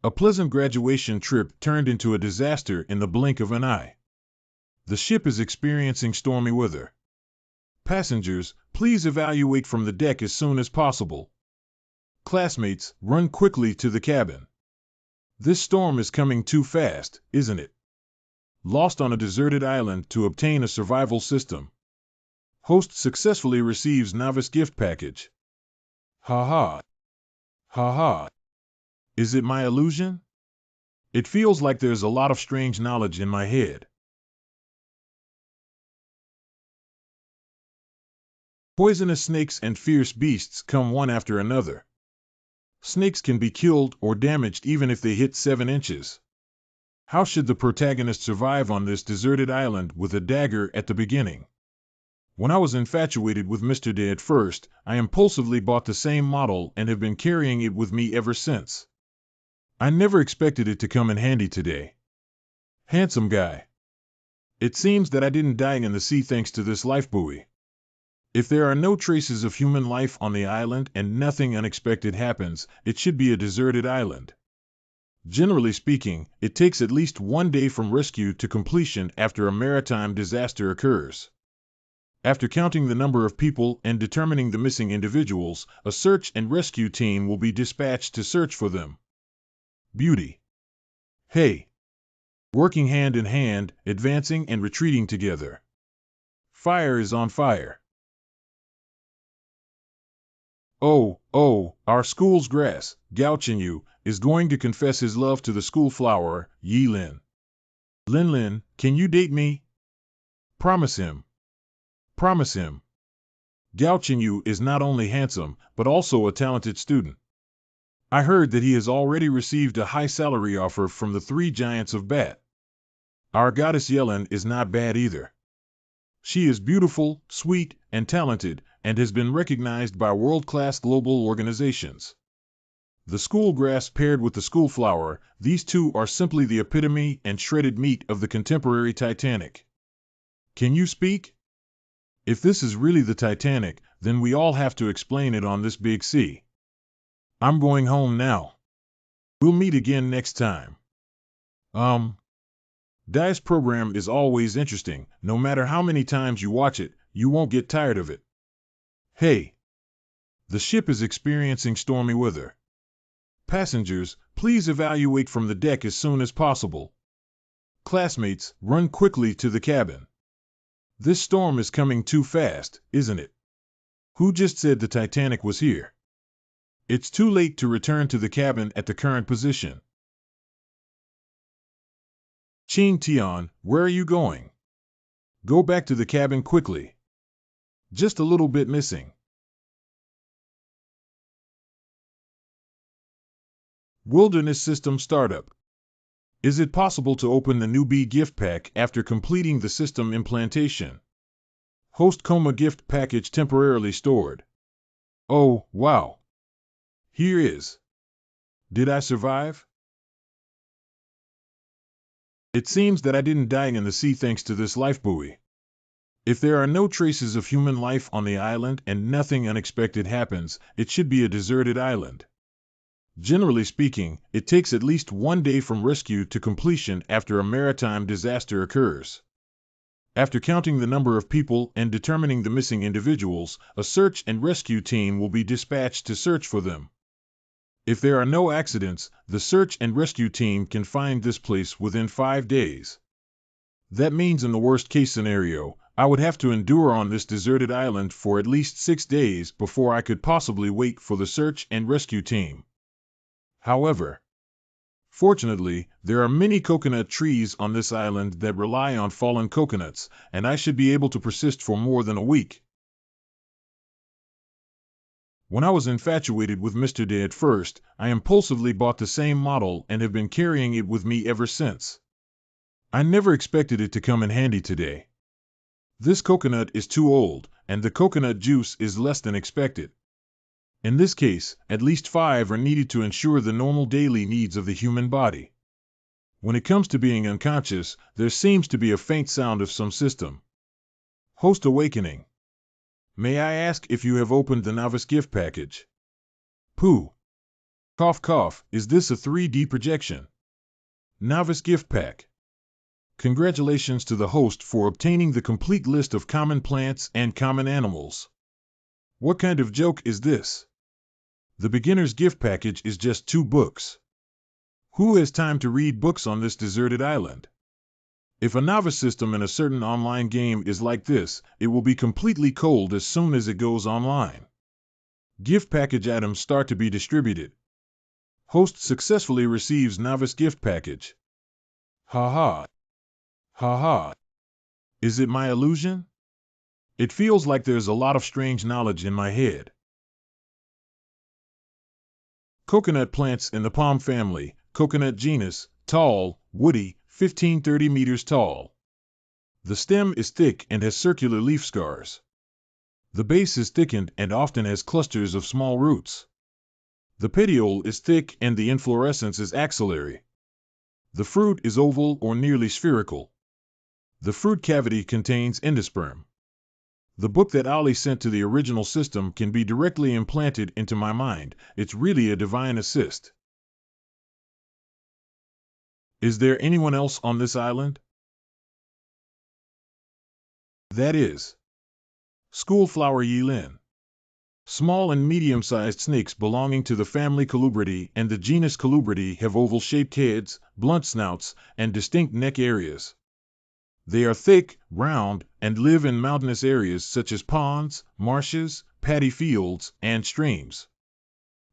A pleasant graduation trip turned into a disaster in the blink of an eye. The ship is experiencing stormy weather. Passengers, please evacuate from the deck as soon as possible. Classmates, run quickly to the cabin. This storm is coming too fast, isn't it? Lost on a deserted island to obtain a survival system. Host successfully receives novice gift package. Ha ha. Ha ha. Is it my illusion? It feels like there's a lot of strange knowledge in my head. Poisonous snakes and fierce beasts come one after another. Snakes can be killed or damaged even if they hit 7 inches. How should the protagonist survive on this deserted island with a dagger at the beginning? When I was infatuated with Mr. Day at first, I impulsively bought the same model and have been carrying it with me ever since. I never expected it to come in handy today. Handsome guy. It seems that I didn't die in the sea thanks to this lifebuoy. If there are no traces of human life on the island and nothing unexpected happens, it should be a deserted island. Generally speaking, it takes at least 1 day from rescue to completion after a maritime disaster occurs. After counting the number of people and determining the missing individuals, a search and rescue team will be dispatched to search for them. Beauty. Hey. Working hand in hand, advancing and retreating together. Fire is on fire. Oh, our school's grass, Gao Chenyu, is going to confess his love to the school flower, Yi Lin. Lin, can you date me? Promise him. Promise him. Gao Chenyu is not only handsome, but also a talented student. I heard that he has already received a high salary offer from the 3 giants of Bat. Our goddess Yellen is not bad either. She is beautiful, sweet, and talented, and has been recognized by world-class global organizations. The school grass paired with the school flower, these two are simply the epitome and shredded meat of the contemporary Titanic. Can you speak? If this is really the Titanic, then we all have to explain it on this big sea. I'm going home now. We'll meet again next time. Dai's program is always interesting. No matter how many times you watch it, you won't get tired of it. Hey. The ship is experiencing stormy weather. Passengers, please evacuate from the deck as soon as possible. Classmates, run quickly to the cabin. This storm is coming too fast, isn't it? Who just said the Titanic was here? It's too late to return to the cabin at the current position. Qing Tian, where are you going? Go back to the cabin quickly. Just a little bit missing. Wilderness System Startup. Is it possible to open the newbie gift pack after completing the system implantation? Host coma gift package temporarily stored. Oh, wow. Here is. Did I survive? It seems that I didn't die in the sea thanks to this lifebuoy. If there are no traces of human life on the island and nothing unexpected happens, it should be a deserted island. Generally speaking, it takes at least 1 day from rescue to completion after a maritime disaster occurs. After counting the number of people and determining the missing individuals, a search and rescue team will be dispatched to search for them. If there are no accidents, the search and rescue team can find this place within 5 days. That means in the worst-case scenario, I would have to endure on this deserted island for at least 6 days before I could possibly wait for the search and rescue team. However, fortunately, there are many coconut trees on this island that rely on fallen coconuts, and I should be able to persist for more than a week. When I was infatuated with Mr. Day at first, I impulsively bought the same model and have been carrying it with me ever since. I never expected it to come in handy today. This coconut is too old, and the coconut juice is less than expected. In this case, at least 5 are needed to ensure the normal daily needs of the human body. When it comes to being unconscious, there seems to be a faint sound of some system. Host awakening. May I ask if you have opened the novice gift package? Pooh. Cough cough, is this a 3D projection? Novice Gift Pack. Congratulations to the host for obtaining the complete list of common plants and common animals. What kind of joke is this? The beginner's gift package is just 2 books. Who has time to read books on this deserted island? If a novice system in a certain online game is like this, it will be completely cold as soon as it goes online. Gift package items start to be distributed. Host successfully receives novice gift package. Ha ha. Ha ha. Is it my illusion? It feels like there's a lot of strange knowledge in my head. Coconut plants in the palm family, coconut genus, tall, woody, 15–30 meters tall. The stem is thick and has circular leaf scars. The base is thickened and often has clusters of small roots. The petiole is thick and the inflorescence is axillary. The fruit is oval or nearly spherical. The fruit cavity contains endosperm. The book that Ali sent to the original system can be directly implanted into my mind. It's really a divine assist. Is there anyone else on this island? That is. Schoolflower Yilin. Small and medium-sized snakes belonging to the family Colubridae and the genus Colubridae have oval-shaped heads, blunt snouts, and distinct neck areas. They are thick, round, and live in mountainous areas such as ponds, marshes, paddy fields, and streams.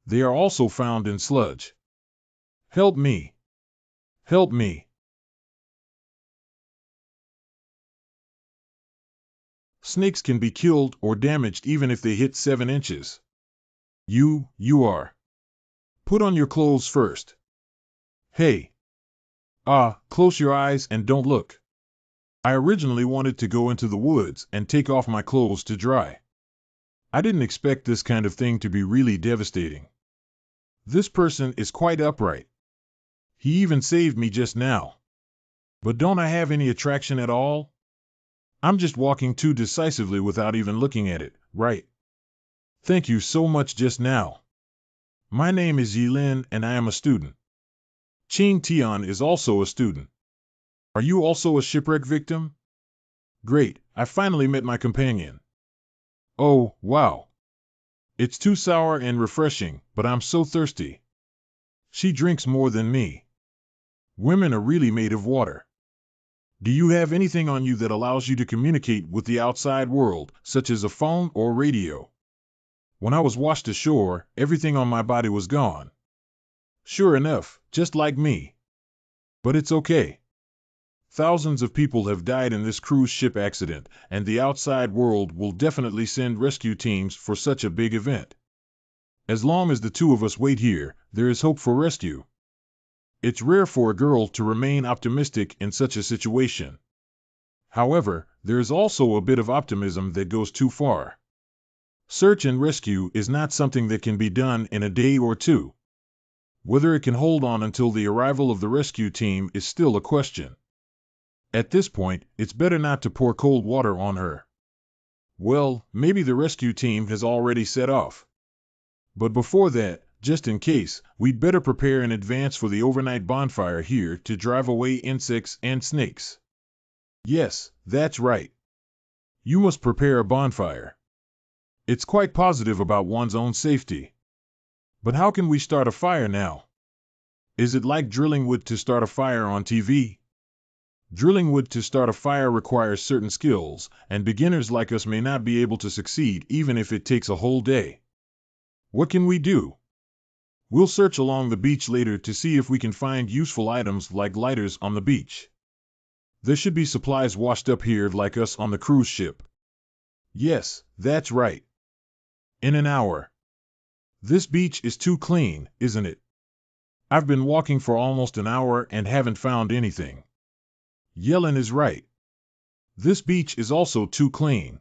They are also found in sludge. Help me! Help me! Snakes can be killed or damaged even if they hit 7 inches. You are. Put on your clothes first. Hey! Close your eyes and don't look. I originally wanted to go into the woods and take off my clothes to dry. I didn't expect this kind of thing to be really devastating. This person is quite upright. He even saved me just now. But don't I have any attraction at all? I'm just walking too decisively without even looking at it, right? Thank you so much just now. My name is Yilin and I am a student. Ching Tian is also a student. Are you also a shipwreck victim? Great, I finally met my companion. Oh, wow. It's too sour and refreshing, but I'm so thirsty. She drinks more than me. Women are really made of water. Do you have anything on you that allows you to communicate with the outside world, such as a phone or radio? When I was washed ashore, everything on my body was gone. Sure enough, just like me. But it's okay. Thousands of people have died in this cruise ship accident, and the outside world will definitely send rescue teams for such a big event. As long as the 2 of us wait here, there is hope for rescue. It's rare for a girl to remain optimistic in such a situation. However, there is also a bit of optimism that goes too far. Search and rescue is not something that can be done in a day or 2. Whether it can hold on until the arrival of the rescue team is still a question. At this point, it's better not to pour cold water on her. Well, maybe the rescue team has already set off. But before that, just in case, we'd better prepare in advance for the overnight bonfire here to drive away insects and snakes. Yes, that's right. You must prepare a bonfire. It's quite positive about one's own safety. But how can we start a fire now? Is it like drilling wood to start a fire on TV? Drilling wood to start a fire requires certain skills, and beginners like us may not be able to succeed even if it takes a whole day. What can we do? We'll search along the beach later to see if we can find useful items like lighters on the beach. There should be supplies washed up here like us on the cruise ship. Yes, that's right. In an hour. This beach is too clean, isn't it? I've been walking for almost an hour and haven't found anything. Yellen is right. This beach is also too clean.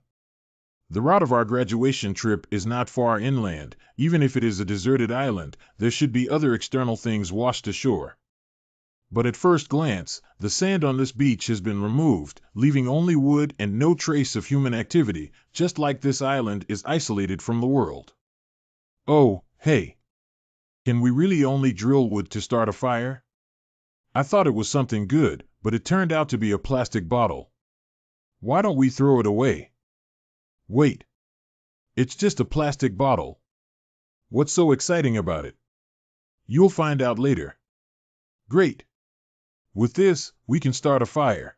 The route of our graduation trip is not far inland. Even if it is a deserted island, there should be other external things washed ashore. But at first glance, the sand on this beach has been removed, leaving only wood and no trace of human activity, just like this island is isolated from the world. Oh, hey. Can we really only drill wood to start a fire? I thought it was something good, but it turned out to be a plastic bottle. Why don't we throw it away? Wait. It's just a plastic bottle. What's so exciting about it? You'll find out later. Great. With this, we can start a fire.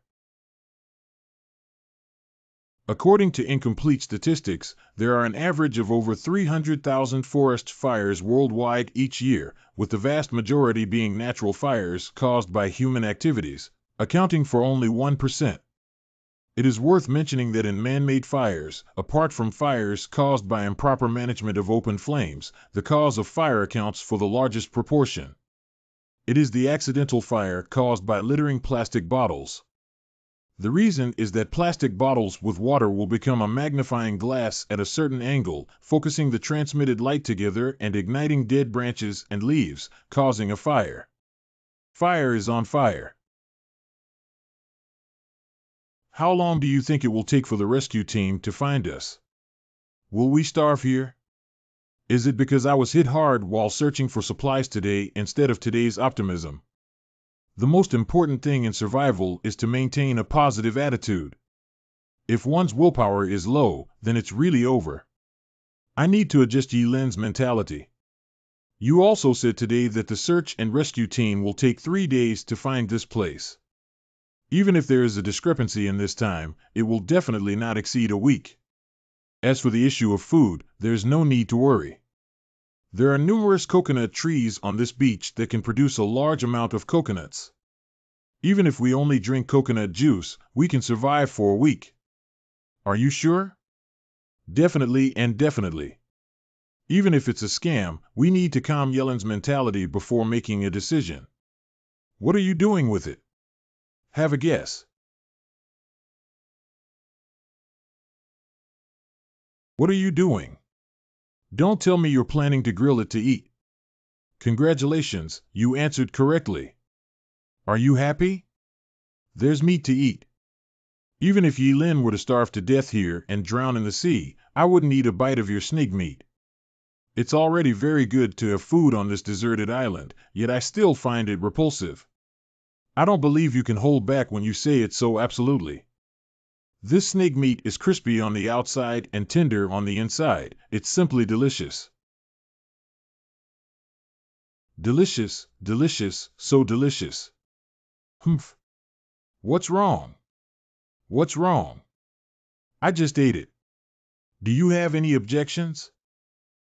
According to incomplete statistics, there are an average of over 300,000 forest fires worldwide each year, with the vast majority being natural fires caused by human activities, accounting for only 1%. It is worth mentioning that in man-made fires, apart from fires caused by improper management of open flames, the cause of fire accounts for the largest proportion. It is the accidental fire caused by littering plastic bottles. The reason is that plastic bottles with water will become a magnifying glass at a certain angle, focusing the transmitted light together and igniting dead branches and leaves, causing a fire. Fire is on fire. How long do you think it will take for the rescue team to find us? Will we starve here? Is it because I was hit hard while searching for supplies today instead of today's optimism? The most important thing in survival is to maintain a positive attitude. If one's willpower is low, then it's really over. I need to adjust Yelin's mentality. You also said today that the search and rescue team will take 3 days to find this place. Even if there is a discrepancy in this time, it will definitely not exceed a week. As for the issue of food, there's no need to worry. There are numerous coconut trees on this beach that can produce a large amount of coconuts. Even if we only drink coconut juice, we can survive for a week. Are you sure? Definitely and definitely. Even if it's a scam, we need to calm Yelin's mentality before making a decision. What are you doing with it? Have a guess. What are you doing? Don't tell me you're planning to grill it to eat. Congratulations, you answered correctly. Are you happy? There's meat to eat. Even if Yilin were to starve to death here and drown in the sea, I wouldn't eat a bite of your snake meat. It's already very good to have food on this deserted island, yet I still find it repulsive. I don't believe you can hold back when you say it so absolutely. This snake meat is crispy on the outside and tender on the inside. It's simply delicious. Delicious, delicious, so delicious. Humph. What's wrong? What's wrong? I just ate it. Do you have any objections?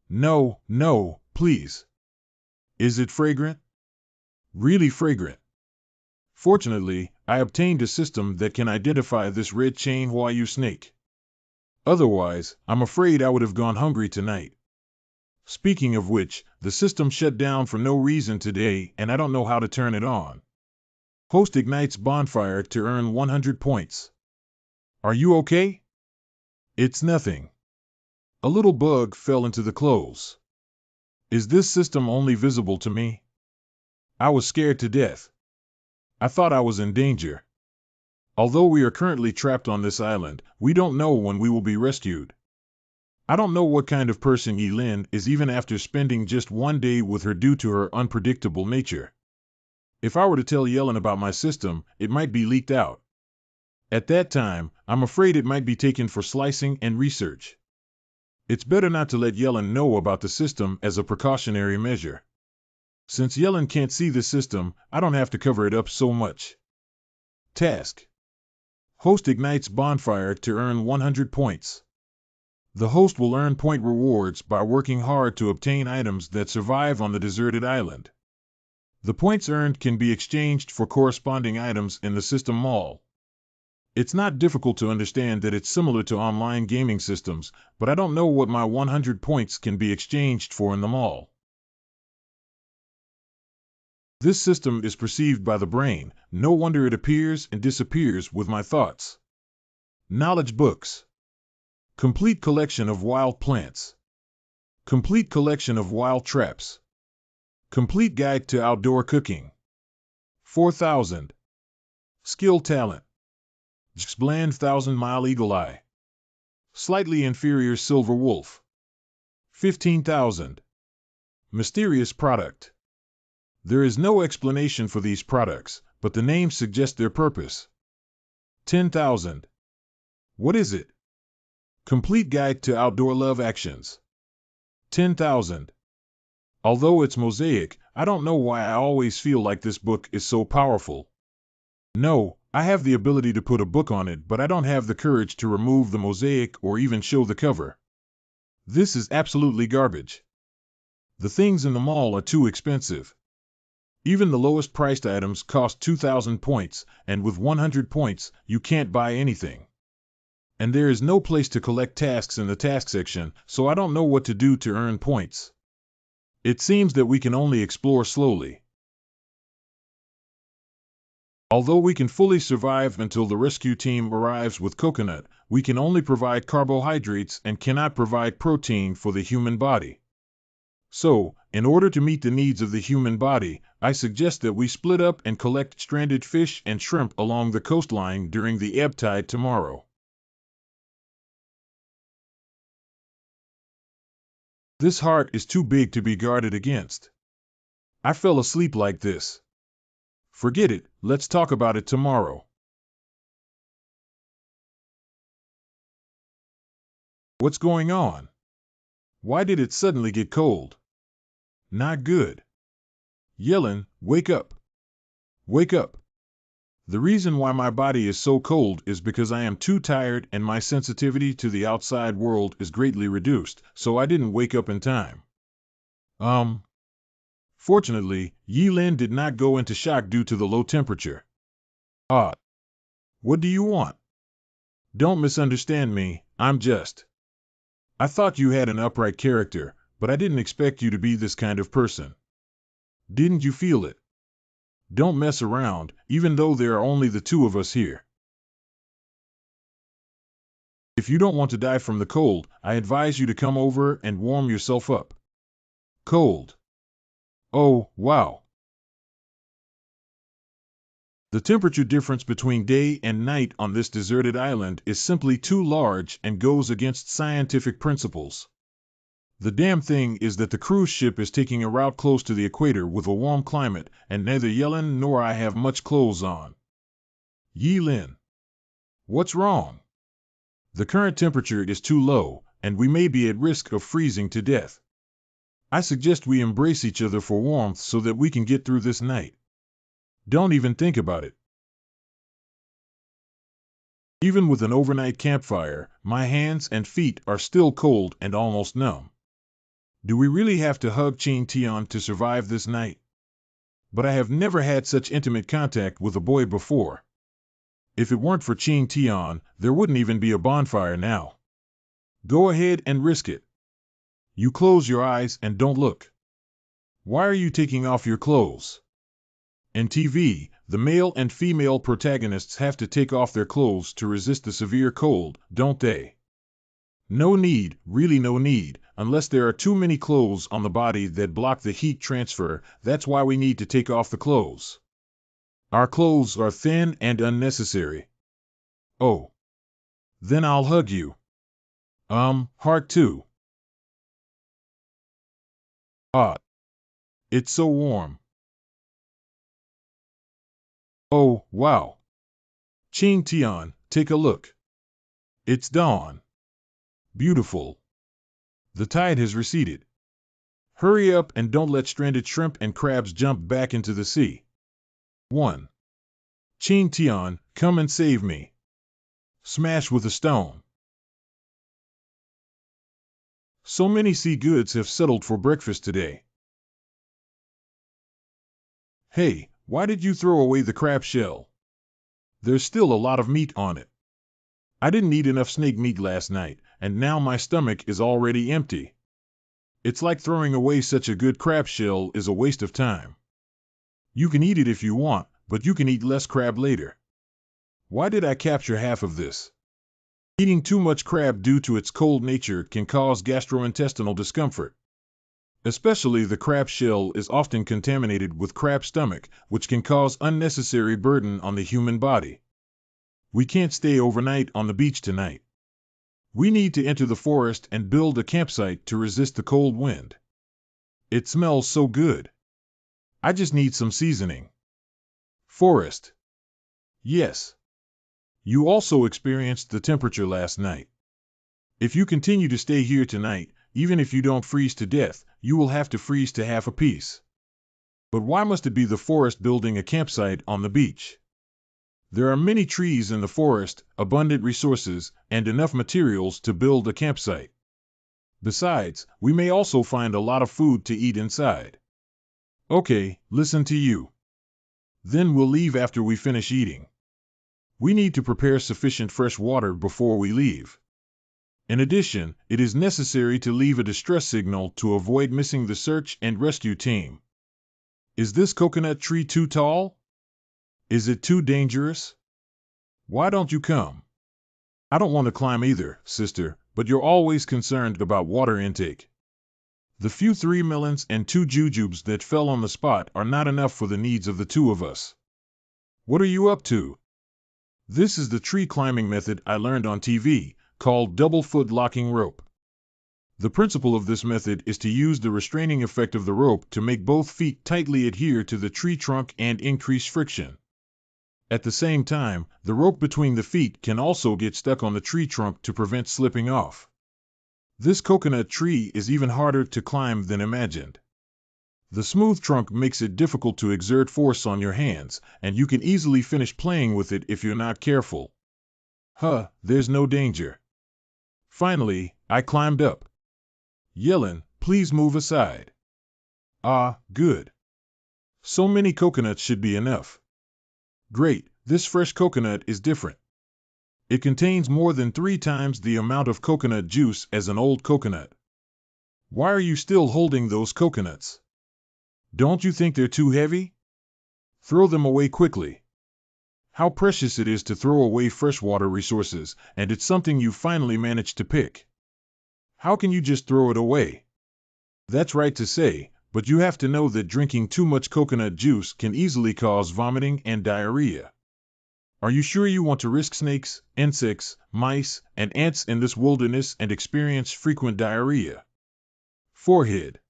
No, no, please. Is it fragrant? Really fragrant. Fortunately, I obtained a system that can identify this red chain Huayu snake. Otherwise, I'm afraid I would have gone hungry tonight. Speaking of which, the system shut down for no reason today and I don't know how to turn it on. Host ignites bonfire to earn 100 points. Are you okay? It's nothing. A little bug fell into the clothes. Is this system only visible to me? I was scared to death. I thought I was in danger. Although we are currently trapped on this island, we don't know when we will be rescued. I don't know what kind of person Yilin is even after spending just 1 day with her due to her unpredictable nature. If I were to tell Yelin about my system, it might be leaked out. At that time, I'm afraid it might be taken for slicing and research. It's better not to let Yelin know about the system as a precautionary measure. Since Yelin can't see the system, I don't have to cover it up so much. Task. Host ignites bonfire to earn 100 points. The host will earn point rewards by working hard to obtain items that survive on the deserted island. The points earned can be exchanged for corresponding items in the system mall. It's not difficult to understand that it's similar to online gaming systems, but I don't know what my 100 points can be exchanged for in the mall. This system is perceived by the brain, no wonder it appears and disappears with my thoughts. Knowledge books. Complete collection of wild plants. Complete collection of wild traps. Complete guide to outdoor cooking. 4,000. Skill talent. Bland 1,000-mile eagle eye. Slightly inferior silver wolf. 15,000. Mysterious product. There is no explanation for these products, but the names suggest their purpose. 10,000. What is it? Complete Guide to Outdoor Love Actions. 10,000. Although it's mosaic, I don't know why I always feel like this book is so powerful. No, I have the ability to put a book on it, but I don't have the courage to remove the mosaic or even show the cover. This is absolutely garbage. The things in the mall are too expensive. Even the lowest priced items cost 2,000 points, and with 100 points, you can't buy anything. And there is no place to collect tasks in the task section, so I don't know what to do to earn points. It seems that we can only explore slowly. Although we can fully survive until the rescue team arrives with coconut, we can only provide carbohydrates and cannot provide protein for the human body. So, in order to meet the needs of the human body, I suggest that we split up and collect stranded fish and shrimp along the coastline during the ebb tide tomorrow. This heart is too big to be guarded against. I fell asleep like this. Forget it, let's talk about it tomorrow. What's going on? Why did it suddenly get cold? Not good. Yellen, wake up. Wake up. The reason why my body is so cold is because I am too tired and my sensitivity to the outside world is greatly reduced, so I didn't wake up in time. Fortunately, Yilin did not go into shock due to the low temperature. What do you want? Don't misunderstand me, I'm just. I thought you had an upright character, but I didn't expect you to be this kind of person. Didn't you feel it? Don't mess around, even though there are only the two of us here. If you don't want to die from the cold, I advise you to come over and warm yourself up. Cold. Oh, wow. The temperature difference between day and night on this deserted island is simply too large and goes against scientific principles. The damn thing is that the cruise ship is taking a route close to the equator with a warm climate, and neither Yellen nor I have much clothes on. Yilin. What's wrong? The current temperature is too low, and we may be at risk of freezing to death. I suggest we embrace each other for warmth so that we can get through this night. Don't even think about it. Even with an overnight campfire, my hands and feet are still cold and almost numb. Do we really have to hug Chin Tian to survive this night? But I have never had such intimate contact with a boy before. If it weren't for Chin Tian, there wouldn't even be a bonfire now. Go ahead and risk it. You close your eyes and don't look. Why are you taking off your clothes? In TV, the male and female protagonists have to take off their clothes to resist the severe cold, don't they? No need, really no need, unless there are too many clothes on the body that block the heat transfer. That's why we need to take off the clothes. Our clothes are thin and unnecessary. Oh. Then I'll hug you. Heart too. It's so warm. Oh, wow. Chin Tian, take a look. It's dawn. Beautiful. The tide has receded. Hurry up and don't let stranded shrimp and crabs jump back into the sea. 1. Chin Tian, come and save me. Smash with a stone. So many sea goods have settled for breakfast today. Hey, why did you throw away the crab shell? There's still a lot of meat on it. I didn't eat enough snake meat last night, and now my stomach is already empty. It's like throwing away such a good crab shell is a waste of time. You can eat it if you want, but you can eat less crab later. Why did I capture half of this? Eating too much crab due to its cold nature can cause gastrointestinal discomfort. Especially the crab shell is often contaminated with crab stomach, which can cause unnecessary burden on the human body. We can't stay overnight on the beach tonight. We need to enter the forest and build a campsite to resist the cold wind. It smells so good. I just need some seasoning. Forest. Yes. You also experienced the temperature last night. If you continue to stay here tonight, even if you don't freeze to death, you will have to freeze to half a piece. But why must it be the forest building a campsite on the beach? There are many trees in the forest, abundant resources, and enough materials to build a campsite. Besides, we may also find a lot of food to eat inside. Okay, listen to you. Then we'll leave after we finish eating. We need to prepare sufficient fresh water before we leave. In addition, it is necessary to leave a distress signal to avoid missing the search and rescue team. Is this coconut tree too tall? Is it too dangerous? Why don't you come? I don't want to climb either, sister, but you're always concerned about water intake. The few 3 melons and 2 jujubes that fell on the spot are not enough for the needs of the two of us. What are you up to? This is the tree climbing method I learned on TV, called double foot locking rope. The principle of this method is to use the restraining effect of the rope to make both feet tightly adhere to the tree trunk and increase friction. At the same time, the rope between the feet can also get stuck on the tree trunk to prevent slipping off. This coconut tree is even harder to climb than imagined. The smooth trunk makes it difficult to exert force on your hands, and you can easily finish playing with it if you're not careful. There's no danger. Finally, I climbed up. Yelling, please move aside. Ah, good. So many coconuts should be enough. Great, this fresh coconut is different. It contains more than 3 times the amount of coconut juice as an old coconut. Why are you still holding those coconuts? Don't you think they're too heavy? Throw them away quickly. How precious it is to throw away freshwater resources, and it's something you finally managed to pick. How can you just throw it away? That's right to say, but you have to know that drinking too much coconut juice can easily cause vomiting and diarrhea. Are you sure you want to risk snakes, insects, mice, and ants in this wilderness and experience frequent diarrhea? Forehead.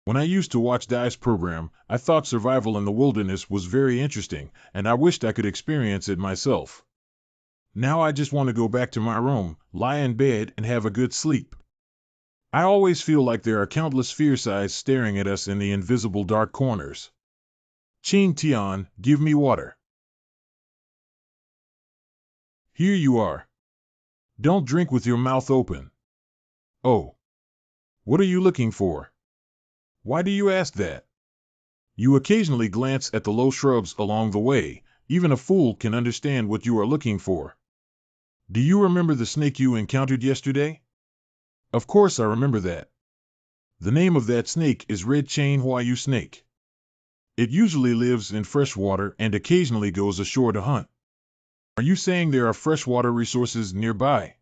When I used to watch Di's program, I thought survival in the wilderness was very interesting, and I wished I could experience it myself. Now I just want to go back to my room, lie in bed, and have a good sleep. I always feel like there are countless fierce eyes staring at us in the invisible dark corners. Chin Tian, give me water. Here you are. Don't drink with your mouth open. Oh. What are you looking for? Why do you ask that? You occasionally glance at the low shrubs along the way. Even a fool can understand what you are looking for. Do you remember the snake you encountered yesterday? Of course I remember that. The name of that snake is red Manhua snake. It usually lives in fresh water and occasionally goes ashore to hunt. Are you saying there are freshwater resources nearby?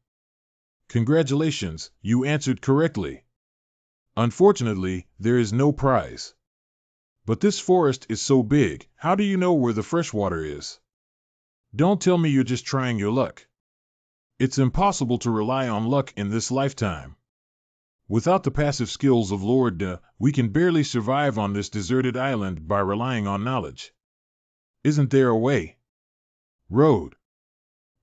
Congratulations, you answered correctly. Unfortunately, there is no prize. But this forest is so big, how do you know where the fresh water is? Don't tell me you're just trying your luck. It's impossible to rely on luck in this lifetime. Without the passive skills of Lord Da, we can barely survive on this deserted island by relying on knowledge. Isn't there a way? Road.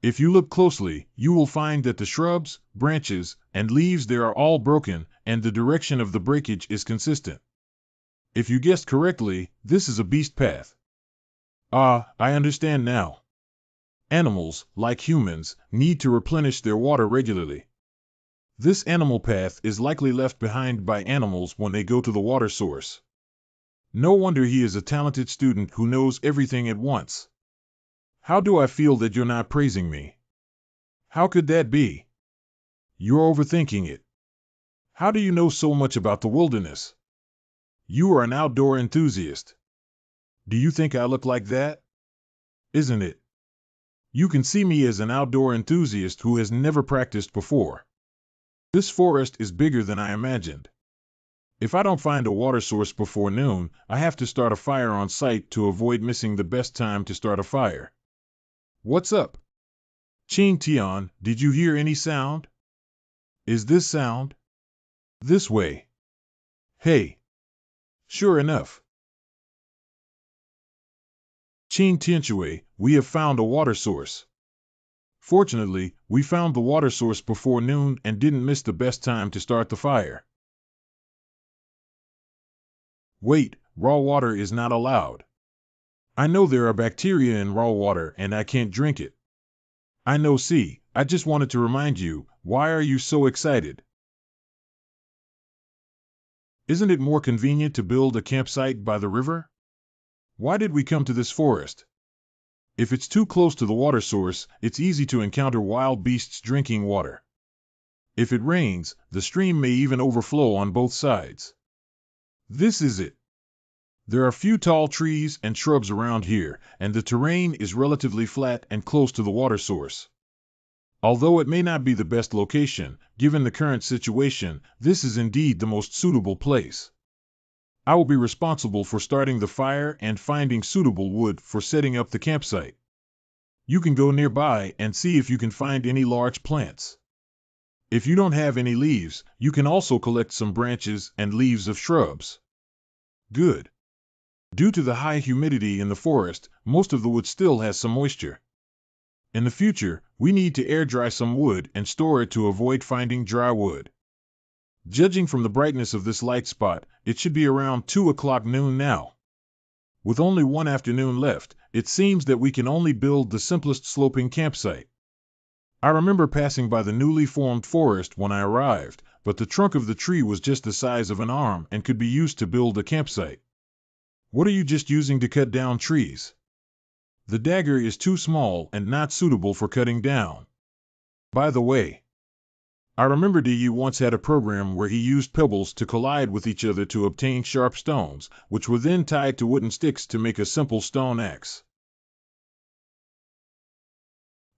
If you look closely, you will find that the shrubs, branches, and leaves there are all broken, and the direction of the breakage is consistent. If you guessed correctly, this is a beast path. Ah, I understand now. Animals, like humans, need to replenish their water regularly. This animal path is likely left behind by animals when they go to the water source. No wonder he is a talented student who knows everything at once. How do I feel that you're not praising me? How could that be? You're overthinking it. How do you know so much about the wilderness? You are an outdoor enthusiast. Do you think I look like that? Isn't it? You can see me as an outdoor enthusiast who has never practiced before. This forest is bigger than I imagined. If I don't find a water source before noon, I have to start a fire on site to avoid missing the best time to start a fire. What's up? Chin Tian, did you hear any sound? Is this sound? This way. Hey. Sure enough. Chin Tianchue, we have found a water source. Fortunately, we found the water source before noon and didn't miss the best time to start the fire. Wait, raw water is not allowed. I know there are bacteria in raw water and I can't drink it. I know, see, I just wanted to remind you, why are you so excited? Isn't it more convenient to build a campsite by the river? Why did we come to this forest? If it's too close to the water source, it's easy to encounter wild beasts drinking water. If it rains, the stream may even overflow on both sides. This is it. There are few tall trees and shrubs around here, and the terrain is relatively flat and close to the water source. Although it may not be the best location, given the current situation, this is indeed the most suitable place. I will be responsible for starting the fire and finding suitable wood for setting up the campsite. You can go nearby and see if you can find any large plants. If you don't have any leaves, you can also collect some branches and leaves of shrubs. Good. Due to the high humidity in the forest, most of the wood still has some moisture. In the future, we need to air dry some wood and store it to avoid finding dry wood. Judging from the brightness of this light spot, it should be around 2 o'clock noon now. With only one afternoon left, it seems that we can only build the simplest sloping campsite. I remember passing by the newly formed forest when I arrived, but the trunk of the tree was just the size of an arm and could be used to build a campsite. What are you just using to cut down trees? The dagger is too small and not suitable for cutting down. By the way, I remember DU once had a program where he used pebbles to collide with each other to obtain sharp stones, which were then tied to wooden sticks to make a simple stone axe.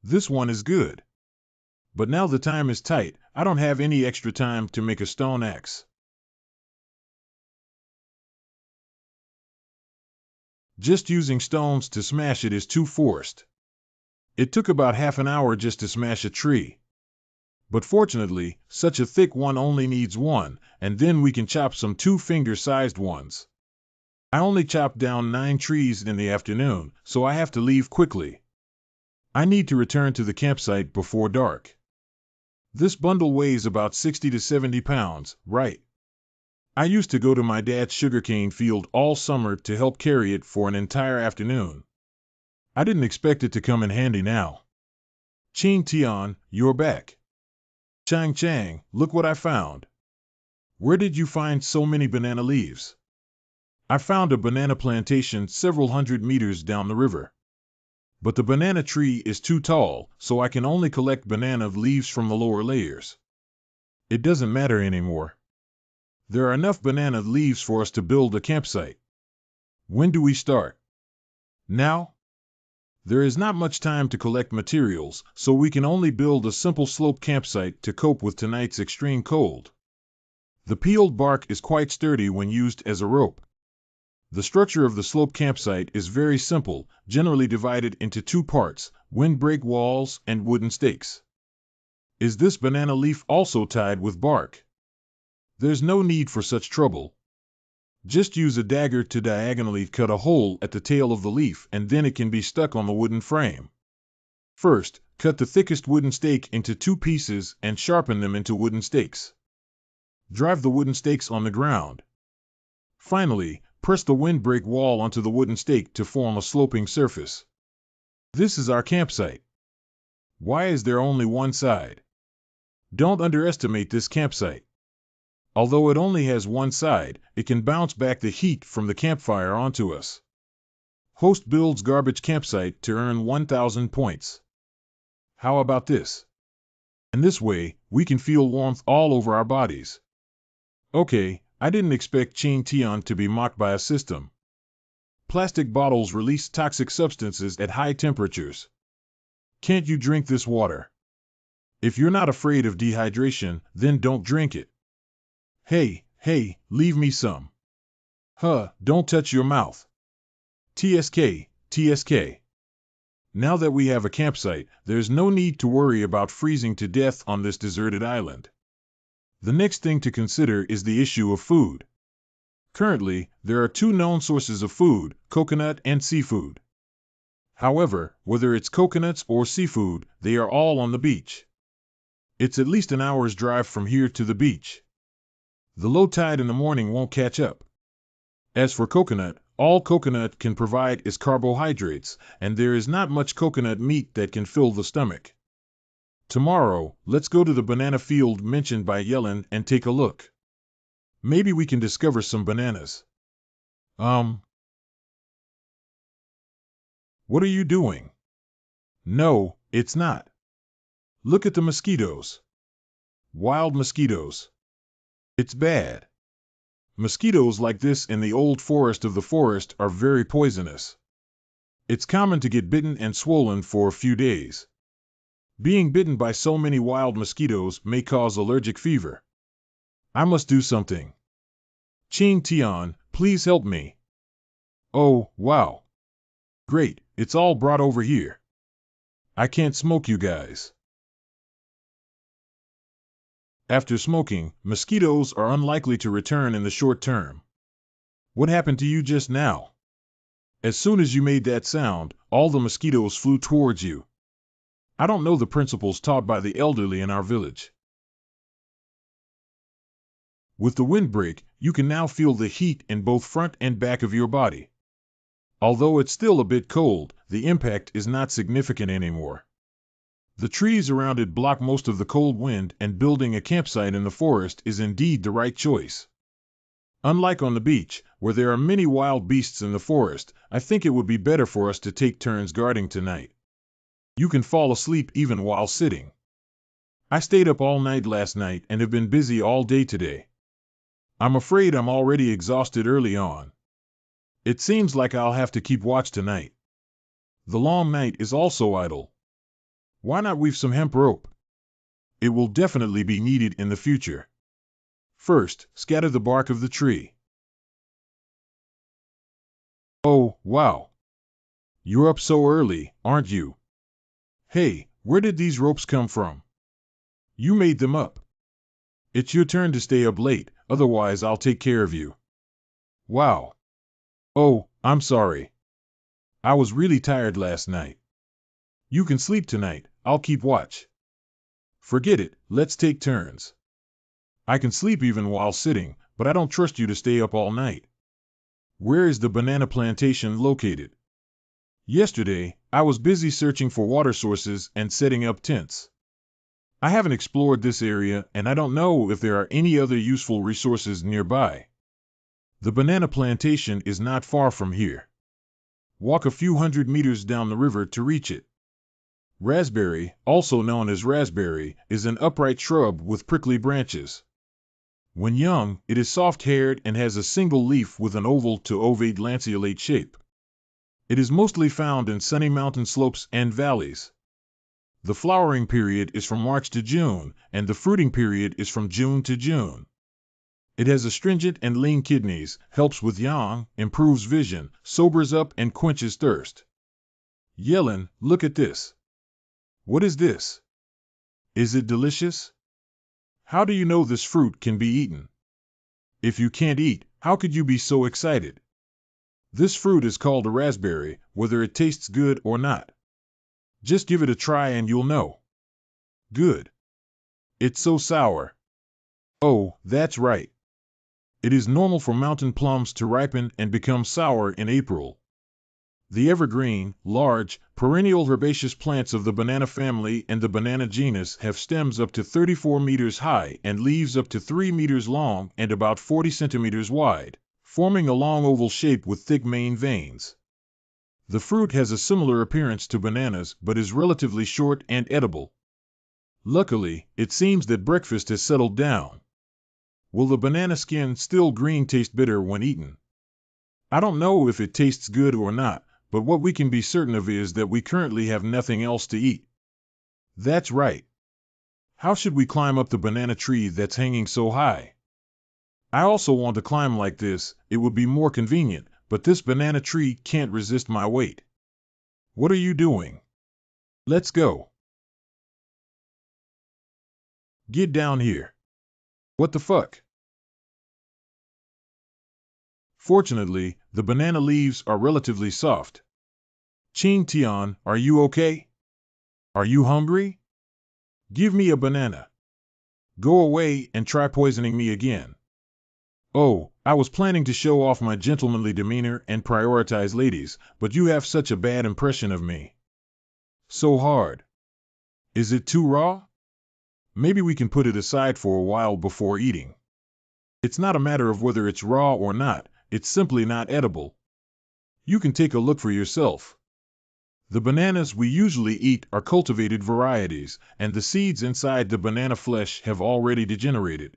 This one is good. But now the time is tight, I don't have any extra time to make a stone axe. Just using stones to smash it is too forced. It took about half an hour just to smash a tree. But fortunately, such a thick one only needs one, and then we can chop some 2-finger-sized ones. I only chopped down 9 trees in the afternoon, so I have to leave quickly. I need to return to the campsite before dark. This bundle weighs about 60 to 70 pounds, right? I used to go to my dad's sugarcane field all summer to help carry it for an entire afternoon. I didn't expect it to come in handy now. Qing Tian, you're back. Chang Chang, look what I found. Where did you find so many banana leaves? I found a banana plantation several hundred meters down the river. But the banana tree is too tall, so I can only collect banana leaves from the lower layers. It doesn't matter anymore. There are enough banana leaves for us to build a campsite. When do we start? Now? There is not much time to collect materials, so we can only build a simple slope campsite to cope with tonight's extreme cold. The peeled bark is quite sturdy when used as a rope. The structure of the slope campsite is very simple, generally divided into 2 parts, windbreak walls and wooden stakes. Is this banana leaf also tied with bark? There's no need for such trouble. Just use a dagger to diagonally cut a hole at the tail of the leaf and then it can be stuck on the wooden frame. First, cut the thickest wooden stake into 2 pieces and sharpen them into wooden stakes. Drive the wooden stakes on the ground. Finally, press the windbreak wall onto the wooden stake to form a sloping surface. This is our campsite. Why is there only one side? Don't underestimate this campsite. Although it only has one side, it can bounce back the heat from the campfire onto us. Host builds garbage campsite to earn 1,000 points. How about this? In this way, we can feel warmth all over our bodies. Okay, I didn't expect Qing Tian to be mocked by a system. Plastic bottles release toxic substances at high temperatures. Can't you drink this water? If you're not afraid of dehydration, then don't drink it. Hey, leave me some. Don't touch your mouth. TSK. Now that we have a campsite, there's no need to worry about freezing to death on this deserted island. The next thing to consider is the issue of food. Currently, there are two known sources of food, coconut and seafood. However, whether it's coconuts or seafood, they are all on the beach. It's at least an hour's drive from here to the beach. The low tide in the morning won't catch up. As for coconut, all coconut can provide is carbohydrates, and there is not much coconut meat that can fill the stomach. Tomorrow, let's go to the banana field mentioned by Yellen and take a look. Maybe we can discover some bananas. What are you doing? No, it's not. Look at the mosquitoes. Wild mosquitoes. It's bad. Mosquitoes like this in the old forest of the forest are very poisonous. It's common to get bitten and swollen for a few days. Being bitten by so many wild mosquitoes may cause allergic fever. I must do something. Ching Tian, please help me. Oh, wow. Great, it's all brought over here. I can't smoke you guys. After smoking, mosquitoes are unlikely to return in the short term. What happened to you just now? As soon as you made that sound, all the mosquitoes flew towards you. I don't know the principles taught by the elderly in our village. With the windbreak, you can now feel the heat in both front and back of your body. Although it's still a bit cold, the impact is not significant anymore. The trees around it block most of the cold wind, and building a campsite in the forest is indeed the right choice. Unlike on the beach, where there are many wild beasts in the forest, I think it would be better for us to take turns guarding tonight. You can fall asleep even while sitting. I stayed up all night last night and have been busy all day today. I'm afraid I'm already exhausted early on. It seems like I'll have to keep watch tonight. The long night is also idle. Why not weave some hemp rope? It will definitely be needed in the future. First, scatter the bark of the tree. Oh, wow. You're up so early, aren't you? Hey, where did these ropes come from? You made them up. It's your turn to stay up late, otherwise I'll take care of you. Wow. Oh, I'm sorry. I was really tired last night. You can sleep tonight, I'll keep watch. Forget it, let's take turns. I can sleep even while sitting, but I don't trust you to stay up all night. Where is the banana plantation located? Yesterday, I was busy searching for water sources and setting up tents. I haven't explored this area and I don't know if there are any other useful resources nearby. The banana plantation is not far from here. Walk a few hundred meters down the river to reach it. Raspberry, also known as raspberry, is an upright shrub with prickly branches. When young, it is soft-haired and has a single leaf with an oval to ovate lanceolate shape. It is mostly found in sunny mountain slopes and valleys. The flowering period is from March to June, and the fruiting period is from June to June. It has astringent and lean kidneys, helps with yang, improves vision, sobers up and quenches thirst. Yellen, look at this. What is this? Is it delicious? How do you know this fruit can be eaten? If you can't eat, how could you be so excited? This fruit is called a raspberry, whether it tastes good or not. Just give it a try and you'll know. Good. It's so sour. Oh, that's right. It is normal for mountain plums to ripen and become sour in April. The evergreen, large, perennial herbaceous plants of the banana family and the banana genus have stems up to 34 meters high and leaves up to 3 meters long and about 40 centimeters wide, forming a long oval shape with thick main veins. The fruit has a similar appearance to bananas but is relatively short and edible. Luckily, it seems that breakfast has settled down. Will the banana skin still green taste bitter when eaten? I don't know if it tastes good or not, but what we can be certain of is that we currently have nothing else to eat. That's right. How should we climb up the banana tree that's hanging so high? I also want to climb like this, it would be more convenient, but this banana tree can't resist my weight. What are you doing? Let's go. Get down here. What the fuck? Fortunately, the banana leaves are relatively soft. Ching Tian, are you okay? Are you hungry? Give me a banana. Go away and try poisoning me again. Oh, I was planning to show off my gentlemanly demeanor and prioritize ladies, but you have such a bad impression of me. So hard. Is it too raw? Maybe we can put it aside for a while before eating. It's not a matter of whether it's raw or not, it's simply not edible. You can take a look for yourself. The bananas we usually eat are cultivated varieties, and the seeds inside the banana flesh have already degenerated.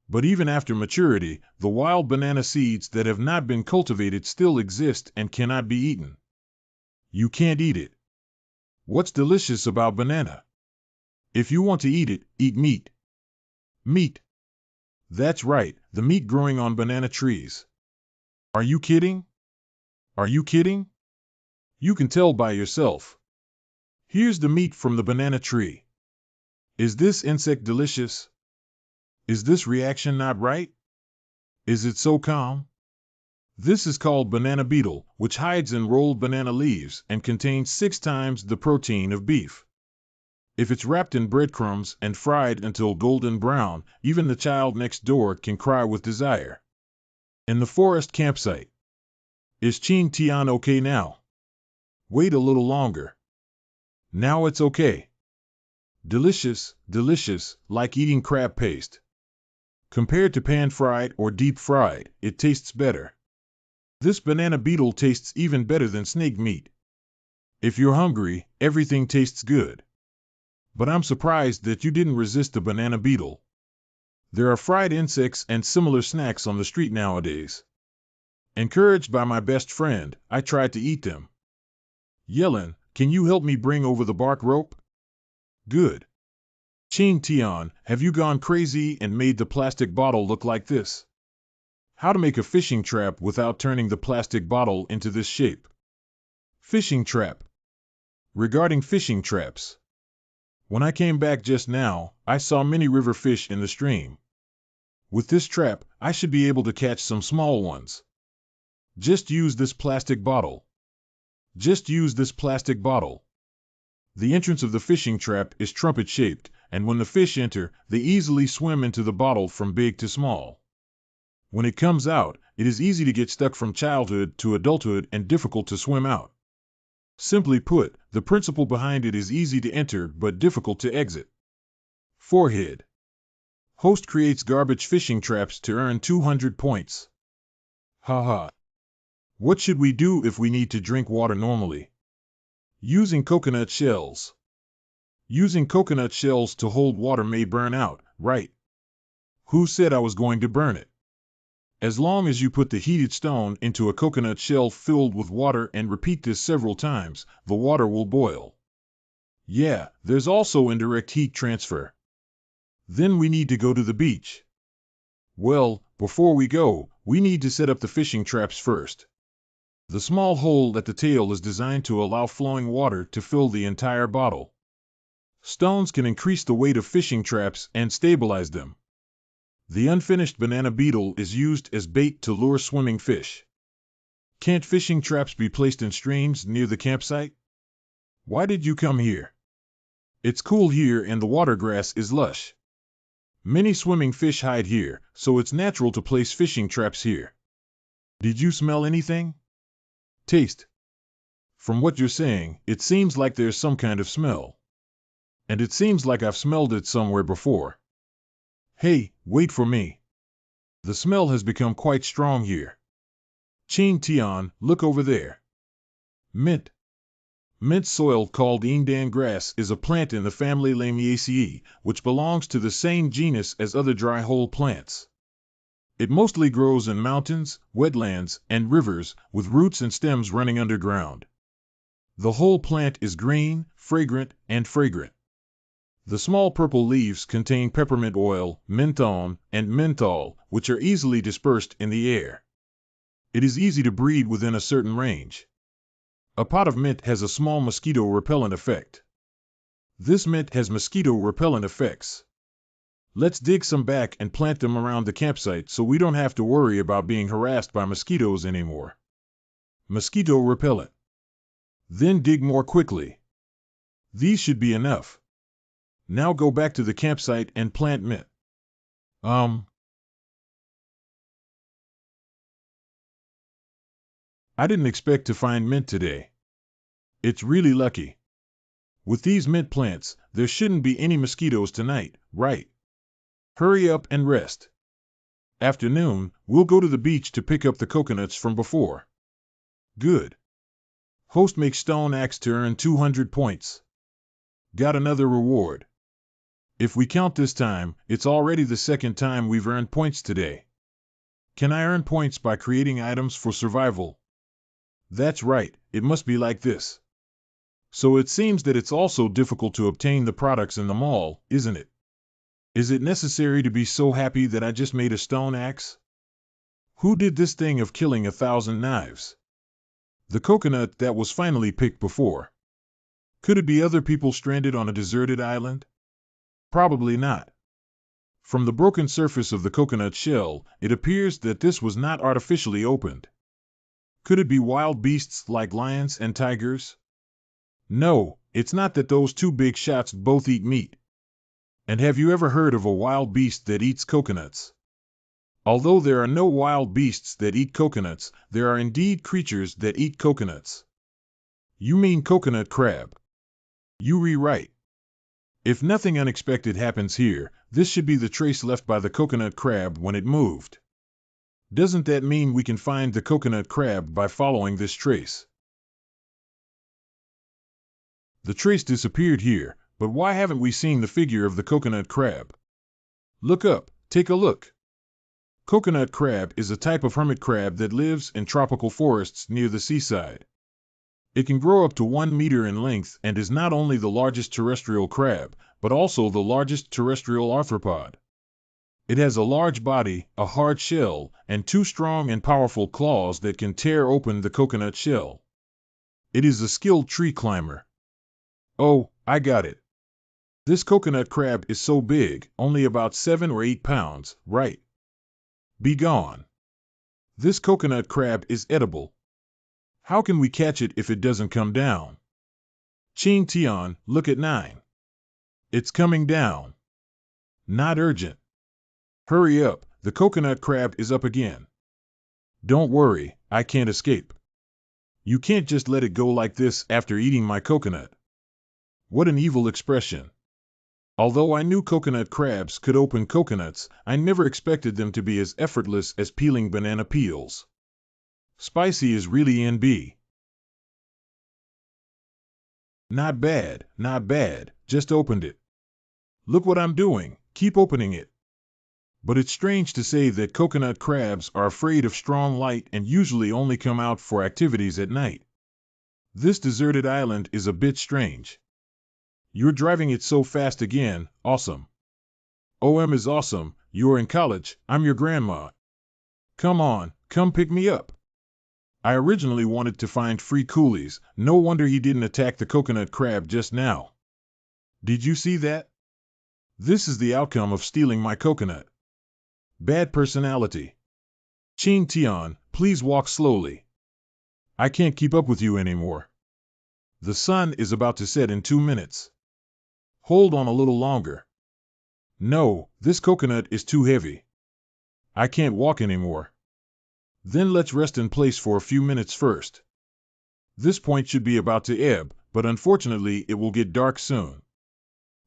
But even after maturity, the wild banana seeds that have not been cultivated still exist and cannot be eaten. You can't eat it. What's delicious about banana? If you want to eat it, eat meat. Meat. That's right, the meat growing on banana trees. Are you kidding? Are you kidding? You can tell by yourself. Here's the meat from the banana tree. Is this insect delicious? Is this reaction not right? Is it so calm? This is called banana beetle, which hides in rolled banana leaves and contains 6 times the protein of beef. If it's wrapped in breadcrumbs and fried until golden brown, even the child next door can cry with desire. In the forest campsite. Is Ching Tian okay now? Wait a little longer. Now it's okay. Delicious, delicious, like eating crab paste. Compared to pan-fried or deep-fried, it tastes better. This banana beetle tastes even better than snake meat. If you're hungry, everything tastes good. But I'm surprised that you didn't resist the banana beetle. There are fried insects and similar snacks on the street nowadays. Encouraged by my best friend, I tried to eat them. Yellen, can you help me bring over the bark rope? Good. Ching Tian, have you gone crazy and made the plastic bottle look like this? How to make a fishing trap without turning the plastic bottle into this shape. Fishing trap. Regarding fishing traps. When I came back just now, I saw many river fish in the stream. With this trap, I should be able to catch some small ones. Just use this plastic bottle. Just use this plastic bottle. The entrance of the fishing trap is trumpet-shaped, and when the fish enter, they easily swim into the bottle from big to small. When it comes out, it is easy to get stuck from childhood to adulthood and difficult to swim out. Simply put, the principle behind it is easy to enter but difficult to exit. Forehead. Host creates garbage fishing traps to earn 200 points. Haha. What should we do if we need to drink water normally? Using coconut shells. Using coconut shells to hold water may burn out, right? Who said I was going to burn it? As long as you put the heated stone into a coconut shell filled with water and repeat this several times, the water will boil. Yeah, there's also indirect heat transfer. Then we need to go to the beach. Well, before we go, we need to set up the fishing traps first. The small hole at the tail is designed to allow flowing water to fill the entire bottle. Stones can increase the weight of fishing traps and stabilize them. The unfinished banana beetle is used as bait to lure swimming fish. Can't fishing traps be placed in streams near the campsite? Why did you come here? It's cool here and the water grass is lush. Many swimming fish hide here, so it's natural to place fishing traps here. Did you smell anything? Taste. From what you're saying, it seems like there's some kind of smell. And it seems like I've smelled it somewhere before. Hey, wait for me. The smell has become quite strong here. Ching Tian, look over there. Mint. Mint soil called Yingdan grass is a plant in the family Lamiaceae, which belongs to the same genus as other dry hole plants. It mostly grows in mountains, wetlands, and rivers, with roots and stems running underground. The whole plant is green, fragrant, and fragrant. The small purple leaves contain peppermint oil, menthone, and menthol, which are easily dispersed in the air. It is easy to breed within a certain range. A pot of mint has a small mosquito repellent effect. This mint has mosquito repellent effects. Let's dig some back and plant them around the campsite so we don't have to worry about being harassed by mosquitoes anymore. Mosquito repellent. Then dig more quickly. These should be enough. Now go back to the campsite and plant mint. I didn't expect to find mint today. It's really lucky. With these mint plants, there shouldn't be any mosquitoes tonight, right? Hurry up and rest. Afternoon, we'll go to the beach to pick up the coconuts from before. Good. Host makes stone axe to earn 200 points. Got another reward. If we count this time, it's already the second time we've earned points today. Can I earn points by creating items for survival? That's right, it must be like this. So it seems that it's also difficult to obtain the products in the mall, isn't it? Is it necessary to be so happy that I just made a stone axe? Who did this thing of killing 1,000 knives? The coconut that was finally picked before. Could it be other people stranded on a deserted island? Probably not. From the broken surface of the coconut shell, it appears that this was not artificially opened. Could it be wild beasts like lions and tigers? No, it's not that those two big shots both eat meat. And have you ever heard of a wild beast that eats coconuts? Although there are no wild beasts that eat coconuts, there are indeed creatures that eat coconuts. You mean coconut crab. You rewrite. If nothing unexpected happens here, this should be the trace left by the coconut crab when it moved. Doesn't that mean we can find the coconut crab by following this trace? The trace disappeared here, but why haven't we seen the figure of the coconut crab? Look up, take a look. Coconut crab is a type of hermit crab that lives in tropical forests near the seaside. It can grow up to 1 meter in length and is not only the largest terrestrial crab, but also the largest terrestrial arthropod. It has a large body, a hard shell, and 2 strong and powerful claws that can tear open the coconut shell. It is a skilled tree climber. Oh, I got it. This coconut crab is so big, only about 7 or 8 pounds, right? Be gone. This coconut crab is edible. How can we catch it if it doesn't come down? Ching Tian, look at 9. It's coming down. Not urgent. Hurry up, the coconut crab is up again. Don't worry, I can't escape. You can't just let it go like this after eating my coconut. What an evil expression. Although I knew coconut crabs could open coconuts, I never expected them to be as effortless as peeling banana peels. Spicy is really NB. Not bad, just opened it. Look what I'm doing, keep opening it. But it's strange to say that coconut crabs are afraid of strong light and usually only come out for activities at night. This deserted island is a bit strange. You're driving it so fast again, awesome. OM is awesome, you're in college, I'm your grandma. Come on, come pick me up. I originally wanted to find free coolies, no wonder he didn't attack the coconut crab just now. Did you see that? This is the outcome of stealing my coconut. Bad personality. Ching Tian, please walk slowly. I can't keep up with you anymore. The sun is about to set in 2 minutes. Hold on a little longer. No, this coconut is too heavy. I can't walk anymore. Then let's rest in place for a few minutes first. This point should be about to ebb, but unfortunately it will get dark soon.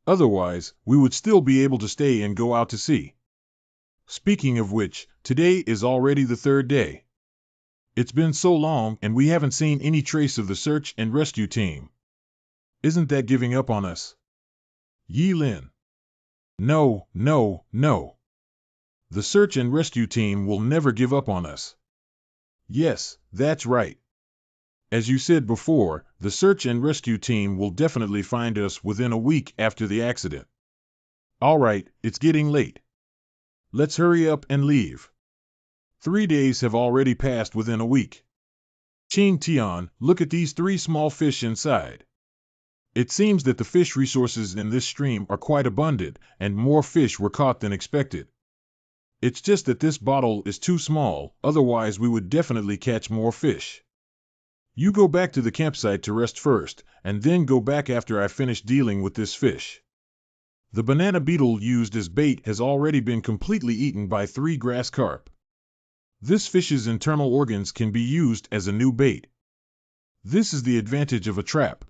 Otherwise, we would still be able to stay and go out to sea. Speaking of which, today is already the 3rd day. It's been so long and we haven't seen any trace of the search and rescue team. Isn't that giving up on us? Yi Lin. No. The search and rescue team will never give up on us. Yes, that's right. As you said before, the search and rescue team will definitely find us within a week after the accident. All right, it's getting late. Let's hurry up and leave. 3 days have already passed within a week. Ching Tian, look at these 3 small fish inside. It seems that the fish resources in this stream are quite abundant, and more fish were caught than expected. It's just that this bottle is too small, otherwise we would definitely catch more fish. You go back to the campsite to rest first, and then go back after I finish dealing with this fish. The banana beetle used as bait has already been completely eaten by 3 grass carp. This fish's internal organs can be used as a new bait. This is the advantage of a trap.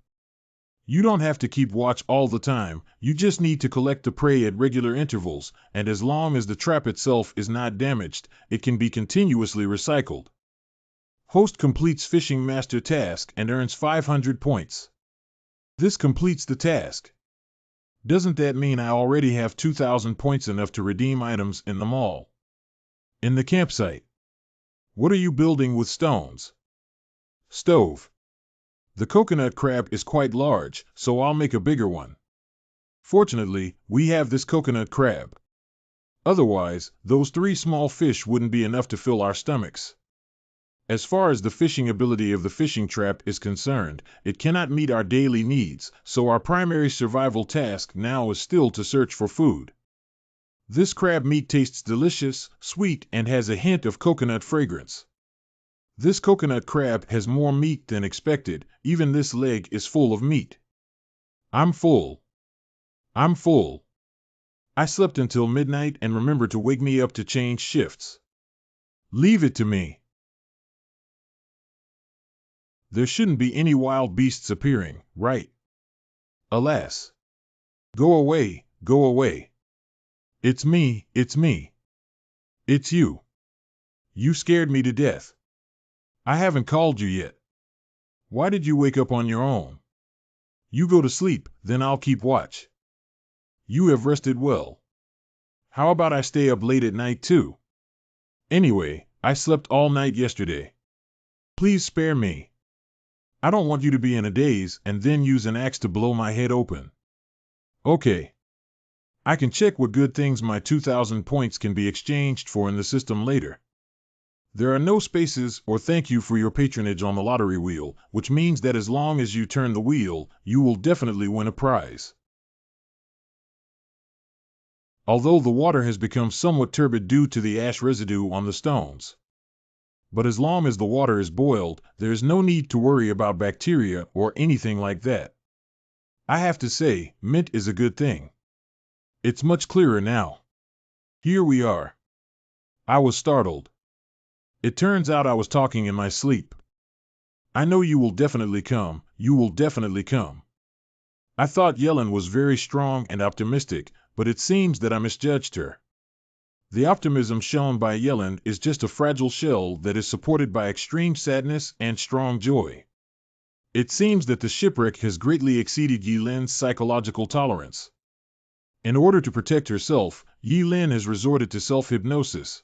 You don't have to keep watch all the time, you just need to collect the prey at regular intervals, and as long as the trap itself is not damaged, it can be continuously recycled. Host completes Fishing Master task and earns 500 points. This completes the task. Doesn't that mean I already have 2,000 points, enough to redeem items in the mall? In the campsite. What are you building with stones? Stove. The coconut crab is quite large, so I'll make a bigger one. Fortunately, we have this coconut crab. Otherwise, those 3 small fish wouldn't be enough to fill our stomachs. As far as the fishing ability of the fishing trap is concerned, it cannot meet our daily needs, so our primary survival task now is still to search for food. This crab meat tastes delicious, sweet, and has a hint of coconut fragrance. This coconut crab has more meat than expected, even this leg is full of meat. I'm full. I'm full. I slept until midnight and remember to wake me up to change shifts. Leave it to me. There shouldn't be any wild beasts appearing, right? Alas. Go away, go away. It's me, it's me. It's you. You scared me to death. I haven't called you yet. Why did you wake up on your own? You go to sleep, then I'll keep watch. You have rested well. How about I stay up late at night too? Anyway, I slept all night yesterday. Please spare me. I don't want you to be in a daze and then use an axe to blow my head open. Okay. I can check what good things my 2,000 points can be exchanged for in the system later. There are no spaces or thank you for your patronage on the lottery wheel, which means that as long as you turn the wheel, you will definitely win a prize. Although the water has become somewhat turbid due to the ash residue on the stones. But as long as the water is boiled, there is no need to worry about bacteria or anything like that. I have to say, mint is a good thing. It's much clearer now. Here we are. I was startled. It turns out I was talking in my sleep. I know you will definitely come, you will definitely come. I thought Yellen was very strong and optimistic, but it seems that I misjudged her. The optimism shown by Yellen is just a fragile shell that is supported by extreme sadness and strong joy. It seems that the shipwreck has greatly exceeded Yilin's psychological tolerance. In order to protect herself, Yilin has resorted to self-hypnosis.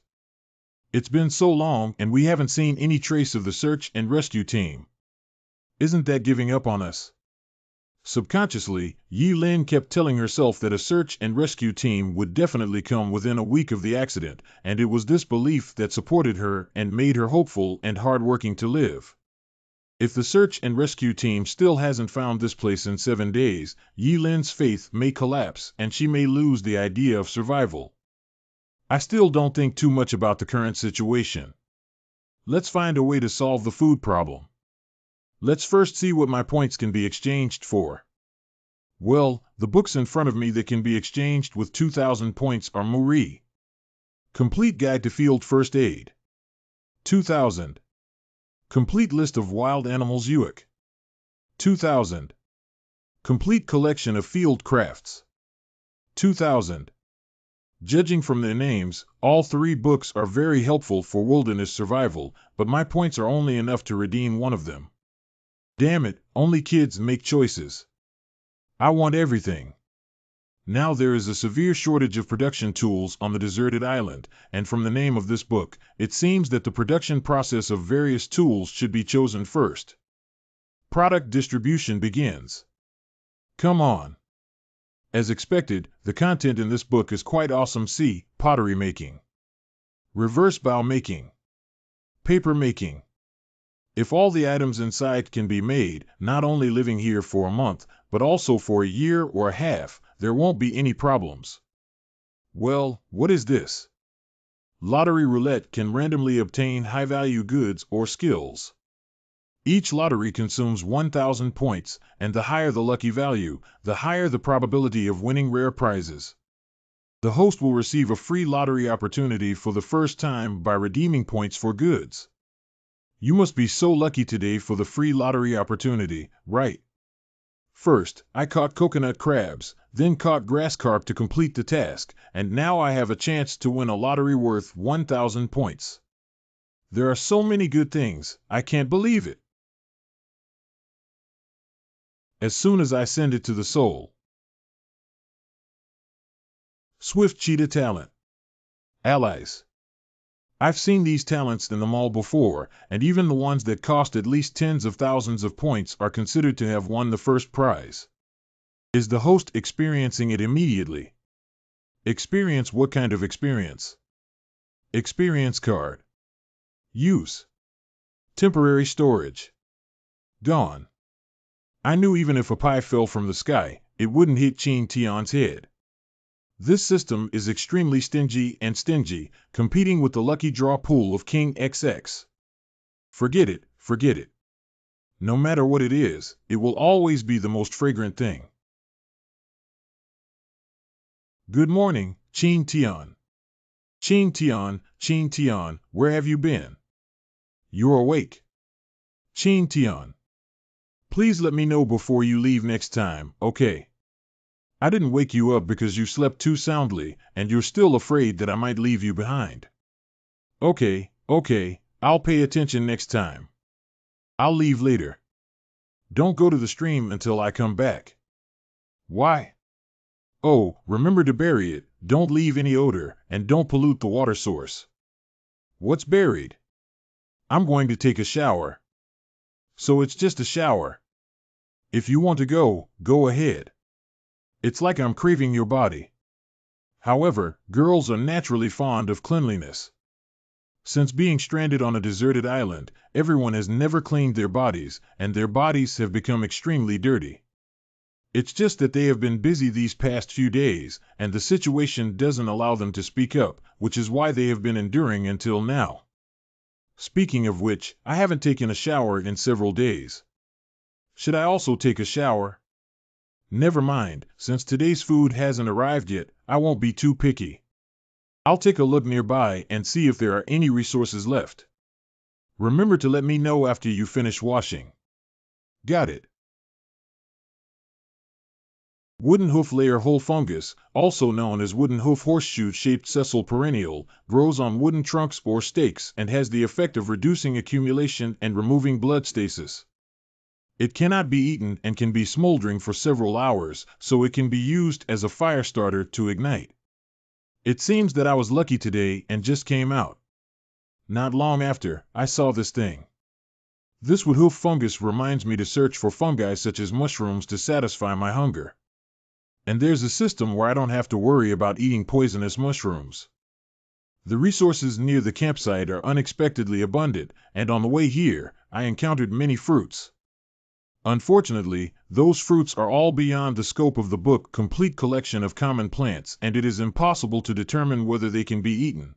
It's been so long and we haven't seen any trace of the search and rescue team. Isn't that giving up on us? Subconsciously, Yilin kept telling herself that a search and rescue team would definitely come within a week of the accident, and it was this belief that supported her and made her hopeful and hardworking to live. If the search and rescue team still hasn't found this place in 7 days, Yilin's faith may collapse and she may lose the idea of survival. I still don't think too much about the current situation. Let's find a way to solve the food problem. Let's first see what my points can be exchanged for. Well, the books in front of me that can be exchanged with 2,000 points are Muri. Complete Guide to Field First Aid. 2,000. Complete List of Wild Animals Uick. 2,000. Complete Collection of Field Crafts. 2,000. Judging from their names, all 3 books are very helpful for wilderness survival, but my points are only enough to redeem one of them. Damn it, only kids make choices. I want everything. Now there is a severe shortage of production tools on the deserted island, and from the name of this book, it seems that the production process of various tools should be chosen first. Product distribution begins. Come on. As expected, the content in this book is quite awesome. See, pottery making, reverse bow making, paper making. If all the items inside can be made, not only living here for a month, but also for a year or a half, there won't be any problems. Well, what is this? Lottery roulette can randomly obtain high-value goods or skills. Each lottery consumes 1,000 points, and the higher the lucky value, the higher the probability of winning rare prizes. The host will receive a free lottery opportunity for the first time by redeeming points for goods. You must be so lucky today for the free lottery opportunity, right? First, I caught coconut crabs, then caught grass carp to complete the task, and now I have a chance to win a lottery worth 1,000 points. There are so many good things, I can't believe it. As soon as I send it to the soul. Swift cheetah talent. Allies. I've seen these talents in the mall before, and even the ones that cost at least tens of thousands of points are considered to have won the first prize. Is the host experiencing it immediately? Experience what kind of experience? Experience card. Use. Temporary storage. Gone. I knew even if a pie fell from the sky, it wouldn't hit Chin Tian's head. This system is extremely stingy, competing with the lucky draw pool of King XX. Forget it, forget it. No matter what it is, it will always be the most fragrant thing. Good morning, Chin Tian. Chin Tian, where have you been? You're awake. Chin Tian. Please let me know before you leave next time, okay? I didn't wake you up because you slept too soundly, and you're still afraid that I might leave you behind. Okay, I'll pay attention next time. I'll leave later. Don't go to the stream until I come back. Why? Oh, remember to bury it, don't leave any odor, and don't pollute the water source. What's buried? I'm going to take a shower. So it's just a shower. If you want to go, go ahead. It's like I'm craving your body. However, girls are naturally fond of cleanliness. Since being stranded on a deserted island, everyone has never cleaned their bodies, and their bodies have become extremely dirty. It's just that they have been busy these past few days, and the situation doesn't allow them to speak up, which is why they have been enduring until now. Speaking of which, I haven't taken a shower in several days. Should I also take a shower? Never mind, since today's food hasn't arrived yet, I won't be too picky. I'll take a look nearby and see if there are any resources left. Remember to let me know after you finish washing. Got it. Wooden hoof layer whole fungus, also known as wooden hoof horseshoe-shaped sessile perennial, grows on wooden trunks or stakes and has the effect of reducing accumulation and removing blood stasis. It cannot be eaten and can be smoldering for several hours, so it can be used as a fire starter to ignite. It seems that I was lucky today and just came out. Not long after, I saw this thing. This wood hoof fungus reminds me to search for fungi such as mushrooms to satisfy my hunger. And there's a system where I don't have to worry about eating poisonous mushrooms. The resources near the campsite are unexpectedly abundant, and on the way here, I encountered many fruits. Unfortunately, those fruits are all beyond the scope of the book Complete Collection of Common Plants, and it is impossible to determine whether they can be eaten.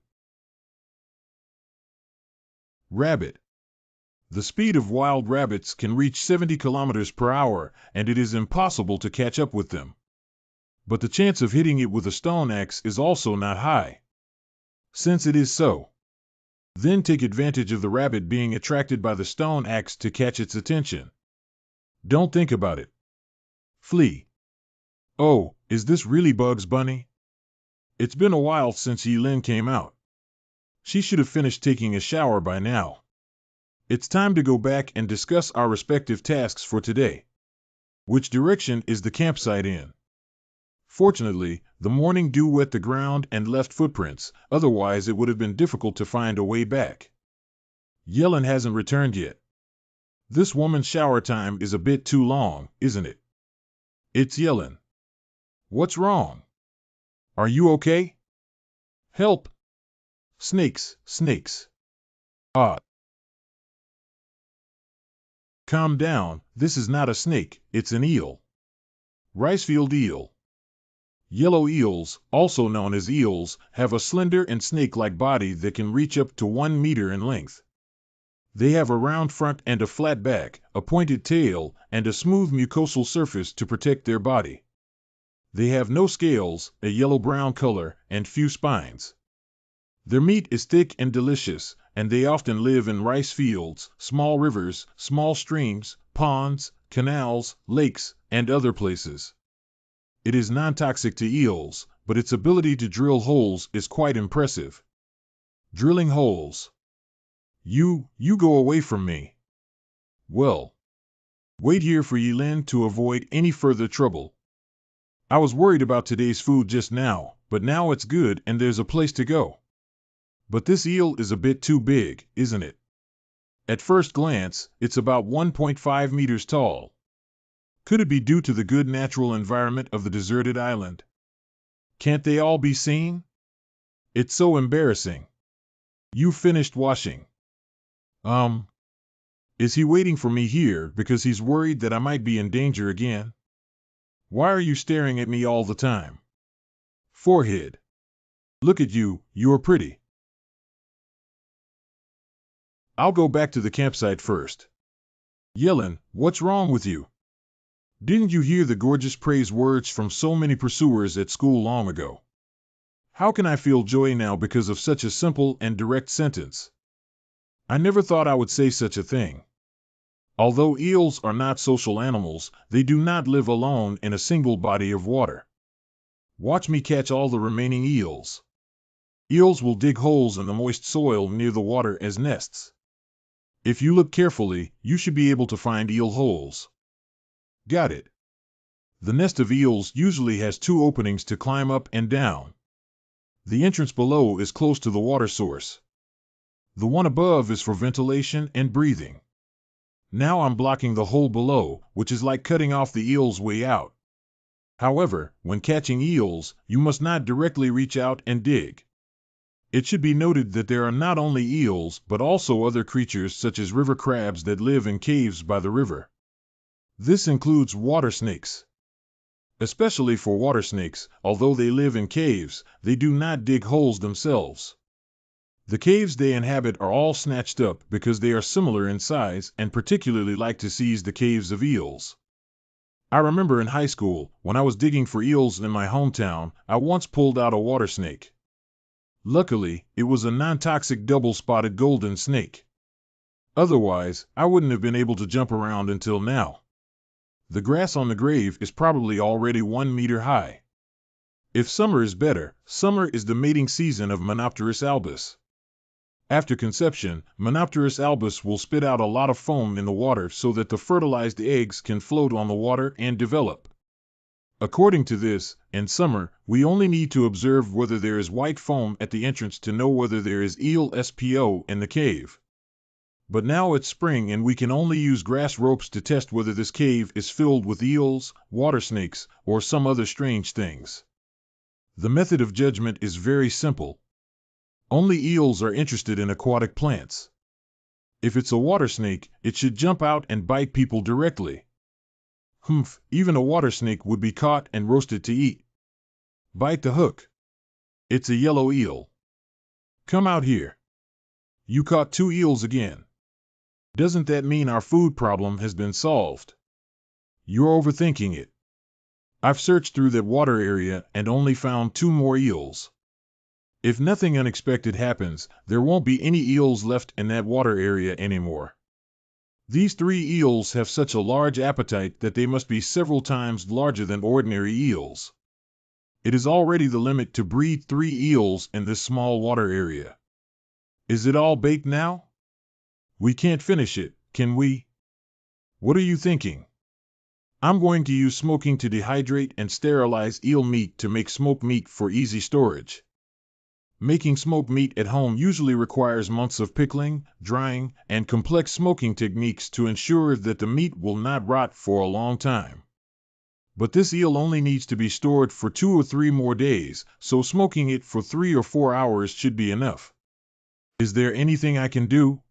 Rabbit. The speed of wild rabbits can reach 70 kilometers per hour, and it is impossible to catch up with them. But the chance of hitting it with a stone axe is also not high. Since it is so, then take advantage of the rabbit being attracted by the stone axe to catch its attention. Don't think about it. Flee. Oh, is this really Bugs Bunny? It's been a while since Yilin came out. She should have finished taking a shower by now. It's time to go back and discuss our respective tasks for today. Which direction is the campsite in? Fortunately, the morning dew wet the ground and left footprints, otherwise it would have been difficult to find a way back. Yellen hasn't returned yet. This woman's shower time is a bit too long, isn't it? It's Yellen. What's wrong? Are you okay? Help! Snakes. Ah. Calm down, this is not a snake, it's an eel. Ricefield eel. Yellow eels, also known as eels, have a slender and snake-like body that can reach up to 1 meter in length. They have a round front and a flat back, a pointed tail, and a smooth mucosal surface to protect their body. They have no scales, a yellow-brown color, and few spines. Their meat is thick and delicious, and they often live in rice fields, small rivers, small streams, ponds, canals, lakes, and other places. It is non-toxic to eels, but its ability to drill holes is quite impressive. Drilling holes. You go away from me. Well, wait here for Yilin to avoid any further trouble. I was worried about today's food just now, but now it's good and there's a place to go. But this eel is a bit too big, isn't it? At first glance, it's about 1.5 meters tall. Could it be due to the good natural environment of the deserted island? Can't they all be seen? It's so embarrassing. You finished washing. Is he waiting for me here because he's worried that I might be in danger again? Why are you staring at me all the time? Forehead. Look at you, you're pretty. I'll go back to the campsite first. Yelin, what's wrong with you? Didn't you hear the gorgeous praise words from so many pursuers at school long ago? How can I feel joy now because of such a simple and direct sentence? I never thought I would say such a thing. Although eels are not social animals, they do not live alone in a single body of water. Watch me catch all the remaining eels. Eels will dig holes in the moist soil near the water as nests. If you look carefully, you should be able to find eel holes. Got it. The nest of eels usually has 2 openings to climb up and down. The entrance below is close to the water source. The one above is for ventilation and breathing. Now I'm blocking the hole below, which is like cutting off the eel's way out. However, when catching eels, you must not directly reach out and dig. It should be noted that there are not only eels but also other creatures such as river crabs that live in caves by the river. This includes water snakes. Especially for water snakes, although they live in caves, they do not dig holes themselves. The caves they inhabit are all snatched up because they are similar in size and particularly like to seize the caves of eels. I remember in high school, when I was digging for eels in my hometown, I once pulled out a water snake. Luckily, it was a non-toxic double-spotted golden snake. Otherwise, I wouldn't have been able to jump around until now. The grass on the grave is probably already 1 meter high. If summer is better, summer is the mating season of Manhwa albus. After conception, Manhwa albus will spit out a lot of foam in the water so that the fertilized eggs can float on the water and develop. According to this, in summer, we only need to observe whether there is white foam at the entrance to know whether there is eel SPO in the cave. But now it's spring and we can only use grass ropes to test whether this cave is filled with eels, water snakes, or some other strange things. The method of judgment is very simple. Only eels are interested in aquatic plants. If it's a water snake, it should jump out and bite people directly. Even a water snake would be caught and roasted to eat. Bite the hook. It's a yellow eel. Come out here. You caught 2 eels again. Doesn't that mean our food problem has been solved? You're overthinking it. I've searched through that water area and only found 2 more eels. If nothing unexpected happens, there won't be any eels left in that water area anymore. These 3 eels have such a large appetite that they must be several times larger than ordinary eels. It is already the limit to breed 3 eels in this small water area. Is it all baked now? We can't finish it, can we? What are you thinking? I'm going to use smoking to dehydrate and sterilize eel meat to make smoked meat for easy storage. Making smoked meat at home usually requires months of pickling, drying, and complex smoking techniques to ensure that the meat will not rot for a long time. But this eel only needs to be stored for 2 or 3 more days, so smoking it for 3 or 4 hours should be enough. Is there anything I can do?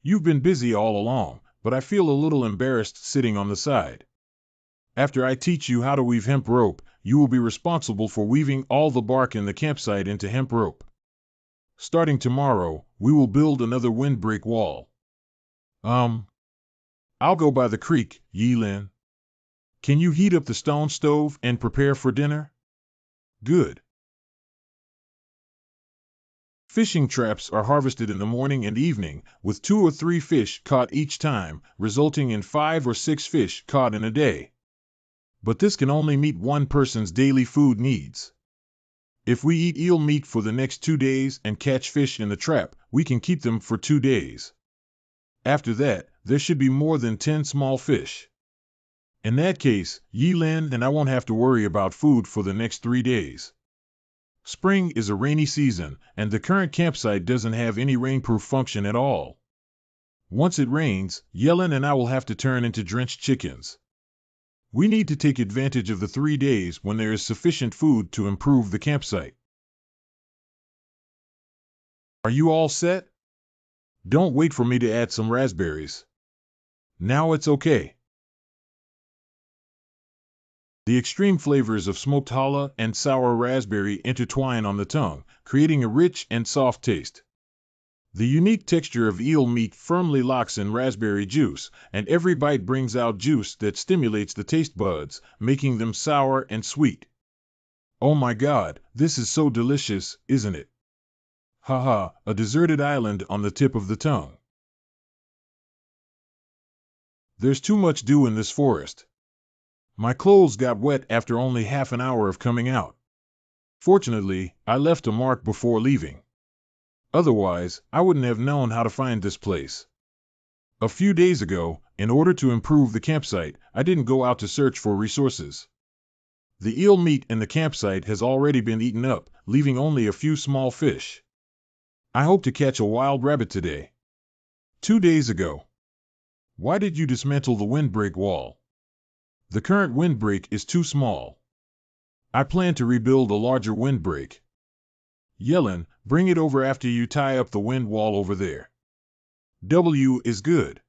You've been busy all along, but I feel a little embarrassed sitting on the side. After I teach you how to weave hemp rope, you will be responsible for weaving all the bark in the campsite into hemp rope. Starting tomorrow, we will build another windbreak wall. I'll go by the creek, Yilin. Can you heat up the stone stove and prepare for dinner? Good. Fishing traps are harvested in the morning and evening, with 2 or 3 fish caught each time, resulting in 5 or 6 fish caught in a day. But this can only meet one person's daily food needs. If we eat eel meat for the next 2 days and catch fish in the trap, we can keep them for 2 days. After that, there should be more than 10 small fish. In that case, Yilin and I won't have to worry about food for the next 3 days. Spring is a rainy season, and the current campsite doesn't have any rainproof function at all. Once it rains, Yelin and I will have to turn into drenched chickens. We need to take advantage of the 3 days when there is sufficient food to improve the campsite. Are you all set? Don't wait for me to add some raspberries. Now it's okay. The extreme flavors of smoked challah and sour raspberry intertwine on the tongue, creating a rich and soft taste. The unique texture of eel meat firmly locks in raspberry juice, and every bite brings out juice that stimulates the taste buds, making them sour and sweet. Oh my God, this is so delicious, isn't it? Haha, a deserted island on the tip of the tongue. There's too much dew in this forest. My clothes got wet after only half an hour of coming out. Fortunately, I left a mark before leaving. Otherwise, I wouldn't have known how to find this place. A few days ago, in order to improve the campsite, I didn't go out to search for resources. The eel meat in the campsite has already been eaten up, leaving only a few small fish. I hope to catch a wild rabbit today. 2 days ago. Why did you dismantle the windbreak wall? The current windbreak is too small. I plan to rebuild a larger windbreak. Yellen, bring it over after you tie up the wind wall over there. W is good.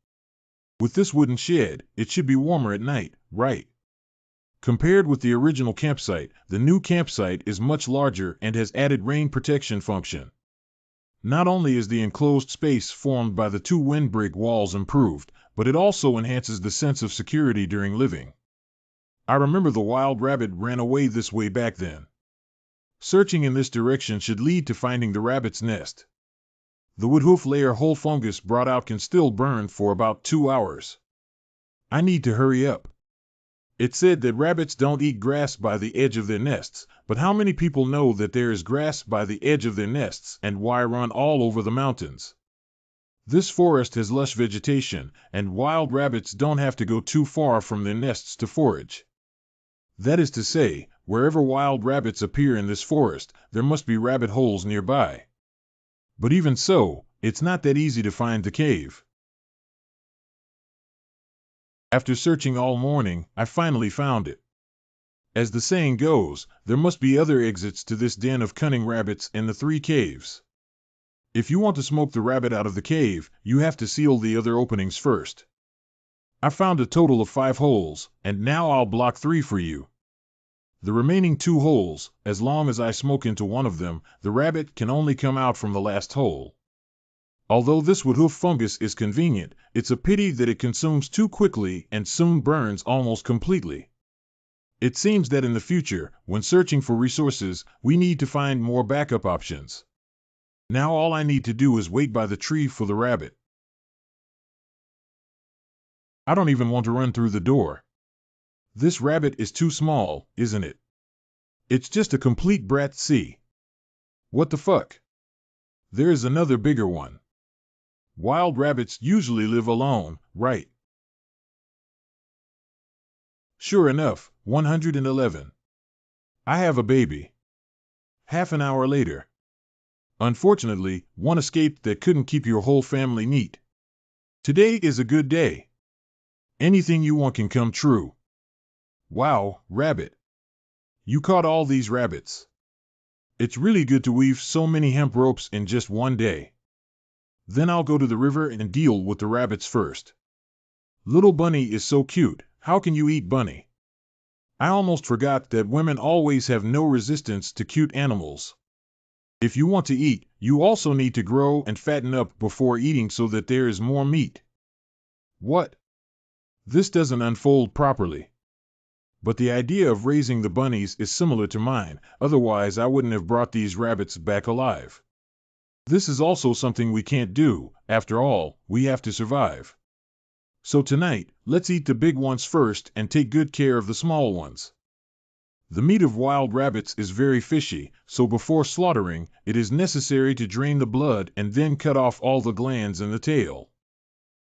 With this wooden shed, it should be warmer at night, right? Compared with the original campsite, the new campsite is much larger and has added rain protection function. Not only is the enclosed space formed by the 2 windbreak walls improved, but it also enhances the sense of security during living. I remember the wild rabbit ran away this way back then. Searching in this direction should lead to finding the rabbit's nest. The woodhoof layer whole fungus brought out can still burn for about 2 hours. I need to hurry up. It's said that rabbits don't eat grass by the edge of their nests, but how many people know that there is grass by the edge of their nests and why run all over the mountains? This forest has lush vegetation, and wild rabbits don't have to go too far from their nests to forage. That is to say, wherever wild rabbits appear in this forest, there must be rabbit holes nearby. But even so, it's not that easy to find the cave. After searching all morning, I finally found it. As the saying goes, there must be other exits to this den of cunning rabbits in the 3 caves. If you want to smoke the rabbit out of the cave, you have to seal the other openings first. I found a total of 5 holes, and now I'll block 3 for you. The remaining 2 holes, as long as I smoke into one of them, the rabbit can only come out from the last hole. Although this woodhoof fungus is convenient, it's a pity that it consumes too quickly and soon burns almost completely. It seems that in the future, when searching for resources, we need to find more backup options. Now all I need to do is wait by the tree for the rabbit. I don't even want to run through the door. This rabbit is too small, isn't it? It's just a complete brat. See? What the fuck? There is another bigger one. Wild rabbits usually live alone, right? Sure enough, 111. I have a baby. Half an hour later. Unfortunately, one escaped that couldn't keep your whole family neat. Today is a good day. Anything you want can come true. Wow, rabbit. You caught all these rabbits. It's really good to weave so many hemp ropes in just one day. Then I'll go to the river and deal with the rabbits first. Little Bunny is so cute. How can you eat Bunny? I almost forgot that women always have no resistance to cute animals. If you want to eat, you also need to grow and fatten up before eating so that there is more meat. What? This doesn't unfold properly. But the idea of raising the bunnies is similar to mine, otherwise I wouldn't have brought these rabbits back alive. This is also something we can't do, after all, we have to survive. So tonight, let's eat the big ones first and take good care of the small ones. The meat of wild rabbits is very fishy, so before slaughtering, it is necessary to drain the blood and then cut off all the glands in the tail.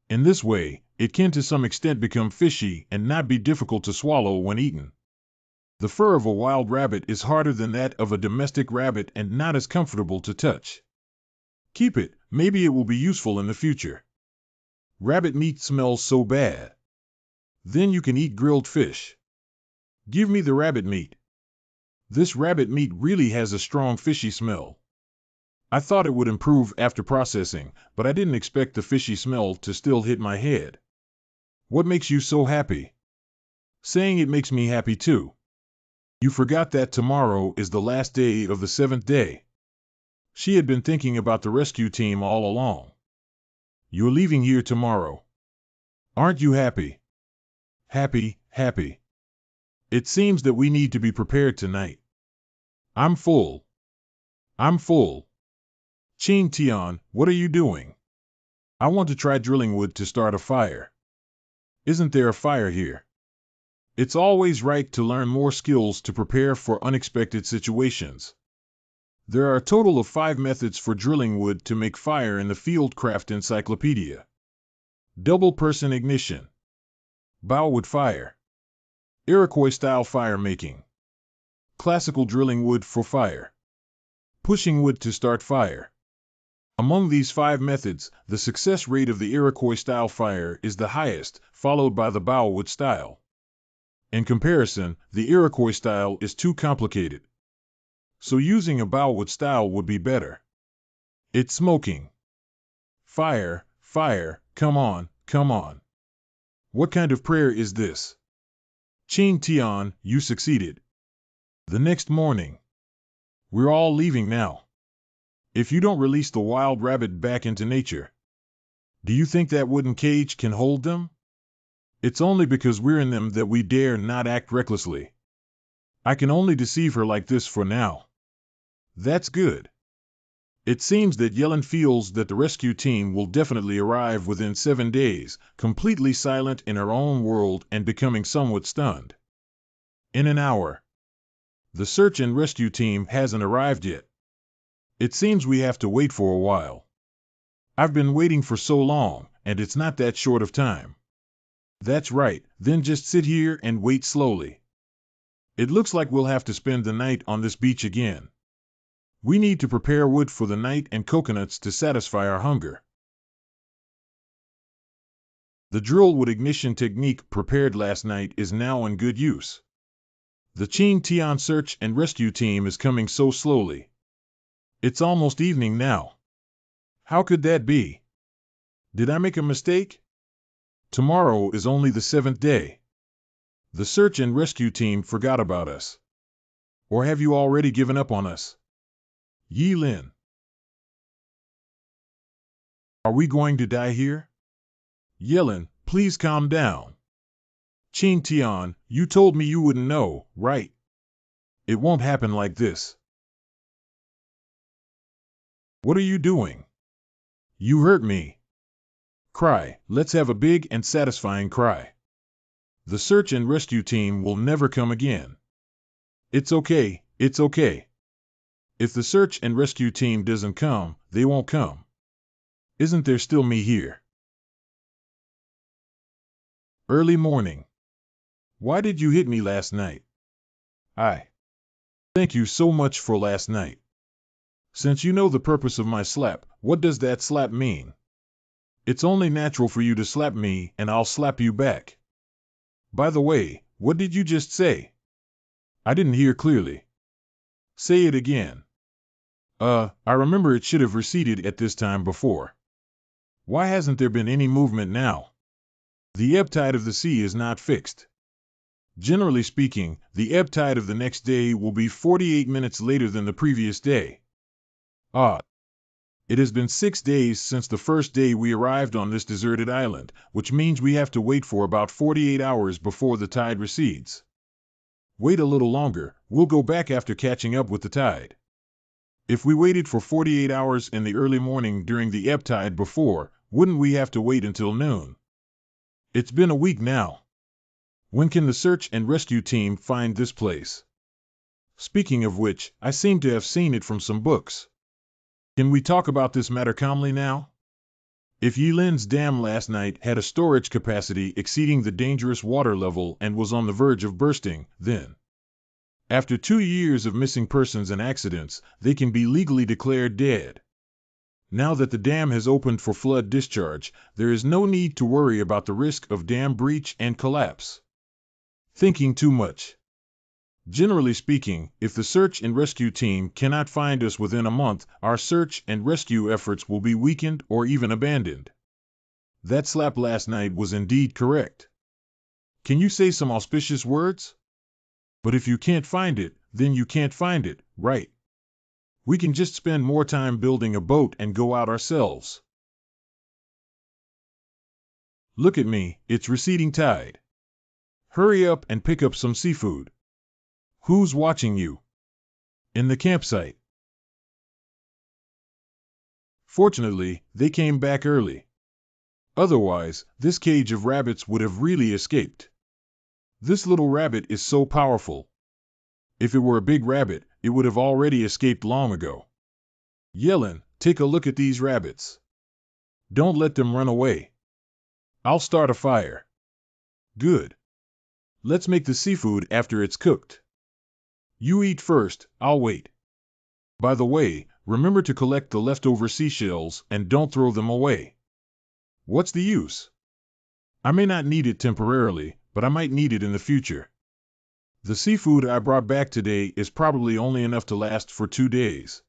In this way, it can to some extent become fishy and not be difficult to swallow when eaten. The fur of a wild rabbit is harder than that of a domestic rabbit and not as comfortable to touch. Keep it, maybe it will be useful in the future. Rabbit meat smells so bad. Then you can eat grilled fish. Give me the rabbit meat. This rabbit meat really has a strong fishy smell. I thought it would improve after processing, but I didn't expect the fishy smell to still hit my head. What makes you so happy? Saying it makes me happy too. You forgot that tomorrow is the last day of the 7th day. She had been thinking about the rescue team all along. You're leaving here tomorrow. Aren't you happy? Happy, happy. It seems that we need to be prepared tonight. I'm full. I'm full. Chin Tian, what are you doing? I want to try drilling wood to start a fire. Isn't there a fire here? It's always right to learn more skills to prepare for unexpected situations. There are a total of 5 methods for drilling wood to make fire in the Fieldcraft Encyclopedia. Double person ignition. Biowood fire. Iroquois-style fire making. Classical drilling wood for fire. Pushing wood to start fire. Among these 5 methods, the success rate of the Iroquois-style fire is the highest, followed by the biowood style. In comparison, the Iroquois style is too complicated. So using a biowood style would be better. It's smoking. Fire, fire, come on, come on. What kind of prayer is this? Chin Tian, you succeeded. The next morning. We're all leaving now. If you don't release the wild rabbit back into nature, do you think that wooden cage can hold them? It's only because we're in them that we dare not act recklessly. I can only deceive her like this for now. That's good. It seems that Yellen feels that the rescue team will definitely arrive within 7 days, completely silent in her own world and becoming somewhat stunned. In an hour. The search and rescue team hasn't arrived yet. It seems we have to wait for a while. I've been waiting for so long, and it's not that short of time. That's right, then just sit here and wait slowly. It looks like we'll have to spend the night on this beach again. We need to prepare wood for the night and coconuts to satisfy our hunger. The drill wood ignition technique prepared last night is now in good use. The Chin Tian search and rescue team is coming so slowly. It's almost evening now. How could that be? Did I make a mistake? Tomorrow is only the 7th day. The search and rescue team forgot about us. Or have you already given up on us? Yi Lin. Are we going to die here? Yellen, please calm down. Chin Tian, you told me you wouldn't know, right? It won't happen like this. What are you doing? You hurt me. Cry, let's have a big and satisfying cry. The search and rescue team will never come again. It's okay, it's okay. If the search and rescue team doesn't come, they won't come. Isn't there still me here? Early morning. Why did you hit me last night? Thank you so much for last night. Since you know the purpose of my slap, what does that slap mean? It's only natural for you to slap me, and I'll slap you back. By the way, what did you just say? I didn't hear clearly. Say it again. I remember it should have receded at this time before. Why hasn't there been any movement now? The ebb tide of the sea is not fixed. Generally speaking, the ebb tide of the next day will be 48 minutes later than the previous day. Ah, it has been 6 days since the first day we arrived on this deserted island, which means we have to wait for about 48 hours before the tide recedes. Wait a little longer, we'll go back after catching up with the tide. If we waited for 48 hours in the early morning during the ebb tide before, wouldn't we have to wait until noon? It's been a week now. When can the search and rescue team find this place? Speaking of which, I seem to have seen it from some books. Can we talk about this matter calmly now? If Yilin's dam last night had a storage capacity exceeding the dangerous water level and was on the verge of bursting, then, after 2 years of missing persons and accidents, they can be legally declared dead. Now that the dam has opened for flood discharge, there is no need to worry about the risk of dam breach and collapse. Thinking too much. Generally speaking, if the search and rescue team cannot find us within a month, our search and rescue efforts will be weakened or even abandoned. That slap last night was indeed correct. Can you say some auspicious words? But if you can't find it, then you can't find it, right? We can just spend more time building a boat and go out ourselves. Look at me, it's receding tide. Hurry up and pick up some seafood. Who's watching you? In the campsite. Fortunately, they came back early. Otherwise, this cage of rabbits would have really escaped. This little rabbit is so powerful. If it were a big rabbit, it would have already escaped long ago. Yelin, take a look at these rabbits. Don't let them run away. I'll start a fire. Good. Let's make the seafood after it's cooked. You eat first, I'll wait. By the way, remember to collect the leftover seashells and don't throw them away. What's the use? I may not need it temporarily, but I might need it in the future. The seafood I brought back today is probably only enough to last for 2 days.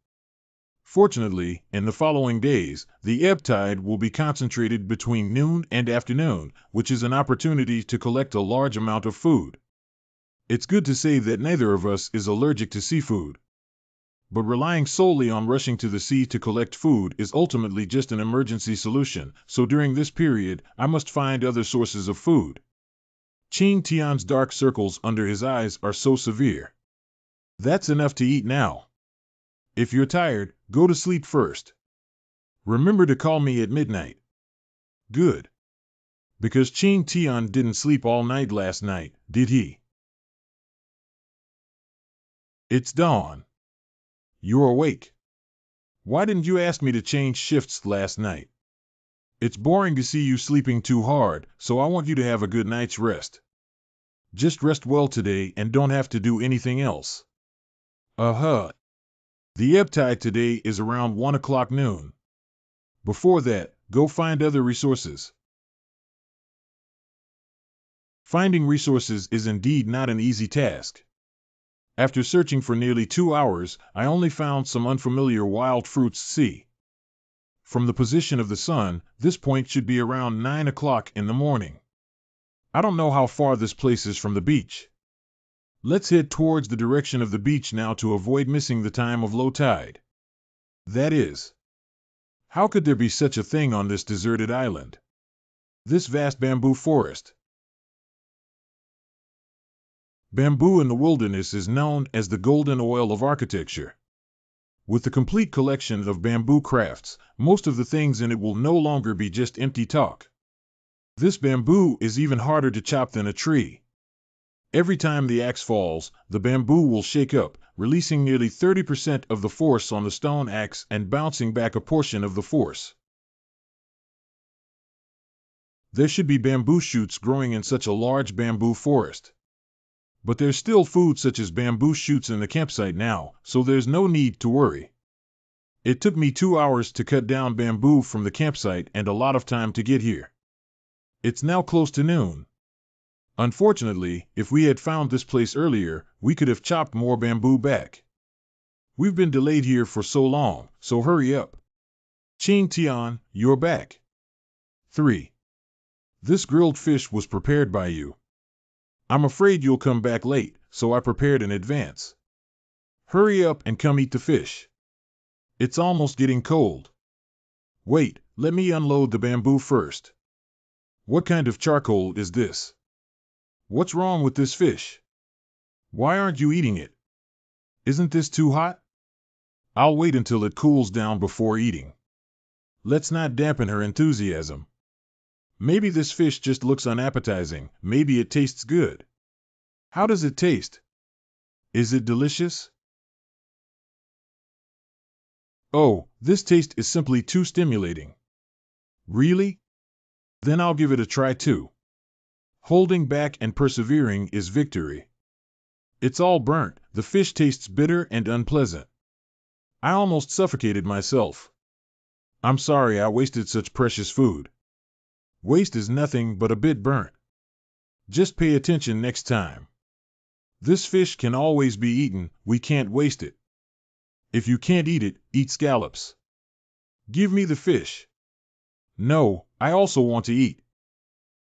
Fortunately, in the following days, the ebb tide will be concentrated between noon and afternoon, which is an opportunity to collect a large amount of food. It's good to say that neither of us is allergic to seafood. But relying solely on rushing to the sea to collect food is ultimately just an emergency solution, so during this period, I must find other sources of food. Qing Tian's dark circles under his eyes are so severe. That's enough to eat now. If you're tired, go to sleep first. Remember to call me at midnight. Good. Because Qing Tian didn't sleep all night last night, did he? It's dawn. You're awake. Why didn't you ask me to change shifts last night? It's boring to see you sleeping too hard, so I want you to have a good night's rest. Just rest well today and don't have to do anything else. The ebb tide today is around 1 o'clock noon. Before that, go find other resources. Finding resources is indeed not an easy task. After searching for nearly 2 hours, I only found some unfamiliar wild fruits. See. From the position of the sun, this point should be around 9 o'clock in the morning. I don't know how far this place is from the beach. Let's head towards the direction of the beach now to avoid missing the time of low tide. That is, how could there be such a thing on this deserted island? This vast bamboo forest. Bamboo in the wilderness is known as the golden oil of architecture. With the complete collection of bamboo crafts, most of the things in it will no longer be just empty talk. This bamboo is even harder to chop than a tree. Every time the axe falls, the bamboo will shake up, releasing nearly 30% of the force on the stone axe and bouncing back a portion of the force. There should be bamboo shoots growing in such a large bamboo forest. But there's still food such as bamboo shoots in the campsite now, so there's no need to worry. It took me 2 hours to cut down bamboo from the campsite and a lot of time to get here. It's now close to noon. Unfortunately, if we had found this place earlier, we could have chopped more bamboo back. We've been delayed here for so long, so hurry up. Qing Tian, you're back. 3. This grilled fish was prepared by you. I'm afraid you'll come back late, so I prepared in advance. Hurry up and come eat the fish. It's almost getting cold. Wait, let me unload the bamboo first. What kind of charcoal is this? What's wrong with this fish? Why aren't you eating it? Isn't this too hot? I'll wait until it cools down before eating. Let's not dampen her enthusiasm. Maybe this fish just looks unappetizing, maybe it tastes good. How does it taste? Is it delicious? Oh, this taste is simply too stimulating. Really? Then I'll give it a try too. Holding back and persevering is victory. It's all burnt, the fish tastes bitter and unpleasant. I almost suffocated myself. I'm sorry I wasted such precious food. Waste is nothing but a bit burnt. Just pay attention next time. This fish can always be eaten, we can't waste it. If you can't eat it, eat scallops. Give me the fish. No, I also want to eat.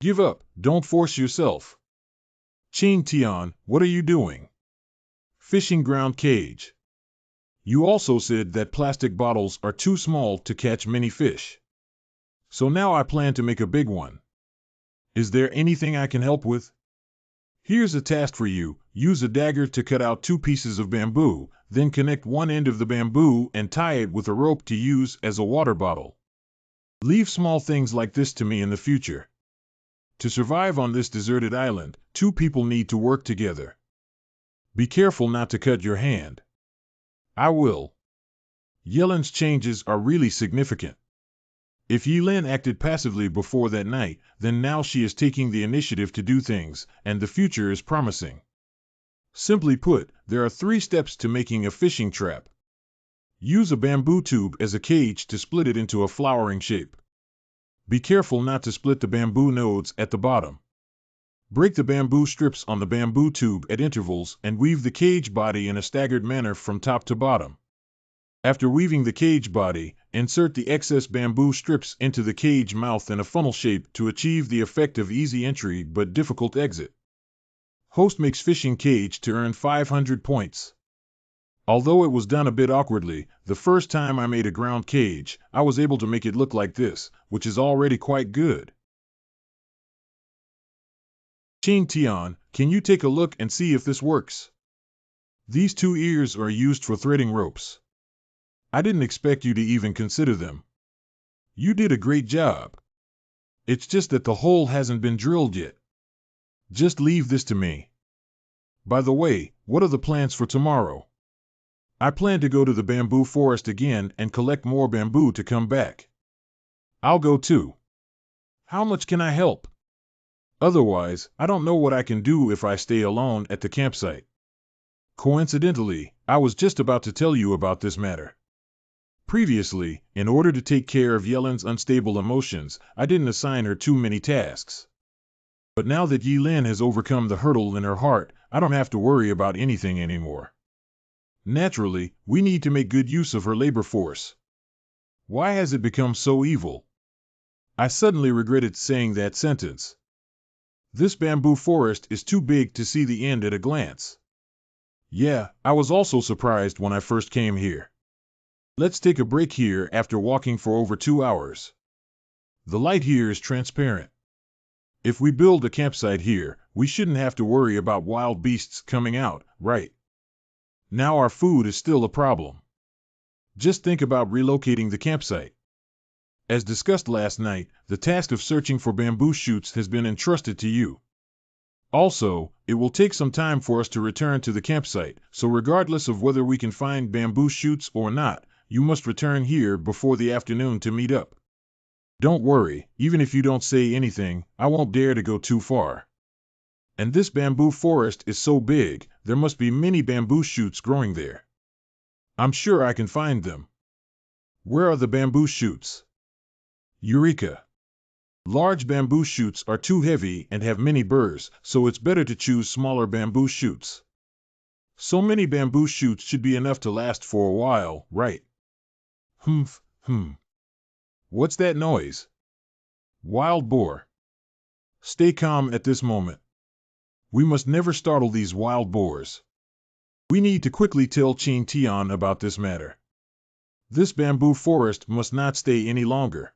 Give up, don't force yourself. Chin Tian, what are you doing? Fishing ground cage. You also said that plastic bottles are too small to catch many fish. So now I plan to make a big one. Is there anything I can help with? Here's a task for you. Use a dagger to cut out 2 pieces of bamboo, then connect one end of the bamboo and tie it with a rope to use as a water bottle. Leave small things like this to me in the future. To survive on this deserted island, 2 people need to work together. Be careful not to cut your hand. I will. Yelin's changes are really significant. If Yilin acted passively before that night, then now she is taking the initiative to do things, and the future is promising. Simply put, there are 3 steps to making a fishing trap. Use a bamboo tube as a cage to split it into a flowering shape. Be careful not to split the bamboo nodes at the bottom. Break the bamboo strips on the bamboo tube at intervals and weave the cage body in a staggered manner from top to bottom. After weaving the cage body, insert the excess bamboo strips into the cage mouth in a funnel shape to achieve the effect of easy entry but difficult exit. Host makes fishing cage to earn 500 points. Although it was done a bit awkwardly, the first time I made a ground cage, I was able to make it look like this, which is already quite good. Chin Tian, can you take a look and see if this works? These 2 ears are used for threading ropes. I didn't expect you to even consider them. You did a great job. It's just that the hole hasn't been drilled yet. Just leave this to me. By the way, what are the plans for tomorrow? I plan to go to the bamboo forest again and collect more bamboo to come back. I'll go too. How much can I help? Otherwise, I don't know what I can do if I stay alone at the campsite. Coincidentally, I was just about to tell you about this matter. Previously, in order to take care of Yelin's unstable emotions, I didn't assign her too many tasks. But now that Yilin has overcome the hurdle in her heart, I don't have to worry about anything anymore. Naturally, we need to make good use of her labor force. Why has it become so evil? I suddenly regretted saying that sentence. This bamboo forest is too big to see the end at a glance. Yeah, I was also surprised when I first came here. Let's take a break here after walking for over 2 hours. The light here is transparent. If we build a campsite here, we shouldn't have to worry about wild beasts coming out, right? Now our food is still a problem. Just think about relocating the campsite. As discussed last night, the task of searching for bamboo shoots has been entrusted to you. Also, it will take some time for us to return to the campsite, so regardless of whether we can find bamboo shoots or not, you must return here before the afternoon to meet up. Don't worry, even if you don't say anything, I won't dare to go too far. And this bamboo forest is so big, there must be many bamboo shoots growing there. I'm sure I can find them. Where are the bamboo shoots? Eureka! Large bamboo shoots are too heavy and have many burrs, so it's better to choose smaller bamboo shoots. So many bamboo shoots should be enough to last for a while, right? Humph. What's that noise? Wild boar. Stay calm at this moment. We must never startle these wild boars. We need to quickly tell Qin Tian about this matter. This bamboo forest must not stay any longer.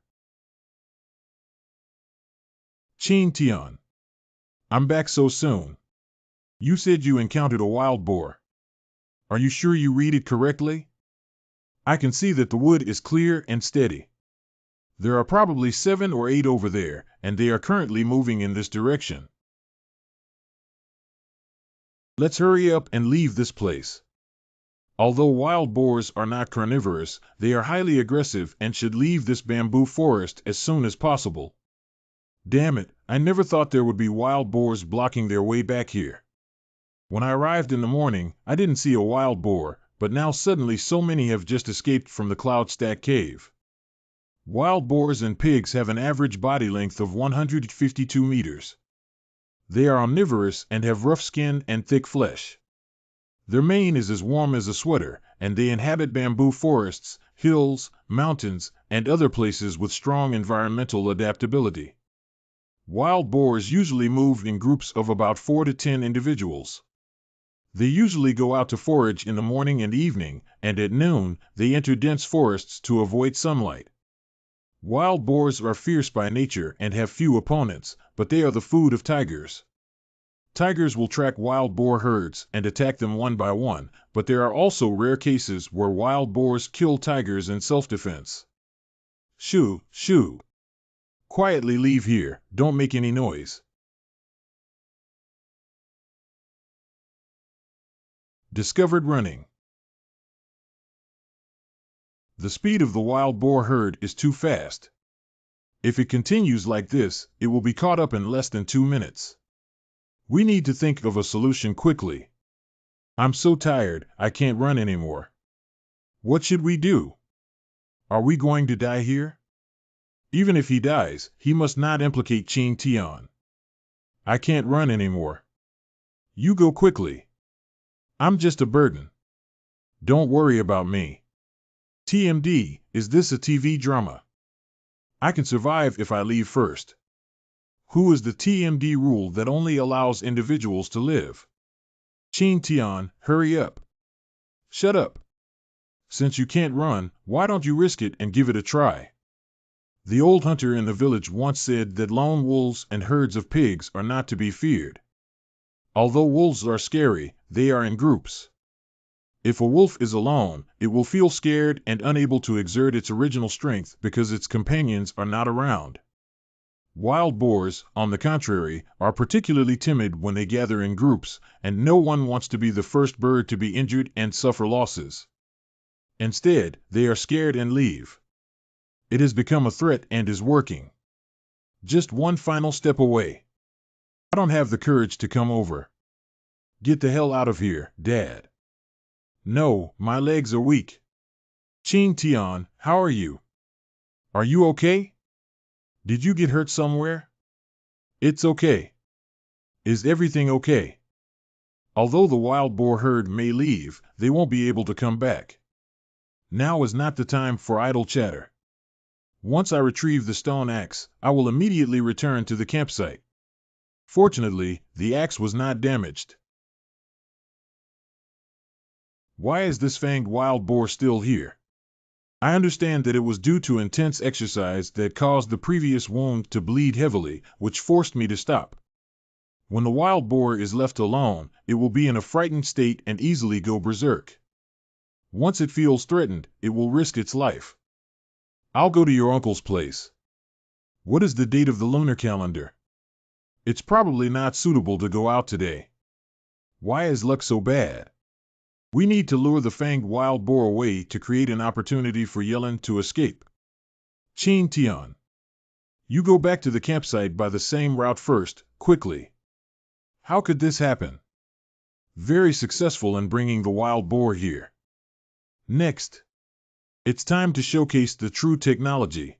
Qin Tian. I'm back so soon. You said you encountered a wild boar. Are you sure you read it correctly? I can see that the wood is clear and steady. There are probably 7 or 8 over there, and they are currently moving in this direction. Let's hurry up and leave this place. Although wild boars are not carnivorous, they are highly aggressive and should leave this bamboo forest as soon as possible. Damn it, I never thought there would be wild boars blocking their way back here. When I arrived in the morning, I didn't see a wild boar, but now suddenly so many have just escaped from the Cloud Stack Cave. Wild boars and pigs have an average body length of 152 meters. They are omnivorous and have rough skin and thick flesh. Their mane is as warm as a sweater, and they inhabit bamboo forests, hills, mountains, and other places with strong environmental adaptability. Wild boars usually move in groups of about 4 to 10 individuals. They usually go out to forage in the morning and evening, and at noon, they enter dense forests to avoid sunlight. Wild boars are fierce by nature and have few opponents, but they are the food of tigers. Tigers will track wild boar herds and attack them one by one, but there are also rare cases where wild boars kill tigers in self-defense. Shoo, shoo. Quietly leave here, don't make any noise. Discovered running. The speed of the wild boar herd is too fast. If it continues like this, it will be caught up in less than 2 minutes. We need to think of a solution quickly. I'm so tired, I can't run anymore. What should we do? Are we going to die here? Even if he dies, he must not implicate Qin Tian. I can't run anymore. You go quickly. I'm just a burden. Don't worry about me. TMD, is this a TV drama? I can survive if I leave first. Who is the TMD rule that only allows individuals to live? Qin Tian, hurry up. Shut up. Since you can't run, why don't you risk it and give it a try? The old hunter in the village once said that lone wolves and herds of pigs are not to be feared. Although wolves are scary, they are in groups. If a wolf is alone, it will feel scared and unable to exert its original strength because its companions are not around. Wild boars, on the contrary, are particularly timid when they gather in groups, and no one wants to be the first bird to be injured and suffer losses. Instead, they are scared and leave. It has become a threat and is working. Just one final step away. I don't have the courage to come over. Get the hell out of here, Dad. No, my legs are weak. Qin Tian, how are you? Are you okay? Did you get hurt somewhere? It's okay. Is everything okay? Although the wild boar herd may leave, they won't be able to come back. Now is not the time for idle chatter. Once I retrieve the stone axe, I will immediately return to the campsite. Fortunately, the axe was not damaged. Why is this fanged wild boar still here? I understand that it was due to intense exercise that caused the previous wound to bleed heavily, which forced me to stop. When the wild boar is left alone, it will be in a frightened state and easily go berserk. Once it feels threatened, it will risk its life. I'll go to your uncle's place. What is the date of the lunar calendar? It's probably not suitable to go out today. Why is luck so bad? We need to lure the fanged wild boar away to create an opportunity for Yellen to escape. Qin Tian. You go back to the campsite by the same route first, quickly. How could this happen? Very successful in bringing the wild boar here. Next. It's time to showcase the true technology.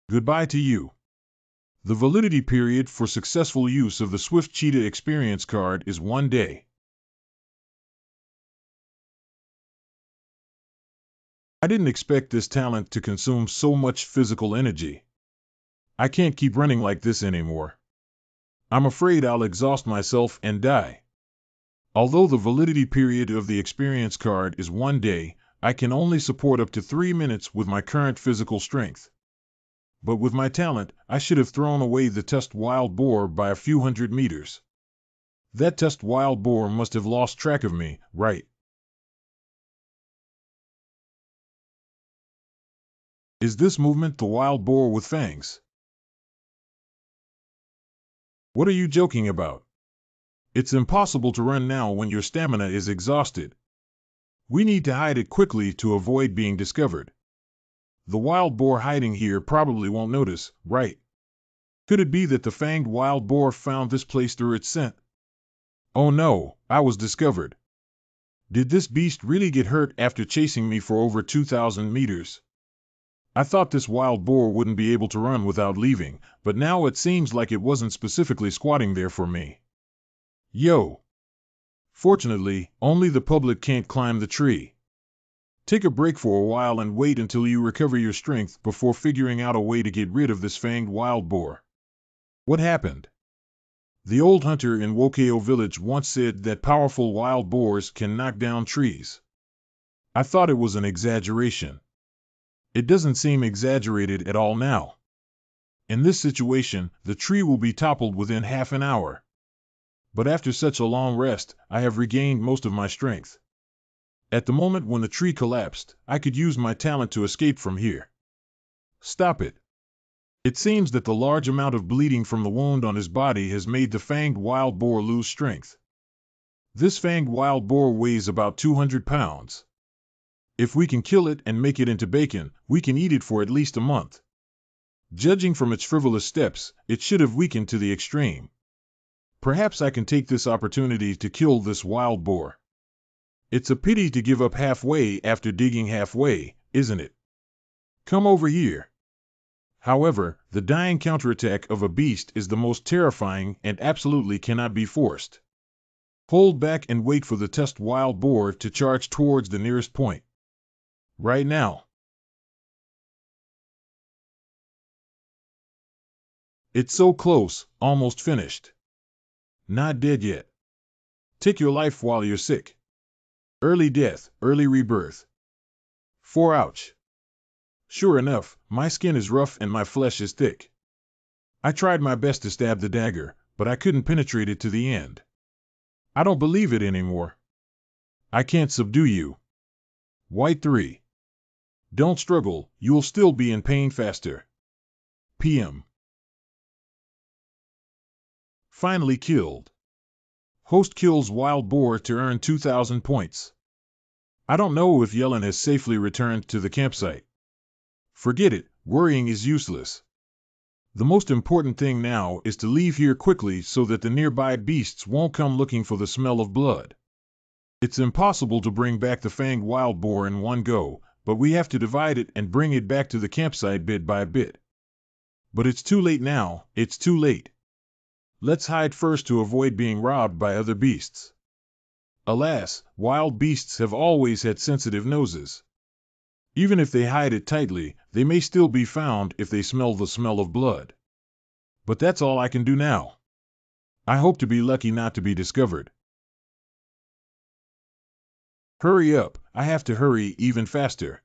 Goodbye to you. The validity period for successful use of the Swift Cheetah Experience Card is 1 day. I didn't expect this talent to consume so much physical energy. I can't keep running like this anymore. I'm afraid I'll exhaust myself and die. Although the validity period of the experience card is 1 day, I can only support up to 3 minutes with my current physical strength. But with my talent, I should have thrown away the test wild boar by a few hundred meters. That test wild boar must have lost track of me, right? Is this movement the wild boar with fangs? What are you joking about? It's impossible to run now when your stamina is exhausted. We need to hide it quickly to avoid being discovered. The wild boar hiding here probably won't notice, right? Could it be that the fanged wild boar found this place through its scent? Oh no, I was discovered. Did this beast really get hurt after chasing me for over 2,000 meters? I thought this wild boar wouldn't be able to run without leaving, but now it seems like it wasn't specifically squatting there for me. Yo! Fortunately, only the public can't climb the tree. Take a break for a while and wait until you recover your strength before figuring out a way to get rid of this fanged wild boar. What happened? The old hunter in Wokeo village once said that powerful wild boars can knock down trees. I thought it was an exaggeration. It doesn't seem exaggerated at all now. In this situation, the tree will be toppled within half an hour. But after such a long rest, I have regained most of my strength. At the moment when the tree collapsed, I could use my talent to escape from here. Stop it. It seems that the large amount of bleeding from the wound on his body has made the fanged wild boar lose strength. This fanged wild boar weighs about 200 pounds. If we can kill it and make it into bacon, we can eat it for at least a month. Judging from its frivolous steps, it should have weakened to the extreme. Perhaps I can take this opportunity to kill this wild boar. It's a pity to give up halfway after digging halfway, isn't it? Come over here. However, the dying counterattack of a beast is the most terrifying and absolutely cannot be forced. Hold back and wait for the test wild boar to charge towards the nearest point. Right now. It's so close, almost finished. Not dead yet. Take your life while you're sick. Early death, early rebirth. 4 ouch. Sure enough, my skin is rough and my flesh is thick. I tried my best to stab the dagger, but I couldn't penetrate it to the end. I don't believe it anymore. I can't subdue you. White 3. Don't struggle, you'll still be in pain faster. PM. Finally killed. Host kills wild boar to earn 2,000 points. I don't know if Yellen has safely returned to the campsite. Forget it, worrying is useless. The most important thing now is to leave here quickly so that the nearby beasts won't come looking for the smell of blood. It's impossible to bring back the fanged wild boar in one go, but we have to divide it and bring it back to the campsite bit by bit. But it's too late now, it's too late. Let's hide first to avoid being robbed by other beasts. Alas, wild beasts have always had sensitive noses. Even if they hide it tightly, they may still be found if they smell the smell of blood. But that's all I can do now. I hope to be lucky not to be discovered. Hurry up, I have to hurry even faster.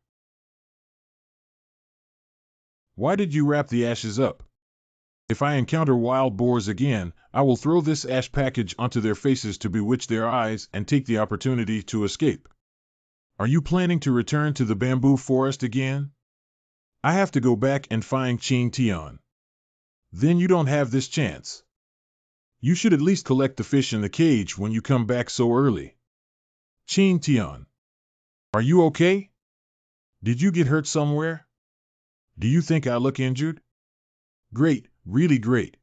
Why did you wrap the ashes up? If I encounter wild boars again, I will throw this ash package onto their faces to bewitch their eyes and take the opportunity to escape. Are you planning to return to the bamboo forest again? I have to go back and find Chin Tion. Then you don't have this chance. You should at least collect the fish in the cage when you come back so early. Chin Tion. Are you okay? Did you get hurt somewhere? Do you think I look injured? Great, really great.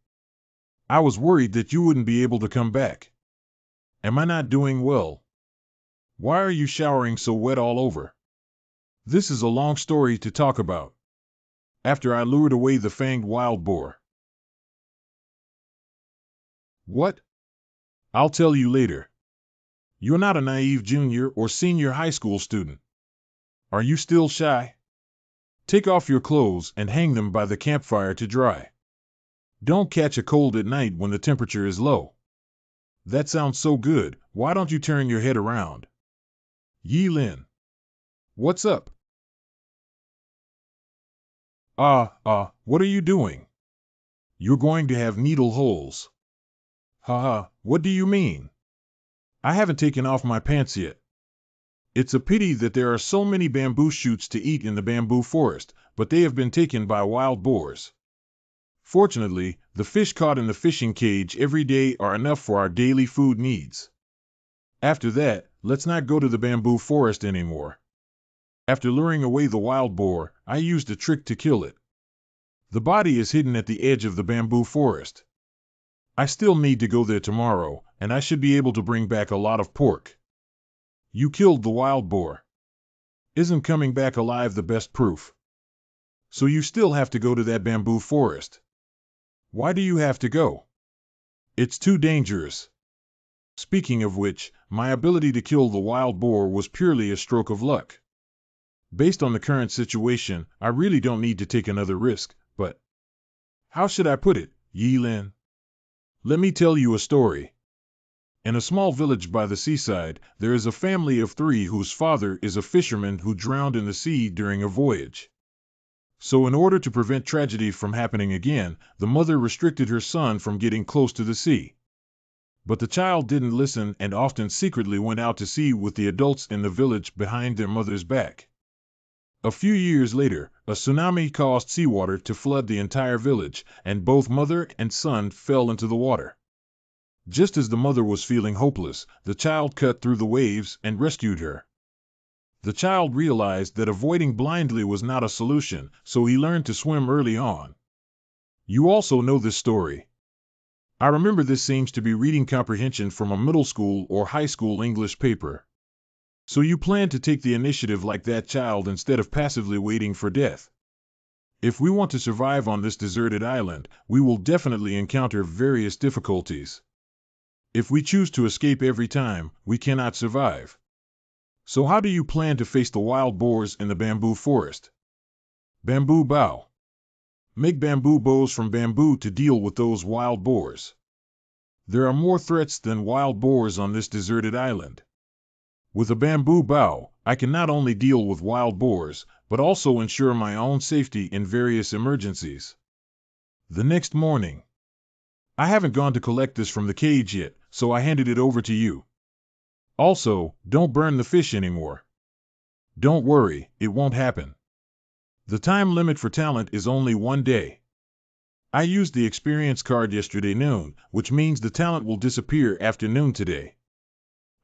I was worried that you wouldn't be able to come back. Am I not doing well? Why are you showering so wet all over? This is a long story to talk about. After I lured away the fanged wild boar. What? I'll tell you later. You're not a naive junior or senior high school student. Are you still shy? Take off your clothes and hang them by the campfire to dry. Don't catch a cold at night when the temperature is low. That sounds so good. Why don't you turn your head around? Yi Lin. What's up? What are you doing? You're going to have needle holes. Haha, what do you mean? I haven't taken off my pants yet. It's a pity that there are so many bamboo shoots to eat in the bamboo forest, but they have been taken by wild boars. Fortunately, the fish caught in the fishing cage every day are enough for our daily food needs. After that, let's not go to the bamboo forest anymore. After luring away the wild boar, I used a trick to kill it. The body is hidden at the edge of the bamboo forest. I still need to go there tomorrow, and I should be able to bring back a lot of pork. You killed the wild boar. Isn't coming back alive the best proof? So you still have to go to that bamboo forest. Why do you have to go? It's too dangerous. Speaking of which, my ability to kill the wild boar was purely a stroke of luck. Based on the current situation, I really don't need to take another risk, but how should I put it, Yi Lin? Let me tell you a story. In a small village by the seaside, there is a family of 3 whose father is a fisherman who drowned in the sea during a voyage. So in order to prevent tragedy from happening again, the mother restricted her son from getting close to the sea. But the child didn't listen and often secretly went out to sea with the adults in the village behind their mother's back. A few years later, a tsunami caused seawater to flood the entire village, and both mother and son fell into the water. Just as the mother was feeling hopeless, the child cut through the waves and rescued her. The child realized that avoiding blindly was not a solution, so he learned to swim early on. You also know this story. I remember this seems to be reading comprehension from a middle school or high school English paper. So you plan to take the initiative like that child instead of passively waiting for death. If we want to survive on this deserted island, we will definitely encounter various difficulties. If we choose to escape every time, we cannot survive. So how do you plan to face the wild boars in the bamboo forest? Bamboo bow. Make bamboo bows from bamboo to deal with those wild boars. There are more threats than wild boars on this deserted island. With a bamboo bow, I can not only deal with wild boars, but also ensure my own safety in various emergencies. The next morning. I haven't gone to collect this from the cage yet, so I handed it over to you. Also, don't burn the fish anymore. Don't worry, it won't happen. The time limit for talent is only 1 day. I used the experience card yesterday noon, which means the talent will disappear after noon today.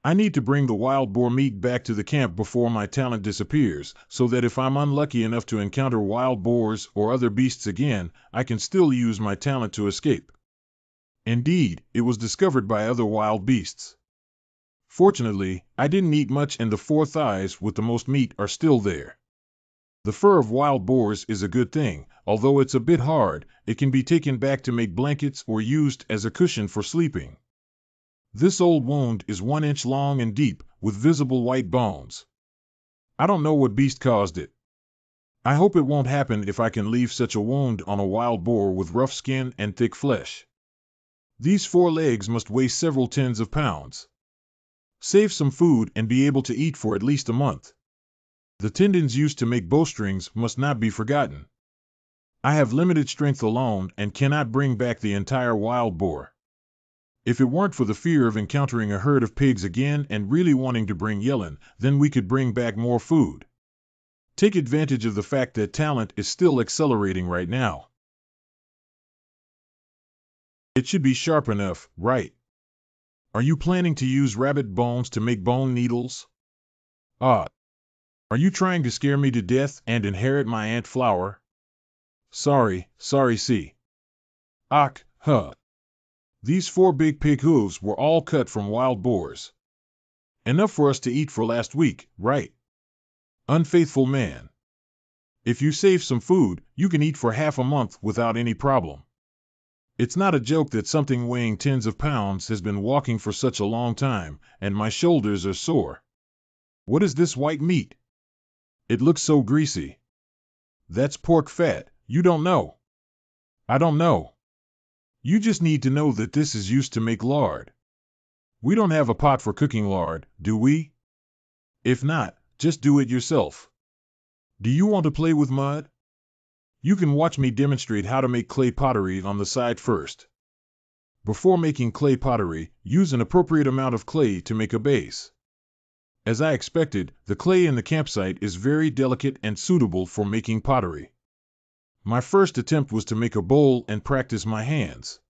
I need to bring the wild boar meat back to the camp before my talent disappears, so that if I'm unlucky enough to encounter wild boars or other beasts again, I can still use my talent to escape. Indeed, it was discovered by other wild beasts. Fortunately, I didn't eat much and the 4 thighs with the most meat are still there. The fur of wild boars is a good thing, although it's a bit hard. It can be taken back to make blankets or used as a cushion for sleeping. This old wound is 1 inch long and deep, with visible white bones. I don't know what beast caused it. I hope it won't happen if I can leave such a wound on a wild boar with rough skin and thick flesh. These 4 legs must weigh several tens of pounds. Save some food and be able to eat for at least a month. The tendons used to make bowstrings must not be forgotten. I have limited strength alone and cannot bring back the entire wild boar. If it weren't for the fear of encountering a herd of pigs again and really wanting to bring Yellen, then we could bring back more food. Take advantage of the fact that talent is still accelerating right now. It should be sharp enough, right? Are you planning to use rabbit bones to make bone needles? Are you trying to scare me to death and inherit my Aunt Flower? Sorry, see. These 4 big pig hooves were all cut from wild boars. Enough for us to eat for last week, right? Unfaithful man. If you save some food, you can eat for half a month without any problem. It's not a joke that something weighing tens of pounds has been walking for such a long time, and my shoulders are sore. What is this white meat? It looks so greasy. That's pork fat, you don't know. I don't know. You just need to know that this is used to make lard. We don't have a pot for cooking lard, do we? If not, just do it yourself. Do you want to play with mud? You can watch me demonstrate how to make clay pottery on the side first. Before making clay pottery, use an appropriate amount of clay to make a base. As I expected, the clay in the campsite is very delicate and suitable for making pottery. My first attempt was to make a bowl and practice my hands.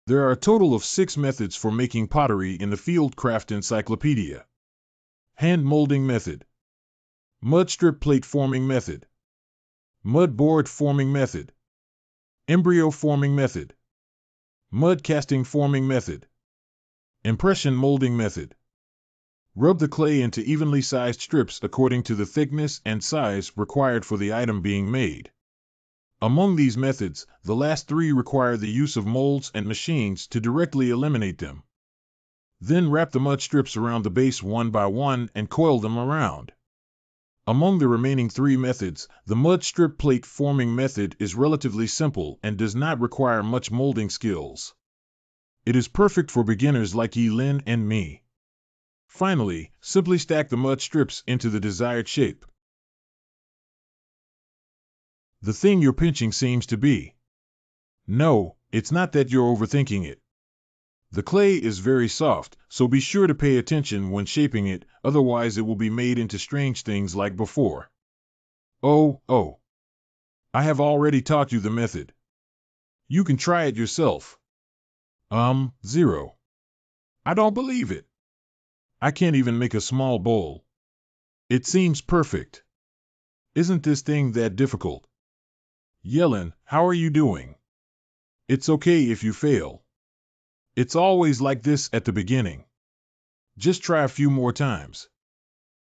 There are a total of 6 methods for making pottery in the Fieldcraft Encyclopedia. Hand molding method, mud strip plate forming method, mud board forming method, embryo forming method, mud casting forming method, impression molding method. Rub the clay into evenly sized strips according to the thickness and size required for the item being made. Among these methods, the last 3 require the use of molds and machines to directly eliminate them. Then wrap the mud strips around the base one by one and coil them around. Among the remaining 3 methods, the mud strip plate forming method is relatively simple and does not require much molding skills. It is perfect for beginners like Yi-Lin and me. Finally, simply stack the mud strips into the desired shape. The thing you're pinching seems to be. No, it's not that you're overthinking it. The clay is very soft, so be sure to pay attention when shaping it, otherwise it will be made into strange things like before. Oh. I have already taught you the method. You can try it yourself. 0. I don't believe it. I can't even make a small bowl. It seems perfect. Isn't this thing that difficult? Yellen, how are you doing? It's okay if you fail. It's always like this at the beginning. Just try a few more times.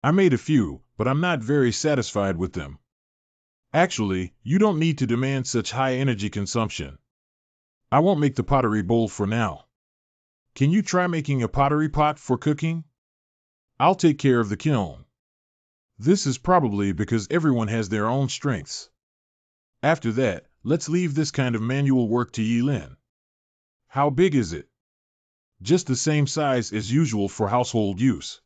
I made a few, but I'm not very satisfied with them. Actually, you don't need to demand such high energy consumption. I won't make the pottery bowl for now. Can you try making a pottery pot for cooking? I'll take care of the kiln. This is probably because everyone has their own strengths. After that, let's leave this kind of manual work to Yi-Lin. How big is it? Just the same size as usual for household use.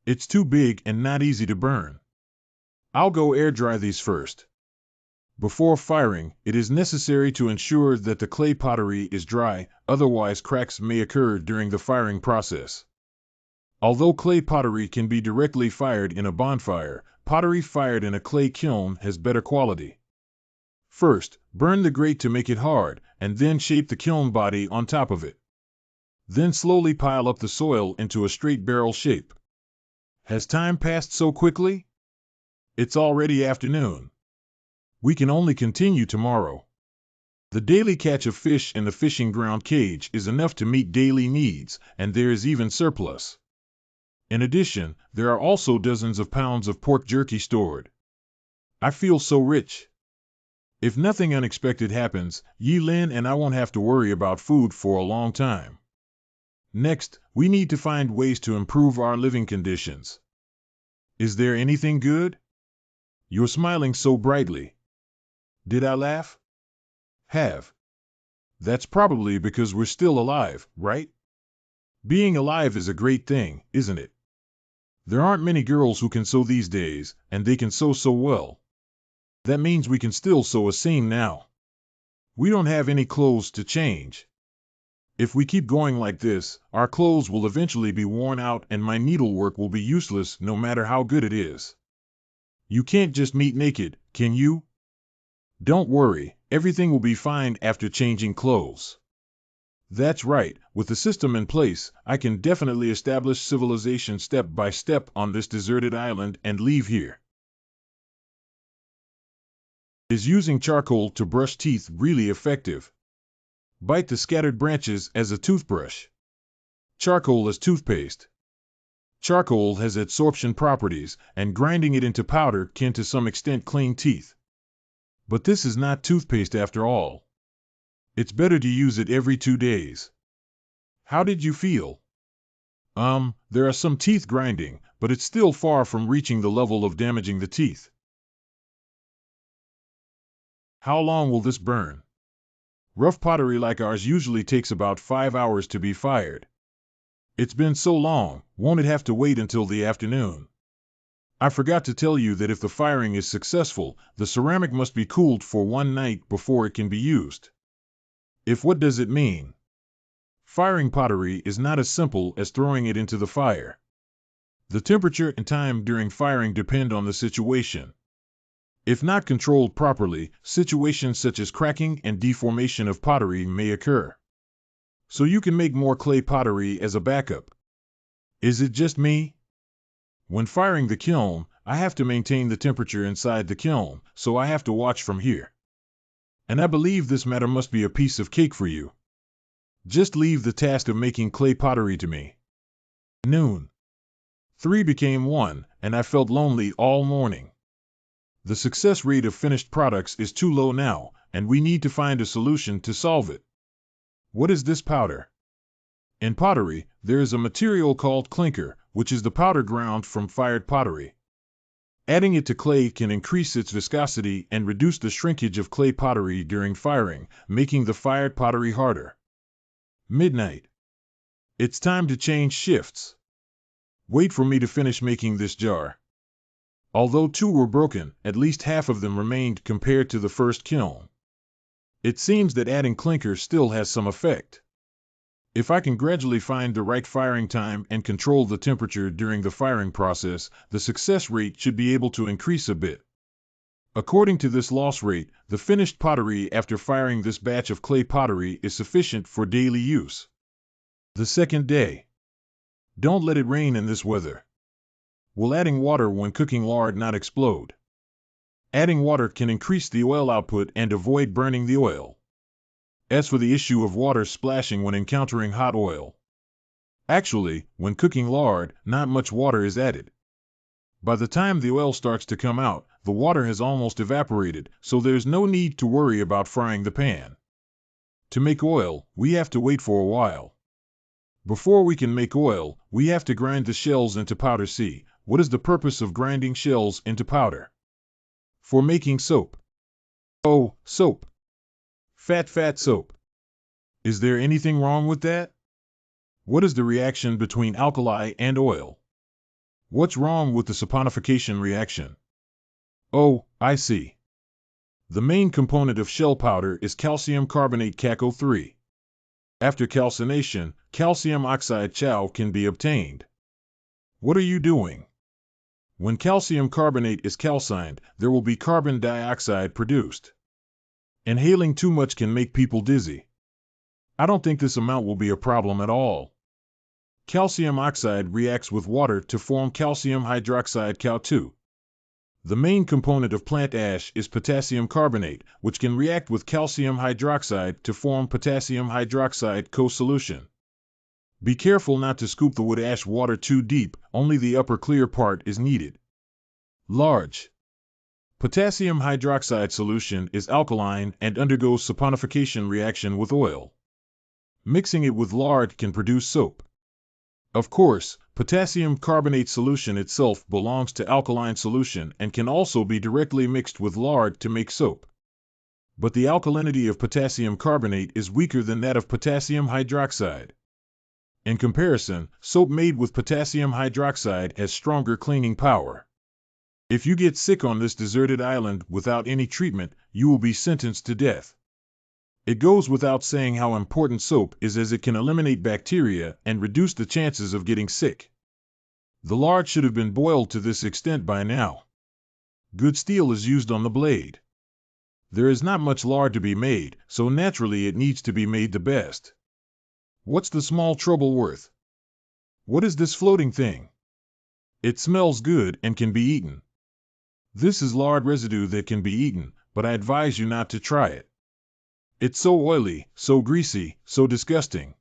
It's too big and not easy to burn. I'll go air dry these first. Before firing, it is necessary to ensure that the clay pottery is dry, otherwise cracks may occur during the firing process. Although clay pottery can be directly fired in a bonfire, pottery fired in a clay kiln has better quality. First, burn the grate to make it hard, and then shape the kiln body on top of it. Then slowly pile up the soil into a straight barrel shape. Has time passed so quickly? It's already afternoon. We can only continue tomorrow. The daily catch of fish in the fishing ground cage is enough to meet daily needs, and there is even surplus. In addition, there are also dozens of pounds of pork jerky stored. I feel so rich. If nothing unexpected happens, Yi-Lin and I won't have to worry about food for a long time. Next, we need to find ways to improve our living conditions. Is there anything good? You're smiling so brightly. Did I laugh? Have. That's probably because we're still alive, right? Being alive is a great thing, isn't it? There aren't many girls who can sew these days, and they can sew so well. That means we can still sew a seam now. We don't have any clothes to change. If we keep going like this, our clothes will eventually be worn out and my needlework will be useless no matter how good it is. You can't just meet naked, can you? Don't worry, everything will be fine after changing clothes. That's right, with the system in place, I can definitely establish civilization step by step on this deserted island and leave here. Is using charcoal to brush teeth really effective? Bite the scattered branches as a toothbrush. Charcoal is toothpaste. Charcoal has adsorption properties, and grinding it into powder can to some extent clean teeth. But this is not toothpaste after all. It's better to use it every 2 days. How did you feel? There are some teeth grinding, but it's still far from reaching the level of damaging the teeth. How long will this burn? Rough pottery like ours usually takes about 5 hours to be fired. It's been so long, won't it have to wait until the afternoon? I forgot to tell you that if the firing is successful, the ceramic must be cooled for 1 night before it can be used. If what does it mean? Firing pottery is not as simple as throwing it into the fire. The temperature and time during firing depend on the situation. If not controlled properly, situations such as cracking and deformation of pottery may occur. So you can make more clay pottery as a backup. Is it just me? When firing the kiln, I have to maintain the temperature inside the kiln, so I have to watch from here. And I believe this matter must be a piece of cake for you. Just leave the task of making clay pottery to me. Noon. 3 became 1, and I felt lonely all morning. The success rate of finished products is too low now, and we need to find a solution to solve it. What is this powder? In pottery, there is a material called clinker, which is the powder ground from fired pottery. Adding it to clay can increase its viscosity and reduce the shrinkage of clay pottery during firing, making the fired pottery harder. Midnight. It's time to change shifts. Wait for me to finish making this jar. Although 2 were broken, at least half of them remained compared to the first kiln. It seems that adding clinker still has some effect. If I can gradually find the right firing time and control the temperature during the firing process, the success rate should be able to increase a bit. According to this loss rate, the finished pottery after firing this batch of clay pottery is sufficient for daily use. The second day. Don't let it rain in this weather. Will adding water when cooking lard not explode? Adding water can increase the oil output and avoid burning the oil. As for the issue of water splashing when encountering hot oil, actually, when cooking lard, not much water is added. By the time the oil starts to come out, the water has almost evaporated, so there's no need to worry about frying the pan. To make oil, we have to wait for a while. Before we can make oil, we have to grind the shells into powder. See, what is the purpose of grinding shells into powder? For making soap. Oh, soap. Fat soap. Is there anything wrong with that? What is the reaction between alkali and oil? What's wrong with the saponification reaction? Oh, I see. The main component of shell powder is calcium carbonate CaCO3. After calcination, calcium oxide CaO can be obtained. What are you doing? When calcium carbonate is calcined, there will be carbon dioxide produced. Inhaling too much can make people dizzy. I don't think this amount will be a problem at all. Calcium oxide reacts with water to form calcium hydroxide CaO2. The main component of plant ash is potassium carbonate, which can react with calcium hydroxide to form potassium hydroxide co-solution. Be careful not to scoop the wood ash water too deep, only the upper clear part is needed. Large. Potassium hydroxide solution is alkaline and undergoes saponification reaction with oil. Mixing it with lard can produce soap. Of course, potassium carbonate solution itself belongs to alkaline solution and can also be directly mixed with lard to make soap. But the alkalinity of potassium carbonate is weaker than that of potassium hydroxide. In comparison, soap made with potassium hydroxide has stronger cleaning power. If you get sick on this deserted island without any treatment, you will be sentenced to death. It goes without saying how important soap is, as it can eliminate bacteria and reduce the chances of getting sick. The lard should have been boiled to this extent by now. Good steel is used on the blade. There is not much lard to be made, so naturally it needs to be made the best. What's the small trouble worth? What is this floating thing? It smells good and can be eaten. This is lard residue that can be eaten, but I advise you not to try it. It's so oily, so greasy, so disgusting.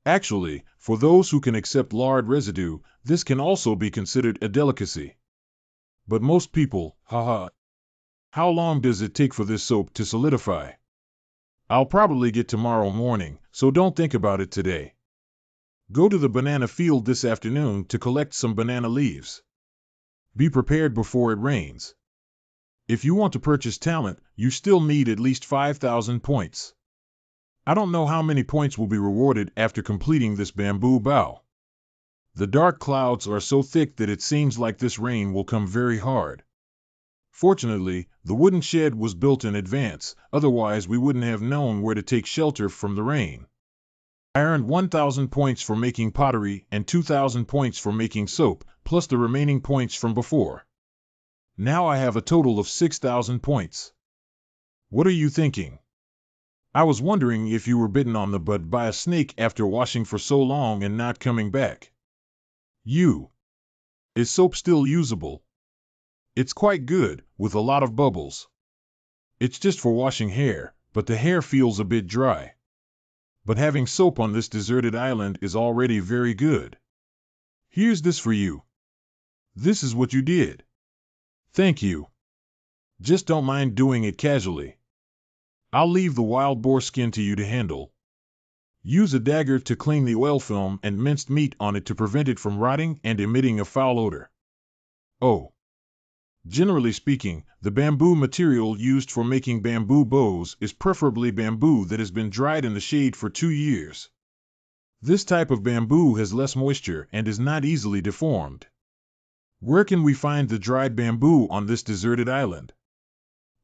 Actually, for those who can accept lard residue, this can also be considered a delicacy. But most people, haha. How long does it take for this soap to solidify? I'll probably get tomorrow morning, so don't think about it today. Go to the banana field this afternoon to collect some banana leaves. Be prepared before it rains. If you want to purchase talent, you still need at least 5,000 points. I don't know how many points will be rewarded after completing this bamboo bow. The dark clouds are so thick that it seems like this rain will come very hard. Fortunately, the wooden shed was built in advance, otherwise we wouldn't have known where to take shelter from the rain. I earned 1,000 points for making pottery and 2,000 points for making soap, plus the remaining points from before. Now I have a total of 6,000 points. What are you thinking? I was wondering if you were bitten on the butt by a snake after washing for so long and not coming back. Is soap still usable? It's quite good, with a lot of bubbles. It's just for washing hair, but the hair feels a bit dry. But having soap on this deserted island is already very good. Here's this for you. This is what you did. Thank you. Just don't mind doing it casually. I'll leave the wild boar skin to you to handle. Use a dagger to clean the oil film and minced meat on it to prevent it from rotting and emitting a foul odor. Oh. Generally speaking, the bamboo material used for making bamboo bows is preferably bamboo that has been dried in the shade for 2 years. This type of bamboo has less moisture and is not easily deformed. Where can we find the dried bamboo on this deserted island?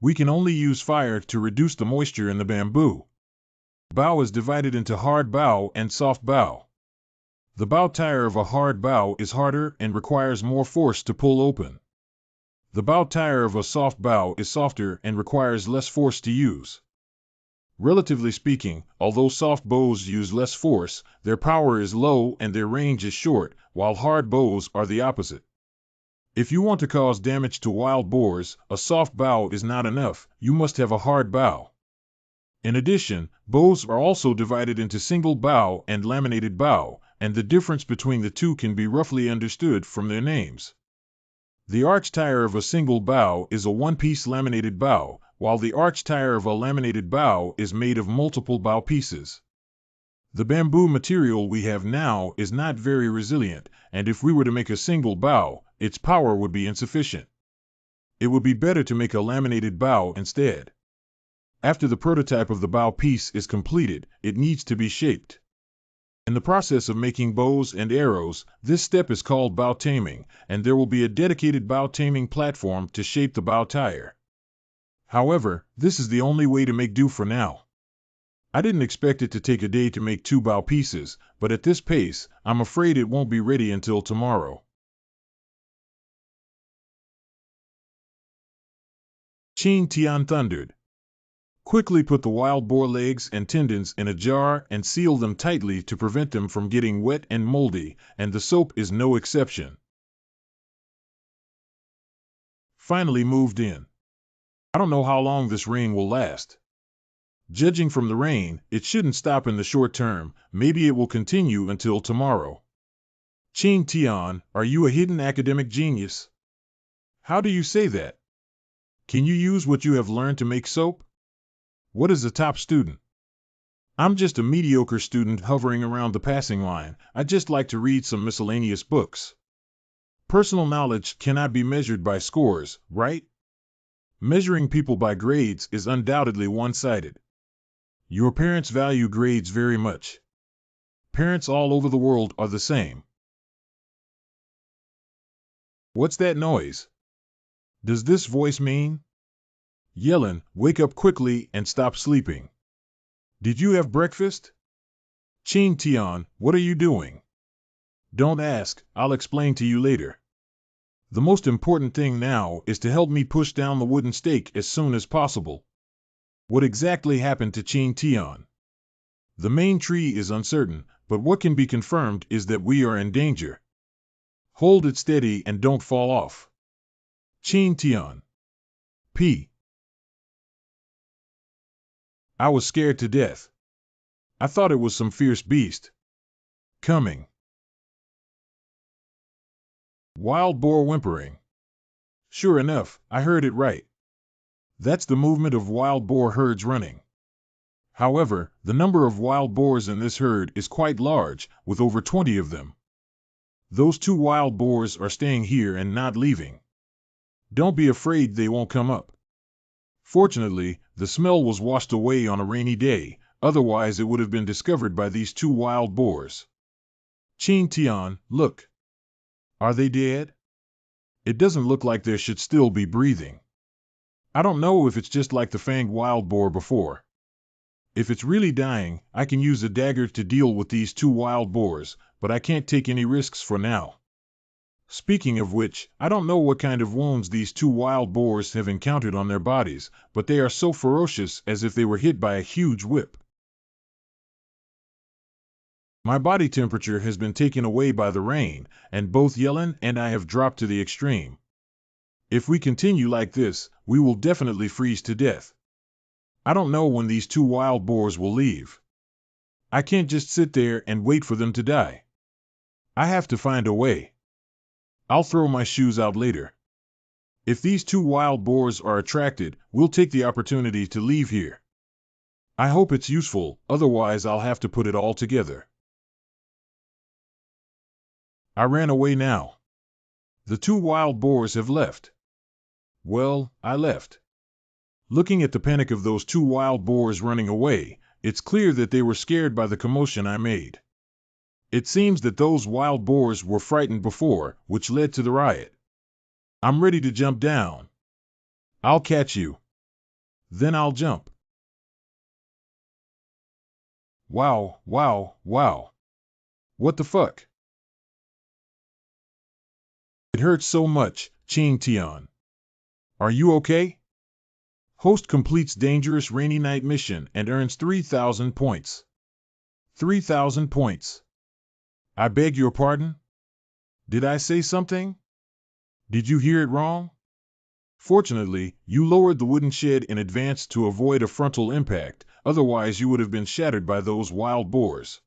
We can only use fire to reduce the moisture in the bamboo. Bow is divided into hard bow and soft bow. The bow tire of a hard bow is harder and requires more force to pull open. The bow tire of a soft bow is softer and requires less force to use. Relatively speaking, although soft bows use less force, their power is low and their range is short, while hard bows are the opposite. If you want to cause damage to wild boars, a soft bow is not enough, you must have a hard bow. In addition, bows are also divided into single bow and laminated bow, and the difference between the two can be roughly understood from their names. The arch tire of a single bow is a one-piece laminated bow, while the arch tire of a laminated bow is made of multiple bow pieces. The bamboo material we have now is not very resilient, and if we were to make a single bow, its power would be insufficient. It would be better to make a laminated bow instead. After the prototype of the bow piece is completed, it needs to be shaped. In the process of making bows and arrows, this step is called bow taming, and there will be a dedicated bow taming platform to shape the bow tire. However, this is the only way to make do for now. I didn't expect it to take a day to make 2 bow pieces, but at this pace, I'm afraid it won't be ready until tomorrow. Qin Tian thundered. Quickly put the wild boar legs and tendons in a jar and seal them tightly to prevent them from getting wet and moldy, and the soap is no exception. Finally moved in. I don't know how long this rain will last. Judging from the rain, it shouldn't stop in the short term, maybe it will continue until tomorrow. Qin Tian, are you a hidden academic genius? How do you say that? Can you use what you have learned to make soap? What is a top student? I'm just a mediocre student hovering around the passing line. I just like to read some miscellaneous books. Personal knowledge cannot be measured by scores, right? Measuring people by grades is undoubtedly one-sided. Your parents value grades very much. Parents all over the world are the same. What's that noise? Does this voice mean? Yellen, wake up quickly and stop sleeping. Did you have breakfast? Qin Tian, what are you doing? Don't ask, I'll explain to you later. The most important thing now is to help me push down the wooden stake as soon as possible. What exactly happened to Qin Tian? The main tree is uncertain, but what can be confirmed is that we are in danger. Hold it steady and don't fall off. Qin Tian. P. I was scared to death. I thought it was some fierce beast coming. Wild boar whimpering. Sure enough, I heard it right. That's the movement of wild boar herds running. However, the number of wild boars in this herd is quite large, with over 20 of them. Those 2 wild boars are staying here and not leaving. Don't be afraid they won't come up. Fortunately, the smell was washed away on a rainy day, otherwise it would have been discovered by these two wild boars. Qing Tian, look. Are they dead? It doesn't look like they should still be breathing. I don't know if it's just like the fanged wild boar before. If it's really dying, I can use a dagger to deal with these two wild boars, but I can't take any risks for now. Speaking of which, I don't know what kind of wounds these two wild boars have encountered on their bodies, but they are so ferocious as if they were hit by a huge whip. My body temperature has been taken away by the rain, and both Yellen and I have dropped to the extreme. If we continue like this, we will definitely freeze to death. I don't know when these two wild boars will leave. I can't just sit there and wait for them to die. I have to find a way. I'll throw my shoes out later. If these two wild boars are attracted, we'll take the opportunity to leave here. I hope it's useful, otherwise I'll have to put it all together. I ran away now. The two wild boars have left. Well, I left. Looking at the panic of those two wild boars running away, it's clear that they were scared by the commotion I made. It seems that those wild boars were frightened before, which led to the riot. I'm ready to jump down. I'll catch you. Then I'll jump. Wow, wow, wow. What the fuck? It hurts so much, Qing Tian. Are you okay? Host completes dangerous rainy night mission and earns 3,000 points. 3,000 points. I beg your pardon? Did I say something? Did you hear it wrong? Fortunately, you lowered the wooden shed in advance to avoid a frontal impact, otherwise you would have been shattered by those wild boars.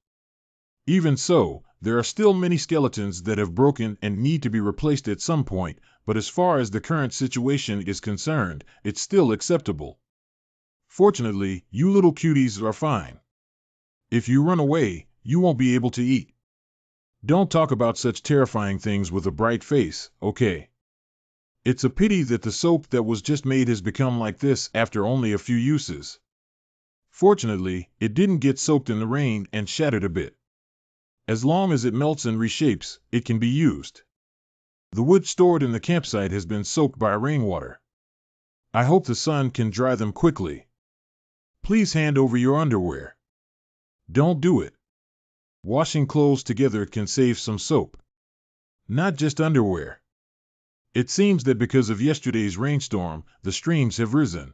Even so, there are still many skeletons that have broken and need to be replaced at some point, but as far as the current situation is concerned, it's still acceptable. Fortunately, you little cuties are fine. If you run away, you won't be able to eat. Don't talk about such terrifying things with a bright face, okay? It's a pity that the soap that was just made has become like this after only a few uses. Fortunately, it didn't get soaked in the rain and shattered a bit. As long as it melts and reshapes, it can be used. The wood stored in the campsite has been soaked by rainwater. I hope the sun can dry them quickly. Please hand over your underwear. Don't do it. Washing clothes together can save some soap. Not just underwear. It seems that because of yesterday's rainstorm, the streams have risen.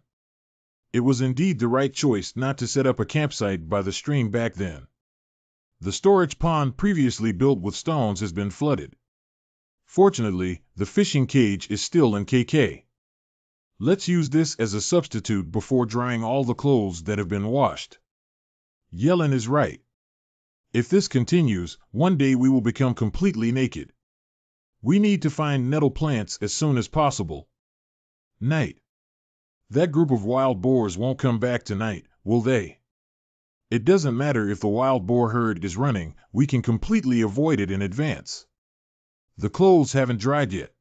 It was indeed the right choice not to set up a campsite by the stream back then. The storage pond previously built with stones has been flooded. Fortunately, the fishing cage is still in KK. Let's use this as a substitute before drying all the clothes that have been washed. Yellen is right. If this continues, one day we will become completely naked. We need to find nettle plants as soon as possible. Night. That group of wild boars won't come back tonight, will they? It doesn't matter if the wild boar herd is running, we can completely avoid it in advance. The clothes haven't dried yet.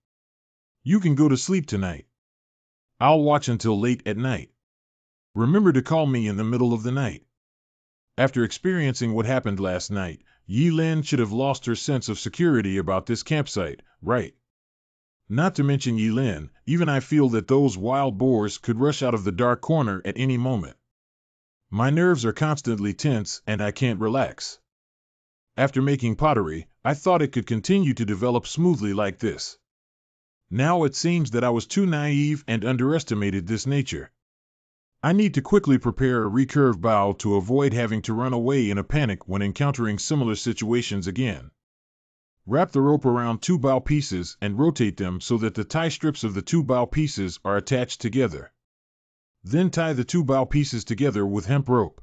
You can go to sleep tonight. I'll watch until late at night. Remember to call me in the middle of the night. After experiencing what happened last night, Yi Lin should have lost her sense of security about this campsite, right? Not to mention Yi Lin, even I feel that those wild boars could rush out of the dark corner at any moment. My nerves are constantly tense and I can't relax. After making pottery, I thought it could continue to develop smoothly like this. Now it seems that I was too naive and underestimated this nature. I need to quickly prepare a recurve bow to avoid having to run away in a panic when encountering similar situations again. Wrap the rope around two bow pieces and rotate them so that the tie strips of the two bow pieces are attached together. Then tie the two bow pieces together with hemp rope.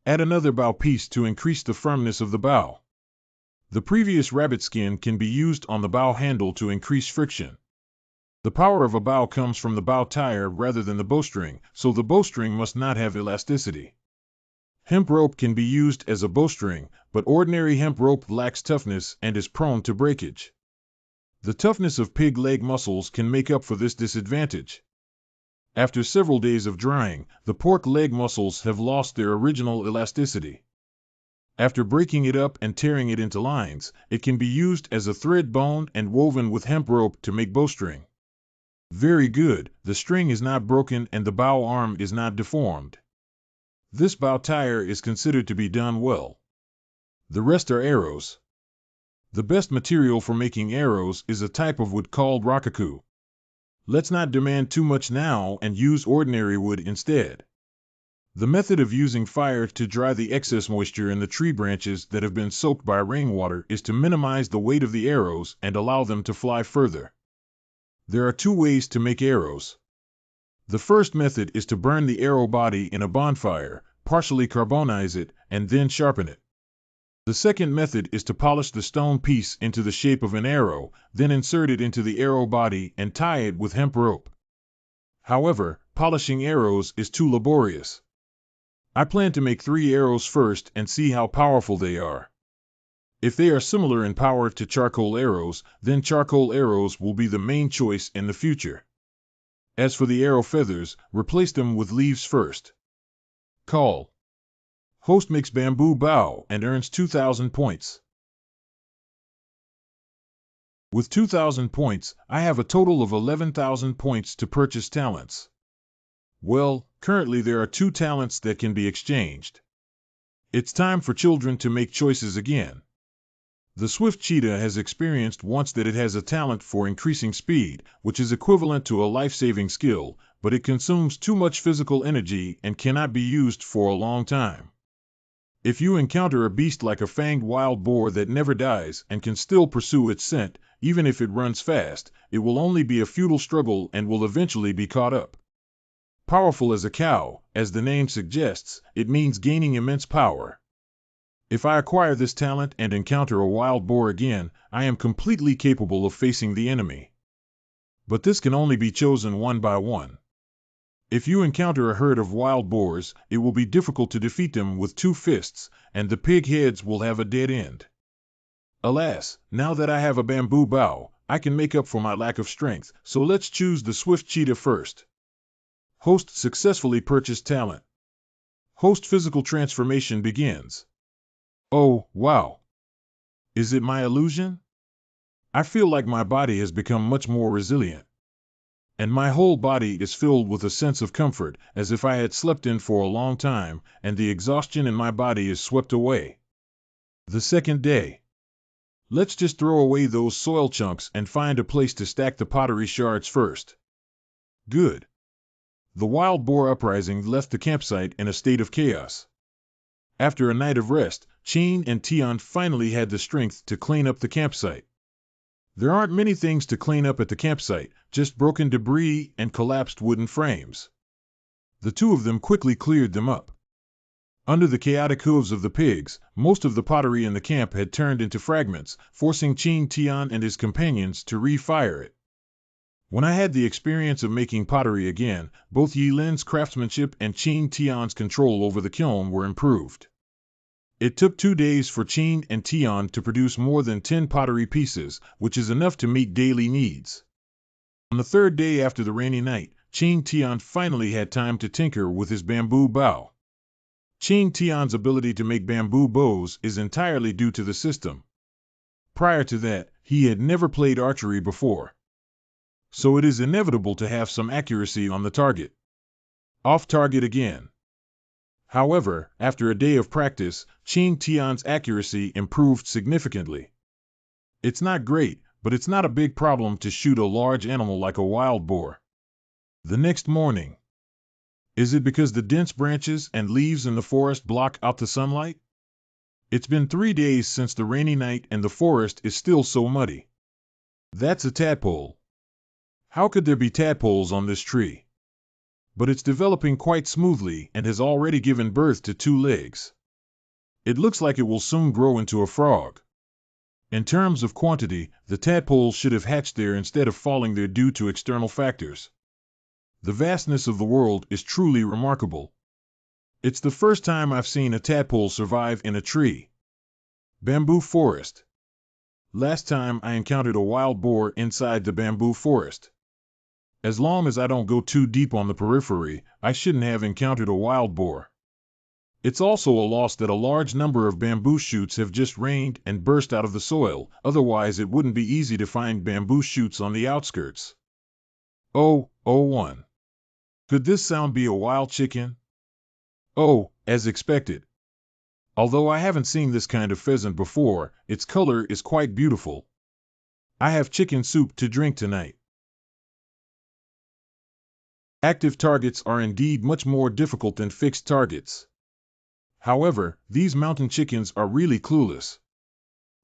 Add another bow piece to increase the firmness of the bow. The previous rabbit skin can be used on the bow handle to increase friction. The power of a bow comes from the bow tire rather than the bowstring, so the bowstring must not have elasticity. Hemp rope can be used as a bowstring, but ordinary hemp rope lacks toughness and is prone to breakage. The toughness of pig leg muscles can make up for this disadvantage. After several days of drying, the pork leg muscles have lost their original elasticity. After breaking it up and tearing it into lines, it can be used as a thread bound and woven with hemp rope to make bowstring. Very good, the string is not broken and the bow arm is not deformed. This bow tire is considered to be done well. The rest are arrows. The best material for making arrows is a type of wood called rokaku. Let's not demand too much now and use ordinary wood instead. The method of using fire to dry the excess moisture in the tree branches that have been soaked by rainwater is to minimize the weight of the arrows and allow them to fly further. There are two ways to make arrows. The first method is to burn the arrow body in a bonfire, partially carbonize it, and then sharpen it. The second method is to polish the stone piece into the shape of an arrow, then insert it into the arrow body and tie it with hemp rope. However, polishing arrows is too laborious. I plan to make 3 arrows first and see how powerful they are. If they are similar in power to charcoal arrows, then charcoal arrows will be the main choice in the future. As for the arrow feathers, replace them with leaves first. Call. Host makes bamboo bow and earns 2,000 points. With 2,000 points, I have a total of 11,000 points to purchase talents. Well, currently there are 2 talents that can be exchanged. It's time for children to make choices again. The swift cheetah has experienced once that it has a talent for increasing speed, which is equivalent to a life-saving skill, but it consumes too much physical energy and cannot be used for a long time. If you encounter a beast like a fanged wild boar that never dies and can still pursue its scent, even if it runs fast, it will only be a futile struggle and will eventually be caught up. Powerful as a cow, as the name suggests, it means gaining immense power. If I acquire this talent and encounter a wild boar again, I am completely capable of facing the enemy. But this can only be chosen one by one. If you encounter a herd of wild boars, it will be difficult to defeat them with 2 fists, and the pig heads will have a dead end. Alas, now that I have a bamboo bow, I can make up for my lack of strength, so let's choose the swift cheetah first. Host successfully purchased talent. Host physical transformation begins. Oh, wow. Is it my illusion? I feel like my body has become much more resilient. And my whole body is filled with a sense of comfort, as if I had slept in for a long time, and the exhaustion in my body is swept away. The second day. Let's just throw away those soil chunks and find a place to stack the pottery shards first. Good. The wild boar uprising left the campsite in a state of chaos. After a night of rest, Chin and Tian finally had the strength to clean up the campsite. There aren't many things to clean up at the campsite, just broken debris and collapsed wooden frames. The 2 of them quickly cleared them up. Under the chaotic hooves of the pigs, most of the pottery in the camp had turned into fragments, forcing Chin Tian and his companions to re-fire it. When I had the experience of making pottery again, both Yi Lin's craftsmanship and Chin Tian's control over the kiln were improved. It took 2 days for Chin and Tian to produce more than 10 pottery pieces, which is enough to meet daily needs. On the 3rd day after the rainy night, Chin Tian finally had time to tinker with his bamboo bow. Chin Tian's ability to make bamboo bows is entirely due to the system. Prior to that, he had never played archery before. So it is inevitable to have some accuracy on the target. Off target again. However, after a day of practice, Chin Tian's accuracy improved significantly. It's not great, but it's not a big problem to shoot a large animal like a wild boar. The next morning. Is it because the dense branches and leaves in the forest block out the sunlight? It's been 3 days since the rainy night and the forest is still so muddy. That's a tadpole. How could there be tadpoles on this tree? But it's developing quite smoothly and has already given birth to 2 legs. It looks like it will soon grow into a frog. In terms of quantity, the tadpoles should have hatched there instead of falling there due to external factors. The vastness of the world is truly remarkable. It's the first time I've seen a tadpole survive in a tree. Bamboo forest. Last time I encountered a wild boar inside the bamboo forest. As long as I don't go too deep on the periphery, I shouldn't have encountered a wild boar. It's also a loss that a large number of bamboo shoots have just rained and burst out of the soil, otherwise it wouldn't be easy to find bamboo shoots on the outskirts. Oh, oh one. Could this sound be a wild chicken? Oh, as expected. Although I haven't seen this kind of pheasant before, its color is quite beautiful. I have chicken soup to drink tonight. Active targets are indeed much more difficult than fixed targets. However, these mountain chickens are really clueless.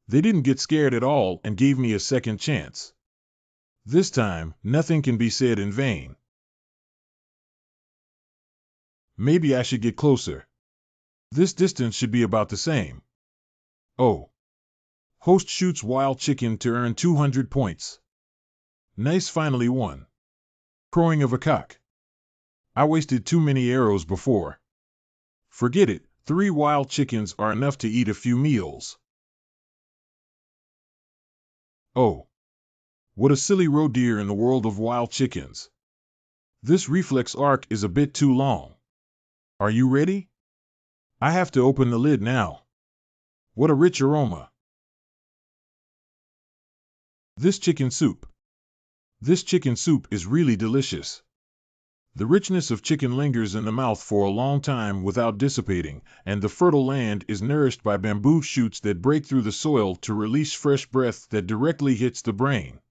They didn't get scared at all and gave me a second chance. This time, nothing can be said in vain. Maybe I should get closer. This distance should be about the same. Oh. Host shoots wild chicken to earn 200 points. Nice, finally won. Crowing of a cock. I wasted too many arrows before. Forget it, 3 wild chickens are enough to eat a few meals. Oh. What a silly roe deer in the world of wild chickens. This reflex arc is a bit too long. Are you ready? I have to open the lid now. What a rich aroma. This chicken soup. This chicken soup is really delicious. The richness of chicken lingers in the mouth for a long time without dissipating, and the fertile land is nourished by bamboo shoots that break through the soil to release fresh breath that directly hits the brain.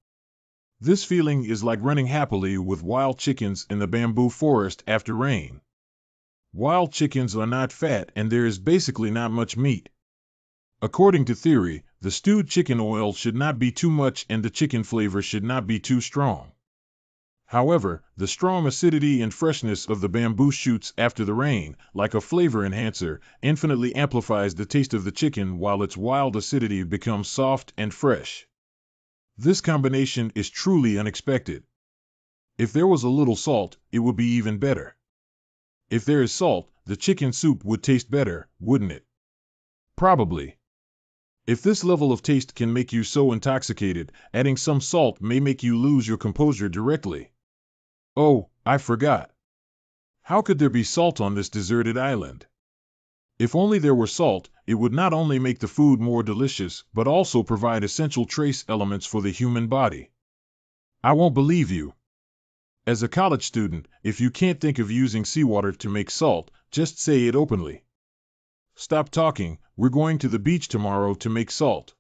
This feeling is like running happily with wild chickens in the bamboo forest after rain. Wild chickens are not fat and there is basically not much meat. According to theory, the stewed chicken oil should not be too much and the chicken flavor should not be too strong. However, the strong acidity and freshness of the bamboo shoots after the rain, like a flavor enhancer, infinitely amplifies the taste of the chicken while its wild acidity becomes soft and fresh. This combination is truly unexpected. If there was a little salt, it would be even better. If there is salt, the chicken soup would taste better, wouldn't it? Probably. If this level of taste can make you so intoxicated, adding some salt may make you lose your composure directly. Oh, I forgot. How could there be salt on this deserted island? If only there were salt, it would not only make the food more delicious, but also provide essential trace elements for the human body. I won't believe you. As a college student, if you can't think of using seawater to make salt, just say it openly. Stop talking, we're going to the beach tomorrow to make salt.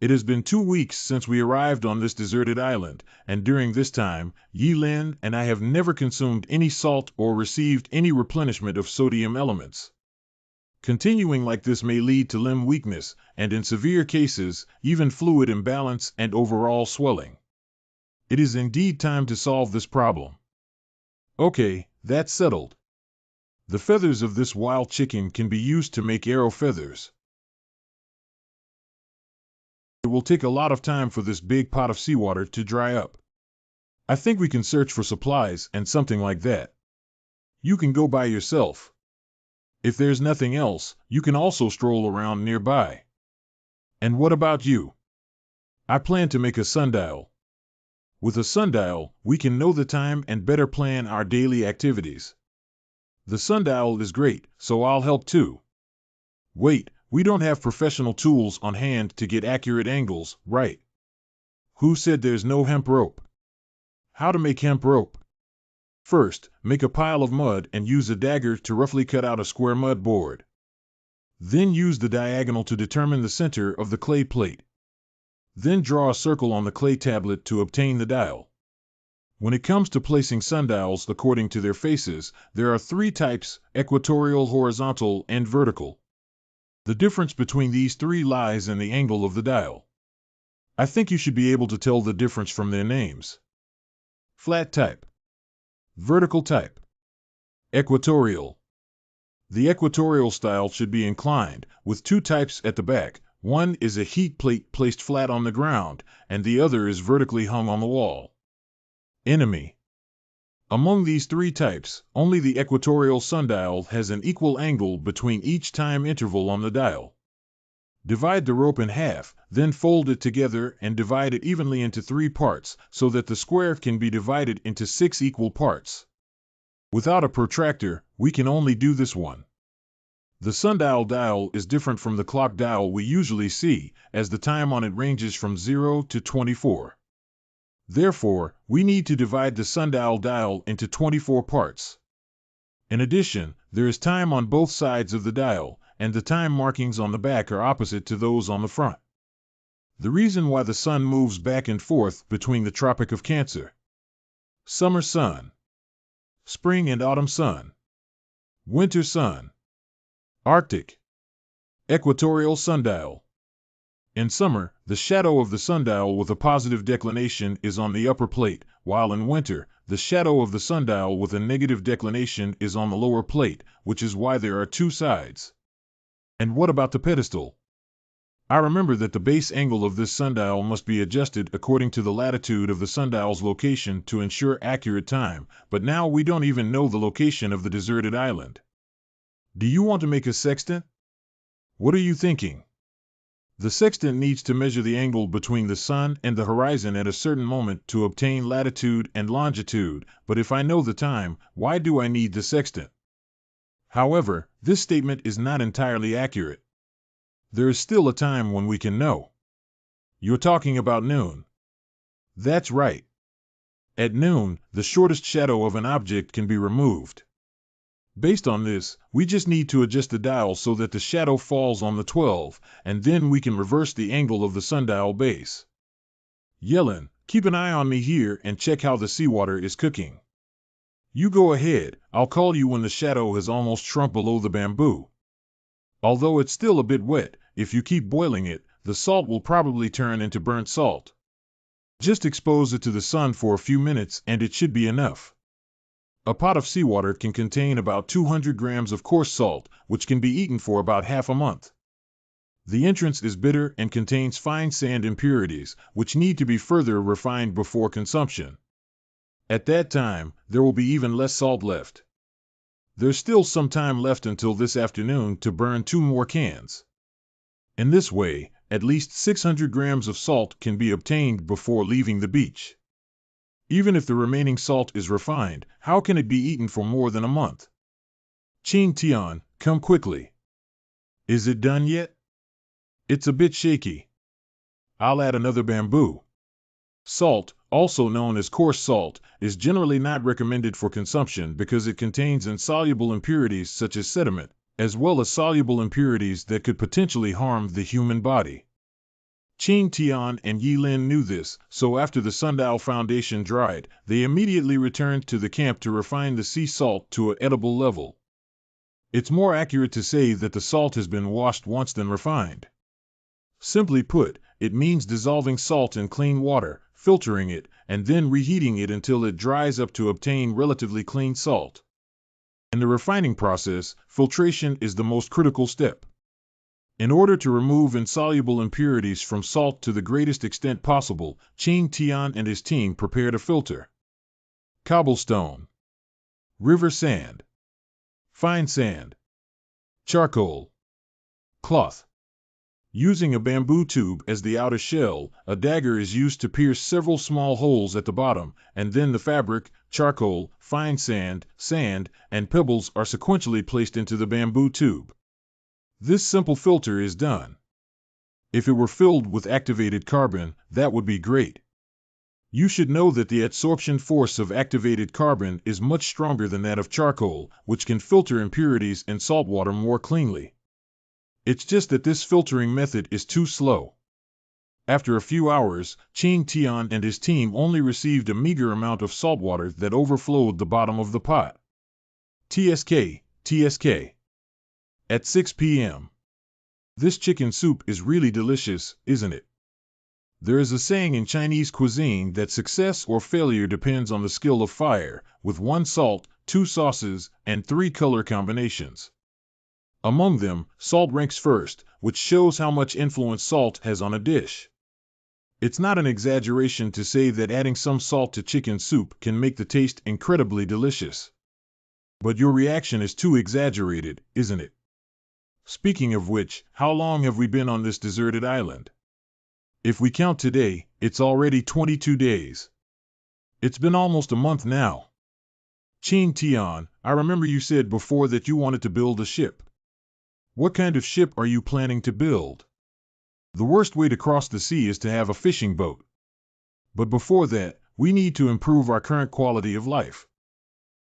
It has been 2 weeks since we arrived on this deserted island, and during this time, Yi Lin and I have never consumed any salt or received any replenishment of sodium elements. Continuing like this may lead to limb weakness, and in severe cases, even fluid imbalance and overall swelling. It is indeed time to solve this problem. Okay, that's settled. The feathers of this wild chicken can be used to make arrow feathers. It will take a lot of time for this big pot of seawater to dry up. I think we can search for supplies and something like that. You can go by yourself. If there's nothing else, you can also stroll around nearby. And what about you? I plan to make a sundial. With a sundial, we can know the time and better plan our daily activities. The sundial is great, so I'll help too. Wait, we don't have professional tools on hand to get accurate angles, right? Who said there's no hemp rope? How to make hemp rope? First, make a pile of mud and use a dagger to roughly cut out a square mud board. Then use the diagonal to determine the center of the clay plate. Then draw a circle on the clay tablet to obtain the dial. When it comes to placing sundials according to their faces, there are 3 types: equatorial, horizontal, and vertical. The difference between these 3 lies in the angle of the dial. I think you should be able to tell the difference from their names. Flat type. Vertical type. Equatorial. The equatorial style should be inclined, with 2 types at the back. One is a heat plate placed flat on the ground, and the other is vertically hung on the wall. Enemy. Among these 3 types, only the equatorial sundial has an equal angle between each time interval on the dial. Divide the rope in half, then fold it together and divide it evenly into 3 parts so that the square can be divided into 6 equal parts. Without a protractor, we can only do this one. The sundial dial is different from the clock dial we usually see, as the time on it ranges from 0 to 24. Therefore, we need to divide the sundial dial into 24 parts. In addition, there is time on both sides of the dial, and the time markings on the back are opposite to those on the front. The reason why the sun moves back and forth between the Tropic of Cancer, summer sun, spring and autumn sun, winter sun, Arctic, equatorial sundial. In summer, the shadow of the sundial with a positive declination is on the upper plate, while in winter, the shadow of the sundial with a negative declination is on the lower plate, which is why there are 2 sides. And what about the pedestal? I remember that the base angle of this sundial must be adjusted according to the latitude of the sundial's location to ensure accurate time, but now we don't even know the location of the deserted island. Do you want to make a sextant? What are you thinking? The sextant needs to measure the angle between the sun and the horizon at a certain moment to obtain latitude and longitude, but if I know the time, why do I need the sextant? However, this statement is not entirely accurate. There is still a time when we can know. You're talking about noon. That's right. At noon, the shortest shadow of an object can be removed. Based on this, we just need to adjust the dial so that the shadow falls on the 12, and then we can reverse the angle of the sundial base. Yellen, keep an eye on me here and check how the seawater is cooking. You go ahead, I'll call you when the shadow has almost shrunk below the bamboo. Although it's still a bit wet, if you keep boiling it, the salt will probably turn into burnt salt. Just expose it to the sun for a few minutes and it should be enough. A pot of seawater can contain about 200 grams of coarse salt, which can be eaten for about half a month. The entrance is bitter and contains fine sand impurities, which need to be further refined before consumption. At that time, there will be even less salt left. There's still some time left until this afternoon to burn 2 more cans. In this way, at least 600 grams of salt can be obtained before leaving the beach. Even if the remaining salt is refined, how can it be eaten for more than a month? Ching Tian, come quickly. Is it done yet? It's a bit shaky. I'll add another bamboo. Salt, also known as coarse salt, is generally not recommended for consumption because it contains insoluble impurities such as sediment, as well as soluble impurities that could potentially harm the human body. Qing Tian and Yi Lin knew this, so after the sundial foundation dried, they immediately returned to the camp to refine the sea salt to an edible level. It's more accurate to say that the salt has been washed once than refined. Simply put, it means dissolving salt in clean water, filtering it, and then reheating it until it dries up to obtain relatively clean salt. In the refining process, filtration is the most critical step. In order to remove insoluble impurities from salt to the greatest extent possible, Qing Tian and his team prepared a filter. Cobblestone, river sand, fine sand, charcoal, cloth. Using a bamboo tube as the outer shell, a dagger is used to pierce several small holes at the bottom, and then the fabric, charcoal, fine sand, sand, and pebbles are sequentially placed into the bamboo tube. This simple filter is done. If it were filled with activated carbon, that would be great. You should know that the adsorption force of activated carbon is much stronger than that of charcoal, which can filter impurities in salt water more cleanly. It's just that this filtering method is too slow. After a few hours, Qing Tian and his team only received a meager amount of salt water that overflowed the bottom of the pot. TSK, TSK. At 6 p.m. This chicken soup is really delicious, isn't it? There is a saying in Chinese cuisine that success or failure depends on the skill of fire, with 1 salt, 2 sauces, and 3 color combinations. Among them, salt ranks first, which shows how much influence salt has on a dish. It's not an exaggeration to say that adding some salt to chicken soup can make the taste incredibly delicious. But your reaction is too exaggerated, isn't it? Speaking of which, how long have we been on this deserted island? If we count today, it's already 22 days. It's been almost a month now. Ching Tian, I remember you said before that you wanted to build a ship. What kind of ship are you planning to build? The worst way to cross the sea is to have a fishing boat. But before that, we need to improve our current quality of life.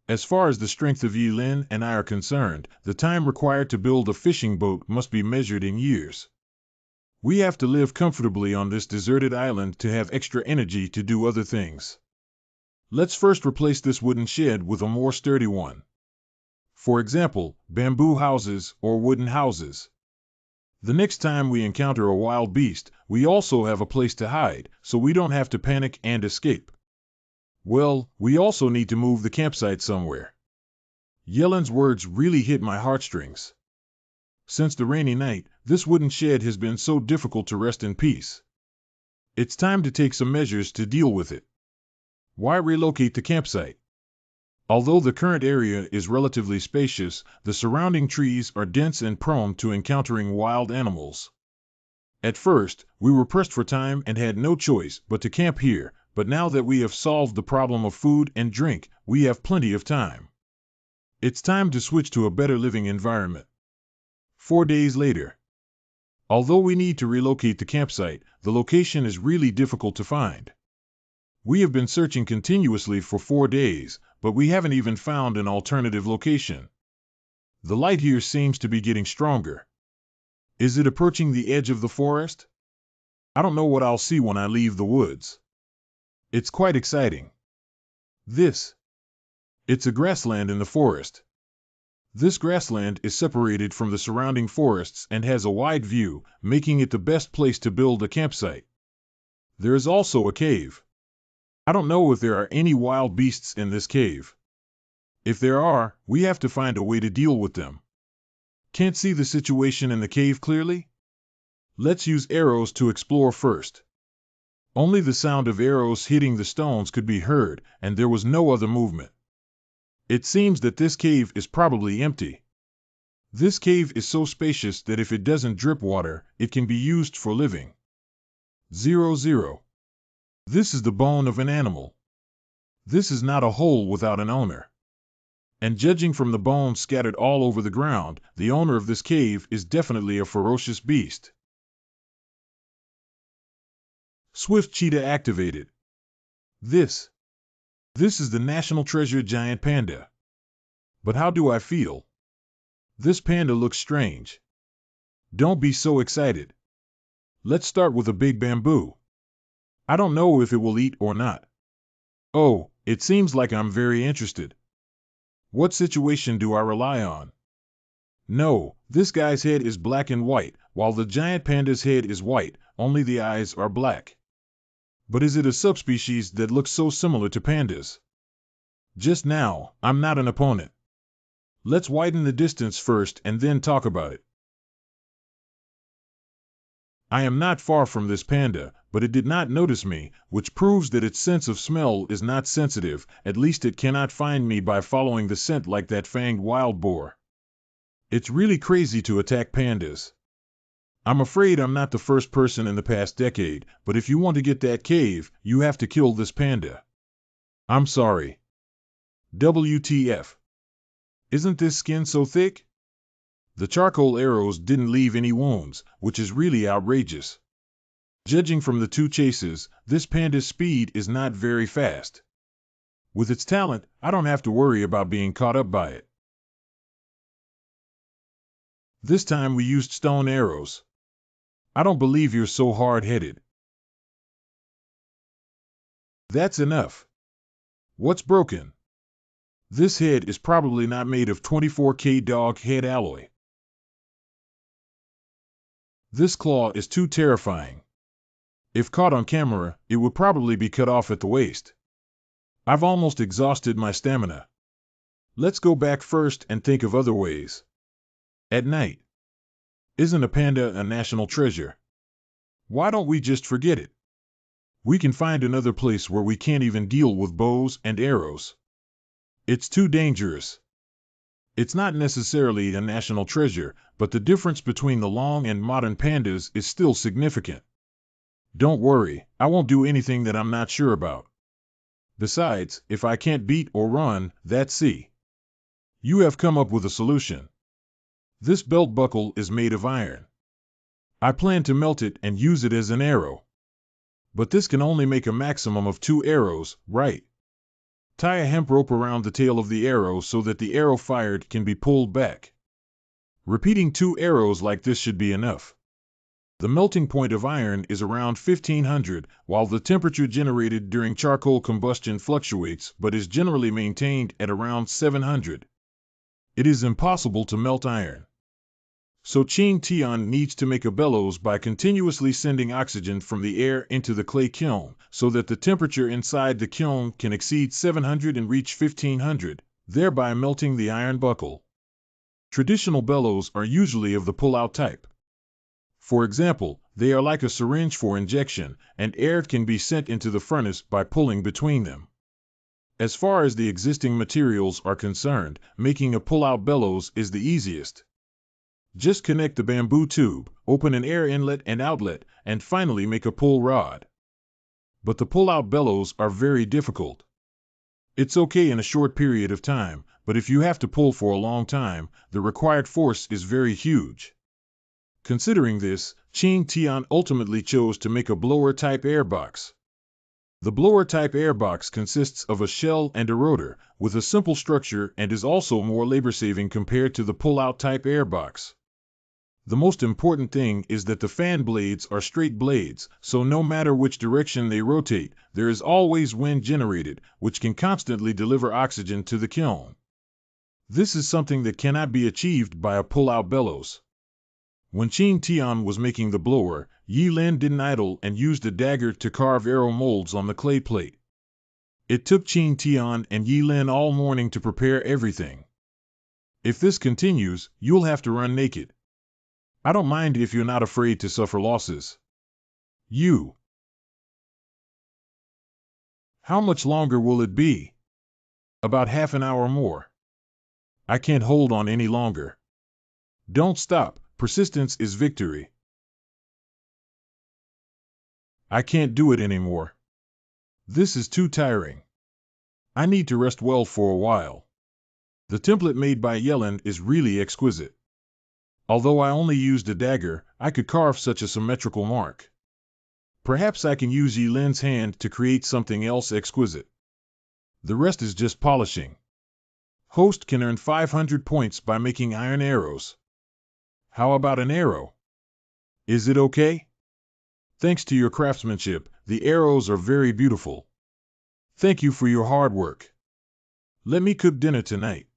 As far as the strength of Yi Lin and I are concerned, the time required to build a fishing boat must be measured in years. We have to live comfortably on this deserted island to have extra energy to do other things. Let's first replace this wooden shed with a more sturdy one. For example, bamboo houses or wooden houses. The next time we encounter a wild beast, we also have a place to hide, so we don't have to panic and escape. Well, we also need to move the campsite somewhere. Yelin's words really hit my heartstrings. Since the rainy night, this wooden shed has been so difficult to rest in peace. It's time to take some measures to deal with it. Why relocate the campsite? Although the current area is relatively spacious, the surrounding trees are dense and prone to encountering wild animals. At first, we were pressed for time and had no choice but to camp here, but now that we have solved the problem of food and drink, we have plenty of time. It's time to switch to a better living environment. 4 days later. Although we need to relocate the campsite, the location is really difficult to find. We have been searching continuously for 4 days, but we haven't even found an alternative location. The light here seems to be getting stronger. Is it approaching the edge of the forest? I don't know what I'll see when I leave the woods. It's quite exciting. It's a grassland in the forest. This grassland is separated from the surrounding forests and has a wide view, making it the best place to build a campsite. There is also a cave. I don't know if there are any wild beasts in this cave. If there are, we have to find a way to deal with them. Can't see the situation in the cave clearly? Let's use arrows to explore first. Only the sound of arrows hitting the stones could be heard, and there was no other movement. It seems that this cave is probably empty. This cave is so spacious that if it doesn't drip water, it can be used for living. 00. This is the bone of an animal. This is not a hole without an owner. And judging from the bones scattered all over the ground, the owner of this cave is definitely a ferocious beast. Swift cheetah activated. This is the national treasure giant panda. But how do I feel? This panda looks strange. Don't be so excited. Let's start with a big bamboo. I don't know if it will eat or not. Oh, it seems like I'm very interested. What situation do I rely on? No, this guy's head is black and white, while the giant panda's head is white, only the eyes are black. But is it a subspecies that looks so similar to pandas? Just now, I'm not an opponent. Let's widen the distance first and then talk about it. I am not far from this panda, but it did not notice me, which proves that its sense of smell is not sensitive. At least it cannot find me by following the scent like that fanged wild boar. It's really crazy to attack pandas. I'm afraid I'm not the first person in the past decade, but if you want to get that cave, you have to kill this panda. I'm sorry. WTF. Isn't this skin so thick? The charcoal arrows didn't leave any wounds, which is really outrageous. Judging from the 2 chases, this panda's speed is not very fast. With its talent, I don't have to worry about being caught up by it. This time we used stone arrows. I don't believe you're so hard-headed. That's enough. What's broken? This head is probably not made of 24K dog head alloy. This claw is too terrifying. If caught on camera, it would probably be cut off at the waist. I've almost exhausted my stamina. Let's go back first and think of other ways. At night. Isn't a panda a national treasure? Why don't we just forget it? We can find another place where we can't even deal with bows and arrows. It's too dangerous. It's not necessarily a national treasure, but the difference between the long and modern pandas is still significant. Don't worry, I won't do anything that I'm not sure about. Besides, if I can't beat or run, that's C. You have come up with a solution. This belt buckle is made of iron. I plan to melt it and use it as an arrow. But this can only make a maximum of 2 arrows, right? Tie a hemp rope around the tail of the arrow so that the arrow fired can be pulled back. Repeating 2 arrows like this should be enough. The melting point of iron is around 1500, while the temperature generated during charcoal combustion fluctuates but is generally maintained at around 700. It is impossible to melt iron. So Ching Tian needs to make a bellows by continuously sending oxygen from the air into the clay kiln, so that the temperature inside the kiln can exceed 700 and reach 1500, thereby melting the iron buckle. Traditional bellows are usually of the pull-out type. For example, they are like a syringe for injection, and air can be sent into the furnace by pulling between them. As far as the existing materials are concerned, making a pull-out bellows is the easiest. Just connect the bamboo tube, open an air inlet and outlet, and finally make a pull rod. But the pull-out bellows are very difficult. It's okay in a short period of time, but if you have to pull for a long time, the required force is very huge. Considering this, Ching Tian ultimately chose to make a blower-type airbox. The blower-type airbox consists of a shell and a rotor, with a simple structure, and is also more labor-saving compared to the pull-out type airbox. The most important thing is that the fan blades are straight blades, so no matter which direction they rotate, there is always wind generated, which can constantly deliver oxygen to the kiln. This is something that cannot be achieved by a pull-out bellows. When Ching Tian was making the blower, Yi Lin didn't idle and used a dagger to carve arrow molds on the clay plate. It took Ching Tian and Yi Lin all morning to prepare everything. If this continues, you'll have to run naked. I don't mind if you're not afraid to suffer losses. How much longer will it be? About half an hour more. I can't hold on any longer. Don't stop. Persistence is victory. I can't do it anymore. This is too tiring. I need to rest well for a while. The template made by Yellen is really exquisite. Although I only used a dagger, I could carve such a symmetrical mark. Perhaps I can use Yi Lin's hand to create something else exquisite. The rest is just polishing. Host can earn 500 points by making iron arrows. How about an arrow? Is it okay? Thanks to your craftsmanship, the arrows are very beautiful. Thank you for your hard work. Let me cook dinner tonight.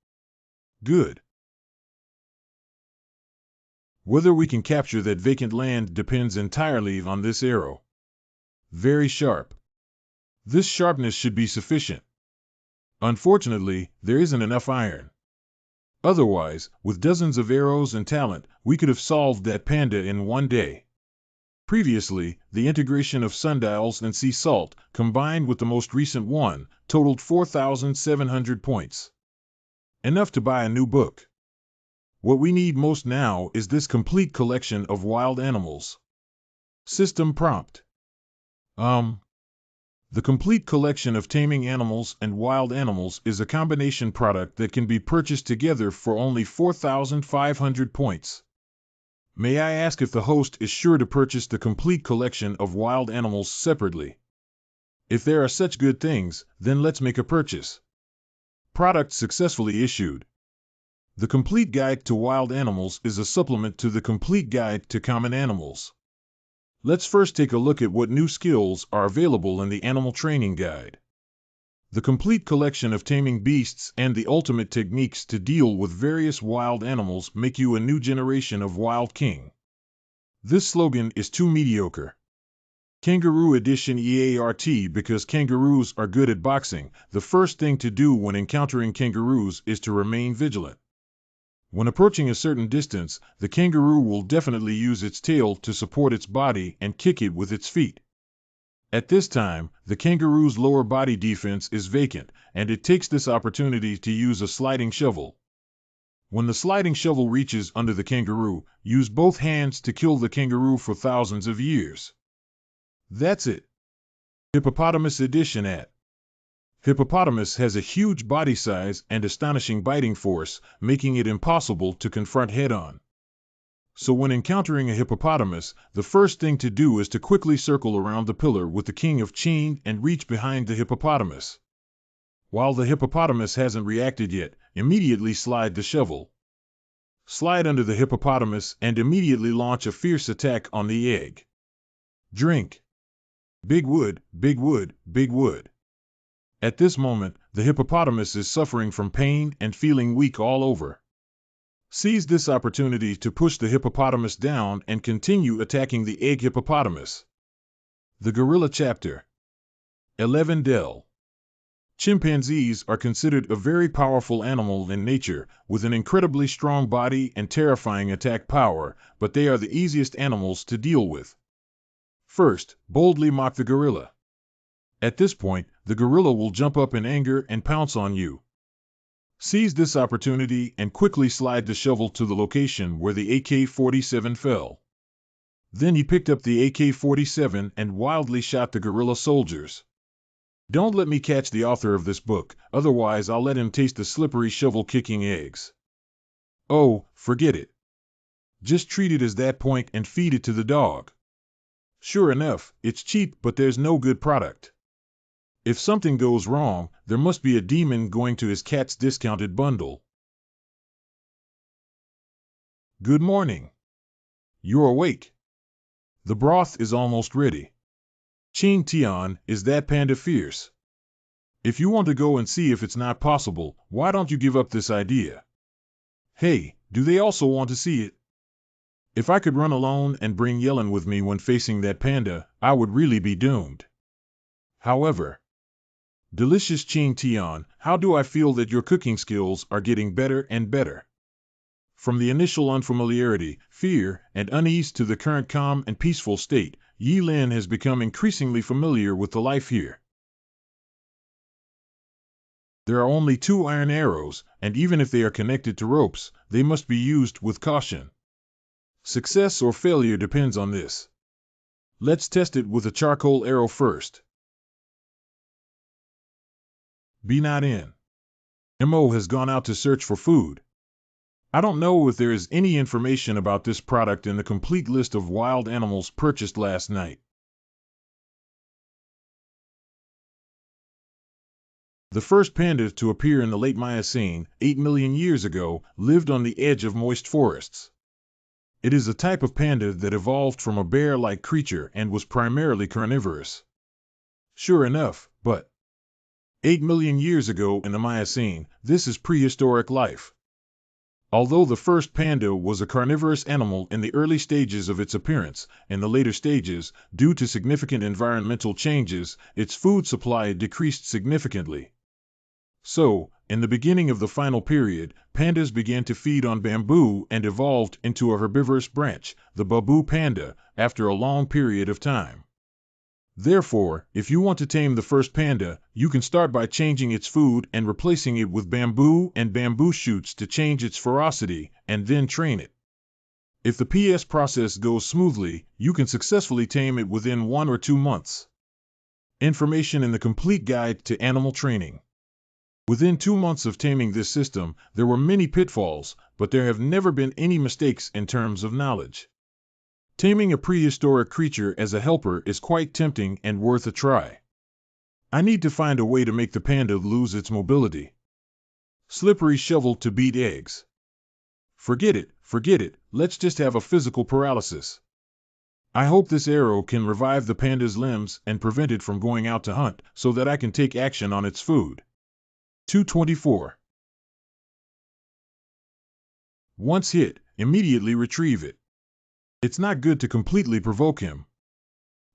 Good. Whether we can capture that vacant land depends entirely on this arrow. Very sharp. This sharpness should be sufficient. Unfortunately, there isn't enough iron. Otherwise, with dozens of arrows and talent, we could have solved that panda in one day. Previously, the integration of sundials and sea salt, combined with the most recent one, totaled 4,700 points. Enough to buy a new book. What we need most now is this complete collection of wild animals. System prompt. The complete collection of taming animals and wild animals is a combination product that can be purchased together for only 4,500 points. May I ask if the host is sure to purchase the complete collection of wild animals separately? If there are such good things, then let's make a purchase. Product successfully issued. The Complete Guide to Wild Animals is a supplement to the Complete Guide to Common Animals. Let's first take a look at what new skills are available in the Animal Training Guide. The complete collection of taming beasts and the ultimate techniques to deal with various wild animals make you a new generation of wild king. This slogan is too mediocre. Kangaroo Edition EART. Because kangaroos are good at boxing, the first thing to do when encountering kangaroos is to remain vigilant. When approaching a certain distance, the kangaroo will definitely use its tail to support its body and kick it with its feet. At this time, the kangaroo's lower body defense is vacant, and it takes this opportunity to use a sliding shovel. When the sliding shovel reaches under the kangaroo, use both hands to kill the kangaroo for thousands of years. That's it. Hippopotamus edition at. Hippopotamus has a huge body size and astonishing biting force, making it impossible to confront head-on. So when encountering a hippopotamus, the first thing to do is to quickly circle around the pillar with the king of chained and reach behind the hippopotamus. While the hippopotamus hasn't reacted yet, immediately slide the shovel. Slide under the hippopotamus and immediately launch a fierce attack on the egg. Drink. Big wood, big wood, big wood. At this moment, the hippopotamus is suffering from pain and feeling weak all over. Seize this opportunity to push the hippopotamus down and continue attacking the egg hippopotamus. The gorilla chapter. 11 Del. Chimpanzees are considered a very powerful animal in nature, with an incredibly strong body and terrifying attack power, but they are the easiest animals to deal with. First, boldly mock the gorilla. At this point, the gorilla will jump up in anger and pounce on you. Seize this opportunity and quickly slide the shovel to the location where the AK-47 fell. Then he picked up the AK-47 and wildly shot the gorilla soldiers. Don't let me catch the author of this book, otherwise I'll let him taste the slippery shovel-kicking eggs. Oh, forget it. Just treat it as that point and feed it to the dog. Sure enough, it's cheap, but there's no good product. If something goes wrong, there must be a demon going to his cat's discounted bundle. Good morning. You're awake. The broth is almost ready. Ching Tian, is that panda fierce? If you want to go and see if it's not possible, why don't you give up this idea? Hey, do they also want to see it? If I could run alone and bring Yellen with me when facing that panda, I would really be doomed. However, delicious Ching Tian, how do I feel that your cooking skills are getting better and better? From the initial unfamiliarity, fear, and unease to the current calm and peaceful state, Yi Lin has become increasingly familiar with the life here. There are only 2 iron arrows, and even if they are connected to ropes, they must be used with caution. Success or failure depends on this. Let's test it with a charcoal arrow first. Be not in. Mo has gone out to search for food. I don't know if there is any information about this product in the complete list of wild animals purchased last night. The first panda to appear in the late Miocene, 8 million years ago, lived on the edge of moist forests. It is a type of panda that evolved from a bear-like creature and was primarily carnivorous. Sure enough, but 8 million years ago in the Miocene, this is prehistoric life. Although the first panda was a carnivorous animal in the early stages of its appearance, in the later stages, due to significant environmental changes, its food supply decreased significantly. So, in the beginning of the final period, pandas began to feed on bamboo and evolved into a herbivorous branch, the babu panda, after a long period of time. Therefore, if you want to tame the first panda, you can start by changing its food and replacing it with bamboo and bamboo shoots to change its ferocity, and then train it. If the PS process goes smoothly, you can successfully tame it within 1 or 2 months. Information in the complete guide to animal training. Within 2 months of taming this system, there were many pitfalls, but there have never been any mistakes in terms of knowledge. Taming a prehistoric creature as a helper is quite tempting and worth a try. I need to find a way to make the panda lose its mobility. Slippery shovel to beat eggs. Forget it, let's just have a physical paralysis. I hope this arrow can revive the panda's limbs and prevent it from going out to hunt, so that I can take action on its food. 224. Once hit, immediately retrieve it. It's not good to completely provoke him.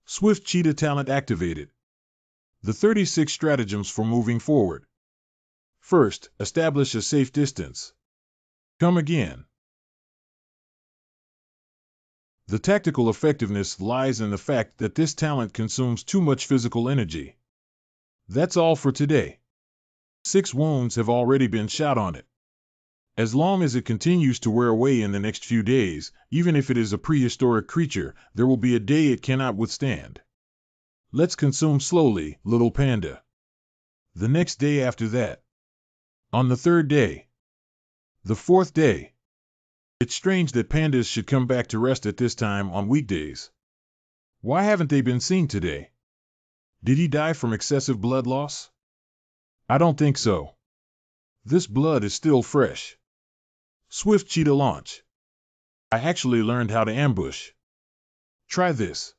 Swift cheetah talent activated. The 36 stratagems for moving forward. First, establish a safe distance. Come again. The tactical effectiveness lies in the fact that this talent consumes too much physical energy. That's all for today. 6 wounds have already been shot on it. As long as it continues to wear away in the next few days, even if it is a prehistoric creature, there will be a day it cannot withstand. Let's consume slowly, little panda. The next day after that. On the third day. The fourth day. It's strange that pandas should come back to rest at this time on weekdays. Why haven't they been seen today? Did he die from excessive blood loss? I don't think so. This blood is still fresh. Swift cheetah launch. I actually learned how to ambush. Try this.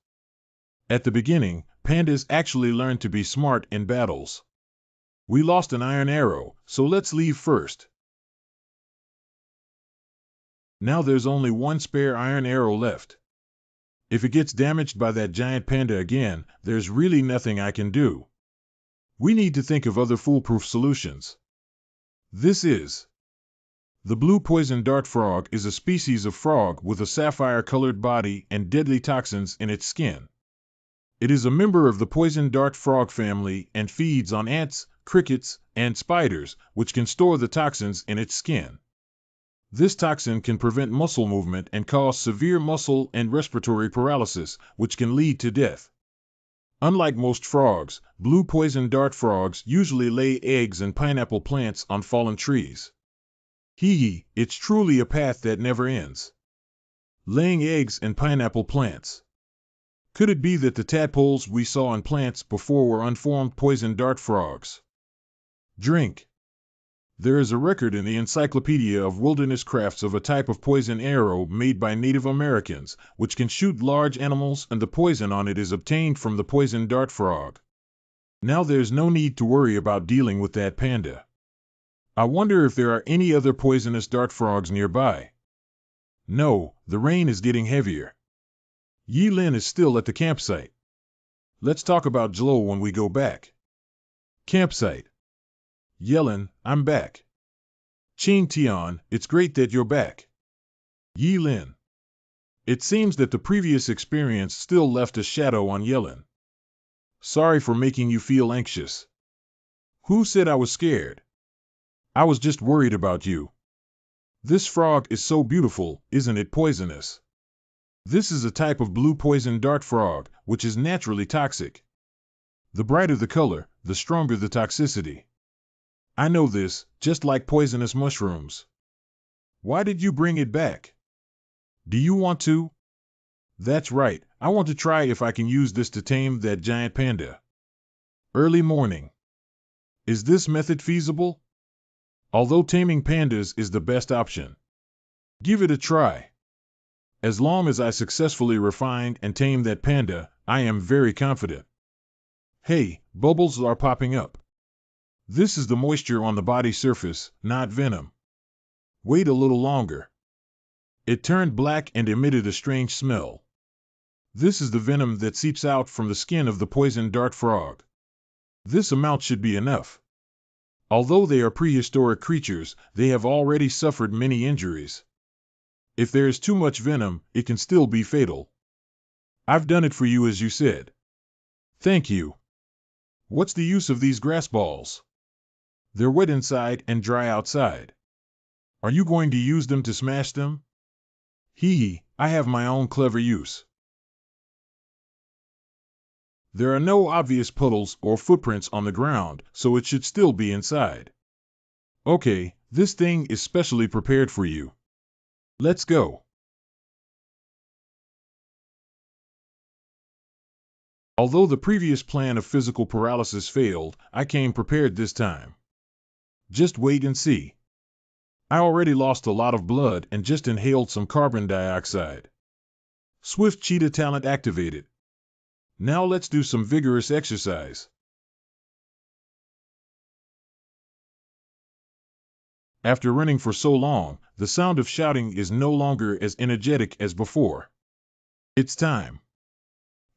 At the beginning, pandas actually learned to be smart in battles. We lost an iron arrow, so let's leave first. Now there's only one spare iron arrow left. If it gets damaged by that giant panda again, there's really nothing I can do. We need to think of other foolproof solutions. This is. The blue poison dart frog is a species of frog with a sapphire-colored body and deadly toxins in its skin. It is a member of the poison dart frog family and feeds on ants, crickets, and spiders, which can store the toxins in its skin. This toxin can prevent muscle movement and cause severe muscle and respiratory paralysis, which can lead to death. Unlike most frogs, blue poison dart frogs usually lay eggs in pineapple plants on fallen trees. It's truly a path that never ends. Laying eggs in pineapple plants. Could it be that the tadpoles we saw in plants before were unformed poison dart frogs? Drink. There is a record in the Encyclopedia of Wilderness Crafts of a type of poison arrow made by Native Americans, which can shoot large animals, and the poison on it is obtained from the poison dart frog. Now there's no need to worry about dealing with that panda. I wonder if there are any other poisonous dart frogs nearby. No, the rain is getting heavier. Yi Lin is still at the campsite. Let's talk about Zhou when we go back. Campsite. Yellen, I'm back. Qing Tian, it's great that you're back. Yi Lin. It seems that the previous experience still left a shadow on Yellen. Sorry for making you feel anxious. Who said I was scared? I was just worried about you. This frog is so beautiful, isn't it poisonous? This is a type of blue poison dart frog, which is naturally toxic. The brighter the color, the stronger the toxicity. I know this, just like poisonous mushrooms. Why did you bring it back? Do you want to? That's right, I want to try if I can use this to tame that giant panda. Early morning. Is this method feasible? Although taming pandas is the best option. Give it a try. As long as I successfully refine and tame that panda, I am very confident. Hey, bubbles are popping up. This is the moisture on the body surface, not venom. Wait a little longer. It turned black and emitted a strange smell. This is the venom that seeps out from the skin of the poison dart frog. This amount should be enough. Although they are prehistoric creatures, they have already suffered many injuries. If there is too much venom, it can still be fatal. I've done it for you as you said. Thank you. What's the use of these grass balls? They're wet inside and dry outside. Are you going to use them to smash them? I have my own clever use. There are no obvious puddles or footprints on the ground, so it should still be inside. Okay, this thing is specially prepared for you. Let's go. Although the previous plan of physical paralysis failed, I came prepared this time. Just wait and see. I already lost a lot of blood and just inhaled some carbon dioxide. Swift cheetah talent activated. Now let's do some vigorous exercise. After running for so long, the sound of shouting is no longer as energetic as before. It's time.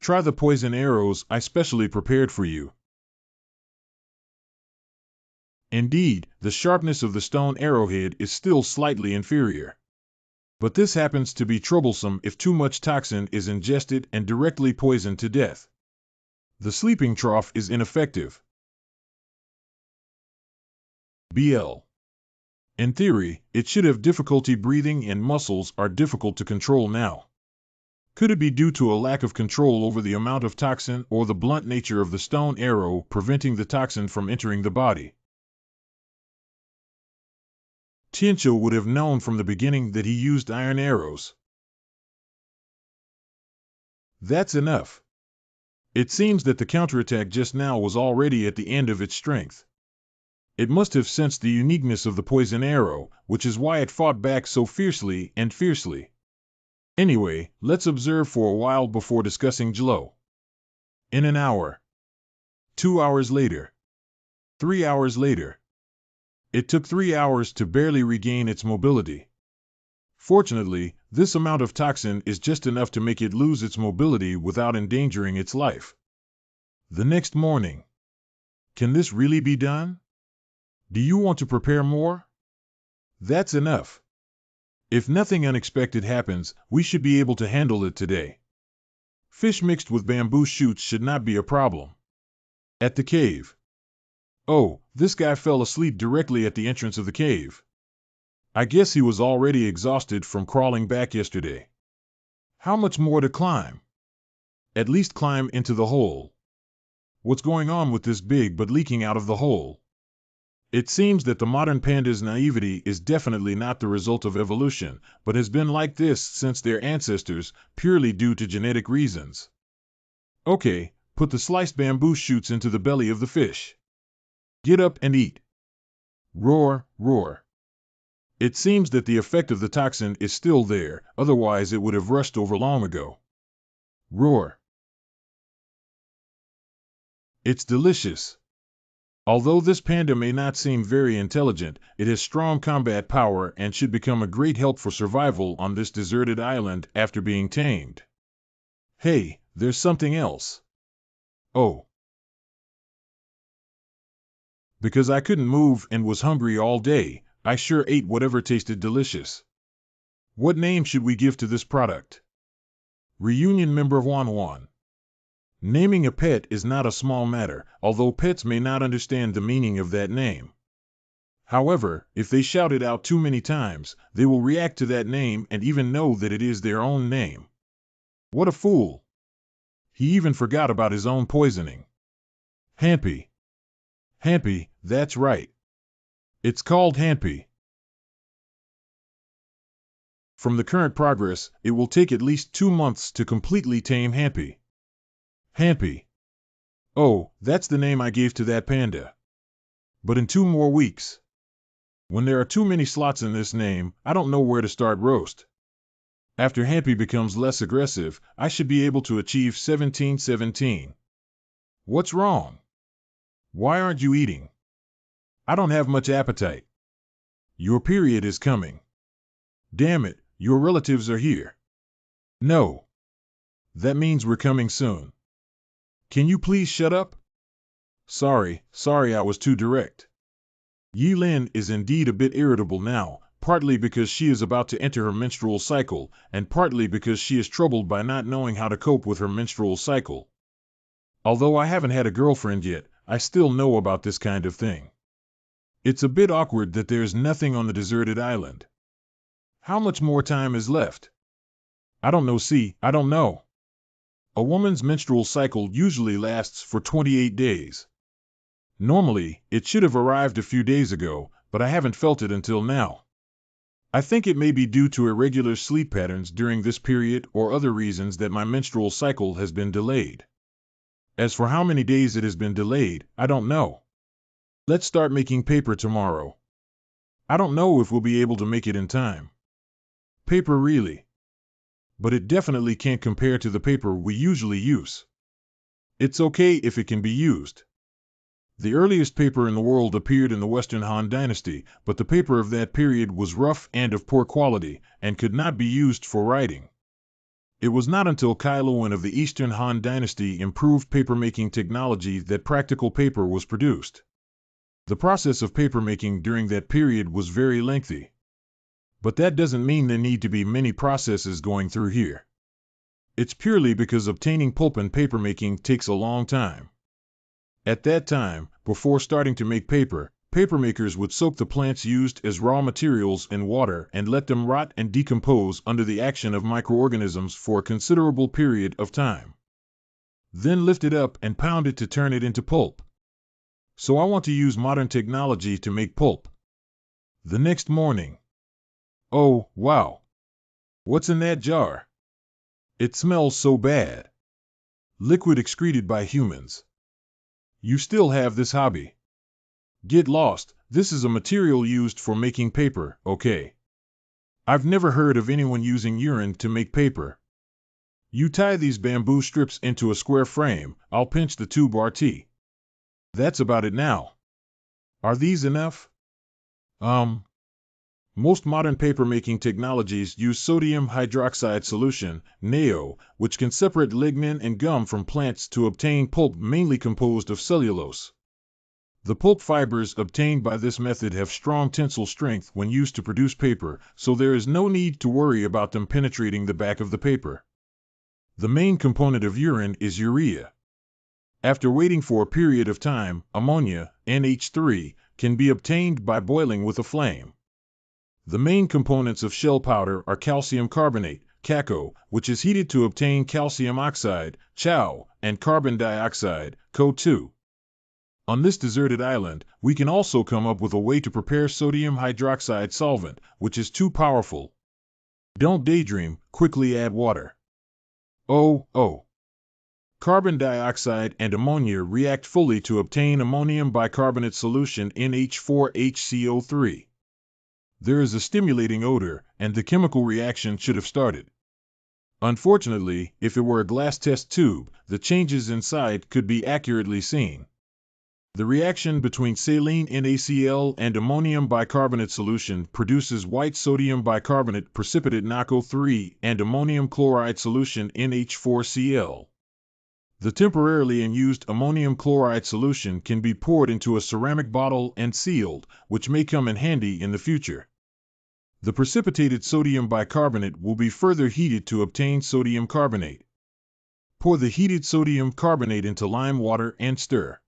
Try the poison arrows I specially prepared for you. Indeed, the sharpness of the stone arrowhead is still slightly inferior. But this happens to be troublesome if too much toxin is ingested and directly poisoned to death. The sleeping trough is ineffective. BL. In theory, it should have difficulty breathing and muscles are difficult to control now. Could it be due to a lack of control over the amount of toxin or the blunt nature of the stone arrow preventing the toxin from entering the body? Tiancho would have known from the beginning that he used iron arrows. That's enough. It seems that the counterattack just now was already at the end of its strength. It must have sensed the uniqueness of the poison arrow, which is why it fought back so fiercely and fiercely. Anyway, let's observe for a while before discussing Jlo. In an hour. 2 hours later. 3 hours later. It took 3 hours to barely regain its mobility. Fortunately, this amount of toxin is just enough to make it lose its mobility without endangering its life. The next morning. Can this really be done? Do you want to prepare more? That's enough. If nothing unexpected happens, we should be able to handle it today. Fish mixed with bamboo shoots should not be a problem. At the cave. Oh, this guy fell asleep directly at the entrance of the cave. I guess he was already exhausted from crawling back yesterday. How much more to climb? At least climb into the hole. What's going on with this big but leaking out of the hole? It seems that the modern panda's naivety is definitely not the result of evolution, but has been like this since their ancestors, purely due to genetic reasons. Okay, put the sliced bamboo shoots into the belly of the fish. Get up and eat. Roar, roar. It seems that the effect of the toxin is still there, otherwise it would have rushed over long ago. Roar. It's delicious. Although this panda may not seem very intelligent, it has strong combat power and should become a great help for survival on this deserted island after being tamed. Hey, there's something else. Oh. Because I couldn't move and was hungry all day, I sure ate whatever tasted delicious. What name should we give to this product? Reunion member Wanwan. Naming a pet is not a small matter, although pets may not understand the meaning of that name. However, if they shout it out too many times, they will react to that name and even know that it is their own name. What a fool! He even forgot about his own poisoning. Hampy. Hampy, that's right. It's called Hampy. From the current progress, it will take at least 2 months to completely tame Hampy. Hampy. Oh, that's the name I gave to that panda. But in 2 more weeks. When there are too many slots in this name, I don't know where to start roast. After Hampy becomes less aggressive, I should be able to achieve 1717. What's wrong? Why aren't you eating? I don't have much appetite. Your period is coming. Damn it, your relatives are here. No. That means we're coming soon. Can you please shut up? Sorry I was too direct. Yi Lin is indeed a bit irritable now, partly because she is about to enter her menstrual cycle, and partly because she is troubled by not knowing how to cope with her menstrual cycle. Although I haven't had a girlfriend yet, I still know about this kind of thing. It's a bit awkward that there's nothing on the deserted island. How much more time is left? I don't know. I don't know. A woman's menstrual cycle usually lasts for 28 days. Normally, it should have arrived a few days ago, but I haven't felt it until now. I think it may be due to irregular sleep patterns during this period or other reasons that my menstrual cycle has been delayed. As for how many days it has been delayed, I don't know. Let's start making paper tomorrow. I don't know if we'll be able to make it in time. Paper really. But it definitely can't compare to the paper we usually use. It's okay if it can be used. The earliest paper in the world appeared in the Western Han Dynasty, but the paper of that period was rough and of poor quality, and could not be used for writing. It was not until Kailuan of the Eastern Han Dynasty improved papermaking technology that practical paper was produced. The process of papermaking during that period was very lengthy. But that doesn't mean there need to be many processes going through here. It's purely because obtaining pulp and papermaking takes a long time. At that time, before starting to make paper, Papermakers would soak the plants used as raw materials in water and let them rot and decompose under the action of microorganisms for a considerable period of time. Then lift it up and pound it to turn it into pulp. So I want to use modern technology to make pulp. The next morning. Oh, wow. What's in that jar? It smells so bad. Liquid excreted by humans. You still have this hobby. Get lost, this is a material used for making paper, okay? I've never heard of anyone using urine to make paper. You tie these bamboo strips into a square frame, I'll pinch the tube RT. That's about it now. Are these enough? Most modern paper-making technologies use sodium hydroxide solution, NaO, which can separate lignin and gum from plants to obtain pulp mainly composed of cellulose. The pulp fibers obtained by this method have strong tensile strength when used to produce paper, so there is no need to worry about them penetrating the back of the paper. The main component of urine is urea. After waiting for a period of time, ammonia, NH3, can be obtained by boiling with a flame. The main components of shell powder are calcium carbonate, CaCO, which is heated to obtain calcium oxide, CaO, and carbon dioxide, CO2. On this deserted island, we can also come up with a way to prepare sodium hydroxide solvent, which is too powerful. Don't daydream, quickly add water. Oh. Carbon dioxide and ammonia react fully to obtain ammonium bicarbonate solution NH4HCO3. There is a stimulating odor, and the chemical reaction should have started. Unfortunately, if it were a glass test tube, the changes inside could be accurately seen. The reaction between saline NaCl and ammonium bicarbonate solution produces white sodium bicarbonate precipitate NaCO3 and ammonium chloride solution NH4Cl. The temporarily unused ammonium chloride solution can be poured into a ceramic bottle and sealed, which may come in handy in the future. The precipitated sodium bicarbonate will be further heated to obtain sodium carbonate. Pour the heated sodium carbonate into lime water and stir.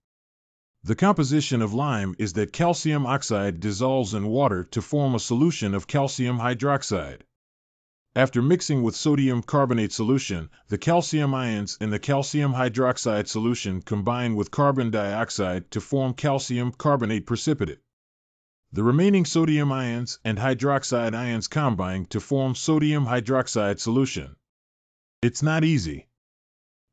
The composition of lime is that calcium oxide dissolves in water to form a solution of calcium hydroxide. After mixing with sodium carbonate solution, the calcium ions in the calcium hydroxide solution combine with carbon dioxide to form calcium carbonate precipitate. The remaining sodium ions and hydroxide ions combine to form sodium hydroxide solution. It's not easy.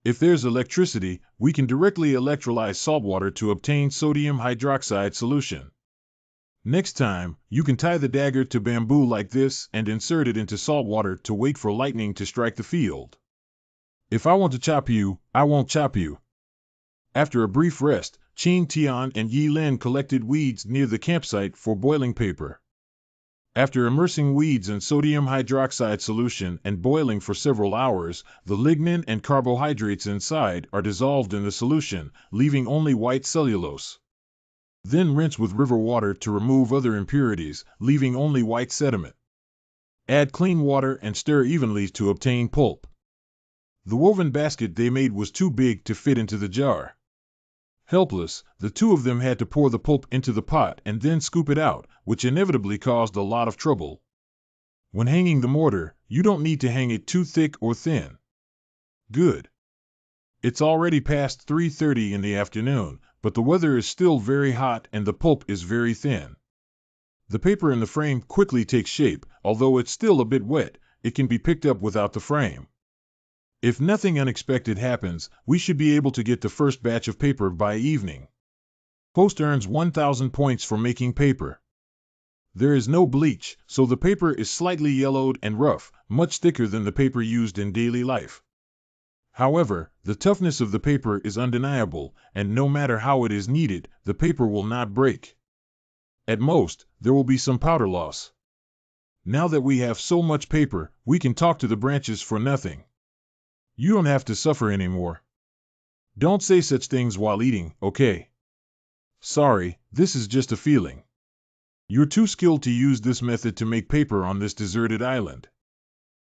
If there's electricity, we can directly electrolyze saltwater to obtain sodium hydroxide solution. Next time, you can tie the dagger to bamboo like this and insert it into salt water to wait for lightning to strike the field. If I want to chop you, I won't chop you. After a brief rest, Qin Tian and Yi Lin collected weeds near the campsite for boiling paper. After immersing weeds in sodium hydroxide solution and boiling for several hours, the lignin and carbohydrates inside are dissolved in the solution, leaving only white cellulose. Then rinse with river water to remove other impurities, leaving only white sediment. Add clean water and stir evenly to obtain pulp. The woven basket they made was too big to fit into the jar. Helpless, the two of them had to pour the pulp into the pot and then scoop it out, which inevitably caused a lot of trouble. When hanging the mortar, you don't need to hang it too thick or thin. Good. It's already past 3:30 in the afternoon, but the weather is still very hot and the pulp is very thin. The paper in the frame quickly takes shape, although it's still a bit wet, it can be picked up without the frame. If nothing unexpected happens, we should be able to get the first batch of paper by evening. Host earns 1,000 points for making paper. There is no bleach, so the paper is slightly yellowed and rough, much thicker than the paper used in daily life. However, the toughness of the paper is undeniable, and no matter how it is kneaded, the paper will not break. At most, there will be some powder loss. Now that we have so much paper, we can talk to the branches for nothing. You don't have to suffer anymore. Don't say such things while eating, okay? Sorry, this is just a feeling. You're too skilled to use this method to make paper on this deserted island.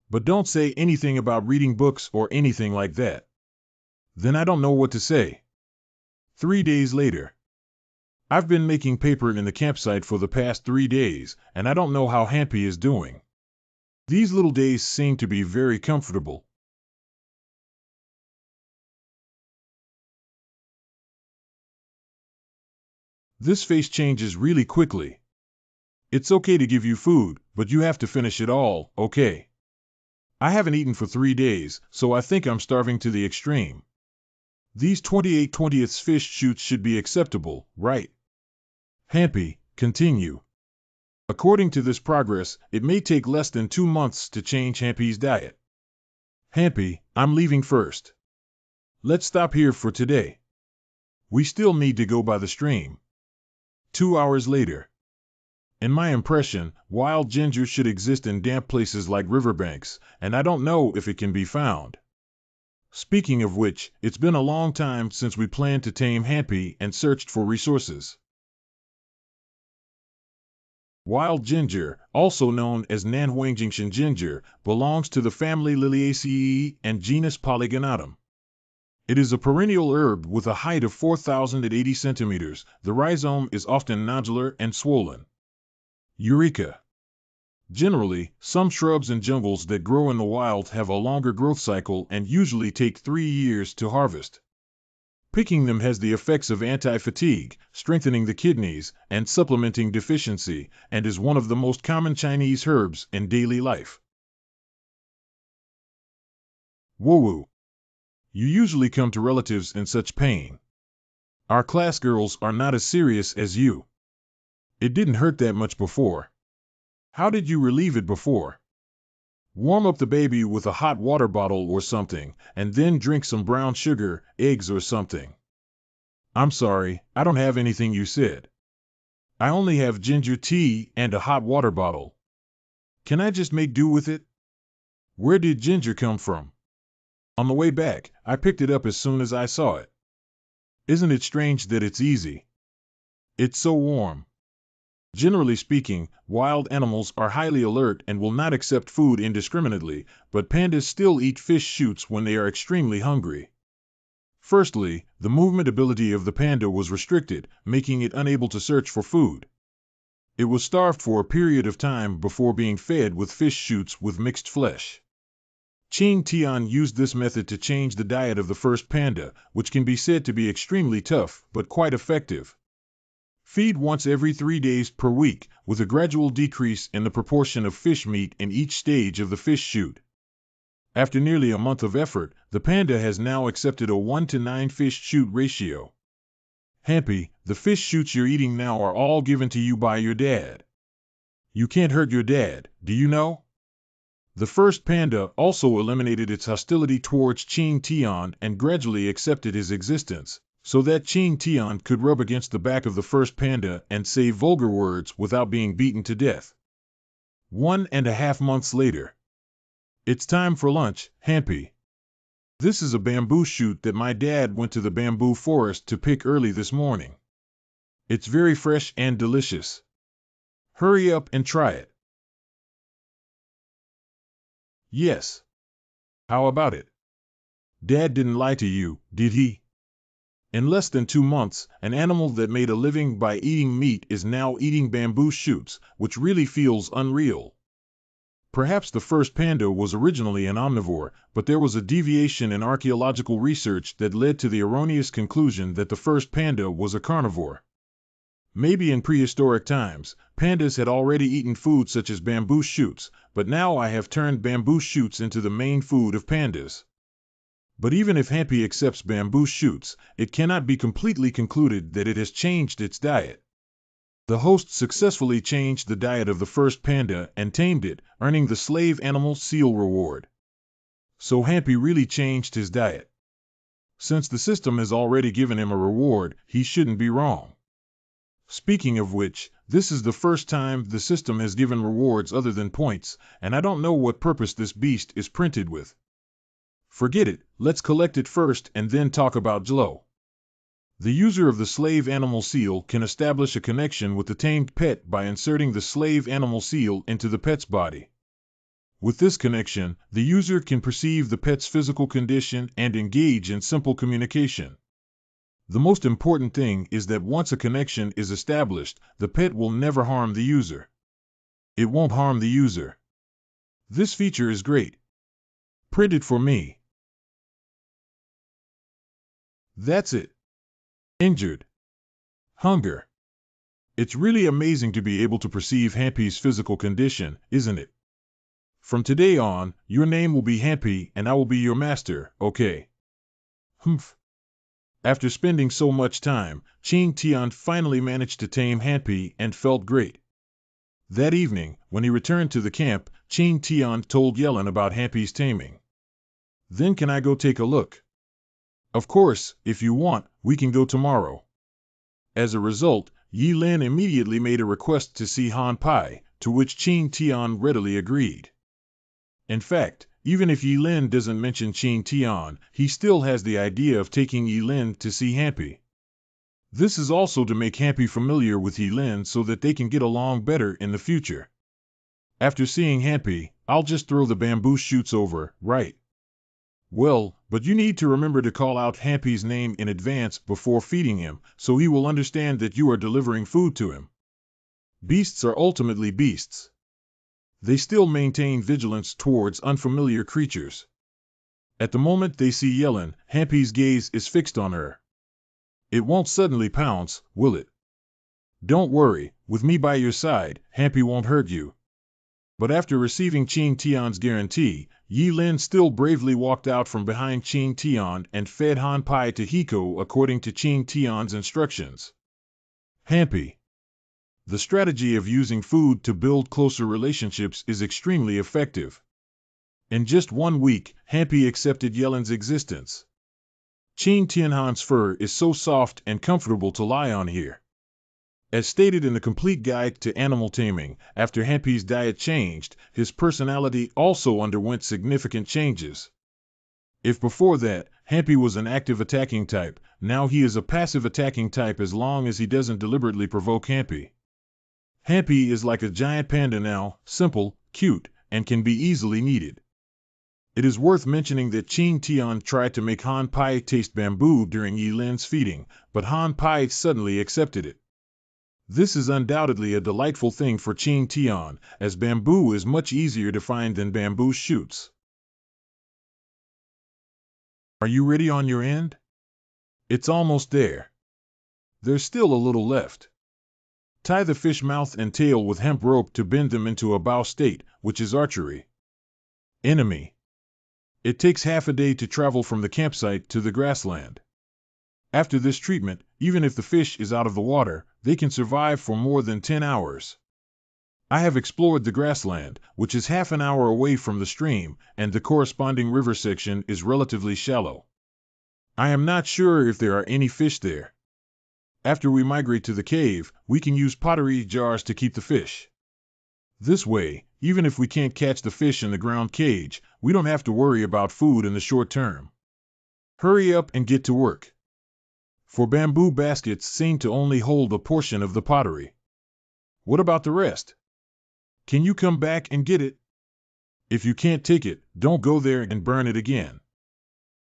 But don't say anything about reading books or anything like that. Then I don't know what to say. 3 days later. I've been making paper in the campsite for the past 3 days, and I don't know how Happy is doing. These little days seem to be very comfortable. This face changes really quickly. It's okay to give you food, but you have to finish it all, okay? I haven't eaten for 3 days, so I think I'm starving to the extreme. These 28/20ths fish shoots should be acceptable, right? Happy, continue. According to this progress, it may take less than 2 months to change Happy's diet. Happy, I'm leaving first. Let's stop here for today. We still need to go by the stream. 2 hours later. In my impression, wild ginger should exist in damp places like riverbanks, and I don't know if it can be found. Speaking of which, it's been a long time since we planned to tame Happy and searched for resources. Wild ginger, also known as Nanhuangjingxian ginger, belongs to the family Liliaceae and genus Polygonatum. It is a perennial herb with a height of 4,080 centimeters. The rhizome is often nodular and swollen. Eureka! Generally, some shrubs and jungles that grow in the wild have a longer growth cycle and usually take 3 years to harvest. Picking them has the effects of anti-fatigue, strengthening the kidneys, and supplementing deficiency, and is one of the most common Chinese herbs in daily life. Woo-woo! You usually come to relatives in such pain. Our class girls are not as serious as you. It didn't hurt that much before. How did you relieve it before? Warm up the baby with a hot water bottle or something, and then drink some brown sugar, eggs or something. I'm sorry, I don't have anything you said. I only have ginger tea and a hot water bottle. Can I just make do with it? Where did ginger come from? On the way back, I picked it up as soon as I saw it. Isn't it strange that it's easy? It's so warm. Generally speaking, wild animals are highly alert and will not accept food indiscriminately, but pandas still eat fish shoots when they are extremely hungry. Firstly, the movement ability of the panda was restricted, making it unable to search for food. It was starved for a period of time before being fed with fish shoots with mixed flesh. Qing Tian used this method to change the diet of the first panda, which can be said to be extremely tough, but quite effective. Feed once every 3 days per week, with a gradual decrease in the proportion of fish meat in each stage of the fish shoot. After nearly a month of effort, the panda has now accepted a 1:9 fish shoot ratio. Happy, the fish shoots you're eating now are all given to you by your dad. You can't hurt your dad, do you know? The first panda also eliminated its hostility towards Qing Tian and gradually accepted his existence, so that Qing Tian could rub against the back of the first panda and say vulgar words without being beaten to death. 1.5 months later. It's time for lunch, Happy. This is a bamboo shoot that my dad went to the bamboo forest to pick early this morning. It's very fresh and delicious. Hurry up and try it. Yes. How about it? Dad didn't lie to you, did he? In less than 2 months, an animal that made a living by eating meat is now eating bamboo shoots, which really feels unreal. Perhaps the first panda was originally an omnivore, but there was a deviation in archaeological research that led to the erroneous conclusion that the first panda was a carnivore. Maybe in prehistoric times, pandas had already eaten food such as bamboo shoots, but now I have turned bamboo shoots into the main food of pandas. But even if Happy accepts bamboo shoots, it cannot be completely concluded that it has changed its diet. The host successfully changed the diet of the first panda and tamed it, earning the slave animal seal reward. So Happy really changed his diet. Since the system has already given him a reward, he shouldn't be wrong. Speaking of which, this is the first time the system has given rewards other than points, and I don't know what purpose this beast is printed with. Forget it, let's collect it first and then talk about Jlo. The user of the slave animal seal can establish a connection with the tamed pet by inserting the slave animal seal into the pet's body. With this connection, the user can perceive the pet's physical condition and engage in simple communication. The most important thing is that once a connection is established, the pet will never harm the user. It won't harm the user. This feature is great. Print it for me. That's it. Injured. Hunger. It's really amazing to be able to perceive Happy's physical condition, isn't it? From today on, your name will be Happy and I will be your master, okay? Humph. After spending so much time, Qing Tian finally managed to tame Happy and felt great. That evening, when he returned to the camp, Qing Tian told Yellen about Happy's taming. Then can I go take a look? Of course, if you want, we can go tomorrow. As a result, Yi Lin immediately made a request to see Han Pai, to which Qing Tian readily agreed. In fact, even if Yi Lin doesn't mention Qing Tian, he still has the idea of taking Yi Lin to see Happy. This is also to make Happy familiar with Yi Lin so that they can get along better in the future. After seeing Happy, I'll just throw the bamboo shoots over, right? Well, but you need to remember to call out Happy's name in advance before feeding him, so he will understand that you are delivering food to him. Beasts are ultimately beasts. They still maintain vigilance towards unfamiliar creatures. At the moment they see Yellen, Happy's gaze is fixed on her. It won't suddenly pounce, will it? Don't worry, with me by your side, Happy won't hurt you. But after receiving Qing Tian's guarantee, Yi Lin still bravely walked out from behind Qing Tian and fed Han Pai to Hiko according to Qing Tian's instructions. Happy. The strategy of using food to build closer relationships is extremely effective. In just 1 week, Happy accepted Yellen's existence. Qing Tianhan's fur is so soft and comfortable to lie on here. As stated in the Complete Guide to Animal Taming, after Happy's diet changed, his personality also underwent significant changes. If before that, Happy was an active attacking type, now he is a passive attacking type as long as he doesn't deliberately provoke Happy. Happy is like a giant panda now, simple, cute, and can be easily kneaded. It is worth mentioning that Qing Tian tried to make Han Pai taste bamboo during Yi Lin's feeding, but Han Pai suddenly accepted it. This is undoubtedly a delightful thing for Qing Tian, as bamboo is much easier to find than bamboo shoots. Are you ready on your end? It's almost there. There's still a little left. Tie the fish mouth and tail with hemp rope to bend them into a bow state, which is archery. Enemy. It takes half a day to travel from the campsite to the grassland. After this treatment, even if the fish is out of the water, they can survive for more than 10 hours. I have explored the grassland, which is half an hour away from the stream, and the corresponding river section is relatively shallow. I am not sure if there are any fish there. After we migrate to the cave, we can use pottery jars to keep the fish. This way, even if we can't catch the fish in the ground cage, we don't have to worry about food in the short term. Hurry up and get to work. For bamboo baskets seem to only hold a portion of the pottery. What about the rest? Can you come back and get it? If you can't take it, don't go there and burn it again.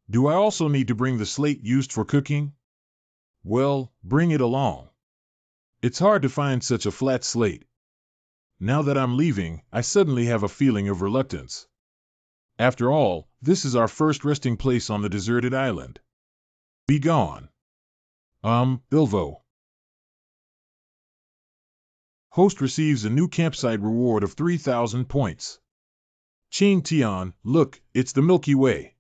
Do I also need to bring the slate used for cooking? Well, bring it along. It's hard to find such a flat slate. Now that I'm leaving, I suddenly have a feeling of reluctance. After all, this is our first resting place on the deserted island. Be gone. Ilvo. Host receives a new campsite reward of 3,000 points. Qing Tian, look, it's the Milky Way.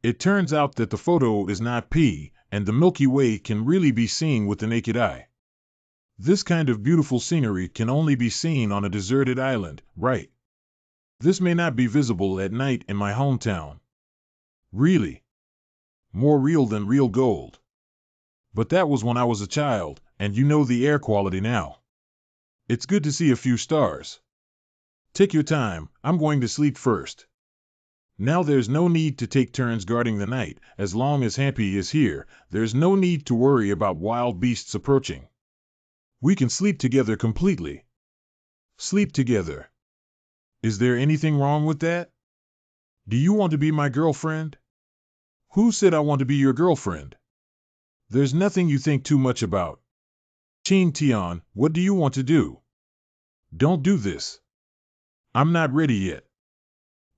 It turns out that the photo is not P, and the Milky Way can really be seen with the naked eye. This kind of beautiful scenery can only be seen on a deserted island, right? This may not be visible at night in my hometown. Really? More real than real gold. But that was when I was a child, and you know the air quality now. It's good to see a few stars. Take your time, I'm going to sleep first. Now there's no need to take turns guarding the night, as long as Happy is here, there's no need to worry about wild beasts approaching. We can sleep together completely. Sleep together. Is there anything wrong with that? Do you want to be my girlfriend? Who said I want to be your girlfriend? There's nothing you think too much about. Chin Tian, what do you want to do? Don't do this. I'm not ready yet.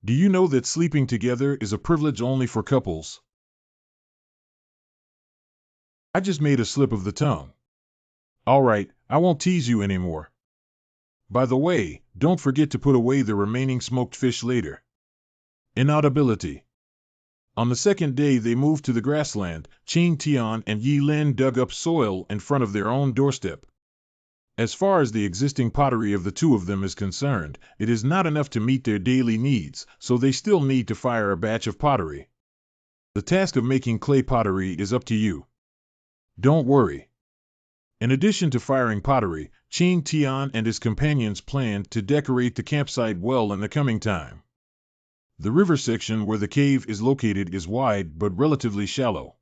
Do you know that sleeping together is a privilege only for couples? I just made a slip of the tongue. All right, I won't tease you anymore. By the way, don't forget to put away the remaining smoked fish later. Inaudibility. On the second day they moved to the grassland, Qing Tian and Yi Lin dug up soil in front of their own doorstep. As far as the existing pottery of the two of them is concerned, it is not enough to meet their daily needs, so they still need to fire a batch of pottery. The task of making clay pottery is up to you. Don't worry. In addition to firing pottery, Qing Tian and his companions planned to decorate the campsite well in the coming time. The river section where the cave is located is wide but relatively shallow.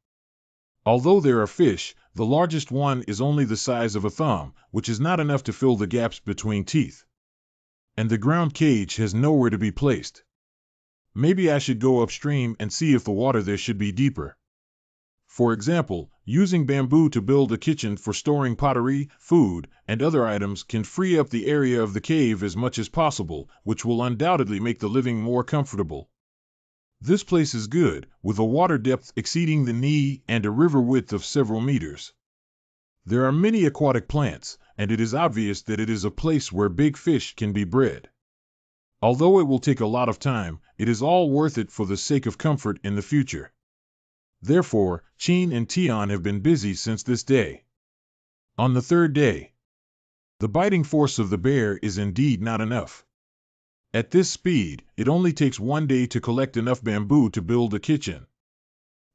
Although there are fish, the largest one is only the size of a thumb, which is not enough to fill the gaps between teeth. And the ground cage has nowhere to be placed. Maybe I should go upstream and see if the water there should be deeper. For example, using bamboo to build a kitchen for storing pottery, food, and other items can free up the area of the cave as much as possible, which will undoubtedly make the living more comfortable. This place is good, with a water depth exceeding the knee and a river width of several meters. There are many aquatic plants, and it is obvious that it is a place where big fish can be bred. Although it will take a lot of time, it is all worth it for the sake of comfort in the future. Therefore, Qin and Tian have been busy since this day. On the third day, the biting force of the bear is indeed not enough. At this speed, it only takes 1 day to collect enough bamboo to build a kitchen.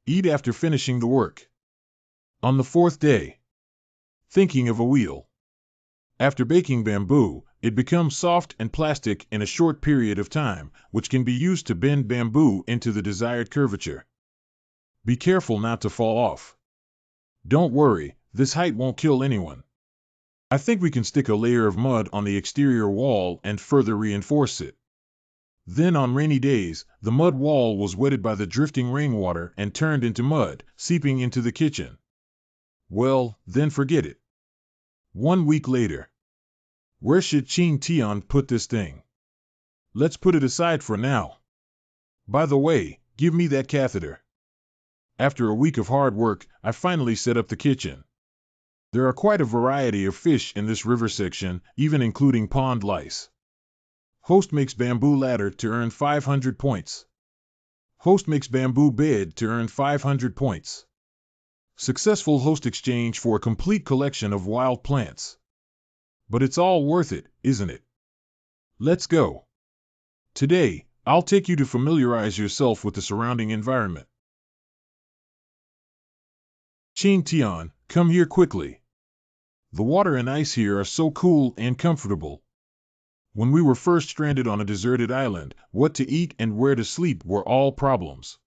Eat after finishing the work. On the fourth day, thinking of a wheel. After baking bamboo, it becomes soft and plastic in a short period of time, which can be used to bend bamboo into the desired curvature. Be careful not to fall off. Don't worry, this height won't kill anyone. I think we can stick a layer of mud on the exterior wall and further reinforce it. Then on rainy days, the mud wall was wetted by the drifting rainwater and turned into mud, seeping into the kitchen. Well, then forget it. 1 week later. Where should Qing Tian put this thing? Let's put it aside for now. By the way, give me that catheter. After a week of hard work, I finally set up the kitchen. There are quite a variety of fish in this river section, even including pond lice. Host makes bamboo ladder to earn 500 points. Host makes bamboo bed to earn 500 points. Successful host exchange for a complete collection of wild plants. But it's all worth it, isn't it? Let's go. Today, I'll take you to familiarize yourself with the surrounding environment. Qing Tian, come here quickly. The water and ice here are so cool and comfortable. When we were first stranded on a deserted island, what to eat and where to sleep were all problems.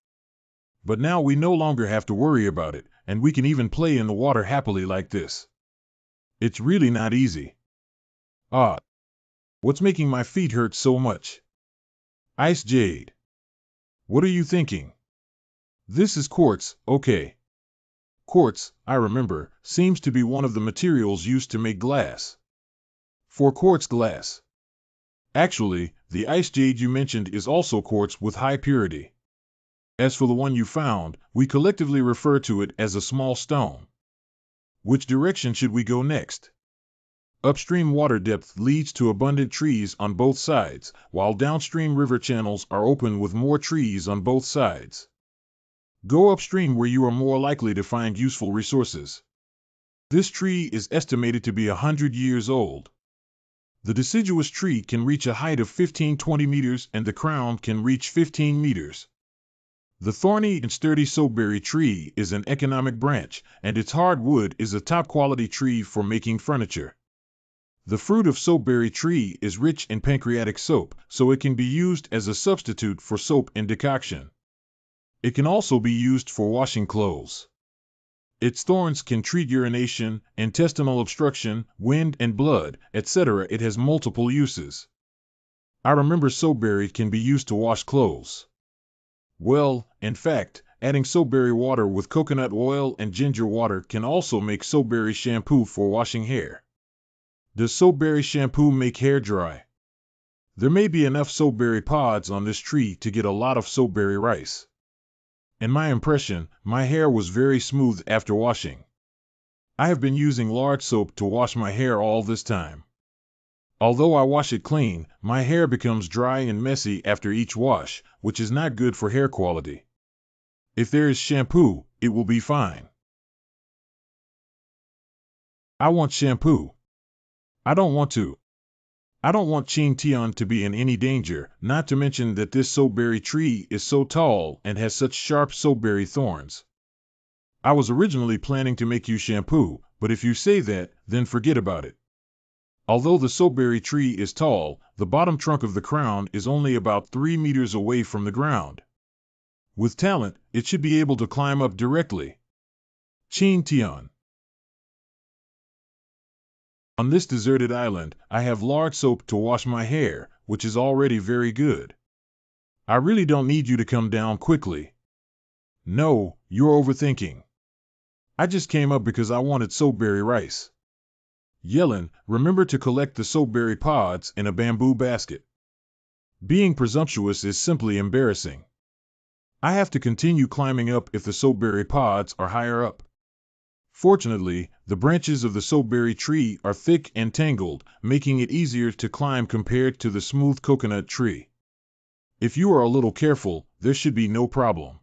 But now we no longer have to worry about it, and we can even play in the water happily like this. It's really not easy. Ah, what's making my feet hurt so much? Ice jade. What are you thinking? This is quartz, okay. Quartz, I remember, seems to be one of the materials used to make glass. For quartz glass. Actually, the ice jade you mentioned is also quartz with high purity. As for the one you found, we collectively refer to it as a small stone. Which direction should we go next? Upstream water depth leads to abundant trees on both sides, while downstream river channels are open with more trees on both sides. Go upstream where you are more likely to find useful resources. This tree is estimated to be 100 years old. The deciduous tree can reach a height of 15-20 meters and the crown can reach 15 meters. The thorny and sturdy soapberry tree is an economic branch, and its hard wood is a top-quality tree for making furniture. The fruit of soapberry tree is rich in pancreatic soap, so it can be used as a substitute for soap in decoction. It can also be used for washing clothes. Its thorns can treat urination, intestinal obstruction, wind and blood, etc. It has multiple uses. I remember soapberry can be used to wash clothes. Well, in fact, adding soapberry water with coconut oil and ginger water can also make soapberry shampoo for washing hair. Does soapberry shampoo make hair dry? There may be enough soapberry pods on this tree to get a lot of soapberry rice. In my impression, my hair was very smooth after washing. I have been using large soap to wash my hair all this time. Although I wash it clean, my hair becomes dry and messy after each wash, which is not good for hair quality. If there is shampoo, it will be fine. I want shampoo. I don't want to. I don't want Chin Tian to be in any danger, not to mention that this soapberry tree is so tall and has such sharp soapberry thorns. I was originally planning to make you shampoo, but if you say that, then forget about it. Although the soapberry tree is tall, the bottom trunk of the crown is only about 3 meters away from the ground. With talent, it should be able to climb up directly. Chin Tian. On this deserted island, I have large soap to wash my hair, which is already very good. I really don't need you to come down quickly. No, you're overthinking. I just came up because I wanted soapberry rice. Yellen, remember to collect the soapberry pods in a bamboo basket. Being presumptuous is simply embarrassing. I have to continue climbing up if the soapberry pods are higher up. Fortunately, the branches of the soapberry tree are thick and tangled, making it easier to climb compared to the smooth coconut tree. If you are a little careful, there should be no problem.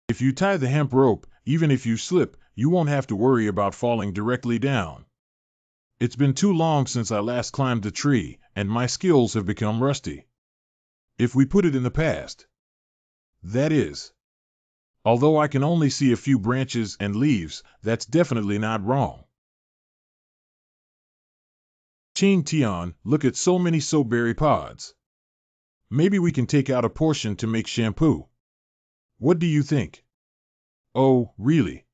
If you tie the hemp rope, even if you slip, you won't have to worry about falling directly down. It's been too long since I last climbed the tree, and my skills have become rusty. If we put it in the past. That is. Although I can only see a few branches and leaves, that's definitely not wrong. Chin Tian, look at so many soapberry pods. Maybe we can take out a portion to make shampoo. What do you think? Oh, really?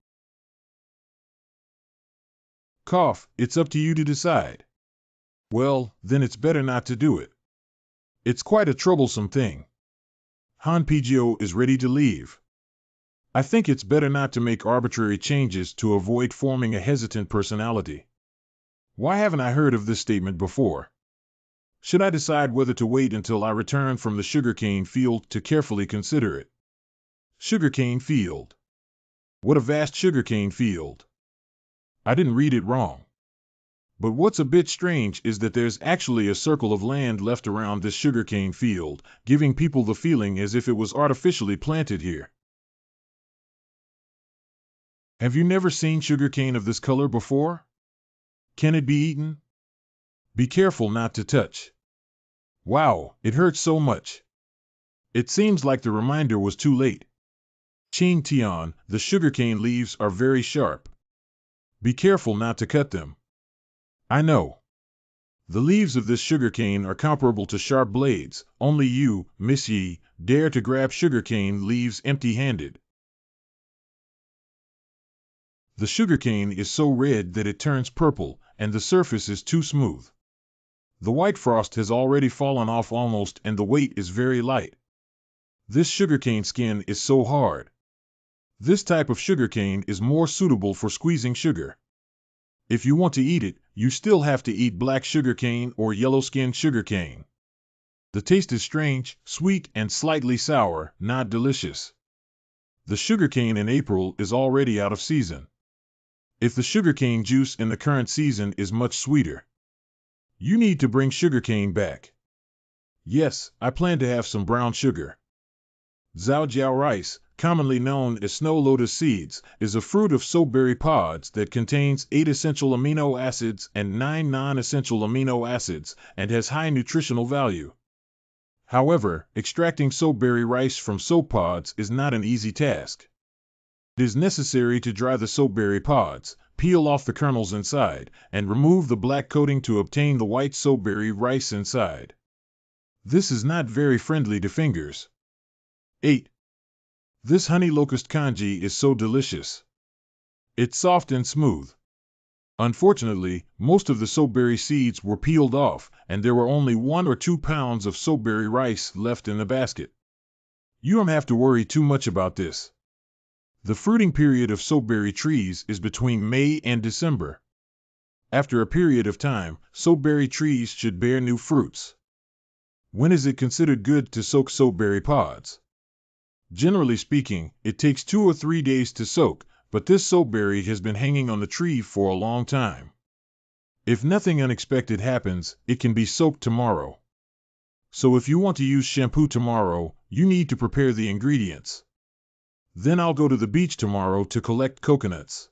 Cough, it's up to you to decide. Well, then it's better not to do it. It's quite a troublesome thing. Han Pijio is ready to leave. I think it's better not to make arbitrary changes to avoid forming a hesitant personality. Why haven't I heard of this statement before? Should I decide whether to wait until I return from the sugarcane field to carefully consider it? Sugarcane field. What a vast sugarcane field. I didn't read it wrong. But what's a bit strange is that there's actually a circle of land left around this sugarcane field, giving people the feeling as if it was artificially planted here. Have you never seen sugarcane of this color before? Can it be eaten? Be careful not to touch. Wow, it hurts so much. It seems like the reminder was too late. Chin Tian, the sugarcane leaves are very sharp. Be careful not to cut them. I know. The leaves of this sugarcane are comparable to sharp blades, only you, Miss Yi, dare to grab sugarcane leaves empty-handed. The sugarcane is so red that it turns purple, and the surface is too smooth. The white frost has already fallen off almost, and the weight is very light. This sugarcane skin is so hard. This type of sugarcane is more suitable for squeezing sugar. If you want to eat it, you still have to eat black sugarcane or yellow-skinned sugarcane. The taste is strange, sweet, and slightly sour, not delicious. The sugarcane in April is already out of season. If the sugarcane juice in the current season is much sweeter. You need to bring sugarcane back. Yes, I plan to have some brown sugar. Zhaojiao rice, commonly known as snow lotus seeds, is a fruit of soapberry pods that contains 8 essential amino acids and 9 non-essential amino acids, and has high nutritional value. However, extracting soapberry rice from soap pods is not an easy task. It is necessary to dry the soapberry pods, peel off the kernels inside, and remove the black coating to obtain the white soapberry rice inside. This is not very friendly to fingers. 8. This honey locust congee is so delicious. It's soft and smooth. Unfortunately, most of the soapberry seeds were peeled off, and there were only 1 or 2 pounds of soapberry rice left in the basket. You don't have to worry too much about this. The fruiting period of soapberry trees is between May and December. After a period of time, soapberry trees should bear new fruits. When is it considered good to soak soapberry pods? Generally speaking, it takes 2 or 3 days to soak, but this soapberry has been hanging on the tree for a long time. If nothing unexpected happens, it can be soaked tomorrow. So if you want to use shampoo tomorrow, you need to prepare the ingredients. Then I'll go to the beach tomorrow to collect coconuts.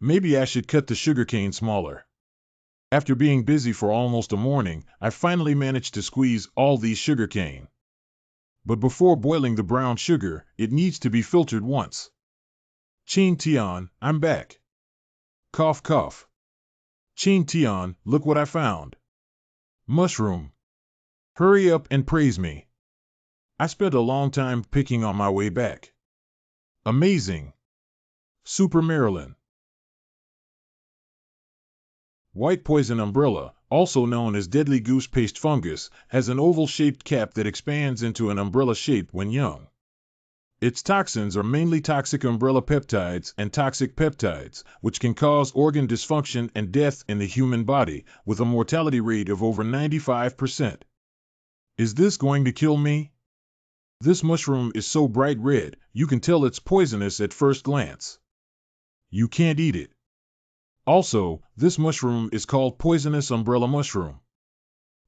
Maybe I should cut the sugarcane smaller. After being busy for almost a morning, I finally managed to squeeze all these sugarcane. But before boiling the brown sugar, it needs to be filtered once. Chin Tian, I'm back. Cough cough. Chin Tian, look what I found. Mushroom. Hurry up and praise me. I spent a long time picking on my way back. Amazing. Super Marilyn. White poison umbrella, also known as deadly goose paste fungus, has an oval-shaped cap that expands into an umbrella shape when young. Its toxins are mainly toxic umbrella peptides and toxic peptides, which can cause organ dysfunction and death in the human body, with a mortality rate of over 95%. Is this going to kill me? This mushroom is so bright red, you can tell it's poisonous at first glance. You can't eat it. Also, this mushroom is called poisonous umbrella mushroom.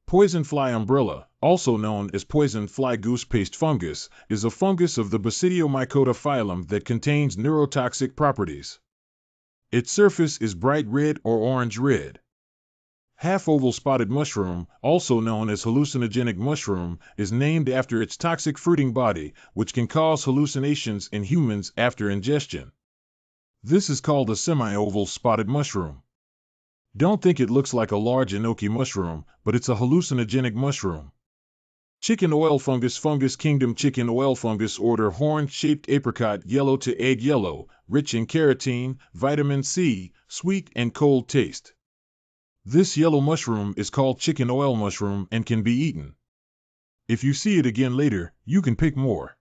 Poison fly umbrella, also known as poison fly goose paste fungus, is a fungus of the Basidiomycota phylum that contains neurotoxic properties. Its surface is bright red or orange-red. Half-oval spotted mushroom, also known as hallucinogenic mushroom, is named after its toxic fruiting body, which can cause hallucinations in humans after ingestion. This is called a semi-oval spotted mushroom. Don't think it looks like a large enoki mushroom, but it's a hallucinogenic mushroom. Chicken oil fungus, fungus kingdom, chicken oil fungus order, horn-shaped apricot, yellow to egg yellow, rich in carotene, vitamin C, sweet and cold taste. This yellow mushroom is called chicken oil mushroom and can be eaten. If you see it again later, you can pick more.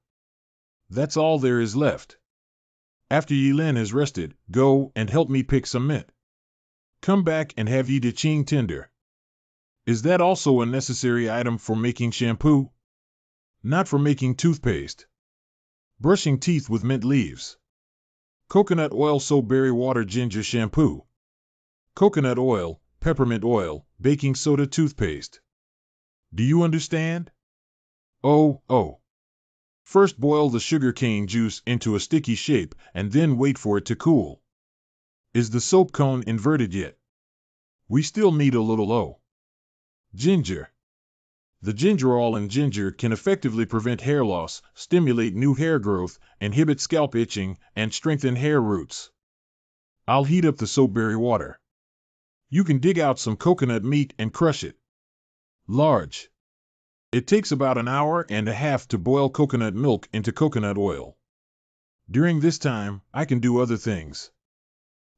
That's all there is left. After Yilin has rested, go and help me pick some mint. Come back and have Yi de Qing tender. Is that also a necessary item for making shampoo? Not for making toothpaste. Brushing teeth with mint leaves. Coconut oil, soapberry water, ginger shampoo. Coconut oil, peppermint oil, baking soda, toothpaste. Do you understand? Oh. First boil the sugarcane juice into a sticky shape and then wait for it to cool. Is the soap cone inverted yet? We still need a little ginger. The gingerol in ginger can effectively prevent hair loss, stimulate new hair growth, inhibit scalp itching, and strengthen hair roots. I'll heat up the soapberry water. You can dig out some coconut meat and crush it. Large. It takes about an hour and a half to boil coconut milk into coconut oil. During this time, I can do other things.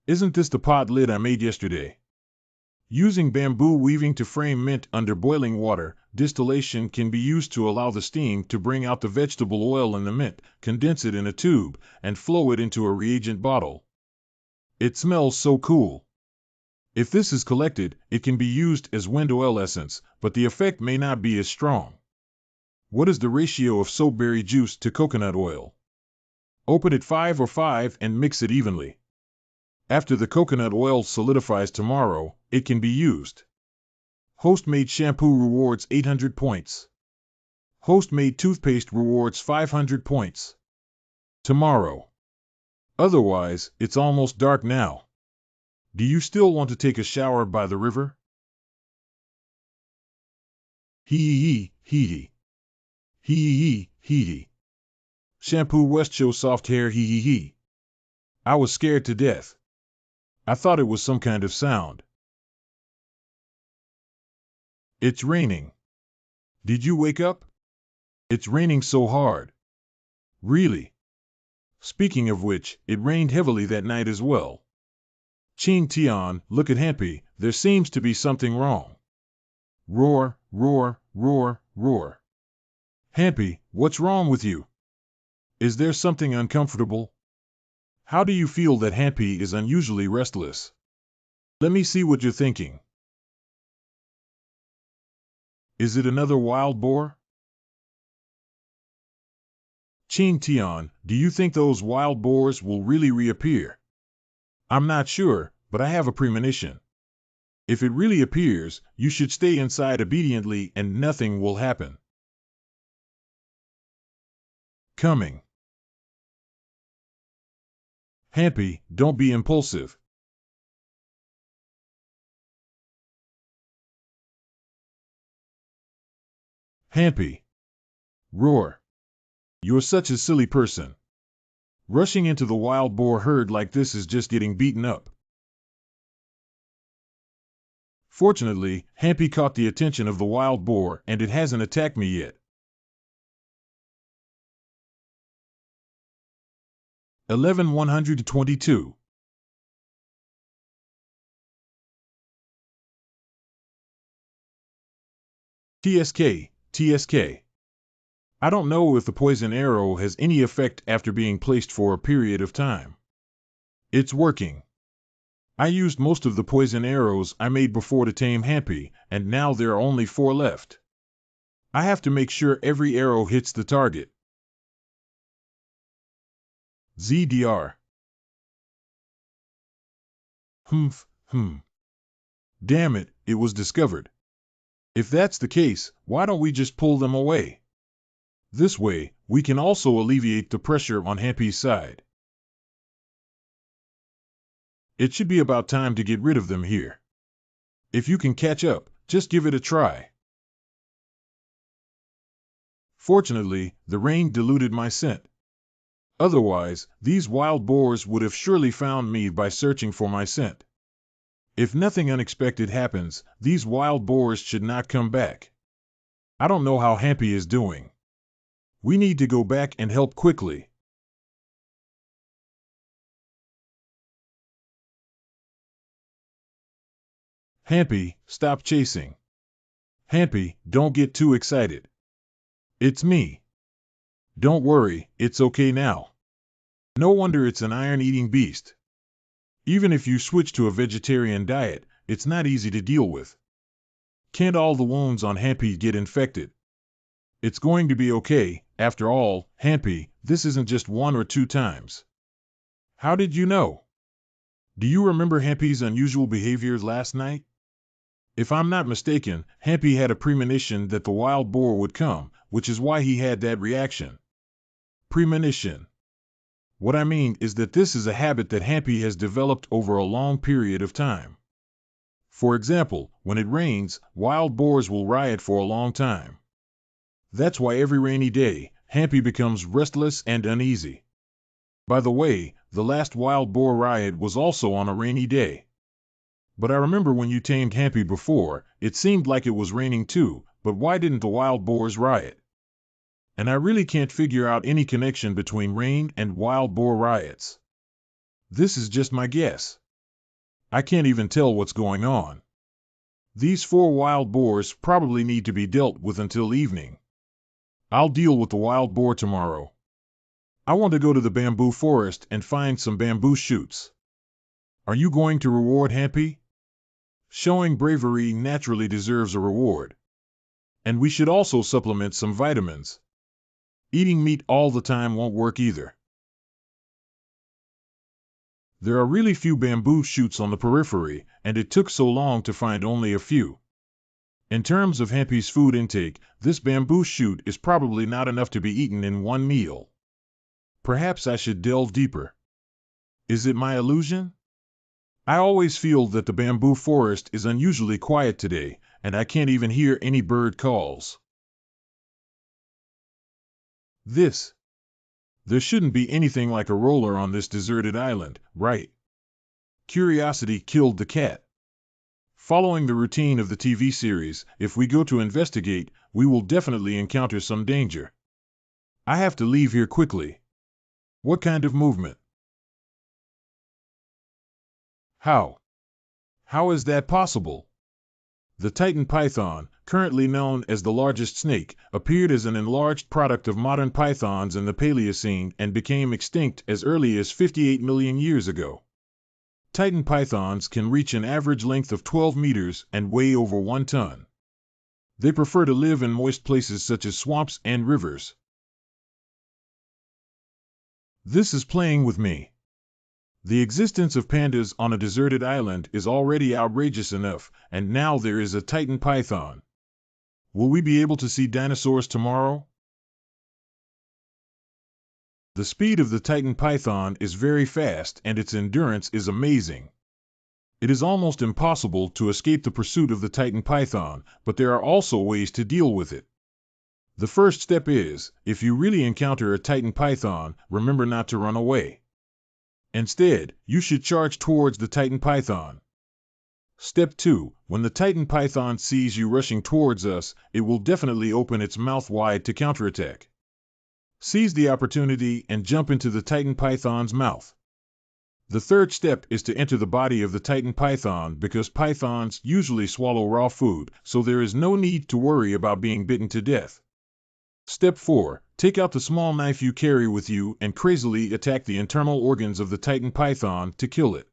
Isn't this the pot lid I made yesterday? Using bamboo weaving to frame mint under boiling water, distillation can be used to allow the steam to bring out the vegetable oil in the mint, condense it in a tube, and flow it into a reagent bottle. It smells so cool. If this is collected, it can be used as wind oil essence, but the effect may not be as strong. What is the ratio of soapberry juice to coconut oil? Open it 5 or 5 and mix it evenly. After the coconut oil solidifies tomorrow, it can be used. Host-made shampoo rewards 800 points. Host-made toothpaste rewards 500 points. Tomorrow. Otherwise, it's almost dark now. Do you still want to take a shower by the river? Hee. Shampoo West show soft hair hee. I was scared to death. I thought it was some kind of sound. It's raining. Did you wake up? It's raining so hard. Really? Speaking of which, it rained heavily that night as well. Qing Tian, look at Hampy, there seems to be something wrong. Roar. Hampy, what's wrong with you? Is there something uncomfortable? How do you feel that Happy is unusually restless? Let me see what you're thinking. Is it another wild boar? Chin Tian, do you think those wild boars will really reappear? I'm not sure, but I have a premonition. If it really appears, you should stay inside obediently and nothing will happen. Coming. Happy, don't be impulsive. Happy. Roar. You're such a silly person. Rushing into the wild boar herd like this is just getting beaten up. Fortunately, Happy caught the attention of the wild boar and it hasn't attacked me yet. 11-122. TSK, TSK. I don't know if the poison arrow has any effect after being placed for a period of time. It's working. I used most of the poison arrows I made before to tame Happy, and now there are only 4 left. I have to make sure every arrow hits the target. ZDR. Humph. Damn it, it was discovered. If that's the case, why don't we just pull them away? This way, we can also alleviate the pressure on Happy's side. It should be about time to get rid of them here. If you can catch up, just give it a try. Fortunately, the rain diluted my scent. Otherwise, these wild boars would have surely found me by searching for my scent. If nothing unexpected happens, these wild boars should not come back. I don't know how Happy is doing. We need to go back and help quickly. Happy, stop chasing. Happy, don't get too excited. It's me. Don't worry, it's okay now. No wonder it's an iron-eating beast. Even if you switch to a vegetarian diet, it's not easy to deal with. Can't all the wounds on Happy get infected? It's going to be okay. After all, Happy, this isn't just 1 or 2 times. How did you know? Do you remember Happy's unusual behavior last night? If I'm not mistaken, Happy had a premonition that the wild boar would come, which is why he had that reaction. Premonition. What I mean is that this is a habit that Happy has developed over a long period of time. For example, when it rains, wild boars will riot for a long time. That's why every rainy day, Happy becomes restless and uneasy. By the way, the last wild boar riot was also on a rainy day. But I remember when you tamed Happy before, it seemed like it was raining too, but why didn't the wild boars riot? And I really can't figure out any connection between rain and wild boar riots. This is just my guess. I can't even tell what's going on. These 4 wild boars probably need to be dealt with until evening. I'll deal with the wild boar tomorrow. I want to go to the bamboo forest and find some bamboo shoots. Are you going to reward Happy? Showing bravery naturally deserves a reward. And we should also supplement some vitamins. Eating meat all the time won't work either. There are really few bamboo shoots on the periphery, and it took so long to find only a few. In terms of Happy's food intake, this bamboo shoot is probably not enough to be eaten in one meal. Perhaps I should delve deeper. Is it my illusion? I always feel that the bamboo forest is unusually quiet today, and I can't even hear any bird calls. There shouldn't be anything like a roller on this deserted island, right? Curiosity killed the cat. Following the routine of the TV series, if we go to investigate, we will definitely encounter some danger. I have to leave here quickly. What kind of movement? How? How is that possible? The Titan python, currently known as the largest snake, appeared as an enlarged product of modern pythons in the Paleocene and became extinct as early as 58 million years ago. Titan pythons can reach an average length of 12 meters and weigh over 1 ton. They prefer to live in moist places such as swamps and rivers. This is playing with me. The existence of pandas on a deserted island is already outrageous enough, and now there is a Titan python. Will we be able to see dinosaurs tomorrow? The speed of the Titan python is very fast and its endurance is amazing. It is almost impossible to escape the pursuit of the Titan python, but there are also ways to deal with it. The first step is, if you really encounter a Titan python, remember not to run away. Instead, you should charge towards the Titan python. Step 2. When the Titan python sees you rushing towards us, it will definitely open its mouth wide to counterattack. Seize the opportunity and jump into the Titan python's mouth. The third step is to enter the body of the Titan python because pythons usually swallow raw food, so there is no need to worry about being bitten to death. Step 4. Take out the small knife you carry with you and crazily attack the internal organs of the Titan python to kill it.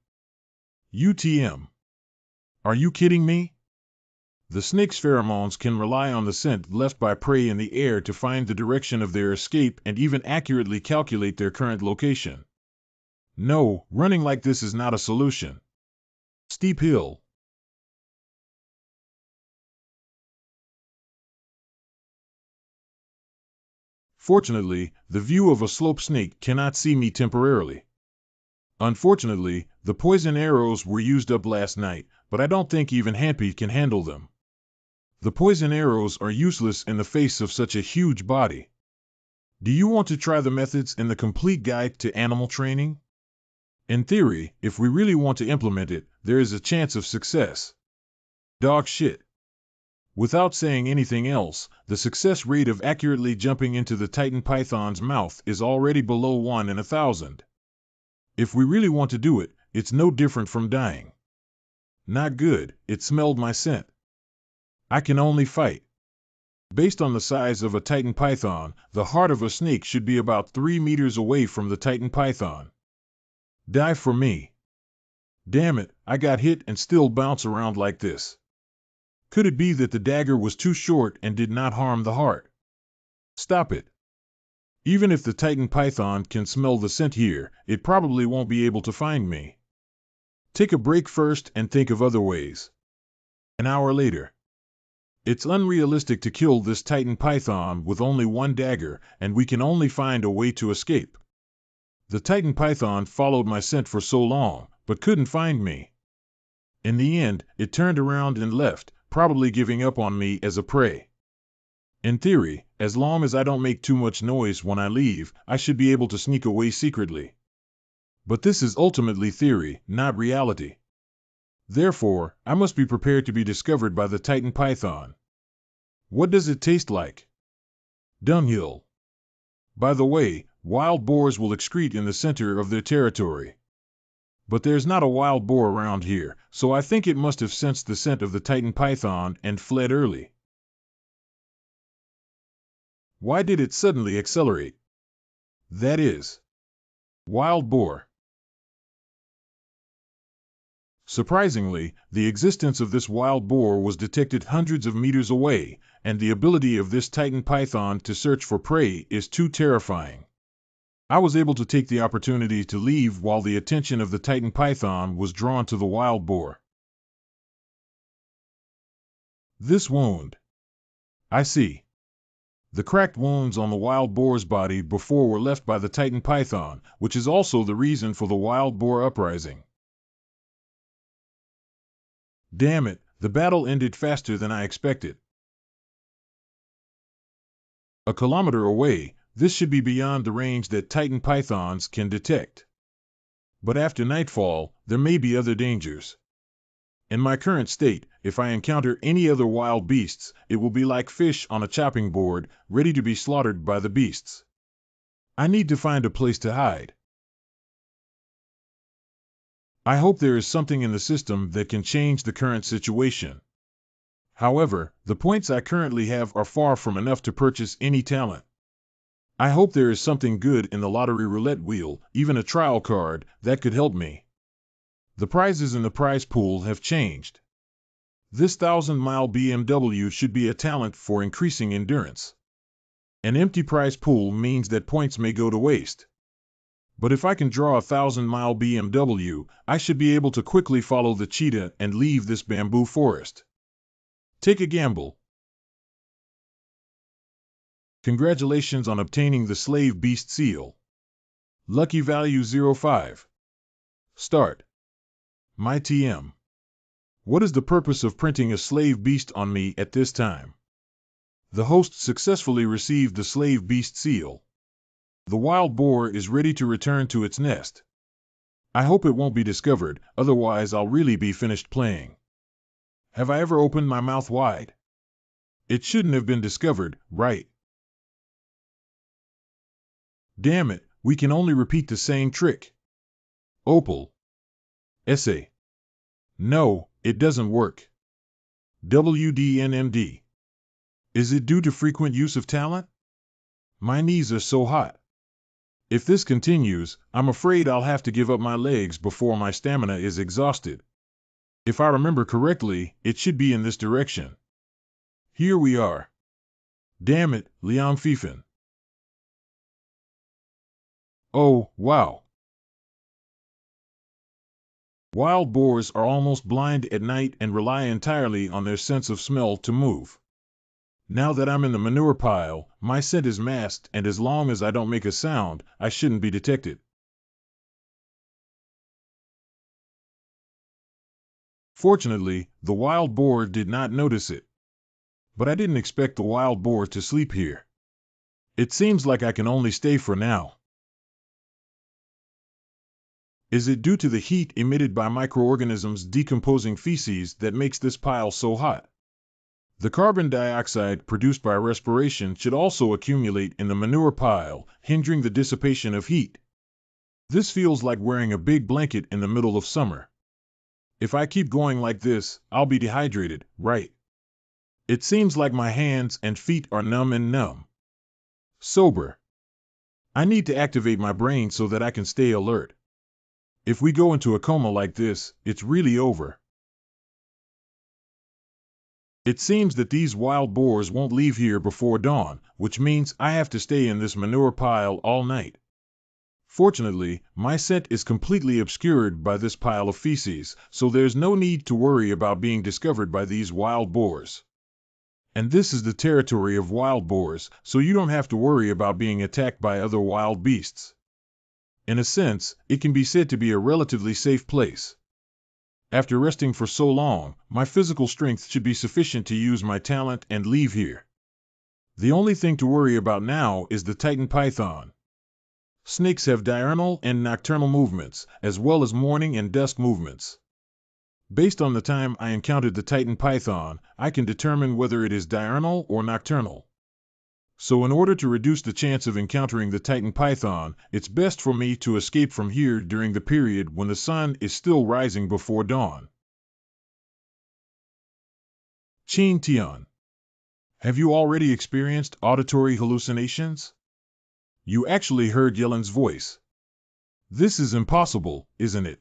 UTM. Are you kidding me? The snake's pheromones can rely on the scent left by prey in the air to find the direction of their escape and even accurately calculate their current location. No, running like this is not a solution. Steep hill. Fortunately, the view of a slope snake cannot see me temporarily. Unfortunately, the poison arrows were used up last night, but I don't think even Happy can handle them. The poison arrows are useless in the face of such a huge body. Do you want to try the methods in the Complete Guide to Animal Training? In theory, if we really want to implement it, there is a chance of success. Dog shit. Without saying anything else, the success rate of accurately jumping into the Titan python's mouth is already below 1 in 1,000. If we really want to do it, it's no different from dying. Not good, it smelled my scent. I can only fight. Based on the size of a Titan python, the heart of a snake should be about 3 meters away from the Titan python. Die for me. Damn it, I got hit and still bounce around like this. Could it be that the dagger was too short and did not harm the heart? Stop it. Even if the Titan python can smell the scent here, it probably won't be able to find me. Take a break first and think of other ways. An hour later. It's unrealistic to kill this Titan python with only one dagger, and we can only find a way to escape. The Titan python followed my scent for so long, but couldn't find me. In the end, it turned around and left, probably giving up on me as a prey. In theory, as long as I don't make too much noise when I leave, I should be able to sneak away secretly. But this is ultimately theory, not reality. Therefore, I must be prepared to be discovered by the Titan python. What does it taste like? Dunghill. By the way, wild boars will excrete in the center of their territory. But there's not a wild boar around here, so I think it must have sensed the scent of the Titan python and fled early. Why did it suddenly accelerate? That is. Wild boar. Surprisingly, the existence of this wild boar was detected hundreds of meters away, and the ability of this Titan python to search for prey is too terrifying. I was able to take the opportunity to leave while the attention of the Titan python was drawn to the wild boar. This wound. I see. The cracked wounds on the wild boar's body before were left by the Titan python, which is also the reason for the wild boar uprising. Damn it, the battle ended faster than I expected. A kilometer away, this should be beyond the range that Titan pythons can detect. But after nightfall, there may be other dangers. In my current state, if I encounter any other wild beasts, it will be like fish on a chopping board, ready to be slaughtered by the beasts. I need to find a place to hide. I hope there is something in the system that can change the current situation. However, the points I currently have are far from enough to purchase any talent. I hope there is something good in the lottery roulette wheel, even a trial card, that could help me. The prizes in the prize pool have changed. This 1,000-mile BMW should be a talent for increasing endurance. An empty prize pool means that points may go to waste. But if I can draw a 1,000-mile BMW, I should be able to quickly follow the cheetah and leave this bamboo forest. Take a gamble. Congratulations on obtaining the slave beast seal. Lucky value 05. Start. My TM. What is the purpose of printing a slave beast on me at this time? The host successfully received the slave beast seal. The wild boar is ready to return to its nest. I hope it won't be discovered, otherwise I'll really be finished playing. Have I ever opened my mouth wide? It shouldn't have been discovered, right? Damn it, we can only repeat the same trick. Opal. Essay. No, it doesn't work. WDNMD. Is it due to frequent use of talent? My knees are so hot. If this continues, I'm afraid I'll have to give up my legs before my stamina is exhausted. If I remember correctly, it should be in this direction. Here we are. Damn it, Liam Fifin. Oh, wow. Wild boars are almost blind at night and rely entirely on their sense of smell to move. Now that I'm in the manure pile, my scent is masked, and as long as I don't make a sound, I shouldn't be detected. Fortunately, the wild boar did not notice it. But I didn't expect the wild boar to sleep here. It seems like I can only stay for now. Is it due to the heat emitted by microorganisms decomposing feces that makes this pile so hot? The carbon dioxide produced by respiration should also accumulate in the manure pile, hindering the dissipation of heat. This feels like wearing a big blanket in the middle of summer. If I keep going like this, I'll be dehydrated, right? It seems like my hands and feet are numb and numb. Sober. I need to activate my brain so that I can stay alert. If we go into a coma like this, it's really over. It seems that these wild boars won't leave here before dawn, which means I have to stay in this manure pile all night. Fortunately, my scent is completely obscured by this pile of feces, so there's no need to worry about being discovered by these wild boars. And this is the territory of wild boars, so you don't have to worry about being attacked by other wild beasts. In a sense, it can be said to be a relatively safe place. After resting for so long, my physical strength should be sufficient to use my talent and leave here. The only thing to worry about now is the Titan python. Snakes have diurnal and nocturnal movements, as well as morning and dusk movements. Based on the time I encountered the Titan python, I can determine whether it is diurnal or nocturnal. So in order to reduce the chance of encountering the Titan python, it's best for me to escape from here during the period when the sun is still rising before dawn. Chin Tian. Have you already experienced auditory hallucinations? You actually heard Yelen's voice. This is impossible, isn't it?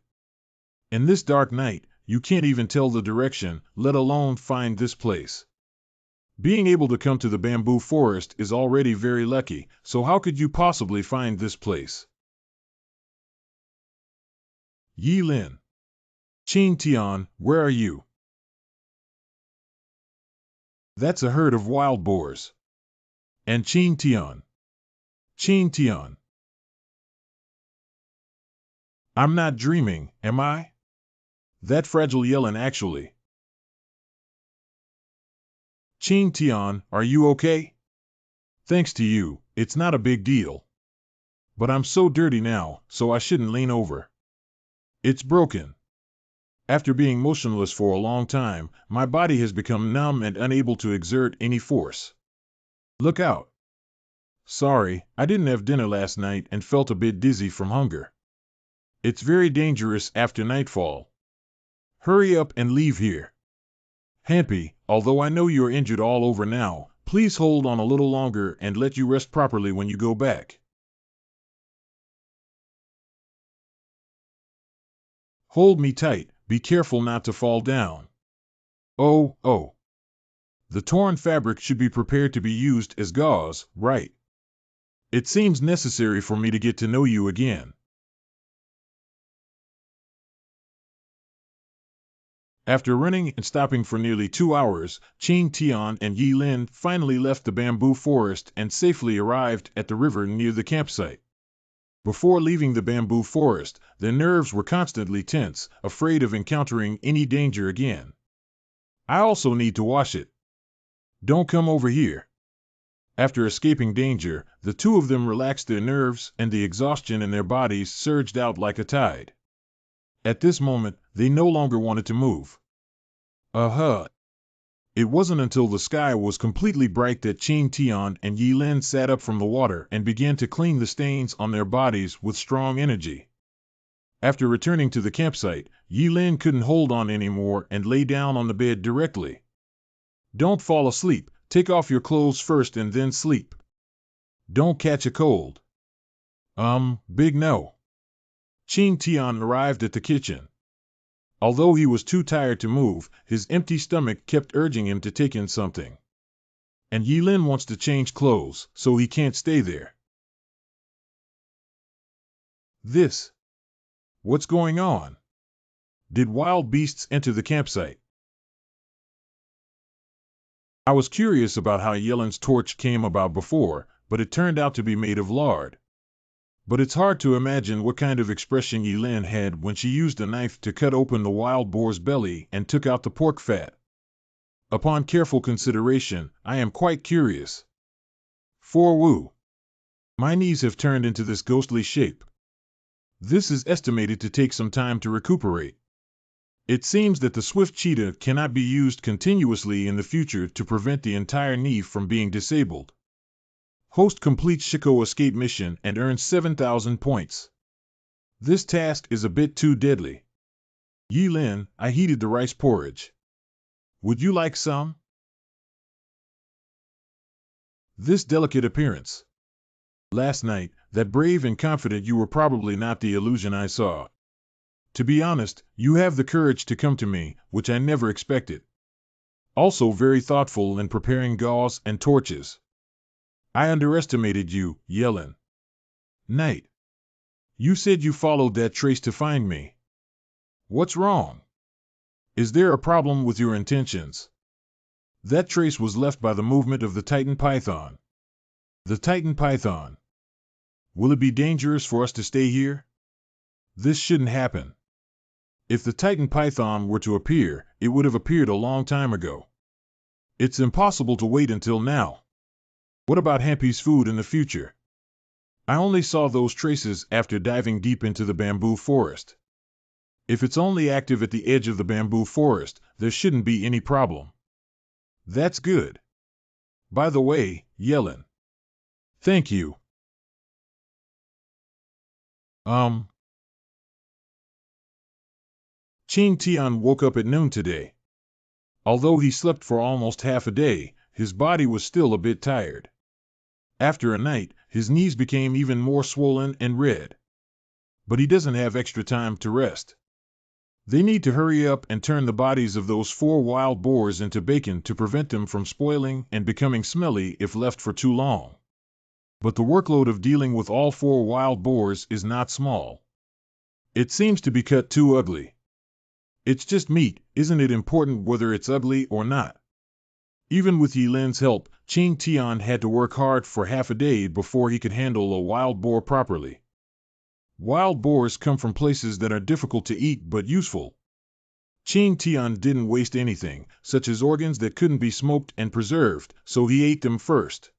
In this dark night, you can't even tell the direction, let alone find this place. Being able to come to the bamboo forest is already very lucky, so how could you possibly find this place? Yi Lin. Chin Tian, where are you? That's a herd of wild boars. And Chin Tian. Chin Tian. I'm not dreaming, am I? That fragile Yelen actually. Chin Tian, are you okay? Thanks to you, it's not a big deal. But I'm so dirty now, so I shouldn't lean over. It's broken. After being motionless for a long time, my body has become numb and unable to exert any force. Look out. Sorry, I didn't have dinner last night and felt a bit dizzy from hunger. It's very dangerous after nightfall. Hurry up and leave here. Hampy, although I know you're injured all over now, please hold on a little longer and let you rest properly when you go back. Hold me tight, be careful not to fall down. Oh, oh. The torn fabric should be prepared to be used as gauze, right? It seems necessary for me to get to know you again. After running and stopping for nearly 2 hours, Qing Tian and Yi Lin finally left the bamboo forest and safely arrived at the river near the campsite. Before leaving the bamboo forest, their nerves were constantly tense, afraid of encountering any danger again. I also need to wash it. Don't come over here. After escaping danger, the two of them relaxed their nerves and the exhaustion in their bodies surged out like a tide. At this moment, they no longer wanted to move. It wasn't until the sky was completely bright that Qing Tian and Yi Lin sat up from the water and began to clean the stains on their bodies with strong energy. After returning to the campsite, Yi Lin couldn't hold on anymore and lay down on the bed directly. Don't fall asleep, take off your clothes first and then sleep. Don't catch a cold. Big no. Qing Tian arrived at the kitchen. Although he was too tired to move, his empty stomach kept urging him to take in something. And Yi Lin wants to change clothes, so he can't stay there. What's going on? Did wild beasts enter the campsite? I was curious about how Yelin's torch came about before, but it turned out to be made of lard. But it's hard to imagine what kind of expression Yi Lin had when she used a knife to cut open the wild boar's belly and took out the pork fat. Upon careful consideration, I am quite curious. For woo. My knees have turned into this ghostly shape. This is estimated to take some time to recuperate. It seems that the swift cheetah cannot be used continuously in the future to prevent the entire knee from being disabled. Host completes Shiko escape mission and earns 7,000 points. This task is a bit too deadly. Yi Lin, I heated the rice porridge. Would you like some? This delicate appearance. Last night, that brave and confident you were probably not the illusion I saw. To be honest, you have the courage to come to me, which I never expected. Also very thoughtful in preparing gauze and torches. I underestimated you, Yelin. Knight. You said you followed that trace to find me. What's wrong? Is there a problem with your intentions? That trace was left by the movement of the Titan Python. The Titan Python. Will it be dangerous for us to stay here? This shouldn't happen. If the Titan Python were to appear, it would have appeared a long time ago. It's impossible to wait until now. What about Hampy's food in the future? I only saw those traces after diving deep into the bamboo forest. If it's only active at the edge of the bamboo forest, there shouldn't be any problem. That's good. By the way, Yelin. Thank you. Qing Tian woke up at noon today. Although he slept for almost half a day, his body was still a bit tired. After a night, his knees became even more swollen and red. But he doesn't have extra time to rest. They need to hurry up and turn the bodies of those 4 wild boars into bacon to prevent them from spoiling and becoming smelly if left for too long. But the workload of dealing with all 4 wild boars is not small. It seems to be cut too ugly. It's just meat, isn't it important whether it's ugly or not? Even with Yi Lin's help, Qing Tian had to work hard for half a day before he could handle a wild boar properly. Wild boars come from places that are difficult to eat but useful. Qing Tian didn't waste anything, such as organs that couldn't be smoked and preserved, so he ate them first.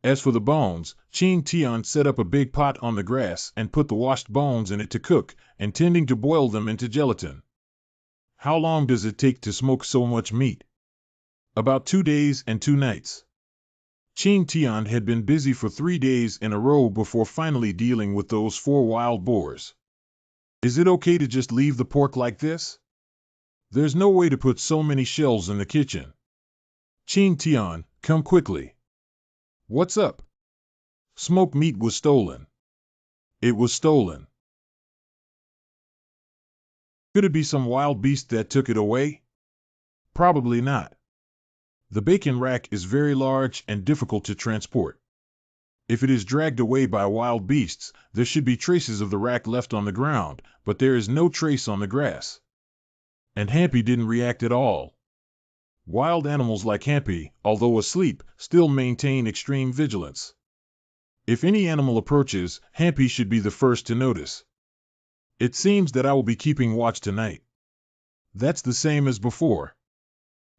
As for the bones, Qing Tian set up a big pot on the grass and put the washed bones in it to cook, intending to boil them into gelatin. How long does it take to smoke so much meat? About 2 days and 2 nights. Qing Tian had been busy for 3 days in a row before finally dealing with those 4 wild boars. Is it okay to just leave the pork like this? There's no way to put so many shelves in the kitchen. Chin Tian, come quickly. What's up? Smoked meat was stolen. It was stolen. Could it be some wild beast that took it away? Probably not. The bacon rack is very large and difficult to transport. If it is dragged away by wild beasts, there should be traces of the rack left on the ground, but there is no trace on the grass. And Hampy didn't react at all. Wild animals like Hampy, although asleep, still maintain extreme vigilance. If any animal approaches, Hampy should be the first to notice. It seems that I will be keeping watch tonight. That's the same as before.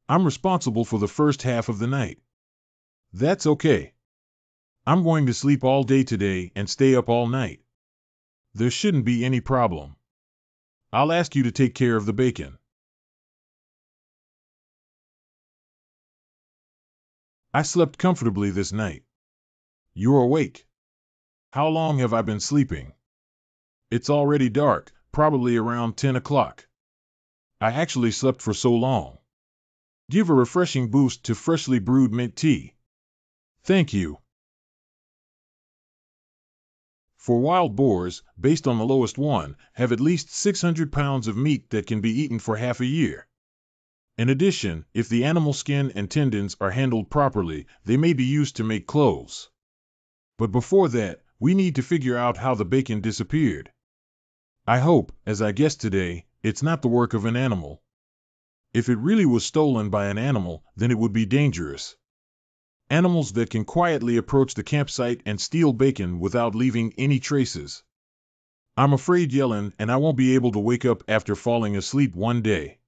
I'm responsible for the first half of the night. That's okay. I'm going to sleep all day today and stay up all night. There shouldn't be any problem. I'll ask you to take care of the bacon. I slept comfortably this night. You're awake. How long have I been sleeping? It's already dark, probably around 10 o'clock. I actually slept for so long. Give a refreshing boost to freshly brewed mint tea. Thank you. For wild boars, based on the lowest one, have at least 600 pounds of meat that can be eaten for half a year. In addition, if the animal skin and tendons are handled properly, they may be used to make clothes. But before that, we need to figure out how the bacon disappeared. I hope, as I guessed today, it's not the work of an animal. If it really was stolen by an animal, then it would be dangerous. Animals that can quietly approach the campsite and steal bacon without leaving any traces. I'm afraid Yellen and I won't be able to wake up after falling asleep one day.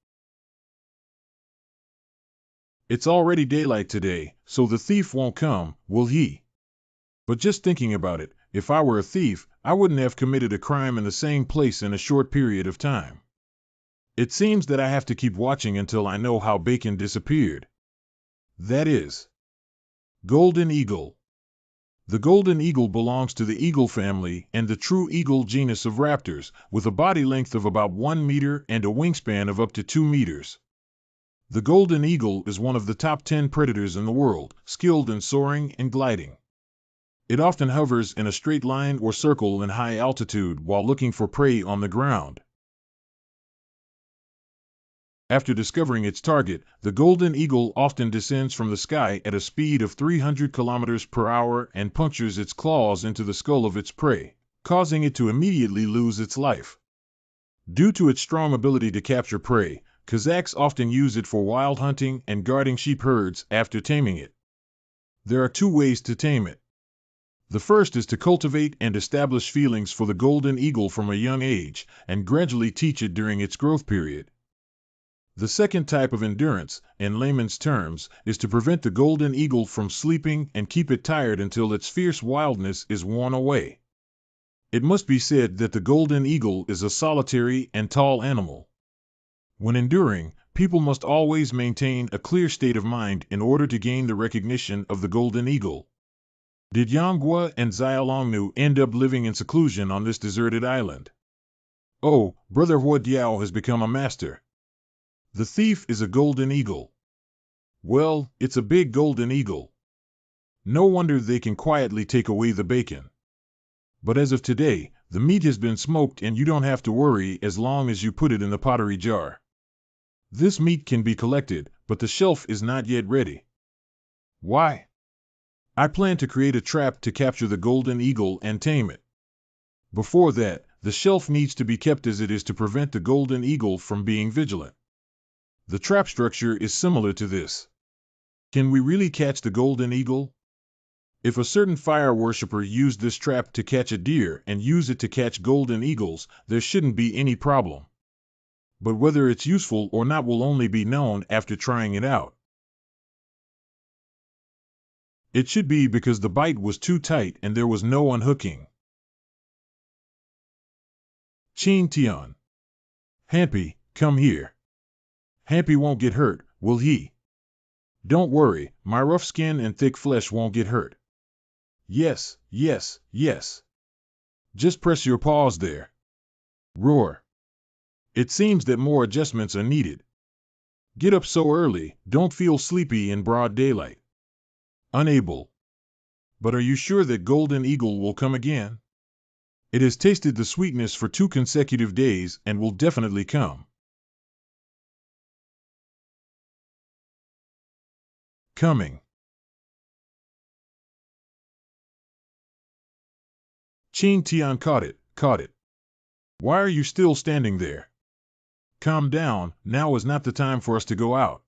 It's already daylight today, so the thief won't come, will he? But just thinking about it, if I were a thief, I wouldn't have committed a crime in the same place in a short period of time. It seems that I have to keep watching until I know how bacon disappeared. That is. Golden eagle. The golden eagle belongs to the eagle family and the true eagle genus of raptors, with a body length of about 1 meter and a wingspan of up to 2 meters. The golden eagle is one of the top 10 predators in the world, skilled in soaring and gliding. It often hovers in a straight line or circle in high altitude while looking for prey on the ground. After discovering its target, the golden eagle often descends from the sky at a speed of 300 kilometers per hour and punctures its claws into the skull of its prey, causing it to immediately lose its life. Due to its strong ability to capture prey, Kazakhs often use it for wild hunting and guarding sheep herds after taming it. There are 2 ways to tame it. The first is to cultivate and establish feelings for the golden eagle from a young age, and gradually teach it during its growth period. The second type of endurance, in layman's terms, is to prevent the golden eagle from sleeping and keep it tired until its fierce wildness is worn away. It must be said that the golden eagle is a solitary and tall animal. When enduring, people must always maintain a clear state of mind in order to gain the recognition of the golden eagle. Did Yanghua and Xiaolongnu end up living in seclusion on this deserted island? Oh, Brother Hua Diao has become a master. The thief is a golden eagle. Well, it's a big golden eagle. No wonder they can quietly take away the bacon. But as of today, the meat has been smoked and you don't have to worry as long as you put it in the pottery jar. This meat can be collected, but the shelf is not yet ready. Why? I plan to create a trap to capture the golden eagle and tame it. Before that, the shelf needs to be kept as it is to prevent the golden eagle from being vigilant. The trap structure is similar to this. Can we really catch the golden eagle? If a certain fire worshipper used this trap to catch a deer and use it to catch golden eagles, there shouldn't be any problem. But whether it's useful or not will only be known after trying it out. It should be because the bite was too tight and there was no unhooking. Chin Tian. Hampy, come here. Hampy won't get hurt, will he? Don't worry, my rough skin and thick flesh won't get hurt. Yes, yes, yes. Just press your paws there. Roar. It seems that more adjustments are needed. Get up so early, don't feel sleepy in broad daylight. Unable. But are you sure that golden eagle will come again? It has tasted the sweetness for 2 consecutive days and will definitely come. Coming. Chin Tian caught it, caught it. Why are you still standing there? Calm down, now is not the time for us to go out.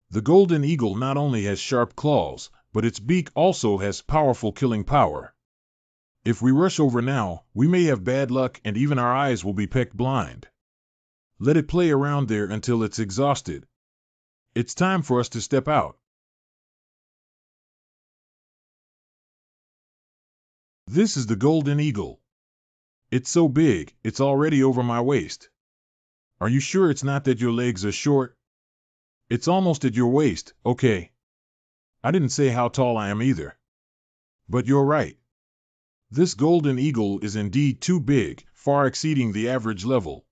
The golden eagle not only has sharp claws, but its beak also has powerful killing power. If we rush over now, we may have bad luck and even our eyes will be pecked blind. Let it play around there until it's exhausted. It's time for us to step out. This is the golden eagle. It's so big, it's already over my waist. Are you sure it's not that your legs are short? It's almost at your waist, okay. I didn't say how tall I am either. But you're right. This golden eagle is indeed too big, far exceeding the average level.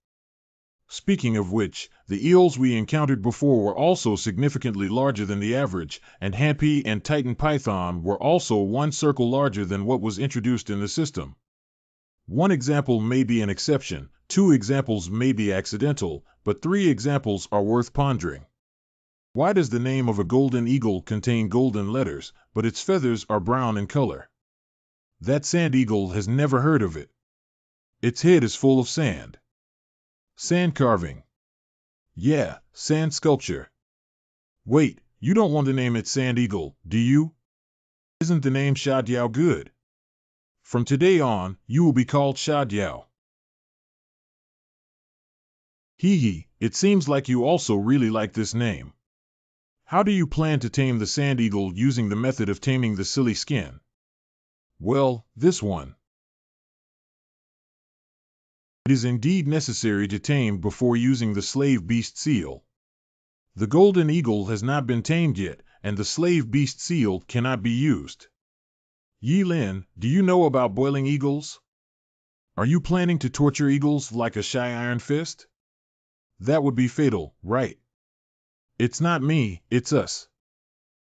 Speaking of which, the eels we encountered before were also significantly larger than the average, and Happy and Titan Python were also 1 circle larger than what was introduced in the system. 1 example may be an exception, 2 examples may be accidental, but 3 examples are worth pondering. Why does the name of a golden eagle contain golden letters, but its feathers are brown in color? That sand eagle has never heard of it. Its head is full of sand. Sand carving. Yeah, sand sculpture. Wait, you don't want to name it Sand Eagle, do you? Isn't the name Shadiao good? From today on, you will be called Shadiao. Hee hee, it seems like you also really like this name. How do you plan to tame the sand eagle using the method of taming the silly skin? Well, this one. It is indeed necessary to tame before using the slave beast seal. The golden eagle has not been tamed yet, and the slave beast seal cannot be used. Yi Lin, do you know about boiling eagles? Are you planning to torture eagles like a shy iron fist? That would be fatal, right? It's not me, it's us.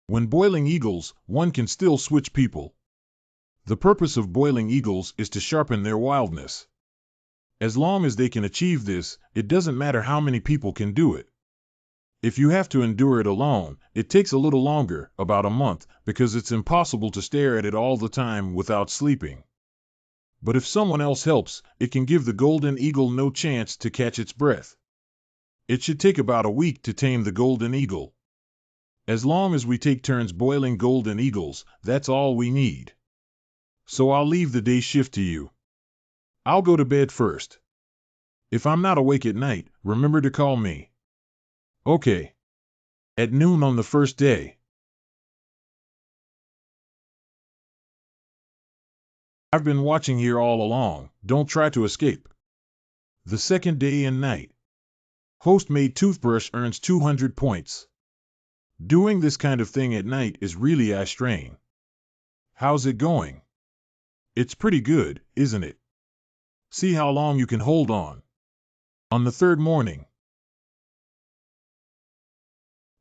When boiling eagles, one can still switch people. The purpose of boiling eagles is to sharpen their wildness. As long as they can achieve this, it doesn't matter how many people can do it. If you have to endure it alone, it takes a little longer, about a month, because it's impossible to stare at it all the time without sleeping. But if someone else helps, it can give the golden eagle no chance to catch its breath. It should take about a week to tame the golden eagle. As long as we take turns boiling golden eagles, that's all we need. So I'll leave the day shift to you. I'll go to bed first. If I'm not awake at night, remember to call me. Okay. At noon on the first day. I've been watching here all along, don't try to escape. The second day and night. Host-made toothbrush earns 200 points. Doing this kind of thing at night is really eye strain. How's it going? It's pretty good, isn't it? See how long you can hold on. On the 3rd morning.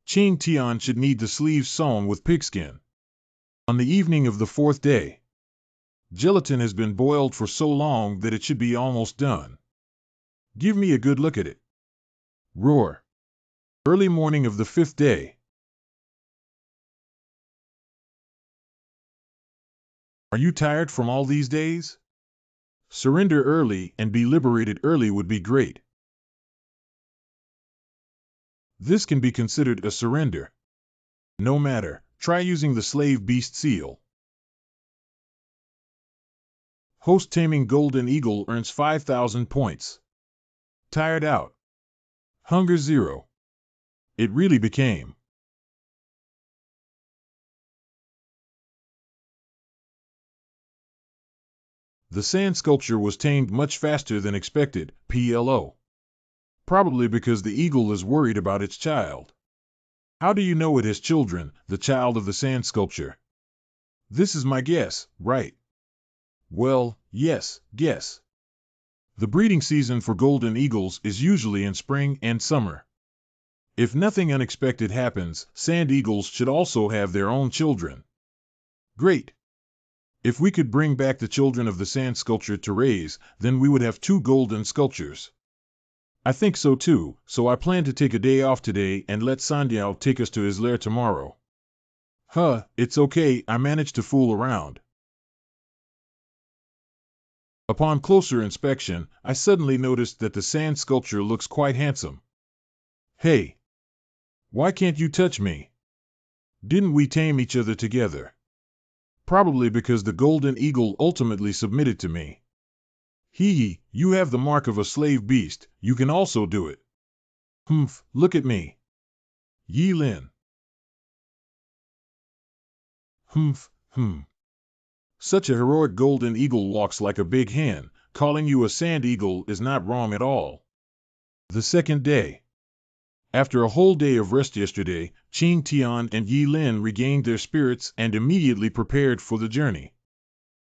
Qing Tian should need the sleeves sewn with pigskin. On the evening of the 4th day. Gelatin has been boiled for so long that it should be almost done. Give me a good look at it. Roar. Early morning of the 5th day. Are you tired from all these days? Surrender early and be liberated early would be great. This can be considered a surrender. No matter, try using the slave beast seal. Host taming golden eagle earns 5,000 points. Tired out. Hunger 0. It really became. The sand sculpture was tamed much faster than expected, PLO. Probably because the eagle is worried about its child. How do you know it has children, the child of the sand sculpture? This is my guess, right? Well, yes, guess. The breeding season for golden eagles is usually in spring and summer. If nothing unexpected happens, sand eagles should also have their own children. Great! If we could bring back the children of the sand sculpture to raise, then we would have 2 golden sculptures. I think so too, so I plan to take a day off today and let Sandyao take us to his lair tomorrow. It's okay, I managed to fool around. Upon closer inspection, I suddenly noticed that the sand sculpture looks quite handsome. Hey! Why can't you touch me? Didn't we tame each other together? Probably because the golden eagle ultimately submitted to me. Hee, you have the mark of a slave beast, you can also do it. Humph, look at me. Yi Lin. Humph. Such a heroic golden eagle walks like a big hen, calling you a sand eagle is not wrong at all. The second day. After a whole day of rest yesterday, Qing Tian and Yi Lin regained their spirits and immediately prepared for the journey.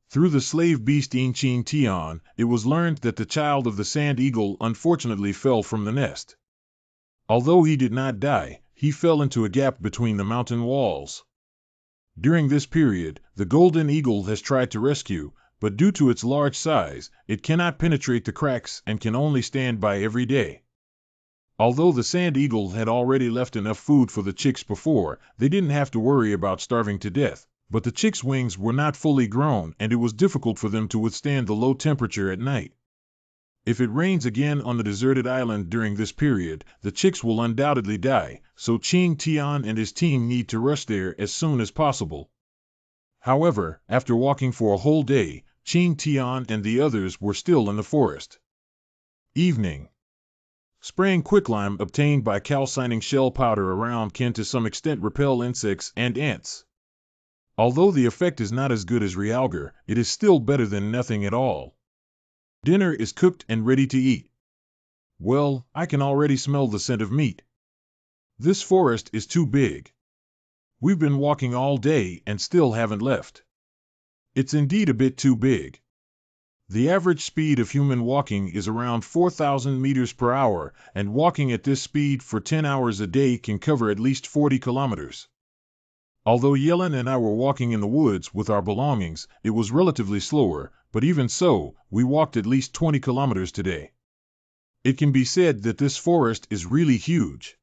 Through the slave beast in Qing Tian, it was learned that the child of the sand eagle unfortunately fell from the nest. Although he did not die, he fell into a gap between the mountain walls. During this period, the golden eagle has tried to rescue, but due to its large size, it cannot penetrate the cracks and can only stand by every day. Although the sand eagle had already left enough food for the chicks before, they didn't have to worry about starving to death, but the chicks' wings were not fully grown and it was difficult for them to withstand the low temperature at night. If it rains again on the deserted island during this period, the chicks will undoubtedly die, so Qing Tian and his team need to rush there as soon as possible. However, after walking for a whole day, Qing Tian and the others were still in the forest. Evening. Spraying quicklime obtained by calcining shell powder around can to some extent repel insects and ants. Although the effect is not as good as realgar, it is still better than nothing at all. Dinner is cooked and ready to eat. Well, I can already smell the scent of meat. This forest is too big. We've been walking all day and still haven't left. It's indeed a bit too big. The average speed of human walking is around 4,000 meters per hour, and walking at this speed for 10 hours a day can cover at least 40 kilometers. Although Yellen and I were walking in the woods with our belongings, it was relatively slower, but even so, we walked at least 20 kilometers today. It can be said that this forest is really huge.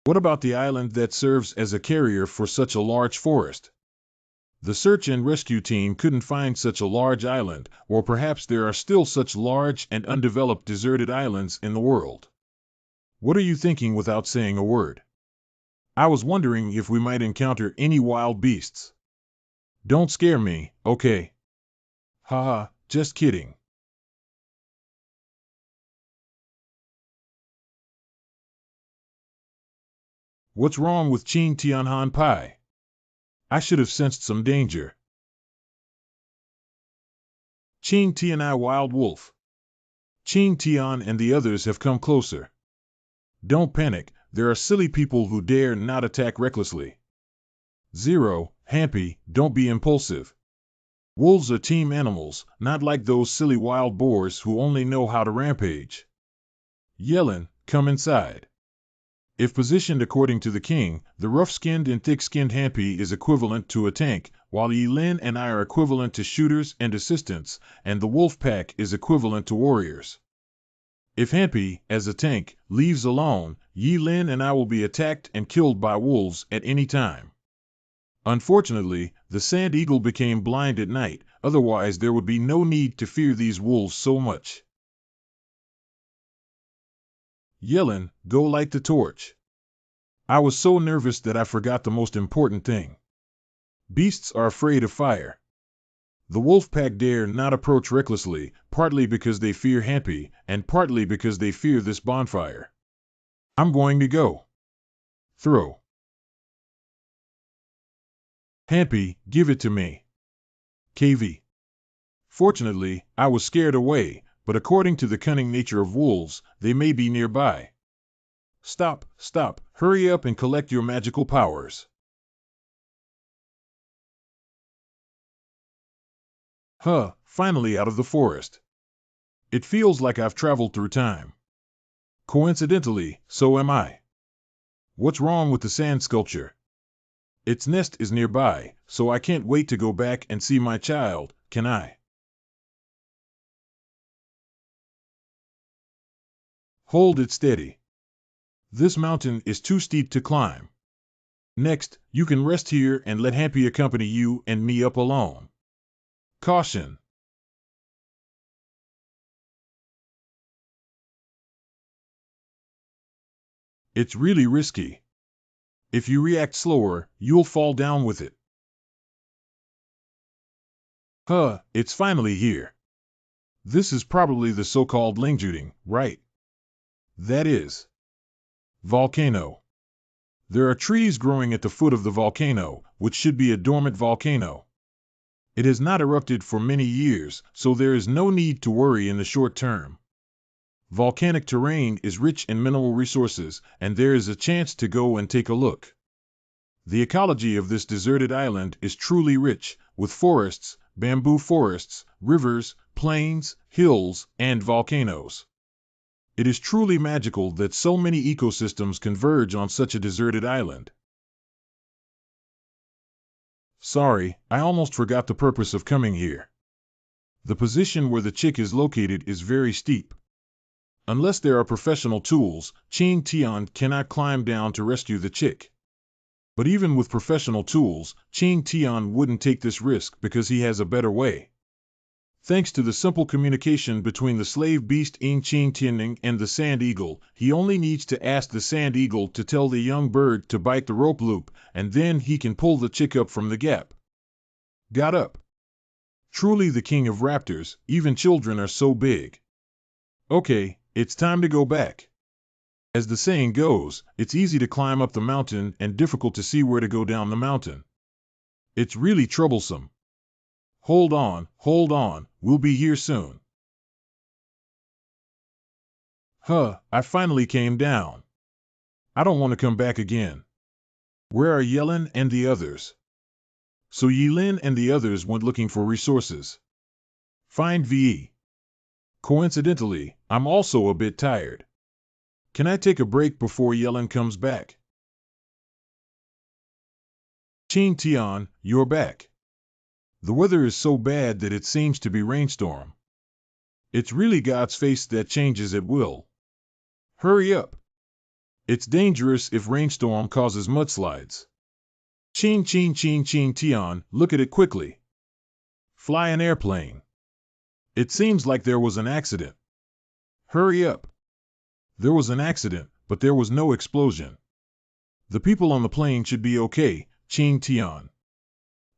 What about the island that serves as a carrier for such a large forest? The search and rescue team couldn't find such a large island, or perhaps there are still such large and undeveloped deserted islands in the world. What are you thinking without saying a word? I was wondering if we might encounter any wild beasts. Don't scare me, okay? Haha, just kidding. What's wrong with Qing Tianhan Pai? I should have sensed some danger. Qing Tianai Wild Wolf. Qing Tian and the others have come closer. Don't panic, there are silly people who dare not attack recklessly. 0. Hampy, don't be impulsive. Wolves are team animals, not like those silly wild boars who only know how to rampage. Yellen, come inside. If positioned according to the king, the rough-skinned and thick-skinned Hampy is equivalent to a tank, while Yi Lin and I are equivalent to shooters and assistants, and the wolf pack is equivalent to warriors. If Hampy, as a tank, leaves alone, Yi Lin and I will be attacked and killed by wolves at any time. Unfortunately, the sand eagle became blind at night, otherwise there would be no need to fear these wolves so much. Yellen, go light the torch. I was so nervous that I forgot the most important thing. Beasts are afraid of fire. The wolf pack dare not approach recklessly, partly because they fear Hampy, and partly because they fear this bonfire. I'm going to go. Throw. Hampy, give it to me. KV. Fortunately, I was scared away, but according to the cunning nature of wolves, they may be nearby. Stop, hurry up and collect your magical powers. Finally out of the forest. It feels like I've traveled through time. Coincidentally, so am I. What's wrong with the sand sculpture? Its nest is nearby, so I can't wait to go back and see my child, can I? Hold it steady. This mountain is too steep to climb. Next, you can rest here and let Happy accompany you and me up alone. Caution. It's really risky. If you react slower, you'll fall down with it. It's finally here. This is probably the so-called Lingjuding, right? That is. Volcano. There are trees growing at the foot of the volcano, which should be a dormant volcano. It has not erupted for many years, so there is no need to worry in the short term. Volcanic terrain is rich in mineral resources, and there is a chance to go and take a look. The ecology of this deserted island is truly rich, with forests, bamboo forests, rivers, plains, hills, and volcanoes. It is truly magical that so many ecosystems converge on such a deserted island. Sorry, I almost forgot the purpose of coming here. The position where the chick is located is very steep. Unless there are professional tools, Ching Tian cannot climb down to rescue the chick. But even with professional tools, Ching Tian wouldn't take this risk because he has a better way. Thanks to the simple communication between the slave beast Ing Ching Tianning and the sand eagle, he only needs to ask the sand eagle to tell the young bird to bite the rope loop, and then he can pull the chick up from the gap. Got up. Truly the king of raptors, even children are so big. Okay, it's time to go back. As the saying goes, it's easy to climb up the mountain and difficult to see where to go down the mountain. It's really troublesome. Hold on, we'll be here soon. I finally came down. I don't want to come back again. Where are Yellen and the others? So Yilin and the others went looking for resources. Find VE. Coincidentally, I'm also a bit tired. Can I take a break before Yellen comes back? Ching Tian, you're back. The weather is so bad that it seems to be rainstorm. It's really God's face that changes at will. Hurry up. It's dangerous if rainstorm causes mudslides. Ching Tian, look at it quickly. Fly an airplane. It seems like there was an accident. Hurry up. There was an accident, but there was no explosion. The people on the plane should be okay, Ching Tian.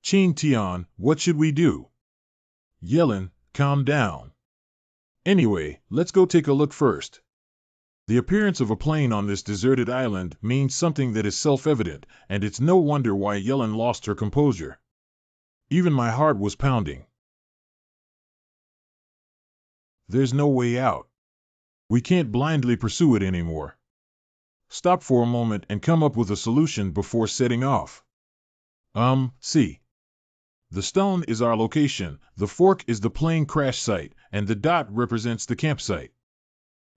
Ching Tian, what should we do? Yellen, calm down. Anyway, let's go take a look first. The appearance of a plane on this deserted island means something that is self-evident, and it's no wonder why Yellen lost her composure. Even my heart was pounding. There's no way out. We can't blindly pursue it anymore. Stop for a moment and come up with a solution before setting off. See. The stone is our location, the fork is the plane crash site, and the dot represents the campsite.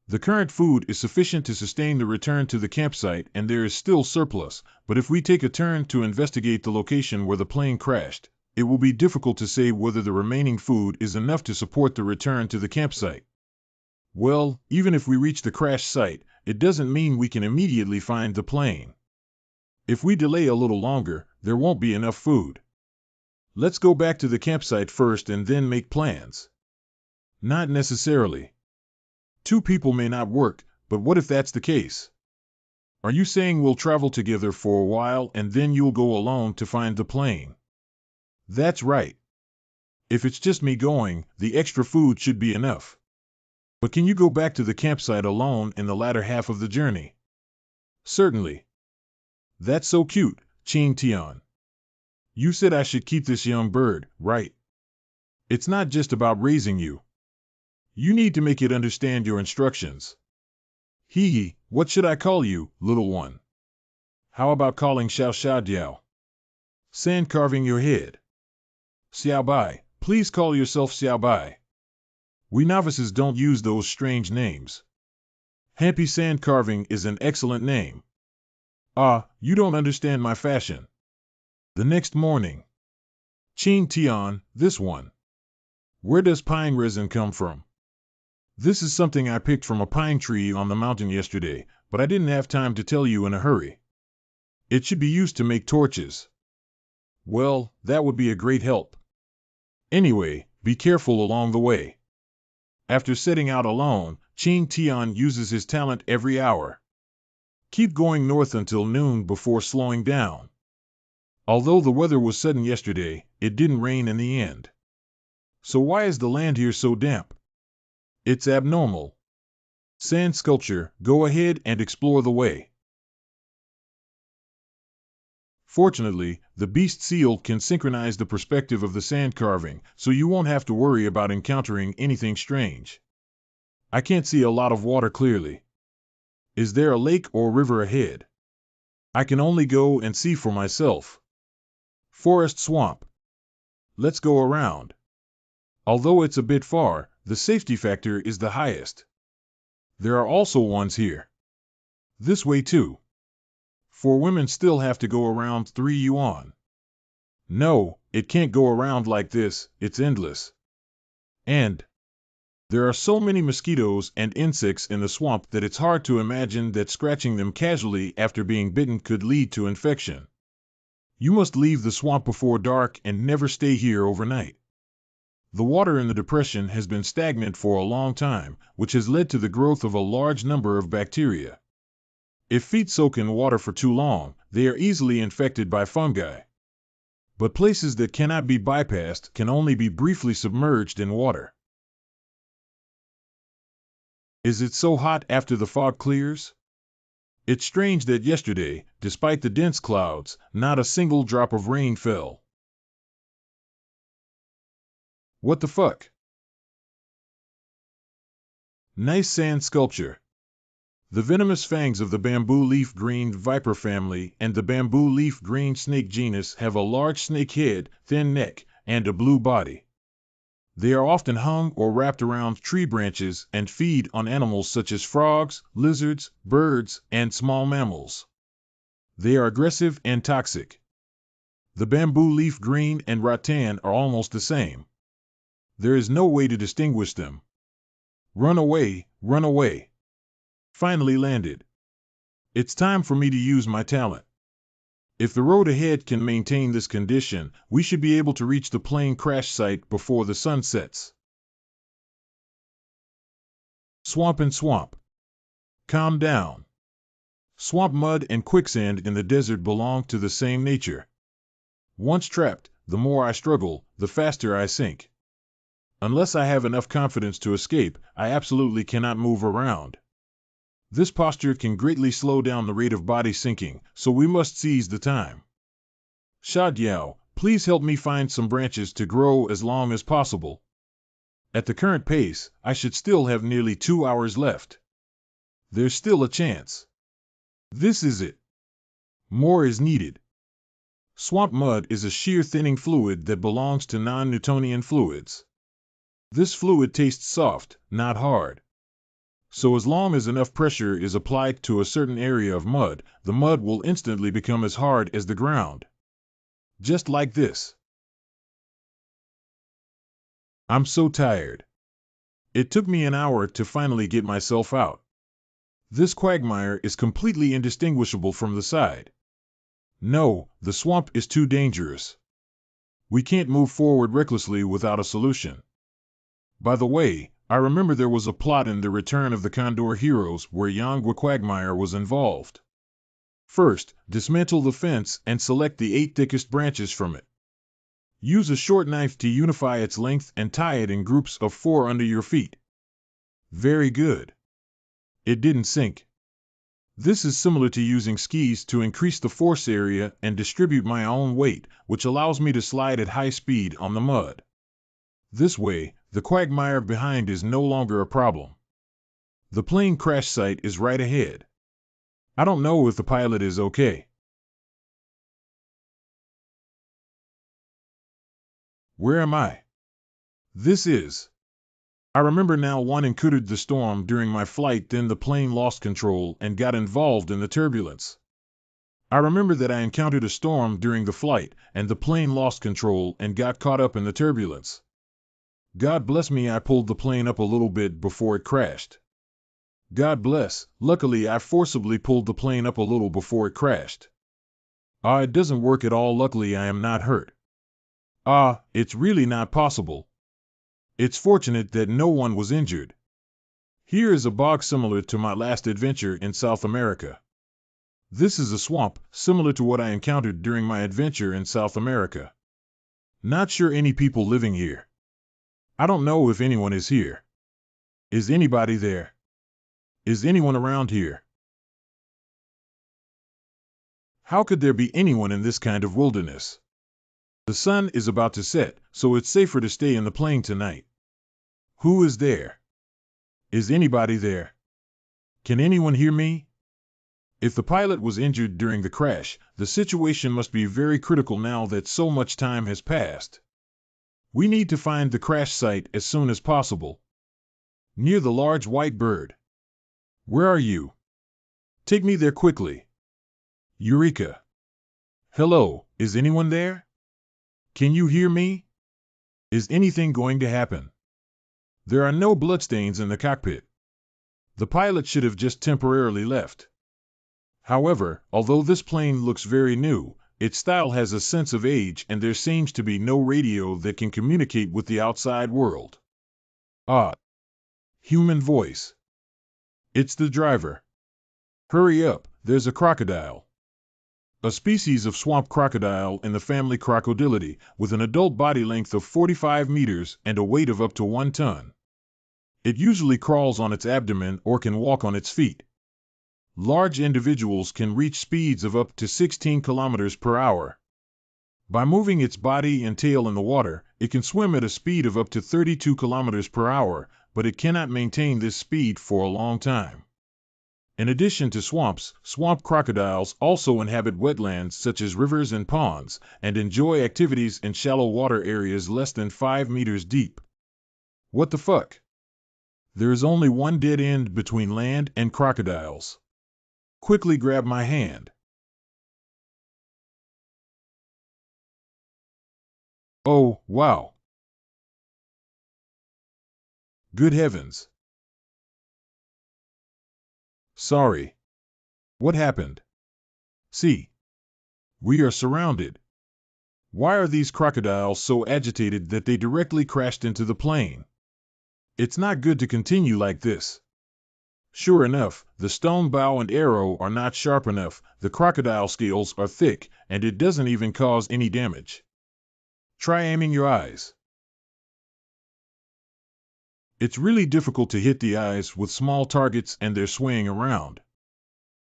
The current food is sufficient to sustain the return to the campsite and there is still surplus, but if we take a turn to investigate the location where the plane crashed, it will be difficult to say whether the remaining food is enough to support the return to the campsite. Well, even if we reach the crash site, it doesn't mean we can immediately find the plane. If we delay a little longer, there won't be enough food. Let's go back to the campsite first and then make plans. Not necessarily. Two people may not work, but what if that's the case? Are you saying we'll travel together for a while and then you'll go alone to find the plane? That's right. If it's just me going, the extra food should be enough. But can you go back to the campsite alone in the latter half of the journey? Certainly. That's so cute, Ching Tian. You said I should keep this young bird, right? It's not just about raising you. You need to make it understand your instructions. Hee, what should I call you, little one? How about calling Xiao Xiao Diao? Sand carving your head. Xiao Bai, please call yourself Xiao Bai. We novices don't use those strange names. Happy Sand Carving is an excellent name. Ah, you don't understand my fashion. The next morning. Chin Tian, this one. Where does pine resin come from? This is something I picked from a pine tree on the mountain yesterday, but I didn't have time to tell you in a hurry. It should be used to make torches. Well, that would be a great help. Anyway, be careful along the way. After setting out alone, Chin Tian uses his talent every hour. Keep going north until noon before slowing down. Although the weather was sudden yesterday, it didn't rain in the end. So why is the land here so damp? It's abnormal. Sand sculpture, go ahead and explore the way. Fortunately, the beast seal can synchronize the perspective of the sand carving, so you won't have to worry about encountering anything strange. I can't see a lot of water clearly. Is there a lake or river ahead? I can only go and see for myself. Forest swamp. Let's go around. Although it's a bit far, the safety factor is the highest. There are also ones here. This way too. 4 women still have to go around 3 yuan. No, it can't go around like this, it's endless. And there are so many mosquitoes and insects in the swamp that it's hard to imagine that scratching them casually after being bitten could lead to infection. You must leave the swamp before dark and never stay here overnight. The water in the depression has been stagnant for a long time, which has led to the growth of a large number of bacteria. If feet soak in water for too long, they are easily infected by fungi. But places that cannot be bypassed can only be briefly submerged in water. Is it so hot after the fog clears? It's strange that yesterday, despite the dense clouds, not a single drop of rain fell. What the fuck? Nice sand sculpture. The venomous fangs of the bamboo leaf green viper family and the bamboo leaf green snake genus have a large snake head, thin neck, and a blue body. They are often hung or wrapped around tree branches and feed on animals such as frogs, lizards, birds, and small mammals. They are aggressive and toxic. The bamboo leaf green and rattan are almost the same. There is no way to distinguish them. Run away, run away. Finally landed. It's time for me to use my talent. If the road ahead can maintain this condition, we should be able to reach the plane crash site before the sun sets. Swamp and swamp. Calm down. Swamp mud and quicksand in the desert belong to the same nature. Once trapped, the more I struggle, the faster I sink. Unless I have enough confidence to escape, I absolutely cannot move around. This posture can greatly slow down the rate of body sinking, so we must seize the time. Sha Diao, please help me find some branches to grow as long as possible. At the current pace, I should still have nearly 2 hours left. There's still a chance. This is it. More is needed. Swamp mud is a shear thinning fluid that belongs to non-Newtonian fluids. This fluid tastes soft, not hard. So as long as enough pressure is applied to a certain area of mud, the mud will instantly become as hard as the ground. Just like this. I'm so tired. It took me an hour to finally get myself out. This quagmire is completely indistinguishable from the side. No, the swamp is too dangerous. We can't move forward recklessly without a solution. By the way, I remember there was a plot in The Return of the Condor Heroes where Yangua quagmire was involved. First, dismantle the fence and select the 8 thickest branches from it. Use a short knife to unify its length and tie it in groups of 4 under your feet. Very good. It didn't sink. This is similar to using skis to increase the force area and distribute my own weight, which allows me to slide at high speed on the mud. This way, the quagmire behind is no longer a problem. The plane crash site is right ahead. I don't know if the pilot is okay. Where am I? This is. I remember now one encountered the storm during my flight, then the plane lost control and got involved in the turbulence. I remember that I encountered a storm during the flight, and the plane lost control and got caught up in the turbulence. God bless me, I pulled the plane up a little bit before it crashed. God bless, luckily I forcibly pulled the plane up a little before it crashed. It doesn't work at all, luckily I am not hurt. It's really not possible. It's fortunate that no one was injured. Here is a bog similar to my last adventure in South America. This is a swamp, similar to what I encountered during my adventure in South America. Not sure any people living here. I don't know if anyone is here. Is anybody there? Is anyone around here? How could there be anyone in this kind of wilderness? The sun is about to set, so it's safer to stay in the plane tonight. Who is there? Is anybody there? Can anyone hear me? If the pilot was injured during the crash, the situation must be very critical now that so much time has passed. We need to find the crash site as soon as possible. Near the large white bird. Where are you? Take me there quickly. Eureka! Hello, is anyone there? Can you hear me? Is anything going to happen? There are no bloodstains in the cockpit. The pilot should have just temporarily left. However, although this plane looks very new, its style has a sense of age and there seems to be no radio that can communicate with the outside world. Human voice. It's the driver. Hurry up, there's a crocodile. A species of swamp crocodile in the family Crocodilidae, with an adult body length of 45 meters and a weight of up to 1 ton. It usually crawls on its abdomen or can walk on its feet. Large individuals can reach speeds of up to 16 kilometers per hour. By moving its body and tail in the water, it can swim at a speed of up to 32 kilometers per hour, but it cannot maintain this speed for a long time. In addition to swamps, swamp crocodiles also inhabit wetlands such as rivers and ponds, and enjoy activities in shallow water areas less than 5 meters deep. What the fuck? There is only one dead end between land and crocodiles. Quickly grab my hand. Oh, wow. Good heavens. Sorry. What happened? See. We are surrounded. Why are these crocodiles so agitated that they directly crashed into the plane? It's not good to continue like this. Sure enough, the stone bow and arrow are not sharp enough, the crocodile scales are thick, and it doesn't even cause any damage. Try aiming your eyes. It's really difficult to hit the eyes with small targets and they're swaying around.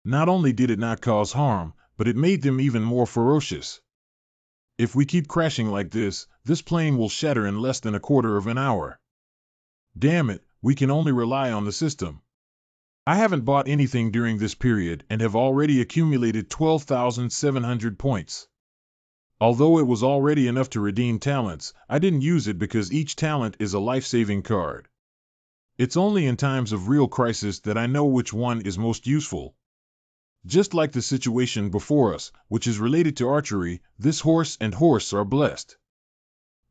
Not only did it not cause harm, but it made them even more ferocious. If we keep crashing like this plane will shatter in less than a quarter of an hour. Damn it, we can only rely on the system. I haven't bought anything during this period and have already accumulated 12,700 points. Although it was already enough to redeem talents, I didn't use it because each talent is a life-saving card. It's only in times of real crisis that I know which one is most useful. Just like the situation before us, which is related to archery, this horse and horse are blessed.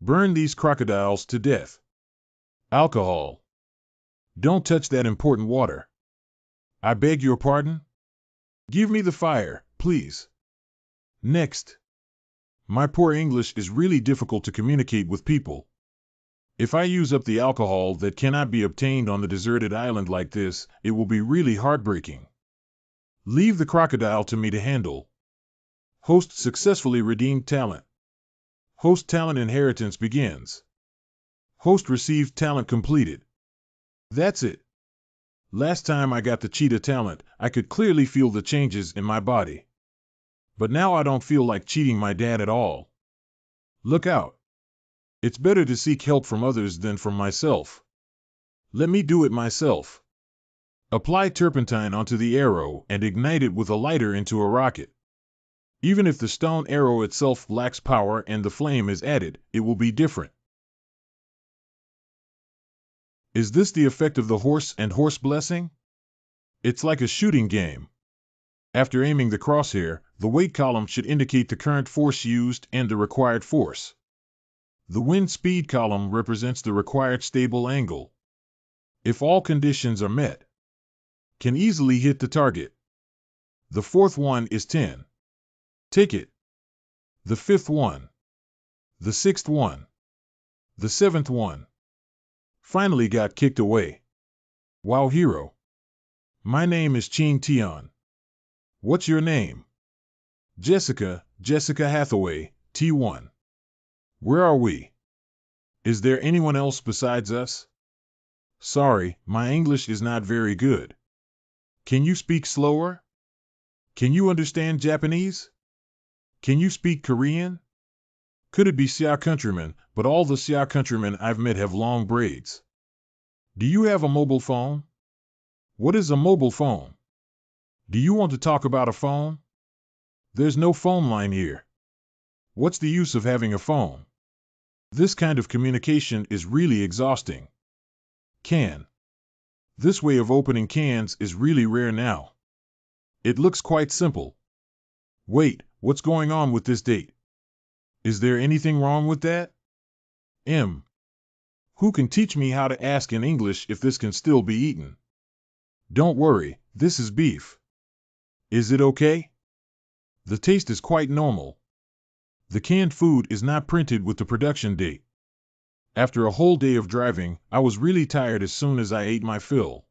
Burn these crocodiles to death. Alcohol. Don't touch that important water. I beg your pardon? Give me the fire, please. Next. My poor English is really difficult to communicate with people. If I use up the alcohol that cannot be obtained on the deserted island like this, it will be really heartbreaking. Leave the crocodile to me to handle. Host successfully redeemed talent. Host talent inheritance begins. Host received talent completed. That's it. Last time I got the cheetah talent, I could clearly feel the changes in my body. But now I don't feel like cheating my dad at all. Look out. It's better to seek help from others than from myself. Let me do it myself. Apply turpentine onto the arrow and ignite it with a lighter into a rocket. Even if the stone arrow itself lacks power and the flame is added, it will be different. Is this the effect of the horse and horse blessing? It's like a shooting game. After aiming the crosshair, the weight column should indicate the current force used and the required force. The wind speed column represents the required stable angle. If all conditions are met, can easily hit the target. The fourth one is 10. Take it. The fifth one. The sixth one. The seventh one. Finally got kicked away. Wow, hero. My name is Ching Tian. What's your name? Jessica Hathaway, T1. Where are we? Is there anyone else besides us? Sorry, my English is not very good. Can you speak slower? Can you understand Japanese? Can you speak Korean? Could it be Sia countrymen, but all the Sia countrymen I've met have long braids. Do you have a mobile phone? What is a mobile phone? Do you want to talk about a phone? There's no phone line here. What's the use of having a phone? This kind of communication is really exhausting. Can. This way of opening cans is really rare now. It looks quite simple. Wait, what's going on with this date? Is there anything wrong with that? Who can teach me how to ask in English if this can still be eaten? Don't worry, this is beef. Is it okay? The taste is quite normal. The canned food is not printed with the production date. After a whole day of driving, I was really tired as soon as I ate my fill.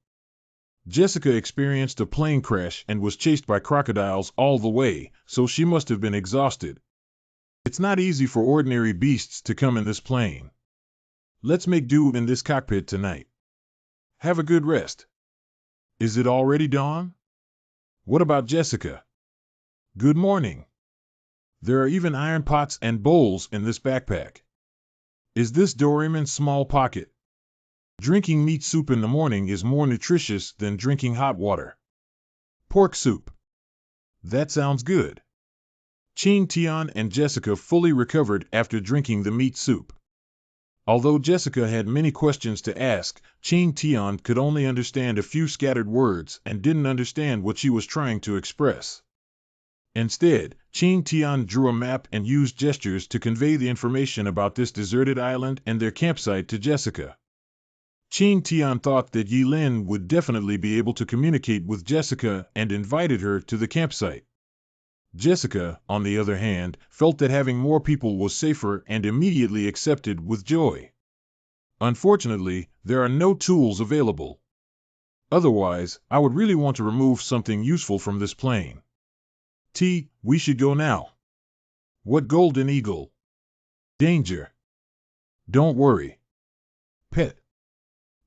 Jessica experienced a plane crash and was chased by crocodiles all the way, so she must have been exhausted. It's not easy for ordinary beasts to come in this plane. Let's make do in this cockpit tonight. Have a good rest. Is it already dawn? What about Jessica? Good morning. There are even iron pots and bowls in this backpack. Is this Doraemon's small pocket? Drinking meat soup in the morning is more nutritious than drinking hot water. Pork soup. That sounds good. Ching Tian and Jessica fully recovered after drinking the meat soup. Although Jessica had many questions to ask, Ching Tian could only understand a few scattered words and didn't understand what she was trying to express. Instead, Ching Tian drew a map and used gestures to convey the information about this deserted island and their campsite to Jessica. Ching Tian thought that Yi Lin would definitely be able to communicate with Jessica and invited her to the campsite. Jessica, on the other hand, felt that having more people was safer and immediately accepted with joy. Unfortunately, there are no tools available. Otherwise, I would really want to remove something useful from this plane. We should go now. What golden eagle? Danger. Don't worry. Pet.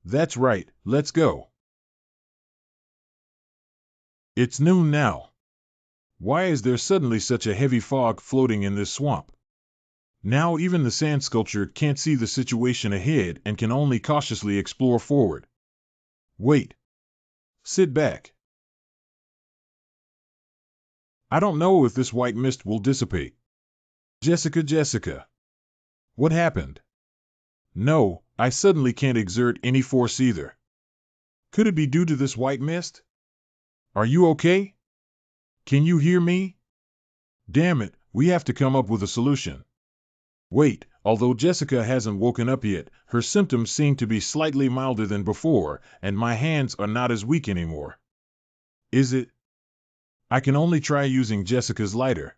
That's right, let's go. It's noon now. Why is there suddenly such a heavy fog floating in this swamp? Now even the sand sculpture can't see the situation ahead and can only cautiously explore forward. Wait. Sit back. I don't know if this white mist will dissipate. Jessica. What happened? No, I suddenly can't exert any force either. Could it be due to this white mist? Are you okay? Can you hear me? Damn it, we have to come up with a solution. Wait, although Jessica hasn't woken up yet, her symptoms seem to be slightly milder than before, and my hands are not as weak anymore. Is it? I can only try using Jessica's lighter.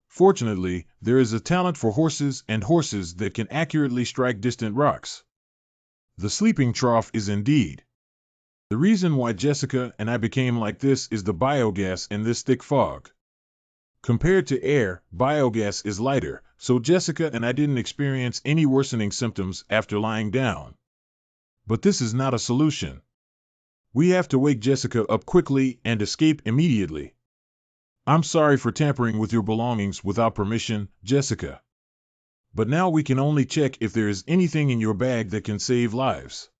Fortunately, there is a talent for horses and horses that can accurately strike distant rocks. The sleeping trough is indeed. The reason why Jessica and I became like this is the biogas in this thick fog. Compared to air, biogas is lighter, so Jessica and I didn't experience any worsening symptoms after lying down. But this is not a solution. We have to wake Jessica up quickly and escape immediately. I'm sorry for tampering with your belongings without permission, Jessica. But now we can only check if there is anything in your bag that can save lives.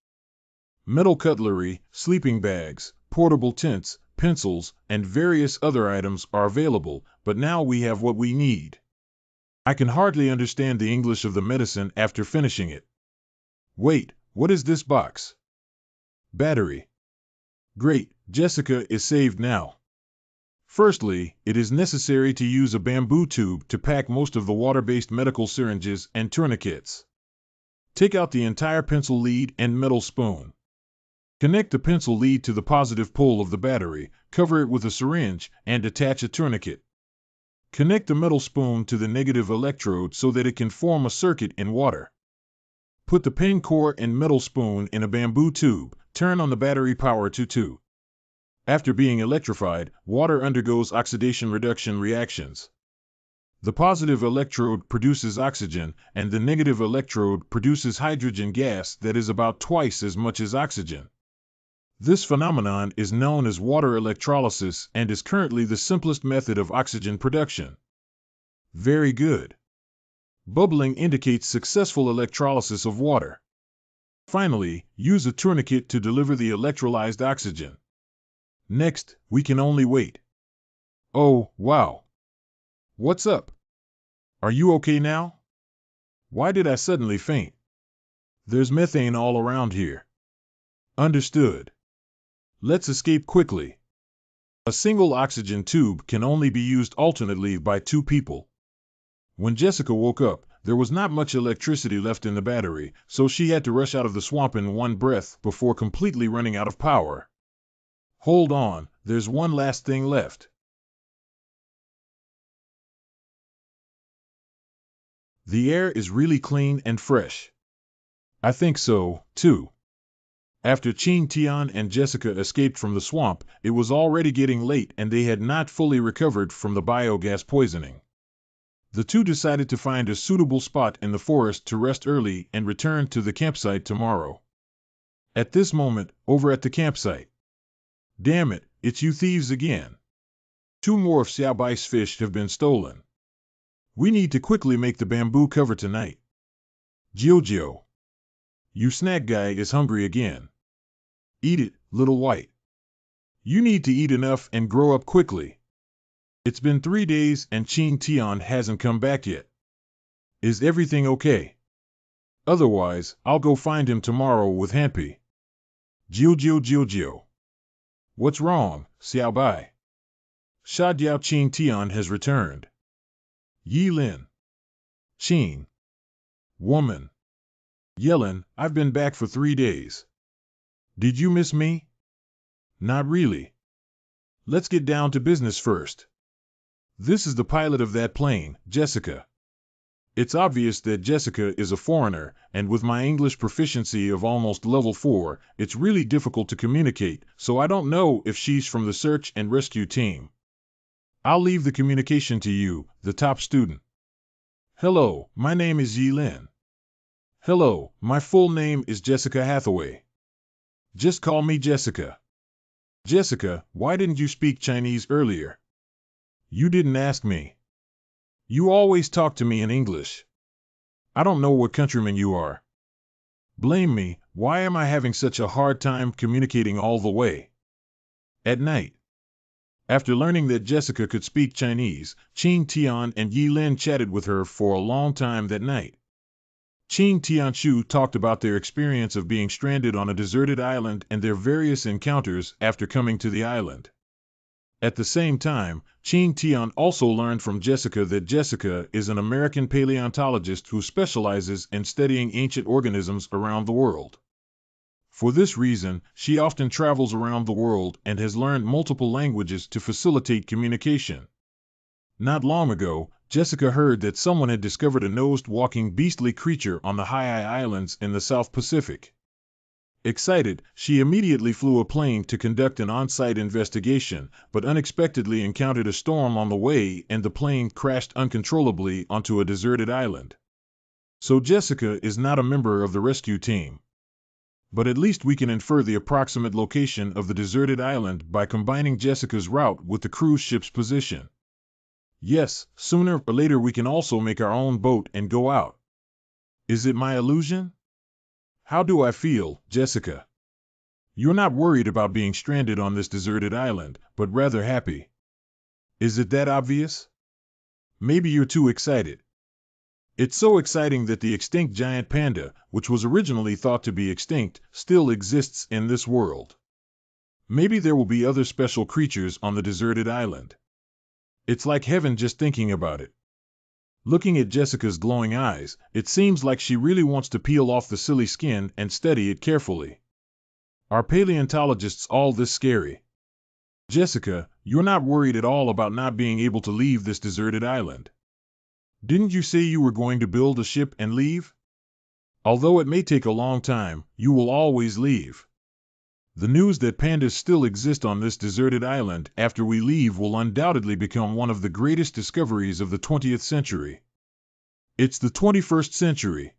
Metal cutlery, sleeping bags, portable tents, pencils, and various other items are available, but now we have what we need. I can hardly understand the English of the medicine after finishing it. Wait, what is this box? Battery. Great, Jessica is saved now. Firstly, it is necessary to use a bamboo tube to pack most of the water-based medical syringes and tourniquets. Take out the entire pencil lead and metal spoon. Connect the pencil lead to the positive pole of the battery, cover it with a syringe, and attach a tourniquet. Connect the metal spoon to the negative electrode so that it can form a circuit in water. Put the pen core and metal spoon in a bamboo tube, turn on the battery power to 2. After being electrified, water undergoes oxidation-reduction reactions. The positive electrode produces oxygen, and the negative electrode produces hydrogen gas that is about twice as much as oxygen. This phenomenon is known as water electrolysis and is currently the simplest method of oxygen production. Very good. Bubbling indicates successful electrolysis of water. Finally, use a tourniquet to deliver the electrolyzed oxygen. Next, we can only wait. Oh, wow. What's up? Are you okay now? Why did I suddenly faint? There's methane all around here. Understood. Let's escape quickly. A single oxygen tube can only be used alternately by 2 people. When Jessica woke up, there was not much electricity left in the battery, so she had to rush out of the swamp in one breath before completely running out of power. Hold on, there's one last thing left. The air is really clean and fresh. I think so, too. After Qing Tian and Jessica escaped from the swamp, it was already getting late and they had not fully recovered from the biogas poisoning. The 2 decided to find a suitable spot in the forest to rest early and return to the campsite tomorrow. At this moment, over at the campsite. Damn it, it's you thieves again. 2 more of Xiaobai's fish have been stolen. We need to quickly make the bamboo cover tonight. Jojo. You snack guy is hungry again. Eat it, little white. You need to eat enough and grow up quickly. It's been 3 days and Qing Tian hasn't come back yet. Is everything okay? Otherwise, I'll go find him tomorrow with Hanpi. Jojo. What's wrong, Xiaobai? Sha Diao Qing Tian has returned. Yi Lin. Qing. Woman. Yellen, I've been back for 3 days. Did you miss me? Not really. Let's get down to business first. This is the pilot of that plane, Jessica. It's obvious that Jessica is a foreigner, and with my English proficiency of almost level 4, it's really difficult to communicate, so I don't know if she's from the search and rescue team. I'll leave the communication to you, the top student. Hello, my name is Yi Lin. Hello, my full name is Jessica Hathaway. Just call me Jessica. Jessica, why didn't you speak Chinese earlier? You didn't ask me. You always talk to me in English. I don't know what countryman you are. Blame me, why am I having such a hard time communicating all the way? At night. After learning that Jessica could speak Chinese, Qing Tian and Yi Lin chatted with her for a long time that night. Qing Tianshu talked about their experience of being stranded on a deserted island and their various encounters after coming to the island. At the same time, Qing Tian also learned from Jessica that Jessica is an American paleontologist who specializes in studying ancient organisms around the world. For this reason, she often travels around the world and has learned multiple languages to facilitate communication. Not long ago, Jessica heard that someone had discovered a nosed walking beastly creature on the Haiai Islands in the South Pacific. Excited, she immediately flew a plane to conduct an on-site investigation, but unexpectedly encountered a storm on the way and the plane crashed uncontrollably onto a deserted island. So Jessica is not a member of the rescue team. But at least we can infer the approximate location of the deserted island by combining Jessica's route with the cruise ship's position. Yes, sooner or later we can also make our own boat and go out. Is it my illusion? How do I feel, Jessica? You're not worried about being stranded on this deserted island, but rather happy. Is it that obvious? Maybe you're too excited. It's so exciting that the extinct giant panda, which was originally thought to be extinct, still exists in this world. Maybe there will be other special creatures on the deserted island. It's like heaven just thinking about it. Looking at Jessica's glowing eyes, it seems like she really wants to peel off the silly skin and study it carefully. Are paleontologists all this scary? Jessica, you're not worried at all about not being able to leave this deserted island. Didn't you say you were going to build a ship and leave? Although it may take a long time, you will always leave. The news that pandas still exist on this deserted island after we leave will undoubtedly become one of the greatest discoveries of the 20th century. It's the 21st century.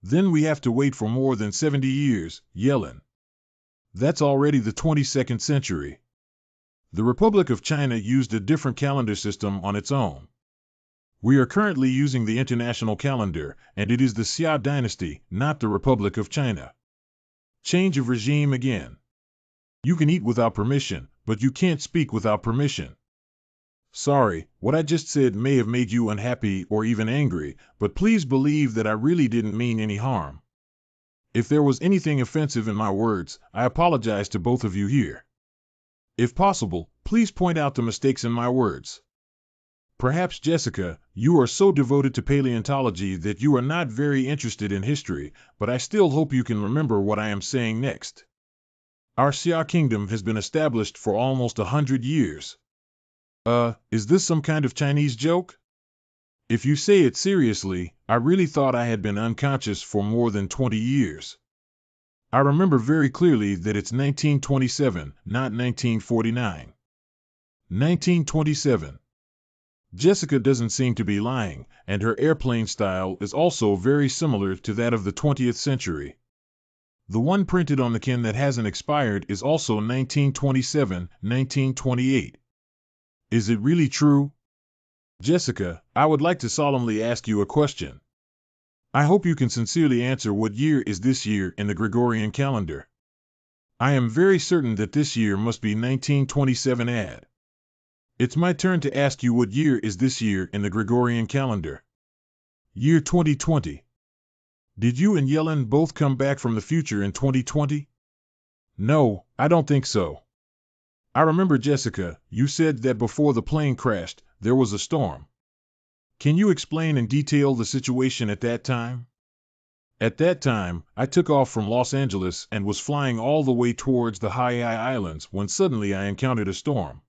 Then we have to wait for more than 70 years, Yellen. That's already the 22nd century. The Republic of China used a different calendar system on its own. We are currently using the international calendar, and it is the Xia dynasty, not the Republic of China. Change of regime again. You can eat without permission, but you can't speak without permission. Sorry, what I just said may have made you unhappy or even angry, but please believe that I really didn't mean any harm. If there was anything offensive in my words, I apologize to both of you here. If possible, please point out the mistakes in my words. Perhaps, Jessica, you are so devoted to paleontology that you are not very interested in history, but I still hope you can remember what I am saying next. Our Xia kingdom has been established for almost 100 years. Is this some kind of Chinese joke? If you say it seriously, I really thought I had been unconscious for more than 20 years. I remember very clearly that it's 1927, not 1949. 1927. Jessica doesn't seem to be lying, and her airplane style is also very similar to that of the 20th century. The one printed on the can that hasn't expired is also 1927, 1928. Is it really true? Jessica, I would like to solemnly ask you a question. I hope you can sincerely answer what year is this year in the Gregorian calendar. I am very certain that this year must be 1927 AD. It's my turn to ask you what year is this year in the Gregorian calendar. Year 2020. Did you and Yellen both come back from the future in 2020? No, I don't think so. I remember, Jessica, you said that before the plane crashed, there was a storm. Can you explain in detail the situation at that time? At that time, I took off from Los Angeles and was flying all the way towards the High Islands when suddenly I encountered a storm.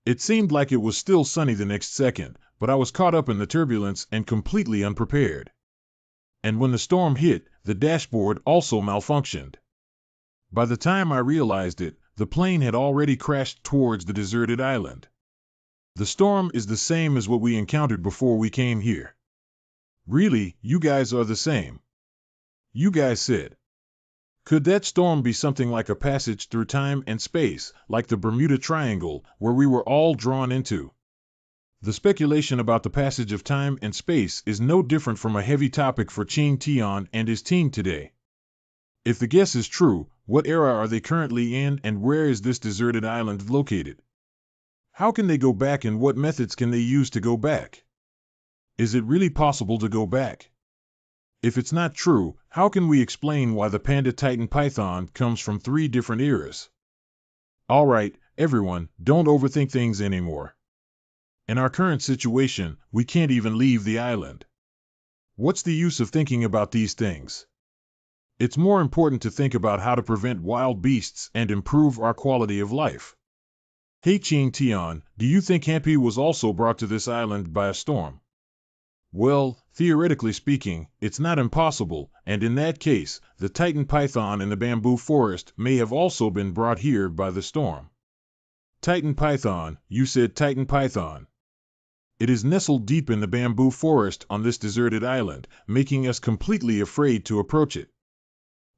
It seemed like it was still sunny the next second, but I was caught up in the turbulence and completely unprepared. And when the storm hit, the dashboard also malfunctioned. By the time I realized it, the plane had already crashed towards the deserted island. The storm is the same as what we encountered before we came here. Really, you guys are the same. You guys said. Could that storm be something like a passage through time and space, like the Bermuda Triangle, where we were all drawn into? The speculation about the passage of time and space is no different from a heavy topic for Qing Tian and his team today. If the guess is true, what era are they currently in and where is this deserted island located? How can they go back and what methods can they use to go back? Is it really possible to go back? If it's not true, how can we explain why the panda titan python comes from 3 different eras? All right, everyone, don't overthink things anymore. In our current situation, we can't even leave the island. What's the use of thinking about these things? It's more important to think about how to prevent wild beasts and improve our quality of life. Hey Qing Tian, do you think Hampi was also brought to this island by a storm? Well, theoretically speaking, it's not impossible, and in that case, the Titan python in the bamboo forest may have also been brought here by the storm. Titan python, you said Titan python. It is nestled deep in the bamboo forest on this deserted island, making us completely afraid to approach it.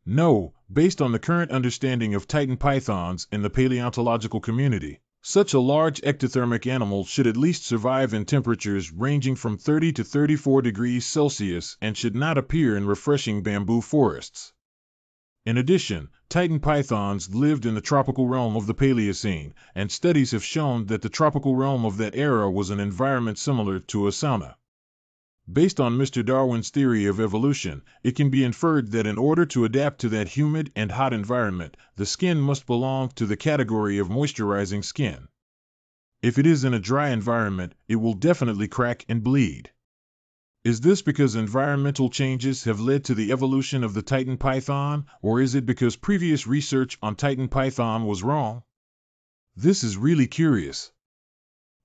No, based on the current understanding of Titan pythons in the paleontological community, such a large ectothermic animal should at least survive in temperatures ranging from 30 to 34 degrees Celsius and should not appear in refreshing bamboo forests. In addition, Titan pythons lived in the tropical realm of the Paleocene, and studies have shown that the tropical realm of that era was an environment similar to a sauna. Based on Mr. Darwin's theory of evolution, it can be inferred that in order to adapt to that humid and hot environment, the skin must belong to the category of moisturizing skin. If it is in a dry environment, it will definitely crack and bleed. Is this because environmental changes have led to the evolution of the Titan python, or is it because previous research on Titan python was wrong? This is really curious.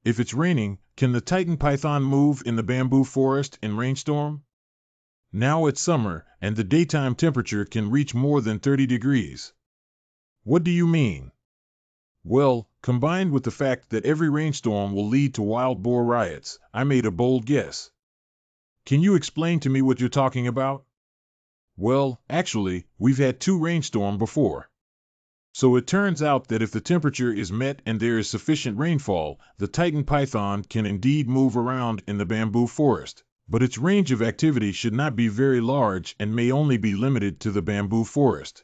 If it's raining, can the Titan python move in the bamboo forest in rainstorm? Now it's summer, and the daytime temperature can reach more than 30 degrees. What do you mean? Well, combined with the fact that every rainstorm will lead to wild boar riots, I made a bold guess. Can you explain to me what you're talking about? Well, actually, we've had 2 rainstorms before. So it turns out that if the temperature is met and there is sufficient rainfall, the Titan python can indeed move around in the bamboo forest, but its range of activity should not be very large and may only be limited to the bamboo forest.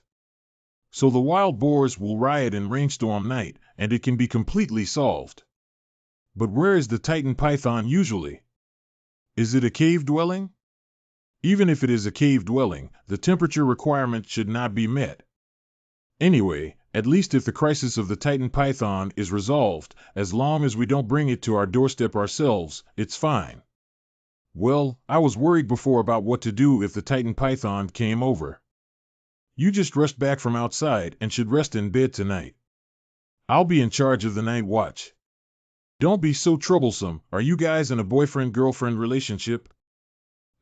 So the wild boars will riot in rainstorm night, and it can be completely solved. But where is the Titan python usually? Is it a cave dwelling? Even if it is a cave dwelling, the temperature requirement should not be met. Anyway, at least if the crisis of the Titan python is resolved, as long as we don't bring it to our doorstep ourselves, it's fine. Well, I was worried before about what to do if the Titan python came over. You just rushed back from outside and should rest in bed tonight. I'll be in charge of the night watch. Don't be so troublesome. Are you guys in a boyfriend-girlfriend relationship?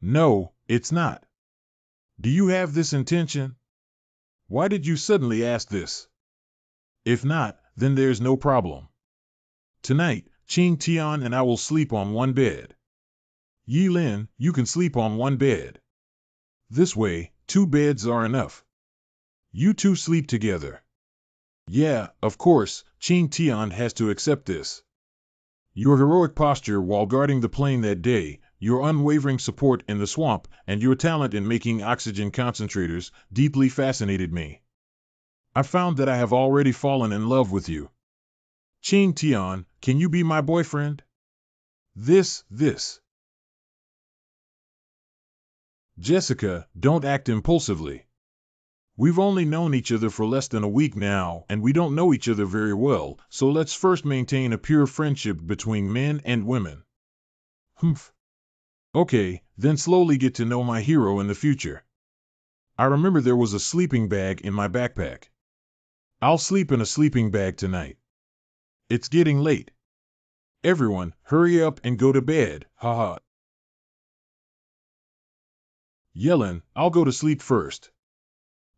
No, it's not. Do you have this intention? Why did you suddenly ask this? If not, then there's no problem. Tonight, Qing Tian and I will sleep on one bed. Yi Lin, you can sleep on one bed. This way, 2 beds are enough. You 2 sleep together. Yeah, of course, Qing Tian has to accept this. Your heroic posture while guarding the plane that day, your unwavering support in the swamp, and your talent in making oxygen concentrators deeply fascinated me. I found that I have already fallen in love with you. Qing Tian, can you be my boyfriend? This. Jessica, don't act impulsively. We've only known each other for less than a week now, and we don't know each other very well, so let's first maintain a pure friendship between men and women. Humph. Okay, then slowly get to know my hero in the future. I remember there was a sleeping bag in my backpack. I'll sleep in a sleeping bag tonight. It's getting late. Everyone, hurry up and go to bed, haha. Yellen, I'll go to sleep first.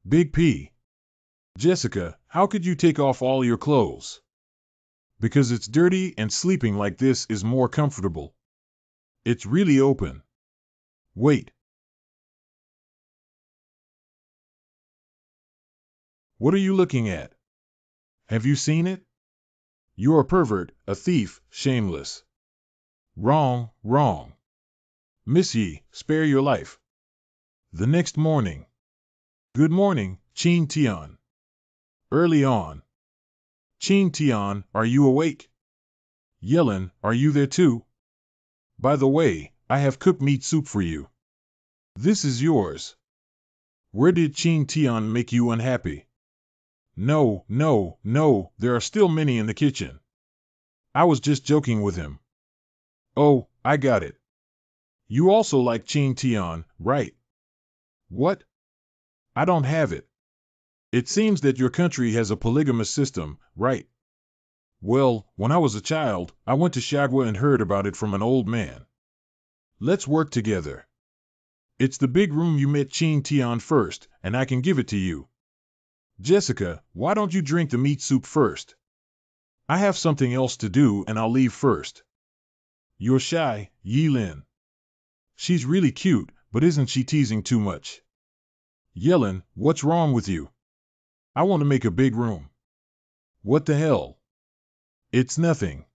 Big P. Jessica, how could you take off all your clothes? Because it's dirty and sleeping like this is more comfortable. It's really open. Wait. What are you looking at? Have you seen it? You're a pervert, a thief, shameless. Wrong. Miss Yi, spare your life. The next morning. Good morning, Qing Tian. Early on. Qing Tian, are you awake? Yellen, are you there too? By the way, I have cooked meat soup for you. This is yours. Where did Qing Tian make you unhappy? No, there are still many in the kitchen. I was just joking with him. Oh, I got it. You also like Qing Tian, right? What? I don't have it. It seems that your country has a polygamous system, right? Well, when I was a child, I went to Shagwa and heard about it from an old man. Let's work together. It's the big room you met Qing Tian first, and I can give it to you. Jessica, why don't you drink the meat soup first? I have something else to do and I'll leave first. You're shy, Yi Lin. She's really cute, but isn't she teasing too much? Yellen, what's wrong with you? I want to make a big room. What the hell? It's nothing.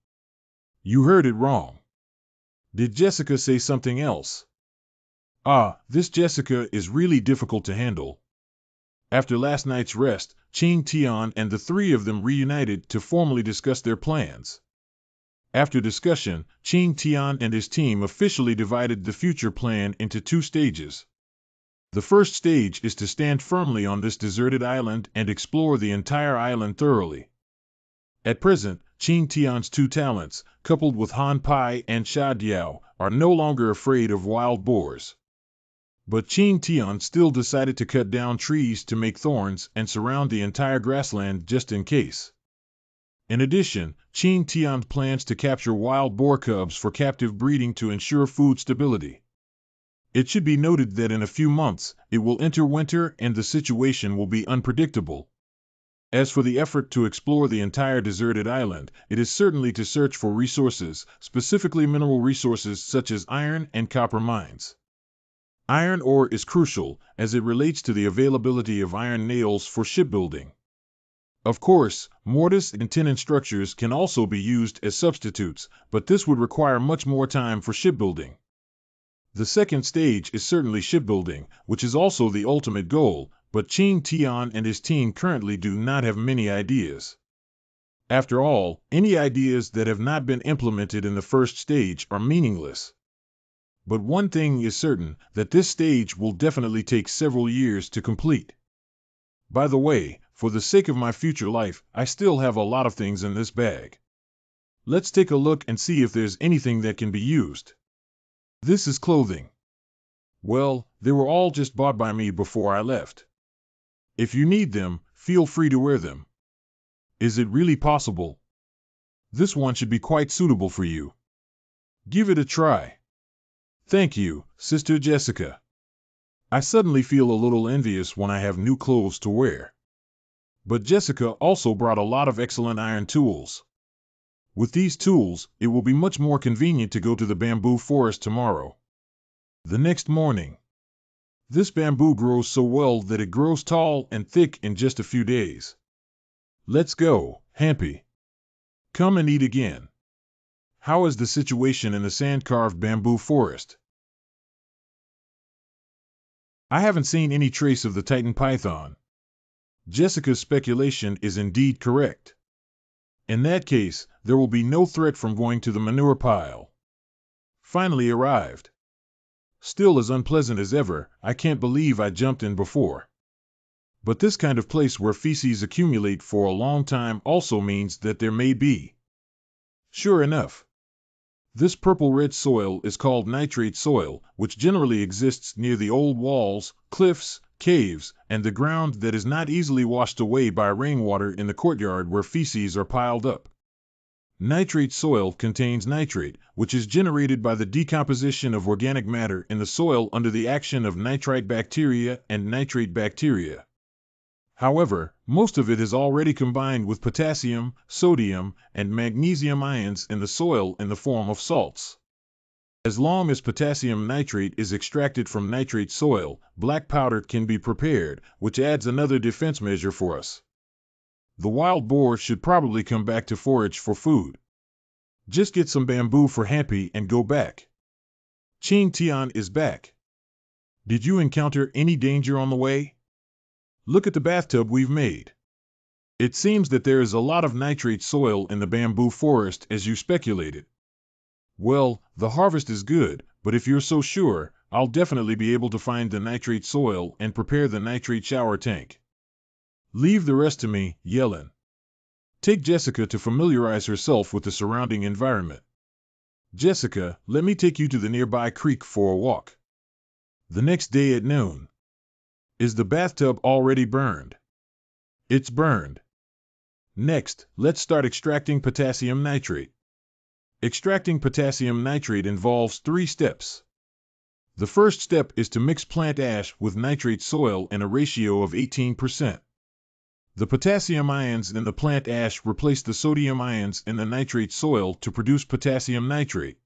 You heard it wrong. Did Jessica say something else? This Jessica is really difficult to handle. After last night's rest, Qing Tian and the 3 of them reunited to formally discuss their plans. After discussion, Qing Tian and his team officially divided the future plan into 2 stages. The first stage is to stand firmly on this deserted island and explore the entire island thoroughly. At present, Qing Tian's 2 talents, coupled with Han Pai and Sha Diao, are no longer afraid of wild boars. But Qing Tian still decided to cut down trees to make thorns and surround the entire grassland just in case. In addition, Qing Tian plans to capture wild boar cubs for captive breeding to ensure food stability. It should be noted that in a few months, it will enter winter and the situation will be unpredictable. As for the effort to explore the entire deserted island, it is certainly to search for resources, specifically mineral resources such as iron and copper mines. Iron ore is crucial, as it relates to the availability of iron nails for shipbuilding. Of course, mortise and tenon structures can also be used as substitutes, but this would require much more time for shipbuilding. The second stage is certainly shipbuilding, which is also the ultimate goal, but Qing Tian and his team currently do not have many ideas. After all, any ideas that have not been implemented in the first stage are meaningless. But one thing is certain, that this stage will definitely take several years to complete. By the way, for the sake of my future life, I still have a lot of things in this bag. Let's take a look and see if there's anything that can be used. This is clothing. Well, they were all just bought by me before I left. If you need them, feel free to wear them. Is it really possible? This one should be quite suitable for you. Give it a try. Thank you, Sister Jessica. I suddenly feel a little envious when I have new clothes to wear. But Jessica also brought a lot of excellent iron tools. With these tools, it will be much more convenient to go to the bamboo forest tomorrow. The next morning. This bamboo grows so well that it grows tall and thick in just a few days. Let's go, Hampy. Come and eat again. How is the situation in the sand-carved bamboo forest? I haven't seen any trace of the Titan python. Jessica's speculation is indeed correct. In that case, there will be no threat from going to the manure pile. Finally arrived. Still as unpleasant as ever, I can't believe I jumped in before. But this kind of place where feces accumulate for a long time also means that there may be. Sure enough. This purple-red soil is called nitrate soil, which generally exists near the old walls, cliffs, caves, and the ground that is not easily washed away by rainwater in the courtyard where feces are piled up. Nitrate soil contains nitrate, which is generated by the decomposition of organic matter in the soil under the action of nitrite bacteria and nitrate bacteria. However, most of it is already combined with potassium, sodium, and magnesium ions in the soil in the form of salts. As long as potassium nitrate is extracted from nitrate soil, black powder can be prepared, which adds another defense measure for us. The wild boar should probably come back to forage for food. Just get some bamboo for Hampy and go back. Qing Tian is back. Did you encounter any danger on the way? Look at the bathtub we've made. It seems that there is a lot of nitrate soil in the bamboo forest as you speculated. Well, the harvest is good, but if you're so sure, I'll definitely be able to find the nitrate soil and prepare the nitrate shower tank. Leave the rest to me, Yellen. Take Jessica to familiarize herself with the surrounding environment. Jessica, let me take you to the nearby creek for a walk. The next day at noon. Is the bathtub already burned? It's burned. Next, let's start extracting potassium nitrate. Extracting potassium nitrate involves 3 steps. The first step is to mix plant ash with nitrate soil in a ratio of 18%. The potassium ions in the plant ash replace the sodium ions in the nitrate soil to produce potassium nitrate.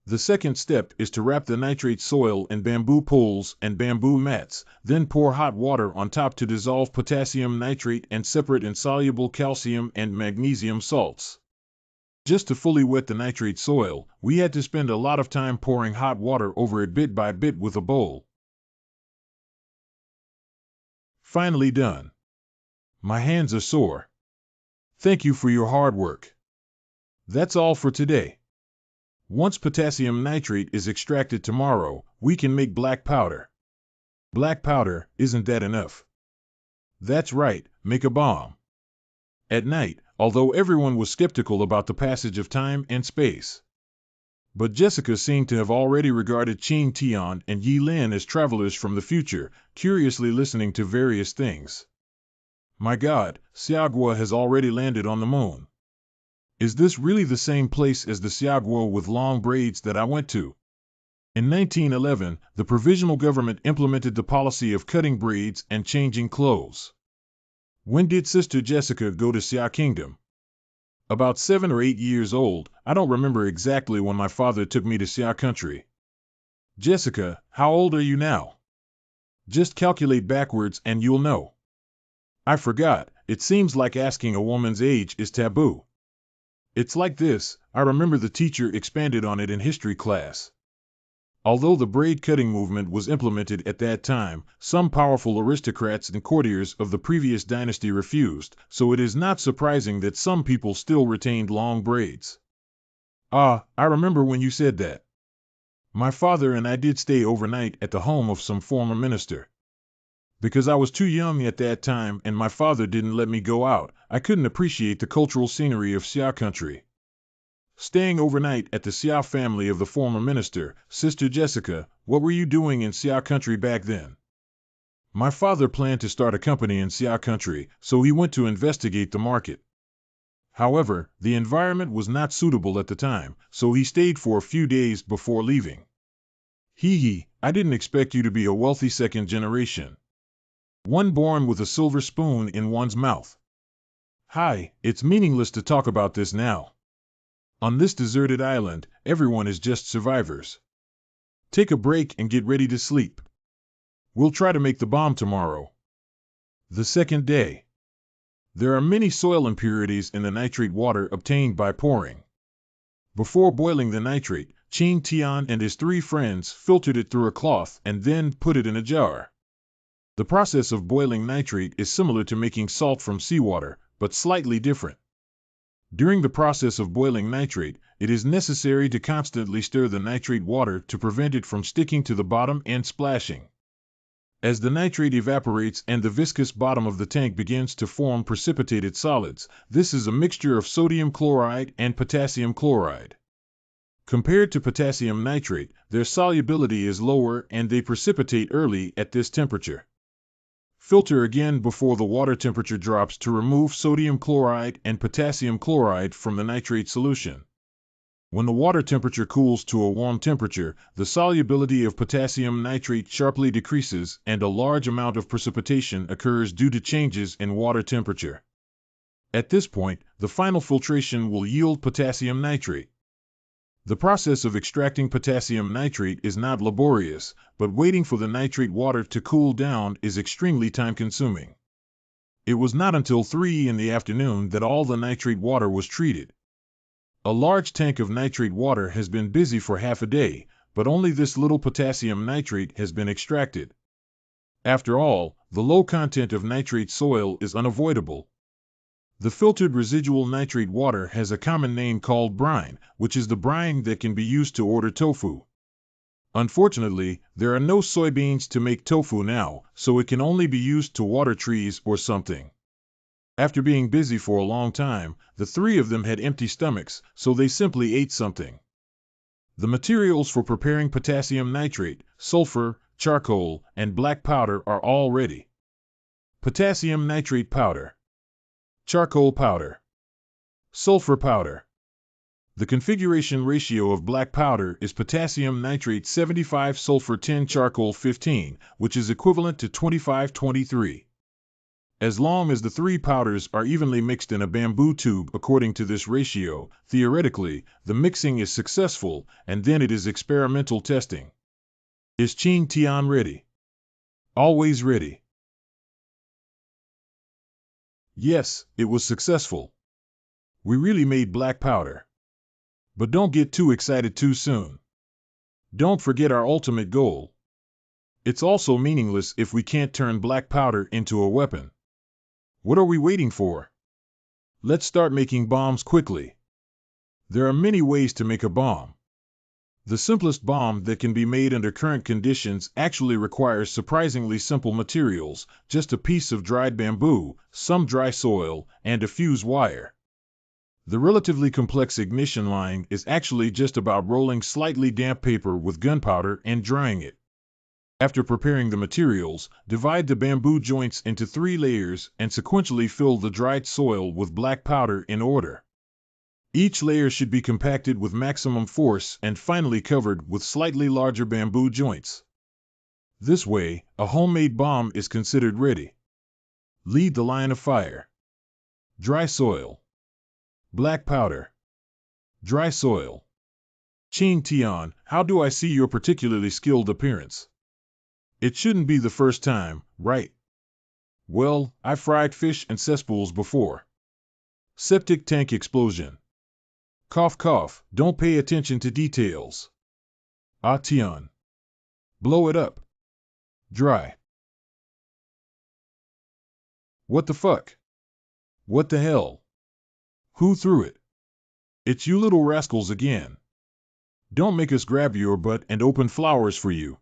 The second step is to wrap the nitrate soil in bamboo poles and bamboo mats, then pour hot water on top to dissolve potassium nitrate and separate insoluble calcium and magnesium salts. Just to fully wet the nitrate soil, we had to spend a lot of time pouring hot water over it bit by bit with a bowl. Finally done. My hands are sore. Thank you for your hard work. That's all for today. Once potassium nitrate is extracted tomorrow, we can make black powder. Black powder, isn't that enough? That's right, make a bomb. At night, although everyone was skeptical about the passage of time and space. But Jessica seemed to have already regarded Qing Tian and Yi Lin as travelers from the future, curiously listening to various things. My God, Xiaogua has already landed on the moon. Is this really the same place as the Xiaogua with long braids that I went to? In 1911, the provisional government implemented the policy of cutting braids and changing clothes. When did Sister Jessica go to Xia Kingdom? About 7 or 8 years old. I don't remember exactly when my father took me to Xia country. Jessica, how old are you now? Just calculate backwards and you'll know. I forgot. It seems like asking a woman's age is taboo. It's like this, I remember the teacher expanded on it in history class. Although the braid cutting movement was implemented at that time, some powerful aristocrats and courtiers of the previous dynasty refused, so it is not surprising that some people still retained long braids. Ah, I remember when you said that. My father and I did stay overnight at the home of some former minister. Because I was too young at that time and my father didn't let me go out, I couldn't appreciate the cultural scenery of Xia country. Staying overnight at the Xia family of the former minister, Sister Jessica, what were you doing in Xia country back then? My father planned to start a company in Xia country, so he went to investigate the market. However, the environment was not suitable at the time, so he stayed for a few days before leaving. I didn't expect you to be a wealthy second generation. One born with a silver spoon in one's mouth. Hi, it's meaningless to talk about this now. On this deserted island, everyone is just survivors. Take a break and get ready to sleep. We'll try to make the bomb tomorrow. The second day. There are many soil impurities in the nitrate water obtained by pouring. Before boiling the nitrate, Qing Tian and his 3 friends filtered it through a cloth and then put it in a jar. The process of boiling nitrate is similar to making salt from seawater, but slightly different. During the process of boiling nitrate, it is necessary to constantly stir the nitrate water to prevent it from sticking to the bottom and splashing. As the nitrate evaporates and the viscous bottom of the tank begins to form precipitated solids, this is a mixture of sodium chloride and potassium chloride. Compared to potassium nitrate, their solubility is lower and they precipitate early at this temperature. Filter again before the water temperature drops to remove sodium chloride and potassium chloride from the nitrate solution. When the water temperature cools to a warm temperature, the solubility of potassium nitrate sharply decreases and a large amount of precipitation occurs due to changes in water temperature. At this point, the final filtration will yield potassium nitrate. The process of extracting potassium nitrate is not laborious, but waiting for the nitrate water to cool down is extremely time-consuming. It was not until 3 in the afternoon that all the nitrate water was treated. A large tank of nitrate water has been busy for half a day, but only this little potassium nitrate has been extracted. After all, the low content of nitrate soil is unavoidable. The filtered residual nitrate water has a common name called brine, which is the brine that can be used to order tofu. Unfortunately, there are no soybeans to make tofu now, so it can only be used to water trees or something. After being busy for a long time, the 3 of them had empty stomachs, so they simply ate something. The materials for preparing potassium nitrate, sulfur, charcoal, and black powder are all ready. Potassium nitrate powder. Charcoal powder. Sulfur powder. The configuration ratio of black powder is potassium nitrate 75 sulfur 10 charcoal 15, which is equivalent to 25-23. As long as the 3 powders are evenly mixed in a bamboo tube according to this ratio, theoretically, the mixing is successful, and then it is experimental testing. Is Qing Tian ready? Always ready. Yes, it was successful. We really made black powder. But don't get too excited too soon. Don't forget our ultimate goal. It's also meaningless if we can't turn black powder into a weapon. What are we waiting for? Let's start making bombs quickly. There are many ways to make a bomb. The simplest bomb that can be made under current conditions actually requires surprisingly simple materials, just a piece of dried bamboo, some dry soil, and a fuse wire. The relatively complex ignition line is actually just about rolling slightly damp paper with gunpowder and drying it. After preparing the materials, divide the bamboo joints into 3 layers and sequentially fill the dried soil with black powder in order. Each layer should be compacted with maximum force and finally covered with slightly larger bamboo joints. This way, a homemade bomb is considered ready. Lead the line of fire. Dry soil. Black powder. Dry soil. Ching Tian, how do I see your particularly skilled appearance? It shouldn't be the first time, right? Well, I've fried fish and cesspools before. Septic tank explosion. Cough cough, don't pay attention to details. Ah Tian. Blow it up. Dry. What the fuck? What the hell? Who threw it? It's you little rascals again. Don't make us grab your butt and open flowers for you.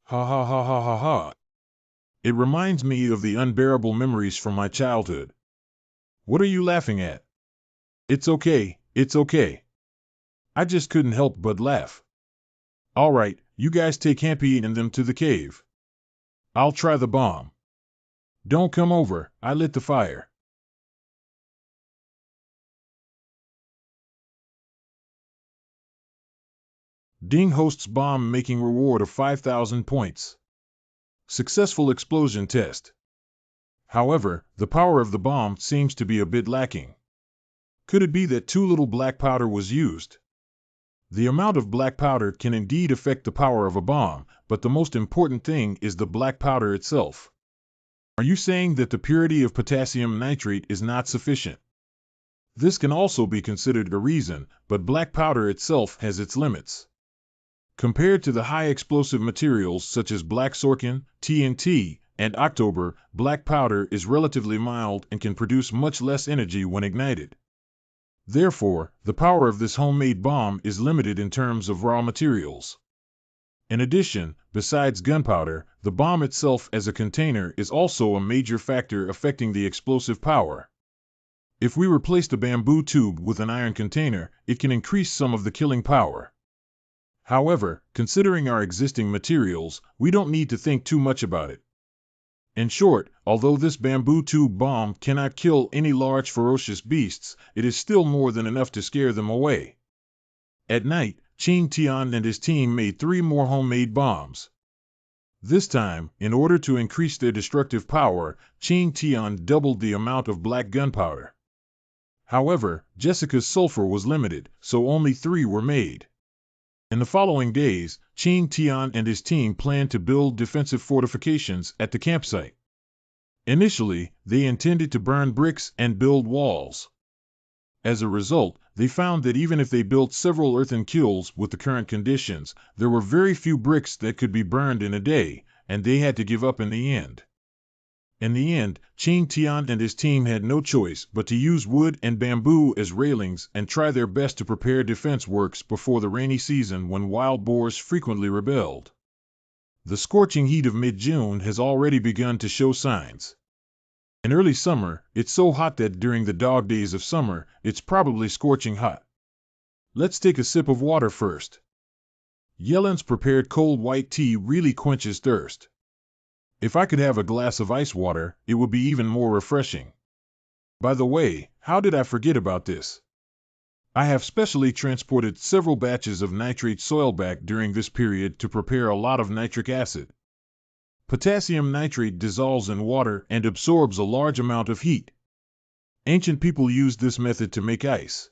Ha ha ha ha ha ha. It reminds me of the unbearable memories from my childhood. What are you laughing at? It's okay, it's okay. I just couldn't help but laugh. All right, you guys take Happy and them to the cave. I'll try the bomb. Don't come over, I lit the fire. Ding hosts bomb making reward of 5,000 points. Successful explosion test. However, the power of the bomb seems to be a bit lacking. Could it be that too little black powder was used? The amount of black powder can indeed affect the power of a bomb, but the most important thing is the black powder itself. Are you saying that the purity of potassium nitrate is not sufficient? This can also be considered a reason, but black powder itself has its limits. Compared to the high explosive materials such as black sorkin, TNT, and October, black powder is relatively mild and can produce much less energy when ignited. Therefore, the power of this homemade bomb is limited in terms of raw materials. In addition, besides gunpowder, the bomb itself as a container is also a major factor affecting the explosive power. If we replace the bamboo tube with an iron container, it can increase some of the killing power. However, considering our existing materials, we don't need to think too much about it. In short, although this bamboo tube bomb cannot kill any large ferocious beasts, it is still more than enough to scare them away. At night, Qing Tian and his team made 3 more homemade bombs. This time, in order to increase their destructive power, Qing Tian doubled the amount of black gunpowder. However, Jessica's sulfur was limited, so only 3 were made. In the following days, Qing Tian and his team planned to build defensive fortifications at the campsite. Initially, they intended to burn bricks and build walls. As a result, they found that even if they built several earthen kilns with the current conditions, there were very few bricks that could be burned in a day, and they had to give up in the end. In the end, Qing Tian and his team had no choice but to use wood and bamboo as railings and try their best to prepare defense works before the rainy season when wild boars frequently rebelled. The scorching heat of mid-June has already begun to show signs. In early summer, it's so hot that during the dog days of summer, it's probably scorching hot. Let's take a sip of water first. Yelen's prepared cold white tea really quenches thirst. If I could have a glass of ice water, it would be even more refreshing. By the way, how did I forget about this? I have specially transported several batches of nitrate soil back during this period to prepare a lot of nitric acid. Potassium nitrate dissolves in water and absorbs a large amount of heat. Ancient people used this method to make ice.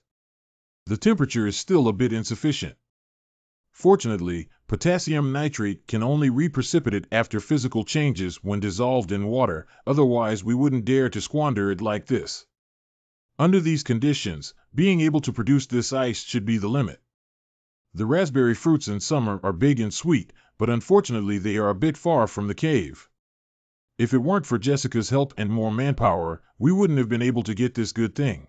The temperature is still a bit insufficient. Fortunately, potassium nitrate can only reprecipitate after physical changes when dissolved in water, otherwise we wouldn't dare to squander it like this. Under these conditions, being able to produce this ice should be the limit. The raspberry fruits in summer are big and sweet, but unfortunately they are a bit far from the cave. If it weren't for Jessica's help and more manpower, we wouldn't have been able to get this good thing.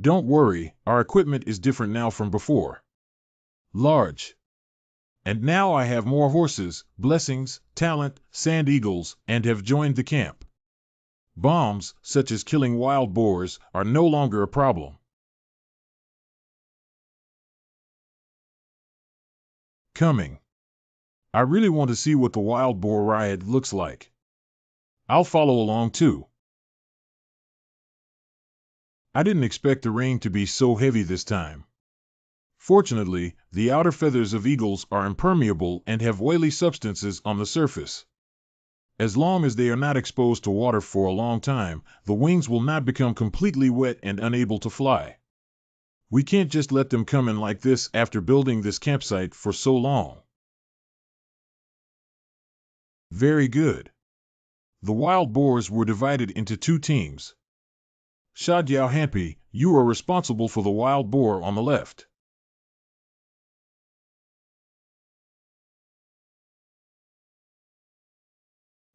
Don't worry, our equipment is different now from before. Large. And now I have more horses, blessings, talent, sand eagles, and have joined the camp. Bombs, such as killing wild boars, are no longer a problem. Coming. I really want to see what the wild boar riot looks like. I'll follow along too. I didn't expect the rain to be so heavy this time. Fortunately, the outer feathers of eagles are impermeable and have oily substances on the surface. As long as they are not exposed to water for a long time, the wings will not become completely wet and unable to fly. We can't just let them come in like this after building this campsite for so long. Very good. The wild boars were divided into two teams. Shadjiao Hanpi, you are responsible for the wild boar on the left.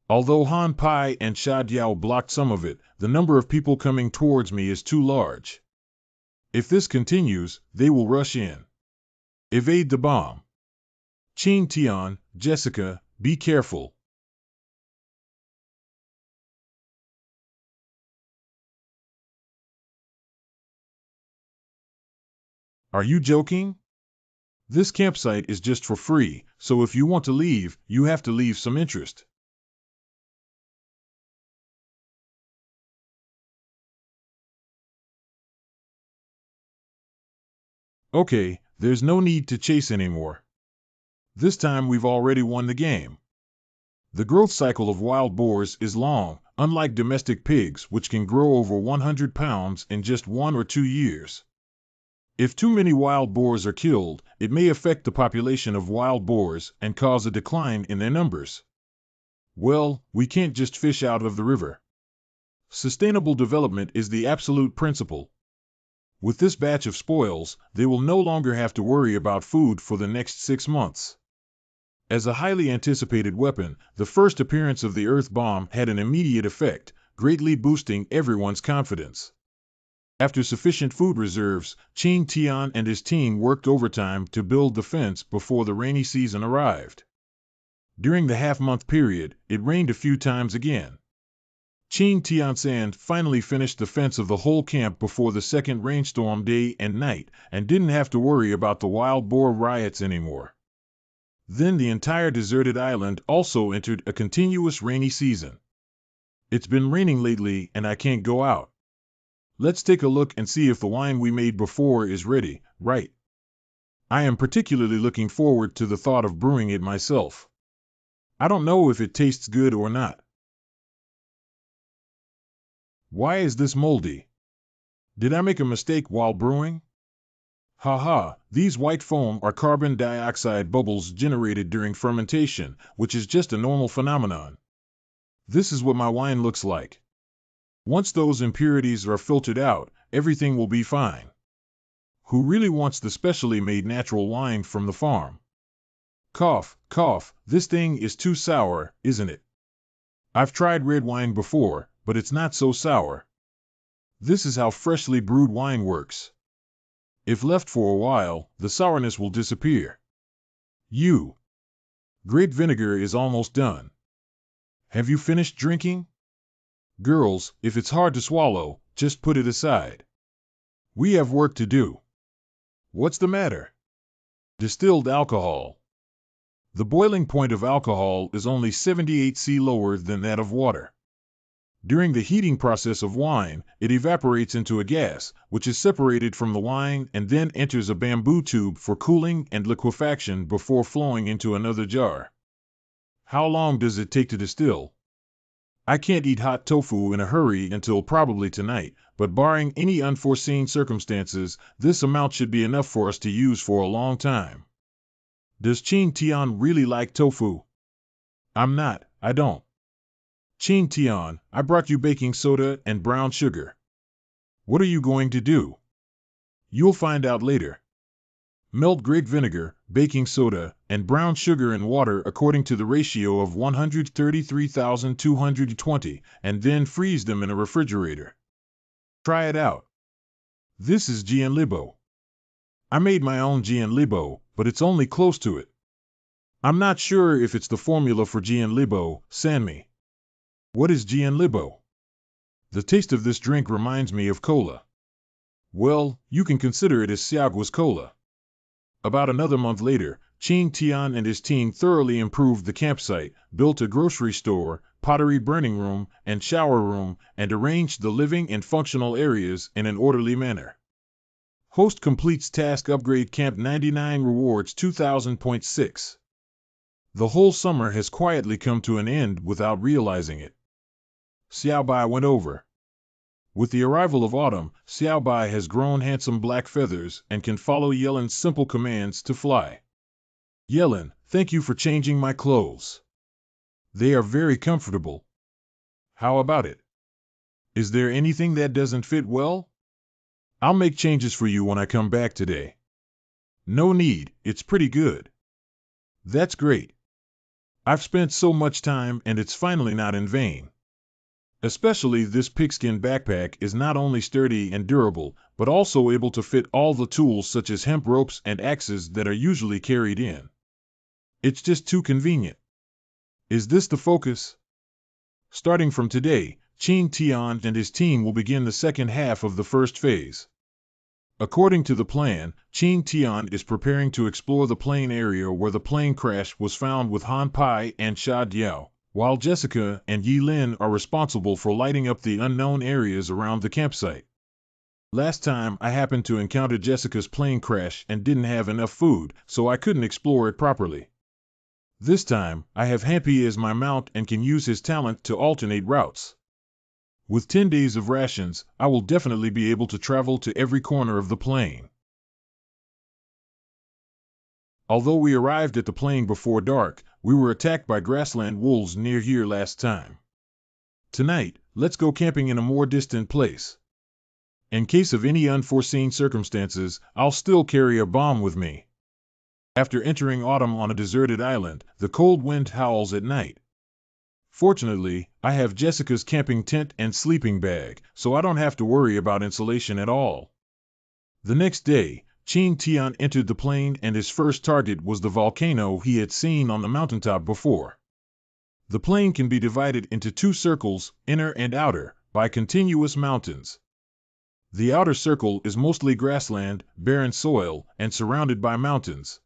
Although Han Pai and Shadjiao blocked some of it, the number of people coming towards me is too large. If this continues, they will rush in. Evade the bomb. Qing Tian, Jessica, be careful. Are you joking? This campsite is just for free, so if you want to leave, you have to leave some interest. Okay, there's no need to chase anymore. This time we've already won the game. The growth cycle of wild boars is long, unlike domestic pigs which can grow over 100 pounds in just 1 or 2 years. If too many wild boars are killed, it may affect the population of wild boars and cause a decline in their numbers. Well, we can't just fish out of the river. Sustainable development is the absolute principle. With this batch of spoils, they will no longer have to worry about food for the next 6 months. As a highly anticipated weapon, the first appearance of the Earth bomb had an immediate effect, greatly boosting everyone's confidence. After sufficient food reserves, Qing Tian and his team worked overtime to build the fence before the rainy season arrived. During the half-month period, it rained a few times again. Qing Tiansan finally finished the fence of the whole camp before the second rainstorm day and night, and didn't have to worry about the wild boar riots anymore. Then the entire deserted island also entered a continuous rainy season. It's been raining lately and I can't go out. Let's take a look and see if the wine we made before is ready, right? I am particularly looking forward to the thought of brewing it myself. I don't know if it tastes good or not. Why is this moldy? Did I make a mistake while brewing? Haha, these white foam are carbon dioxide bubbles generated during fermentation, which is just a normal phenomenon. This is what my wine looks like. Once those impurities are filtered out, everything will be fine. Who really wants the specially made natural wine from the farm? Cough, cough, this thing is too sour, isn't it? I've tried red wine before, but it's not so sour. This is how freshly brewed wine works. If left for a while, the sourness will disappear. Grape vinegar is almost done. Have you finished drinking? Girls, if it's hard to swallow, just put it aside. We have work to do. What's the matter? Distilled alcohol. The boiling point of alcohol is only 78 C lower than that of water. During the heating process of wine, it evaporates into a gas, which is separated from the wine and then enters a bamboo tube for cooling and liquefaction before flowing into another jar. How long does it take to distill? I can't eat hot tofu in a hurry until probably tonight, but barring any unforeseen circumstances, this amount should be enough for us to use for a long time. Does Qing Tian really like tofu? I don't. Qing Tian, I brought you baking soda and brown sugar. What are you going to do? You'll find out later. Melt grape vinegar, baking soda, and brown sugar in water according to the ratio of 133,220, and then freeze them in a refrigerator. Try it out. This is Jianlibo. I made my own Jianlibo, but it's only close to it. I'm not sure if it's the formula for Jianlibo, Sanmi. What is Jianlibo? The taste of this drink reminds me of cola. Well, you can consider it as Xiaogua's cola. About another month later, Qing Tian and his team thoroughly improved the campsite, built a grocery store, pottery burning room, and shower room, and arranged the living and functional areas in an orderly manner. Host completes task upgrade Camp 99 rewards 2000.6. The whole summer has quietly come to an end without realizing it. Xiaobai went over. With the arrival of autumn, Xiaobai has grown handsome black feathers and can follow Yelin's simple commands to fly. Yelin, thank you for changing my clothes. They are very comfortable. How about it? Is there anything that doesn't fit well? I'll make changes for you when I come back today. No need, it's pretty good. That's great. I've spent so much time and it's finally not in vain. Especially this pigskin backpack is not only sturdy and durable, but also able to fit all the tools such as hemp ropes and axes that are usually carried in. It's just too convenient. Is this the focus? Starting from today, Qing Tian and his team will begin the second half of the first phase. According to the plan, Qing Tian is preparing to explore the plain area where the plane crash was found with Han Pai and Sha Diao, while Jessica and Yi Lin are responsible for lighting up the unknown areas around the campsite. Last time I happened to encounter Jessica's plane crash and didn't have enough food, so I couldn't explore it properly. This time, I have Hampy as my mount and can use his talent to alternate routes. With 10 days of rations, I will definitely be able to travel to every corner of the plain. Although we arrived at the plain before dark, we were attacked by grassland wolves near here last time. Tonight, let's go camping in a more distant place. In case of any unforeseen circumstances, I'll still carry a bomb with me. After entering autumn on a deserted island, the cold wind howls at night. Fortunately, I have Jessica's camping tent and sleeping bag, so I don't have to worry about insulation at all. The next day, Qing Tian entered the plain and his first target was the volcano he had seen on the mountaintop before. The plain can be divided into two circles, inner and outer, by continuous mountains. The outer circle is mostly grassland, barren soil, and surrounded by mountains.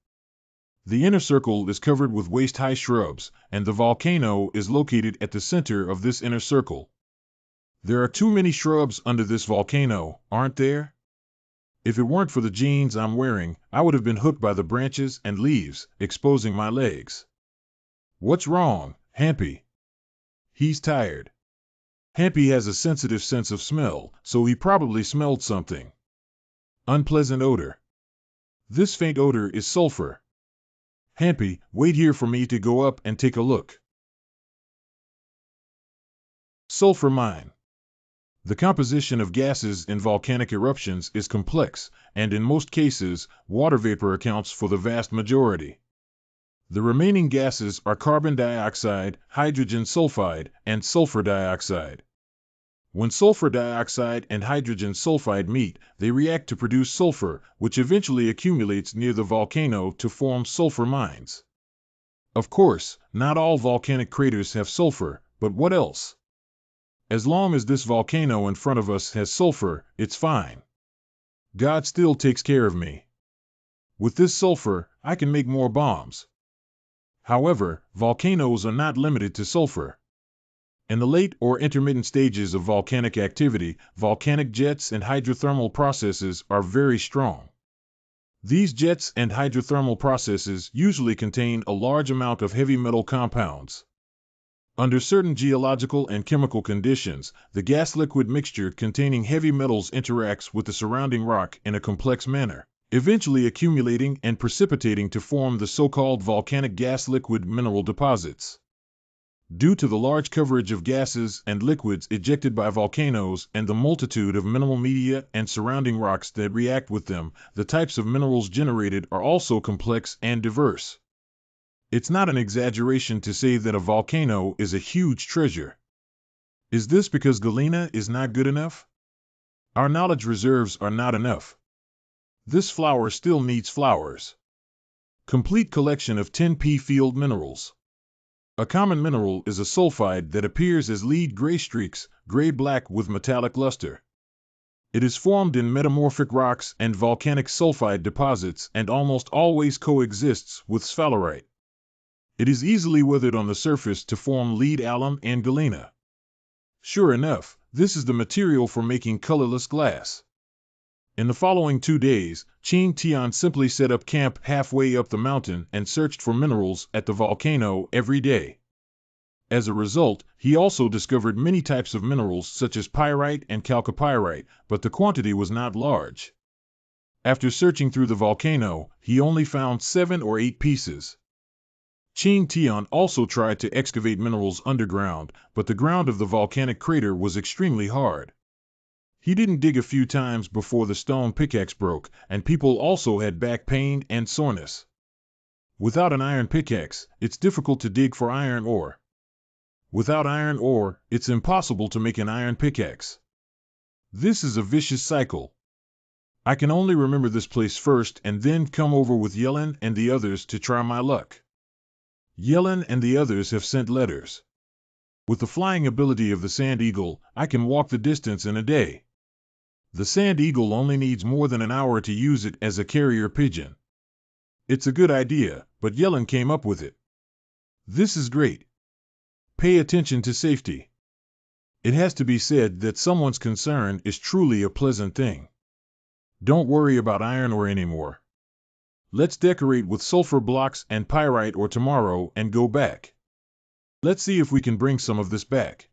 The inner circle is covered with waist-high shrubs, and the volcano is located at the center of this inner circle. There are too many shrubs under this volcano, aren't there? If it weren't for the jeans I'm wearing, I would have been hooked by the branches and leaves, exposing my legs. What's wrong, Hampy? He's tired. Hampy has a sensitive sense of smell, so he probably smelled something. Unpleasant odor. This faint odor is sulfur. Hampy, wait here for me to go up and take a look. Sulfur mine. The composition of gases in volcanic eruptions is complex, and in most cases, water vapor accounts for the vast majority. The remaining gases are carbon dioxide, hydrogen sulfide, and sulfur dioxide. When sulfur dioxide and hydrogen sulfide meet, they react to produce sulfur, which eventually accumulates near the volcano to form sulfur mines. Of course, not all volcanic craters have sulfur, but what else? As long as this volcano in front of us has sulfur, it's fine. God still takes care of me. With this sulfur, I can make more bombs. However, volcanoes are not limited to sulfur. In the late or intermittent stages of volcanic activity, volcanic jets and hydrothermal processes are very strong. These jets and hydrothermal processes usually contain a large amount of heavy metal compounds. Under certain geological and chemical conditions, the gas-liquid mixture containing heavy metals interacts with the surrounding rock in a complex manner, eventually accumulating and precipitating to form the so-called volcanic gas-liquid mineral deposits. Due to the large coverage of gases and liquids ejected by volcanoes and the multitude of mineral media and surrounding rocks that react with them, the types of minerals generated are also complex and diverse. It's not an exaggeration to say that a volcano is a huge treasure. Is this because galena is not good enough? Our knowledge reserves are not enough. This flower still needs flowers. Complete collection of 10p field minerals. A common mineral is a sulfide that appears as lead gray streaks, gray-black with metallic luster. It is formed in metamorphic rocks and volcanic sulfide deposits and almost always coexists with sphalerite. It is easily weathered on the surface to form lead alum and galena. Sure enough, this is the material for making colorless glass. In the following 2 days, Qing Tian simply set up camp halfway up the mountain and searched for minerals at the volcano every day. As a result, he also discovered many types of minerals such as pyrite and chalcopyrite, but the quantity was not large. After searching through the volcano, he only found 7 or 8 pieces. Qing Tian also tried to excavate minerals underground, but the ground of the volcanic crater was extremely hard. He didn't dig a few times before the stone pickaxe broke, and people also had back pain and soreness. Without an iron pickaxe, it's difficult to dig for iron ore. Without iron ore, it's impossible to make an iron pickaxe. This is a vicious cycle. I can only remember this place first and then come over with Yellen and the others to try my luck. Yellen and the others have sent letters. With the flying ability of the Sand Eagle, I can walk the distance in a day. The Sand Eagle only needs more than an hour to use it as a carrier pigeon. It's a good idea, but Yellen came up with it. This is great. Pay attention to safety. It has to be said that someone's concern is truly a pleasant thing. Don't worry about iron ore anymore. Let's decorate with sulfur blocks and pyrite ore tomorrow and go back. Let's see if we can bring some of this back.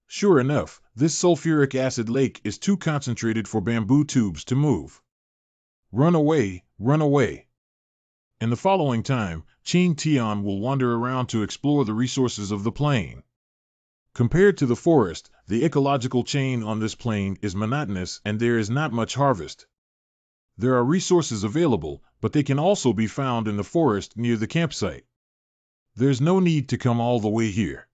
Sure enough, this sulfuric acid lake is too concentrated for bamboo tubes to move. Run away, run away. In the following time, Qing Tian will wander around to explore the resources of the plain. Compared to the forest, the ecological chain on this plain is monotonous and there is not much harvest. There are resources available, but they can also be found in the forest near the campsite. There's no need to come all the way here.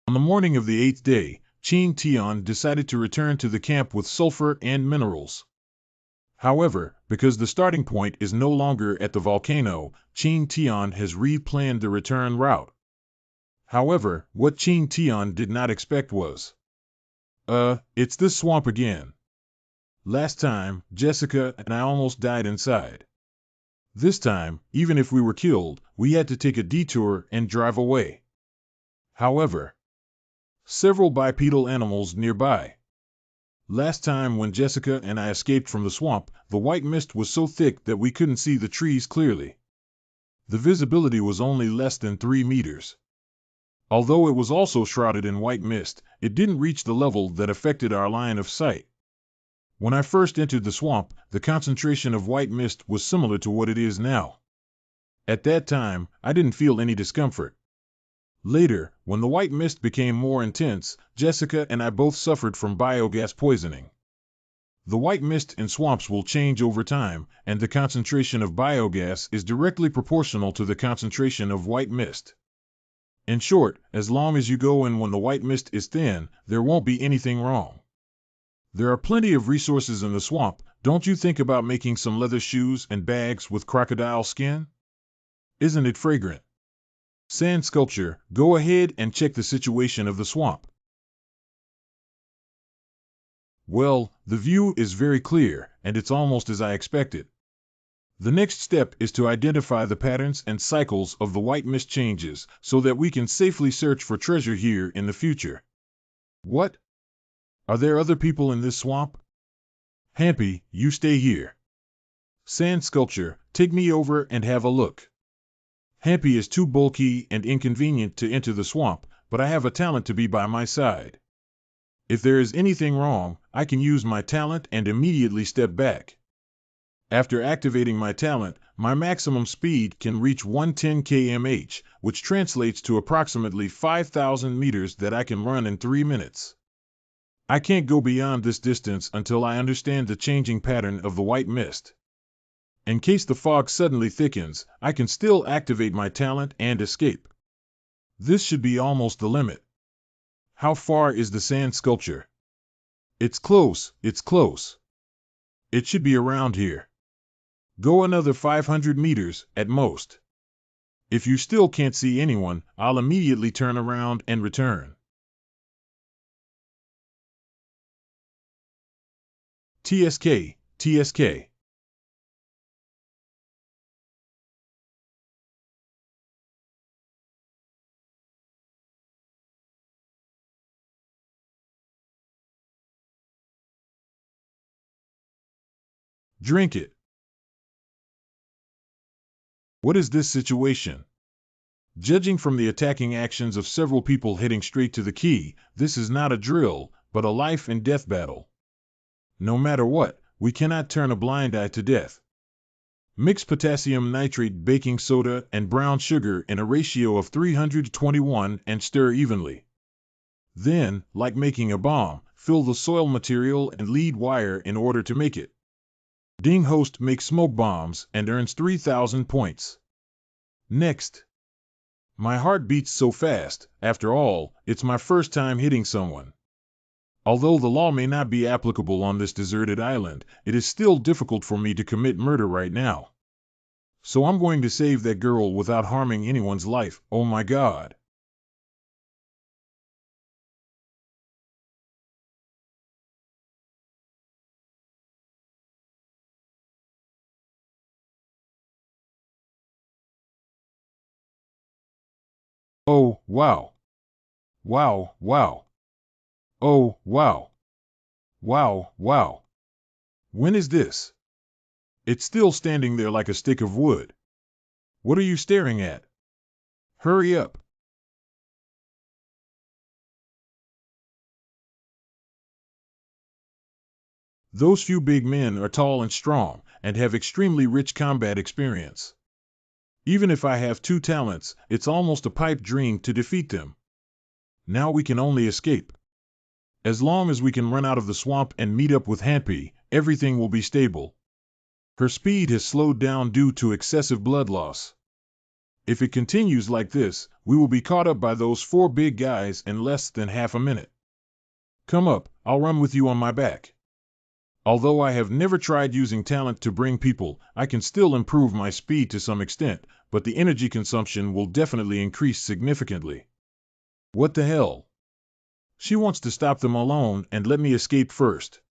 On the morning of the 8th day, Qing Tian decided to return to the camp with sulfur and minerals. However, because the starting point is no longer at the volcano, Qing Tian has re-planned the return route. However, what Qing Tian did not expect was, it's this swamp again. Last time, Jessica and I almost died inside. This time, even if we were killed, we had to take a detour and drive away. However, several bipedal animals nearby. Last time when Jessica and I escaped from the swamp, the white mist was so thick that we couldn't see the trees clearly. The visibility was only less than 3 meters. Although it was also shrouded in white mist, it didn't reach the level that affected our line of sight. When I first entered the swamp, the concentration of white mist was similar to what it is now. At that time, I didn't feel any discomfort. Later, when the white mist became more intense, Jessica and I both suffered from biogas poisoning. The white mist in swamps will change over time, and the concentration of biogas is directly proportional to the concentration of white mist. In short, as long as you go in when the white mist is thin, there won't be anything wrong. There are plenty of resources in the swamp. Don't you think about making some leather shoes and bags with crocodile skin? Isn't it fragrant? Sand sculpture, go ahead and check the situation of the swamp. Well, the view is very clear, and it's almost as I expected. The next step is to identify the patterns and cycles of the white mist changes so that we can safely search for treasure here in the future. What? Are there other people in this swamp? Hampy, you stay here. Sand sculpture, take me over and have a look. Hampy is too bulky and inconvenient to enter the swamp, but I have a talent to be by my side. If there is anything wrong, I can use my talent and immediately step back. After activating my talent, my maximum speed can reach 110 km/h, which translates to approximately 5,000 meters that I can run in 3 minutes. I can't go beyond this distance until I understand the changing pattern of the white mist. In case the fog suddenly thickens, I can still activate my talent and escape. This should be almost the limit. How far is the sand sculpture? It's close, it's close. It should be around here. Go another 500 meters, at most. If you still can't see anyone, I'll immediately turn around and return. TSK, TSK. Drink it. What is this situation? Judging from the attacking actions of several people heading straight to the key, this is not a drill, but a life and death battle. No matter what, we cannot turn a blind eye to death. Mix potassium nitrate, baking soda, and brown sugar in a ratio of 321 and stir evenly. Then, like making a bomb, fill the soil material and lead wire in order to make it. Ding Host makes smoke bombs and earns 3,000 points. Next. My heart beats so fast, after all, it's my first time hitting someone. Although the law may not be applicable on this deserted island, it is still difficult for me to commit murder right now. So I'm going to save that girl without harming anyone's life, oh my God. Oh, wow. Wow, wow. Oh, wow. Wow, wow. When is this? It's still standing there like a stick of wood. What are you staring at? Hurry up. Those few big men are tall and strong, and have extremely rich combat experience. Even if I have 2 talents, it's almost a pipe dream to defeat them. Now we can only escape. As long as we can run out of the swamp and meet up with Hanpi, everything will be stable. Her speed has slowed down due to excessive blood loss. If it continues like this, we will be caught up by those 4 big guys in less than half a minute. Come up, I'll run with you on my back. Although I have never tried using talent to bring people, I can still improve my speed to some extent, but the energy consumption will definitely increase significantly. What the hell? She wants to stop them alone and let me escape first.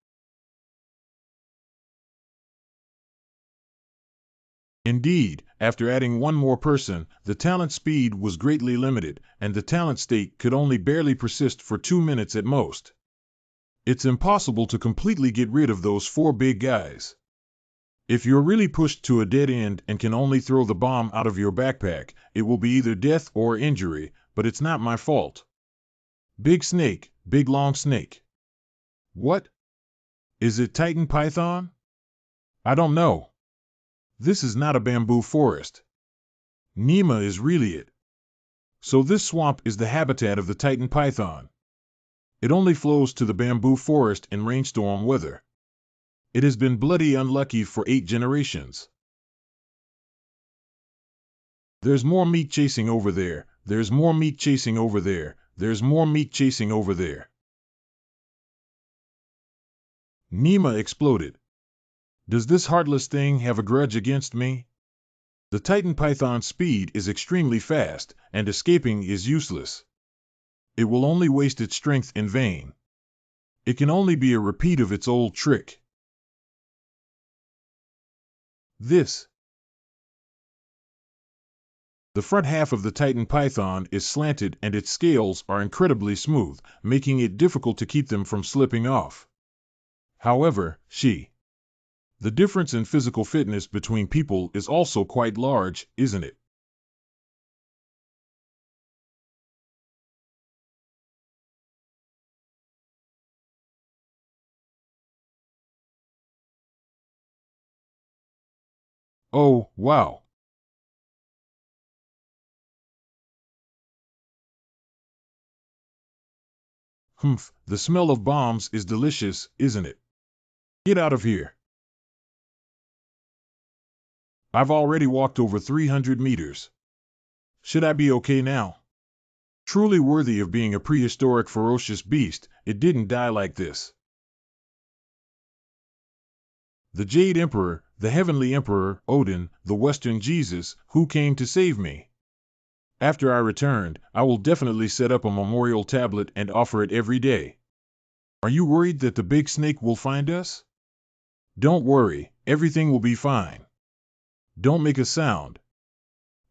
Indeed, after adding 1 more person, the talent speed was greatly limited, and the talent state could only barely persist for 2 minutes at most. It's impossible to completely get rid of those 4 big guys. If you're really pushed to a dead end and can only throw the bomb out of your backpack, it will be either death or injury, but it's not my fault. Big snake, big long snake. What? Is it Titan Python? I don't know. This is not a bamboo forest. Nima is really it. So this swamp is the habitat of the Titan Python. It only flows to the bamboo forest in rainstorm weather. It has been bloody unlucky for 8 generations. There's more meat chasing over there, there's more meat chasing over there, there's more meat chasing over there. Nima exploded. Does this heartless thing have a grudge against me? The Titan Python's speed is extremely fast, and escaping is useless. It will only waste its strength in vain. It can only be a repeat of its old trick. This. The front half of the Titan Python is slanted and its scales are incredibly smooth, making it difficult to keep them from slipping off. However, the difference in physical fitness between people is also quite large, isn't it? Oh, wow. Humph, the smell of bombs is delicious, isn't it? Get out of here. I've already walked over 300 meters. Should I be okay now? Truly worthy of being a prehistoric ferocious beast, it didn't die like this. The Jade Emperor, the Heavenly Emperor, Odin, the Western Jesus, who came to save me. After I returned, I will definitely set up a memorial tablet and offer it every day. Are you worried that the big snake will find us? Don't worry, everything will be fine. Don't make a sound.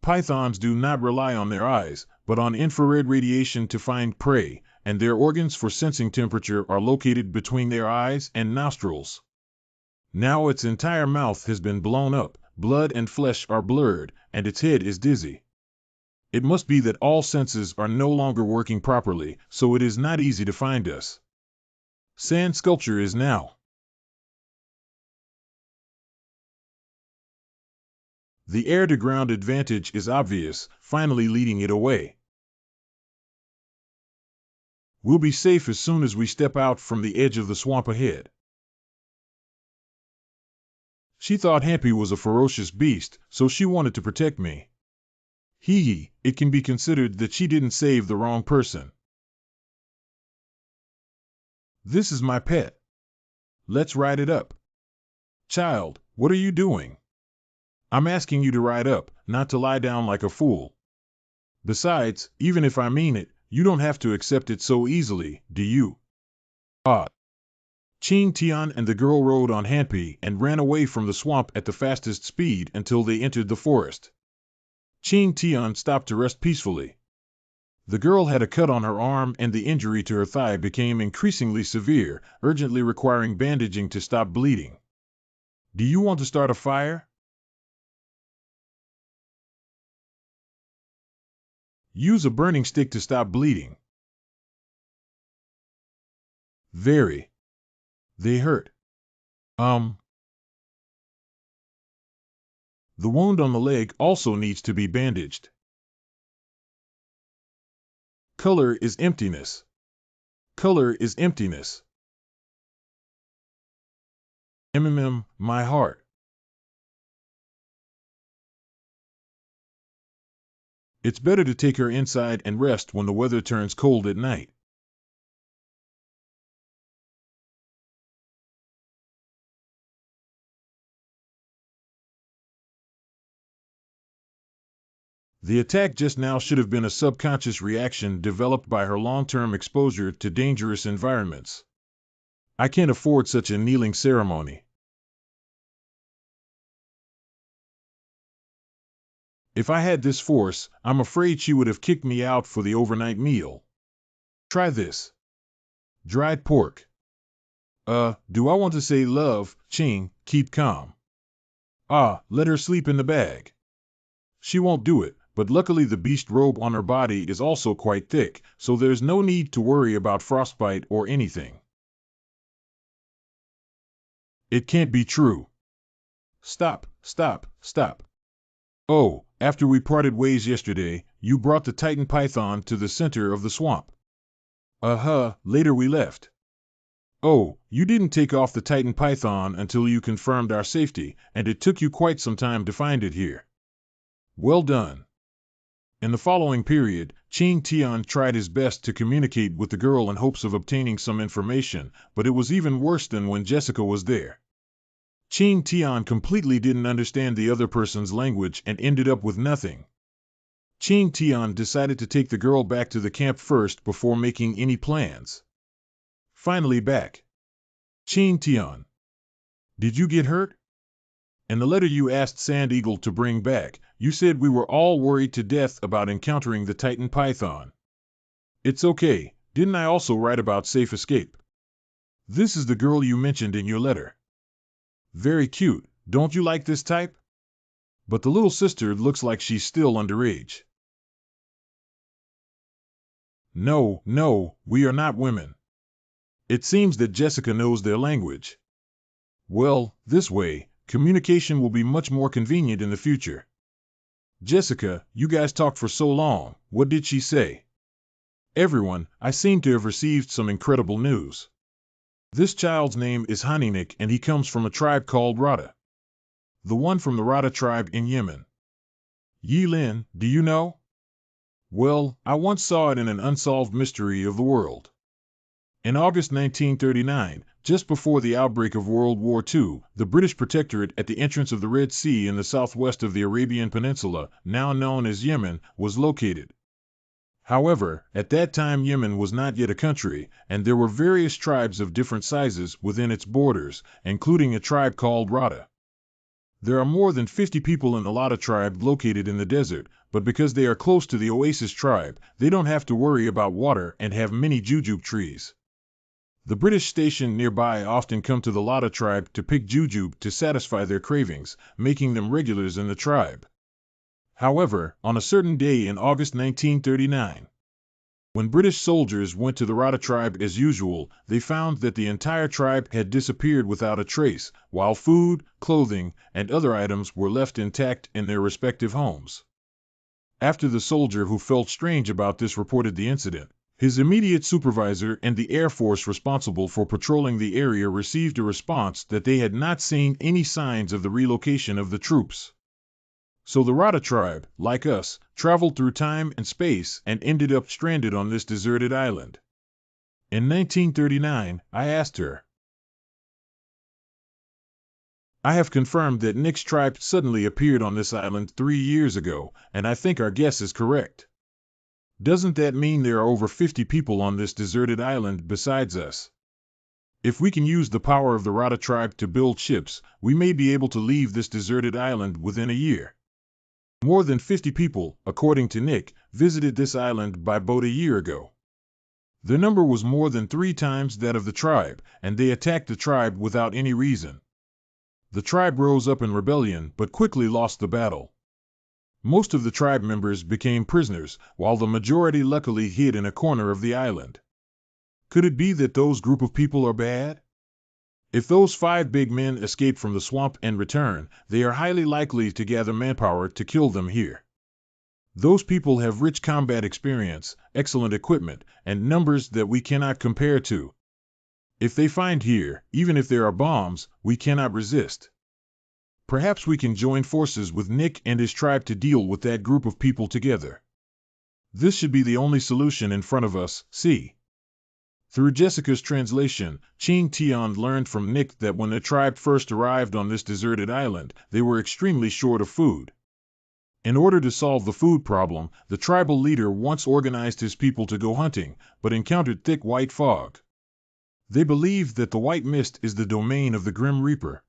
Pythons do not rely on their eyes, but on infrared radiation to find prey, and their organs for sensing temperature are located between their eyes and nostrils. Now its entire mouth has been blown up, blood and flesh are blurred, and its head is dizzy. It must be that all senses are no longer working properly, so it is not easy to find us. Sand sculpture is now. The air-to-ground advantage is obvious, finally leading it away. We'll be safe as soon as we step out from the edge of the swamp ahead. She thought Happy was a ferocious beast, so she wanted to protect me. Hee, it can be considered that she didn't save the wrong person. This is my pet. Let's ride it up. Child, what are you doing? I'm asking you to ride up, not to lie down like a fool. Besides, even if I mean it, you don't have to accept it so easily, do you? Ah. Qing Tian and the girl rode on Hanpi and ran away from the swamp at the fastest speed until they entered the forest. Qing Tian stopped to rest peacefully. The girl had a cut on her arm and the injury to her thigh became increasingly severe, urgently requiring bandaging to stop bleeding. Do you want to start a fire? Use a burning stick to stop bleeding. Very. They hurt. The wound on the leg also needs to be bandaged. Color is emptiness. Color is emptiness. My heart. It's better to take her inside and rest when the weather turns cold at night. The attack just now should have been a subconscious reaction developed by her long-term exposure to dangerous environments. I can't afford such a kneeling ceremony. If I had this force, I'm afraid she would have kicked me out for the overnight meal. Try this. Dried pork. Do I want to say love, Qing, keep calm. Let her sleep in the bag. She won't do it, but luckily the beast robe on her body is also quite thick, so there's no need to worry about frostbite or anything. It can't be true. Stop. Oh, after we parted ways yesterday, you brought the Titan Python to the center of the swamp. Later we left. Oh, you didn't take off the Titan Python until you confirmed our safety, and it took you quite some time to find it here. Well done. In the following period, Qing Tian tried his best to communicate with the girl in hopes of obtaining some information, but it was even worse than when Jessica was there. Qing Tian completely didn't understand the other person's language and ended up with nothing. Qing Tian decided to take the girl back to the camp first before making any plans. Finally back. Qing Tian. Did you get hurt? In the letter you asked Sand Eagle to bring back, you said we were all worried to death about encountering the Titan Python. It's okay, didn't I also write about safe escape? This is the girl you mentioned in your letter. Very cute, don't you like this type? But the little sister looks like she's still underage. No, we are not women. It seems that Jessica knows their language. Well, this way, communication will be much more convenient in the future. Jessica, you guys talked for so long, what did she say? Everyone, I seem to have received some incredible news. This child's name is Haninik and he comes from a tribe called Rada. The one from the Rada tribe in Yemen. Yi Lin, do you know? Well, I once saw it in an unsolved mystery of the world. In August 1939, just before the outbreak of World War II, the British protectorate at the entrance of the Red Sea in the southwest of the Arabian Peninsula, now known as Yemen, was located. However, at that time Yemen was not yet a country, and there were various tribes of different sizes within its borders, including a tribe called Rada. There are more than 50 people in the Lada tribe located in the desert, but because they are close to the Oasis tribe, they don't have to worry about water and have many jujube trees. The British stationed nearby often come to the Lada tribe to pick jujube to satisfy their cravings, making them regulars in the tribe. However, on a certain day in August 1939, when British soldiers went to the Rada tribe as usual, they found that the entire tribe had disappeared without a trace, while food, clothing, and other items were left intact in their respective homes. After the soldier who felt strange about this reported the incident, his immediate supervisor and the Air Force responsible for patrolling the area received a response that they had not seen any signs of the relocation of the troops. So the Rada tribe, like us, traveled through time and space and ended up stranded on this deserted island. In 1939, I asked her, "I have confirmed that Nick's tribe suddenly appeared on this island 3 years ago, and I think our guess is correct. Doesn't that mean there are over 50 people on this deserted island besides us? If we can use the power of the Rada tribe to build ships, we may be able to leave this deserted island within a year." More than 50 people, according to Nick, visited this island by boat a year ago. The number was more than 3 times that of the tribe, and they attacked the tribe without any reason. The tribe rose up in rebellion but quickly lost the battle. Most of the tribe members became prisoners, while the majority luckily hid in a corner of the island. Could it be that those group of people are bad? If those 5 big men escape from the swamp and return, they are highly likely to gather manpower to kill them here. Those people have rich combat experience, excellent equipment, and numbers that we cannot compare to. If they find here, even if there are bombs, we cannot resist. Perhaps we can join forces with Nick and his tribe to deal with that group of people together. This should be the only solution in front of us, see? Through Jessica's translation, Ching Tian learned from Nick that when the tribe first arrived on this deserted island, they were extremely short of food. In order to solve the food problem, the tribal leader once organized his people to go hunting, but encountered thick white fog. They believed that the white mist is the domain of the Grim Reaper.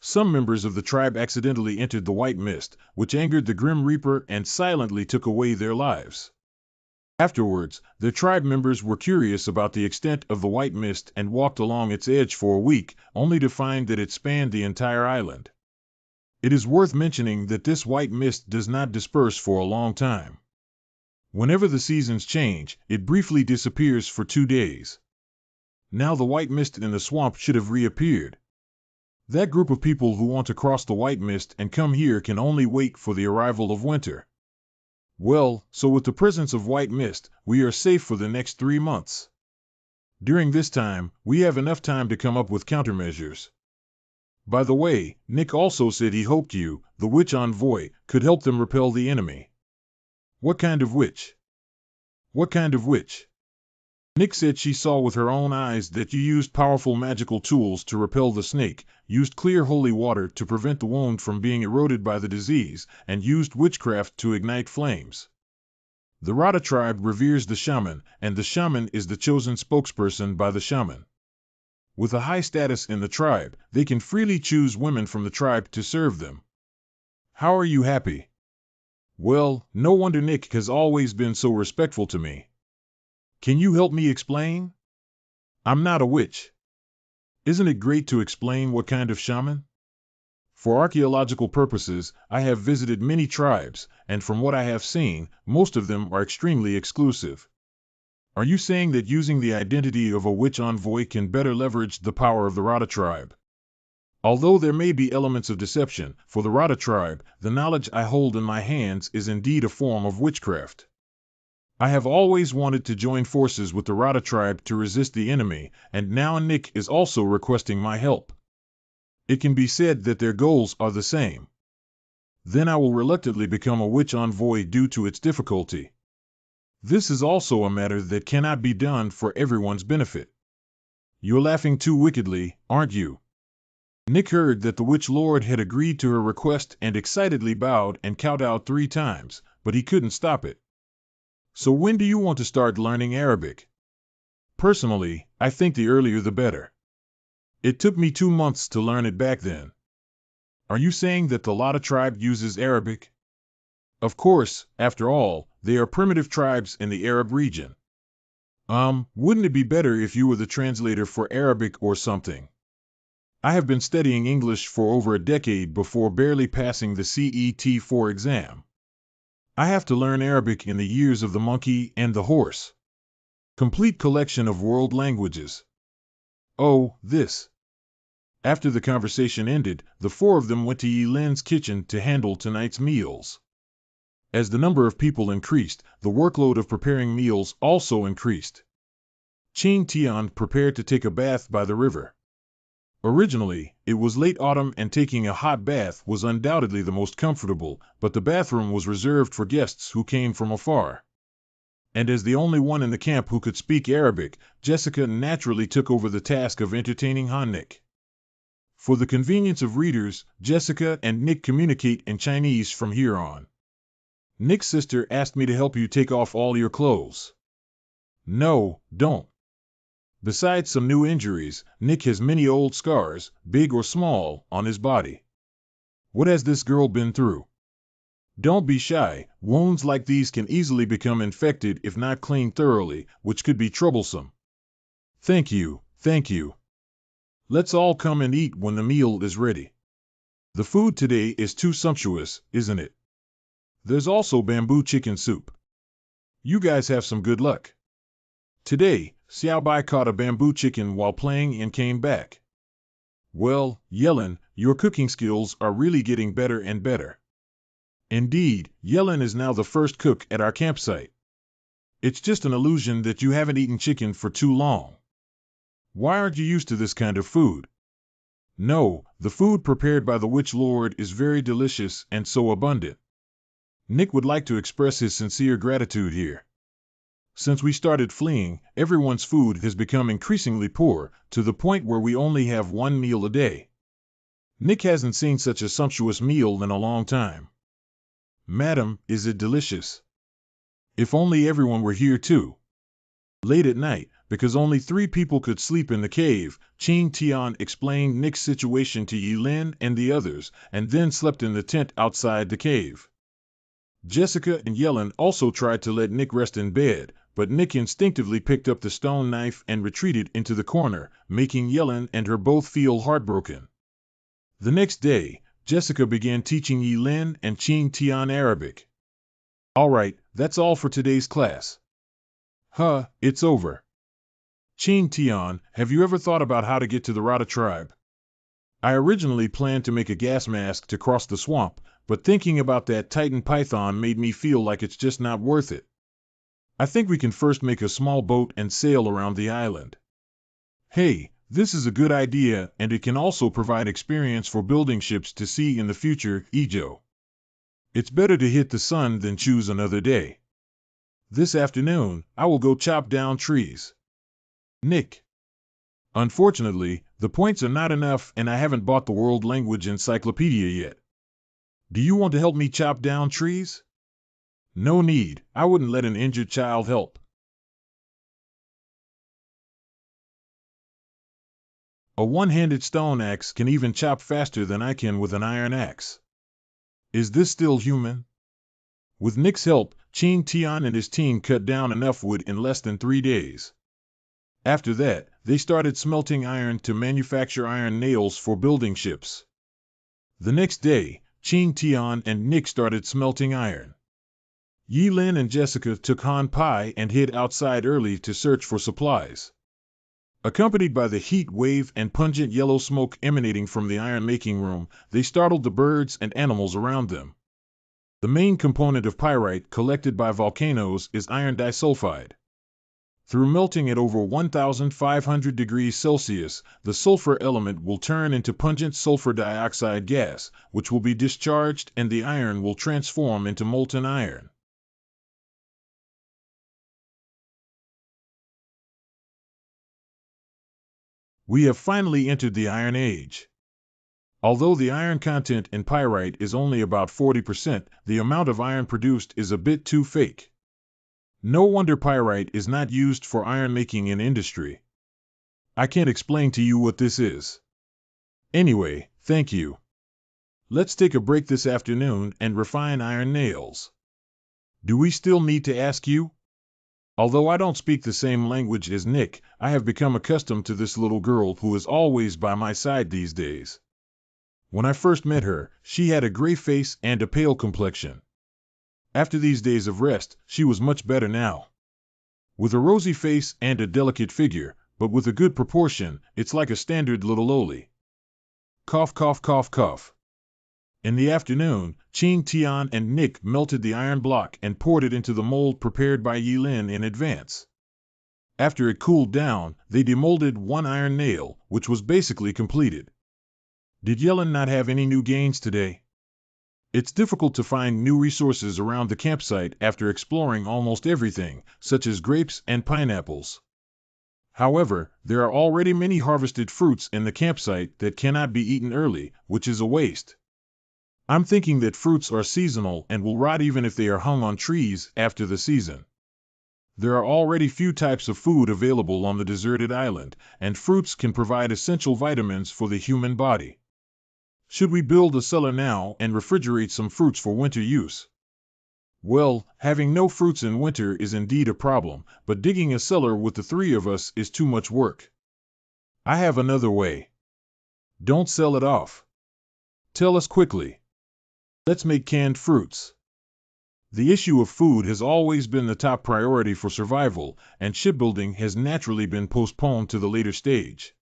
Some members of the tribe accidentally entered the white mist, which angered the Grim Reaper and silently took away their lives. Afterwards, the tribe members were curious about the extent of the white mist and walked along its edge for a week, only to find that it spanned the entire island. It is worth mentioning that this white mist does not disperse for a long time. Whenever the seasons change, it briefly disappears for 2 days. Now the white mist in the swamp should have reappeared. That group of people who want to cross the white mist and come here can only wait for the arrival of winter. Well, so with the presence of white mist, we are safe for the next 3 months. During this time, we have enough time to come up with countermeasures. By the way, Nick also said he hoped you, the witch envoy, could help them repel the enemy. What kind of witch? What kind of witch? Nick said she saw with her own eyes that you used powerful magical tools to repel the snake, used clear holy water to prevent the wound from being eroded by the disease, and used witchcraft to ignite flames. The Rada tribe reveres the shaman, and the shaman is the chosen spokesperson by the shaman. With a high status in the tribe, they can freely choose women from the tribe to serve them. How are you happy? Well, no wonder Nick has always been so respectful to me. Can you help me explain? I'm not a witch. Isn't it great to explain what kind of shaman? For archaeological purposes, I have visited many tribes, and from what I have seen, most of them are extremely exclusive. Are you saying that using the identity of a witch envoy can better leverage the power of the Rada tribe? Although there may be elements of deception, for the Rada tribe, the knowledge I hold in my hands is indeed a form of witchcraft. I have always wanted to join forces with the Rada tribe to resist the enemy, and now Nick is also requesting my help. It can be said that their goals are the same. Then I will reluctantly become a witch envoy due to its difficulty. This is also a matter that cannot be done for everyone's benefit. You're laughing too wickedly, aren't you? Nick heard that the Witch Lord had agreed to her request and excitedly bowed and kowtowed 3 times, but he couldn't stop it. So when do you want to start learning Arabic? Personally, I think the earlier the better. It took me 2 months to learn it back then. Are you saying that the Lada tribe uses Arabic? Of course, after all, they are primitive tribes in the Arab region. Wouldn't it be better if you were the translator for Arabic or something? I have been studying English for over a decade before barely passing the CET4 exam. I have to learn Arabic in the years of the monkey and the horse. Complete collection of world languages. Oh, this. After the conversation ended, the 4 of them went to Yi Lin's kitchen to handle tonight's meals. As the number of people increased, the workload of preparing meals also increased. Qing Tian prepared to take a bath by the river. Originally, it was late autumn and taking a hot bath was undoubtedly the most comfortable, but the bathroom was reserved for guests who came from afar. And as the only one in the camp who could speak Arabic, Jessica naturally took over the task of entertaining Nick. For the convenience of readers, Jessica and Nick communicate in Chinese from here on. Nick's sister asked me to help you take off all your clothes. No, don't. Besides some new injuries, Nick has many old scars, big or small, on his body. What has this girl been through? Don't be shy, wounds like these can easily become infected if not cleaned thoroughly, which could be troublesome. Thank you, thank you. Let's all come and eat when the meal is ready. The food today is too sumptuous, isn't it? There's also bamboo chicken soup. You guys have some good luck. Today, Xiaobai caught a bamboo chicken while playing and came back. Well, Yellen, your cooking skills are really getting better and better. Indeed, Yellen is now the first cook at our campsite. It's just an illusion that you haven't eaten chicken for too long. Why aren't you used to this kind of food? No, the food prepared by the Witch Lord is very delicious and so abundant. Nick would like to express his sincere gratitude here. Since we started fleeing, everyone's food has become increasingly poor, to the point where we only have 1 meal a day. Nick hasn't seen such a sumptuous meal in a long time. Madam, is it delicious? If only everyone were here too. Late at night, because only 3 people could sleep in the cave, Qing Tian explained Nick's situation to Yi Lin and the others, and then slept in the tent outside the cave. Jessica and Yellen also tried to let Nick rest in bed, but Nick instinctively picked up the stone knife and retreated into the corner, making Yellen and her both feel heartbroken. The next day, Jessica began teaching Yi Lin and Qing Tian Arabic. All right, that's all for today's class. It's over. Qing Tian, have you ever thought about how to get to the Rada tribe? I originally planned to make a gas mask to cross the swamp, but thinking about that Titan python made me feel like it's just not worth it. I think we can first make a small boat and sail around the island. Hey, this is a good idea, and it can also provide experience for building ships to see in the future, Ijo. It's better to hit the sun than choose another day. This afternoon, I will go chop down trees. Nick. Unfortunately, the points are not enough and I haven't bought the World Language Encyclopedia yet. Do you want to help me chop down trees? No need, I wouldn't let an injured child help. A one-handed stone axe can even chop faster than I can with an iron axe. Is this still human? With Nick's help, Qing Tian and his team cut down enough wood in less than 3 days. After that, they started smelting iron to manufacture iron nails for building ships. The next day, Qing Tian and Nick started smelting iron. Yi Lin and Jessica took Han Pai and hid outside early to search for supplies. Accompanied by the heat wave and pungent yellow smoke emanating from the iron-making room, they startled the birds and animals around them. The main component of pyrite collected by volcanoes is iron disulfide. Through melting at over 1,500 degrees Celsius, the sulfur element will turn into pungent sulfur dioxide gas, which will be discharged and the iron will transform into molten iron. We have finally entered the Iron Age. Although the iron content in pyrite is only about 40%, the amount of iron produced is a bit too fake. No wonder pyrite is not used for iron making in industry. I can't explain to you what this is. Anyway, thank you. Let's take a break this afternoon and refine iron nails. Do we still need to ask you? Although I don't speak the same language as Nick, I have become accustomed to this little girl who is always by my side these days. When I first met her, she had a gray face and a pale complexion. After these days of rest, she was much better now. With a rosy face and a delicate figure, but with a good proportion, it's like a standard little loli. Cough, cough, cough, cough. In the afternoon, Qing Tian and Nick melted the iron block and poured it into the mold prepared by Yilin in advance. After it cooled down, they demolded one iron nail, which was basically completed. Did Yelin not have any new gains today? It's difficult to find new resources around the campsite after exploring almost everything, such as grapes and pineapples. However, there are already many harvested fruits in the campsite that cannot be eaten early, which is a waste. I'm thinking that fruits are seasonal and will rot even if they are hung on trees after the season. There are already few types of food available on the deserted island, and fruits can provide essential vitamins for the human body. Should we build a cellar now and refrigerate some fruits for winter use? Well, having no fruits in winter is indeed a problem, but digging a cellar with the three of us is too much work. I have another way. Don't sell it off. Tell us quickly. Let's make canned fruits. The issue of food has always been the top priority for survival, and shipbuilding has naturally been postponed to the later stage.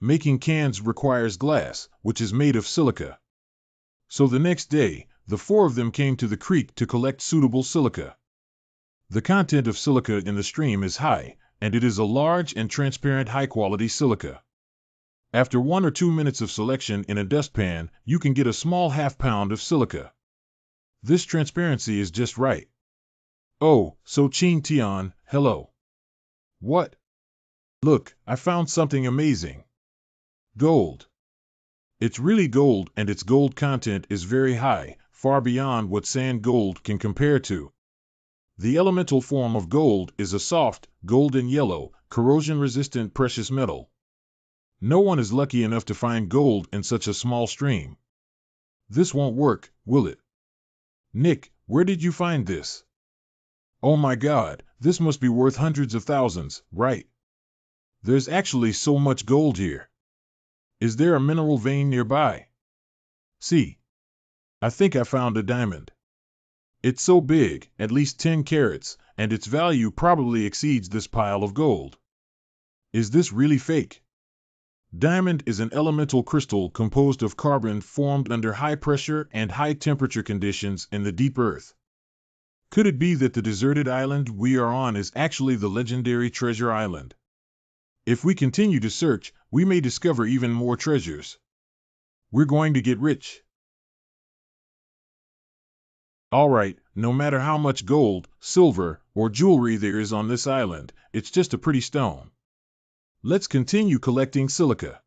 Making cans requires glass, which is made of silica. So the next day, the four of them came to the creek to collect suitable silica. The content of silica in the stream is high, and it is a large and transparent high-quality silica. After 1 or 2 minutes of selection in a dustpan, you can get a small half-pound of silica. This transparency is just right. Oh, so Qing Tian, hello. What? Look, I found something amazing. Gold. It's really gold, and its gold content is very high, far beyond what sand gold can compare to. The elemental form of gold is a soft, golden yellow, corrosion-resistant precious metal. No one is lucky enough to find gold in such a small stream. This won't work, will it? Nick, where did you find this? Oh my God, this must be worth hundreds of thousands, right? There's actually so much gold here. Is there a mineral vein nearby? See. I think I found a diamond. It's so big, at least 10 carats, and its value probably exceeds this pile of gold. Is this really fake? Diamond is an elemental crystal composed of carbon formed under high pressure and high temperature conditions in the deep earth. Could it be that the deserted island we are on is actually the legendary Treasure Island? If we continue to search, we may discover even more treasures. We're going to get rich. All right, no matter how much gold, silver, or jewelry there is on this island, it's just a pretty stone. Let's continue collecting silica.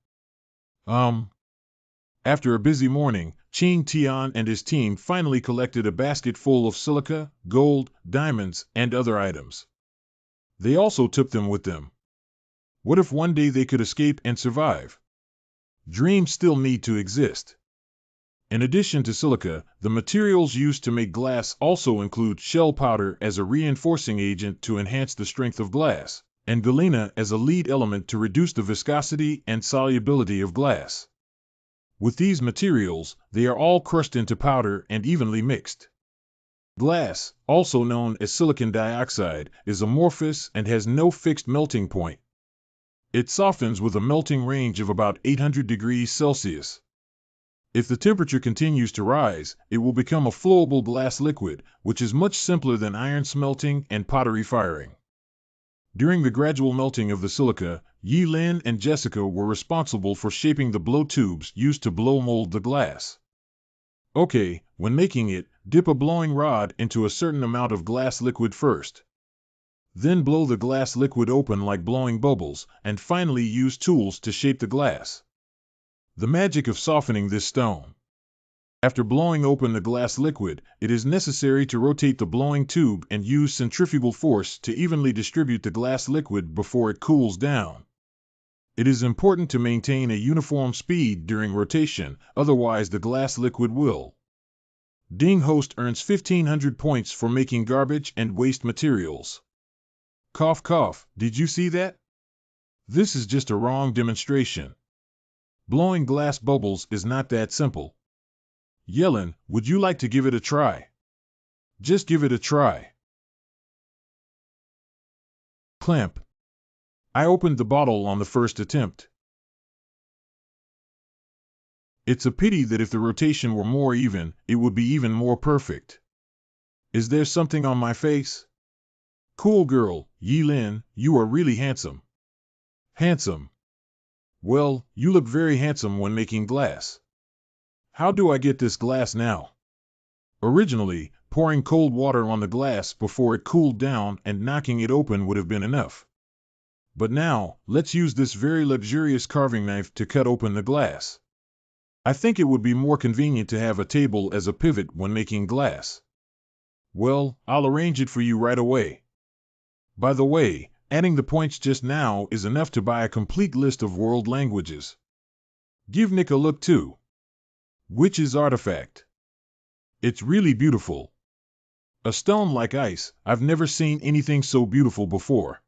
After a busy morning, Qing Tian and his team finally collected a basket full of silica, gold, diamonds, and other items. They also took them with them. What if one day they could escape and survive? Dreams still need to exist. In addition to silica, the materials used to make glass also include shell powder as a reinforcing agent to enhance the strength of glass, and galena as a lead element to reduce the viscosity and solubility of glass. With these materials, they are all crushed into powder and evenly mixed. Glass, also known as silicon dioxide, is amorphous and has no fixed melting point. It softens with a melting range of about 800 degrees Celsius. If the temperature continues to rise, it will become a flowable glass liquid, which is much simpler than iron smelting and pottery firing. During the gradual melting of the silica, Yilin and Jessica were responsible for shaping the blow tubes used to blow mold the glass. Okay, when making it, dip a blowing rod into a certain amount of glass liquid first. Then blow the glass liquid open like blowing bubbles, and finally use tools to shape the glass. The magic of softening this stone. After blowing open the glass liquid, it is necessary to rotate the blowing tube and use centrifugal force to evenly distribute the glass liquid before it cools down. It is important to maintain a uniform speed during rotation, otherwise the glass liquid will. Ding host earns 1500 points for making garbage and waste materials. Cough cough, did you see that? This is just a wrong demonstration. Blowing glass bubbles is not that simple. Yellen, would you like to give it a try? Just give it a try. Clamp. I opened the bottle on the first attempt. It's a pity that if the rotation were more even, it would be even more perfect. Is there something on my face? Cool girl, Yi Lin, you are really handsome. Handsome. Well, you look very handsome when making glass. How do I get this glass now? Originally, pouring cold water on the glass before it cooled down and knocking it open would have been enough. But now, let's use this very luxurious carving knife to cut open the glass. I think it would be more convenient to have a table as a pivot when making glass. Well, I'll arrange it for you right away. By the way, adding the points just now is enough to buy a complete list of world languages. Give Nick a look too. Witch's artifact. It's really beautiful. A stone like ice, I've never seen anything so beautiful before.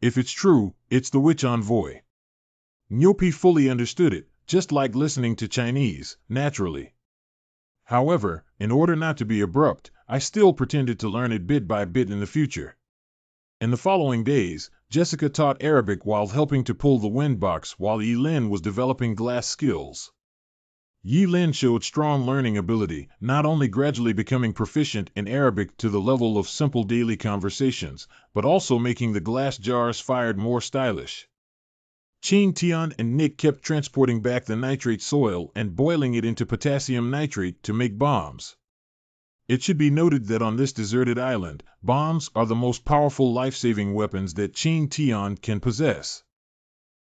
If it's true, it's the witch envoy. Nyopi fully understood it, just like listening to Chinese, naturally. However, in order not to be abrupt, I still pretended to learn it bit by bit in the future. In the following days, Jessica taught Arabic while helping to pull the wind box while Yi Lin was developing glass skills. Yi Lin showed strong learning ability, not only gradually becoming proficient in Arabic to the level of simple daily conversations, but also making the glass jars fired more stylish. Qing Tian and Nick kept transporting back the nitrate soil and boiling it into potassium nitrate to make bombs. It should be noted that on this deserted island, bombs are the most powerful life-saving weapons that Qing Tian can possess.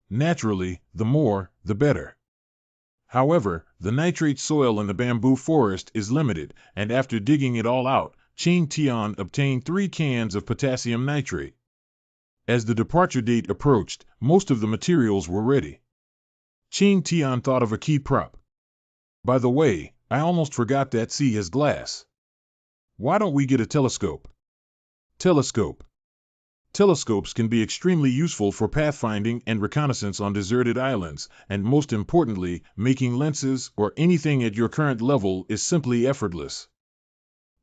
Naturally, the more, the better. However, the nitrate soil in the bamboo forest is limited, and after digging it all out, Qing Tian obtained 3 cans of potassium nitrate. As the departure date approached, most of the materials were ready. Qing Tian thought of a key prop. By the way, I almost forgot that sea has glass. Why don't we get a telescope? Telescope. Telescopes can be extremely useful for pathfinding and reconnaissance on deserted islands, and most importantly, making lenses or anything at your current level is simply effortless.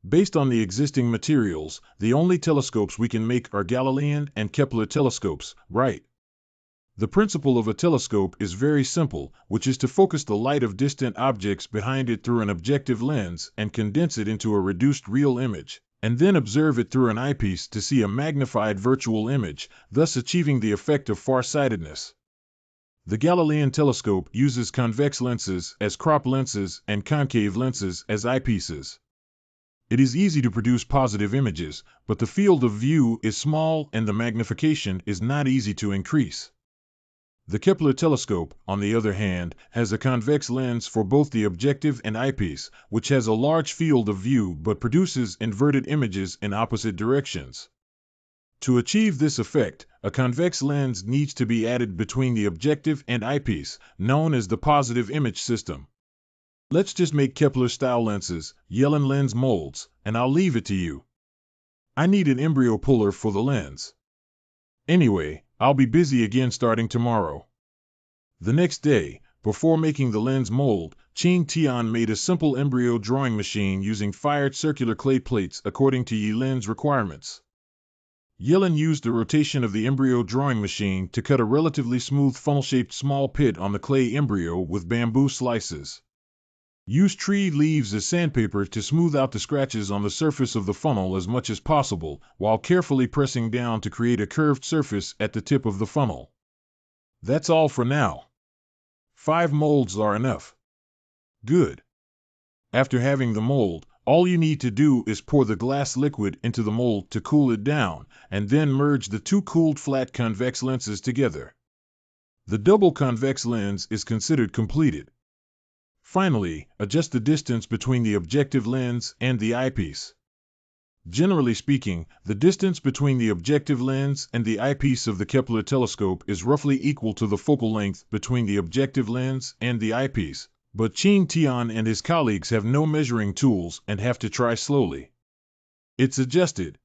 Based on the existing materials, the only telescopes we can make are Galilean and Kepler telescopes, right? The principle of a telescope is very simple, which is to focus the light of distant objects behind it through an objective lens and condense it into a reduced real image, and then observe it through an eyepiece to see a magnified virtual image, thus achieving the effect of farsightedness. The Galilean telescope uses convex lenses as crop lenses and concave lenses as eyepieces. It is easy to produce positive images, but the field of view is small and the magnification is not easy to increase. The Kepler telescope, on the other hand, has a convex lens for both the objective and eyepiece, which has a large field of view but produces inverted images in opposite directions. To achieve this effect, a convex lens needs to be added between the objective and eyepiece, known as the positive image system. Let's just make Kepler-style lenses, Yellen lens molds, and I'll leave it to you. I need an embryo puller for the lens. Anyway, I'll be busy again starting tomorrow. The next day, before making the lens mold, Qing Tian made a simple embryo drawing machine using fired circular clay plates according to Yi Lin's requirements. Yellen used the rotation of the embryo drawing machine to cut a relatively smooth funnel-shaped small pit on the clay embryo with bamboo slices. Use tree leaves as sandpaper to smooth out the scratches on the surface of the funnel as much as possible, while carefully pressing down to create a curved surface at the tip of the funnel. That's all for now. 5 molds are enough. Good. After having the mold, All you need to do is pour the glass liquid into the mold to cool it down, and then merge the two cooled flat convex lenses together. The double convex lens is considered completed. Finally, adjust the distance between the objective lens and the eyepiece. Generally speaking, the distance between the objective lens and the eyepiece of the Kepler telescope is roughly equal to the focal length between the objective lens and the eyepiece, but Qin Tian and his colleagues have no measuring tools and have to try slowly. It's adjusted.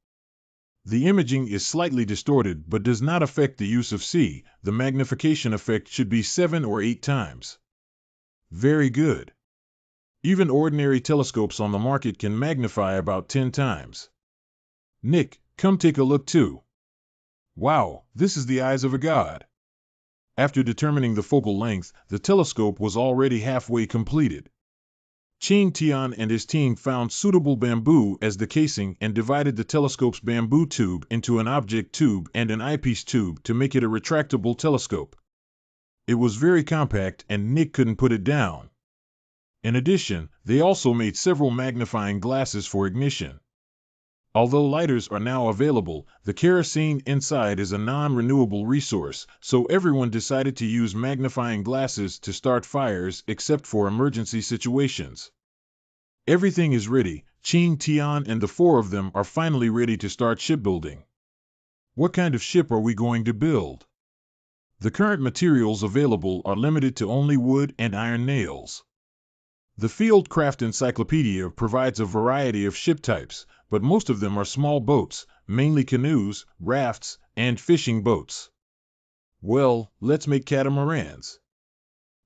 The imaging is slightly distorted but does not affect the use of C. The magnification effect should be 7 or 8 times. Very good. Even ordinary telescopes on the market can magnify about 10 times. Nick, come take a look too. Wow, this is the eyes of a god. After determining the focal length, the telescope was already halfway completed. Qin Tian and his team found suitable bamboo as the casing and divided the telescope's bamboo tube into an object tube and an eyepiece tube to make it a retractable telescope. It was very compact and Nick couldn't put it down. In addition, they also made several magnifying glasses for ignition. Although lighters are now available, the kerosene inside is a non-renewable resource, so everyone decided to use magnifying glasses to start fires except for emergency situations. Everything is ready. Qin Tian and the 4 of them are finally ready to start shipbuilding. What kind of ship are we going to build? The current materials available are limited to only wood and iron nails. The Fieldcraft Encyclopedia provides a variety of ship types, but most of them are small boats, mainly canoes, rafts, and fishing boats. Well, let's make catamarans.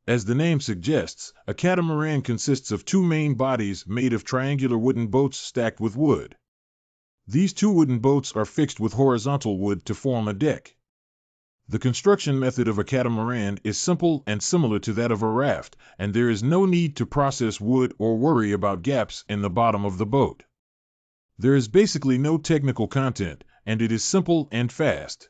As the name suggests, a catamaran consists of 2 main bodies made of triangular wooden boats stacked with wood. These 2 wooden boats are fixed with horizontal wood to form a deck. The construction method of a catamaran is simple and similar to that of a raft, and there is no need to process wood or worry about gaps in the bottom of the boat. There is basically no technical content, and it is simple and fast.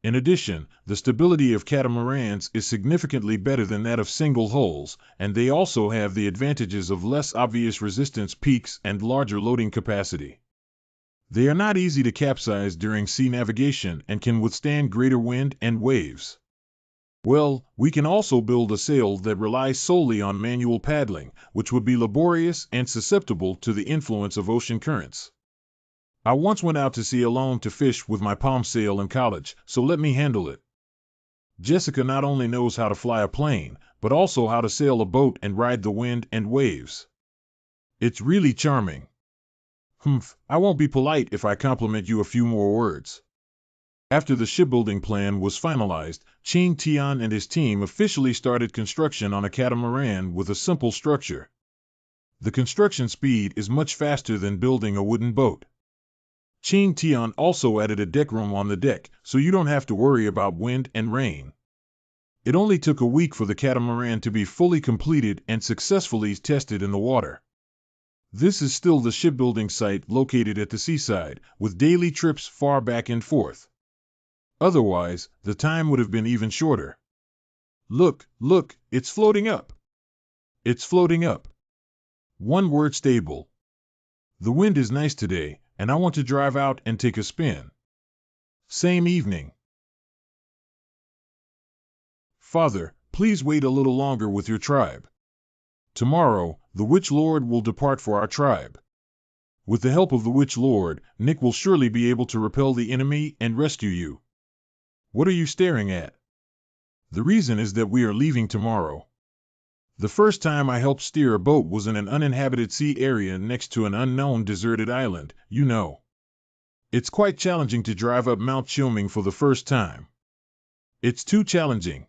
In addition, the stability of catamarans is significantly better than that of single hulls, and they also have the advantages of less obvious resistance peaks and larger loading capacity. They are not easy to capsize during sea navigation and can withstand greater wind and waves. Well, we can also build a sail that relies solely on manual paddling, which would be laborious and susceptible to the influence of ocean currents. I once went out to sea alone to fish with my palm sail in college, so let me handle it. Jessica not only knows how to fly a plane, but also how to sail a boat and ride the wind and waves. It's really charming. I won't be polite if I compliment you a few more words. After the shipbuilding plan was finalized, Qin Tian and his team officially started construction on a catamaran with a simple structure. The construction speed is much faster than building a wooden boat. Qin Tian also added a deck room on the deck, so you don't have to worry about wind and rain. It only took a week for the catamaran to be fully completed and successfully tested in the water. This is still the shipbuilding site located at the seaside, with daily trips far back and forth. Otherwise, the time would have been even shorter. Look, it's floating up. It's floating up. One word: stable. The wind is nice today, and I want to drive out and take a spin. Same evening. Father, please wait a little longer with your tribe. Tomorrow, the Witch Lord will depart for our tribe. With the help of the Witch Lord, Nick will surely be able to repel the enemy and rescue you. What are you staring at? The reason is that we are leaving tomorrow. The first time I helped steer a boat was in an uninhabited sea area next to an unknown deserted island, you know. It's quite challenging to drive up Mount Cheoming for the first time. It's too challenging.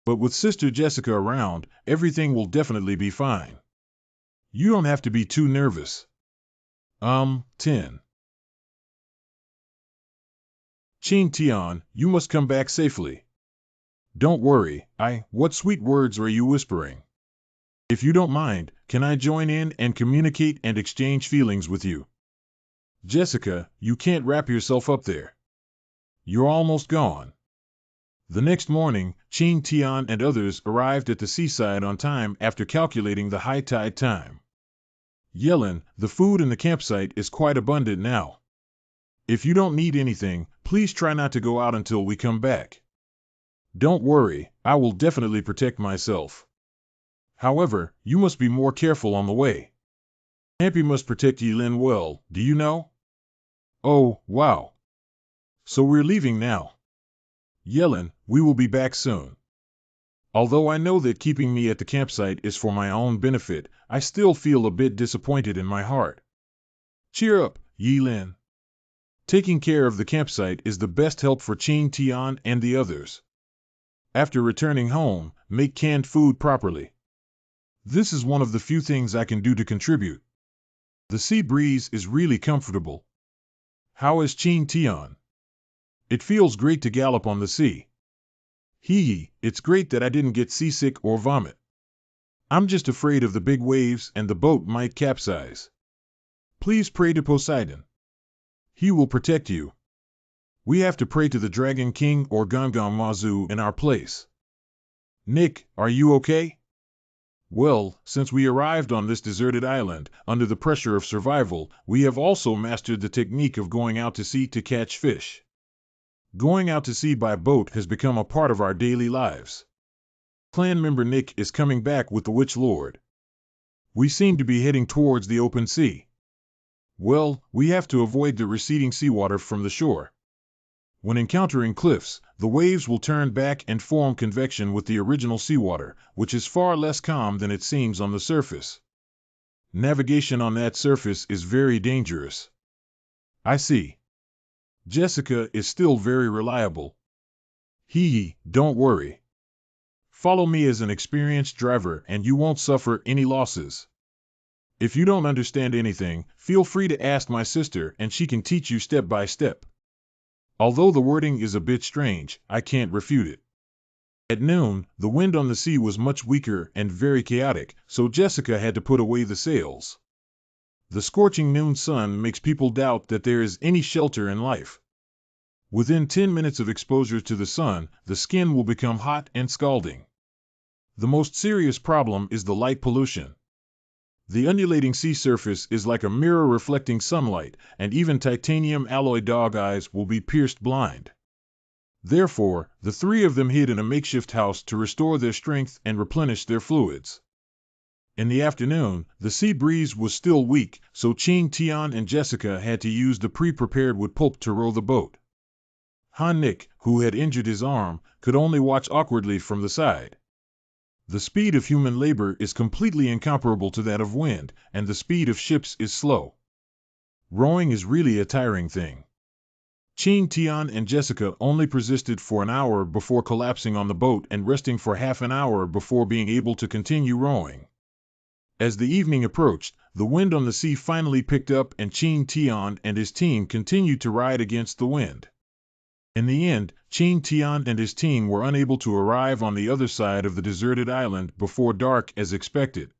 But with Sister Jessica around, everything will definitely be fine. You don't have to be too nervous. 10. Qin Tian, you must come back safely. Don't worry, what sweet words are you whispering? If you don't mind, can I join in and communicate and exchange feelings with you? Jessica, you can't wrap yourself up there. You're almost gone. The next morning, Qin Tian and others arrived at the seaside on time after calculating the high tide time. Yellen, the food in the campsite is quite abundant now. If you don't need anything, please try not to go out until we come back. Don't worry, I will definitely protect myself. However, you must be more careful on the way. Happy must protect Yellen well, do you know? Oh, wow. So we're leaving now. Yellen, we will be back soon. Although I know that keeping me at the campsite is for my own benefit, I still feel a bit disappointed in my heart. Cheer up, Yellen. Taking care of the campsite is the best help for Qing Tian and the others. After returning home, make canned food properly. This is one of the few things I can do to contribute. The sea breeze is really comfortable. How is Qing Tian? It feels great to gallop on the sea. Hee, it's great that I didn't get seasick or vomit. I'm just afraid of the big waves and the boat might capsize. Please pray to Poseidon. He will protect you. We have to pray to the Dragon King or Gongon Mazu in our place. Nick, are you okay? Well, since we arrived on this deserted island, under the pressure of survival, we have also mastered the technique of going out to sea to catch fish. Going out to sea by boat has become a part of our daily lives. Clan member Nick is coming back with the Witch Lord. We seem to be heading towards the open sea. Well, we have to avoid the receding seawater from the shore. When encountering cliffs, the waves will turn back and form convection with the original seawater, which is far less calm than it seems on the surface. Navigation on that surface is very dangerous. I see. Jessica is still very reliable. Don't worry. Follow me as an experienced driver and you won't suffer any losses. If you don't understand anything, feel free to ask my sister and she can teach you step by step. Although the wording is a bit strange, I can't refute it. At noon, the wind on the sea was much weaker and very chaotic, so Jessica had to put away the sails. The scorching noon sun makes people doubt that there is any shelter in life. Within 10 minutes of exposure to the sun, the skin will become hot and scalding. The most serious problem is the light pollution. The undulating sea surface is like a mirror reflecting sunlight, and even titanium alloy dog eyes will be pierced blind. Therefore, the three of them hid in a makeshift house to restore their strength and replenish their fluids. In the afternoon, the sea breeze was still weak, so Qing Tian and Jessica had to use the pre-prepared wood pulp to row the boat. Han Nick, who had injured his arm, could only watch awkwardly from the side. The speed of human labor is completely incomparable to that of wind, and the speed of ships is slow. Rowing is really a tiring thing. Qing Tian and Jessica only persisted for an hour before collapsing on the boat and resting for half an hour before being able to continue rowing. As the evening approached, the wind on the sea finally picked up and Qing Tian and his team continued to ride against the wind. In the end, Qing Tian and his team were unable to arrive on the other side of the deserted island before dark as expected.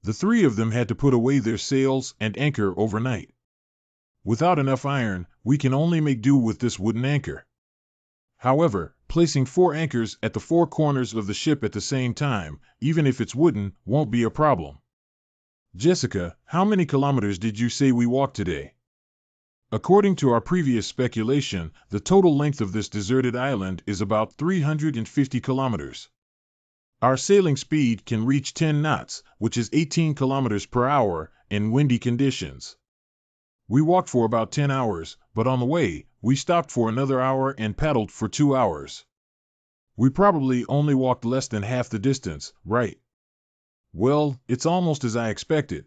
The three of them had to put away their sails and anchor overnight. Without enough iron, we can only make do with this wooden anchor. However, placing 4 anchors at the 4 corners of the ship at the same time, even if it's wooden, won't be a problem. Jessica, how many kilometers did you say we walked today? According to our previous speculation, the total length of this deserted island is about 350 kilometers. Our sailing speed can reach 10 knots, which is 18 kilometers per hour, in windy conditions. We walked for about 10 hours, but on the way, we stopped for another hour and paddled for 2 hours. We probably only walked less than half the distance, right? Well, it's almost as I expected.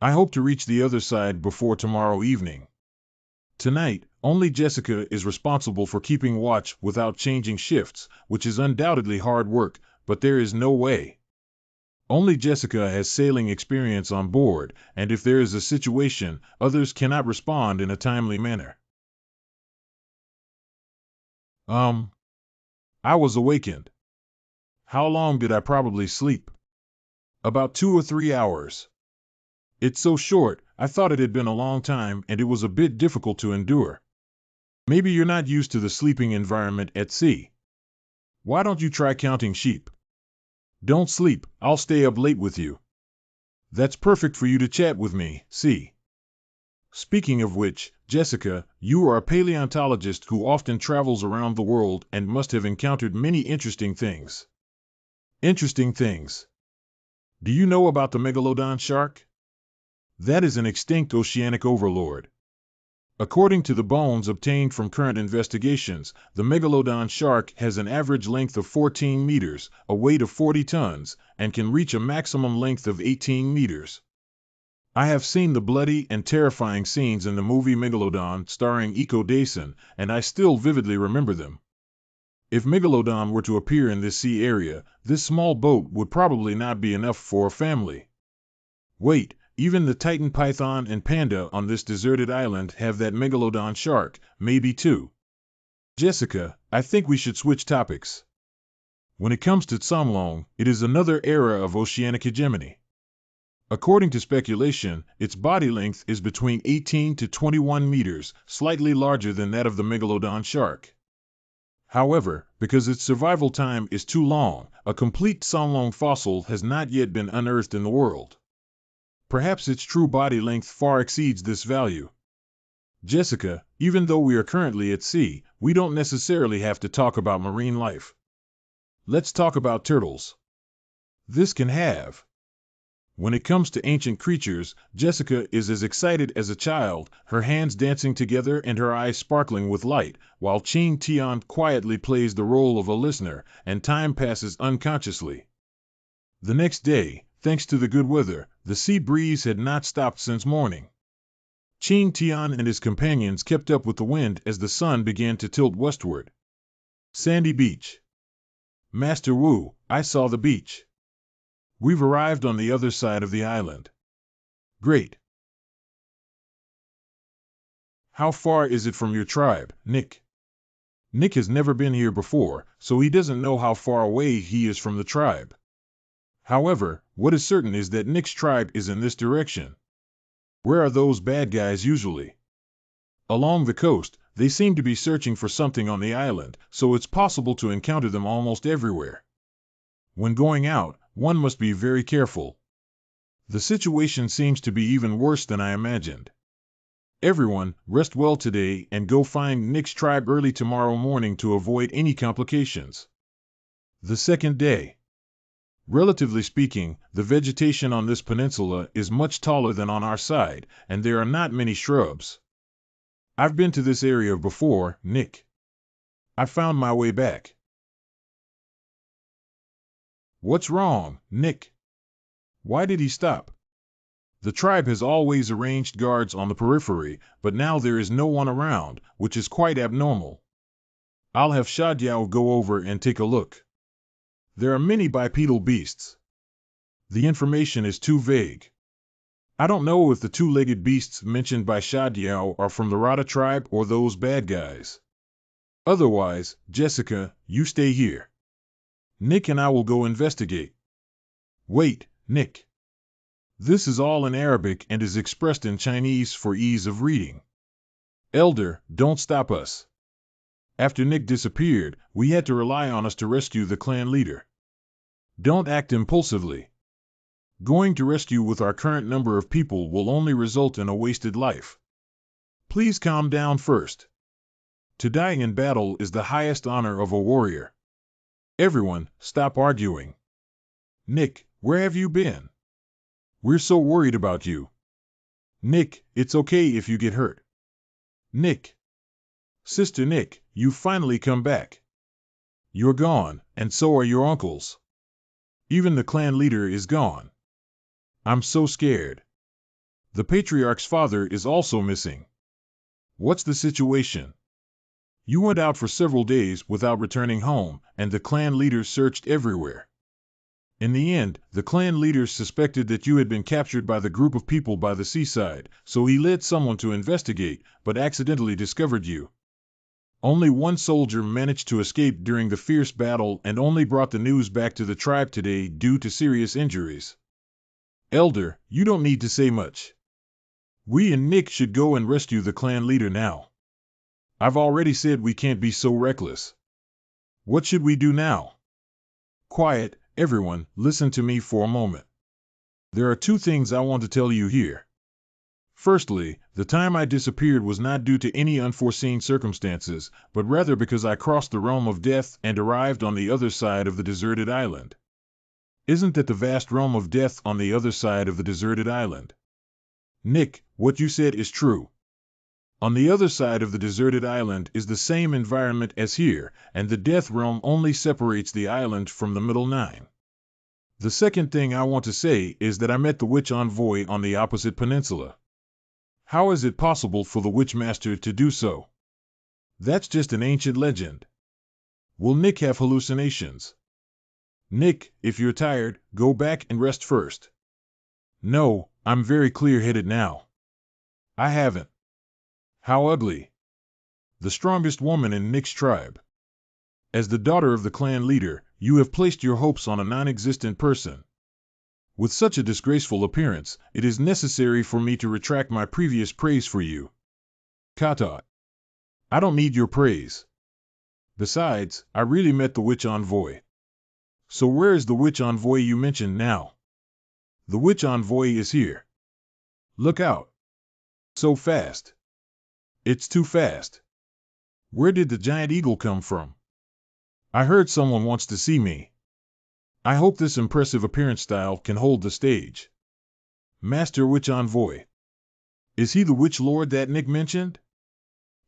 I hope to reach the other side before tomorrow evening. Tonight, only Jessica is responsible for keeping watch without changing shifts, which is undoubtedly hard work, but there is no way. Only Jessica has sailing experience on board, and if there is a situation, others cannot respond in a timely manner. I was awakened. How long did I probably sleep? About 2 or 3 hours. It's so short, I thought it had been a long time and it was a bit difficult to endure. Maybe you're not used to the sleeping environment at sea. Why don't you try counting sheep? Don't sleep, I'll stay up late with you. That's perfect for you to chat with me, see. Speaking of which, Jessica, you are a paleontologist who often travels around the world and must have encountered many interesting things. Interesting things. Do you know about the megalodon shark? That is an extinct oceanic overlord. According to the bones obtained from current investigations, the megalodon shark has an average length of 14 meters, a weight of 40 tons, and can reach a maximum length of 18 meters. I have seen the bloody and terrifying scenes in the movie Megalodon starring Iko Dason, and I still vividly remember them. If Megalodon were to appear in this sea area, this small boat would probably not be enough for a family. Wait, even the Titan python and panda on this deserted island have that Megalodon shark, maybe two. Jessica, I think we should switch topics. When it comes to Tsamlong, it is another era of oceanic hegemony. According to speculation, its body length is between 18 to 21 meters, slightly larger than that of the Megalodon shark. However, because its survival time is too long, a complete Tsamlong fossil has not yet been unearthed in the world. Perhaps its true body length far exceeds this value. Jessica, even though we are currently at sea, we don't necessarily have to talk about marine life. Let's talk about turtles. This can have. When it comes to ancient creatures, Jessica is as excited as a child, her hands dancing together and her eyes sparkling with light, while Ching Tian quietly plays the role of a listener, and time passes unconsciously. The next day, thanks to the good weather, the sea breeze had not stopped since morning. Ching Tian and his companions kept up with the wind as the sun began to tilt westward. Sandy beach. Master Wu, I saw the beach. We've arrived on the other side of the island. Great. How far is it from your tribe, Nick? Nick has never been here before, so he doesn't know how far away he is from the tribe. However, what is certain is that Nick's tribe is in this direction. Where are those bad guys usually? Along the coast, they seem to be searching for something on the island, so it's possible to encounter them almost everywhere. When going out, one must be very careful. The situation seems to be even worse than I imagined. Everyone, rest well today and go find Nick's tribe early tomorrow morning to avoid any complications. The second day. Relatively speaking, the vegetation on this peninsula is much taller than on our side, and there are not many shrubs. I've been to this area before, Nick. I found my way back. What's wrong, Nick? Why did he stop? The tribe has always arranged guards on the periphery, but now there is no one around, which is quite abnormal. I'll have Shadiao go over and take a look. There are many bipedal beasts. The information is too vague. I don't know if the two-legged beasts mentioned by Shadiao are from the Rada tribe or those bad guys. Otherwise, Jessica, you stay here. Nick and I will go investigate. Wait, Nick. This is all in Arabic and is expressed in Chinese for ease of reading. Elder, don't stop us. After Nick disappeared, we had to rely on us to rescue the clan leader. Don't act impulsively. Going to rescue with our current number of people will only result in a wasted life. Please calm down first. To die in battle is the highest honor of a warrior. Everyone, stop arguing. Nick, where have you been? We're so worried about you. Nick, it's okay if you get hurt. Nick. Sister Nick, you've finally come back. You're gone, and so are your uncles. Even the clan leader is gone. I'm so scared. The patriarch's father is also missing. What's the situation? You went out for several days without returning home, and the clan leaders searched everywhere. In the end, the clan leaders suspected that you had been captured by the group of people by the seaside, so he led someone to investigate, but accidentally discovered you. Only one soldier managed to escape during the fierce battle and only brought the news back to the tribe today due to serious injuries. Elder, you don't need to say much. We and Nick should go and rescue the clan leader now. I've already said we can't be so reckless. What should we do now? Quiet, everyone, listen to me for a moment. There are two things I want to tell you here. Firstly, the time I disappeared was not due to any unforeseen circumstances, but rather because I crossed the realm of death and arrived on the other side of the deserted island. Isn't that the vast realm of death on the other side of the deserted island? Nick, what you said is true. On the other side of the deserted island is the same environment as here, and the death realm only separates the island from the middle nine. The second thing I want to say is that I met the witch envoy on the opposite peninsula. How is it possible for the witch master to do so? That's just an ancient legend. Will Nick have hallucinations? Nick, if you're tired, go back and rest first. No, I'm very clear-headed now. I haven't. How ugly. The strongest woman in Nick's tribe. As the daughter of the clan leader, you have placed your hopes on a non-existent person. With such a disgraceful appearance, it is necessary for me to retract my previous praise for you. Kata. I don't need your praise. Besides, I really met the witch envoy. So where is the witch envoy you mentioned now? The witch envoy is here. Look out. So fast. It's too fast. Where did the giant eagle come from? I heard someone wants to see me. I hope this impressive appearance style can hold the stage. Master Witch Envoy. Is he the Witch Lord that Nick mentioned?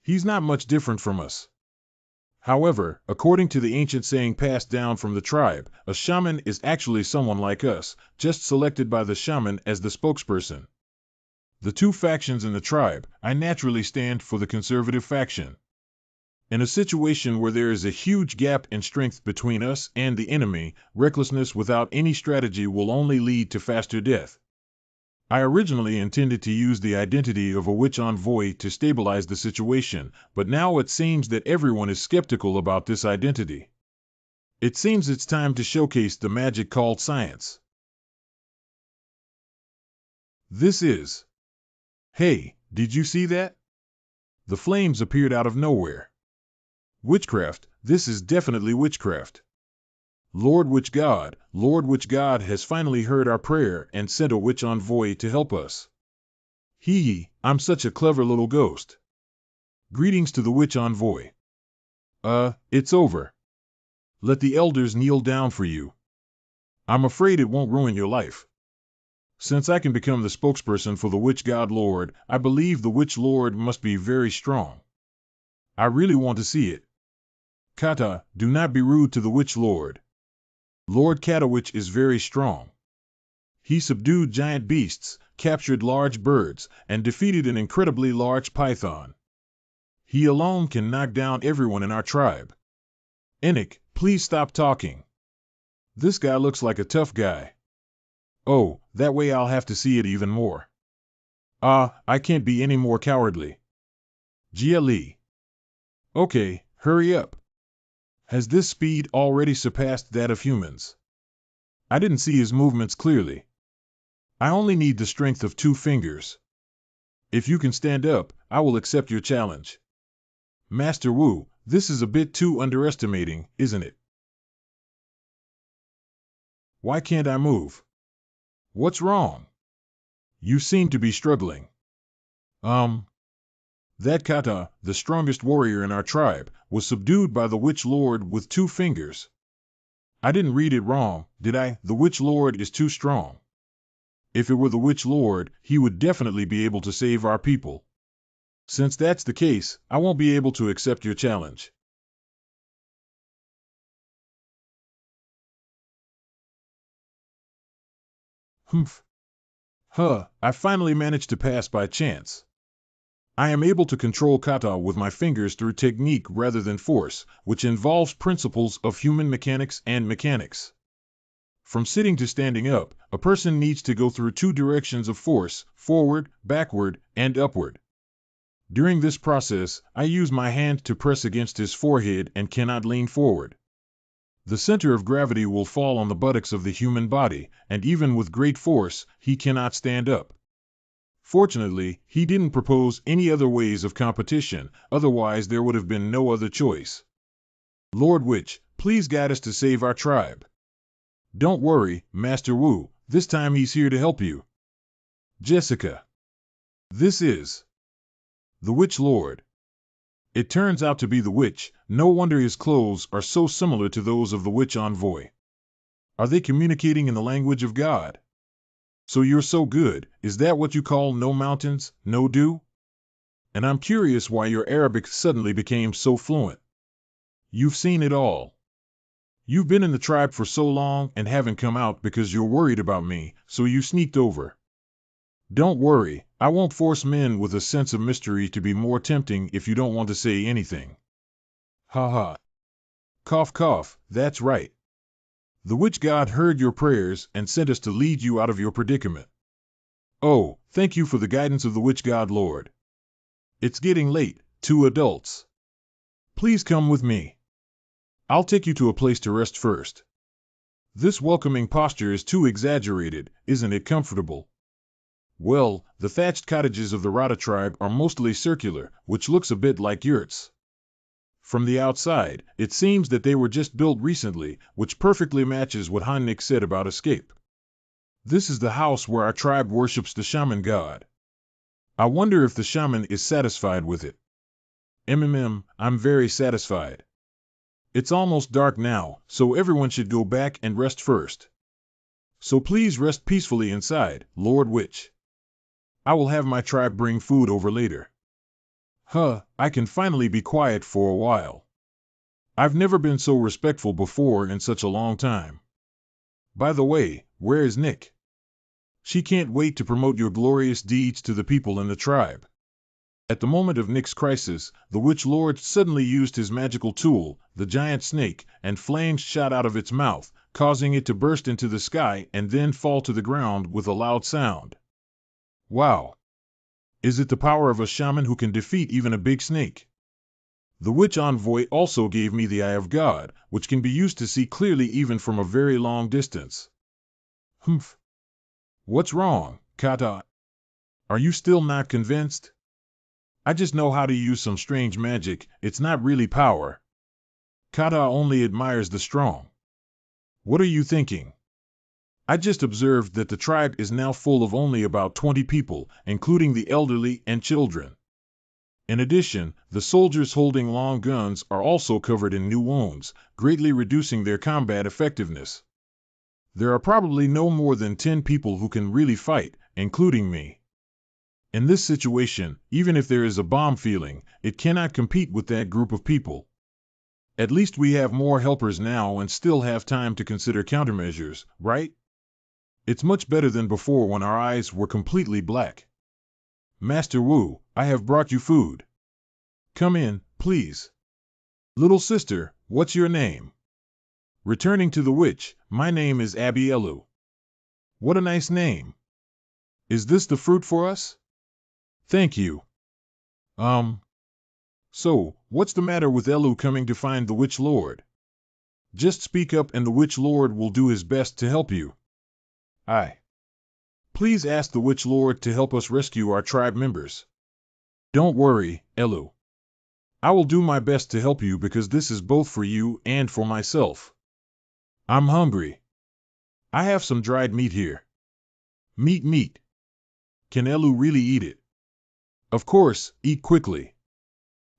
He's not much different from us. However, according to the ancient saying passed down from the tribe, a shaman is actually someone like us, just selected by the shaman as the spokesperson. The two factions in the tribe, I naturally stand for the conservative faction. In a situation where there is a huge gap in strength between us and the enemy, recklessness without any strategy will only lead to faster death. I originally intended to use the identity of a witch envoy to stabilize the situation, but now it seems that everyone is skeptical about this identity. It seems it's time to showcase the magic called science. This is... Hey, did you see that? The flames appeared out of nowhere. Witchcraft, this is definitely witchcraft. Lord Witch God has finally heard our prayer and sent a witch envoy to help us. Hee, I'm such a clever little ghost. Greetings to the witch envoy. It's over. Let the elders kneel down for you. I'm afraid it won't ruin your life. Since I can become the spokesperson for the Witch God Lord, I believe the Witch Lord must be very strong. I really want to see it. Kata, do not be rude to the Witch Lord. Lord Katawitch is very strong. He subdued giant beasts, captured large birds, and defeated an incredibly large python. He alone can knock down everyone in our tribe. Enoch, please stop talking. This guy looks like a tough guy. Oh, that way I'll have to see it even more. I can't be any more cowardly. GLE. Okay, hurry up. Has this speed already surpassed that of humans? I didn't see his movements clearly. I only need the strength of 2 fingers. If you can stand up, I will accept your challenge. Master Wu, this is a bit too underestimating, isn't it? Why can't I move? What's wrong? You seem to be struggling. That Kata, the strongest warrior in our tribe, was subdued by the Witch Lord with 2 fingers. I didn't read it wrong, did I? The Witch Lord is too strong. If it were the Witch Lord, he would definitely be able to save our people. Since that's the case, I won't be able to accept your challenge. Humph. I finally managed to pass by chance. I am able to control kata with my fingers through technique rather than force, which involves principles of human mechanics and mechanics. From sitting to standing up, a person needs to go through 2 directions of force, forward, backward, and upward. During this process, I use my hand to press against his forehead and cannot lean forward. The center of gravity will fall on the buttocks of the human body, and even with great force, he cannot stand up. Fortunately, he didn't propose any other ways of competition, otherwise there would have been no other choice. Lord Witch, please guide us to save our tribe. Don't worry, Master Wu, This time he's here to help you. Jessica. This is the Witch Lord. It turns out to be the witch. No wonder his clothes are so similar to those of the witch envoy. Are they communicating in the language of God? So you're so good, is that what you call no mountains, no dew? And I'm curious why your Arabic suddenly became so fluent. You've seen it all. You've been in the tribe for so long and haven't come out because you're worried about me, so you sneaked over. Don't worry, I won't force men with a sense of mystery to be more tempting if you don't want to say anything. Ha ha. Cough cough, that's right. The witch god heard your prayers and sent us to lead you out of your predicament. Oh, thank you for the guidance of the witch god Lord. It's getting late, 2 adults. Please come with me. I'll take you to a place to rest first. This welcoming posture is too exaggerated, isn't it comfortable? Well, the thatched cottages of the Rata tribe are mostly circular, which looks a bit like yurts. From the outside, it seems that they were just built recently, which perfectly matches what Hannik said about escape. This is the house where our tribe worships the shaman god. I wonder if the shaman is satisfied with it. I'm very satisfied. It's almost dark now, so everyone should go back and rest first. So please rest peacefully inside, Lord Witch. I will have my tribe bring food over later. I can finally be quiet for a while. I've never been so respectful before in such a long time. By the way, where is Nick? She can't wait to promote your glorious deeds to the people in the tribe. At the moment of Nick's crisis, the Witch Lord suddenly used his magical tool, the giant snake, and flames shot out of its mouth, causing it to burst into the sky and then fall to the ground with a loud sound. Wow! Is it the power of a shaman who can defeat even a big snake? The witch envoy also gave me the Eye of God, which can be used to see clearly even from a very long distance. Humph! What's wrong, Kata? Are you still not convinced? I just know how to use some strange magic, it's not really power. Kata only admires the strong. What are you thinking? I just observed that the tribe is now full of only about 20 people, including the elderly and children. In addition, the soldiers holding long guns are also covered in new wounds, greatly reducing their combat effectiveness. There are probably no more than 10 people who can really fight, including me. In this situation, even if there is a bomb feeling, it cannot compete with that group of people. At least we have more helpers now and still have time to consider countermeasures, right? It's much better than before when our eyes were completely black. Master Wu, I have brought you food. Come in, please. Little sister, what's your name? Returning to the witch, my name is Abielu. What a nice name. Is this the fruit for us? Thank you. So, what's the matter with Elu coming to find the Witch Lord? Just speak up and the Witch Lord will do his best to help you. Please ask the Witch Lord to help us rescue our tribe members. Don't worry, Elu. I will do my best to help you because this is both for you and for myself. I'm hungry. I have some dried meat here. Meat. Can Elu really eat it? Of course, eat quickly.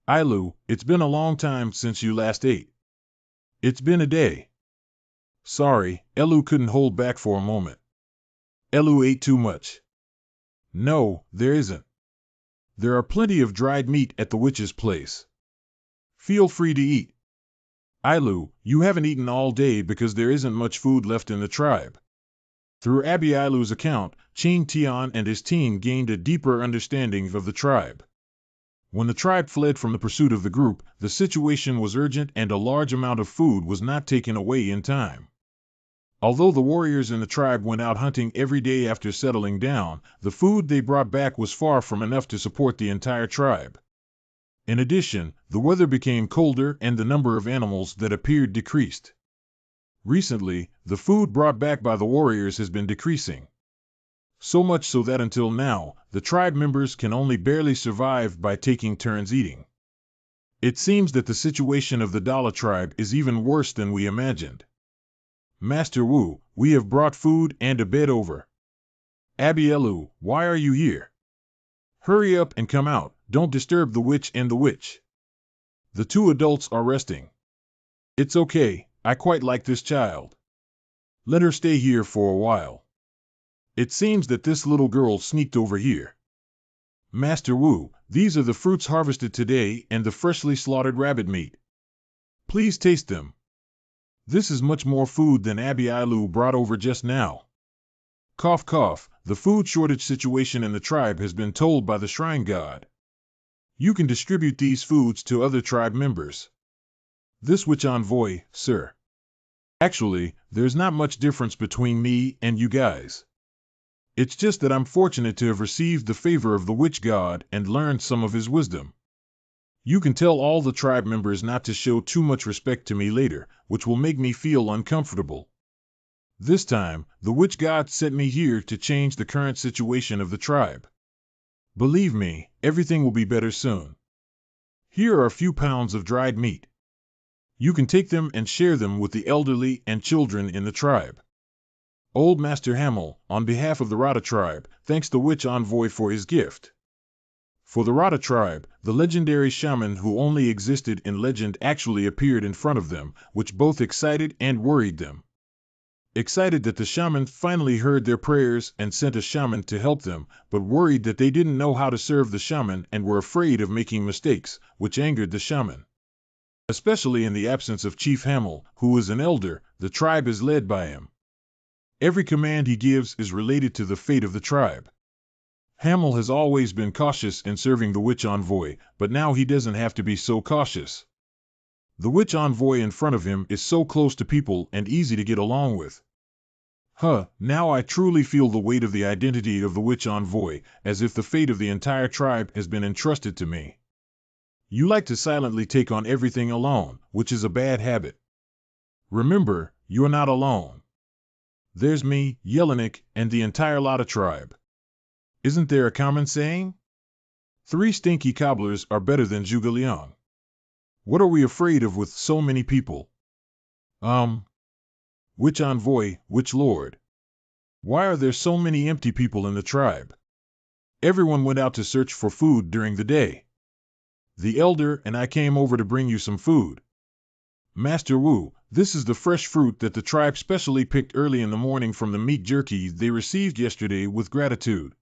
Ilu, it's been a long time since you last ate. It's been a day. Sorry, Elu couldn't hold back for a moment. Elu ate too much. No, there isn't. There are plenty of dried meat at the witch's place. Feel free to eat. Ilu, you haven't eaten all day because there isn't much food left in the tribe. Through Abi Ilu's account, Qing Tian and his team gained a deeper understanding of the tribe. When the tribe fled from the pursuit of the group, the situation was urgent and a large amount of food was not taken away in time. Although the warriors in the tribe went out hunting every day after settling down, the food they brought back was far from enough to support the entire tribe. In addition, the weather became colder and the number of animals that appeared decreased. Recently, the food brought back by the warriors has been decreasing. So much so that until now, the tribe members can only barely survive by taking turns eating. It seems that the situation of the Dala tribe is even worse than we imagined. Master Wu, we have brought food and a bed over. Abielu, why are you here? Hurry up and come out, don't disturb the witch and the witch. The two adults are resting. It's okay, I quite like this child. Let her stay here for a while. It seems that this little girl sneaked over here. Master Wu, these are the fruits harvested today and the freshly slaughtered rabbit meat. Please taste them. This is much more food than Abielu brought over just now. Cough cough, the food shortage situation in the tribe has been told by the shrine god. You can distribute these foods to other tribe members. This witch envoy, sir. Actually, there's not much difference between me and you guys. It's just that I'm fortunate to have received the favor of the witch god and learned some of his wisdom. You can tell all the tribe members not to show too much respect to me later, which will make me feel uncomfortable. This time, the witch god sent me here to change the current situation of the tribe. Believe me, everything will be better soon. Here are a few pounds of dried meat. You can take them and share them with the elderly and children in the tribe. Old Master Hamel, on behalf of the Rata tribe, thanks the witch envoy for his gift. For the Rata tribe, the legendary shaman who only existed in legend actually appeared in front of them, which both excited and worried them. Excited that the shaman finally heard their prayers and sent a shaman to help them, but worried that they didn't know how to serve the shaman and were afraid of making mistakes, which angered the shaman. Especially in the absence of Chief Hamel, who is an elder, the tribe is led by him. Every command he gives is related to the fate of the tribe. Hamel has always been cautious in serving the witch envoy, but now he doesn't have to be so cautious. The witch envoy in front of him is so close to people and easy to get along with. Now I truly feel the weight of the identity of the witch envoy, as if the fate of the entire tribe has been entrusted to me. You like to silently take on everything alone, which is a bad habit. Remember, you're not alone. There's me, Yelenik, and the entire Lotta tribe. Isn't there a common saying? 3 stinky cobblers are better than Zhuge. What are we afraid of with so many people? Witch envoy, witch lord. Why are there so many empty people in the tribe? Everyone went out to search for food during the day. The elder and I came over to bring you some food. Master Wu, this is the fresh fruit that the tribe specially picked early in the morning from the meat jerky they received yesterday with gratitude.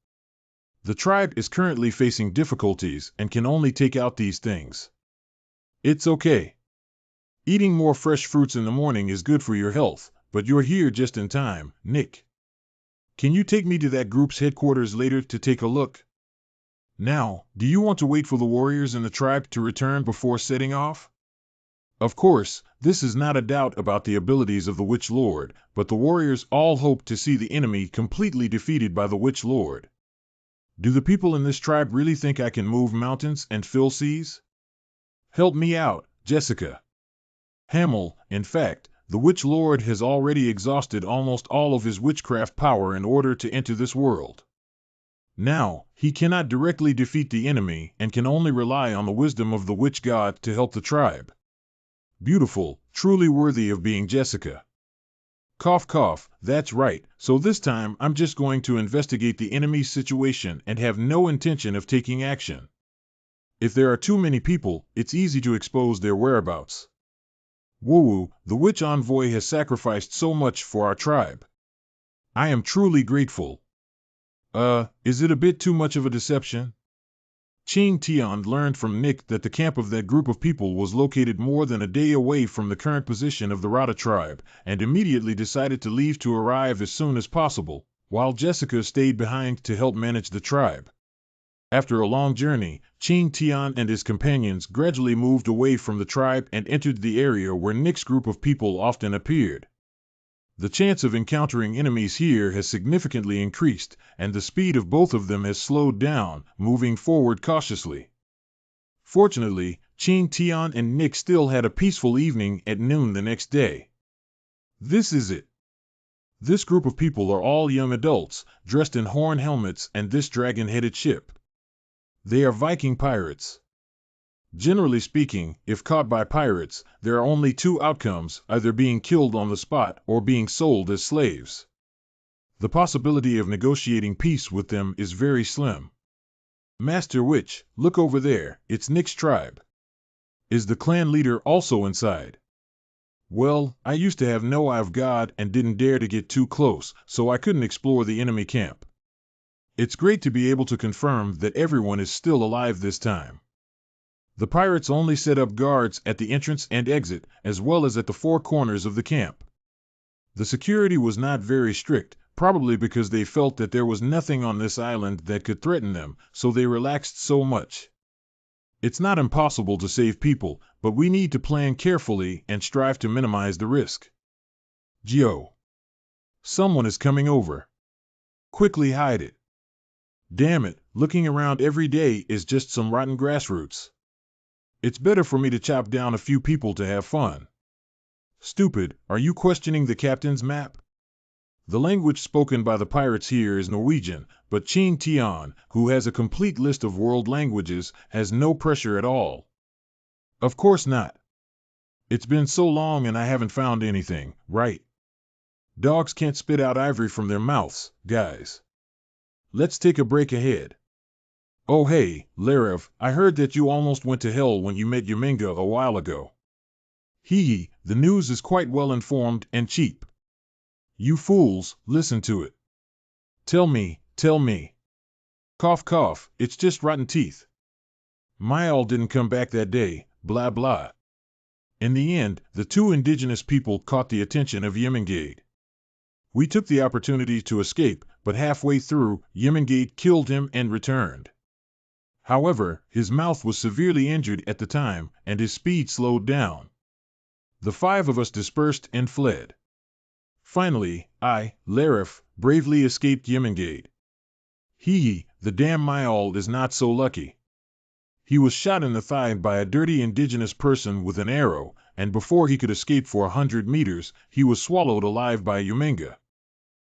The tribe is currently facing difficulties and can only take out these things. It's okay. Eating more fresh fruits in the morning is good for your health, but you're here just in time, Nick. Can you take me to that group's headquarters later to take a look? Now, do you want to wait for the warriors in the tribe to return before setting off? Of course, this is not a doubt about the abilities of the Witch Lord, but the warriors all hope to see the enemy completely defeated by the Witch Lord. Do the people in this tribe really think I can move mountains and fill seas? Help me out, Jessica. Hamel, in fact, the Witch Lord has already exhausted almost all of his witchcraft power in order to enter this world. Now, he cannot directly defeat the enemy and can only rely on the wisdom of the witch god to help the tribe. Beautiful, truly worthy of being Jessica. Cough cough, that's right, so this time I'm just going to investigate the enemy's situation and have no intention of taking action. If there are too many people, it's easy to expose their whereabouts. Woo-woo, the witch envoy has sacrificed so much for our tribe. I am truly grateful. Is it a bit too much of a deception? Qing Tian learned from Nick that the camp of that group of people was located more than a day away from the current position of the Rata tribe, and immediately decided to leave to arrive as soon as possible, while Jessica stayed behind to help manage the tribe. After a long journey, Qing Tian and his companions gradually moved away from the tribe and entered the area where Nick's group of people often appeared. The chance of encountering enemies here has significantly increased, and the speed of both of them has slowed down, moving forward cautiously. Fortunately, Qing Tian and Nick still had a peaceful evening at noon the next day. This is it. This group of people are all young adults, dressed in horn helmets and this dragon-headed ship. They are Viking pirates. Generally speaking, if caught by pirates, there are only two outcomes, either being killed on the spot or being sold as slaves. The possibility of negotiating peace with them is very slim. Master Witch, look over there, it's Nick's tribe. Is the clan leader also inside? Well, I used to have no eye of God and didn't dare to get too close, so I couldn't explore the enemy camp. It's great to be able to confirm that everyone is still alive this time. The pirates only set up guards at the entrance and exit, as well as at the four corners of the camp. The security was not very strict, probably because they felt that there was nothing on this island that could threaten them, so they relaxed so much. It's not impossible to save people, but we need to plan carefully and strive to minimize the risk. Geo. Someone is coming over. Quickly hide it. Damn it, looking around every day is just some rotten grassroots. It's better for me to chop down a few people to have fun. Stupid, are you questioning the captain's map? The language spoken by the pirates here is Norwegian, but Chin Tian, who has a complete list of world languages, has no pressure at all. Of course not. It's been so long and I haven't found anything, right? Dogs can't spit out ivory from their mouths, guys. Let's take a break ahead. Oh hey, Larev, I heard that you almost went to hell when you met Yaminga a while ago. Hee, the news is quite well informed and cheap. You fools, listen to it. Tell me. Cough cough, it's just rotten teeth. Myal didn't come back that day, blah blah. In the end, the two indigenous people caught the attention of Yemengate. We took the opportunity to escape, but halfway through, Yemengate killed him and returned. However, his mouth was severely injured at the time, and his speed slowed down. The five of us dispersed and fled. Finally, I, Larif, bravely escaped Yemengate. The damn Myal is not so lucky. He was shot in the thigh by a dirty indigenous person with an arrow, and before he could escape for 100 meters, he was swallowed alive by Yuminga.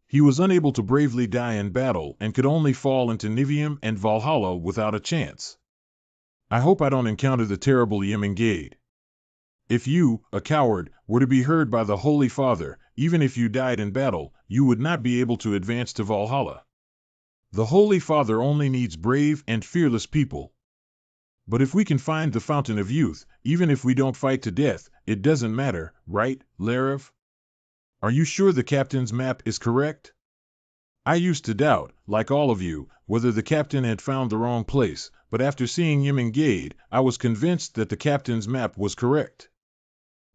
He was unable to bravely die in battle and could only fall into Nivium and Valhalla without a chance. I hope I don't encounter the terrible Yemengate. If you, a coward, were to be heard by the Holy Father, even if you died in battle, you would not be able to advance to Valhalla. The Holy Father only needs brave and fearless people. But if we can find the Fountain of Youth, even if we don't fight to death, it doesn't matter, right, Larev? Are you sure the captain's map is correct? I used to doubt, like all of you, whether the captain had found the wrong place, but after seeing Yemengade, I was convinced that the captain's map was correct.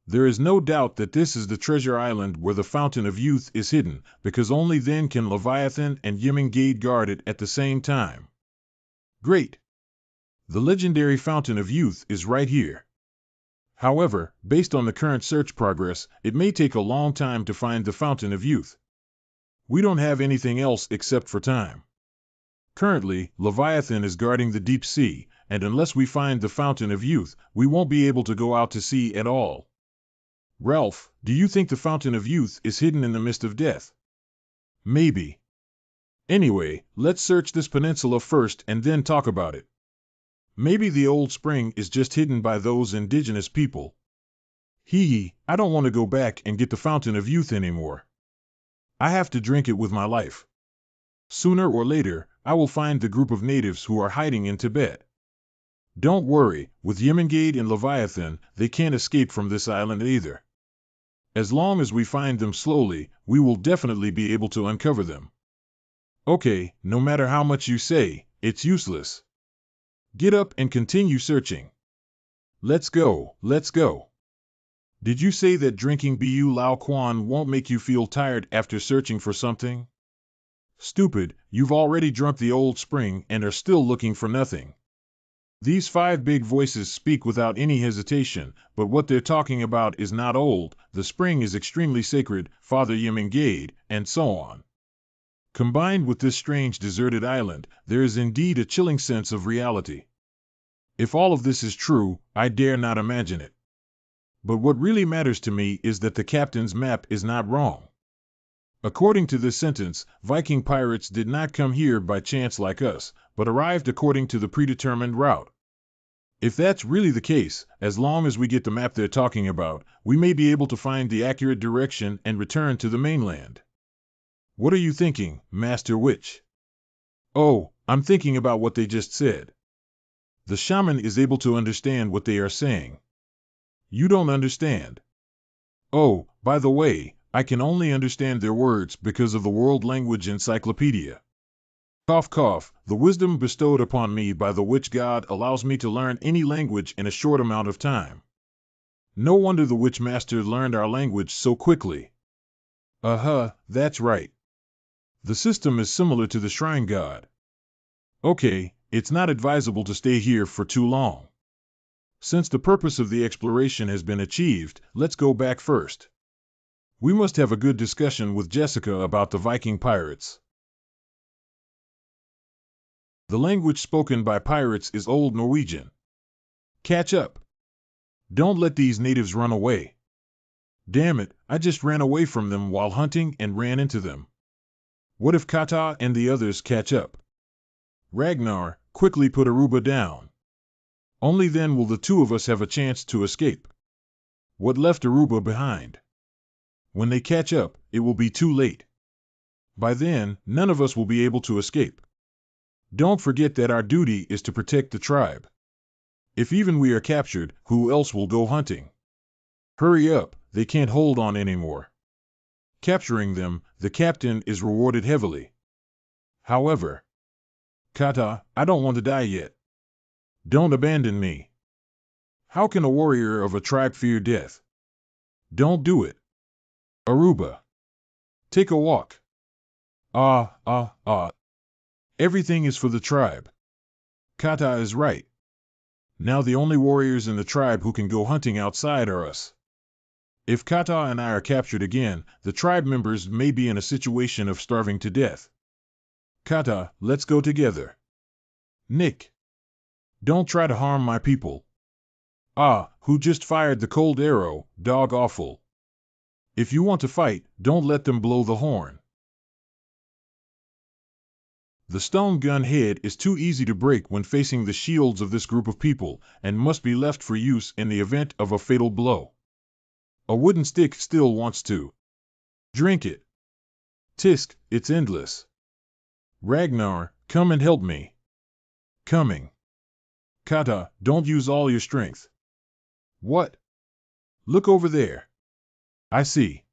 There is no doubt that this is the treasure island where the Fountain of Youth is hidden, because only then can Leviathan and Yemengade guard it at the same time. Great! The legendary Fountain of Youth is right here. However, based on the current search progress, it may take a long time to find the Fountain of Youth. We don't have anything else except for time. Currently, Leviathan is guarding the deep sea, and unless we find the Fountain of Youth, we won't be able to go out to sea at all. Ralph, do you think the Fountain of Youth is hidden in the mist of death? Maybe. Anyway, let's search this peninsula first and then talk about it. Maybe the old spring is just hidden by those indigenous people. I don't want to go back and get the Fountain of Youth anymore. I have to drink it with my life. Sooner or later, I will find the group of natives who are hiding in Tibet. Don't worry, with Yemengade and Leviathan, they can't escape from this island either. As long as we find them slowly, we will definitely be able to uncover them. Okay, no matter how much you say, it's useless. Get up and continue searching. Let's go. Did you say that drinking Bu Lao Quan won't make you feel tired after searching for something? Stupid, you've already drunk the old spring and are still looking for nothing. These five big voices speak without any hesitation, but what they're talking about is not old, the spring is extremely sacred, Father Yemengade, and so on. Combined with this strange deserted island, there is indeed a chilling sense of reality. If all of this is true, I dare not imagine it. But what really matters to me is that the captain's map is not wrong. According to this sentence, Viking pirates did not come here by chance like us, but arrived according to the predetermined route. If that's really the case, as long as we get the map they're talking about, we may be able to find the accurate direction and return to the mainland. What are you thinking, Master Witch? Oh, I'm thinking about what they just said. The shaman is able to understand what they are saying. You don't understand. Oh, by the way, I can only understand their words because of the World Language Encyclopedia. Cough cough, the wisdom bestowed upon me by the witch god allows me to learn any language in a short amount of time. No wonder the witch master learned our language so quickly. That's right. The system is similar to the shrine god. Okay, it's not advisable to stay here for too long. Since the purpose of the exploration has been achieved, let's go back first. We must have a good discussion with Jessica about the Viking pirates. The language spoken by pirates is Old Norwegian. Catch up. Don't let these natives run away. Damn it, I just ran away from them while hunting and ran into them. What if Kata and the others catch up? Ragnar, quickly put Aruba down. Only then will the two of us have a chance to escape. What left Aruba behind? When they catch up, it will be too late. By then, none of us will be able to escape. Don't forget that our duty is to protect the tribe. If even we are captured, who else will go hunting? Hurry up, they can't hold on anymore. Capturing them, the captain is rewarded heavily. However, Kata, I don't want to die yet. Don't abandon me. How can a warrior of a tribe fear death? Don't do it. Aruba. Take a walk. Everything is for the tribe. Kata is right. Now the only warriors in the tribe who can go hunting outside are us. If Kata and I are captured again, the tribe members may be in a situation of starving to death. Kata, let's go together. Nick. Don't try to harm my people. Who just fired the cold arrow, dog awful. If you want to fight, don't let them blow the horn. The stone gun head is too easy to break when facing the shields of this group of people, and must be left for use in the event of a fatal blow. A wooden stick still wants to drink it. Tisk, it's endless. Ragnar, come and help me. Coming. Kata, don't use all your strength. What? Look over there. I see.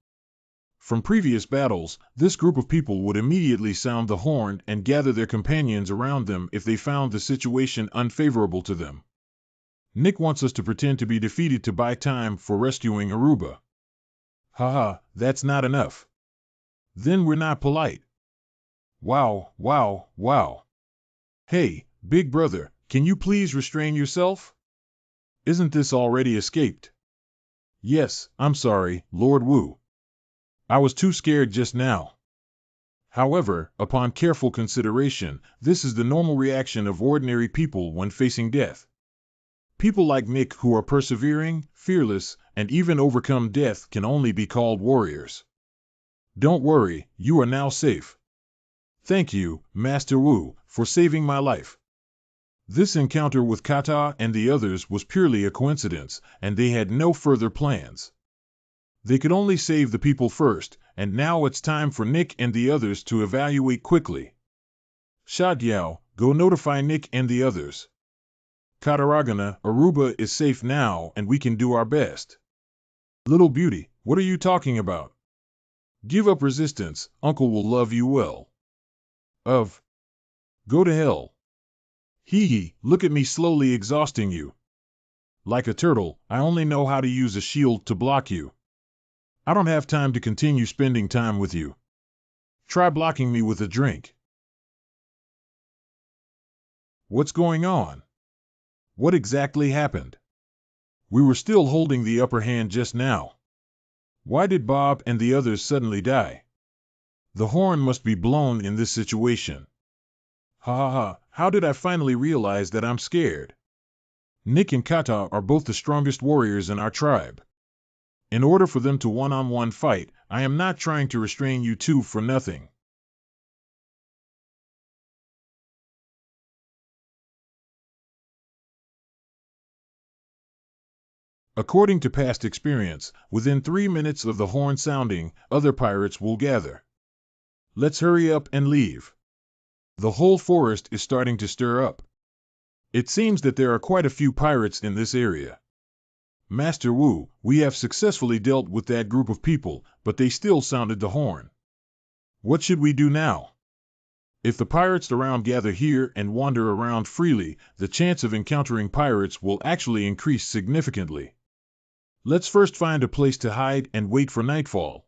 From previous battles, this group of people would immediately sound the horn and gather their companions around them if they found the situation unfavorable to them. Nick wants us to pretend to be defeated to buy time for rescuing Aruba. That's not enough. Then we're not polite. Wow. Hey, big brother, can you please restrain yourself? Isn't this already escaped? Yes, I'm sorry, Lord Wu. I was too scared just now. However, upon careful consideration, this is the normal reaction of ordinary people when facing death. People like Nick who are persevering, fearless, and even overcome death can only be called warriors. Don't worry, you are now safe. Thank you, Master Wu, for saving my life. This encounter with Kata and the others was purely a coincidence, and they had no further plans. They could only save the people first, and now it's time for Nick and the others to evaluate quickly. Shadyao, go notify Nick and the others. Kataragana, Aruba is safe now and we can do our best. Little beauty, what are you talking about? Give up resistance, Uncle will love you well. Go to hell. Hee, look at me slowly exhausting you. Like a turtle, I only know how to use a shield to block you. I don't have time to continue spending time with you. Try blocking me with a drink. What's going on? What exactly happened? We were still holding the upper hand just now. Why did Bob and the others suddenly die? The horn must be blown in this situation. How did I finally realize that I'm scared? Nick and Kata are both the strongest warriors in our tribe. In order for them to one-on-one fight, I am not trying to restrain you two for nothing. According to past experience, within 3 minutes of the horn sounding, other pirates will gather. Let's hurry up and leave. The whole forest is starting to stir up. It seems that there are quite a few pirates in this area. Master Wu, we have successfully dealt with that group of people, but they still sounded the horn. What should we do now? If the pirates around gather here and wander around freely, the chance of encountering pirates will actually increase significantly. Let's first find a place to hide and wait for nightfall.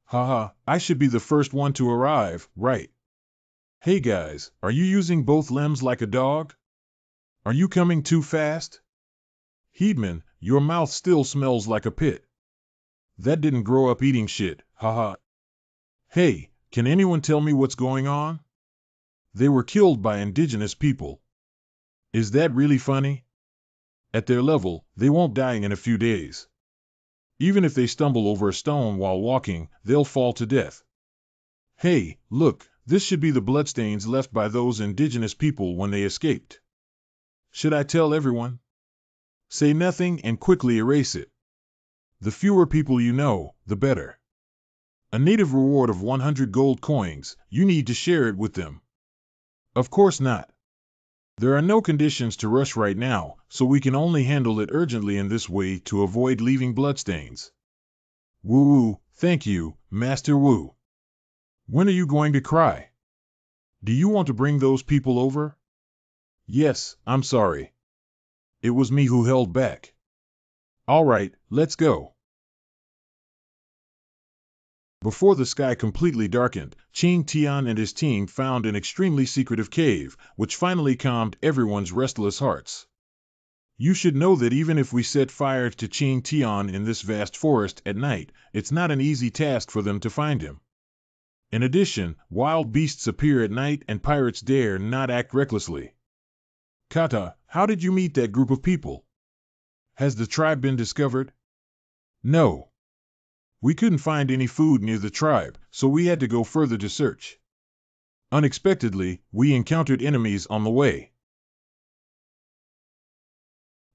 Haha, I should be the first one to arrive, right? Hey guys, are you using both limbs like a dog? Are you coming too fast? Heedman, your mouth still smells like a pit. That didn't grow up eating shit, haha. Hey, can anyone tell me what's going on? They were killed by indigenous people. Is that really funny? At their level, they won't die in a few days. Even if they stumble over a stone while walking, they'll fall to death. Hey, look, this should be the bloodstains left by those indigenous people when they escaped. Should I tell everyone? Say nothing and quickly erase it. The fewer people you know, the better. A native reward of 100 gold coins, you need to share it with them. Of course not. There are no conditions to rush right now, so we can only handle it urgently in this way to avoid leaving bloodstains. Woo, thank you, Master Wu. When are you going to cry? Do you want to bring those people over? Yes, I'm sorry. It was me who held back. All right, let's go. Before the sky completely darkened, Qing Tian and his team found an extremely secretive cave, which finally calmed everyone's restless hearts. You should know that even if we set fire to Qing Tian in this vast forest at night, it's not an easy task for them to find him. In addition, wild beasts appear at night and pirates dare not act recklessly. Kata, how did you meet that group of people? Has the tribe been discovered? No. We couldn't find any food near the tribe, so we had to go further to search. Unexpectedly, we encountered enemies on the way.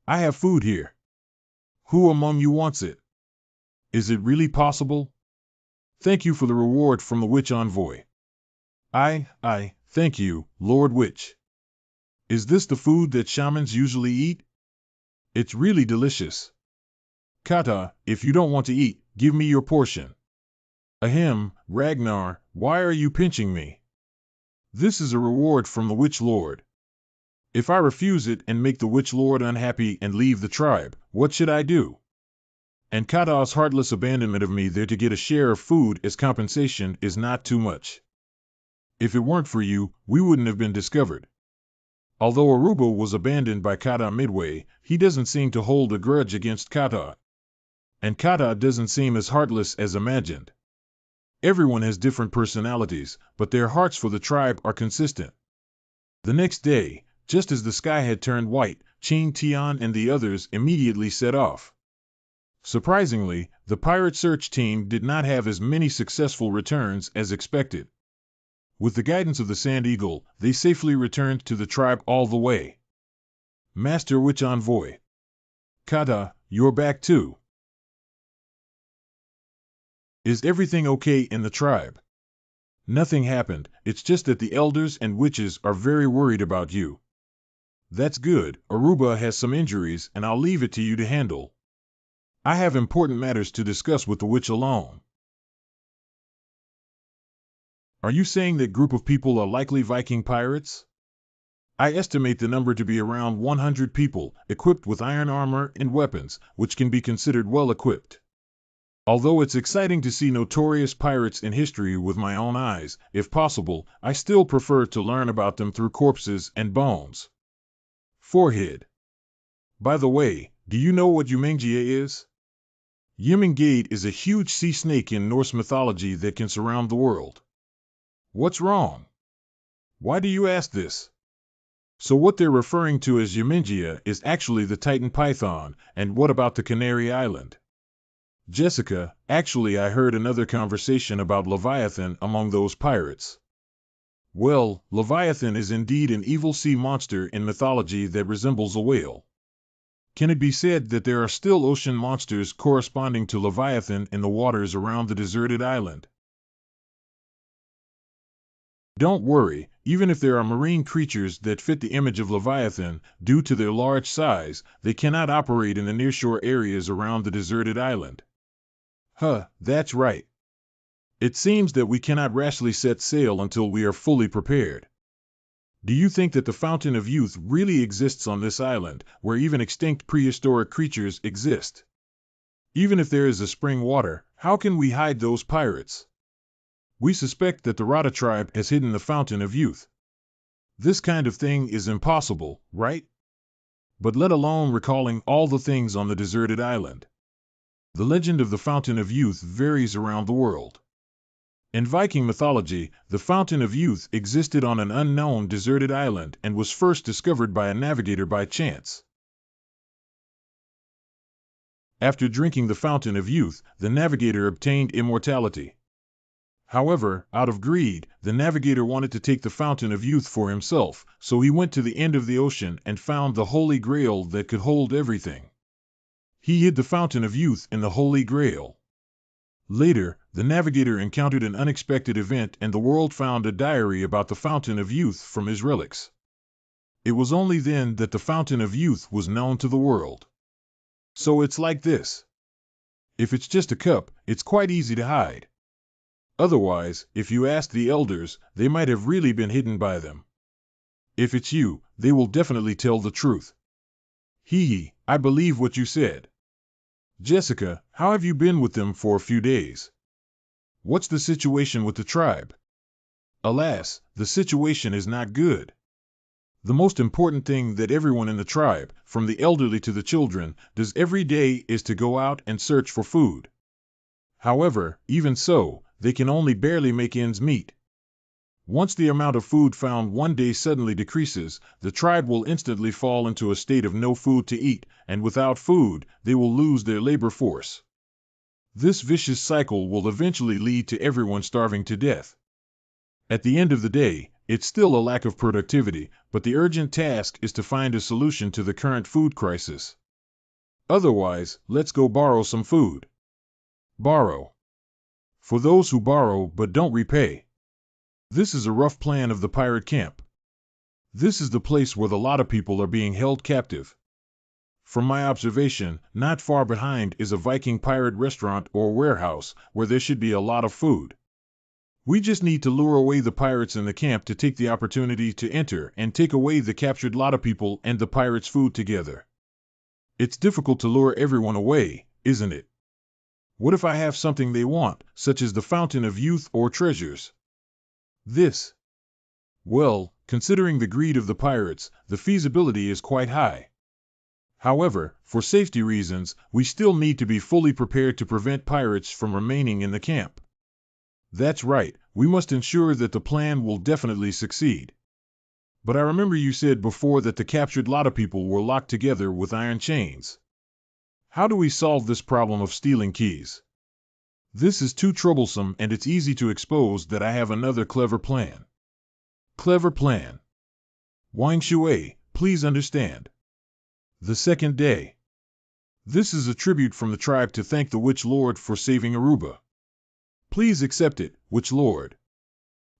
I have food here. Who among you wants it? Is it really possible? Thank you for the reward from the witch envoy. Thank you, Lord Witch. Is this the food that shamans usually eat? It's really delicious. Kata, if you don't want to eat, give me your portion. Ahem, Ragnar, why are you pinching me? This is a reward from the Witch Lord. If I refuse it and make the Witch Lord unhappy and leave the tribe, what should I do? And Kata's heartless abandonment of me there to get a share of food as compensation is not too much. If it weren't for you, we wouldn't have been discovered. Although Aruba was abandoned by Kata midway, he doesn't seem to hold a grudge against Kata. And Kata doesn't seem as heartless as imagined. Everyone has different personalities, but their hearts for the tribe are consistent. The next day, just as the sky had turned white, Qing Tian and the others immediately set off. Surprisingly, the pirate search team did not have as many successful returns as expected. With the guidance of the Sand Eagle, they safely returned to the tribe all the way. Master Witch Envoy. Kata, you're back too. Is everything okay in the tribe? Nothing happened, it's just that the elders and witches are very worried about you. That's good, Aruba has some injuries and I'll leave it to you to handle. I have important matters to discuss with the witch alone. Are you saying that group of people are likely Viking pirates? I estimate the number to be around 100 people, equipped with iron armor and weapons, which can be considered well equipped. Although it's exciting to see notorious pirates in history with my own eyes, if possible, I still prefer to learn about them through corpses and bones. Forehead. By the way, do you know what Yumengia is? Yemengade is a huge sea snake in Norse mythology that can surround the world. What's wrong? Why do you ask this? So what they're referring to as Yumengia is actually the Titan Python, and what about the Canary Island? Jessica, actually I heard another conversation about Leviathan among those pirates. Well, Leviathan is indeed an evil sea monster in mythology that resembles a whale. Can it be said that there are still ocean monsters corresponding to Leviathan in the waters around the deserted island? Don't worry, even if there are marine creatures that fit the image of Leviathan, due to their large size, they cannot operate in the nearshore areas around the deserted island. That's right. It seems that we cannot rashly set sail until we are fully prepared. Do you think that the Fountain of Youth really exists on this island, where even extinct prehistoric creatures exist? Even if there is a spring water, how can we hide those pirates? We suspect that the Rata tribe has hidden the Fountain of Youth. This kind of thing is impossible, right? But let alone recalling all the things on the deserted island. The legend of the Fountain of Youth varies around the world. In Viking mythology, the Fountain of Youth existed on an unknown deserted island and was first discovered by a navigator by chance. After drinking the Fountain of Youth, the navigator obtained immortality. However, out of greed, the navigator wanted to take the Fountain of Youth for himself, so he went to the end of the ocean and found the Holy Grail that could hold everything. He hid the Fountain of Youth in the Holy Grail. Later, the navigator encountered an unexpected event and the world found a diary about the Fountain of Youth from his relics. It was only then that the Fountain of Youth was known to the world. So it's like this. If it's just a cup, it's quite easy to hide. Otherwise, if you ask the elders, they might have really been hidden by them. If it's you, they will definitely tell the truth. I believe what you said. Jessica, how have you been with them for a few days? What's the situation with the tribe? Alas, the situation is not good. The most important thing that everyone in the tribe, from the elderly to the children, does every day is to go out and search for food. However, even so, they can only barely make ends meet. Once the amount of food found one day suddenly decreases, the tribe will instantly fall into a state of no food to eat, and without food, they will lose their labor force. This vicious cycle will eventually lead to everyone starving to death. At the end of the day, it's still a lack of productivity, but the urgent task is to find a solution to the current food crisis. Otherwise, let's go borrow some food. Borrow. For those who borrow but don't repay. This is a rough plan of the pirate camp. This is the place where a lot of people are being held captive. From my observation, not far behind is a Viking pirate restaurant or warehouse where there should be a lot of food. We just need to lure away the pirates in the camp to take the opportunity to enter and take away the captured lot of people and the pirates' food together. It's difficult to lure everyone away, isn't it? What if I have something they want, such as the Fountain of Youth or treasures? Well, considering the greed of the pirates, the feasibility is quite high. However, for safety reasons, we still need to be fully prepared to prevent pirates from remaining in the camp. That's right, we must ensure that the plan will definitely succeed. But I remember you said before that the captured lot of people were locked together with iron chains. How do we solve this problem of stealing keys? This is too troublesome and it's easy to expose that I have another clever plan. Clever plan. Wang Shui, please understand. The second day. This is a tribute from the tribe to thank the Witch Lord for saving Aruba. Please accept it, Witch Lord.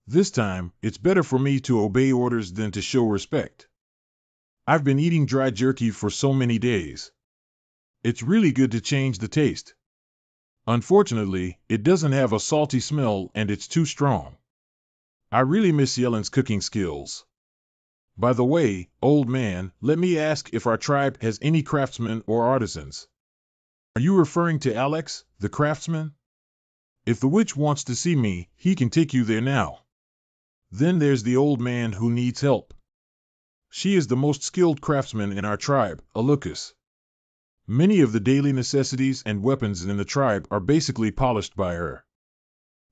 This time, it's better for me to obey orders than to show respect. I've been eating dry jerky for so many days. It's really good to change the taste. Unfortunately, it doesn't have a salty smell and it's too strong. I really miss Yelen's cooking skills. By the way, old man, let me ask if our tribe has any craftsmen or artisans. Are you referring to Alex, the craftsman? If the witch wants to see me, he can take you there now. Then there's the old man who needs help. She is the most skilled craftsman in our tribe, Alucas. Many of the daily necessities and weapons in the tribe are basically polished by her.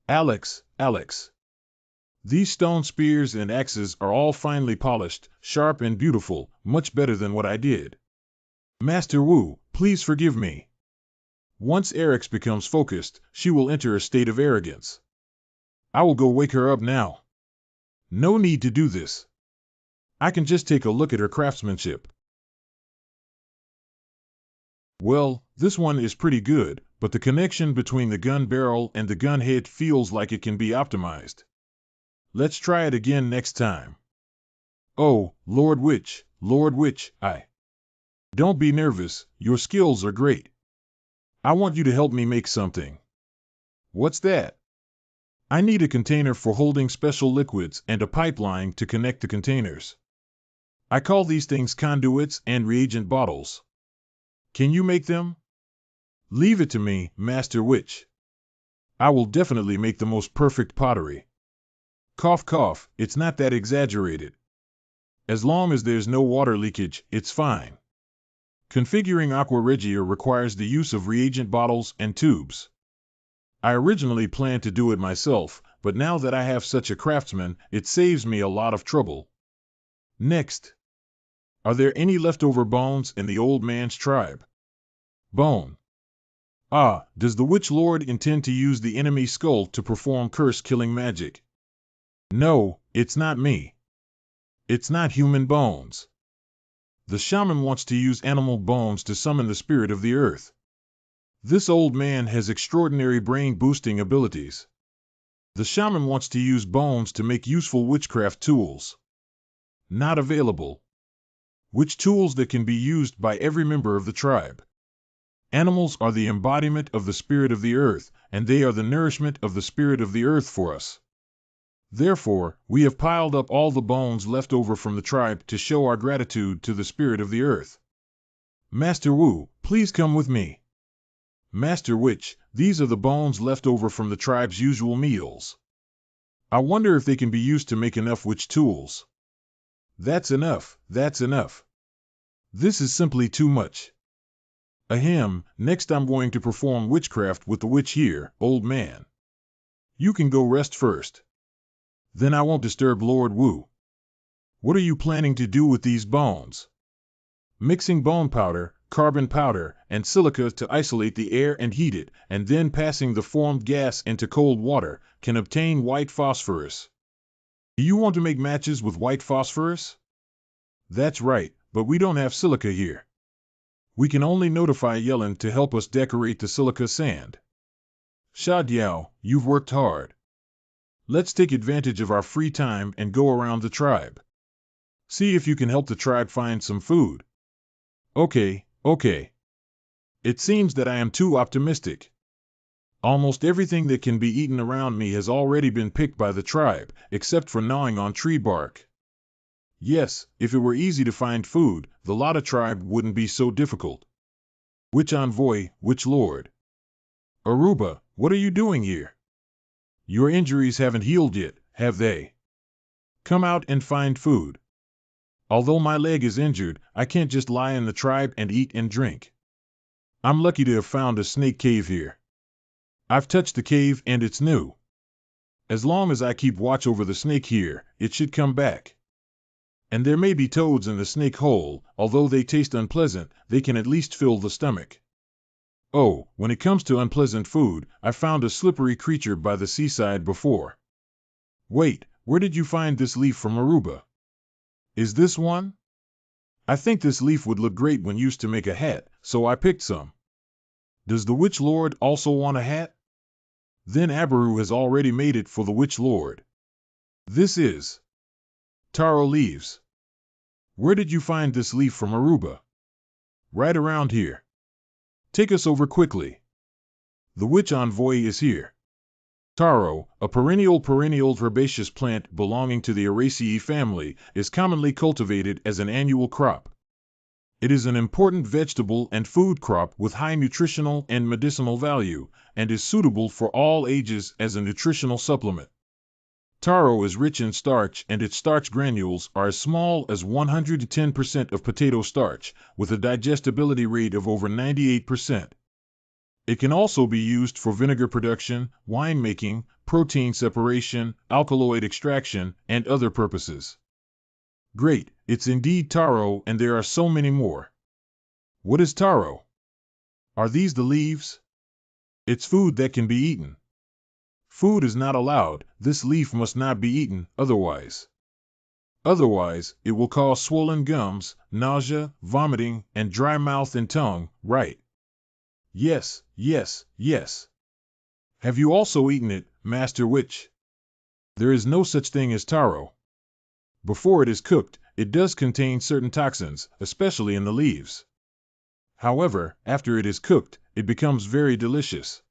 Alex. These stone spears and axes are all finely polished, sharp and beautiful, much better than what I did. Master Wu, please forgive me. Once Erix becomes focused, she will enter a state of arrogance. I will go wake her up now. No need to do this. I can just take a look at her craftsmanship. Well, this one is pretty good, but the connection between the gun barrel and the gun head feels like it can be optimized. Let's try it again next time. Oh, Lord Witch, I. Don't be nervous, your skills are great. I want you to help me make something. What's that? I need a container for holding special liquids and a pipeline to connect the containers. I call these things conduits and reagent bottles. Can you make them? Leave it to me, Master Witch. I will definitely make the most perfect pottery. Cough cough, it's not that exaggerated. As long as there's no water leakage, it's fine. Configuring Aqua Regia requires the use of reagent bottles and tubes. I originally planned to do it myself, but now that I have such a craftsman, it saves me a lot of trouble. Next. Are there any leftover bones in the old man's tribe? Bone. Ah, does the Witch Lord intend to use the enemy skull to perform curse-killing magic? No, it's not me. It's not human bones. The shaman wants to use animal bones to summon the spirit of the earth. This old man has extraordinary brain-boosting abilities. The shaman wants to use bones to make useful witchcraft tools. Not available. Witch tools that can be used by every member of the tribe. Animals are the embodiment of the spirit of the earth, and they are the nourishment of the spirit of the earth for us. Therefore, we have piled up all the bones left over from the tribe to show our gratitude to the spirit of the earth. Master Wu, please come with me. Master Witch, these are the bones left over from the tribe's usual meals. I wonder if they can be used to make enough witch tools. That's enough, that's enough. This is simply too much. Ahem, next I'm going to perform witchcraft with the witch here, old man. You can go rest first. Then I won't disturb Lord Wu. What are you planning to do with these bones? Mixing bone powder, carbon powder, and silica to isolate the air and heat it, and then passing the formed gas into cold water, can obtain white phosphorus. Do you want to make matches with white phosphorus? That's right, but we don't have silica here. We can only notify Yellen to help us decorate the silica sand. Sha Diao, you've worked hard. Let's take advantage of our free time and go around the tribe. See if you can help the tribe find some food. Okay. It seems that I am too optimistic. Almost everything that can be eaten around me has already been picked by the tribe, except for gnawing on tree bark. Yes, if it were easy to find food, the Lotta tribe wouldn't be so difficult. Witch Envoy, Witch Lord. Aruba, what are you doing here? Your injuries haven't healed yet, have they? Come out and find food. Although my leg is injured, I can't just lie in the tribe and eat and drink. I'm lucky to have found a snake cave here. I've touched the cave and it's new. As long as I keep watch over the snake here, it should come back. And there may be toads in the snake hole, although they taste unpleasant, they can at least fill the stomach. Oh, when it comes to unpleasant food, I found a slippery creature by the seaside before. Wait, where did you find this leaf from Aruba? Is this one? I think this leaf would look great when used to make a hat, so I picked some. Does the Witch Lord also want a hat? Then Abaru has already made it for the Witch Lord. This is taro leaves. Where did you find this leaf from Aruba? Right around here. Take us over quickly. The Witch Envoy is here. Taro, a perennial herbaceous plant belonging to the Araceae family, is commonly cultivated as an annual crop. It is an important vegetable and food crop with high nutritional and medicinal value, and is suitable for all ages as a nutritional supplement. Taro is rich in starch, and its starch granules are as small as 110% of potato starch, with a digestibility rate of over 98%. It can also be used for vinegar production, wine making, protein separation, alkaloid extraction, and other purposes. Great, it's indeed taro, and there are so many more. What is taro? Are these the leaves? It's food that can be eaten. Food is not allowed, this leaf must not be eaten, otherwise. Otherwise, it will cause swollen gums, nausea, vomiting, and dry mouth and tongue, right? Yes, yes, yes. Have you also eaten it, Master Witch? There is no such thing as taro. Before it is cooked, it does contain certain toxins, especially in the leaves. However, after it is cooked, it becomes very delicious.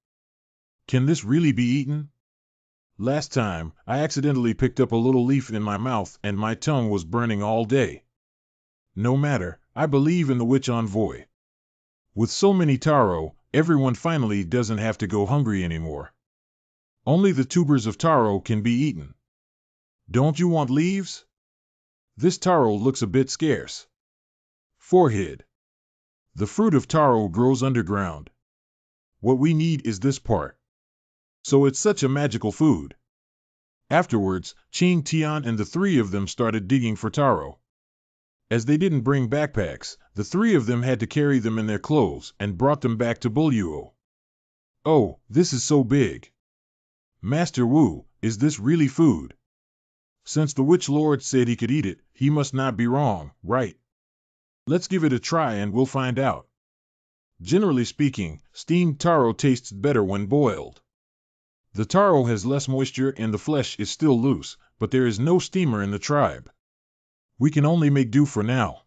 Can this really be eaten? Last time, I accidentally picked up a little leaf in my mouth and my tongue was burning all day. No matter, I believe in the witch envoy. With so many taro, everyone finally doesn't have to go hungry anymore. Only the tubers of taro can be eaten. Don't you want leaves? This taro looks a bit scarce. Forehead. The fruit of taro grows underground. What we need is this part. So it's such a magical food. Afterwards, Ching Tian and the three of them started digging for taro. As they didn't bring backpacks, the three of them had to carry them in their clothes and brought them back to Buluo. Oh, this is so big. Master Wu, is this really food? Since the Witch Lord said he could eat it, he must not be wrong, right? Let's give it a try and we'll find out. Generally speaking, steamed taro tastes better when boiled. The taro has less moisture and the flesh is still loose, but there is no steamer in the tribe. We can only make do for now.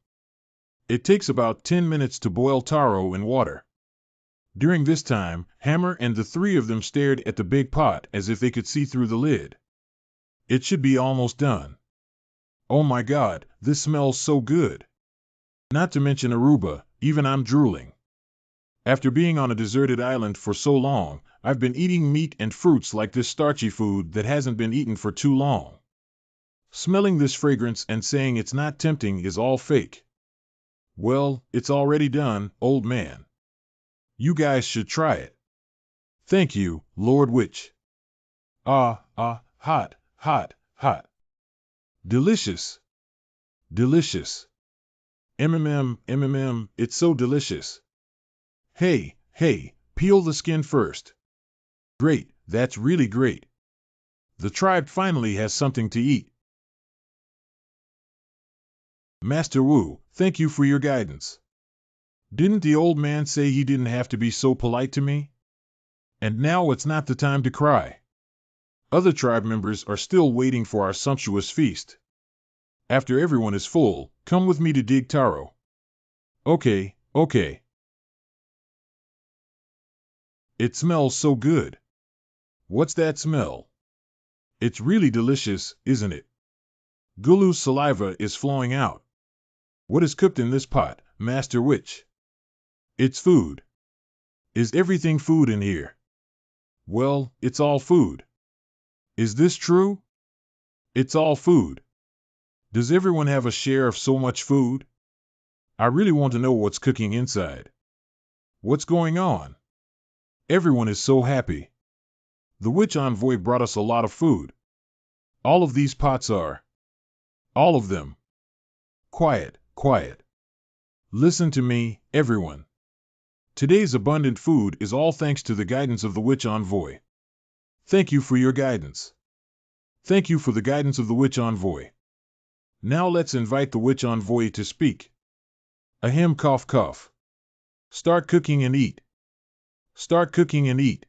It takes about 10 minutes to boil taro in water. During this time, Hammer and the three of them stared at the big pot as if they could see through the lid. It should be almost done. Oh my God, this smells so good. Not to mention Aruba, even I'm drooling. After being on a deserted island for so long, I've been eating meat and fruits like this starchy food that hasn't been eaten for too long. Smelling this fragrance and saying it's not tempting is all fake. Well, it's already done, old man. You guys should try it. Thank you, Lord Witch. Hot, hot, hot. Delicious. Delicious. It's so delicious. Hey, peel the skin first. Great, that's really great. The tribe finally has something to eat. Master Wu, thank you for your guidance. Didn't the old man say he didn't have to be so polite to me? And now it's not the time to cry. Other tribe members are still waiting for our sumptuous feast. After everyone is full, come with me to dig taro. Okay. It smells so good. What's that smell? It's really delicious, isn't it? Gulu's saliva is flowing out. What is cooked in this pot, Master Witch? It's food. Is everything food in here? Well, it's all food. Is this true? It's all food. Does everyone have a share of so much food? I really want to know what's cooking inside. What's going on? Everyone is so happy. The witch envoy brought us a lot of food. All of these pots are. All of them. Quiet. Listen to me, everyone. Today's abundant food is all thanks to the guidance of the witch envoy. Thank you for your guidance. Thank you for the guidance of the witch envoy. Now let's invite the witch envoy to speak. Ahem, cough. Start cooking and eat. Start cooking and eat.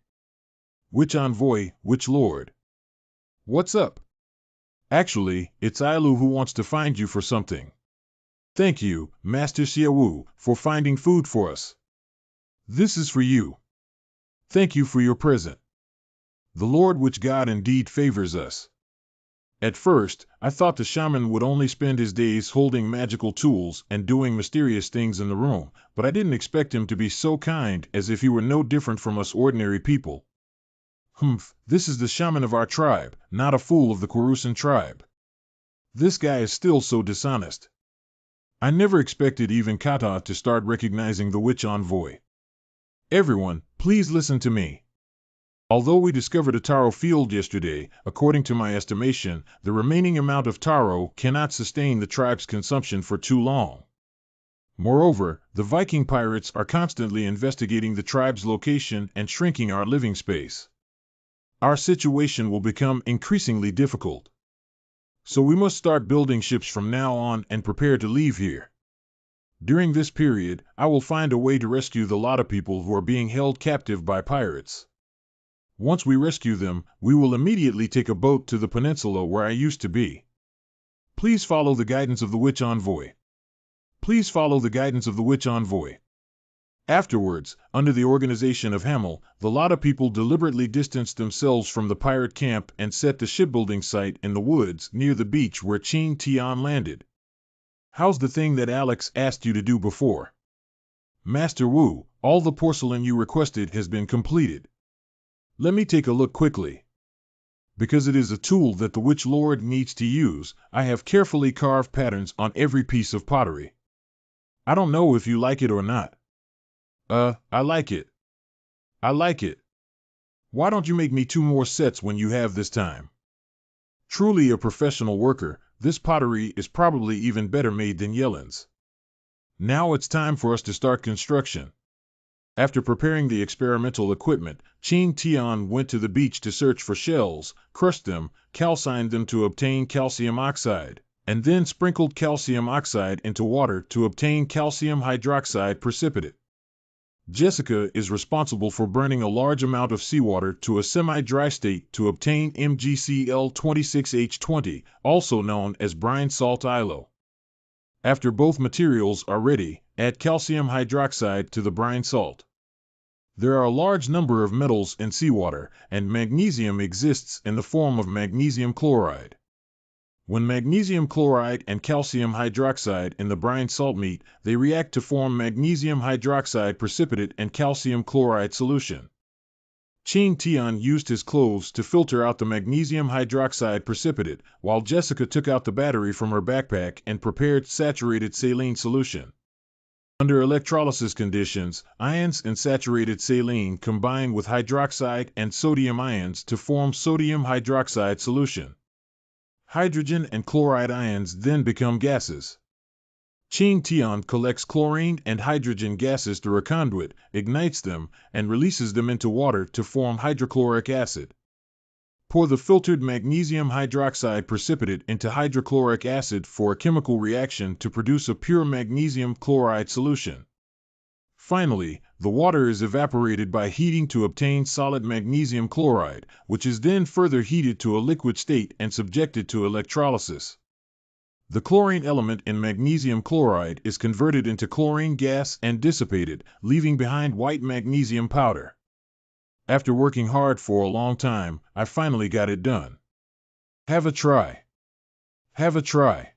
Witch envoy, witch lord. What's up? Actually, it's Ailu who wants to find you for something. Thank you, Master Xiaowu, for finding food for us. This is for you. Thank you for your present. The Lord Witch God indeed favors us. At first, I thought the shaman would only spend his days holding magical tools and doing mysterious things in the room, but I didn't expect him to be so kind, as if he were no different from us ordinary people. This is the shaman of our tribe, not a fool of the Qurusan tribe. This guy is still so dishonest. I never expected even Kata to start recognizing the witch envoy. Everyone, please listen to me. Although we discovered a taro field yesterday, according to my estimation, the remaining amount of taro cannot sustain the tribe's consumption for too long. Moreover, the Viking pirates are constantly investigating the tribe's location and shrinking our living space. Our situation will become increasingly difficult. So we must start building ships from now on and prepare to leave here. During this period, I will find a way to rescue the lot of people who are being held captive by pirates. Once we rescue them, we will immediately take a boat to the peninsula where I used to be. Please follow the guidance of the witch envoy. Please follow the guidance of the witch envoy. Afterwards, under the organization of Hamel, the lot of people deliberately distanced themselves from the pirate camp and set the shipbuilding site in the woods near the beach where Qing Tian landed. How's the thing that Alex asked you to do before? Master Wu, all the porcelain you requested has been completed. Let me take a look quickly. Because it is a tool that the Witch Lord needs to use, I have carefully carved patterns on every piece of pottery. I don't know if you like it or not. I like it. I like it. Why don't you make me 2 more sets when you have this time? Truly a professional worker, this pottery is probably even better made than Yelin's. Now it's time for us to start construction. After preparing the experimental equipment, Qing Tian went to the beach to search for shells, crushed them, calcined them to obtain calcium oxide, and then sprinkled calcium oxide into water to obtain calcium hydroxide precipitate. Jessica is responsible for burning a large amount of seawater to a semi-dry state to obtain MgCl26H20, also known as brine salt ILO. After both materials are ready, add calcium hydroxide to the brine salt. There are a large number of metals in seawater, and magnesium exists in the form of magnesium chloride. When magnesium chloride and calcium hydroxide in the brine salt meet, they react to form magnesium hydroxide precipitate and calcium chloride solution. Qing Tian used his clothes to filter out the magnesium hydroxide precipitate, while Jessica took out the battery from her backpack and prepared saturated saline solution. Under electrolysis conditions, ions in saturated saline combine with hydroxide and sodium ions to form sodium hydroxide solution. Hydrogen and chloride ions then become gases. Qing Tian collects chlorine and hydrogen gases through a conduit, ignites them, and releases them into water to form hydrochloric acid. Pour the filtered magnesium hydroxide precipitate into hydrochloric acid for a chemical reaction to produce a pure magnesium chloride solution. Finally, the water is evaporated by heating to obtain solid magnesium chloride, which is then further heated to a liquid state and subjected to electrolysis. The chlorine element in magnesium chloride is converted into chlorine gas and dissipated, leaving behind white magnesium powder. After working hard for a long time, I finally got it done. Have a try. Have a try.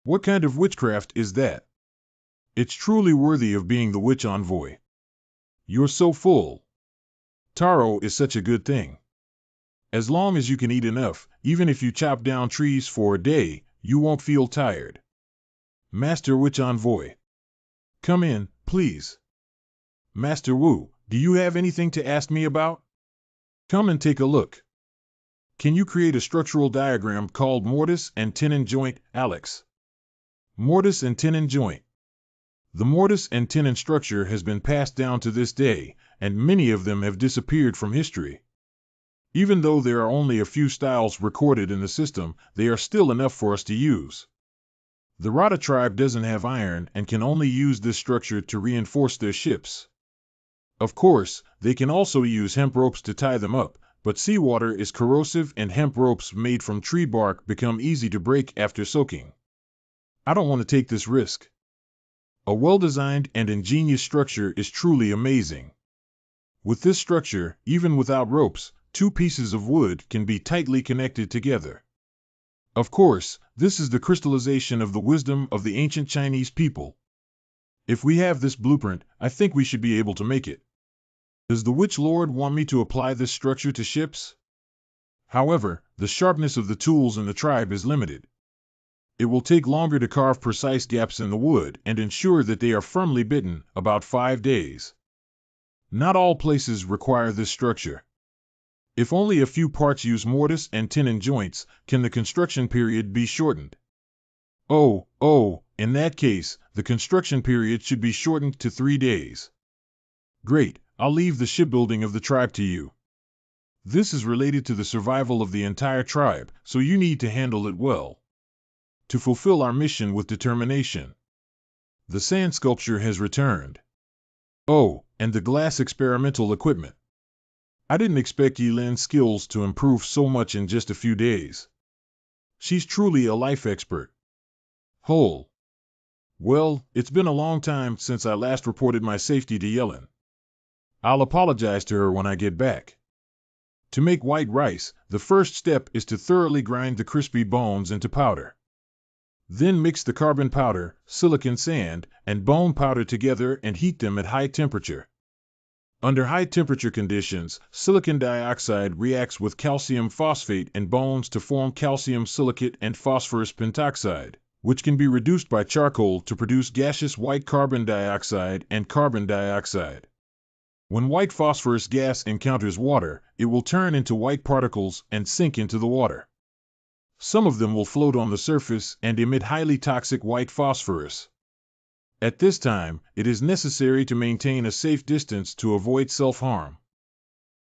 What kind of witchcraft is that? It's truly worthy of being the witch envoy. You're so full. Taro is such a good thing. As long as you can eat enough, even if you chop down trees for a day, you won't feel tired. Master Witch Envoy. Come in, please. Master Wu, do you have anything to ask me about? Come and take a look. Can you create a structural diagram called mortise and tenon joint, Alex? Mortise and tenon joint. The mortise and tenon structure has been passed down to this day, and many of them have disappeared from history. Even though there are only a few styles recorded in the system, they are still enough for us to use. The Rata tribe doesn't have iron and can only use this structure to reinforce their ships. Of course, they can also use hemp ropes to tie them up, but seawater is corrosive and hemp ropes made from tree bark become easy to break after soaking. I don't want to take this risk. A well-designed and ingenious structure is truly amazing. With this structure, even without ropes, 2 pieces of wood can be tightly connected together. Of course, this is the crystallization of the wisdom of the ancient Chinese people. If we have this blueprint, I think we should be able to make it. Does the Witch Lord want me to apply this structure to ships? However, the sharpness of the tools in the tribe is limited. It will take longer to carve precise gaps in the wood and ensure that they are firmly bitten, about 5 days. Not all places require this structure. If only a few parts use mortise and tenon joints, can the construction period be shortened? In that case, the construction period should be shortened to 3 days. Great, I'll leave the shipbuilding of the tribe to you. This is related to the survival of the entire tribe, so you need to handle it well. to fulfill our mission with determination. The sand sculpture has returned. Oh, and the glass experimental equipment. I didn't expect Yilin's skills to improve so much in just a few days. She's truly a life expert. Whole. Well, it's been a long time since I last reported my safety to Yilin. I'll apologize to her when I get back. To make white rice, the first step is to thoroughly grind the crispy bones into powder. Then mix the carbon powder, silicon sand, and bone powder together and heat them at high temperature. Under high temperature conditions, silicon dioxide reacts with calcium phosphate in bones to form calcium silicate and phosphorus pentoxide, which can be reduced by charcoal to produce gaseous white carbon dioxide and carbon dioxide. When white phosphorus gas encounters water, it will turn into white particles and sink into the water. Some of them will float on the surface and emit highly toxic white phosphorus. At this time, it is necessary to maintain a safe distance to avoid self-harm.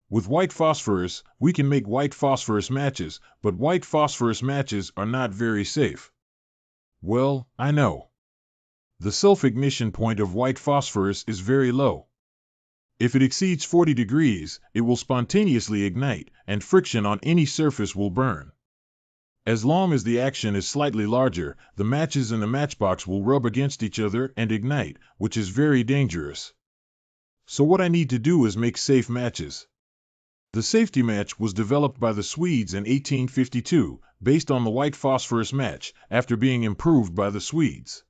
With white phosphorus, we can make white phosphorus matches, but white phosphorus matches are not very safe. Well, I know. The self-ignition point of white phosphorus is very low. If it exceeds 40 degrees, it will spontaneously ignite, and friction on any surface will burn. As long as the action is slightly larger, the matches in the matchbox will rub against each other and ignite, which is very dangerous. So what I need to do is make safe matches. The safety match was developed by the Swedes in 1852, based on the white phosphorus match, after being improved by the Swedes.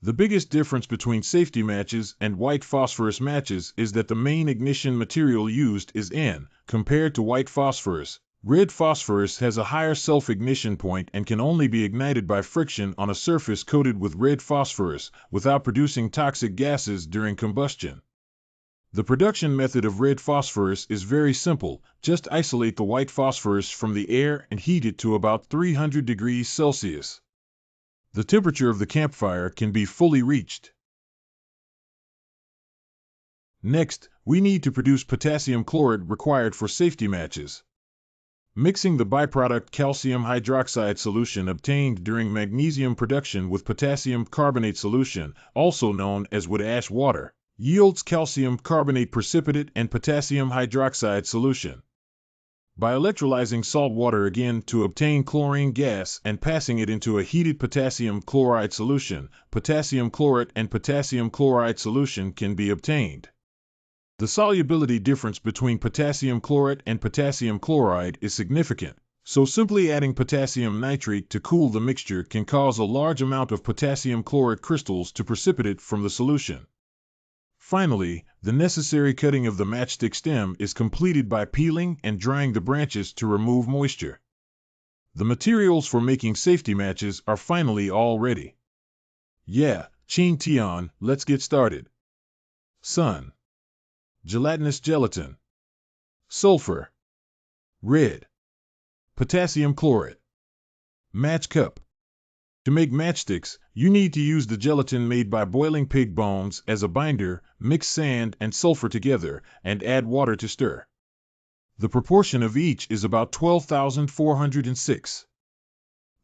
The biggest difference between safety matches and white phosphorus matches is that the main ignition material used is N, compared to white phosphorus. Red phosphorus has a higher self-ignition point and can only be ignited by friction on a surface coated with red phosphorus, without producing toxic gases during combustion. The production method of red phosphorus is very simple. Just isolate the white phosphorus from the air and heat it to about 300 degrees Celsius. The temperature of the campfire can be fully reached. Next, we need to produce potassium chloride required for safety matches. Mixing the byproduct calcium hydroxide solution obtained during magnesium production with potassium carbonate solution, also known as wood ash water, yields calcium carbonate precipitate and potassium hydroxide solution. By electrolyzing salt water again to obtain chlorine gas and passing it into a heated potassium chloride solution, potassium chlorate and potassium chloride solution can be obtained. The solubility difference between potassium chlorate and potassium chloride is significant, so simply adding potassium nitrate to cool the mixture can cause a large amount of potassium chlorate crystals to precipitate from the solution. Finally, the necessary cutting of the matchstick stem is completed by peeling and drying the branches to remove moisture. The materials for making safety matches are finally all ready. Yeah, Chin Tian, let's get started. Sun. Gelatinous gelatin. Sulfur. Red. Potassium chlorate. Match cup. To make matchsticks, you need to use the gelatin made by boiling pig bones as a binder, mix sand and sulfur together, and add water to stir. The proportion of each is about 12,406.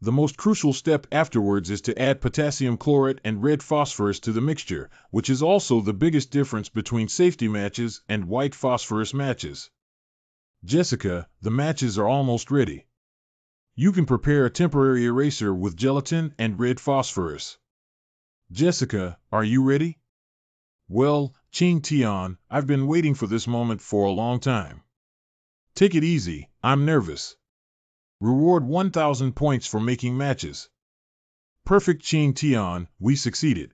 The most crucial step afterwards is to add potassium chlorate and red phosphorus to the mixture, which is also the biggest difference between safety matches and white phosphorus matches. Jessica, the matches are almost ready. You can prepare a temporary eraser with gelatin and red phosphorus. Jessica, are you ready? Well, Chin Tian, I've been waiting for this moment for a long time. Take it easy, I'm nervous. Reward 1,000 points for making matches. Perfect, Chin Tian, we succeeded.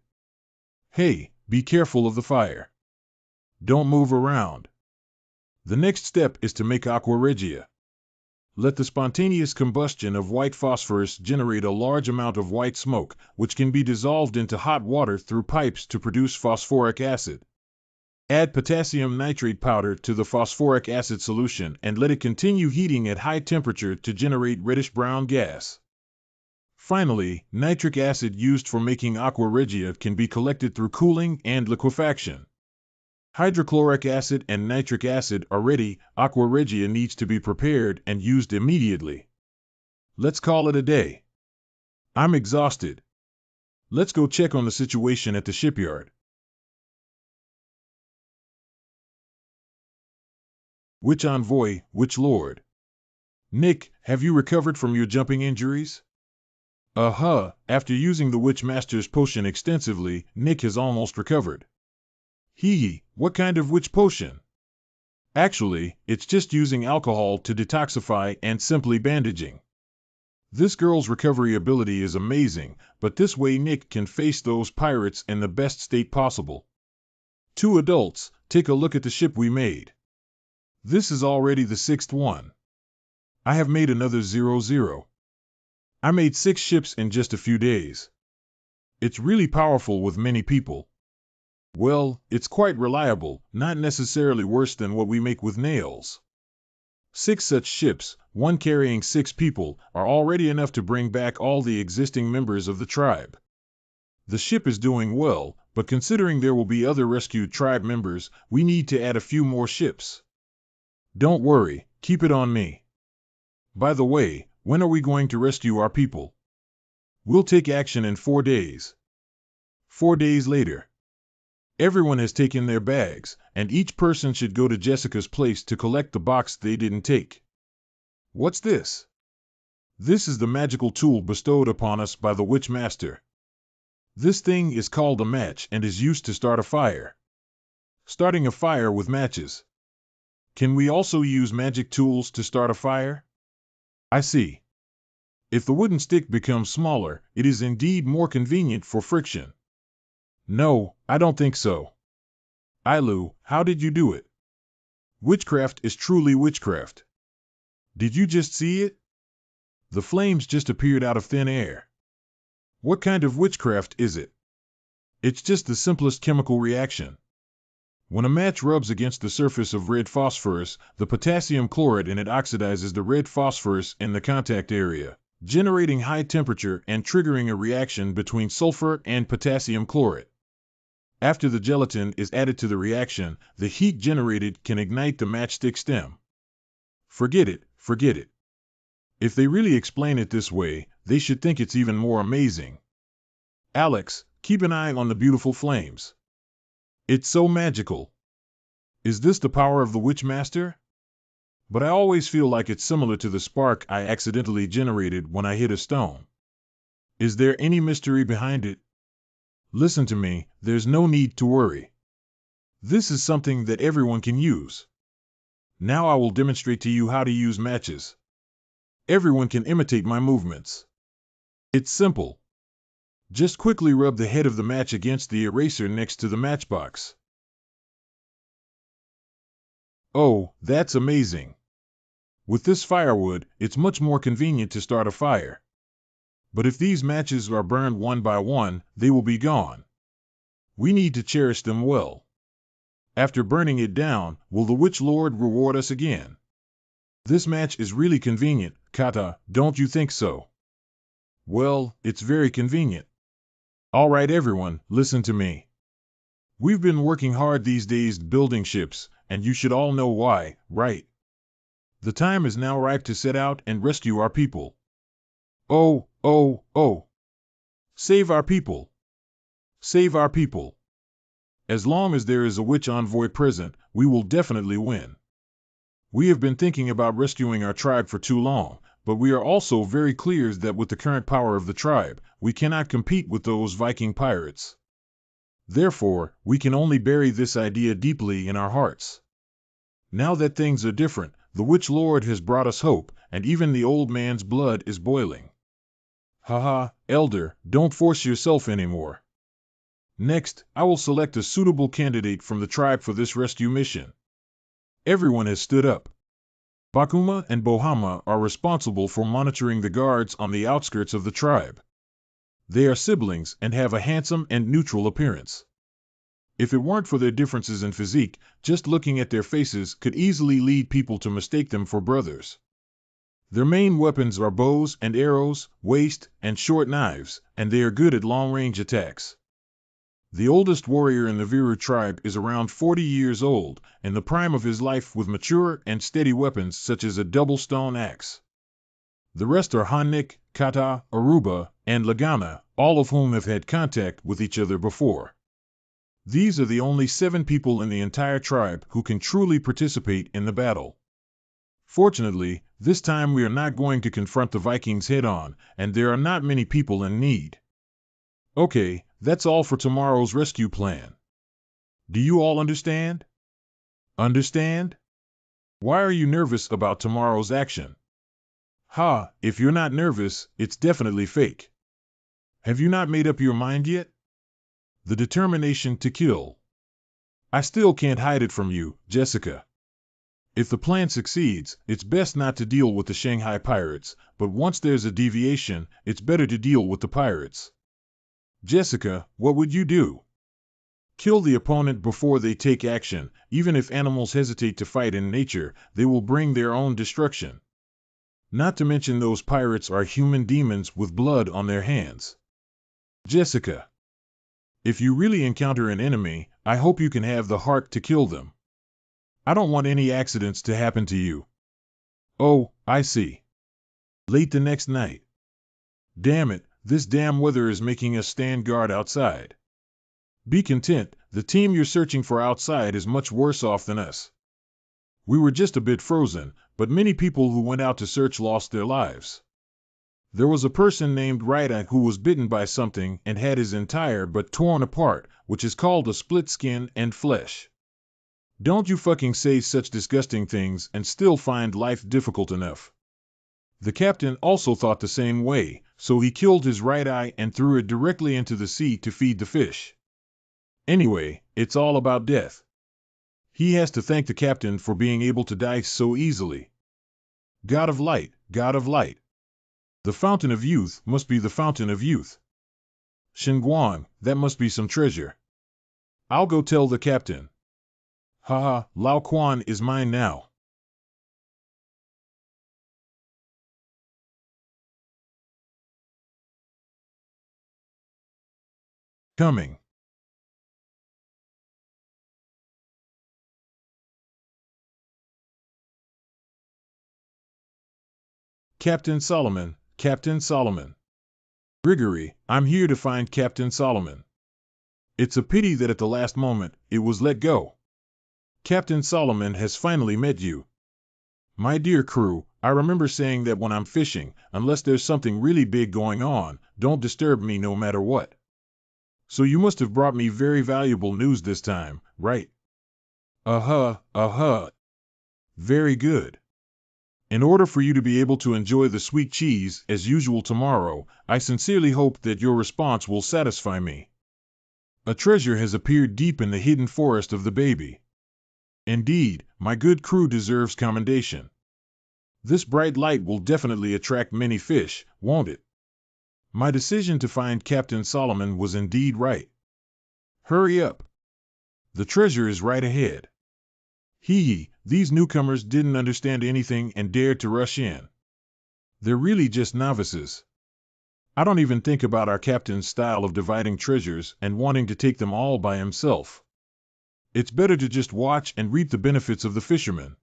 Hey, be careful of the fire. Don't move around. The next step is to make aqua regia. Let the spontaneous combustion of white phosphorus generate a large amount of white smoke, which can be dissolved into hot water through pipes to produce phosphoric acid. Add potassium nitrate powder to the phosphoric acid solution and let it continue heating at high temperature to generate reddish-brown gas. Finally, nitric acid used for making aqua regia can be collected through cooling and liquefaction. Hydrochloric acid and nitric acid are ready. Aqua regia needs to be prepared and used immediately. Let's call it a day. I'm exhausted. Let's go check on the situation at the shipyard. Which envoy, which lord? Nick, have you recovered from your jumping injuries? After using the Witch Master's potion extensively, Nick has almost recovered. Hee, what kind of witch potion? Actually, it's just using alcohol to detoxify and simply bandaging. This girl's recovery ability is amazing, but this way Nick can face those pirates in the best state possible. Two adults, take a look at the ship we made. This is already the 6th one. I have made another 00. I made 6 ships in just a few days. It's really powerful with many people. Well, it's quite reliable, not necessarily worse than what we make with nails. 6 such ships, one carrying 6 people, are already enough to bring back all the existing members of the tribe. The ship is doing well, but considering there will be other rescued tribe members, we need to add a few more ships. Don't worry, keep it on me. By the way, when are we going to rescue our people? We'll take action in 4 days. 4 days later. Everyone has taken their bags, and each person should go to Jessica's place to collect the box they didn't take. What's this? This is the magical tool bestowed upon us by the Witch Master. This thing is called a match and is used to start a fire. Starting a fire with matches. Can we also use magic tools to start a fire? I see. If the wooden stick becomes smaller, it is indeed more convenient for friction. No, I don't think so. Ailu, how did you do it? Witchcraft is truly witchcraft. Did you just see it? The flames just appeared out of thin air. What kind of witchcraft is it? It's just the simplest chemical reaction. When a match rubs against the surface of red phosphorus, the potassium chloride in it oxidizes the red phosphorus in the contact area, generating high temperature and triggering a reaction between sulfur and potassium chloride. After the gelatin is added to the reaction, the heat generated can ignite the matchstick stem. Forget it. If they really explain it this way, they should think it's even more amazing. Alex, keep an eye on the beautiful flames. It's so magical. Is this the power of the Witch Master? But I always feel like it's similar to the spark I accidentally generated when I hit a stone. Is there any mystery behind it? Listen to me, there's no need to worry. This is something that everyone can use. Now I will demonstrate to you how to use matches. Everyone can imitate my movements. It's simple. Just quickly rub the head of the match against the eraser next to the matchbox. Oh, that's amazing. With this firewood, it's much more convenient to start a fire. But if these matches are burned one by one, they will be gone. We need to cherish them well. After burning it down, will the Witch Lord reward us again? This match is really convenient, Kata, don't you think so? Well, it's very convenient. All right, everyone, listen to me. We've been working hard these days building ships, and you should all know why, right? The time is now ripe to set out and rescue our people. Oh. Save our people. Save our people. As long as there is a witch envoy present, we will definitely win. We have been thinking about rescuing our tribe for too long, but we are also very clear that with the current power of the tribe, we cannot compete with those Viking pirates. Therefore, we can only bury this idea deeply in our hearts. Now that things are different, the Witch Lord has brought us hope, and even the old man's blood is boiling. Haha, Elder, don't force yourself anymore. Next, I will select a suitable candidate from the tribe for this rescue mission. Everyone has stood up. Bakuma and Bohama are responsible for monitoring the guards on the outskirts of the tribe. They are siblings and have a handsome and neutral appearance. If it weren't for their differences in physique, just looking at their faces could easily lead people to mistake them for brothers. Their main weapons are bows and arrows, waist and short knives, and they are good at long-range attacks. The oldest warrior in the Viru tribe is around 40 years old, in the prime of his life with mature and steady weapons such as a double stone axe. The rest are Hannik, Kata, Aruba, and Lagana, all of whom have had contact with each other before. These are the only 7 people in the entire tribe who can truly participate in the battle. Fortunately, this time we are not going to confront the Vikings head-on, and there are not many people in need. Okay, that's all for tomorrow's rescue plan. Do you all understand? Understand? Why are you nervous about tomorrow's action? Ha, if you're not nervous, it's definitely fake. Have you not made up your mind yet? The determination to kill. I still can't hide it from you, Jessica. If the plan succeeds, it's best not to deal with the Shanghai pirates, but once there's a deviation, it's better to deal with the pirates. Jessica, what would you do? Kill the opponent before they take action. Even if animals hesitate to fight in nature, they will bring their own destruction. Not to mention those pirates are human demons with blood on their hands. Jessica, if you really encounter an enemy, I hope you can have the heart to kill them. I don't want any accidents to happen to you. Oh, I see. Late the next night. Damn it, this damn weather is making us stand guard outside. Be content, the team you're searching for outside is much worse off than us. We were just a bit frozen, but many people who went out to search lost their lives. There was a person named Rida who was bitten by something and had his entire butt torn apart, which is called a split skin and flesh. Don't you fucking say such disgusting things and still find life difficult enough. The captain also thought the same way, so he killed his right eye and threw it directly into the sea to feed the fish. Anyway, it's all about death. He has to thank the captain for being able to die so easily. God of light, God of light. The fountain of youth must be the fountain of youth. Xinguang, that must be some treasure. I'll go tell the captain. Haha, Lao Quan is mine now. Coming. Captain Solomon, Captain Solomon. Grigory, I'm here to find Captain Solomon. It's a pity that at the last moment, it was let go. Captain Solomon has finally met you. My dear crew, I remember saying that when I'm fishing, unless there's something really big going on, don't disturb me no matter what. So you must have brought me very valuable news this time, right? Uh-huh. Very good. In order for you to be able to enjoy the sweet cheese as usual tomorrow, I sincerely hope that your response will satisfy me. A treasure has appeared deep in the hidden forest of the baby. Indeed, my good crew deserves commendation. This bright light will definitely attract many fish, won't it? My decision to find Captain Solomon was indeed right. Hurry up. The treasure is right ahead. These newcomers didn't understand anything and dared to rush in. They're really just novices. I don't even think about our captain's style of dividing treasures and wanting to take them all by himself. It's better to just watch and reap the benefits of the fishermen.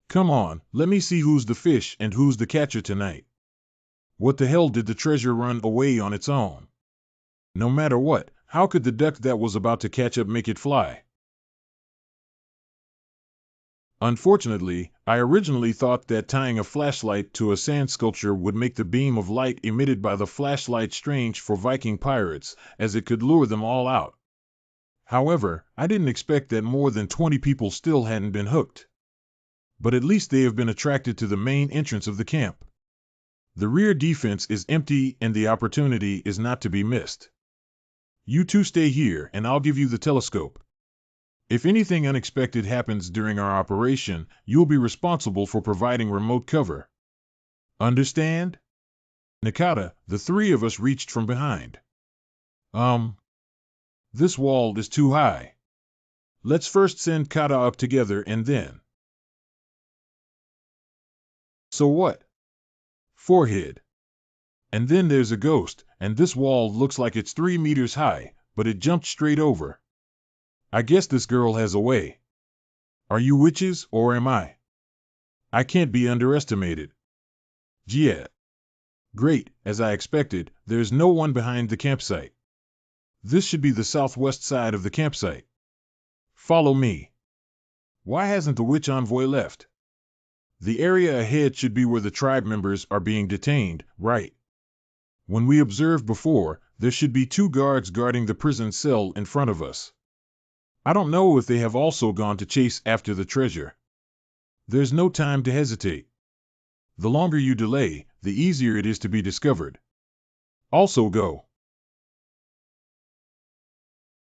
Come on, let me see who's the fish and who's the catcher tonight. What the hell did the treasure run away on its own? No matter what, how could the duck that was about to catch up make it fly? Unfortunately, I originally thought that tying a flashlight to a sand sculpture would make the beam of light emitted by the flashlight strange for Viking pirates, as it could lure them all out. However, I didn't expect that more than 20 people still hadn't been hooked. But at least they have been attracted to the main entrance of the camp. The rear defense is empty and the opportunity is not to be missed. You two stay here and I'll give you the telescope. If anything unexpected happens during our operation, you'll be responsible for providing remote cover. Understand? Nakata, the 3 of us reached from behind. This wall is too high. Let's first send Kata up together and then. So what? Forehead. And then there's a ghost, and this wall looks like it's 3 meters high, but it jumped straight over. I guess this girl has a way. Are you witches, or am I? I can't be underestimated. Yeah. Great, as I expected, there's no one behind the campsite. This should be the southwest side of the campsite. Follow me. Why hasn't the witch envoy left? The area ahead should be where the tribe members are being detained, right? When we observed before, there should be 2 guards guarding the prison cell in front of us. I don't know if they have also gone to chase after the treasure. There's no time to hesitate. The longer you delay, the easier it is to be discovered. Also go.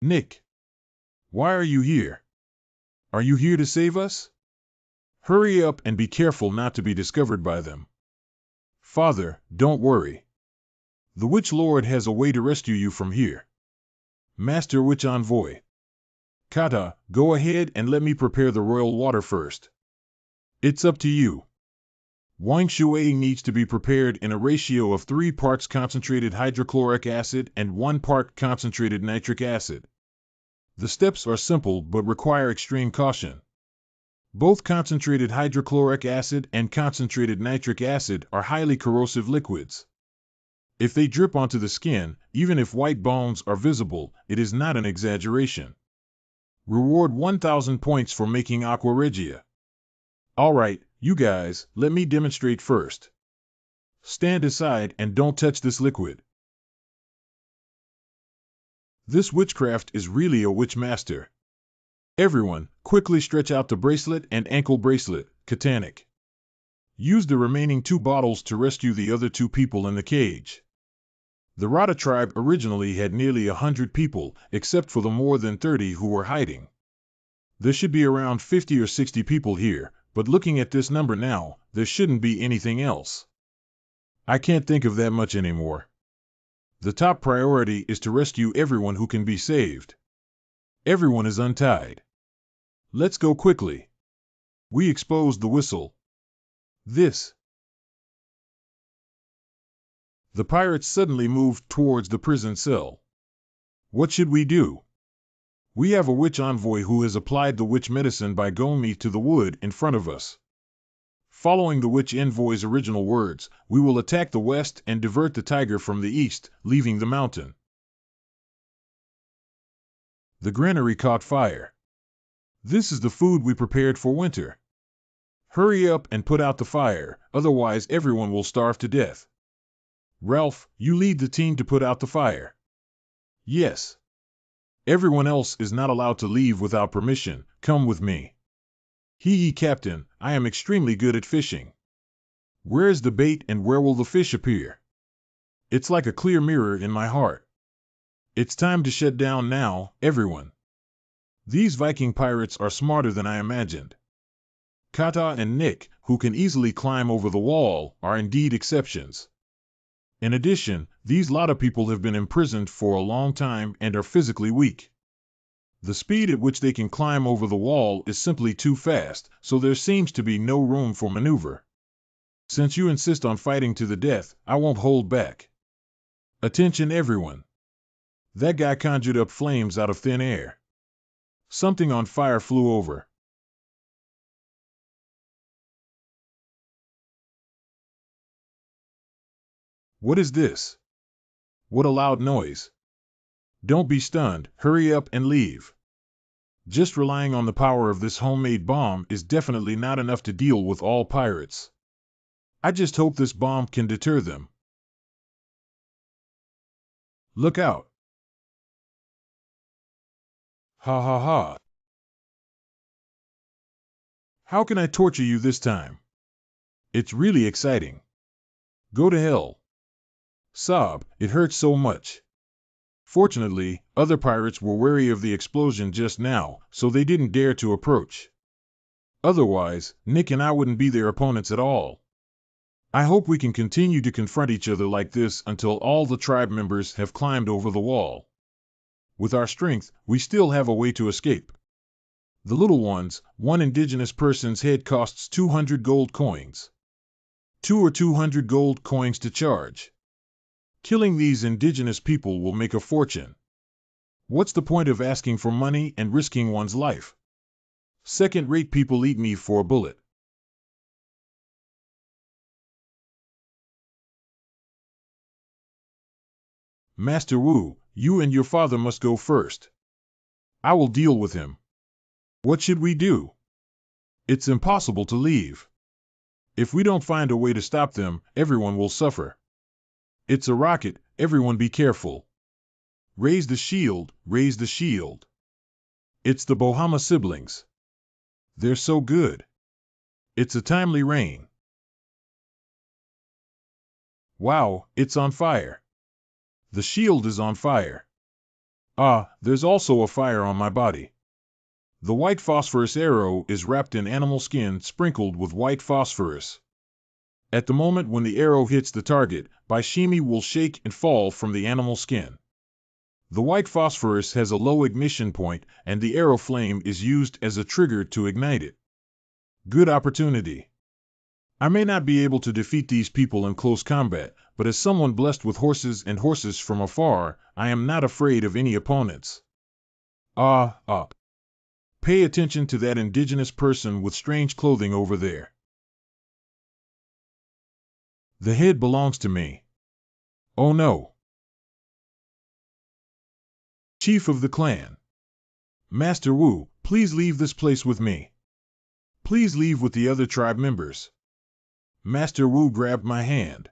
Nick, why are you here? Are you here to save us? Hurry up and be careful not to be discovered by them. Father, don't worry. The Witch Lord has a way to rescue you from here. Master Witch Envoy. Kata, go ahead and let me prepare the royal water first. It's up to you. Wang Shui needs to be prepared in a ratio of 3 parts concentrated hydrochloric acid and 1 part concentrated nitric acid. The steps are simple but require extreme caution. Both concentrated hydrochloric acid and concentrated nitric acid are highly corrosive liquids. If they drip onto the skin, even if white bones are visible, it is not an exaggeration. Reward 1,000 points for making Aqua Regia. Alright, you guys, let me demonstrate first. Stand aside and don't touch this liquid. This witchcraft is really a witch master. Everyone, quickly stretch out the bracelet and ankle bracelet, Katanic. Use the remaining 2 bottles to rescue the other 2 people in the cage. The Rata tribe originally had nearly 100 people, except for the more than 30 who were hiding. There should be around 50 or 60 people here, but looking at this number now, there shouldn't be anything else. I can't think of that much anymore. The top priority is to rescue everyone who can be saved. Everyone is untied. Let's go quickly. We exposed the whistle. The pirates suddenly moved towards the prison cell. What should we do? We have a witch envoy who has applied the witch medicine by Gomi to the wood in front of us. Following the witch envoy's original words, we will attack the west and divert the tiger from the east, leaving the mountain. The granary caught fire. This is the food we prepared for winter. Hurry up and put out the fire, otherwise everyone will starve to death. Ralph, you lead the team to put out the fire. Yes. Everyone else is not allowed to leave without permission. Come with me. Captain, I am extremely good at fishing. Where is the bait and where will the fish appear? It's like a clear mirror in my heart. It's time to shut down now, everyone. These Viking pirates are smarter than I imagined. Kata and Nick, who can easily climb over the wall, are indeed exceptions. In addition, these Lotta people have been imprisoned for a long time and are physically weak. The speed at which they can climb over the wall is simply too fast, so there seems to be no room for maneuver. Since you insist on fighting to the death, I won't hold back. Attention everyone. That guy conjured up flames out of thin air. Something on fire flew over. What is this? What a loud noise. Don't be stunned, hurry up and leave. Just relying on the power of this homemade bomb is definitely not enough to deal with all pirates. I just hope this bomb can deter them. Look out. Ha ha ha. How can I torture you this time? It's really exciting. Go to hell. Sob, it hurts so much. Fortunately, other pirates were wary of the explosion just now, so they didn't dare to approach. Otherwise, Nick and I wouldn't be their opponents at all. I hope we can continue to confront each other like this until all the tribe members have climbed over the wall. With our strength, we still have a way to escape. The little ones, one indigenous person's head costs 200 gold coins. 200 gold coins to charge. Killing these indigenous people will make a fortune. What's the point of asking for money and risking one's life? Second-rate people eat me for a bullet. Master Wu, you and your father must go first. I will deal with him. What should we do? It's impossible to leave. If we don't find a way to stop them, everyone will suffer. It's a rocket, everyone be careful. Raise the shield, raise the shield. It's the Bohama siblings. They're so good. It's a timely rain. Wow, it's on fire. The shield is on fire. Ah, there's also a fire on my body. The white phosphorus arrow is wrapped in animal skin sprinkled with white phosphorus. At the moment when the arrow hits the target, Baishimi will shake and fall from the animal skin. The white phosphorus has a low ignition point, and the arrow flame is used as a trigger to ignite it. Good opportunity. I may not be able to defeat these people in close combat, but as someone blessed with horses and horses from afar, I am not afraid of any opponents. Pay attention to that indigenous person with strange clothing over there. The head belongs to me. Oh no. Chief of the clan. Master Wu, please leave this place with me. Please leave with the other tribe members. Master Wu grabbed my hand.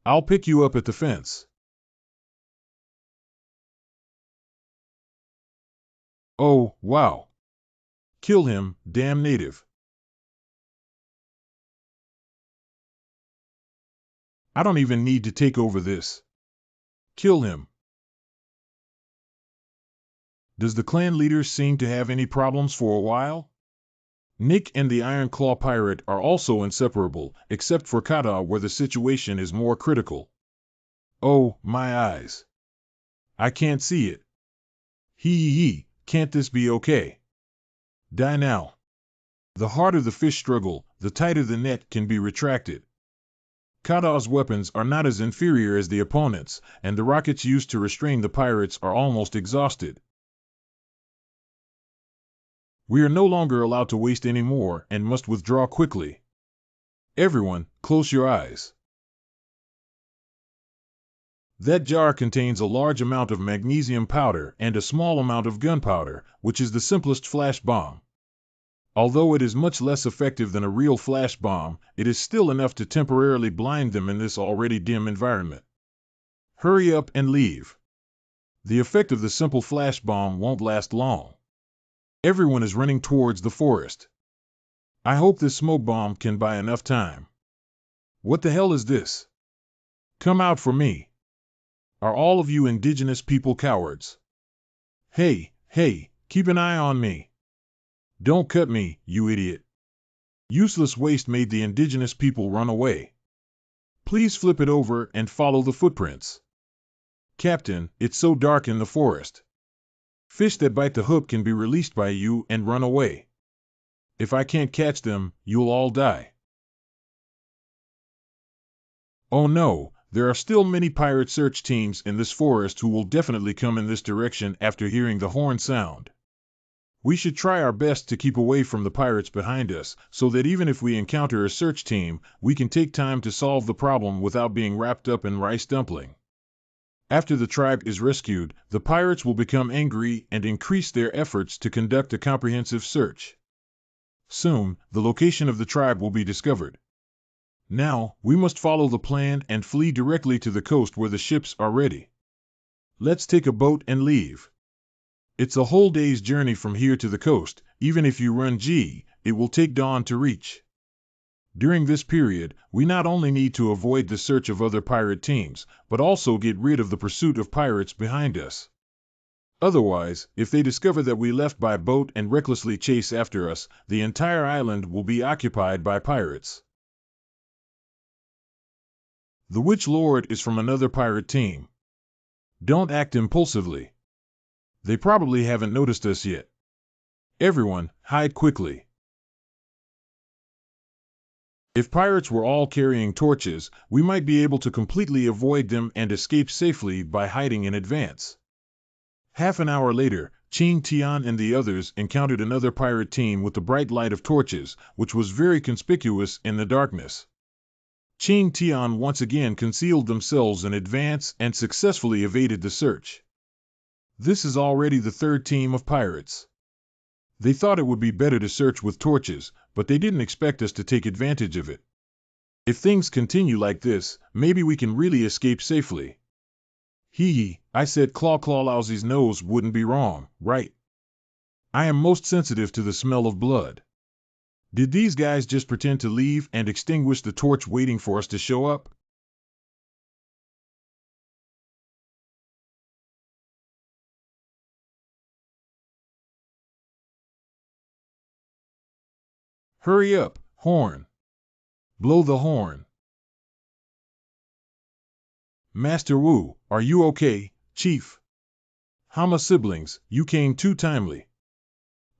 I'll pick you up at the fence. Oh, wow. Kill him, damn native. I don't even need to take over this. Kill him. Does the clan leader seem to have any problems for a while? Nick and the Iron Claw pirate are also inseparable, except for Kata where the situation is more critical. Oh, my eyes. I can't see it. Hee, can't this be okay? Die now. The harder the fish struggle, the tighter the net can be retracted. Kata's weapons are not as inferior as the opponent's, and the rockets used to restrain the pirates are almost exhausted. We are no longer allowed to waste any more and must withdraw quickly. Everyone, close your eyes. That jar contains a large amount of magnesium powder and a small amount of gunpowder, which is the simplest flash bomb. Although it is much less effective than a real flash bomb, it is still enough to temporarily blind them in this already dim environment. Hurry up and leave. The effect of the simple flash bomb won't last long. Everyone is running towards the forest. I hope this smoke bomb can buy enough time. What the hell is this? Come out for me. Are all of you indigenous people cowards? Hey, keep an eye on me. Don't cut me, you idiot. Useless waste made the indigenous people run away. Please flip it over and follow the footprints. Captain, it's so dark in the forest. Fish that bite the hook can be released by you and run away. If I can't catch them, you'll all die. Oh no, there are still many pirate search teams in this forest who will definitely come in this direction after hearing the horn sound. We should try our best to keep away from the pirates behind us, so that even if we encounter a search team, we can take time to solve the problem without being wrapped up in rice dumpling. After the tribe is rescued, the pirates will become angry and increase their efforts to conduct a comprehensive search. Soon, the location of the tribe will be discovered. Now, we must follow the plan and flee directly to the coast where the ships are ready. Let's take a boat and leave. It's a whole day's journey from here to the coast. Even if you run it will take dawn to reach. During this period, we not only need to avoid the search of other pirate teams, but also get rid of the pursuit of pirates behind us. Otherwise, if they discover that we left by boat and recklessly chase after us, the entire island will be occupied by pirates. The Witch Lord is from another pirate team. Don't act impulsively. They probably haven't noticed us yet. Everyone, hide quickly. If pirates were all carrying torches, we might be able to completely avoid them and escape safely by hiding in advance. Half an hour later, Qing Tian and the others encountered another pirate team with the bright light of torches, which was very conspicuous in the darkness. Ching Tian once again concealed themselves in advance and successfully evaded the search. This is already the third team of pirates. They thought it would be better to search with torches, but they didn't expect us to take advantage of it. If things continue like this, maybe we can really escape safely. Hee, I said Claw Lowsy's nose wouldn't be wrong, right? I am most sensitive to the smell of blood. Did these guys just pretend to leave and extinguish the torch waiting for us to show up? Hurry up, horn. Blow the horn. Master Wu, are you okay, Chief? Hama siblings, you came too timely.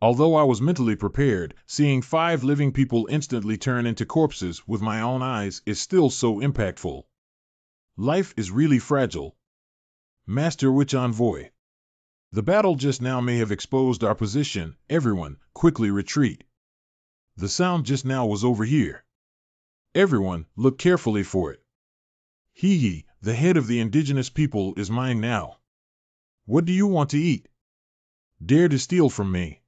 Although I was mentally prepared, seeing 5 living people instantly turn into corpses with my own eyes is still so impactful. Life is really fragile. Master Witch Envoy. The battle just now may have exposed our position. Everyone, quickly retreat. The sound just now was over here. Everyone, look carefully for it. Hee, the head of the indigenous people is mine now. What do you want to eat? Dare to steal from me?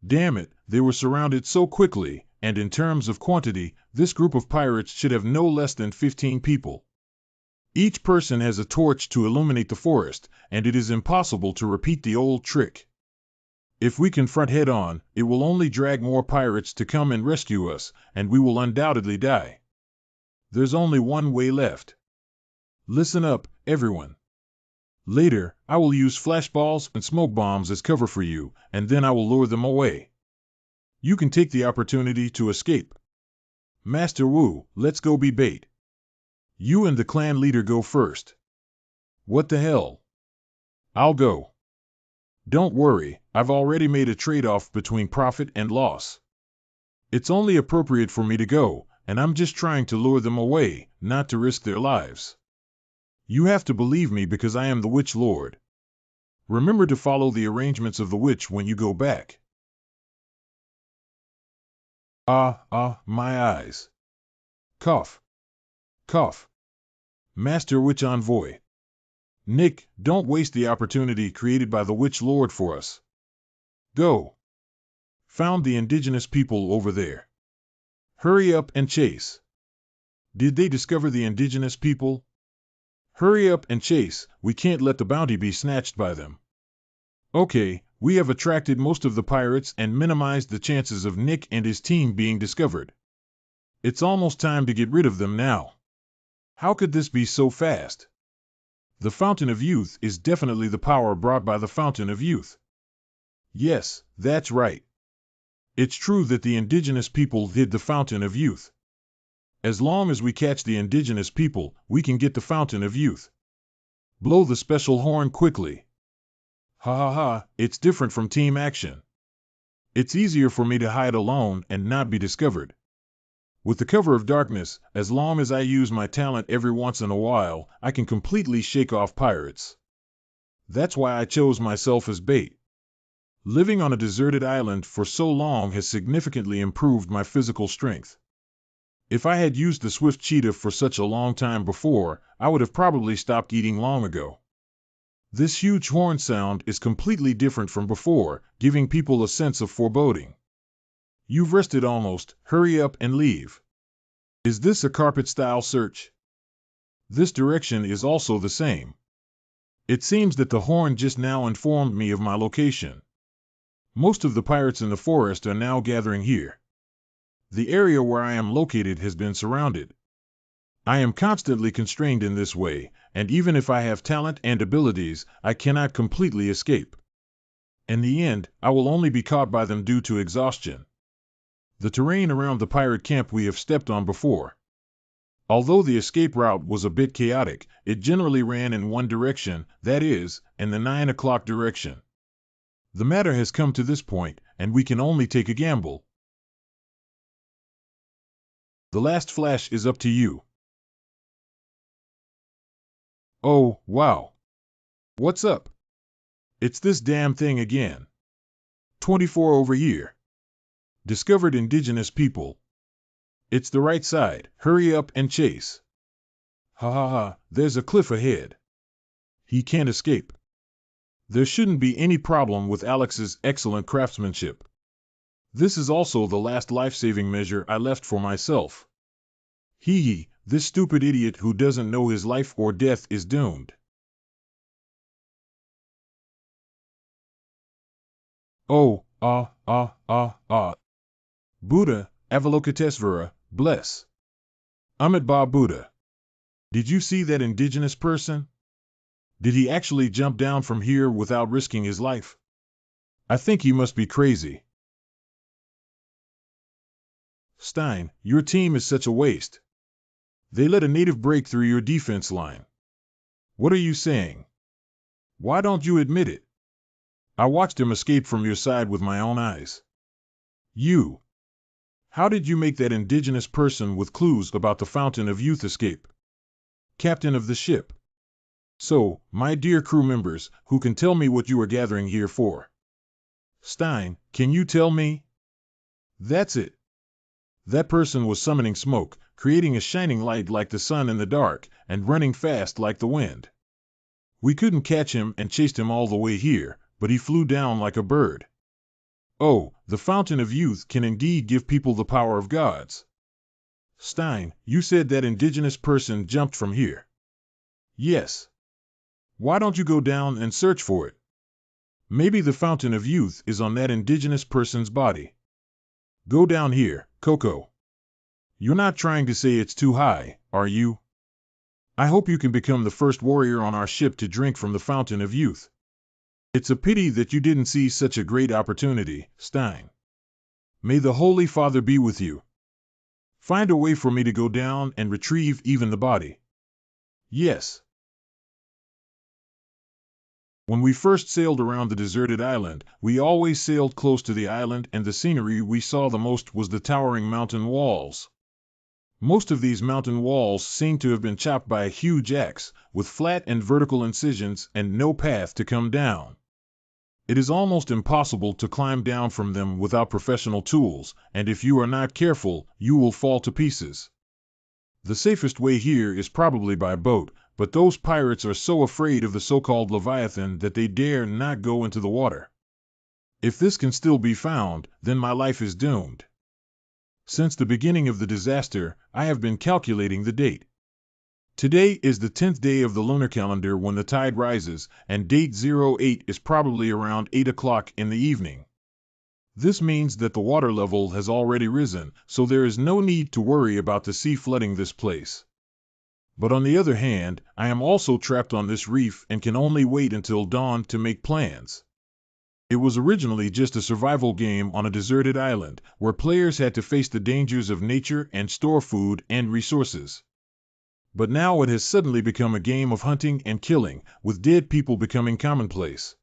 Damn it, they were surrounded so quickly, and in terms of quantity, this group of pirates should have no less than 15 people. Each person has a torch to illuminate the forest, and it is impossible to repeat the old trick. If we confront head-on, it will only drag more pirates to come and rescue us, and we will undoubtedly die. There's only one way left. Listen up, everyone. Later, I will use flashballs and smoke bombs as cover for you, and then I will lure them away. You can take the opportunity to escape. Master Wu, let's go be bait. You and the clan leader go first. What the hell? I'll go. Don't worry, I've already made a trade-off between profit and loss. It's only appropriate for me to go, and I'm just trying to lure them away, not to risk their lives. You have to believe me because I am the Witch Lord. Remember to follow the arrangements of the witch when you go back. My eyes. Cough. Cough. Master Witch Envoy. Nick, don't waste the opportunity created by the Witch Lord for us. Go. Found the indigenous people over there. Hurry up and chase. Did they discover the indigenous people? Hurry up and chase, we can't let the bounty be snatched by them. Okay, we have attracted most of the pirates and minimized the chances of Nick and his team being discovered. It's almost time to get rid of them now. How could this be so fast? The Fountain of Youth is definitely the power brought by the Fountain of Youth. Yes, that's right. It's true that the indigenous people hid the Fountain of Youth. As long as we catch the indigenous people, we can get the Fountain of Youth. Blow the special horn quickly. Ha ha ha, it's different from team action. It's easier for me to hide alone and not be discovered. With the cover of darkness, as long as I use my talent every once in a while, I can completely shake off pirates. That's why I chose myself as bait. Living on a deserted island for so long has significantly improved my physical strength. If I had used the swift cheetah for such a long time before, I would have probably stopped eating long ago. This huge horn sound is completely different from before, giving people a sense of foreboding. You've rested almost, hurry up and leave. Is this a carpet-style search? This direction is also the same. It seems that the horn just now informed me of my location. Most of the pirates in the forest are now gathering here. The area where I am located has been surrounded. I am constantly constrained in this way, and even if I have talent and abilities, I cannot completely escape. In the end, I will only be caught by them due to exhaustion. The terrain around the pirate camp we have stepped on before. Although the escape route was a bit chaotic, it generally ran in one direction, that is, in the 9 o'clock direction. The matter has come to this point, and we can only take a gamble. The last flash is up to you. Oh, wow. What's up? It's this damn thing again. 24 over here. Discovered indigenous people. It's the right side. Hurry up and chase. Ha ha ha, there's a cliff ahead. He can't escape. There shouldn't be any problem with Alex's excellent craftsmanship. This is also the last life-saving measure I left for myself. Hee, this stupid idiot who doesn't know his life or death is doomed. Oh, Buddha, Avalokitesvara, bless. Amit Ba Buddha. Did you see that indigenous person? Did he actually jump down from here without risking his life? I think he must be crazy. Stein, your team is such a waste. They let a native break through your defense line. What are you saying? Why don't you admit it? I watched him escape from your side with my own eyes. You. How did you make that indigenous person with clues about the Fountain of Youth escape? Captain of the ship. So, my dear crew members, who can tell me what you are gathering here for? Stein, can you tell me? That's it. That person was summoning smoke, creating a shining light like the sun in the dark, and running fast like the wind. We couldn't catch him and chased him all the way here, but he flew down like a bird. Oh, the Fountain of Youth can indeed give people the power of gods. Stein, you said that indigenous person jumped from here. Yes. Why don't you go down and search for it? Maybe the Fountain of Youth is on that indigenous person's body. Go down here, Coco. You're not trying to say it's too high, are you? I hope you can become the first warrior on our ship to drink from the Fountain of Youth. It's a pity that you didn't see such a great opportunity, Stein. May the Holy Father be with you. Find a way for me to go down and retrieve even the body. Yes. When we first sailed around the deserted island, we always sailed close to the island, and the scenery we saw the most was the towering mountain walls. Most of these mountain walls seem to have been chopped by a huge axe, with flat and vertical incisions and no path to come down. It is almost impossible to climb down from them without professional tools, and if you are not careful, you will fall to pieces. The safest way here is probably by boat, but those pirates are so afraid of the so-called Leviathan that they dare not go into the water. If this can still be found, then my life is doomed. Since the beginning of the disaster, I have been calculating the date. Today is the 10th day of the lunar calendar when the tide rises, and date 08 is probably around 8 o'clock in the evening. This means that the water level has already risen, so there is no need to worry about the sea flooding this place. But on the other hand, I am also trapped on this reef and can only wait until dawn to make plans. It was originally just a survival game on a deserted island, where players had to face the dangers of nature and store food and resources. But now it has suddenly become a game of hunting and killing, with dead people becoming commonplace.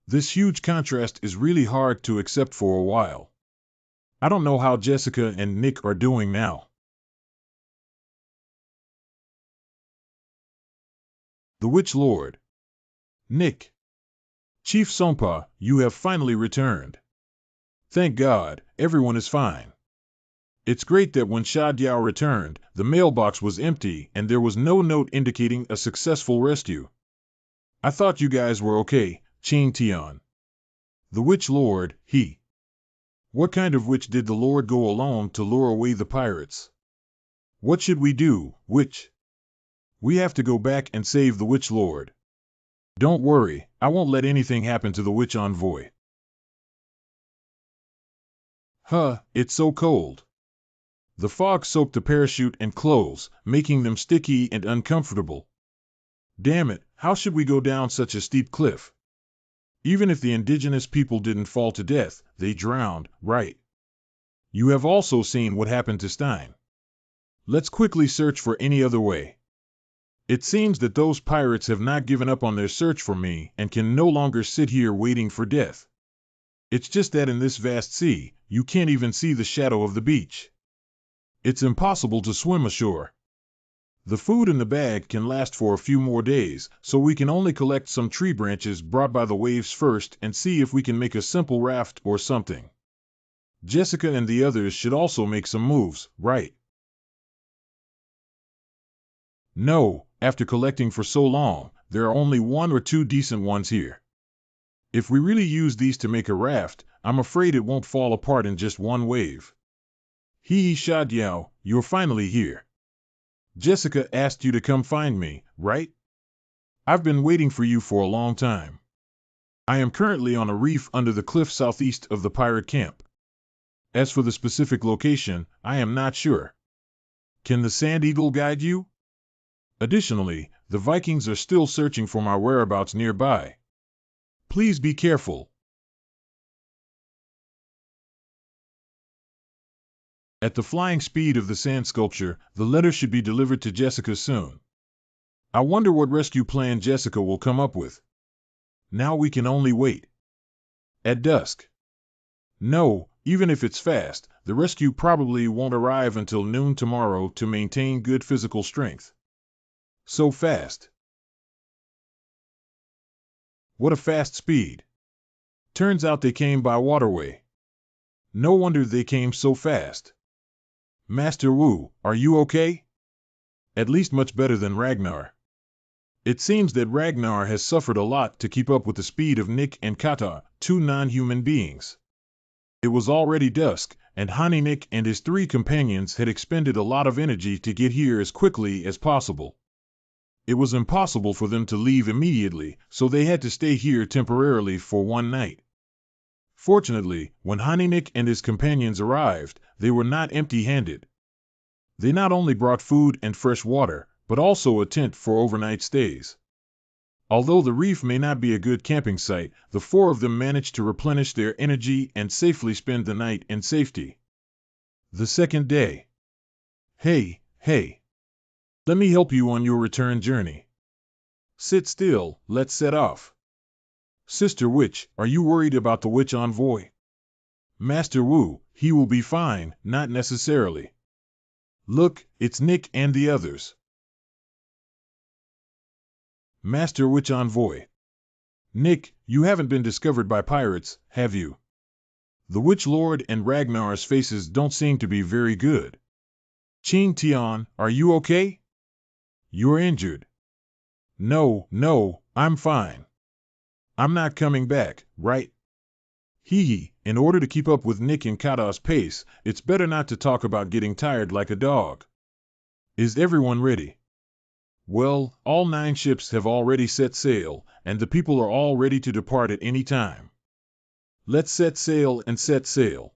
This huge contrast is really hard to accept for a while. I don't know how Jessica and Nick are doing now. The Witch Lord. Nick. Chief Sompa, you have finally returned. Thank God, everyone is fine. It's great that when Sha Diao returned, the mailbox was empty and there was no note indicating a successful rescue. I thought you guys were okay, Qing Tian. The Witch Lord, he. What kind of witch did the Lord go alone to lure away the pirates? What should we do, Witch? We have to go back and save the Witch Lord. Don't worry, I won't let anything happen to the Witch Envoy. It's so cold. The fog soaked the parachute and clothes, making them sticky and uncomfortable. Damn it, how should we go down such a steep cliff? Even if the indigenous people didn't fall to death, they drowned, right? You have also seen what happened to Stein. Let's quickly search for any other way. It seems that those pirates have not given up on their search for me and can no longer sit here waiting for death. It's just that in this vast sea, you can't even see the shadow of the beach. It's impossible to swim ashore. The food in the bag can last for a few more days, so we can only collect some tree branches brought by the waves first and see if we can make a simple raft or something. Jessica and the others should also make some moves, right? No, after collecting for so long, there are only one or two decent ones here. If we really use these to make a raft, I'm afraid it won't fall apart in just one wave. Hee Sha Diao, you're finally here. Jessica asked you to come find me, right? I've been waiting for you for a long time. I am currently on a reef under the cliff southeast of the pirate camp. As for the specific location, I am not sure. Can the Sand Eagle guide you? Additionally, the Vikings are still searching for my whereabouts nearby. Please be careful. At the flying speed of the sand sculpture, the letter should be delivered to Jessica soon. I wonder what rescue plan Jessica will come up with. Now we can only wait. At dusk. No, even if it's fast, the rescue probably won't arrive until noon tomorrow to maintain good physical strength. So fast. What a fast speed. Turns out they came by waterway. No wonder they came so fast. Master Wu, are you okay? At least much better than Ragnar. It seems that Ragnar has suffered a lot to keep up with the speed of Nick and Kata, two non-human beings. It was already dusk, and Hani Nick and his three companions had expended a lot of energy to get here as quickly as possible. It was impossible for them to leave immediately, so they had to stay here temporarily for one night. Fortunately, when Hani Nick and his companions arrived, they were not empty-handed. They not only brought food and fresh water, but also a tent for overnight stays. Although the reef may not be a good camping site, the four of them managed to replenish their energy and safely spend the night in safety. The second day. Hey. Let me help you on your return journey. Sit still, let's set off. Sister Witch, are you worried about the witch envoy? Master Wu, he will be fine, not necessarily. Look, it's Nick and the others. Master Witch Envoy. Nick, you haven't been discovered by pirates, have you? The Witch Lord and Ragnar's faces don't seem to be very good. Qing Tian, are you okay? You're injured. No, I'm fine. I'm not coming back, right? In order to keep up with Nick and Kata's pace, it's better not to talk about getting tired like a dog. Is everyone ready? Well, all 9 ships have already set sail, and the people are all ready to depart at any time. Let's set sail and set sail.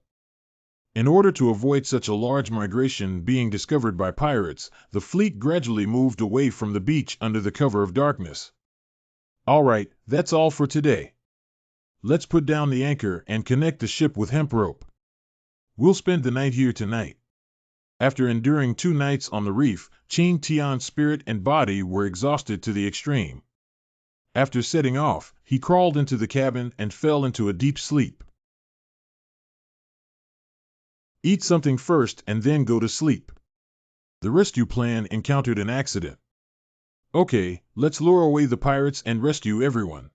In order to avoid such a large migration being discovered by pirates, the fleet gradually moved away from the beach under the cover of darkness. All right, that's all for today. Let's put down the anchor and connect the ship with hemp rope. We'll spend the night here tonight. After enduring 2 nights on the reef, Qing Tian's spirit and body were exhausted to the extreme. After setting off, he crawled into the cabin and fell into a deep sleep. Eat something first and then go to sleep. The rescue plan encountered an accident. Okay, let's lure away the pirates and rescue everyone.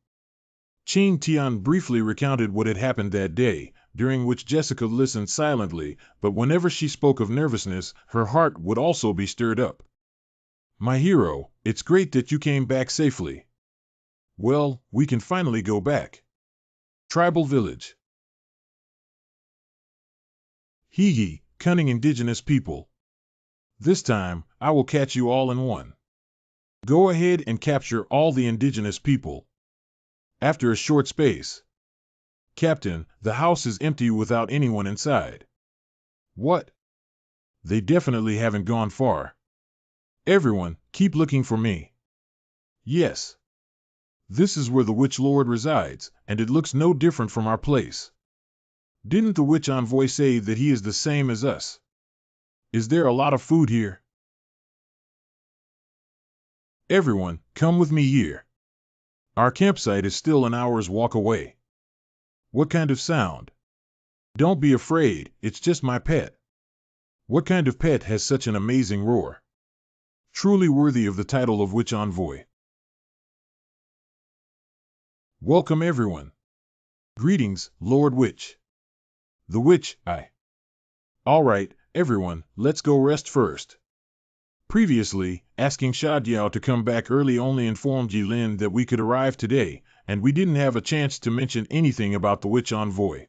Qing Tian briefly recounted what had happened that day, during which Jessica listened silently, but whenever she spoke of nervousness, her heart would also be stirred up. My hero, it's great that you came back safely. Well, we can finally go back. Tribal village. Cunning indigenous people. This time, I will catch you all in one. Go ahead and capture all the indigenous people. After a short space. Captain, the house is empty without anyone inside. What? They definitely haven't gone far. Everyone, keep looking for me. Yes. This is where the Witch Lord resides, and it looks no different from our place. Didn't the Witch Envoy say that he is the same as us? Is there a lot of food here? Everyone, come with me here. Our campsite is still an hour's walk away. What kind of sound? Don't be afraid, it's just my pet. What kind of pet has such an amazing roar? Truly worthy of the title of Witch Envoy. Welcome everyone. Greetings, Lord Witch. The witch, All right, everyone, let's go rest first. Previously, asking Xiaodiao to come back early only informed Yilin that we could arrive today, and we didn't have a chance to mention anything about the witch envoy.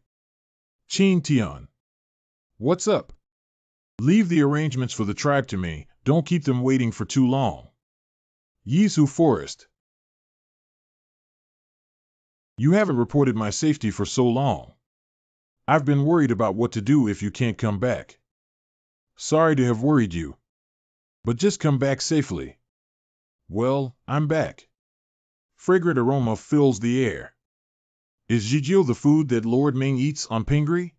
Qing Tian. What's up? Leave the arrangements for the tribe to me, don't keep them waiting for too long. Yisu Forest. You haven't reported my safety for so long. I've been worried about what to do if you can't come back. Sorry to have worried you. But just come back safely. Well, I'm back. Fragrant aroma fills the air. Is Jijio the food that Lord Ming eats on Pingri?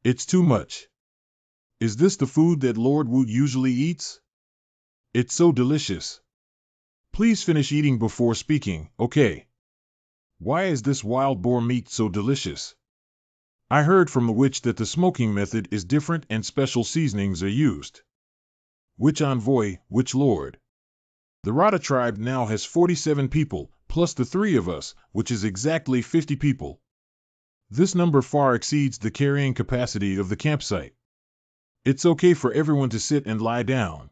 It's too much. Is this the food that Lord Wu usually eats? It's so delicious. Please finish eating before speaking, okay? Why is this wild boar meat so delicious? I heard from the witch that the smoking method is different and special seasonings are used. Witch envoy, witch lord. The Rada tribe now has 47 people, plus the 3 of us, which is exactly 50 people. This number far exceeds the carrying capacity of the campsite. It's okay for everyone to sit and lie down.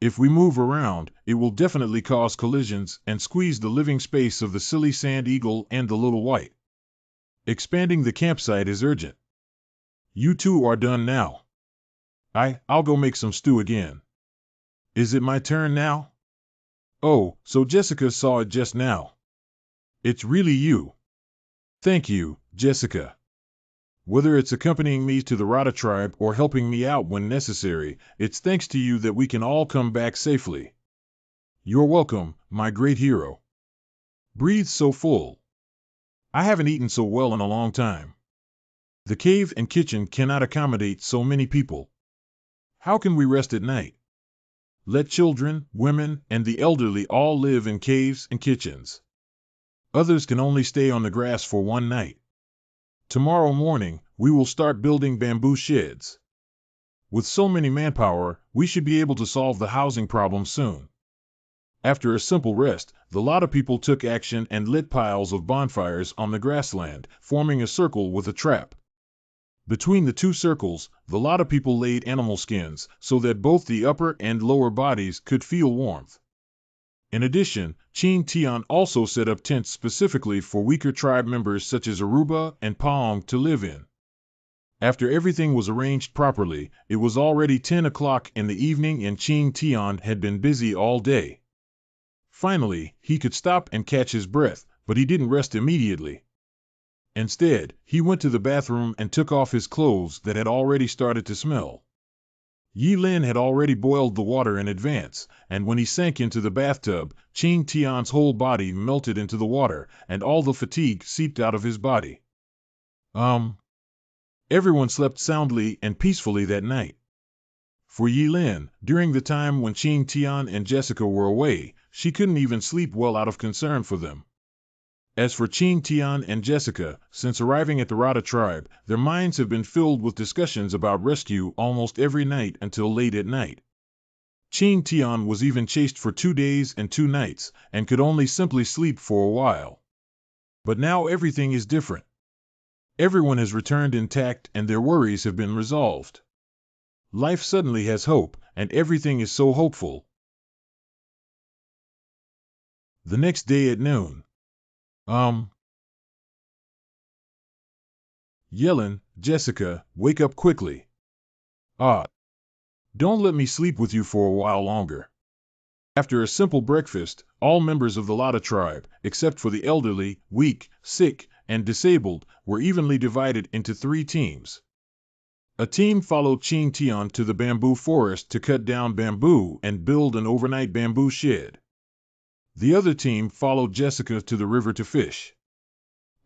If we move around, it will definitely cause collisions and squeeze the living space of the silly sand eagle and the little white. Expanding the campsite is urgent. You two are done now. I'll go make some stew again. Is it my turn now? Oh, so Jessica saw it just now. It's really you. Thank you, Jessica. Whether it's accompanying me to the Rada tribe or helping me out when necessary, it's thanks to you that we can all come back safely. You're welcome, my great hero. Breathe so full. I haven't eaten so well in a long time. The cave and kitchen cannot accommodate so many people. How can we rest at night? Let children, women, and the elderly all live in caves and kitchens. Others can only stay on the grass for one night. Tomorrow morning, we will start building bamboo sheds. With so many manpower, we should be able to solve the housing problem soon. After a simple rest, the Lada people took action and lit piles of bonfires on the grassland, forming a circle with a trap. Between the 2 circles, the Lada people laid animal skins, so that both the upper and lower bodies could feel warmth. In addition, Qing Tian also set up tents specifically for weaker tribe members such as Aruba and Paong to live in. After everything was arranged properly, it was already 10 o'clock in the evening and Qing Tian had been busy all day. Finally, he could stop and catch his breath, but he didn't rest immediately. Instead, he went to the bathroom and took off his clothes that had already started to smell. Yilin had already boiled the water in advance, and when he sank into the bathtub, Qing Tian's whole body melted into the water, and all the fatigue seeped out of his body. Everyone slept soundly and peacefully that night. For Yilin, during the time when Qing Tian and Jessica were away, she couldn't even sleep well out of concern for them. As for Qing Tian and Jessica, since arriving at the Rada tribe, their minds have been filled with discussions about rescue almost every night until late at night. Qing Tian was even chased for 2 days and 2 nights, and could only simply sleep for a while. But now everything is different. Everyone has returned intact and their worries have been resolved. Life suddenly has hope, and everything is so hopeful. The next day at noon. Yelling, Jessica, wake up quickly. Don't let me sleep with you for a while longer. After a simple breakfast, all members of the Lada tribe, except for the elderly, weak, sick, and disabled, were evenly divided into 3 teams. A team followed Qing Tian to the bamboo forest to cut down bamboo and build an overnight bamboo shed. The other team followed Jessica to the river to fish.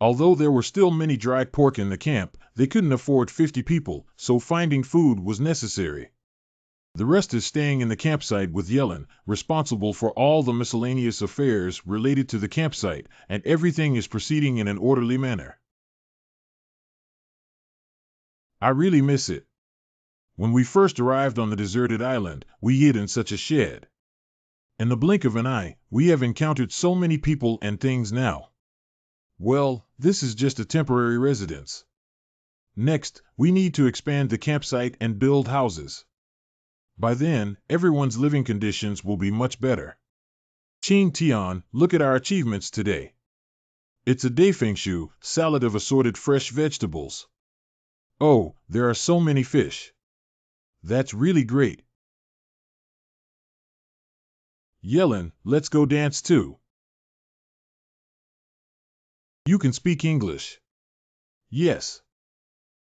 Although there were still many dry pork in the camp, they couldn't afford 50 people, so finding food was necessary. The rest is staying in the campsite with Yellen, responsible for all the miscellaneous affairs related to the campsite, and everything is proceeding in an orderly manner. I really miss it. When we first arrived on the deserted island, we hid in such a shed. In the blink of an eye, we have encountered so many people and things now. Well, this is just a temporary residence. Next, we need to expand the campsite and build houses. By then, everyone's living conditions will be much better. Qing Tian, look at our achievements today. It's a daifengshu, salad of assorted fresh vegetables. Oh, there are so many fish. That's really great. Yellen, let's go dance too. You can speak English. Yes.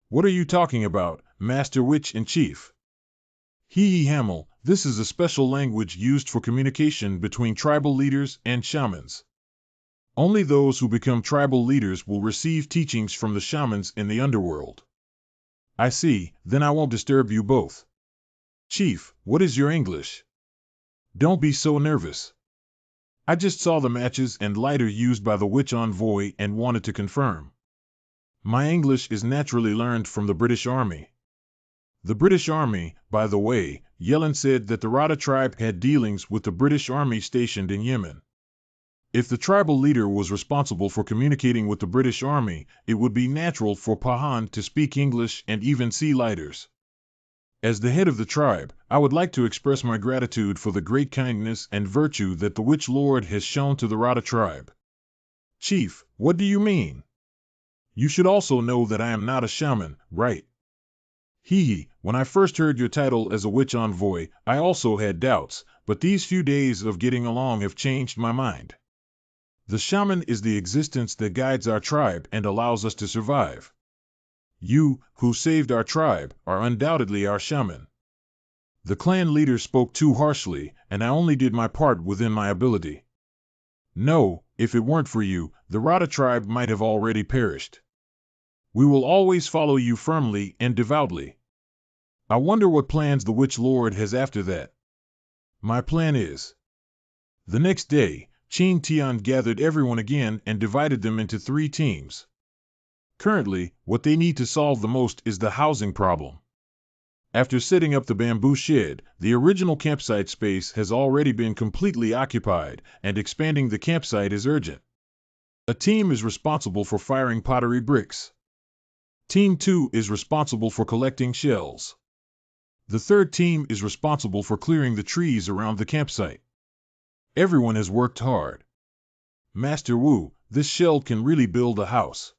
What are you talking about, Master Witch in Chief? Hee Hamel, this is a special language used for communication between tribal leaders and shamans. Only those who become tribal leaders will receive teachings from the shamans in the underworld. I see, then I won't disturb you both. Chief, what is your English? Don't be so nervous. I just saw the matches and lighter used by the witch envoy and wanted to confirm. My English is naturally learned from the British Army. The British Army, by the way, Yellen said that the Rada tribe had dealings with the British Army stationed in Yemen. If the tribal leader was responsible for communicating with the British Army, it would be natural for Pahan to speak English and even see lighters. As the head of the tribe, I would like to express my gratitude for the great kindness and virtue that the Witch Lord has shown to the Rada tribe. Chief, what do you mean? You should also know that I am not a shaman, right? When I first heard your title as a witch envoy, I also had doubts, but these few days of getting along have changed my mind. The shaman is the existence that guides our tribe and allows us to survive. You, who saved our tribe, are undoubtedly our shaman. The clan leader spoke too harshly, and I only did my part within my ability. No, if it weren't for you, the Rada tribe might have already perished. We will always follow you firmly and devoutly. I wonder what plans the Witch Lord has after that. My plan is. The next day, Qing Tian gathered everyone again and divided them into 3 teams. Currently, what they need to solve the most is the housing problem. After setting up the bamboo shed, the original campsite space has already been completely occupied, and expanding the campsite is urgent. A team is responsible for firing pottery bricks. Team 2 is responsible for collecting shells. The third team is responsible for clearing the trees around the campsite. Everyone has worked hard. Master Wu, this shell can really build a house.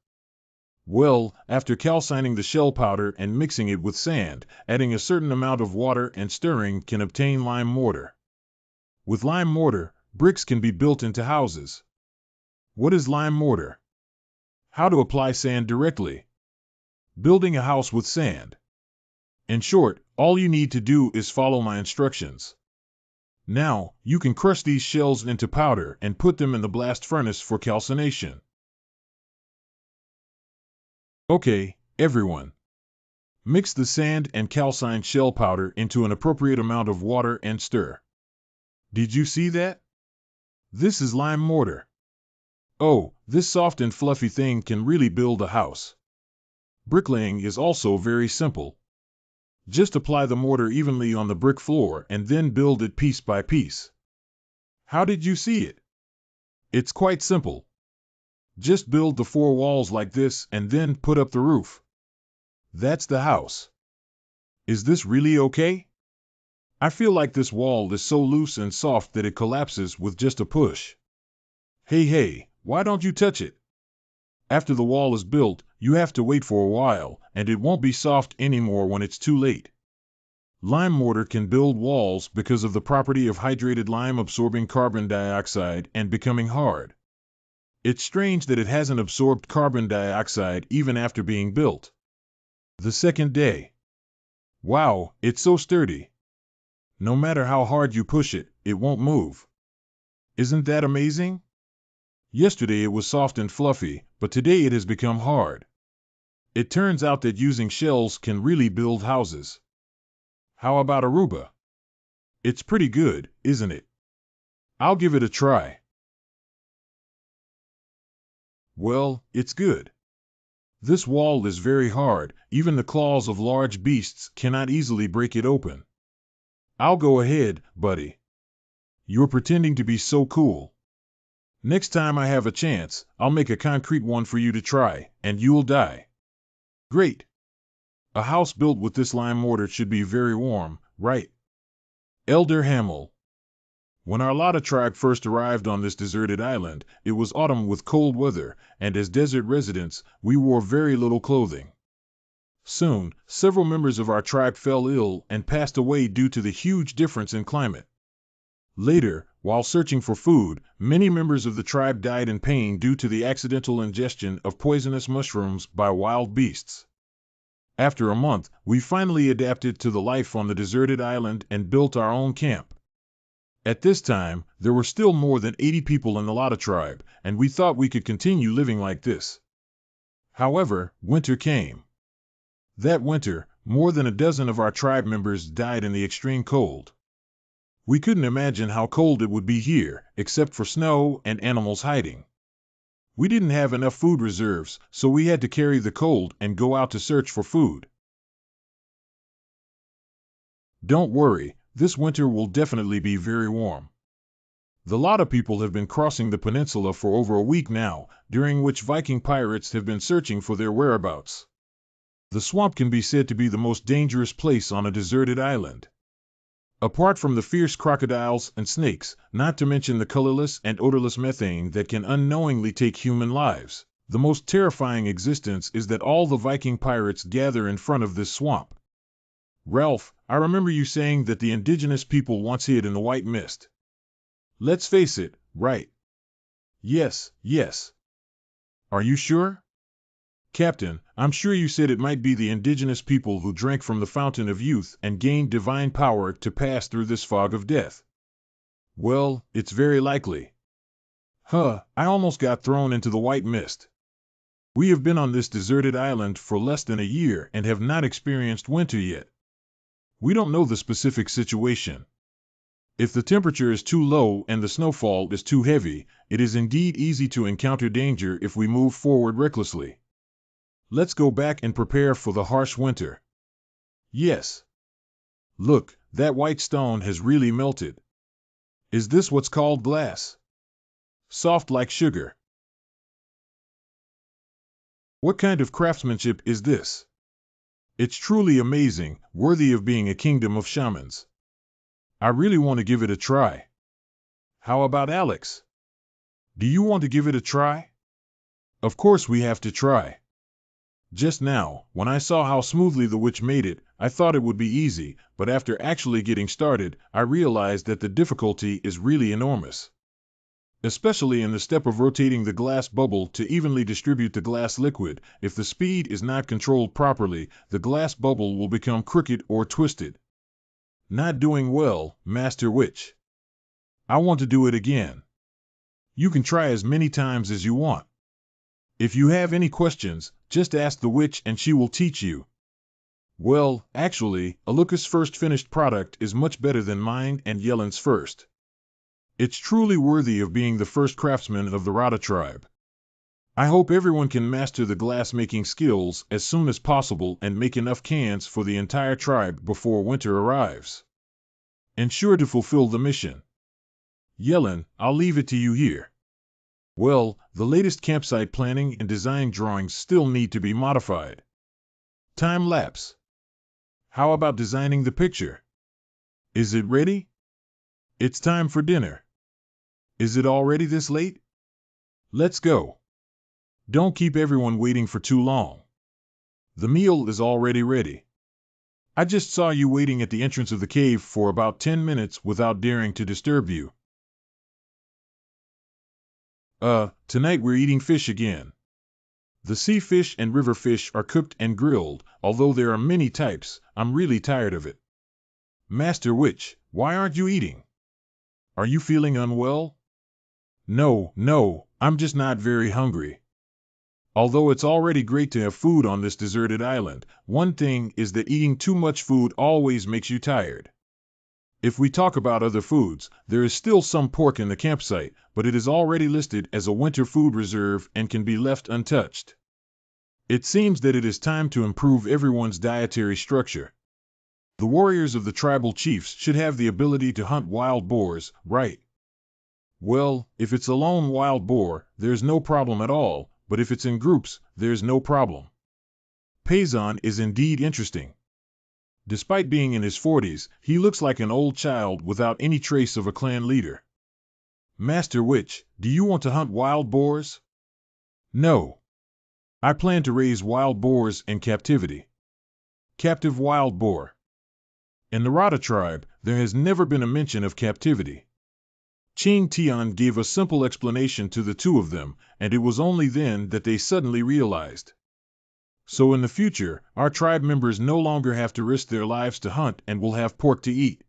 Well, after calcining the shell powder and mixing it with sand, adding a certain amount of water and stirring can obtain lime mortar. With lime mortar, bricks can be built into houses. What is lime mortar? How to apply sand directly? Building a house with sand. In short, all you need to do is follow my instructions. Now, you can crush these shells into powder and put them in the blast furnace for calcination. Okay, everyone. Mix the sand and calcined shell powder into an appropriate amount of water and stir. Did you see that? This is lime mortar. Oh, this soft and fluffy thing can really build a house. Bricklaying is also very simple. Just apply the mortar evenly on the brick floor and then build it piece by piece. How did you see it? It's quite simple. Just build the 4 walls like this and then put up the roof. That's the house. Is this really okay? I feel like this wall is so loose and soft that it collapses with just a push. Hey, why don't you touch it? After the wall is built, you have to wait for a while, and it won't be soft anymore when it's too late. Lime mortar can build walls because of the property of hydrated lime absorbing carbon dioxide and becoming hard. It's strange that it hasn't absorbed carbon dioxide even after being built. The second day. Wow, it's so sturdy. No matter how hard you push it, it won't move. Isn't that amazing? Yesterday it was soft and fluffy, but today it has become hard. It turns out that using shells can really build houses. How about Aruba? It's pretty good, isn't it? I'll give it a try. Well, it's good. This wall is very hard, even the claws of large beasts cannot easily break it open. I'll go ahead, buddy. You're pretending to be so cool. Next time I have a chance, I'll make a concrete one for you to try, and you'll die. Great. A house built with this lime mortar should be very warm, right? Elder Hamill. When our Lotta tribe first arrived on this deserted island, it was autumn with cold weather, and as desert residents, we wore very little clothing. Soon, several members of our tribe fell ill and passed away due to the huge difference in climate. Later, while searching for food, many members of the tribe died in pain due to the accidental ingestion of poisonous mushrooms by wild beasts. After a month, we finally adapted to the life on the deserted island and built our own camp. At this time, there were still more than 80 people in the Lotta tribe, and we thought we could continue living like this. However, winter came. That winter, more than a dozen of our tribe members died in the extreme cold. We couldn't imagine how cold it would be here, except for snow and animals hiding. We didn't have enough food reserves, so we had to carry the cold and go out to search for food. Don't worry, this winter will definitely be very warm. The Lotta people have been crossing the peninsula for over a week now, during which Viking pirates have been searching for their whereabouts. The swamp can be said to be the most dangerous place on a deserted island. Apart from the fierce crocodiles and snakes, not to mention the colorless and odorless methane that can unknowingly take human lives, the most terrifying existence is that all the Viking pirates gather in front of this swamp. Ralph, I remember you saying that the indigenous people once hid in the white mist. Let's face it, right? Yes, yes. Are you sure? Captain, I'm sure you said it might be the indigenous people who drank from the fountain of youth and gained divine power to pass through this fog of death. Well, it's very likely. I almost got thrown into the white mist. We have been on this deserted island for less than a year and have not experienced winter yet. We don't know the specific situation. If the temperature is too low and the snowfall is too heavy, it is indeed easy to encounter danger if we move forward recklessly. Let's go back and prepare for the harsh winter. Yes. Look, that white stone has really melted. Is this what's called glass? Soft like sugar. What kind of craftsmanship is this? It's truly amazing, worthy of being a kingdom of shamans. I really want to give it a try. How about Alex? Do you want to give it a try? Of course we have to try. Just now, when I saw how smoothly the witch made it, I thought it would be easy, but after actually getting started, I realized that the difficulty is really enormous. Especially in the step of rotating the glass bubble to evenly distribute the glass liquid, if the speed is not controlled properly, the glass bubble will become crooked or twisted. Not doing well, Master Witch. I want to do it again. You can try as many times as you want. If you have any questions, just ask the witch and she will teach you. Well, actually, Aluka's first finished product is much better than mine and Yelen's first. It's truly worthy of being the first craftsman of the Rada tribe. I hope everyone can master the glass-making skills as soon as possible and make enough cans for the entire tribe before winter arrives. Ensure to fulfill the mission. Yelen, I'll leave it to you here. Well, the latest campsite planning and design drawings still need to be modified. Time lapse. How about designing the picture? Is it ready? It's time for dinner. Is it already this late? Let's go. Don't keep everyone waiting for too long. The meal is already ready. I just saw you waiting at the entrance of the cave for about 10 minutes without daring to disturb you. Tonight we're eating fish again. The sea fish and river fish are cooked and grilled, although there are many types. I'm really tired of it. Master Witch, why aren't you eating? Are you feeling unwell? No, I'm just not very hungry. Although it's already great to have food on this deserted island, one thing is that eating too much food always makes you tired. If we talk about other foods, there is still some pork in the campsite, but it is already listed as a winter food reserve and can be left untouched. It seems that it is time to improve everyone's dietary structure. The warriors of the tribal chiefs should have the ability to hunt wild boars, right? Well, if it's a lone wild boar, there's no problem at all, but if it's in groups, there's no problem. Payson is indeed interesting. Despite being in his 40s, he looks like an old child without any trace of a clan leader. Master Witch, do you want to hunt wild boars? No. I plan to raise wild boars in captivity. Captive wild boar. In the Rata tribe, there has never been a mention of captivity. Ching Tian gave a simple explanation to the two of them, and it was only then that they suddenly realized. So in the future, our tribe members no longer have to risk their lives to hunt and will have pork to eat.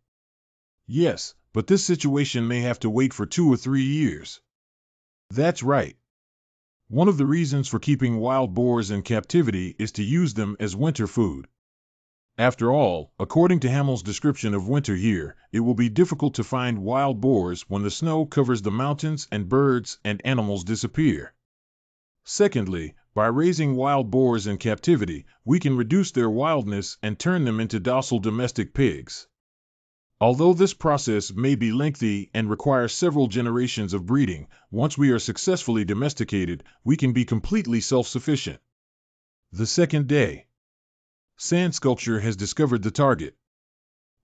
Yes, but this situation may have to wait for 2 or 3 years. That's right. One of the reasons for keeping wild boars in captivity is to use them as winter food. After all, according to Hamill's description of winter here, it will be difficult to find wild boars when the snow covers the mountains and birds and animals disappear. Secondly, by raising wild boars in captivity, we can reduce their wildness and turn them into docile domestic pigs. Although this process may be lengthy and require several generations of breeding, once we are successfully domesticated, we can be completely self-sufficient. The second day. Sand Sculpture has discovered the target.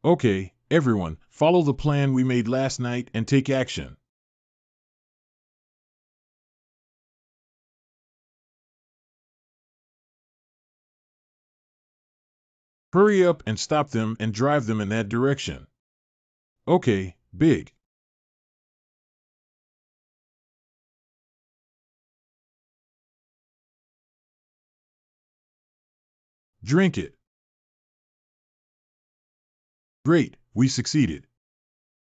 Okay, everyone, follow the plan we made last night and take action. Hurry up and stop them and drive them in that direction. Okay, Big. Drink it. Great, we succeeded.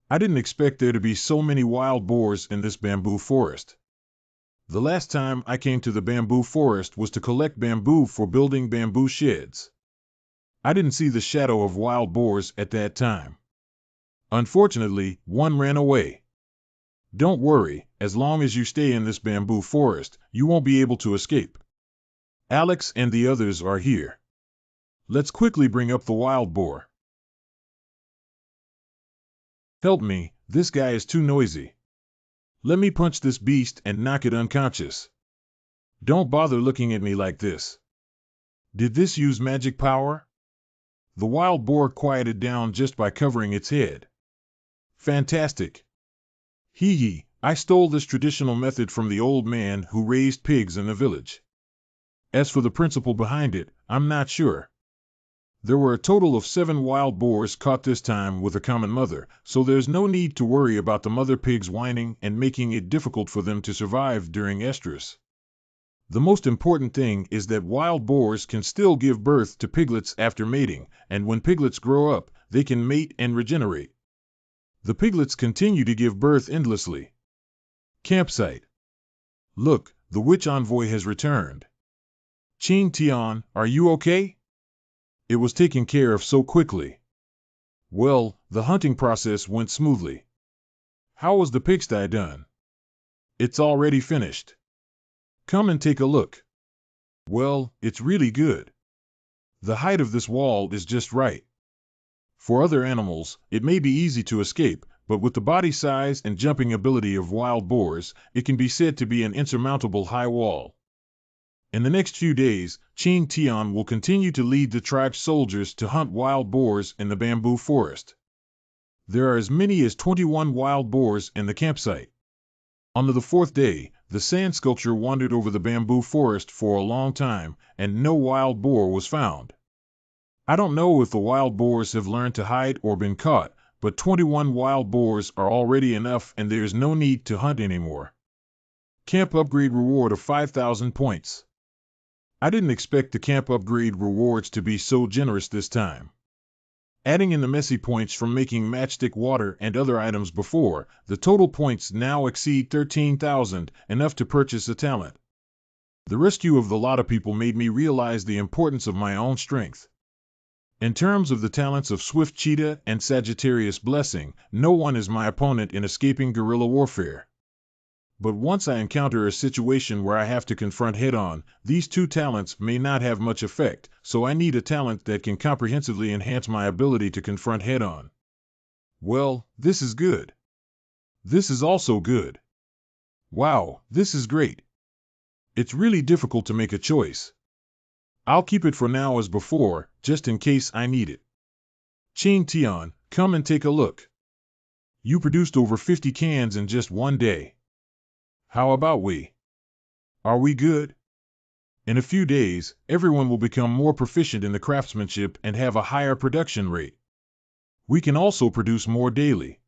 I didn't expect there to be so many wild boars in this bamboo forest. The last time I came to the bamboo forest was to collect bamboo for building bamboo sheds. I didn't see the shadow of wild boars at that time. Unfortunately, one ran away. Don't worry, as long as you stay in this bamboo forest, you won't be able to escape. Alex and the others are here. Let's quickly bring up the wild boar. Help me, this guy is too noisy. Let me punch this beast and knock it unconscious. Don't bother looking at me like this. Did this use magic power? The wild boar quieted down just by covering its head. Fantastic. Hee hee, I stole this traditional method from the old man who raised pigs in the village. As for the principle behind it, I'm not sure. There were a total of 7 wild boars caught this time with a common mother, so there's no need to worry about the mother pigs whining and making it difficult for them to survive during estrus. The most important thing is that wild boars can still give birth to piglets after mating, and when piglets grow up, they can mate and regenerate. The piglets continue to give birth endlessly. Campsite. Look, the witch envoy has returned. Qing Tian, are you okay? It was taken care of so quickly. Well, the hunting process went smoothly. How was the pigsty done? It's already finished. Come and take a look. Well, it's really good. The height of this wall is just right. For other animals, it may be easy to escape, but with the body size and jumping ability of wild boars, it can be said to be an insurmountable high wall. In the next few days, Qing Tian will continue to lead the tribe's soldiers to hunt wild boars in the bamboo forest. There are as many as 21 wild boars in the campsite. On the 4th day, the sand sculpture wandered over the bamboo forest for a long time, and no wild boar was found. I don't know if the wild boars have learned to hide or been caught, but 21 wild boars are already enough and there's no need to hunt anymore. Camp upgrade reward of 5,000 points. I didn't expect the camp upgrade rewards to be so generous this time. Adding in the messy points from making matchstick water and other items before, the total points now exceed 13,000, enough to purchase a talent. The rescue of the lot of people made me realize the importance of my own strength. In terms of the talents of Swift Cheetah and Sagittarius Blessing, no one is my opponent in escaping guerrilla warfare. But once I encounter a situation where I have to confront head-on, these 2 talents may not have much effect, so I need a talent that can comprehensively enhance my ability to confront head-on. Well, this is good. This is also good. Wow, this is great. It's really difficult to make a choice. I'll keep it for now as before, just in case I need it. Ching Tian, come and take a look. You produced over 50 cans in just one day. How about we? Are we good? In a few days, everyone will become more proficient in the craftsmanship and have a higher production rate. We can also produce more daily.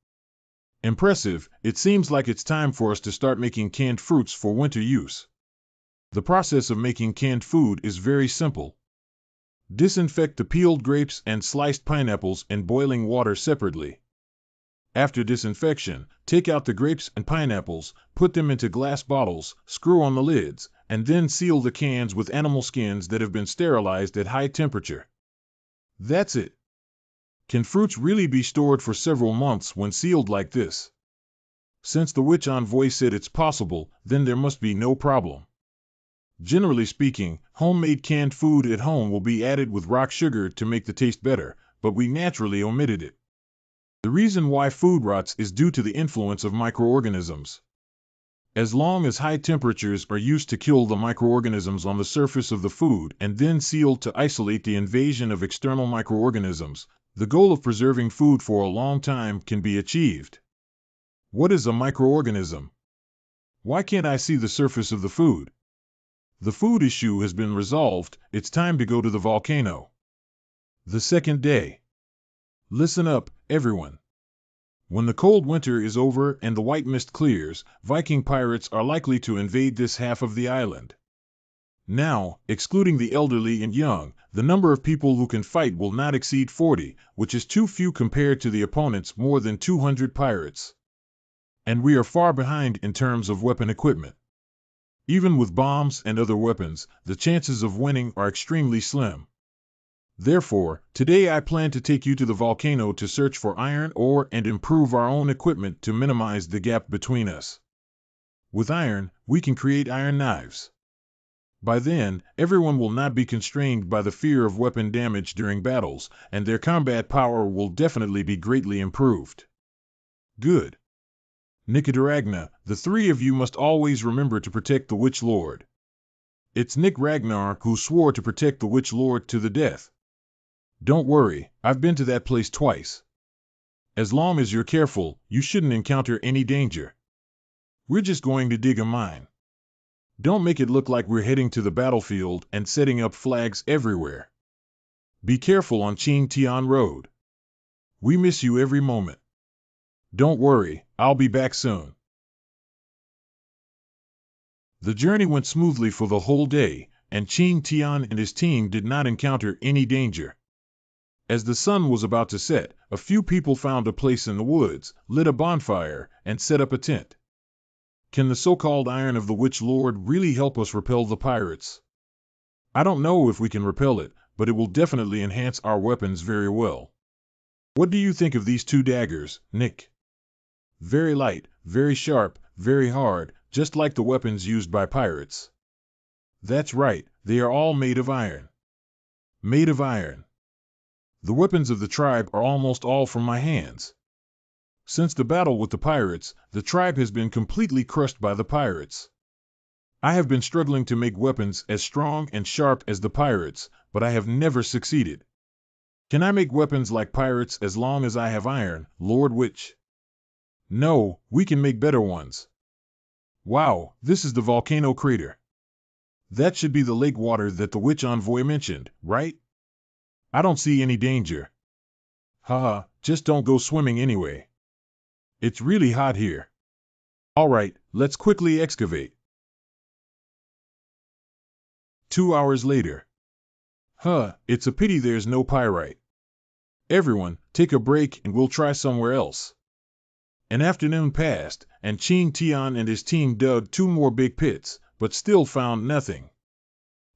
Impressive, it seems like it's time for us to start making canned fruits for winter use. The process of making canned food is very simple. Disinfect the peeled grapes and sliced pineapples in boiling water separately. After disinfection, take out the grapes and pineapples, put them into glass bottles, screw on the lids, and then seal the cans with animal skins that have been sterilized at high temperature. That's it. Can fruits really be stored for several months when sealed like this? Since the witch envoy said it's possible, then there must be no problem. Generally speaking, homemade canned food at home will be added with rock sugar to make the taste better, but we naturally omitted it. The reason why food rots is due to the influence of microorganisms. As long as high temperatures are used to kill the microorganisms on the surface of the food and then sealed to isolate the invasion of external microorganisms, the goal of preserving food for a long time can be achieved. What is a microorganism? Why can't I see the surface of the food? The food issue has been resolved, it's time to go to the volcano. The second day. Listen up, everyone. When the cold winter is over and the white mist clears, Viking pirates are likely to invade this half of the island. Now, excluding the elderly and young, the number of people who can fight will not exceed 40, which is too few compared to the opponent's more than 200 pirates. And we are far behind in terms of weapon equipment. Even with bombs and other weapons, the chances of winning are extremely slim. Therefore, today I plan to take you to the volcano to search for iron ore and improve our own equipment to minimize the gap between us. With iron, we can create iron knives. By then, everyone will not be constrained by the fear of weapon damage during battles, and their combat power will definitely be greatly improved. Good. Nicodragna, the three of you must always remember to protect the Witch Lord. It's Nick Ragnar who swore to protect the Witch Lord to the death. Don't worry, I've been to that place twice. As long as you're careful, you shouldn't encounter any danger. We're just going to dig a mine. Don't make it look like we're heading to the battlefield and setting up flags everywhere. Be careful on Ching Tian Road. We miss you every moment. Don't worry, I'll be back soon. The journey went smoothly for the whole day, and Ching Tian and his team did not encounter any danger. As the sun was about to set, a few people found a place in the woods, lit a bonfire, and set up a tent. Can the so-called Iron of the Witch Lord really help us repel the pirates? I don't know if we can repel it, but it will definitely enhance our weapons very well. What do you think of these two daggers, Nick? Very light, very sharp, very hard, just like the weapons used by pirates. That's right, they are all made of iron. Made of iron. The weapons of the tribe are almost all from my hands. Since the battle with the pirates, the tribe has been completely crushed by the pirates. I have been struggling to make weapons as strong and sharp as the pirates, but I have never succeeded. Can I make weapons like pirates as long as I have iron, Lord Witch? No, we can make better ones. Wow, this is the volcano crater. That should be the lake water that the witch envoy mentioned, right? I don't see any danger. Haha, just don't go swimming anyway. It's really hot here. All right, let's quickly excavate. 2 hours later. It's a pity there's no pyrite. Everyone, take a break and we'll try somewhere else. An afternoon passed, and Ching Tian and his team dug 2 more big pits, but still found nothing.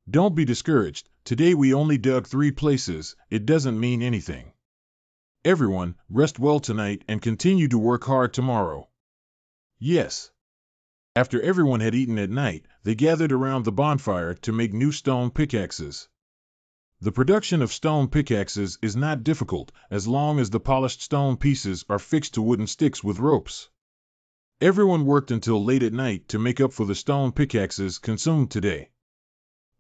Don't be discouraged, today we only dug 3 places, it doesn't mean anything. Everyone, rest well tonight and continue to work hard tomorrow. Yes. After everyone had eaten at night, they gathered around the bonfire to make new stone pickaxes. The production of stone pickaxes is not difficult, as long as the polished stone pieces are fixed to wooden sticks with ropes. Everyone worked until late at night to make up for the stone pickaxes consumed today.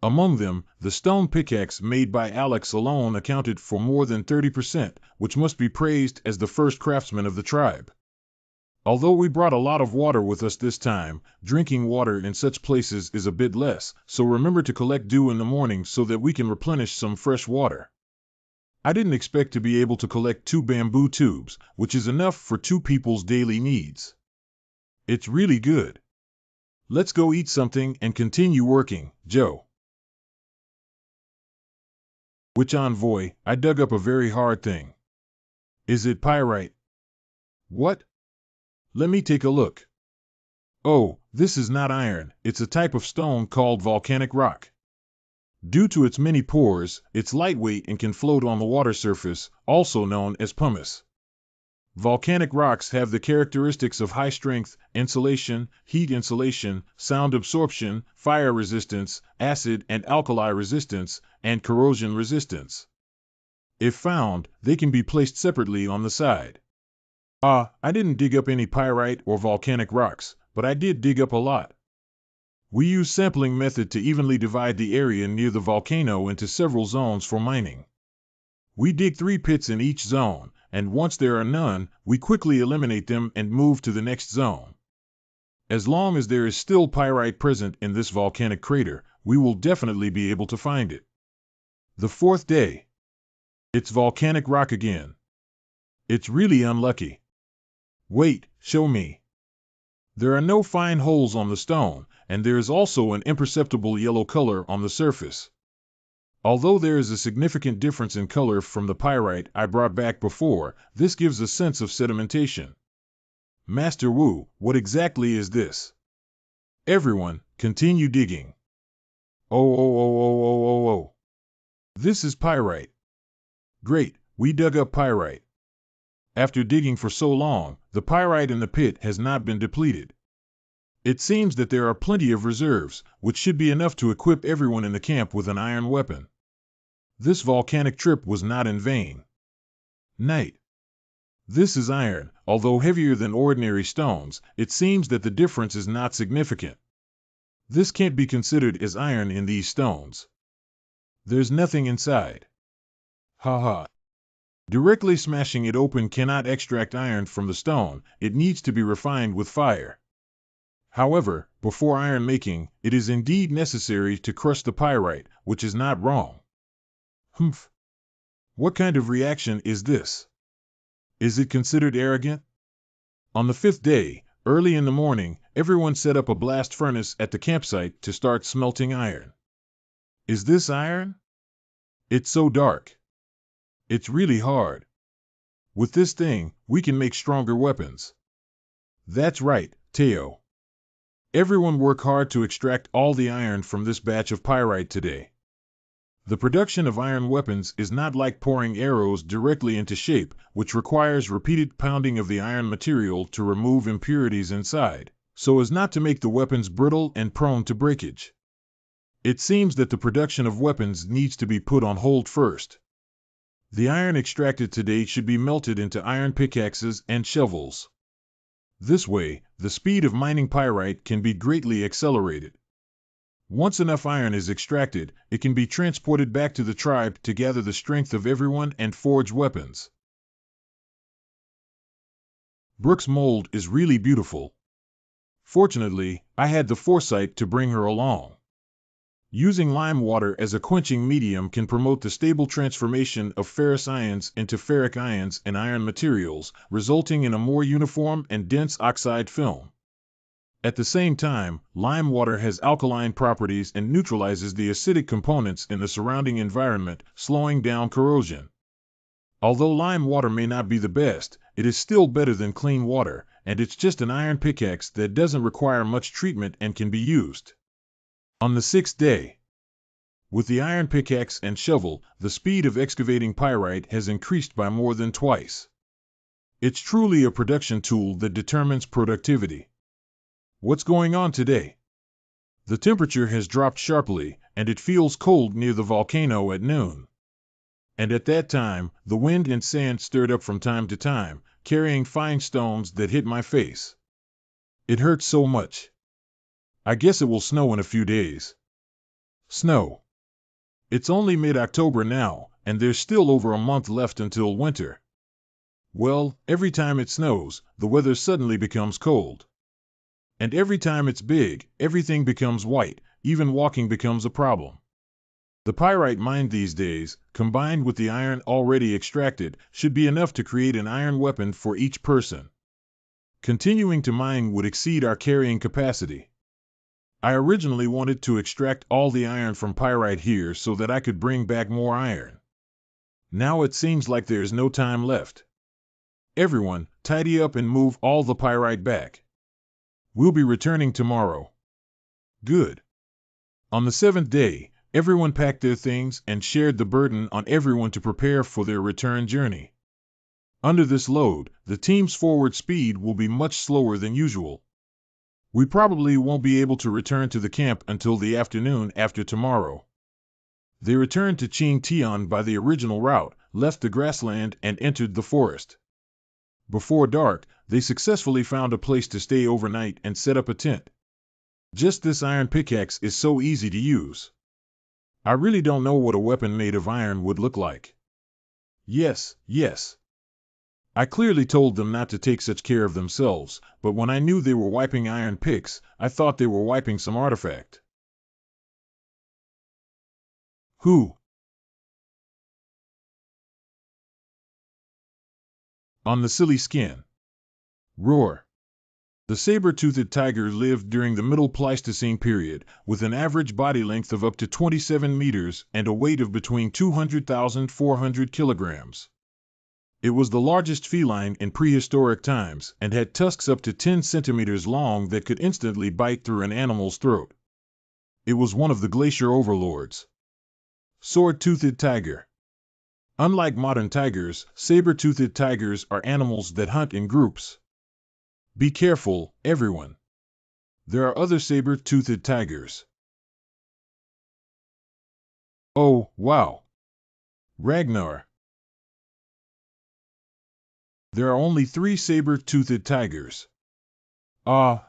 Among them, the stone pickaxe made by Alex alone accounted for more than 30%, which must be praised as the first craftsman of the tribe. Although we brought a lot of water with us this time, drinking water in such places is a bit less, so remember to collect dew in the morning so that we can replenish some fresh water. I didn't expect to be able to collect 2 bamboo tubes, which is enough for 2 people's daily needs. It's really good. Let's go eat something and continue working, Joe. Which envoy, I dug up a very hard thing. Is it pyrite? What? Let me take a look. Oh, this is not iron, it's a type of stone called volcanic rock. Due to its many pores, it's lightweight and can float on the water surface, also known as pumice. Volcanic rocks have the characteristics of high strength, insulation, heat insulation, sound absorption, fire resistance, acid and alkali resistance, and corrosion resistance. If found, they can be placed separately on the side. I didn't dig up any pyrite or volcanic rocks, but I did dig up a lot. We use sampling method to evenly divide the area near the volcano into several zones for mining. We dig 3 pits in each zone, and once there are none, we quickly eliminate them and move to the next zone. As long as there is still pyrite present in this volcanic crater, we will definitely be able to find it. The 4th day. It's volcanic rock again. It's really unlucky. Wait, show me. There are no fine holes on the stone, and there is also an imperceptible yellow color on the surface. Although there is a significant difference in color from the pyrite I brought back before, this gives a sense of sedimentation. Master Wu, what exactly is this? Everyone, continue digging. Oh. This is pyrite. Great, we dug up pyrite. After digging for so long, the pyrite in the pit has not been depleted. It seems that there are plenty of reserves, which should be enough to equip everyone in the camp with an iron weapon. This volcanic trip was not in vain. Night. This is iron, although heavier than ordinary stones, it seems that the difference is not significant. This can't be considered as iron in these stones. There's nothing inside. Haha. Directly smashing it open cannot extract iron from the stone, it needs to be refined with fire. However, before iron making, it is indeed necessary to crush the pyrite, which is not wrong. Humph. What kind of reaction is this? Is it considered arrogant? On the 5th day, early in the morning, everyone set up a blast furnace at the campsite to start smelting iron. Is this iron? It's so dark. It's really hard. With this thing, we can make stronger weapons. That's right, Teo. Everyone work hard to extract all the iron from this batch of pyrite today. The production of iron weapons is not like pouring arrows directly into shape, which requires repeated pounding of the iron material to remove impurities inside, so as not to make the weapons brittle and prone to breakage. It seems that the production of weapons needs to be put on hold first. The iron extracted today should be melted into iron pickaxes and shovels. This way, the speed of mining pyrite can be greatly accelerated. Once enough iron is extracted, it can be transported back to the tribe to gather the strength of everyone and forge weapons. Brooke's mold is really beautiful. Fortunately, I had the foresight to bring her along. Using lime water as a quenching medium can promote the stable transformation of ferrous ions into ferric ions and iron materials, resulting in a more uniform and dense oxide film. At the same time, lime water has alkaline properties and neutralizes the acidic components in the surrounding environment, slowing down corrosion. Although lime water may not be the best, it is still better than clean water, and it's just an iron pickaxe that doesn't require much treatment and can be used. On the 6th day, with the iron pickaxe and shovel, the speed of excavating pyrite has increased by more than twice. It's truly a production tool that determines productivity. What's going on today? The temperature has dropped sharply, and it feels cold near the volcano at noon. And at that time, the wind and sand stirred up from time to time, carrying fine stones that hit my face. It hurts so much. I guess it will snow in a few days. Snow. It's only mid-October now, and there's still over a month left until winter. Well, every time it snows, the weather suddenly becomes cold. And every time it's big, everything becomes white, even walking becomes a problem. The pyrite mined these days, combined with the iron already extracted, should be enough to create an iron weapon for each person. Continuing to mine would exceed our carrying capacity. I originally wanted to extract all the iron from pyrite here so that I could bring back more iron. Now it seems like there's no time left. Everyone, tidy up and move all the pyrite back. We'll be returning tomorrow. Good. On the seventh day, everyone packed their things and shared the burden on everyone to prepare for their return journey. Under this load, the team's forward speed will be much slower than usual. We probably won't be able to return to the camp until the afternoon after tomorrow. They returned to Qingtian by the original route, left the grassland and entered the forest. Before dark, they successfully found a place to stay overnight and set up a tent. Just this iron pickaxe is so easy to use. I really don't know what a weapon made of iron would look like. Yes. I clearly told them not to take such care of themselves, but when I knew they were wiping iron picks, I thought they were wiping some artifact. Who? On the silly skin. Roar. The saber-toothed tiger lived during the Middle Pleistocene period, with an average body length of up to 27 meters and a weight of between 200,000 and 400 kilograms. It was the largest feline in prehistoric times and had tusks up to 10 centimeters long that could instantly bite through an animal's throat. It was one of the glacier overlords. Sword-toothed tiger. Unlike modern tigers, saber-toothed tigers are animals that hunt in groups. Be careful, everyone. There are other saber-toothed tigers. Oh, wow. Ragnar. There are only 3 saber-toothed tigers. Ah.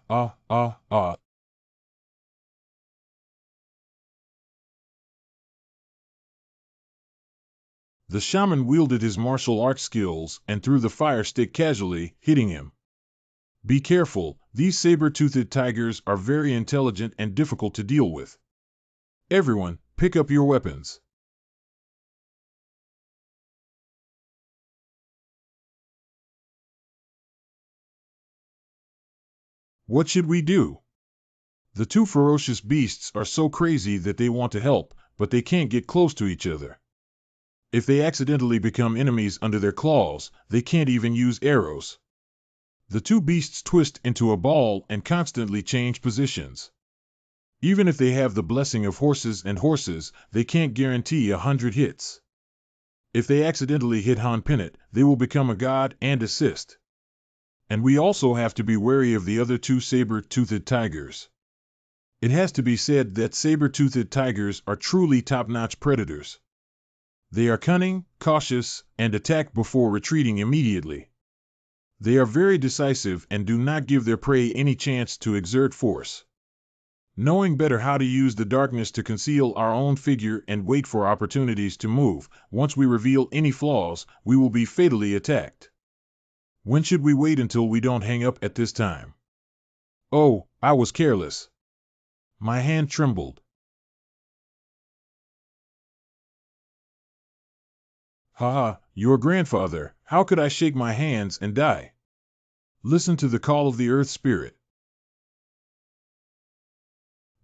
The shaman wielded his martial arts skills and threw the fire stick casually, hitting him. Be careful, these saber-toothed tigers are very intelligent and difficult to deal with. Everyone, pick up your weapons. What should we do? The 2 ferocious beasts are so crazy that they want to help, but they can't get close to each other. If they accidentally become enemies under their claws, they can't even use arrows. The 2 beasts twist into a ball and constantly change positions. Even if they have the blessing of horses, they can't guarantee 100 hits. If they accidentally hit Han Pinnet, they will become a god and assist. And we also have to be wary of the other 2 saber-toothed tigers. It has to be said that saber-toothed tigers are truly top-notch predators. They are cunning, cautious, and attack before retreating immediately. They are very decisive and do not give their prey any chance to exert force. Knowing better how to use the darkness to conceal our own figure and wait for opportunities to move, once we reveal any flaws, we will be fatally attacked. When should we wait until we don't hang up at this time? Oh, I was careless. My hand trembled. Haha, your grandfather, how could I shake my hands and die? Listen to the call of the earth spirit.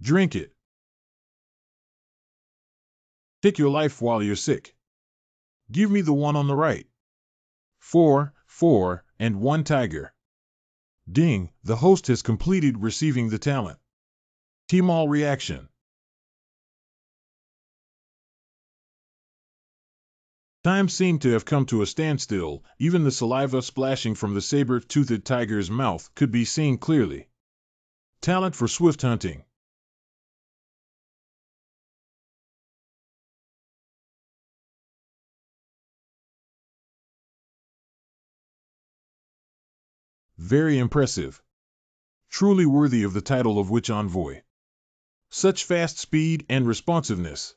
Drink it. Take your life while you're sick. Give me the one on the right. 4, and 1 tiger. Ding, the host has completed receiving the talent. Team-all reaction. Time seemed to have come to a standstill, even the saliva splashing from the saber-toothed tiger's mouth could be seen clearly. Talent for swift hunting. Very impressive. Truly worthy of the title of Witch Envoy. Such fast speed and responsiveness.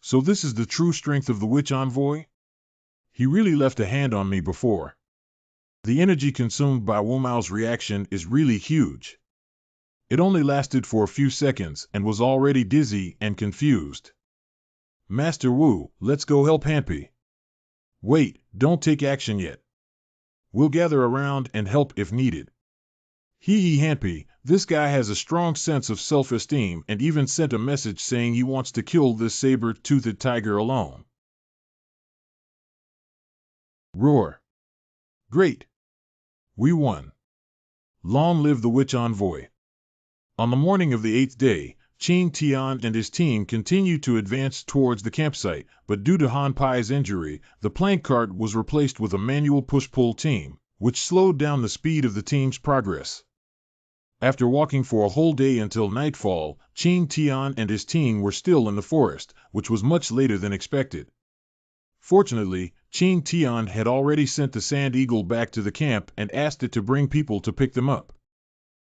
So this is the true strength of the Witch Envoy? He really left a hand on me before. The energy consumed by Wu Mao's reaction is really huge. It only lasted for a few seconds and was already dizzy and confused. Master Wu, let's go help Hanpi. Wait, don't take action yet. We'll gather around and help if needed. Hee Hanpi, this guy has a strong sense of self-esteem and even sent a message saying he wants to kill this saber-toothed tiger alone. Roar. Great. We won. Long live the Witch Envoy. On the morning of the 8th day, Qing Tian and his team continued to advance towards the campsite, but due to Han Pai's injury, the plank cart was replaced with a manual push-pull team, which slowed down the speed of the team's progress. After walking for a whole day until nightfall, Qing Tian and his team were still in the forest, which was much later than expected. Fortunately, Qing Tian had already sent the Sand Eagle back to the camp and asked it to bring people to pick them up.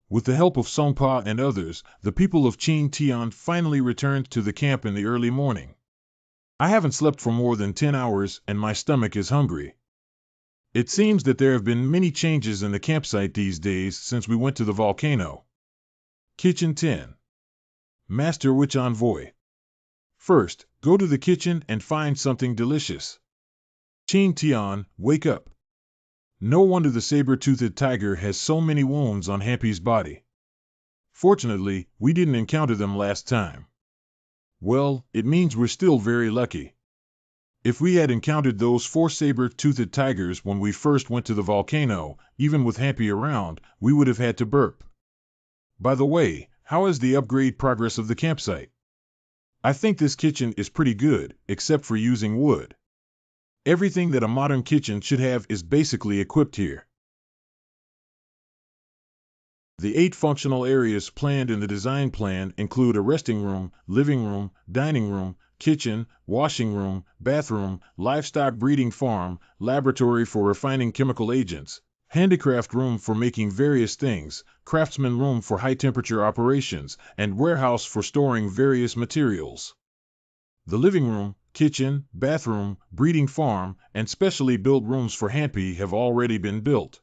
With the help of Songpa and others, the people of Qing Tian finally returned to the camp in the early morning. I haven't slept for more than 10 hours and my stomach is hungry. It seems that there have been many changes in the campsite these days since we went to the volcano. Kitchen 10. Master Witch Envoy. First, go to the kitchen and find something delicious. Qing Tian, wake up. No wonder the saber-toothed tiger has so many wounds on Hanpi's body. Fortunately, we didn't encounter them last time. Well, it means we're still very lucky. If we had encountered those 4 saber-toothed tigers when we first went to the volcano, even with Hanpi around, we would have had to burp. By the way, how is the upgrade progress of the campsite? I think this kitchen is pretty good, except for using wood. Everything that a modern kitchen should have is basically equipped here. The 8 functional areas planned in the design plan include a resting room, living room, dining room, kitchen, washing room, bathroom, livestock breeding farm, laboratory for refining chemical agents, handicraft room for making various things, craftsman room for high-temperature operations, and warehouse for storing various materials. The living room, kitchen, bathroom, breeding farm, and specially built rooms for Hanpi have already been built.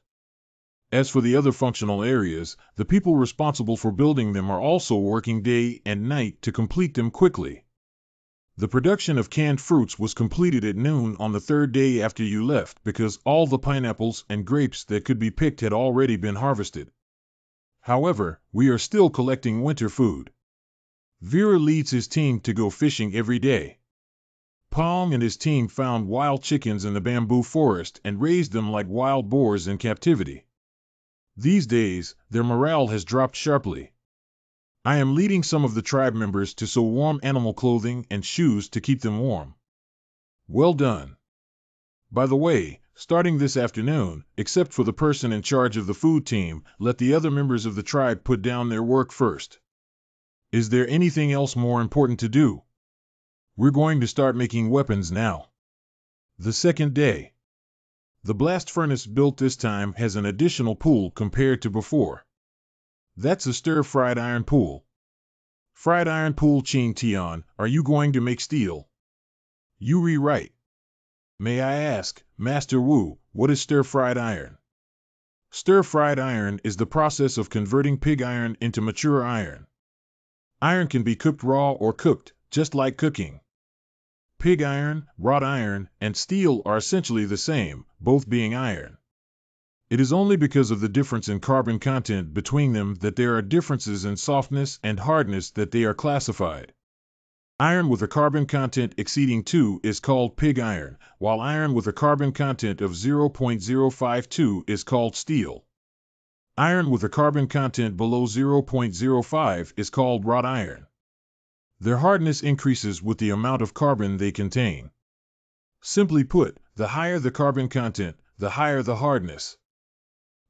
As for the other functional areas, the people responsible for building them are also working day and night to complete them quickly. The production of canned fruits was completed at noon on the 3rd day after you left because all the pineapples and grapes that could be picked had already been harvested. However, we are still collecting winter food. Vera leads his team to go fishing every day. Pong and his team found wild chickens in the bamboo forest and raised them like wild boars in captivity. These days, their morale has dropped sharply. I am leading some of the tribe members to sew warm animal clothing and shoes to keep them warm. Well done. By the way, starting this afternoon, except for the person in charge of the food team, let the other members of the tribe put down their work first. Is there anything else more important to do? We're going to start making weapons now. The 2nd day. The blast furnace built this time has an additional pool compared to before. That's a stir-fried iron pool. Fried iron pool. Qing Tian, are you going to make steel? You rewrite. May I ask, Master Wu, what is stir-fried iron? Stir-fried iron is the process of converting pig iron into mature iron. Iron can be cooked raw or cooked, just like cooking. Pig iron, wrought iron, and steel are essentially the same, both being iron. It is only because of the difference in carbon content between them that there are differences in softness and hardness that they are classified. Iron with a carbon content exceeding 2 is called pig iron, while iron with a carbon content of 0.052 is called steel. Iron with a carbon content below 0.05 is called wrought iron. Their hardness increases with the amount of carbon they contain. Simply put, the higher the carbon content, the higher the hardness.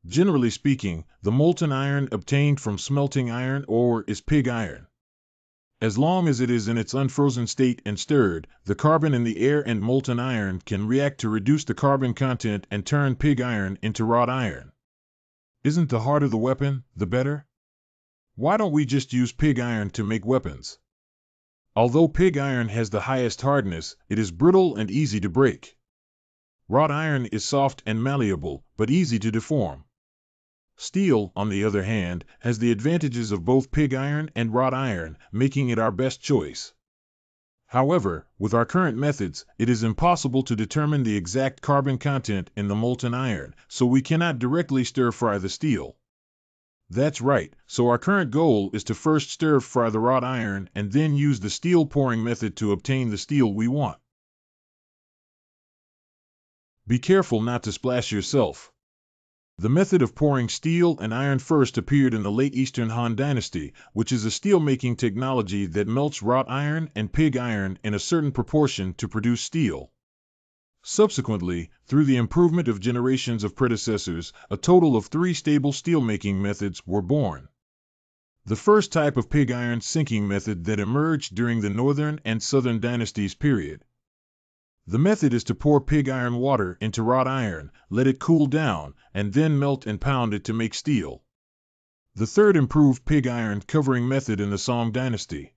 Generally speaking, the molten iron obtained from smelting iron ore is pig iron. As long as it is in its unfrozen state and stirred, the carbon in the air and molten iron can react to reduce the carbon content and turn pig iron into wrought iron. Isn't the harder the weapon, the better? Why don't we just use pig iron to make weapons? Although pig iron has the highest hardness, it is brittle and easy to break. Wrought iron is soft and malleable, but easy to deform. Steel, on the other hand, has the advantages of both pig iron and wrought iron, making it our best choice. However, with our current methods, it is impossible to determine the exact carbon content in the molten iron, so we cannot directly stir-fry the steel. That's right, so our current goal is to first stir-fry the wrought iron and then use the steel pouring method to obtain the steel we want. Be careful not to splash yourself. The method of pouring steel and iron first appeared in the late Eastern Han Dynasty, which is a steel-making technology that melts wrought iron and pig iron in a certain proportion to produce steel. Subsequently, through the improvement of generations of predecessors, a total of 3 stable steel-making methods were born. The first type of pig iron sinking method that emerged during the Northern and Southern Dynasties period. The method is to pour pig iron water into wrought iron, let it cool down, and then melt and pound it to make steel. The third improved pig iron covering method in the Song Dynasty.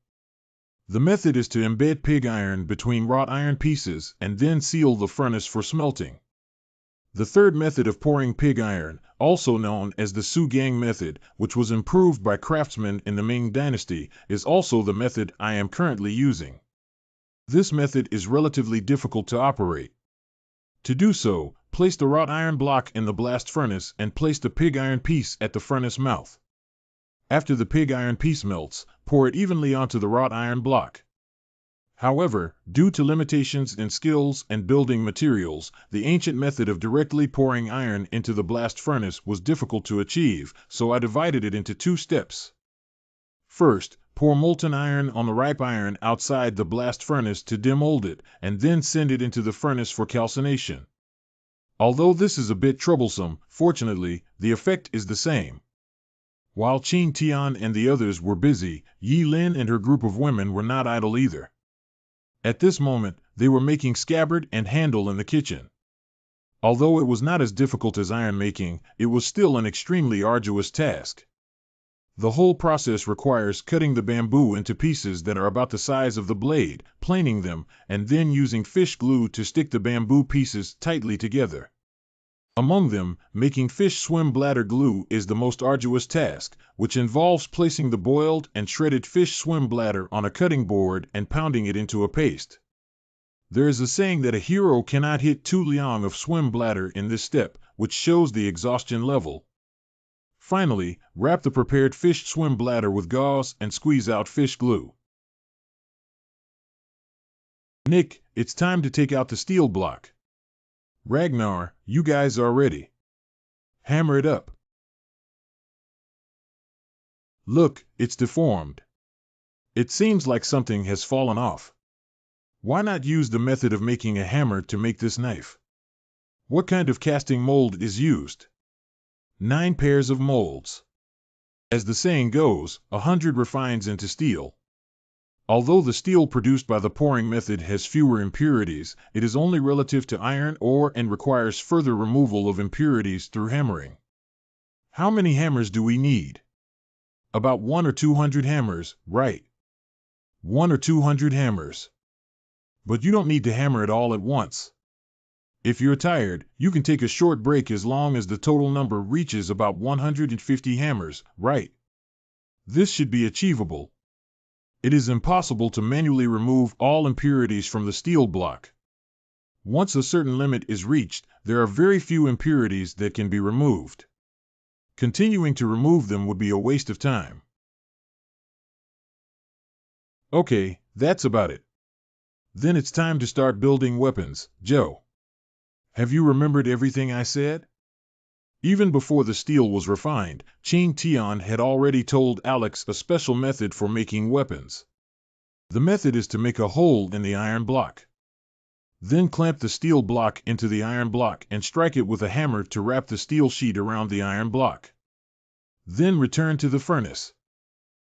The method is to embed pig iron between wrought iron pieces and then seal the furnace for smelting. The third method of pouring pig iron, also known as the Su Gang method, which was improved by craftsmen in the Ming Dynasty, is also the method I am currently using. This method is relatively difficult to operate. To do so, place the wrought iron block in the blast furnace and place the pig iron piece at the furnace mouth. After the pig iron piece melts, pour it evenly onto the wrought iron block. However, due to limitations in skills and building materials, the ancient method of directly pouring iron into the blast furnace was difficult to achieve, so I divided it into 2 steps. First, pour molten iron on the ripe iron outside the blast furnace to demold it, and then send it into the furnace for calcination. Although this is a bit troublesome, fortunately, the effect is the same. While Qin Tian and the others were busy, Yi Lin and her group of women were not idle either. At this moment, they were making scabbard and handle in the kitchen. Although it was not as difficult as iron making, it was still an extremely arduous task. The whole process requires cutting the bamboo into pieces that are about the size of the blade, planing them, and then using fish glue to stick the bamboo pieces tightly together. Among them, making fish swim bladder glue is the most arduous task, which involves placing the boiled and shredded fish swim bladder on a cutting board and pounding it into a paste. There is a saying that a hero cannot hit 2 liang of swim bladder in this step, which shows the exhaustion level. Finally, wrap the prepared fish swim bladder with gauze and squeeze out fish glue. Nick, it's time to take out the steel block. Ragnar, you guys are ready. Hammer it up. Look, it's deformed. It seems like something has fallen off. Why not use the method of making a hammer to make this knife? What kind of casting mold is used? 9 pairs of molds. As the saying goes, 100 refines into steel. Although the steel produced by the pouring method has fewer impurities, it is only relative to iron ore and requires further removal of impurities through hammering. How many hammers do we need? About 100 or 200 hammers, right? 100 or 200 hammers. But you don't need to hammer it all at once. If you're tired, you can take a short break as long as the total number reaches about 150 hammers, right? This should be achievable. It is impossible to manually remove all impurities from the steel block. Once a certain limit is reached, there are very few impurities that can be removed. Continuing to remove them would be a waste of time. Okay, that's about it. Then it's time to start building weapons, Joe. Have you remembered everything I said? Even before the steel was refined, Qin Tian had already told Alex a special method for making weapons. The method is to make a hole in the iron block. Then clamp the steel block into the iron block and strike it with a hammer to wrap the steel sheet around the iron block. Then return to the furnace.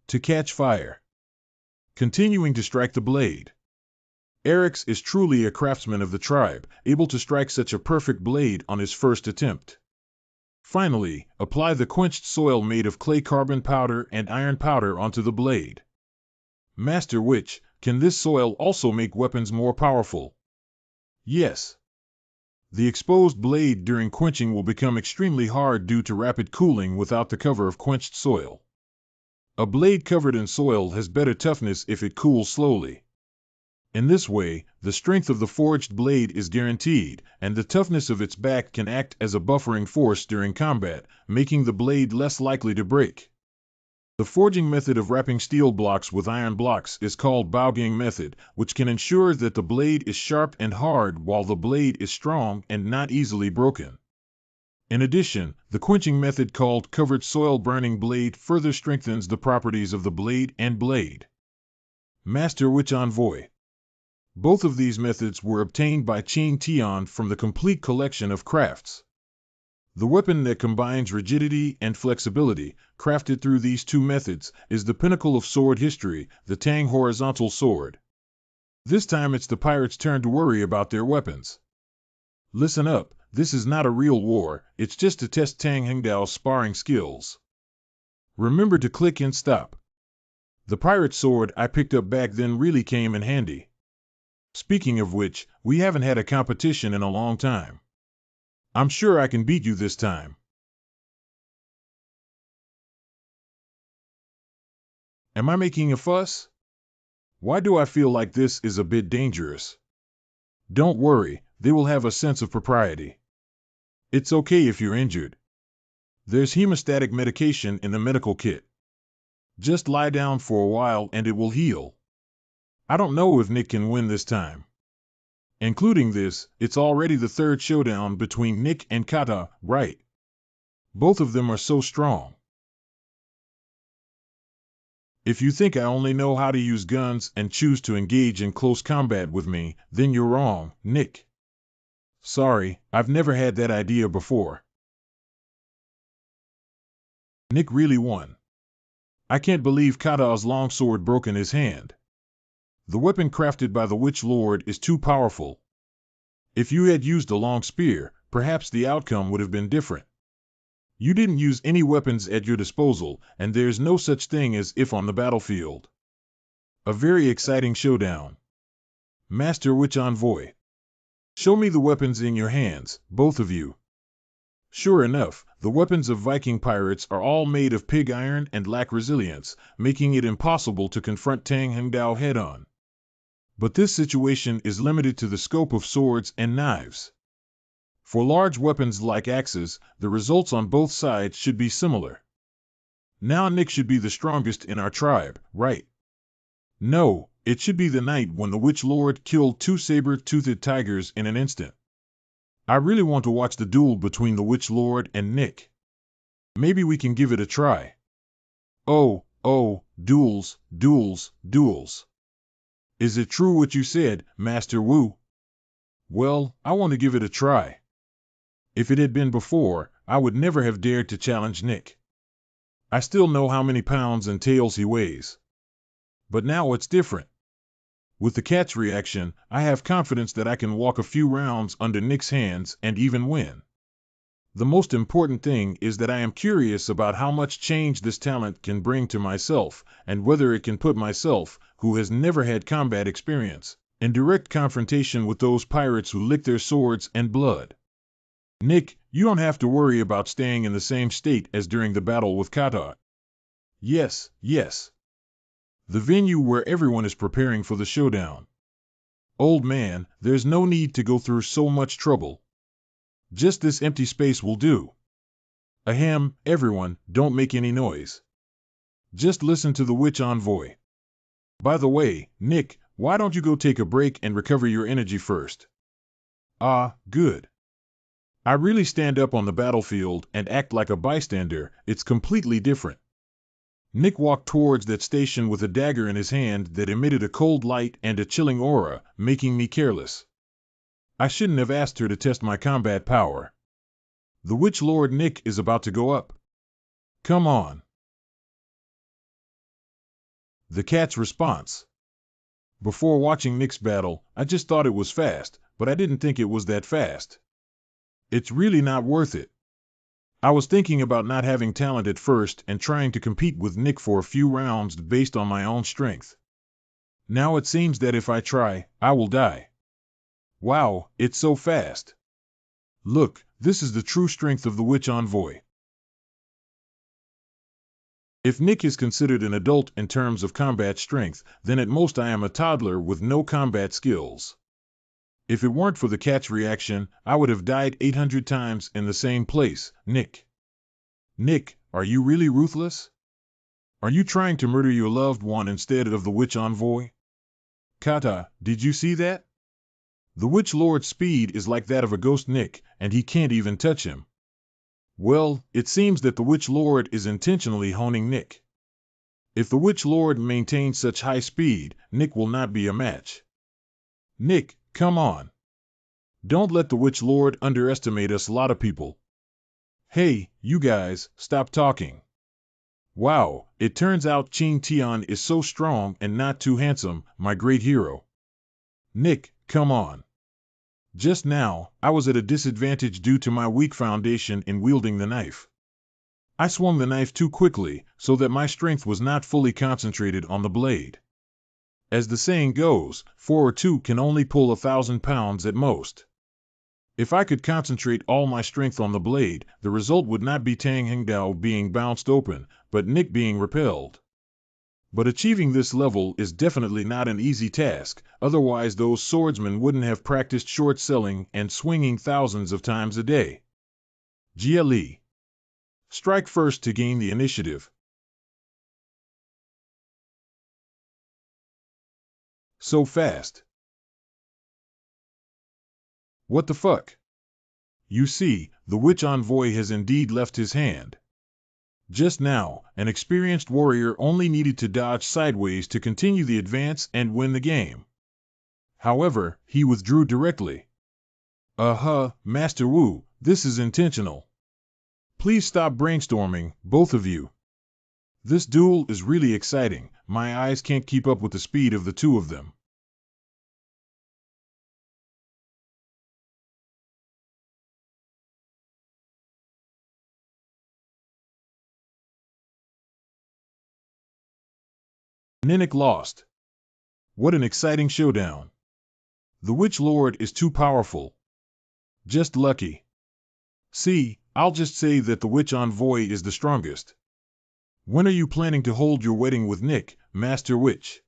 To catch fire. Continuing to strike the blade. Erix is truly a craftsman of the tribe, able to strike such a perfect blade on his first attempt. Finally, apply the quenched soil made of clay carbon powder and iron powder onto the blade. Master Witch, can this soil also make weapons more powerful? Yes. The exposed blade during quenching will become extremely hard due to rapid cooling without the cover of quenched soil. A blade covered in soil has better toughness if it cools slowly. In this way, the strength of the forged blade is guaranteed, and the toughness of its back can act as a buffering force during combat, making the blade less likely to break. The forging method of wrapping steel blocks with iron blocks is called Baogang method, which can ensure that the blade is sharp and hard while the blade is strong and not easily broken. In addition, the quenching method called covered soil burning blade further strengthens the properties of the blade and blade. Master Witch Envoy. Both of these methods were obtained by Qing Tian from the complete collection of crafts. The weapon that combines rigidity and flexibility, crafted through these two methods, is the pinnacle of sword history, the Tang horizontal sword. This time it's the pirates' turn to worry about their weapons. Listen up, this is not a real war, it's just to test Tang Hengdao's sparring skills. Remember to click and stop. The pirate sword I picked up back then really came in handy. Speaking of which, we haven't had a competition in a long time. I'm sure I can beat you this time. Am I making a fuss? Why do I feel like this is a bit dangerous? Don't worry, they will have a sense of propriety. It's okay if you're injured. There's hemostatic medication in the medical kit. Just lie down for a while and it will heal. I don't know if Nick can win this time. Including this, it's already the third showdown between Nick and Kata, right? Both of them are so strong. If you think I only know how to use guns and choose to engage in close combat with me, then you're wrong, Nick. Sorry, I've never had that idea before. Nick really won. I can't believe Kata's longsword broke in his hand. The weapon crafted by the Witch Lord is too powerful. If you had used a long spear, perhaps the outcome would have been different. You didn't use any weapons at your disposal, and there's no such thing as if on the battlefield. A very exciting showdown. Master Witch Envoy. Show me the weapons in your hands, both of you. Sure enough, the weapons of Viking pirates are all made of pig iron and lack resilience, making it impossible to confront Tang Hengdao head-on. But this situation is limited to the scope of swords and knives. For large weapons like axes, the results on both sides should be similar. Now Nick should be the strongest in our tribe, right? No, it should be the night when the Witch Lord killed 2 saber-toothed tigers in an instant. I really want to watch the duel between the Witch Lord and Nick. Maybe we can give it a try. Oh, duels, duels, duels. Is it true what you said, Master Wu? Well, I want to give it a try. If it had been before, I would never have dared to challenge Nick. I still know how many pounds and tails he weighs. But now it's different. With the cat's reaction, I have confidence that I can walk a few rounds under Nick's hands and even win. The most important thing is that I am curious about how much change this talent can bring to myself, and whether it can put myself, who has never had combat experience, in direct confrontation with those pirates who lick their swords and blood. Nick, you don't have to worry about staying in the same state as during the battle with Kata. Yes. The venue where everyone is preparing for the showdown. Old man, there's no need to go through so much trouble. Just this empty space will do. Ahem, everyone, don't make any noise. Just listen to the Witch Envoy. By the way, Nick, why don't you go take a break and recover your energy first? Ah, good. I really stand up on the battlefield and act like a bystander, it's completely different. Nick walked towards that station with a dagger in his hand that emitted a cold light and a chilling aura, making me careless. I shouldn't have asked her to test my combat power. The Witch Lord Nick is about to go up. Come on. The cat's response. Before watching Nick's battle, I just thought it was fast, but I didn't think it was that fast. It's really not worth it. I was thinking about not having talent at first and trying to compete with Nick for a few rounds based on my own strength. Now it seems that if I try, I will die. Wow, it's so fast. Look, this is the true strength of the Witch Envoy. If Nick is considered an adult in terms of combat strength, then at most I am a toddler with no combat skills. If it weren't for the catch reaction, I would have died 800 times in the same place. Nick. Nick, are you really ruthless? Are you trying to murder your loved one instead of the Witch Envoy? Kata, did you see that? The Witch Lord's speed is like that of a ghost Nick, and he can't even touch him. Well, it seems that the Witch Lord is intentionally honing Nick. If the Witch Lord maintains such high speed, Nick will not be a match. Nick, come on. Don't let the Witch Lord underestimate us lot of people. Hey, you guys, stop talking. Wow, it turns out Qing Tian is so strong and not too handsome, my great hero. Nick, come on. Just now, I was at a disadvantage due to my weak foundation in wielding the knife. I swung the knife too quickly, so that my strength was not fully concentrated on the blade. As the saying goes, 4 or 2 can only pull 1,000 pounds at most. If I could concentrate all my strength on the blade, the result would not be Tang Hengdao being bounced open, but Nick being repelled. But achieving this level is definitely not an easy task, otherwise those swordsmen wouldn't have practiced short selling and swinging thousands of times a day. Jia Li. Strike first to gain the initiative. So fast. What the fuck? You see, the Witch Envoy has indeed left his hand. Just now, an experienced warrior only needed to dodge sideways to continue the advance and win the game. However, he withdrew directly. Master Wu, this is intentional. Please stop brainstorming, both of you. This duel is really exciting. My eyes can't keep up with the speed of the two of them. Ninnick lost. What an exciting showdown. The Witch Lord is too powerful. Just lucky. See, I'll just say that the Witch Envoy is the strongest. When are you planning to hold your wedding with Nick, Master Witch?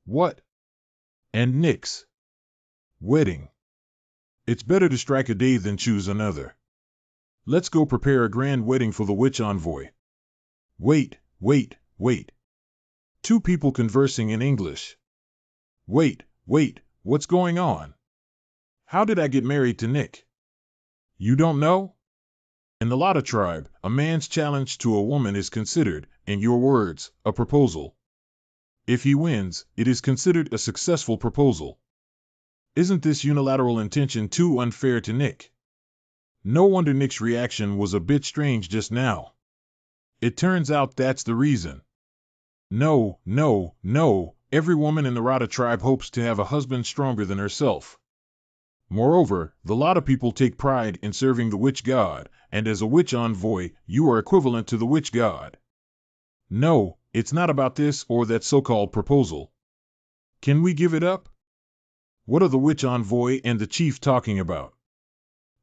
What? And Nick's wedding. It's better to strike a day than choose another. Let's go prepare a grand wedding for the Witch Envoy. Wait. Two people conversing in English. Wait, what's going on? How did I get married to Nick? You don't know? In the Lotta tribe, a man's challenge to a woman is considered, in your words, a proposal. If he wins, it is considered a successful proposal. Isn't this unilateral intention too unfair to Nick? No wonder Nick's reaction was a bit strange just now. It turns out that's the reason. No, every woman in the Lotta tribe hopes to have a husband stronger than herself. Moreover, the Lotta people take pride in serving the witch god, and as a witch envoy, you are equivalent to the witch god. No, it's not about this or that so-called proposal. Can we give it up? What are the witch envoy and the chief talking about?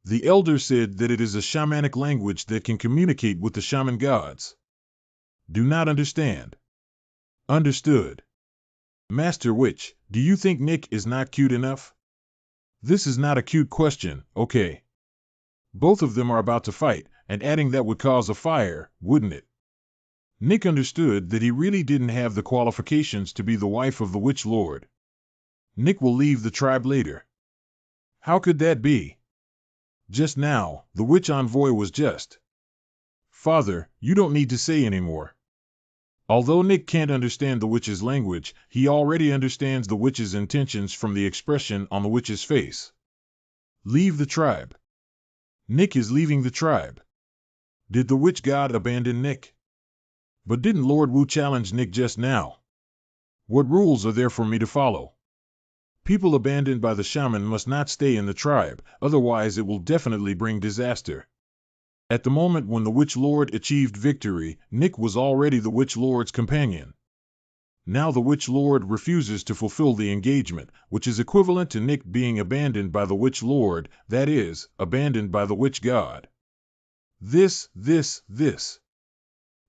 The elder said that it is a shamanic language that can communicate with the shaman gods. Do not understand. Understood. Master Witch, do you think Nick is not cute enough? This is not a cute question, okay? Both of them are about to fight, and adding that would cause a fire, wouldn't it? Nick understood that he really didn't have the qualifications to be the wife of the Witch Lord. Nick will leave the tribe later. How could that be? Just now, the Witch Envoy was just. Father, you don't need to say anymore. Although Nick can't understand the witch's language, he already understands the witch's intentions from the expression on the witch's face. Leave the tribe. Nick is leaving the tribe. Did the witch god abandon Nick? But didn't Lord Wu challenge Nick just now? What rules are there for me to follow? People abandoned by the shaman must not stay in the tribe, otherwise it will definitely bring disaster. At the moment when the Witch Lord achieved victory, Nick was already the Witch Lord's companion. Now the Witch Lord refuses to fulfill the engagement, which is equivalent to Nick being abandoned by the Witch Lord, that is, abandoned by the Witch God. This.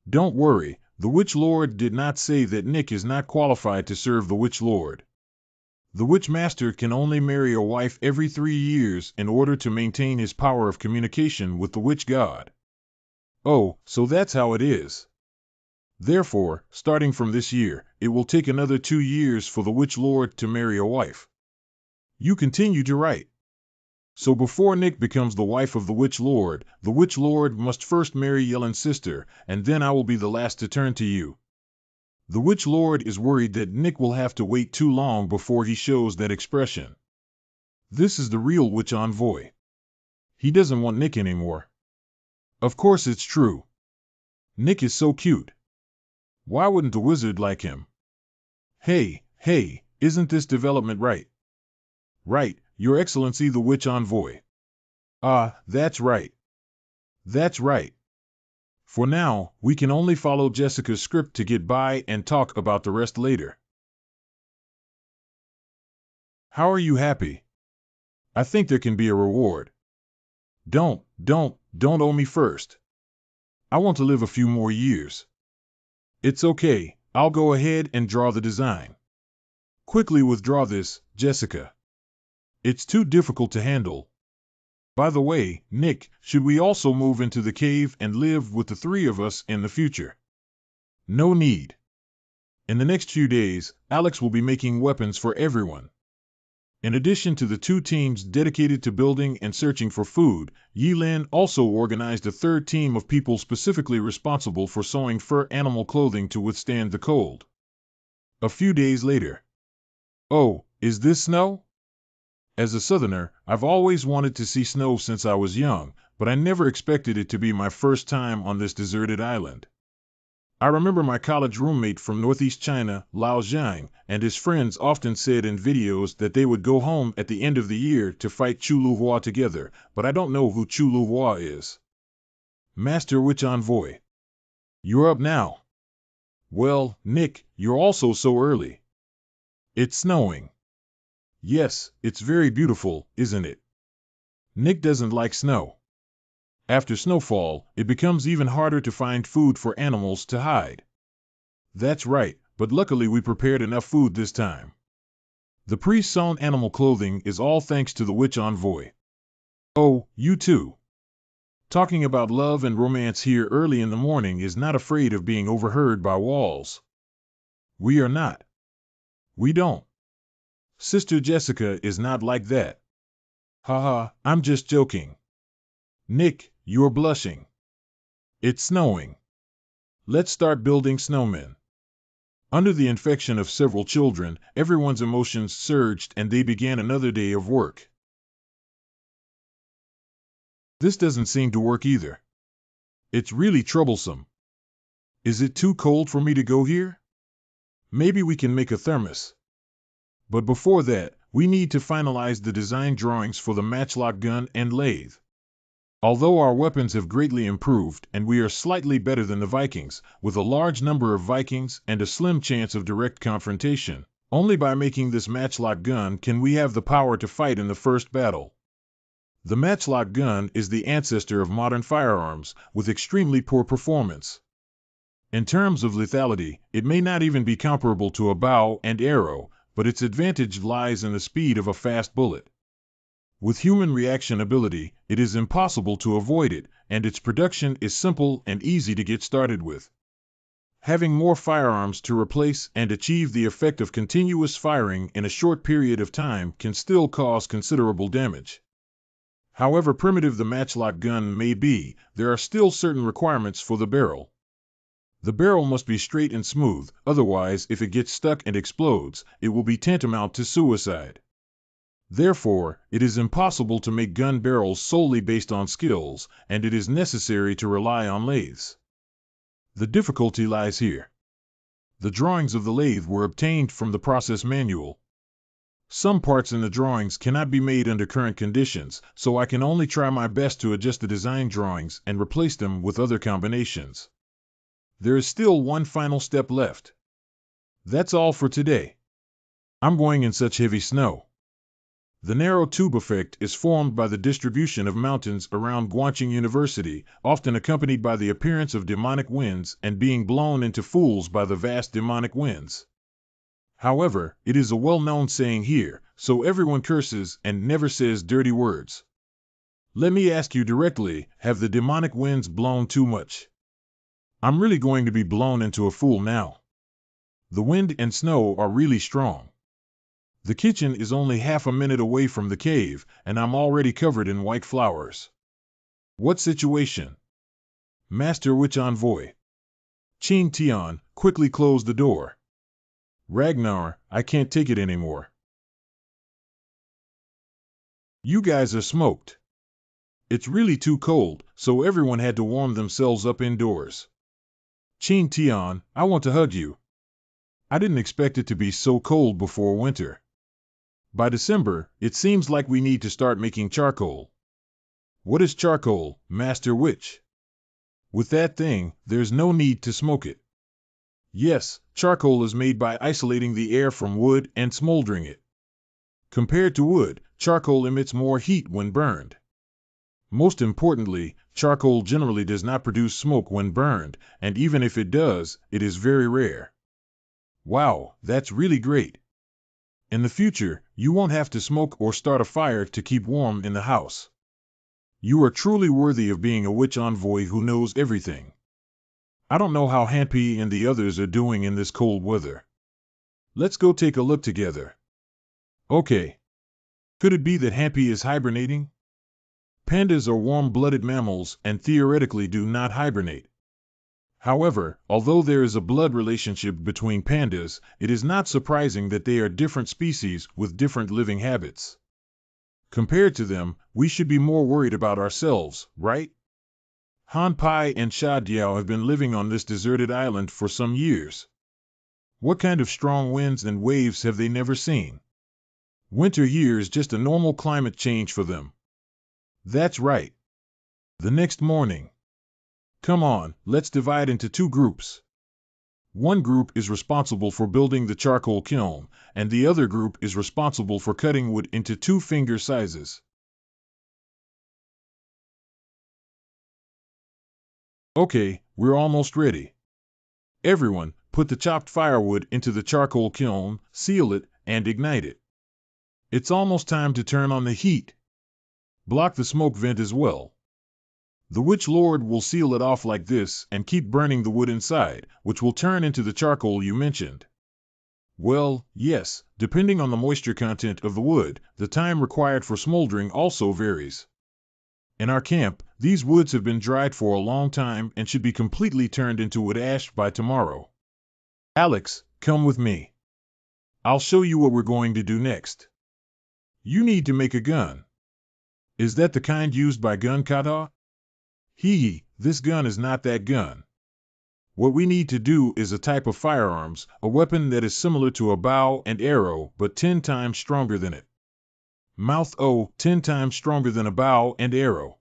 Don't worry, the Witch Lord did not say that Nick is not qualified to serve the Witch Lord. The Witch Master can only marry a wife every 3 years in order to maintain his power of communication with the Witch God. Oh, so that's how it is. Therefore, starting from this year, it will take another 2 years for the Witch Lord to marry a wife. You continue to write. So before Nick becomes the wife of the Witch Lord must first marry Yelen's sister, and then I will be the last to turn to you. The Witch Lord is worried that Nick will have to wait too long before he shows that expression. This is the real Witch Envoy. He doesn't want Nick anymore. Of course it's true. Nick is so cute. Why wouldn't a wizard like him? Hey, isn't this development right? Right, Your Excellency the Witch Envoy. That's right. That's right. For now, we can only follow Jessica's script to get by and talk about the rest later. How are you happy? I think there can be a reward. Don't owe me first. I want to live a few more years. It's okay, I'll go ahead and draw the design. Quickly withdraw this, Jessica. It's too difficult to handle. By the way, Nick, should we also move into the cave and live with the 3 of us in the future? No need. In the next few days, Alex will be making weapons for everyone. In addition to the 2 teams dedicated to building and searching for food, Yilin also organized a 3rd team of people specifically responsible for sewing fur animal clothing to withstand the cold. A few days later. Oh, is this snow? As a southerner, I've always wanted to see snow since I was young, but I never expected it to be my first time on this deserted island. I remember my college roommate from northeast China, Lao Zhang, and his friends often said in videos that they would go home at the end of the year to fight Chuluhua together, but I don't know who Chuluhua is. Master Witch Envoy. You're up now. Well, Nick, you're also so early. It's snowing. Yes, it's very beautiful, isn't it? Nick doesn't like snow. After snowfall, it becomes even harder to find food for animals to hide. That's right, but luckily we prepared enough food this time. The pre-sewn animal clothing is all thanks to the Witch Envoy. Oh, you too. Talking about love and romance here early in the morning is not afraid of being overheard by walls. We are not. We don't. Sister Jessica is not like that. Haha, I'm just joking. Nick, you're blushing. It's snowing. Let's start building snowmen. Under the infection of several children, everyone's emotions surged and they began another day of work. This doesn't seem to work either. It's really troublesome. Is it too cold for me to go here? Maybe we can make a thermos. But before that, we need to finalize the design drawings for the matchlock gun and lathe. Although our weapons have greatly improved and we are slightly better than the Vikings, with a large number of Vikings and a slim chance of direct confrontation, only by making this matchlock gun can we have the power to fight in the first battle. The matchlock gun is the ancestor of modern firearms, with extremely poor performance. In terms of lethality, it may not even be comparable to a bow and arrow, but its advantage lies in the speed of a fast bullet. With human reaction ability, it is impossible to avoid it, and its production is simple and easy to get started with. Having more firearms to replace and achieve the effect of continuous firing in a short period of time can still cause considerable damage. However primitive the matchlock gun may be, there are still certain requirements for the barrel. The barrel must be straight and smooth, otherwise if it gets stuck and explodes, it will be tantamount to suicide. Therefore, it is impossible to make gun barrels solely based on skills, and it is necessary to rely on lathes. The difficulty lies here. The drawings of the lathe were obtained from the process manual. Some parts in the drawings cannot be made under current conditions, so I can only try my best to adjust the design drawings and replace them with other combinations. There is still one final step left. That's all for today. I'm going in such heavy snow. The narrow tube effect is formed by the distribution of mountains around Guangqing University, often accompanied by the appearance of demonic winds and being blown into fools by the vast demonic winds. However, it is a well-known saying here, so everyone curses and never says dirty words. Let me ask you directly, have the demonic winds blown too much? I'm really going to be blown into a fool now. The wind and snow are really strong. The kitchen is only half a minute away from the cave, and I'm already covered in white flowers. What situation? Master Witch Envoy. Qing Tian, quickly close the door. Ragnar, I can't take it anymore. You guys are smoked. It's really too cold, so everyone had to warm themselves up indoors. Qing Tian, I want to hug you. I didn't expect it to be so cold before winter. By December, it seems like we need to start making charcoal. What is charcoal, Master Witch? With that thing, there's no need to smoke it. Yes, charcoal is made by isolating the air from wood and smoldering it. Compared to wood, charcoal emits more heat when burned. Most importantly, charcoal generally does not produce smoke when burned, and even if it does, it is very rare. Wow, that's really great. In the future, you won't have to smoke or start a fire to keep warm in the house. You are truly worthy of being a witch envoy who knows everything. I don't know how Hanpi and the others are doing in this cold weather. Let's go take a look together. Okay. Could it be that Hanpi is hibernating? Pandas are warm-blooded mammals and theoretically do not hibernate. However, although there is a blood relationship between pandas, it is not surprising that they are different species with different living habits. Compared to them, we should be more worried about ourselves, right? Han Pai and Sha Diao have been living on this deserted island for some years. What kind of strong winds and waves have they never seen? Winter here is just a normal climate change for them. That's right. The next morning. Come on, let's divide into two groups. One group is responsible for building the charcoal kiln, and the other group is responsible for cutting wood into 2-finger sizes. Okay, we're almost ready. Everyone, put the chopped firewood into the charcoal kiln, seal it, and ignite it. It's almost time to turn on the heat. Block the smoke vent as well. The Witch Lord will seal it off like this and keep burning the wood inside, which will turn into the charcoal you mentioned. Well, yes, depending on the moisture content of the wood, the time required for smoldering also varies. In our camp, these woods have been dried for a long time and should be completely turned into wood ash by tomorrow. Alex, come with me. I'll show you what we're going to do next. You need to make a gun. Is that the kind used by gun kata? Hee, this gun is not that gun. What we need to do is a type of firearms, a weapon that is similar to a bow and arrow, but 10 times stronger than it. Mouth O, 10 times stronger than a bow and arrow.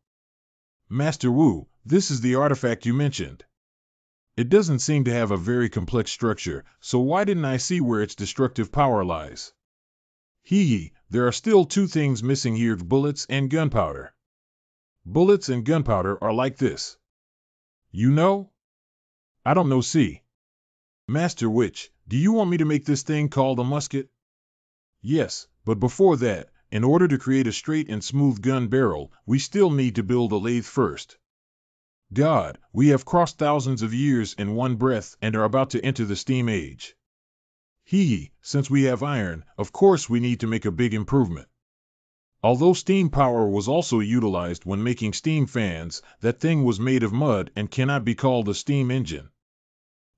Master Wu, this is the artifact you mentioned. It doesn't seem to have a very complex structure, so why didn't I see where its destructive power lies? Hee, there are still 2 things missing here: bullets and gunpowder. Bullets and gunpowder are like this. You know? I don't know. See. Master Witch, do you want me to make this thing called a musket? Yes, but before that, in order to create a straight and smooth gun barrel, we still need to build a lathe first. God, we have crossed thousands of years in one breath and are about to enter the steam age. Since we have iron, of course we need to make a big improvement. Although steam power was also utilized when making steam fans, that thing was made of mud and cannot be called a steam engine.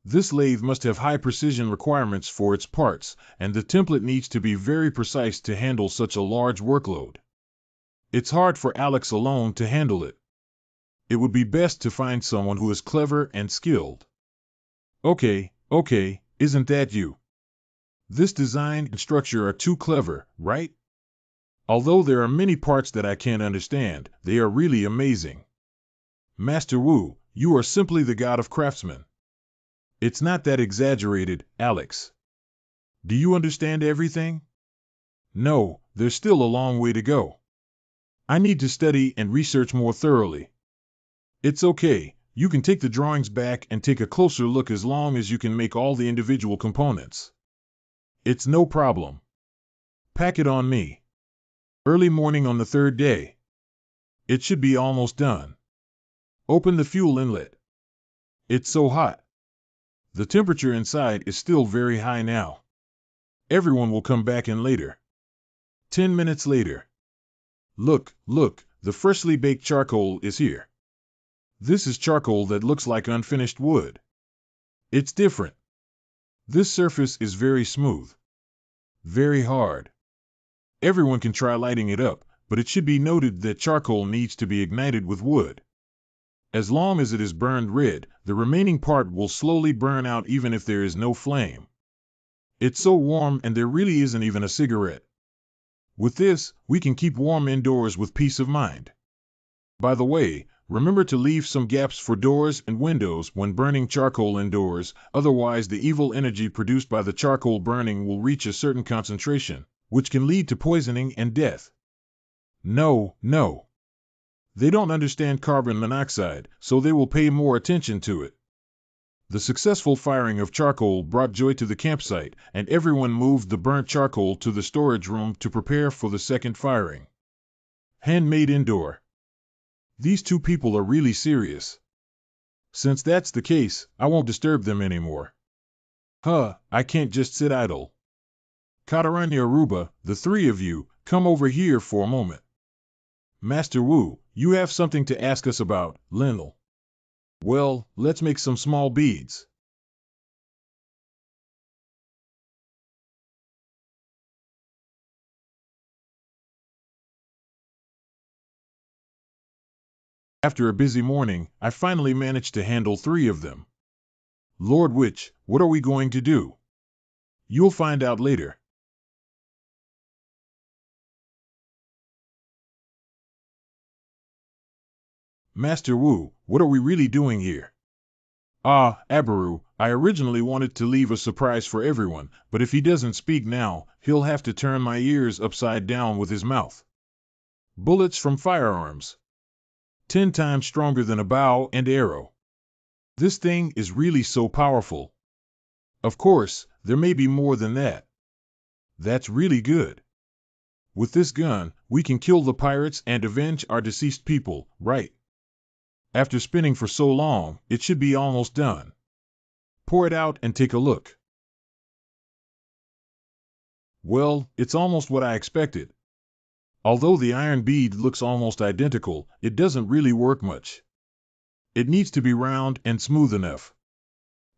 This lathe must have high precision requirements for its parts, and the template needs to be very precise to handle such a large workload. It's hard for Alex alone to handle it. It would be best to find someone who is clever and skilled. Okay, isn't that you? This design and structure are too clever, right? Although there are many parts that I can't understand, they are really amazing. Master Wu, you are simply the god of craftsmen. It's not that exaggerated, Alex. Do you understand everything? No, there's still a long way to go. I need to study and research more thoroughly. It's okay, you can take the drawings back and take a closer look as long as you can make all the individual components. It's no problem. Pack it on me. Early morning on the third day. It should be almost done. Open the fuel inlet. It's so hot. The temperature inside is still very high now. Everyone will come back in later. 10 minutes later. Look, the freshly baked charcoal is here. This is charcoal that looks like unfinished wood. It's different. This surface is very smooth. Very hard. Everyone can try lighting it up, but it should be noted that charcoal needs to be ignited with wood. As long as it is burned red, the remaining part will slowly burn out even if there is no flame. It's so warm and there really isn't even a cigarette. With this, we can keep warm indoors with peace of mind. By the way, remember to leave some gaps for doors and windows when burning charcoal indoors, otherwise the evil energy produced by the charcoal burning will reach a certain concentration, which can lead to poisoning and death. No. They don't understand carbon monoxide, so they will pay more attention to it. The successful firing of charcoal brought joy to the campsite, and everyone moved the burnt charcoal to the storage room to prepare for the second firing. Handmade indoor. These two people are really serious. Since that's the case, I won't disturb them anymore. I can't just sit idle. Katarani Aruba, the three of you, come over here for a moment. Master Wu, you have something to ask us about, Lionel. Well, let's make some small beads. After a busy morning, I finally managed to handle 3 of them. Lord Witch, what are we going to do? You'll find out later. Master Wu, what are we really doing here? Abaru, I originally wanted to leave a surprise for everyone, but if he doesn't speak now, he'll have to turn my ears upside down with his mouth. Bullets from firearms. 10 times stronger than a bow and arrow. This thing is really so powerful. Of course, there may be more than that. That's really good. With this gun, we can kill the pirates and avenge our deceased people, right? After spinning for so long, it should be almost done. Pour it out and take a look. Well, it's almost what I expected. Although the iron bead looks almost identical, it doesn't really work much. It needs to be round and smooth enough.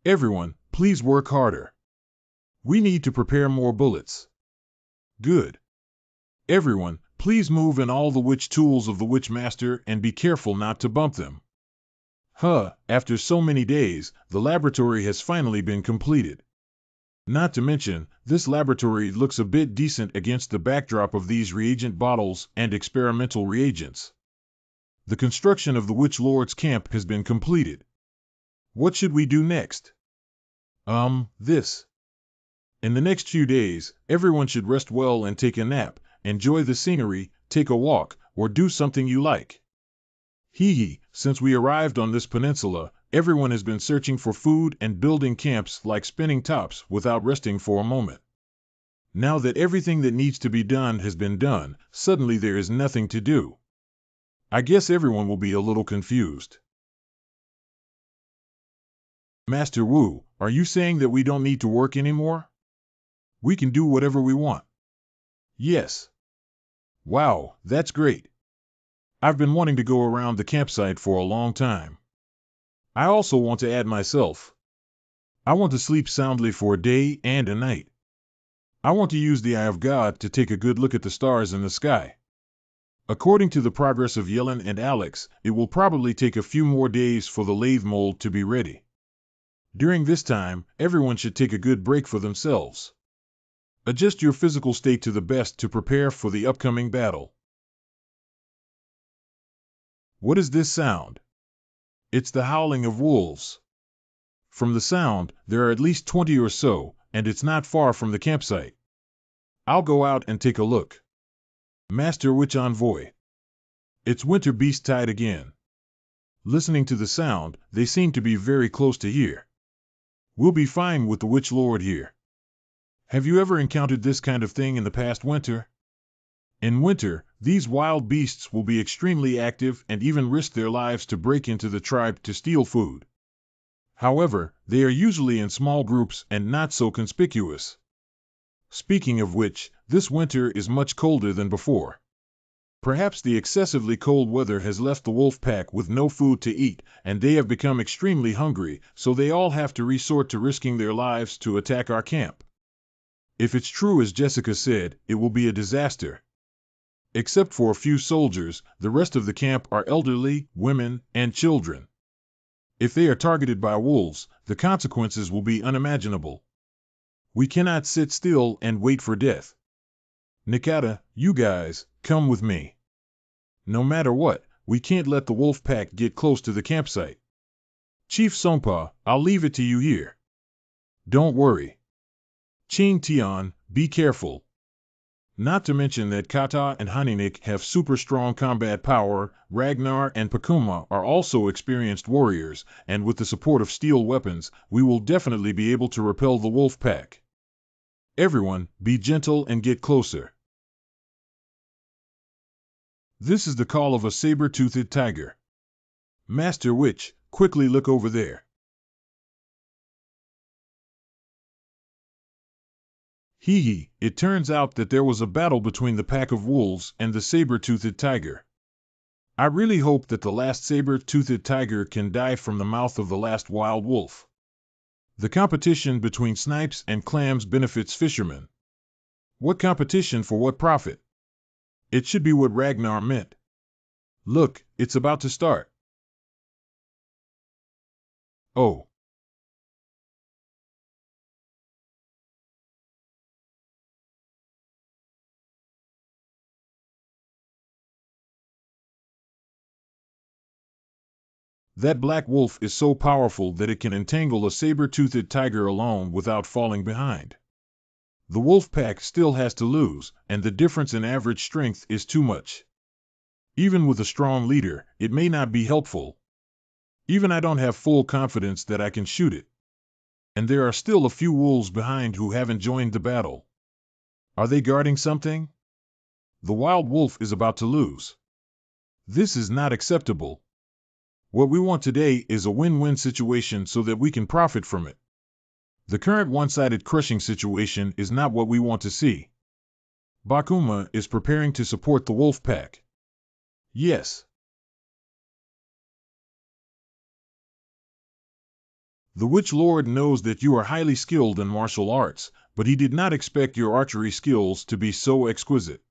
Everyone, please work harder. We need to prepare more bullets. Good. Everyone, please move in all the witch tools of the witch master and be careful not to bump them. After so many days, the laboratory has finally been completed. Not to mention, this laboratory looks a bit decent against the backdrop of these reagent bottles and experimental reagents. The construction of the Witch Lord's camp has been completed. What should we do next? This. In the next few days, everyone should rest well and take a nap, enjoy the scenery, take a walk, or do something you like. Since we arrived on this peninsula, everyone has been searching for food and building camps like spinning tops without resting for a moment. Now that everything that needs to be done has been done, suddenly there is nothing to do. I guess everyone will be a little confused. Master Wu, are you saying that we don't need to work anymore? We can do whatever we want. Yes. Wow, that's great. I've been wanting to go around the campsite for a long time. I also want to add myself. I want to sleep soundly for a day and a night. I want to use the Eye of God to take a good look at the stars in the sky. According to the progress of Yellen and Alex, it will probably take a few more days for the lathe mold to be ready. During this time, everyone should take a good break for themselves. Adjust your physical state to the best to prepare for the upcoming battle. What is this sound? It's the howling of wolves. From the sound, there are at least 20 or so, and it's not far from the campsite. I'll go out and take a look. Master Witch Envoy. It's winter beast tide again. Listening to the sound, they seem to be very close to here. We'll be fine with the Witch Lord here. Have you ever encountered this kind of thing in the past winter? In winter, these wild beasts will be extremely active and even risk their lives to break into the tribe to steal food. However, they are usually in small groups and not so conspicuous. Speaking of which, this winter is much colder than before. Perhaps the excessively cold weather has left the wolf pack with no food to eat, and they have become extremely hungry, so they all have to resort to risking their lives to attack our camp. If it's true as Jessica said, it will be a disaster. Except for a few soldiers, the rest of the camp are elderly, women, and children. If they are targeted by wolves, the consequences will be unimaginable. We cannot sit still and wait for death. Nikata, you guys, come with me. No matter what, we can't let the wolf pack get close to the campsite. Chief Songpa, I'll leave it to you here. Don't worry. Ching Tian, be careful. Not to mention that Kata and Haninik have super strong combat power, Ragnar and Pakuma are also experienced warriors, and with the support of steel weapons, we will definitely be able to repel the wolf pack. Everyone, be gentle and get closer. This is the call of a saber-toothed tiger. Master Witch, quickly look over there. Hee, it turns out that there was a battle between the pack of wolves and the saber-toothed tiger. I really hope that the last saber-toothed tiger can die from the mouth of the last wild wolf. The competition between snipes and clams benefits fishermen. What competition for what profit? It should be what Ragnar meant. Look, it's about to start. Oh. That black wolf is so powerful that it can entangle a saber-toothed tiger alone without falling behind. The wolf pack still has to lose, and the difference in average strength is too much. Even with a strong leader, it may not be helpful. Even I don't have full confidence that I can shoot it. And there are still a few wolves behind who haven't joined the battle. Are they guarding something? The wild wolf is about to lose. This is not acceptable. What we want today is a win-win situation so that we can profit from it. The current one-sided crushing situation is not what we want to see. Bakuma is preparing to support the wolf pack. Yes. The Witch Lord knows that you are highly skilled in martial arts, but he did not expect your archery skills to be so exquisite.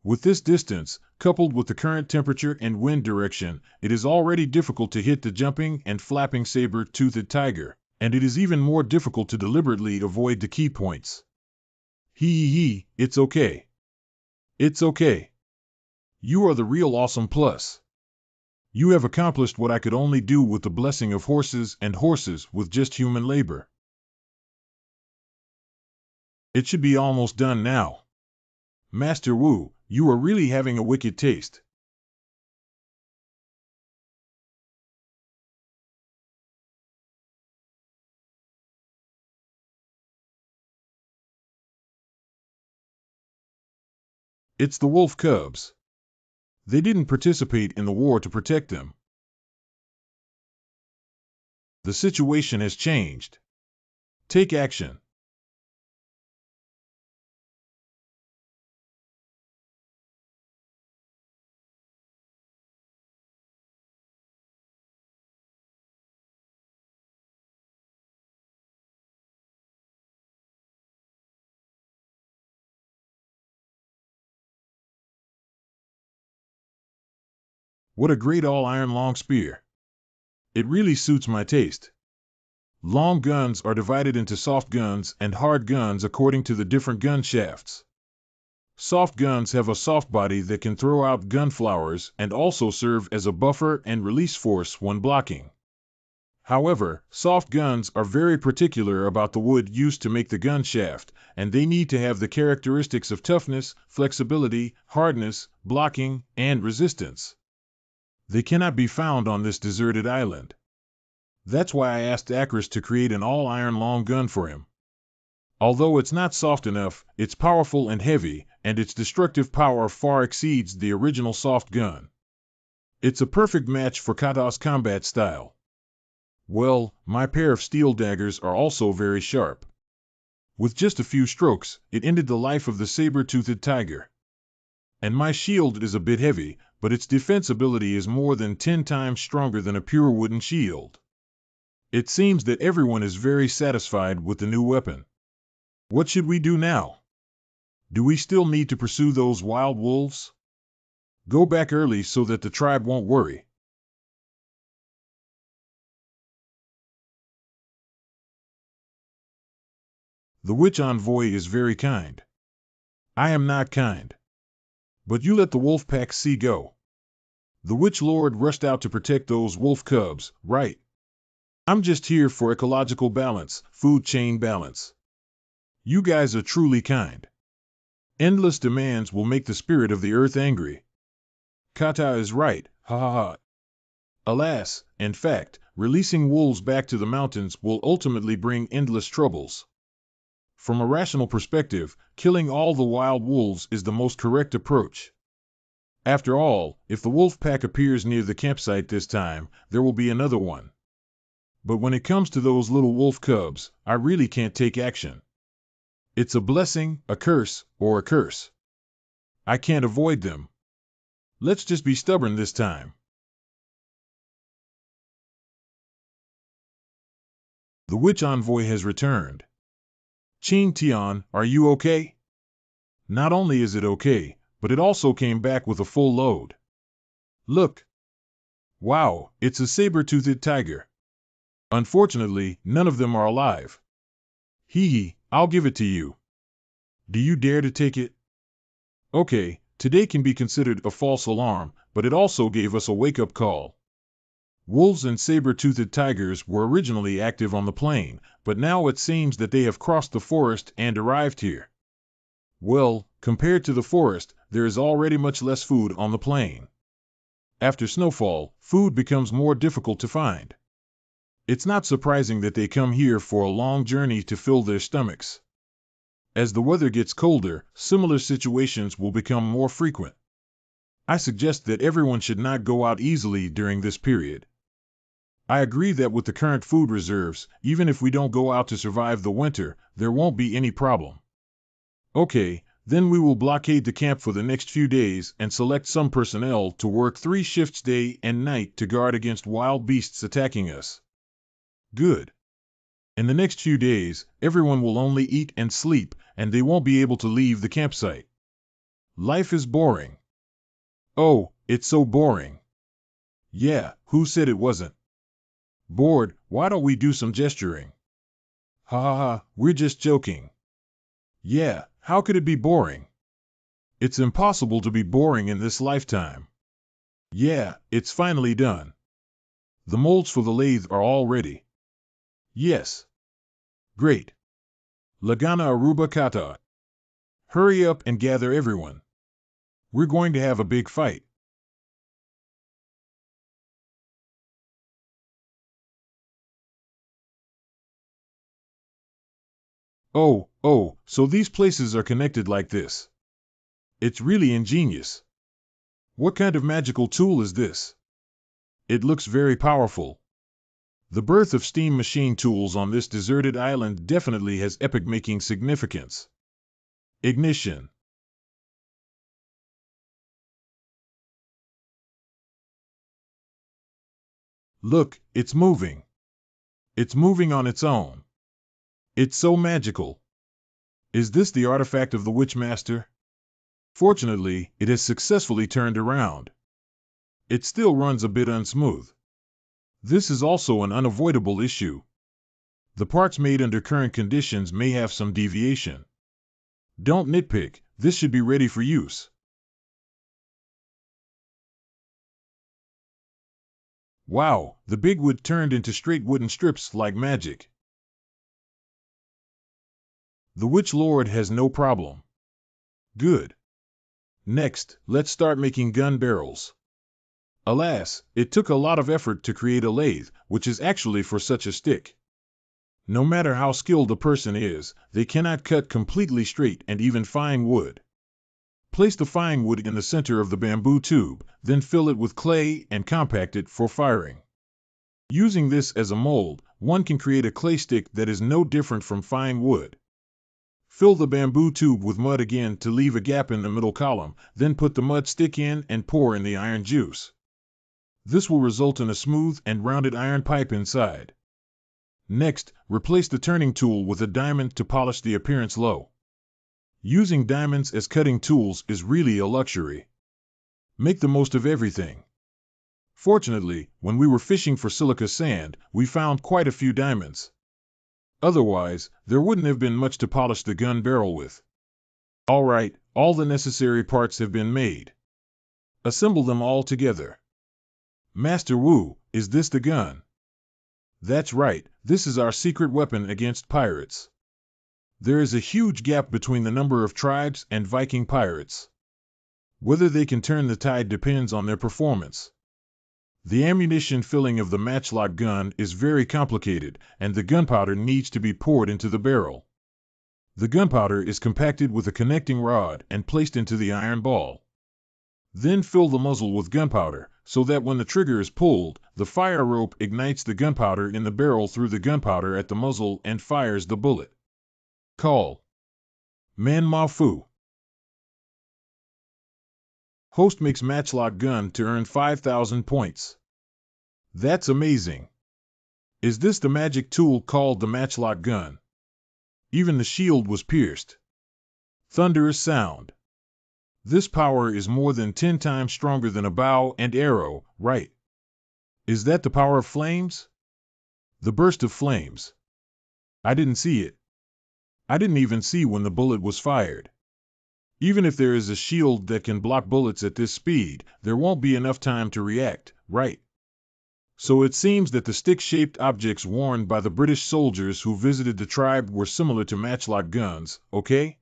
With this distance, coupled with the current temperature and wind direction, it is already difficult to hit the jumping and flapping saber-toothed tiger, and it is even more difficult to deliberately avoid the key points. It's okay. It's okay. You are the real awesome plus. You have accomplished what I could only do with the blessing of horses and horses with just human labor. It should be almost done now. Master Wu, you are really having a wicked taste. It's the wolf cubs. They didn't participate in the war to protect them. The situation has changed. Take action. What a great all-iron long spear. It really suits my taste. Long guns are divided into soft guns and hard guns according to the different gun shafts. Soft guns have a soft body that can throw out gun flowers and also serve as a buffer and release force when blocking. However, soft guns are very particular about the wood used to make the gun shaft, and they need to have the characteristics of toughness, flexibility, hardness, blocking, and resistance. They cannot be found on this deserted island. That's why I asked Akris to create an all-iron long gun for him. Although it's not soft enough, it's powerful and heavy, and its destructive power far exceeds the original soft gun. It's a perfect match for Kata's combat style. Well, my pair of steel daggers are also very sharp. With just a few strokes, it ended the life of the saber-toothed tiger. And my shield is a bit heavy, but its defense ability is more than 10 times stronger than a pure wooden shield. It seems that everyone is very satisfied with the new weapon. What should we do now? Do we still need to pursue those wild wolves? Go back early so that the tribe won't worry. The witch envoy is very kind. I am not kind. But you let the wolf pack see go. The witch lord rushed out to protect those wolf cubs, right? I'm just here for ecological balance, food chain balance. You guys are truly kind. Endless demands will make the spirit of the earth angry. Kata is right, ha ha ha. Alas, in fact, releasing wolves back to the mountains will ultimately bring endless troubles. From a rational perspective, killing all the wild wolves is the most correct approach. After all, if the wolf pack appears near the campsite this time, there will be another one. But when it comes to those little wolf cubs, I really can't take action. It's a blessing, a curse, or a curse. I can't avoid them. Let's just be stubborn this time. The witch envoy has returned. Qing Tian, are you okay? Not only is it okay, but it also came back with a full load. Look. Wow, it's a saber-toothed tiger. Unfortunately, none of them are alive. Hee hee, I'll give it to you. Do you dare to take it? Okay, today can be considered a false alarm, but it also gave us a wake-up call. Wolves and saber-toothed tigers were originally active on the plain, but now it seems that they have crossed the forest and arrived here. Well, compared to the forest, there is already much less food on the plain. After snowfall, food becomes more difficult to find. It's not surprising that they come here for a long journey to fill their stomachs. As the weather gets colder, similar situations will become more frequent. I suggest that everyone should not go out easily during this period. I agree that with the current food reserves, even if we don't go out to survive the winter, there won't be any problem. Okay, then we will blockade the camp for the next few days and select some personnel to work 3 shifts day and night to guard against wild beasts attacking us. Good. In the next few days, everyone will only eat and sleep, and they won't be able to leave the campsite. Life is boring. Oh, it's so boring. Yeah, who said it wasn't? Bored, why don't we do some gesturing? Ha ha ha, we're just joking. Yeah, how could it be boring? It's impossible to be boring in this lifetime. Yeah, it's finally done. The molds for the lathe are all ready. Yes. Great. Lagana Aruba Kata. Hurry up and gather everyone. We're going to have a big fight. Oh, so these places are connected like this. It's really ingenious. What kind of magical tool is this? It looks very powerful. The birth of steam machine tools on this deserted island definitely has epoch-making significance. Ignition. Look, it's moving. It's moving on its own. It's so magical. Is this the artifact of the Witchmaster? Fortunately, it has successfully turned around. It still runs a bit unsmooth. This is also an unavoidable issue. The parts made under current conditions may have some deviation. Don't nitpick, this should be ready for use. Wow, the big wood turned into straight wooden strips like magic. The Witch Lord has no problem. Good. Next, let's start making gun barrels. Alas, it took a lot of effort to create a lathe, which is actually for such a stick. No matter how skilled a person is, they cannot cut completely straight and even fine wood. Place the fine wood in the center of the bamboo tube, then fill it with clay and compact it for firing. Using this as a mold, one can create a clay stick that is no different from fine wood. Fill the bamboo tube with mud again to leave a gap in the middle column, then put the mud stick in and pour in the iron juice. This will result in a smooth and rounded iron pipe inside. Next, replace the turning tool with a diamond to polish the appearance low. Using diamonds as cutting tools is really a luxury. Make the most of everything. Fortunately, when we were fishing for silica sand, we found quite a few diamonds. Otherwise, there wouldn't have been much to polish the gun barrel with. Alright, all the necessary parts have been made. Assemble them all together. Master Wu, is this the gun? That's right, this is our secret weapon against pirates. There is a huge gap between the number of tribes and Viking pirates. Whether they can turn the tide depends on their performance. The ammunition filling of the matchlock gun is very complicated, and the gunpowder needs to be poured into the barrel. The gunpowder is compacted with a connecting rod and placed into the iron ball. Then fill the muzzle with gunpowder, so that when the trigger is pulled, the fire rope ignites the gunpowder in the barrel through the gunpowder at the muzzle and fires the bullet. Call. Manhwa. Host makes matchlock gun to earn 5,000 points. That's amazing. Is this the magic tool called the matchlock gun? Even the shield was pierced. Thunderous sound. This power is more than 10 times stronger than a bow and arrow, right? Is that the power of flames? The burst of flames. I didn't see it. I didn't even see when the bullet was fired. Even if there is a shield that can block bullets at this speed, there won't be enough time to react, right? So it seems that the stick-shaped objects worn by the British soldiers who visited the tribe were similar to matchlock guns, okay?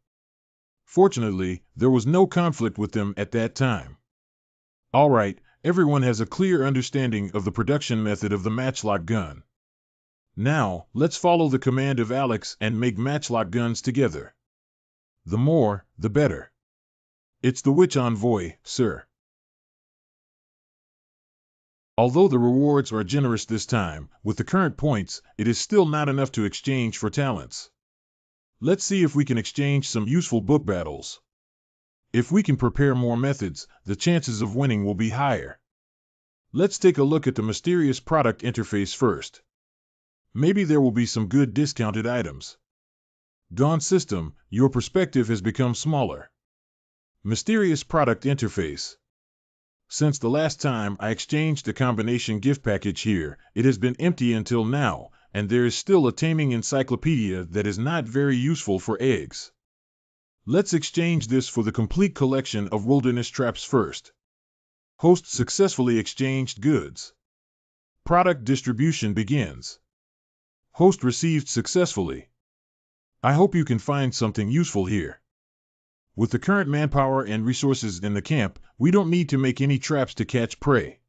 Fortunately, there was no conflict with them at that time. Alright, everyone has a clear understanding of the production method of the matchlock gun. Now, let's follow the command of Alex and make matchlock guns together. The more, the better. It's the Witch Envoy, sir. Although the rewards are generous this time, with the current points, it is still not enough to exchange for talents. Let's see if we can exchange some useful book battles. If we can prepare more methods, the chances of winning will be higher. Let's take a look at the mysterious product interface first. Maybe there will be some good discounted items. Dawn System, your perspective has become smaller. Mysterious product interface. Since the last time I exchanged the combination gift package here, it has been empty until now, and there is still a taming encyclopedia that is not very useful for eggs. Let's exchange this for the complete collection of wilderness traps first. Host successfully exchanged goods. Product distribution begins. Host received successfully. I hope you can find something useful here. With the current manpower and resources in the camp, we don't need to make any traps to catch prey.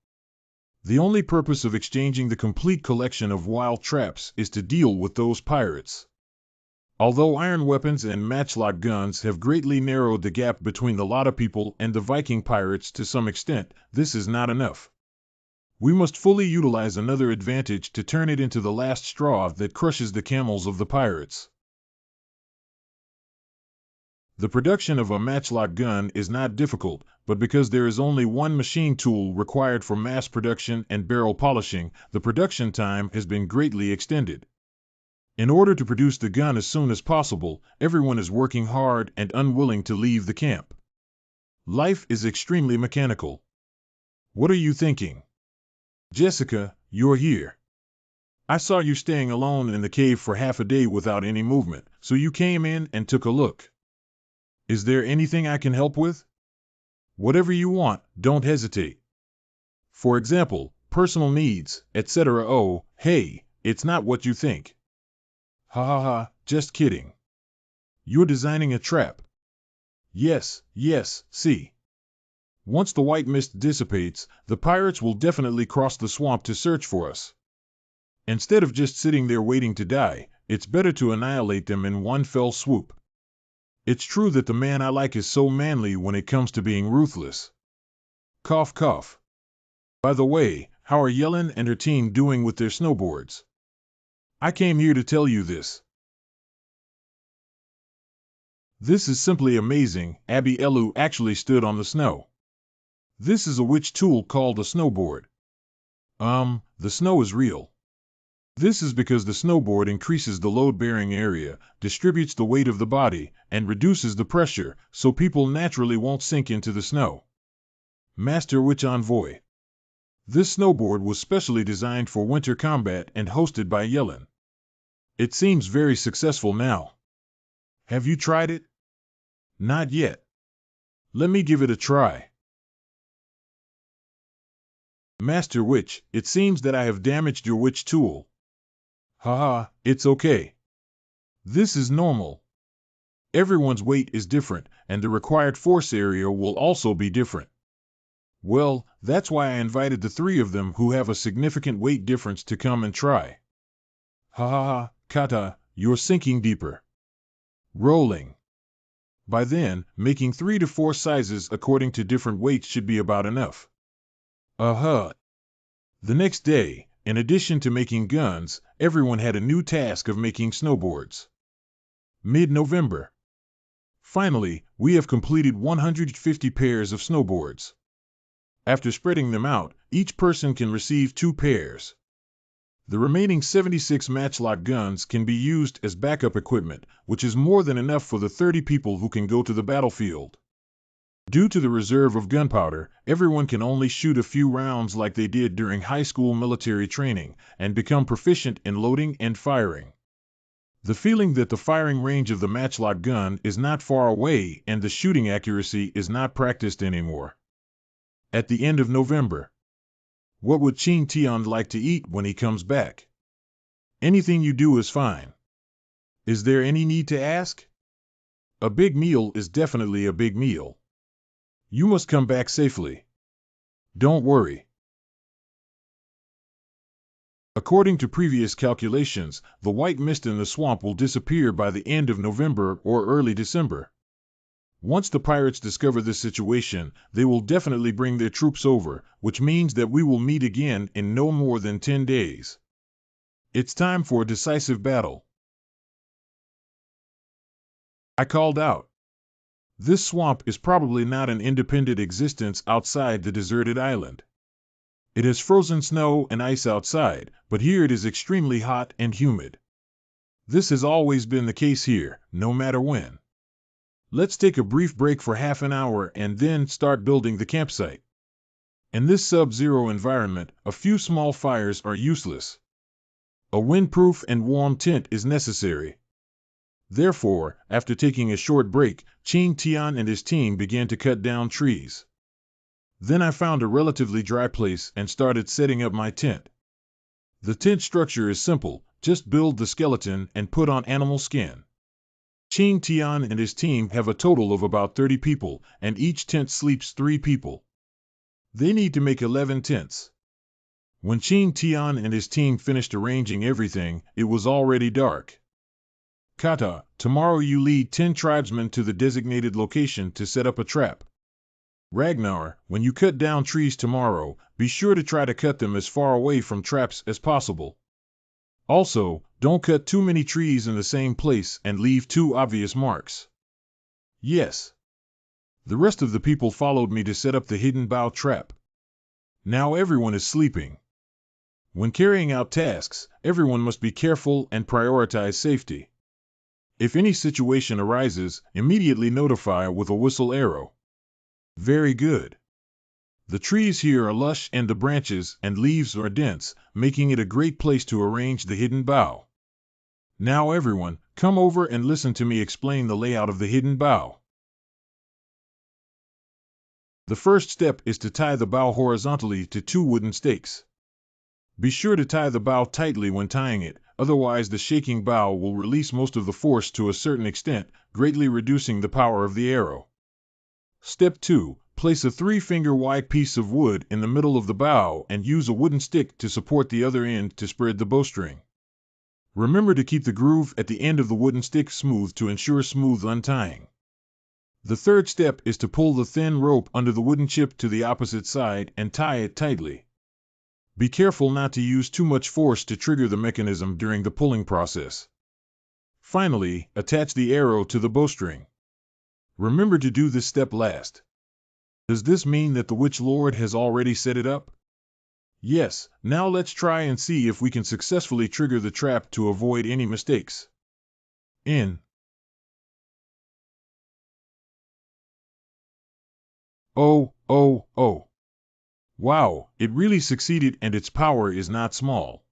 The only purpose of exchanging the complete collection of wild traps is to deal with those pirates. Although iron weapons and matchlock guns have greatly narrowed the gap between the Lotta people and the Viking pirates to some extent, this is not enough. We must fully utilize another advantage to turn it into the last straw that crushes the camels of the pirates. The production of a matchlock gun is not difficult, but because there is only one machine tool required for mass production and barrel polishing, the production time has been greatly extended. In order to produce the gun as soon as possible, everyone is working hard and unwilling to leave the camp. Life is extremely mechanical. What are you thinking? Jessica, you're here. I saw you staying alone in the cave for half a day without any movement, so you came in and took a look. Is there anything I can help with? Whatever you want, don't hesitate. For example, personal needs, etc. Oh, hey, it's not what you think. Ha ha ha, just kidding. You're designing a trap. Yes, yes, see. Once the white mist dissipates, the pirates will definitely cross the swamp to search for us. Instead of just sitting there waiting to die, it's better to annihilate them in one fell swoop. It's true that the man I like is so manly when it comes to being ruthless. Cough cough. By the way, how are Yellen and her team doing with their snowboards? I came here to tell you this. This is simply amazing. Abby Elu actually stood on the snow. This is a witch tool called a snowboard. The snow is real. This is because the snowboard increases the load-bearing area, distributes the weight of the body, and reduces the pressure, so people naturally won't sink into the snow. Master Witch Envoy. This snowboard was specially designed for winter combat and hosted by Yellen. It seems very successful now. Have you tried it? Not yet. Let me give it a try. Master Witch, it seems that I have damaged your witch tool. Haha, it's okay. This is normal. Everyone's weight is different, and the required force area will also be different. Well, that's why I invited the three of them who have a significant weight difference to come and try. Ha ha ha, Kata, you're sinking deeper. Rolling. By then, making 3 to 4 sizes according to different weights should be about enough. The next day, in addition to making guns, everyone had a new task of making snowboards. Mid-November. Finally, we have completed 150 pairs of snowboards. After spreading them out, each person can receive 2 pairs. The remaining 76 matchlock guns can be used as backup equipment, which is more than enough for the 30 people who can go to the battlefield. Due to the reserve of gunpowder, everyone can only shoot a few rounds like they did during high school military training, and become proficient in loading and firing. The feeling that the firing range of the matchlock gun is not far away and the shooting accuracy is not practiced anymore. At the end of November. What would Chin Tian like to eat when he comes back? Anything you do is fine. Is there any need to ask? A big meal is definitely a big meal. You must come back safely. Don't worry. According to previous calculations, the white mist in the swamp will disappear by the end of November or early December. Once the pirates discover this situation, they will definitely bring their troops over, which means that we will meet again in no more than 10 days. It's time for a decisive battle. I called out. This swamp is probably not an independent existence outside the deserted island. It has frozen snow and ice outside, but here it is extremely hot and humid. This has always been the case here, no matter when. Let's take a brief break for half an hour and then start building the campsite. In this sub-zero environment, a few small fires are useless. A windproof and warm tent is necessary. Therefore, after taking a short break, Chin Tian and his team began to cut down trees. Then I found a relatively dry place and started setting up my tent. The tent structure is simple, just build the skeleton and put on animal skin. Chin Tian and his team have a total of about 30 people, and each tent sleeps 3 people. They need to make 11 tents. When Chin Tian and his team finished arranging everything, it was already dark. Kata, tomorrow you lead 10 tribesmen to the designated location to set up a trap. Ragnar, when you cut down trees tomorrow, be sure to try to cut them as far away from traps as possible. Also, don't cut too many trees in the same place and leave too obvious marks. Yes. The rest of the people followed me to set up the hidden bough trap. Now everyone is sleeping. When carrying out tasks, everyone must be careful and prioritize safety. If any situation arises, immediately notify with a whistle arrow. Very good. The trees here are lush and the branches and leaves are dense, making it a great place to arrange the hidden bough. Now everyone, come over and listen to me explain the layout of the hidden bough. The first step is to tie the bough horizontally to 2 wooden stakes. Be sure to tie the bough tightly when tying it, otherwise the shaking bough will release most of the force to a certain extent, greatly reducing the power of the arrow. Step 2. Place a 3-finger wide piece of wood in the middle of the bough and use a wooden stick to support the other end to spread the bowstring. Remember to keep the groove at the end of the wooden stick smooth to ensure smooth untying. The third step is to pull the thin rope under the wooden chip to the opposite side and tie it tightly. Be careful not to use too much force to trigger the mechanism during the pulling process. Finally, attach the arrow to the bowstring. Remember to do this step last. Does this mean that the Witch Lord has already set it up? Yes, now let's try and see if we can successfully trigger the trap to avoid any mistakes. Oh. Wow, it really succeeded and its power is not small.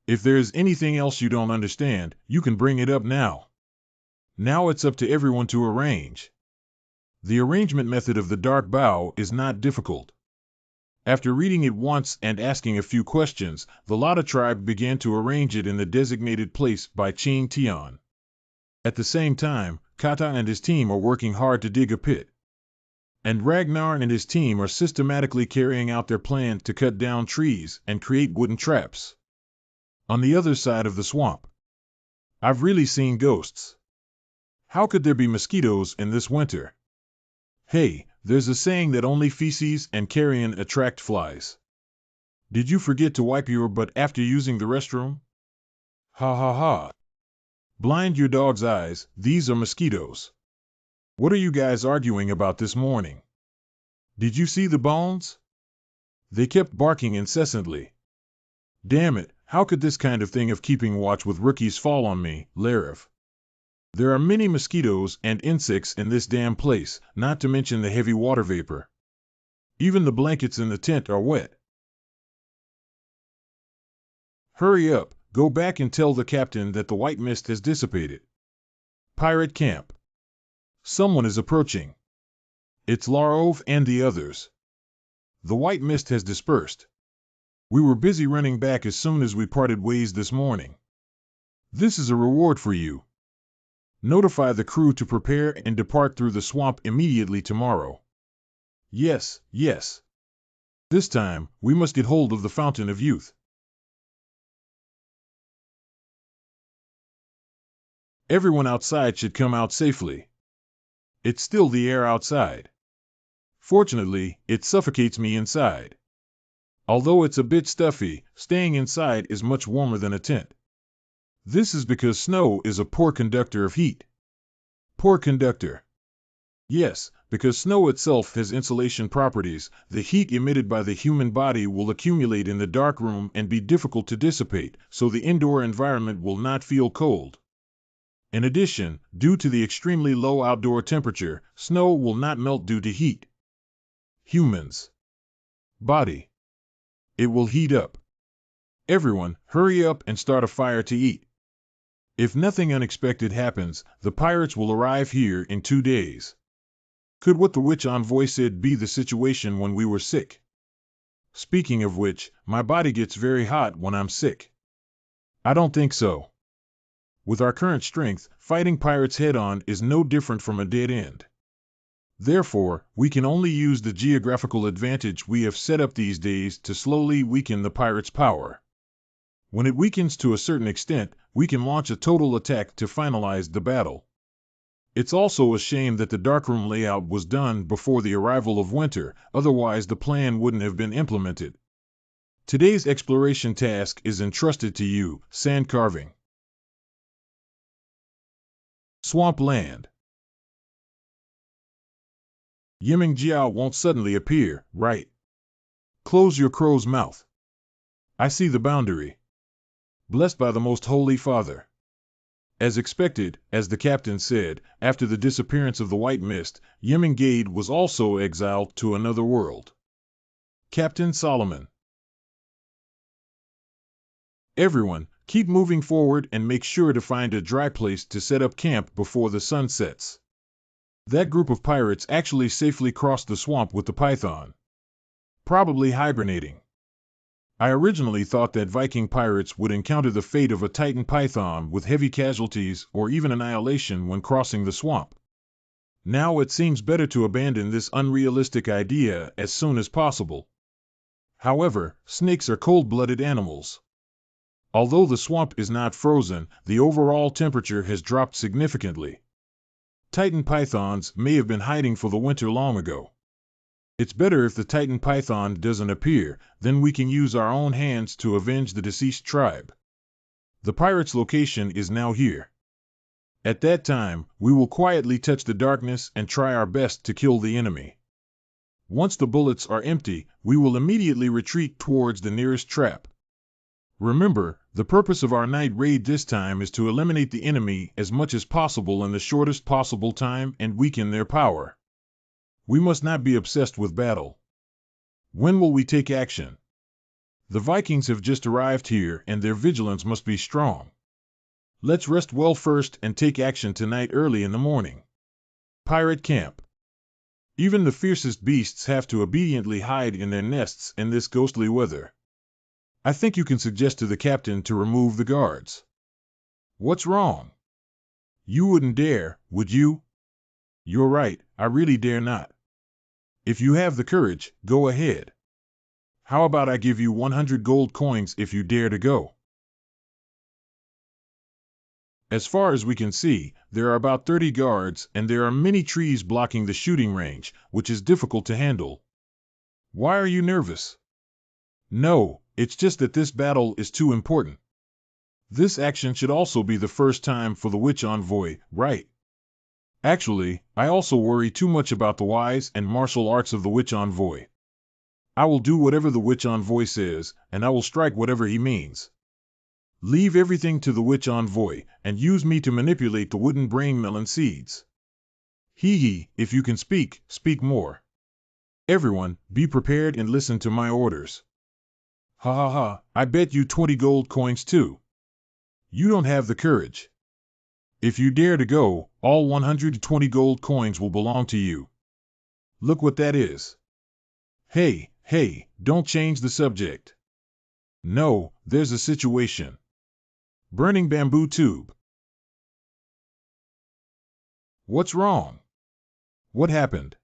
If there is anything else you don't understand, you can bring it up now. Now it's up to everyone to arrange. The arrangement method of the dark bough is not difficult. After reading it once and asking a few questions, the Lada tribe began to arrange it in the designated place by Ching Tian. At the same time, Kata and his team are working hard to dig a pit. And Ragnar and his team are systematically carrying out their plan to cut down trees and create wooden traps. On the other side of the swamp, I've really seen ghosts. How could there be mosquitoes in this winter? Hey, there's a saying that only feces and carrion attract flies. Did you forget to wipe your butt after using the restroom? Ha ha ha. Blind your dog's eyes, these are mosquitoes. What are you guys arguing about this morning? Did you see the bones? They kept barking incessantly. Damn it, how could this kind of thing of keeping watch with rookies fall on me, Lariv? There are many mosquitoes and insects in this damn place, not to mention the heavy water vapor. Even the blankets in the tent are wet. Hurry up, go back and tell the captain that the white mist has dissipated. Pirate camp. Someone is approaching. It's Larov and the others. The white mist has dispersed. We were busy running back as soon as we parted ways this morning. This is a reward for you. Notify the crew to prepare and depart through the swamp immediately tomorrow. Yes. This time, we must get hold of the Fountain of Youth. Everyone outside should come out safely. It's still the air outside. Fortunately, it suffocates me inside. Although it's a bit stuffy, staying inside is much warmer than a tent. This is because snow is a poor conductor of heat. Poor conductor. Yes, because snow itself has insulation properties, the heat emitted by the human body will accumulate in the dark room and be difficult to dissipate, so the indoor environment will not feel cold. In addition, due to the extremely low outdoor temperature, snow will not melt due to heat. Humans. Body. It will heat up. Everyone, hurry up and start a fire to eat. If nothing unexpected happens, the pirates will arrive here in 2 days. Could what the witch envoy said be the situation when we were sick? Speaking of which, my body gets very hot when I'm sick. I don't think so. With our current strength, fighting pirates head-on is no different from a dead end. Therefore, we can only use the geographical advantage we have set up these days to slowly weaken the pirates' power. When it weakens to a certain extent, we can launch a total attack to finalize the battle. It's also a shame that the darkroom layout was done before the arrival of winter, otherwise the plan wouldn't have been implemented. Today's exploration task is entrusted to you, sand carving. Swamp land. Yiming Jiao won't suddenly appear, right? Close your crow's mouth. I see the boundary. Blessed by the Most Holy Father. As expected, as the captain said, after the disappearance of the white mist, Yiming Gade was also exiled to another world. Captain Solomon. Everyone, keep moving forward and make sure to find a dry place to set up camp before the sun sets. That group of pirates actually safely crossed the swamp with the python. Probably hibernating. I originally thought that Viking pirates would encounter the fate of a Titan python with heavy casualties or even annihilation when crossing the swamp. Now it seems better to abandon this unrealistic idea as soon as possible. However, snakes are cold-blooded animals. Although the swamp is not frozen, the overall temperature has dropped significantly. Titan pythons may have been hiding for the winter long ago. It's better if the Titan python doesn't appear, then we can use our own hands to avenge the deceased tribe. The pirate's location is now here. At that time, we will quietly touch the darkness and try our best to kill the enemy. Once the bullets are empty, we will immediately retreat towards the nearest trap. Remember, the purpose of our night raid this time is to eliminate the enemy as much as possible in the shortest possible time and weaken their power. We must not be obsessed with battle. When will we take action? The Vikings have just arrived here and their vigilance must be strong. Let's rest well first and take action tonight early in the morning. Pirate camp. Even the fiercest beasts have to obediently hide in their nests in this ghostly weather. I think you can suggest to the captain to remove the guards. What's wrong? You wouldn't dare, would you? You're right, I really dare not. If you have the courage, go ahead. How about I give you 100 gold coins if you dare to go? As far as we can see, there are about 30 guards and there are many trees blocking the shooting range, which is difficult to handle. Why are you nervous? No, it's just that this battle is too important. This action should also be the first time for the witch envoy, right? Actually, I also worry too much about the wise and martial arts of the witch envoy. I will do whatever the witch envoy says, and I will strike whatever he means. Leave everything to the witch envoy, and use me to manipulate the wooden brain melon seeds. Hee, if you can speak, speak more. Everyone, be prepared and listen to my orders. Ha ha ha, I bet you 20 gold coins too. You don't have the courage. If you dare to go, all 120 gold coins will belong to you. Look what that is. Hey, don't change the subject. No, there's a situation. Burning bamboo tube. What's wrong? What happened?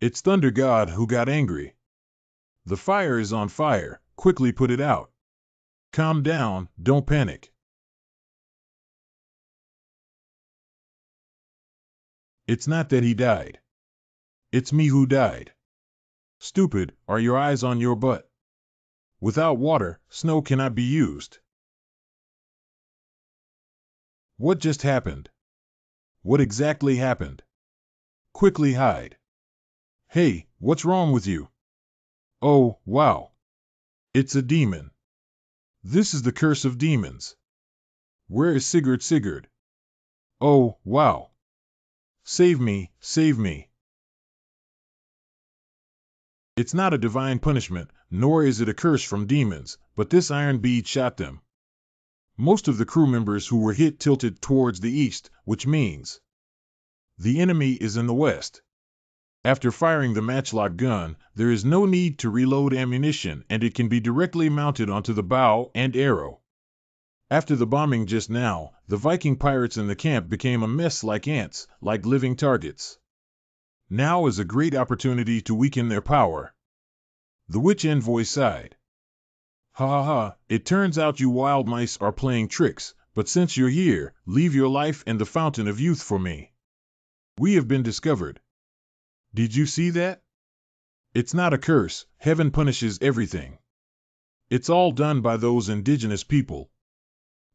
It's Thunder God who got angry. The fire is on fire, quickly put it out. Calm down, don't panic. It's not that he died. It's me who died. Stupid, are your eyes on your butt? Without water, snow cannot be used. What just happened? What exactly happened? Quickly hide. Hey, what's wrong with you? Oh, wow. It's a demon. This is the curse of demons. Where is Sigurd? Oh, wow. Save me, save me. It's not a divine punishment, nor is it a curse from demons, but this iron bead shot them. Most of the crew members who were hit tilted towards the east, which means the enemy is in the west. After firing the matchlock gun, there is no need to reload ammunition and it can be directly mounted onto the bow and arrow. After the bombing just now, the Viking pirates in the camp became a mess like ants, like living targets. Now is a great opportunity to weaken their power. The witch envoy sighed. Ha ha ha, it turns out you wild mice are playing tricks, but since you're here, leave your life and the fountain of youth for me. We have been discovered. Did you see that? It's not a curse, heaven punishes everything. It's all done by those indigenous people.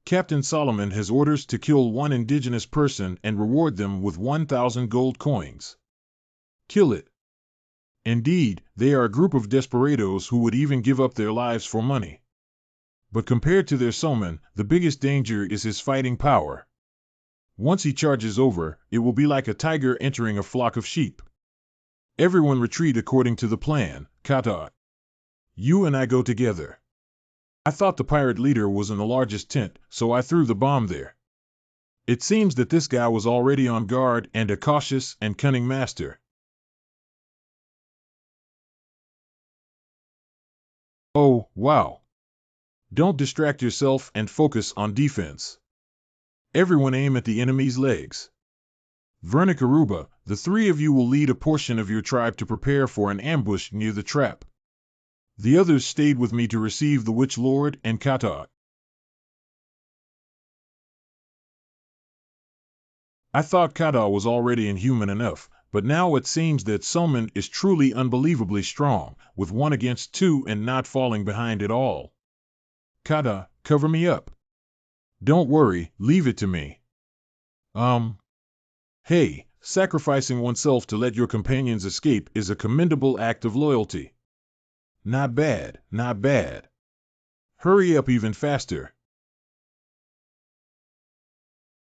Captain Solomon has orders to kill one indigenous person and reward them with 1,000 gold coins. Kill it. Indeed, they are a group of desperados who would even give up their lives for money. But compared to their summon, the biggest danger is his fighting power. Once he charges over, it will be like a tiger entering a flock of sheep. Everyone retreat according to the plan, kata. You and I go together. I thought the pirate leader was in the largest tent, so I threw the bomb there. It seems that this guy was already on guard and a cautious and cunning master. Oh, wow. Don't distract yourself and focus on defense. Everyone aim at the enemy's legs. Vernikaruba, the three of you will lead a portion of your tribe to prepare for an ambush near the trap. The others stayed with me to receive the Witch Lord and Kata. I thought Kata was already inhuman enough, but now it seems that Summon is truly unbelievably strong, with 1 against 2 and not falling behind at all. Kata, cover me up. Don't worry, leave it to me. Hey, sacrificing oneself to let your companions escape is a commendable act of loyalty. Not bad, not bad. Hurry up even faster.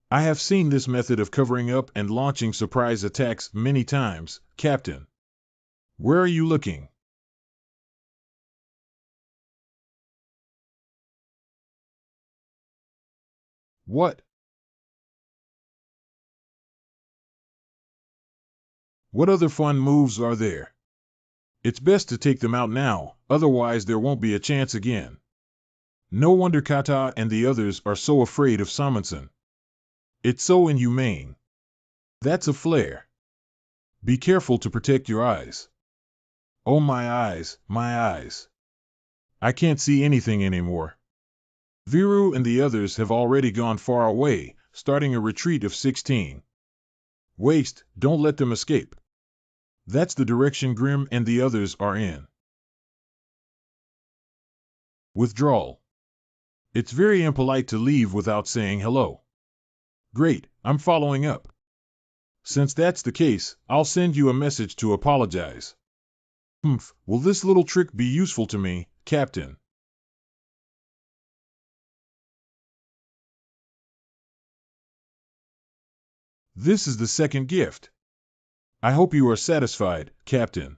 I have seen this method of covering up and launching surprise attacks many times, Captain. Where are you looking? What? What other fun moves are there? It's best to take them out now, otherwise there won't be a chance again. No wonder Kata and the others are so afraid of Samonson. It's so inhumane. That's a flare. Be careful to protect your eyes. Oh, my eyes, my eyes. I can't see anything anymore. Viru and the others have already gone far away, starting a retreat of 16. Waste, don't let them escape. That's the direction Grim and the others are in. Withdrawal. It's very impolite to leave without saying hello. Great, I'm following up. Since that's the case, I'll send you a message to apologize. Will this little trick be useful to me, Captain? This is the second gift. I hope you are satisfied, Captain.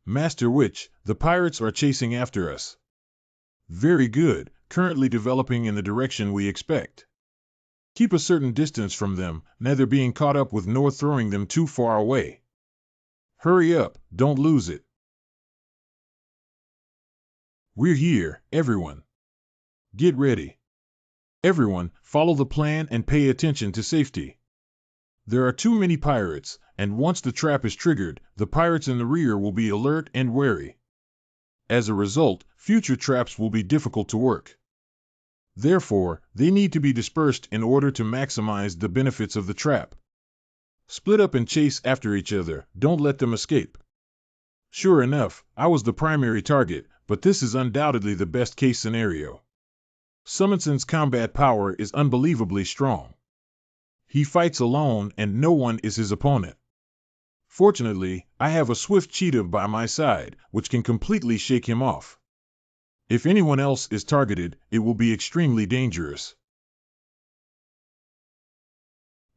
Master Witch, the pirates are chasing after us. Very good, currently developing in the direction we expect. Keep a certain distance from them, neither being caught up with nor throwing them too far away. Hurry up, don't lose it. We're here, everyone. Get ready. Everyone, follow the plan and pay attention to safety. There are too many pirates, and once the trap is triggered, the pirates in the rear will be alert and wary. As a result, future traps will be difficult to work. Therefore, they need to be dispersed in order to maximize the benefits of the trap. Split up and chase after each other, don't let them escape. Sure enough, I was the primary target, but this is undoubtedly the best case scenario. Summonsen's combat power is unbelievably strong. He fights alone and no one is his opponent. Fortunately, I have a swift cheetah by my side, which can completely shake him off. If anyone else is targeted, it will be extremely dangerous.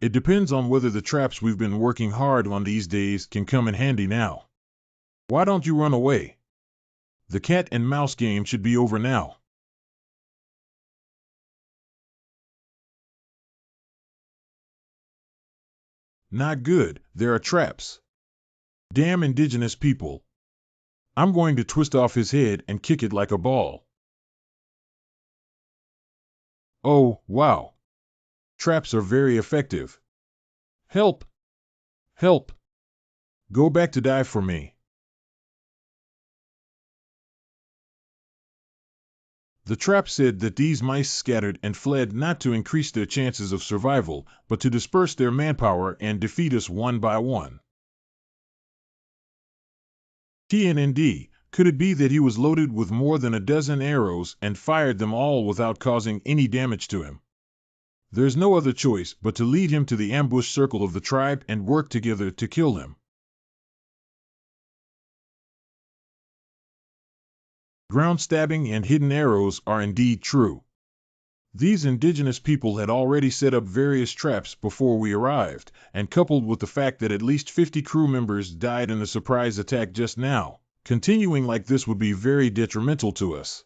It depends on whether the traps we've been working hard on these days can come in handy now. Why don't you run away? The cat and mouse game should be over now. Not good, there are traps. Damn indigenous people. I'm going to twist off his head and kick it like a ball. Oh, wow. Traps are very effective. Help! Help! Go back to die for me. The trap said that these mice scattered and fled not to increase their chances of survival, but to disperse their manpower and defeat us one by one. TNND, could it be that he was loaded with more than a dozen arrows and fired them all without causing any damage to him? There's no other choice but to lead him to the ambush circle of the tribe and work together to kill him. Ground stabbing and hidden arrows are indeed true. These indigenous people had already set up various traps before we arrived, and coupled with the fact that at least 50 crew members died in the surprise attack just now, continuing like this would be very detrimental to us.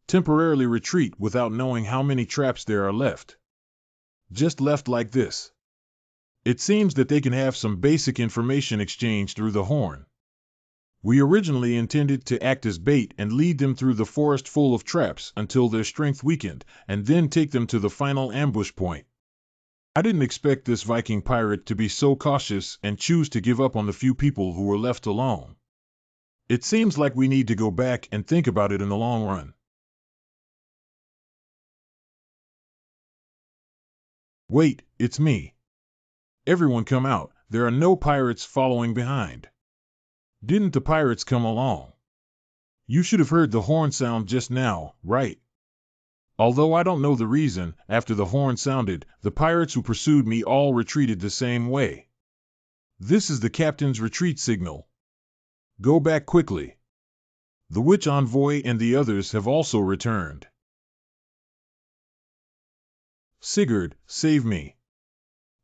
Temporarily retreat without knowing how many traps there are left. Just left like this. It seems that they can have some basic information exchange through the horn. We originally intended to act as bait and lead them through the forest full of traps until their strength weakened, and then take them to the final ambush point. I didn't expect this Viking pirate to be so cautious and choose to give up on the few people who were left alone. It seems like we need to go back and think about it in the long run. Wait, it's me. Everyone come out, there are no pirates following behind. Didn't the pirates come along? You should have heard the horn sound just now, right? Although I don't know the reason, after the horn sounded, the pirates who pursued me all retreated the same way. This is the captain's retreat signal. Go back quickly. The witch envoy and the others have also returned. Sigurd, save me.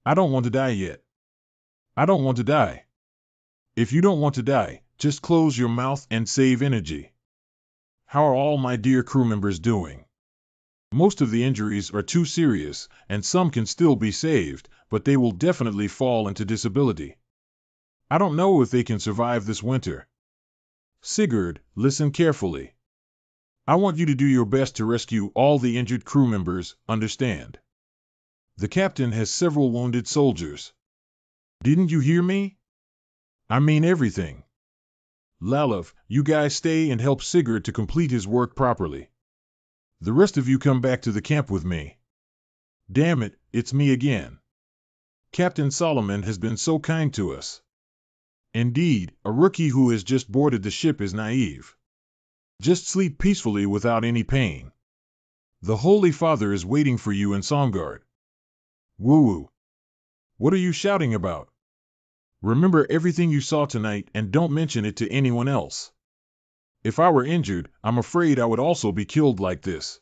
I don't want to die yet. I don't want to die. If you don't want to die, just close your mouth and save energy. How are all my dear crew members doing? Most of the injuries are too serious, and some can still be saved, but they will definitely fall into disability. I don't know if they can survive this winter. Sigurd, listen carefully. I want you to do your best to rescue all the injured crew members, understand? The captain has several wounded soldiers. Didn't you hear me? I mean everything. Lalov, you guys stay and help Sigurd to complete his work properly. The rest of you come back to the camp with me. Damn it, it's me again. Captain Solomon has been so kind to us. Indeed, a rookie who has just boarded the ship is naive. Just sleep peacefully without any pain. The Holy Father is waiting for you in Somgard. Woo-woo. What are you shouting about? Remember everything you saw tonight and don't mention it to anyone else. If I were injured, I'm afraid I would also be killed like this.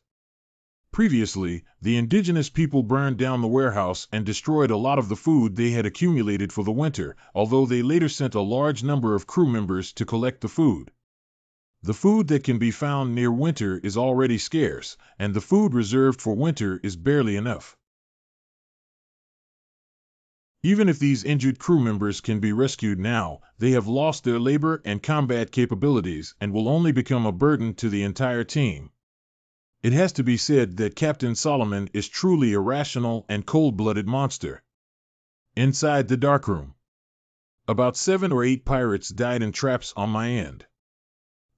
Previously, the indigenous people burned down the warehouse and destroyed a lot of the food they had accumulated for the winter, although they later sent a large number of crew members to collect the food. The food that can be found near winter is already scarce, and the food reserved for winter is barely enough. Even if these injured crew members can be rescued now, they have lost their labor and combat capabilities and will only become a burden to the entire team. It has to be said that Captain Solomon is truly a rational and cold-blooded monster. Inside the darkroom, about 7 or 8 pirates died in traps on my end.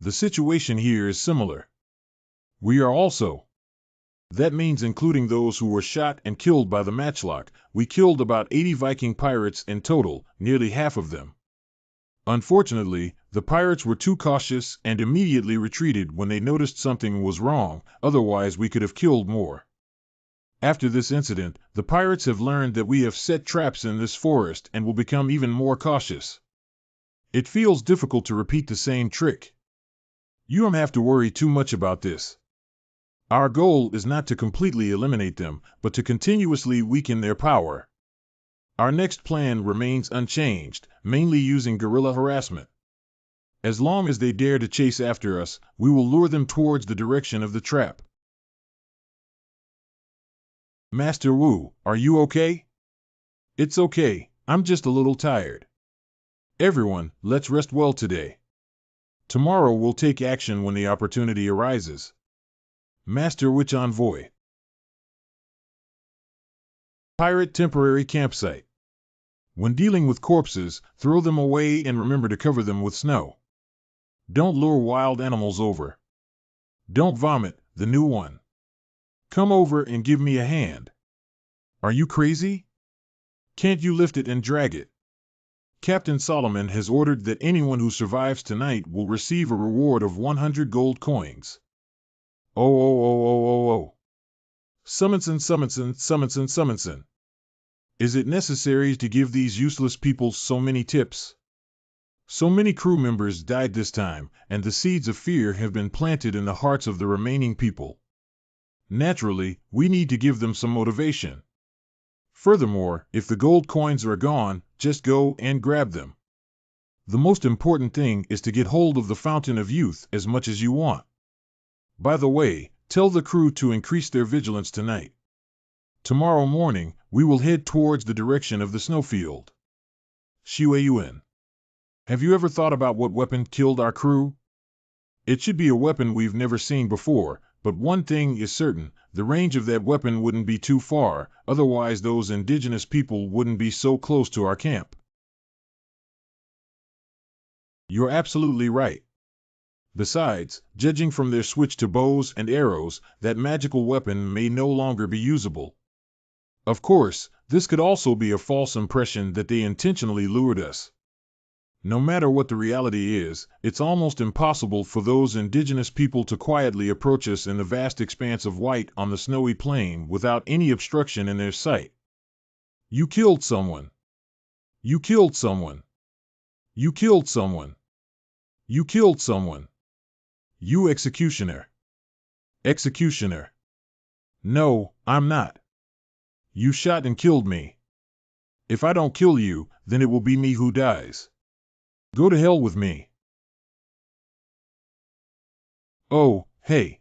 The situation here is similar. We are also. That means including those who were shot and killed by the matchlock, we killed about 80 Viking pirates in total, nearly half of them. Unfortunately, the pirates were too cautious and immediately retreated when they noticed something was wrong, otherwise we could have killed more. After this incident, the pirates have learned that we have set traps in this forest and will become even more cautious. It feels difficult to repeat the same trick. You don't have to worry too much about this. Our goal is not to completely eliminate them, but to continuously weaken their power. Our next plan remains unchanged, mainly using guerrilla harassment. As long as they dare to chase after us, we will lure them towards the direction of the trap. Master Wu, are you okay? It's okay, I'm just a little tired. Everyone, let's rest well today. Tomorrow we'll take action when the opportunity arises. Master Witch Envoy. Pirate temporary campsite. When dealing with corpses, throw them away and remember to cover them with snow. Don't lure wild animals over. Don't vomit, the new one. Come over and give me a hand. Are you crazy? Can't you lift it and drag it? Captain Solomon has ordered that anyone who survives tonight will receive a reward of 100 gold coins. Oh. Summonson. Is it necessary to give these useless people so many tips? So many crew members died this time, and the seeds of fear have been planted in the hearts of the remaining people. Naturally, we need to give them some motivation. Furthermore, if the gold coins are gone, just go and grab them. The most important thing is to get hold of the Fountain of Youth as much as you want. By the way, tell the crew to increase their vigilance tonight. Tomorrow morning, we will head towards the direction of the snowfield. Shueyuan. Have you ever thought about what weapon killed our crew? It should be a weapon we've never seen before, but one thing is certain, the range of that weapon wouldn't be too far, otherwise those indigenous people wouldn't be so close to our camp. You're absolutely right. Besides, judging from their switch to bows and arrows, that magical weapon may no longer be usable. Of course, this could also be a false impression that they intentionally lured us. No matter what the reality is, it's almost impossible for those indigenous people to quietly approach us in the vast expanse of white on the snowy plain without any obstruction in their sight. You killed someone. You killed someone. You killed someone. You killed someone. You executioner. Executioner. No, I'm not. You shot and killed me. If I don't kill you, then it will be me who dies. Go to hell with me. Oh, hey.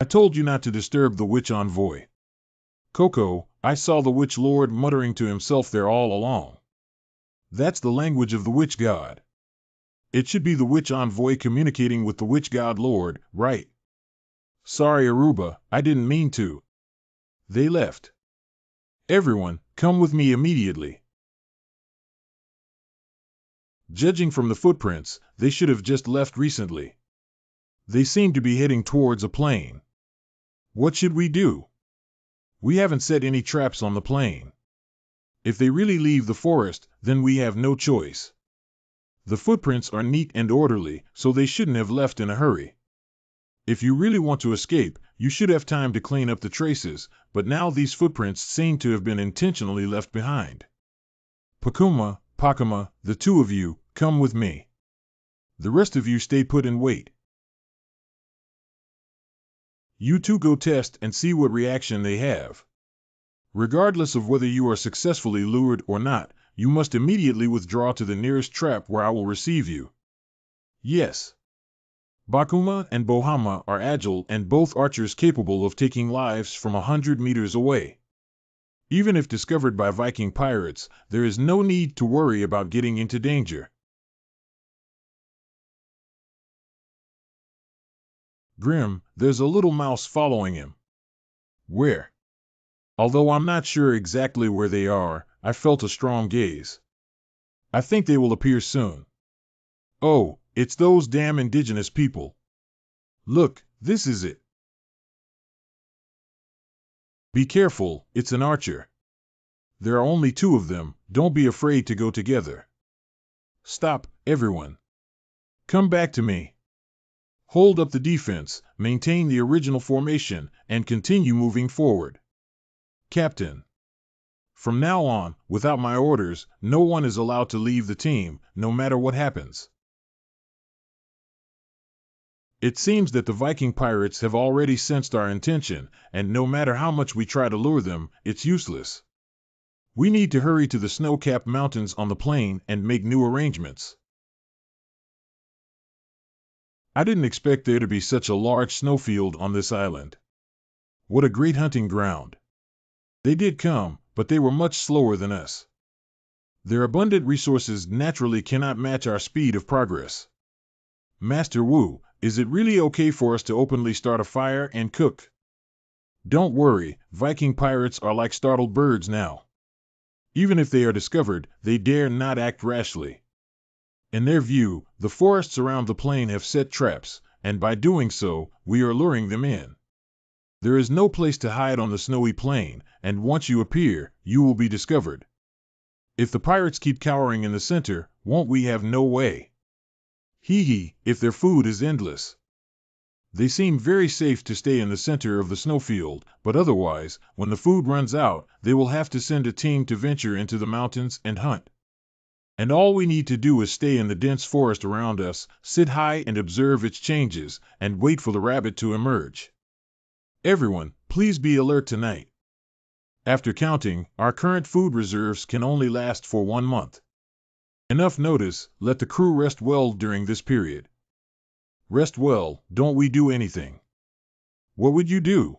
I told you not to disturb the witch envoy. Coco, I saw the witch lord muttering to himself there all along. That's the language of the witch god. It should be the witch envoy communicating with the witch god lord, right? Sorry, Aruba, I didn't mean to. They left. Everyone, come with me immediately. Judging from the footprints, they should have just left recently. They seem to be heading towards a plain. What should we do? We haven't set any traps on the plain. If they really leave the forest, then we have no choice. The footprints are neat and orderly, so they shouldn't have left in a hurry. If you really want to escape, you should have time to clean up the traces, but now these footprints seem to have been intentionally left behind. Pakuma, Pakuma, the two of you, come with me. The rest of you stay put and wait. You two go test and see what reaction they have. Regardless of whether you are successfully lured or not, you must immediately withdraw to the nearest trap where I will receive you. Yes. Bakuma and Bohama are agile and both archers capable of taking lives from 100 meters away. Even if discovered by Viking pirates, there is no need to worry about getting into danger. Grim, there's a little mouse following him. Where? Although I'm not sure exactly where they are, I felt a strong gaze. I think they will appear soon. Oh, it's those damn indigenous people. Look, this is it. Be careful, it's an archer. There are only two of them, don't be afraid to go together. Stop, everyone. Come back to me. Hold up the defense, maintain the original formation, and continue moving forward. Captain. From now on, without my orders, no one is allowed to leave the team, no matter what happens. It seems that the Viking pirates have already sensed our intention, and no matter how much we try to lure them, it's useless. We need to hurry to the snow-capped mountains on the plain and make new arrangements. I didn't expect there to be such a large snowfield on this island. What a great hunting ground. They did come, but they were much slower than us. Their abundant resources naturally cannot match our speed of progress. Master Wu, is it really okay for us to openly start a fire and cook? Don't worry, Viking pirates are like startled birds now. Even if they are discovered, they dare not act rashly. In their view, the forests around the plain have set traps, and by doing so, we are luring them in. There is no place to hide on the snowy plain, and once you appear, you will be discovered. If the pirates keep cowering in the center, won't we have no way? Hee hee, if their food is endless. They seem very safe to stay in the center of the snowfield, but otherwise, when the food runs out, they will have to send a team to venture into the mountains and hunt. And all we need to do is stay in the dense forest around us, sit high and observe its changes, and wait for the rabbit to emerge. Everyone, please be alert tonight. After counting, our current food reserves can only last for 1 month. Enough notice, let the crew rest well during this period. Rest well, don't we do anything. What would you do?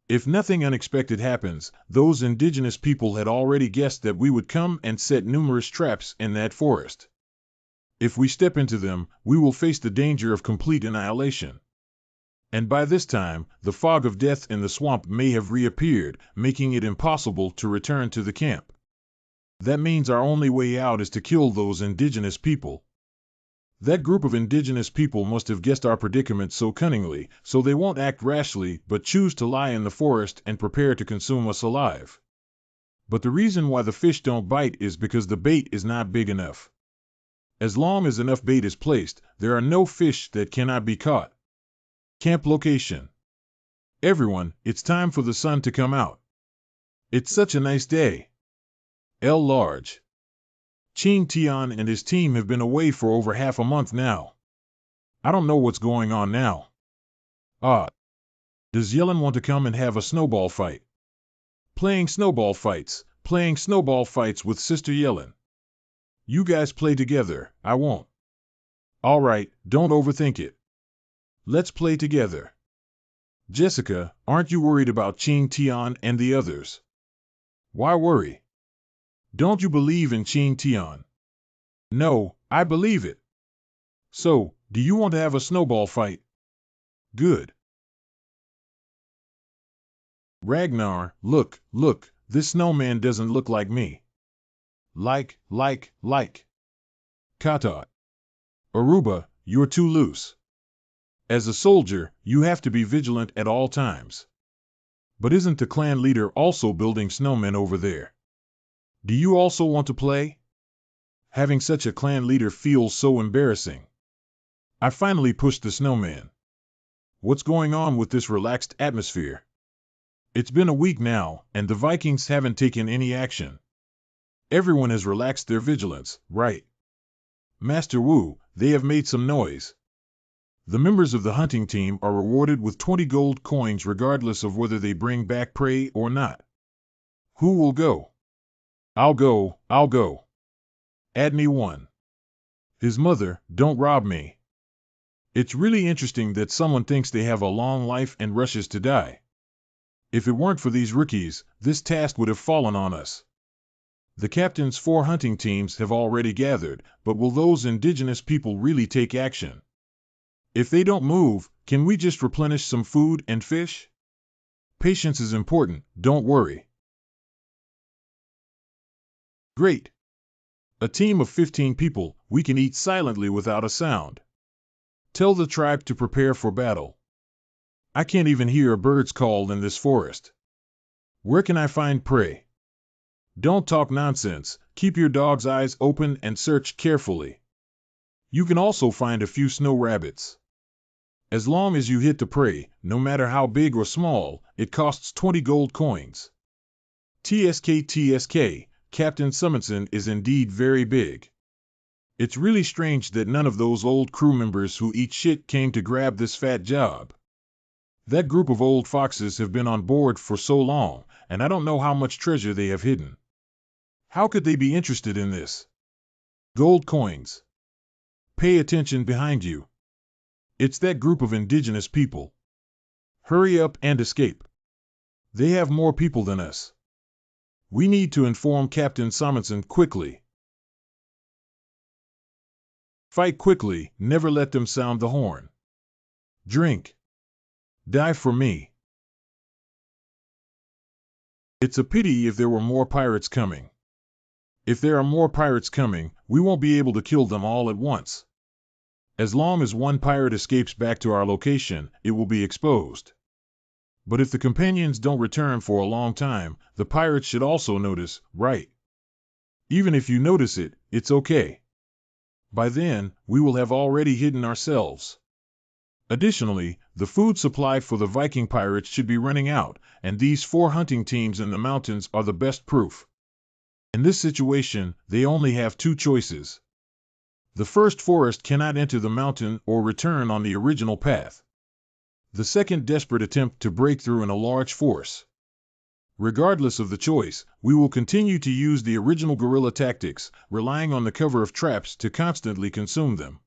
If nothing unexpected happens, those indigenous people had already guessed that we would come and set numerous traps in that forest. If we step into them, we will face the danger of complete annihilation. And by this time, the fog of death in the swamp may have reappeared, making it impossible to return to the camp. That means our only way out is to kill those indigenous people. That group of indigenous people must have guessed our predicament so cunningly, so they won't act rashly, but choose to lie in the forest and prepare to consume us alive. But the reason why the fish don't bite is because the bait is not big enough. As long as enough bait is placed, there are no fish that cannot be caught. Camp location. Everyone, it's time for the sun to come out. It's such a nice day. L. Large. Ching Tian and his team have been away for over half a month now. I don't know what's going on now. Does Yellen want to come and have a snowball fight? Playing snowball fights with Sister Yellen. You guys play together, I won't. All right, don't overthink it. Let's play together. Jessica, aren't you worried about Ching Tian and the others? Why worry? Don't you believe in Ching Tian? No, I believe it. So, do you want to have a snowball fight? Good. Ragnar, look, this snowman doesn't look like me. Like. Katot. Aruba, you're too loose. As a soldier, you have to be vigilant at all times. But isn't the clan leader also building snowmen over there? Do you also want to play? Having such a clan leader feels so embarrassing. I finally pushed the snowman. What's going on with this relaxed atmosphere? It's been a week now, and the Vikings haven't taken any action. Everyone has relaxed their vigilance, right? Master Wu, they have made some noise. The members of the hunting team are rewarded with 20 gold coins regardless of whether they bring back prey or not. Who will go? I'll go. Add me one. His mother, don't rob me. It's really interesting that someone thinks they have a long life and rushes to die. If it weren't for these rookies, this task would have fallen on us. The captain's 4 hunting teams have already gathered, but will those indigenous people really take action? If they don't move, can we just replenish some food and fish? Patience is important, don't worry. Great. A team of 15 people, we can eat silently without a sound. Tell the tribe to prepare for battle. I can't even hear a bird's call in this forest. Where can I find prey? Don't talk nonsense, keep your dog's eyes open and search carefully. You can also find a few snow rabbits. As long as you hit the prey, no matter how big or small, it costs 20 gold coins. TSK, Captain Summonson is indeed very big. It's really strange that none of those old crew members who eat shit came to grab this fat job. That group of old foxes have been on board for so long, and I don't know how much treasure they have hidden. How could they be interested in this? Gold coins. Pay attention behind you. It's that group of indigenous people. Hurry up and escape. They have more people than us. We need to inform Captain Simonson quickly. Fight quickly, never let them sound the horn. Drink. Die for me. It's a pity if there were more pirates coming. If there are more pirates coming, we won't be able to kill them all at once. As long as one pirate escapes back to our location, it will be exposed. But if the companions don't return for a long time, the pirates should also notice, right? Even if you notice it, it's okay. By then, we will have already hidden ourselves. Additionally, the food supply for the Viking pirates should be running out, and these 4 hunting teams in the mountains are the best proof. In this situation, they only have two choices. The first forest cannot enter the mountain or return on the original path. The second desperate attempt to break through in a large force. Regardless of the choice, we will continue to use the original guerrilla tactics, relying on the cover of traps to constantly consume them.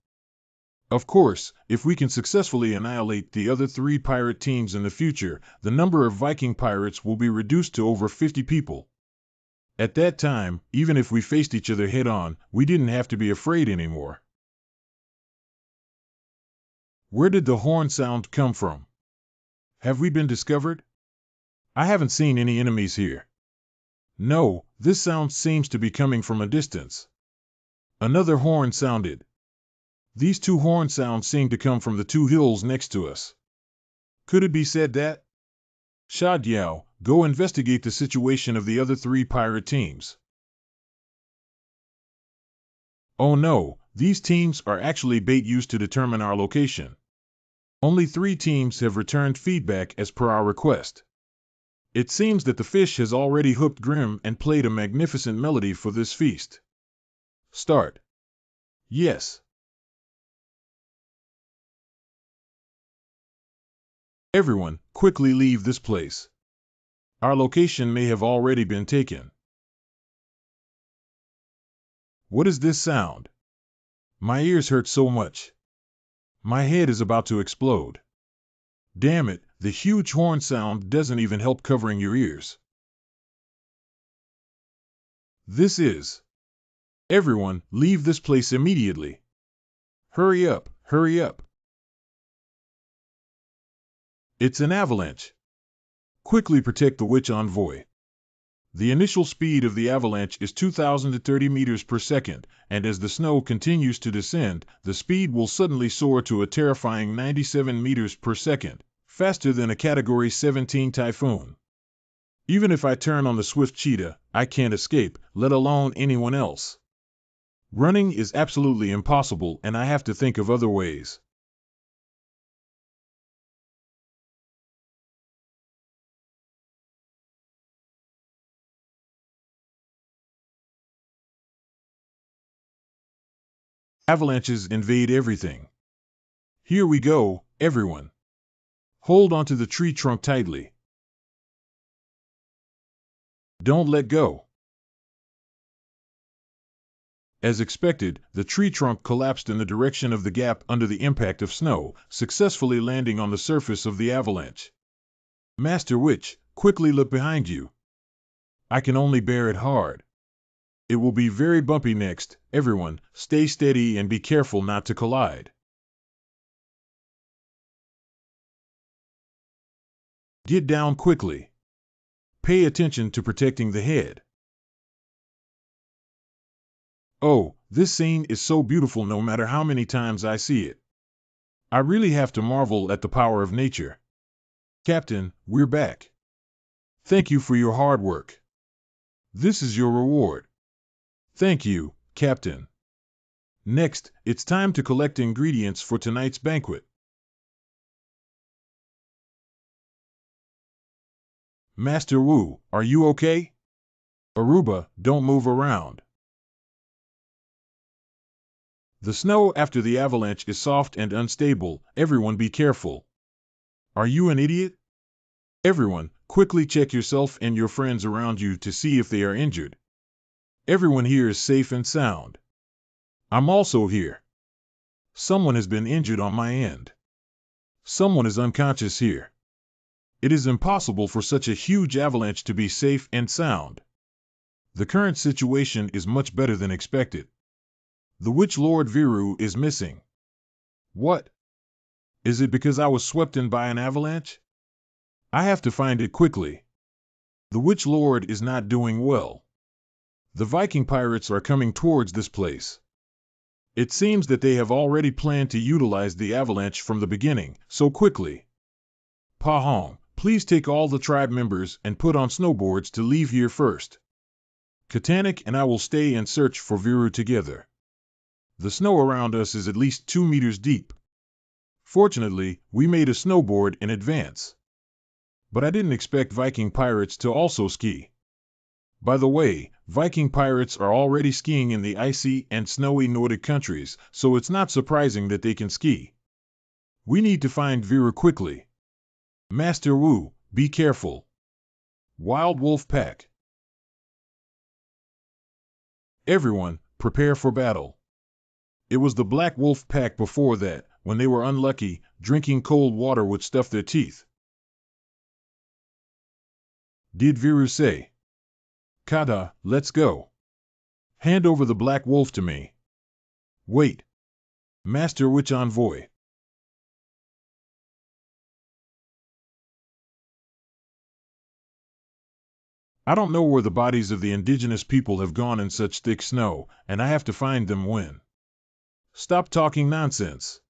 Of course, if we can successfully annihilate the other three pirate teams in the future, the number of Viking pirates will be reduced to over 50 people. At that time, even if we faced each other head-on, we didn't have to be afraid anymore. Where did the horn sound come from? Have we been discovered? I haven't seen any enemies here. No, this sound seems to be coming from a distance. Another horn sounded. These two horn sounds seem to come from the two hills next to us. Could it be said that? Sha Diao, go investigate the situation of the other three pirate teams. Oh no, these teams are actually bait used to determine our location. Only 3 teams have returned feedback as per our request. It seems that the fish has already hooked Grim and played a magnificent melody for this feast. Start. Yes. Everyone, quickly leave this place. Our location may have already been taken. What is this sound? My ears hurt so much. My head is about to explode. Damn it, the huge horn sound doesn't even help covering your ears. This is. Everyone, leave this place immediately. Hurry up, hurry up. It's an avalanche. Quickly protect the witch envoy. The initial speed of the avalanche is 2,030 meters per second, and as the snow continues to descend, the speed will suddenly soar to a terrifying 97 meters per second, faster than a Category 17 typhoon. Even if I turn on the swift cheetah, I can't escape, let alone anyone else. Running is absolutely impossible, and I have to think of other ways. Avalanches invade everything. Here we go, everyone. Hold onto the tree trunk tightly. Don't let go. As expected, the tree trunk collapsed in the direction of the gap under the impact of snow, successfully landing on the surface of the avalanche. Master Witch, quickly look behind you. I can only bear it hard. It will be very bumpy next. Everyone, stay steady and be careful not to collide. Get down quickly. Pay attention to protecting the head. Oh, this scene is so beautiful no matter how many times I see it. I really have to marvel at the power of nature. Captain, we're back. Thank you for your hard work. This is your reward. Thank you, Captain. Next, it's time to collect ingredients for tonight's banquet. Master Wu, are you okay? Aruba, don't move around. The snow after the avalanche is soft and unstable. Everyone be careful. Are you an idiot? Everyone, quickly check yourself and your friends around you to see if they are injured. Everyone here is safe and sound. I'm also here. Someone has been injured on my end. Someone is unconscious here. It is impossible for such a huge avalanche to be safe and sound. The current situation is much better than expected. The Witch Lord Viru is missing. What? Is it because I was swept in by an avalanche? I have to find it quickly. The Witch Lord is not doing well. The Viking pirates are coming towards this place. It seems that they have already planned to utilize the avalanche from the beginning, so quickly. Pa Hong, please take all the tribe members and put on snowboards to leave here first. Katanik and I will stay and search for Viru together. The snow around us is at least 2 meters deep. Fortunately, we made a snowboard in advance. But I didn't expect Viking pirates to also ski. By the way, Viking pirates are already skiing in the icy and snowy Nordic countries, so it's not surprising that they can ski. We need to find Viru quickly. Master Wu, be careful. Wild Wolf Pack. Everyone, prepare for battle. It was the Black Wolf Pack before that. When they were unlucky, drinking cold water would stuff their teeth. Did Viru say? Kata, let's go. Hand over the Black Wolf to me. Wait. Master Witch Envoy. I don't know where the bodies of the indigenous people have gone in such thick snow, and I have to find them when. Stop talking nonsense.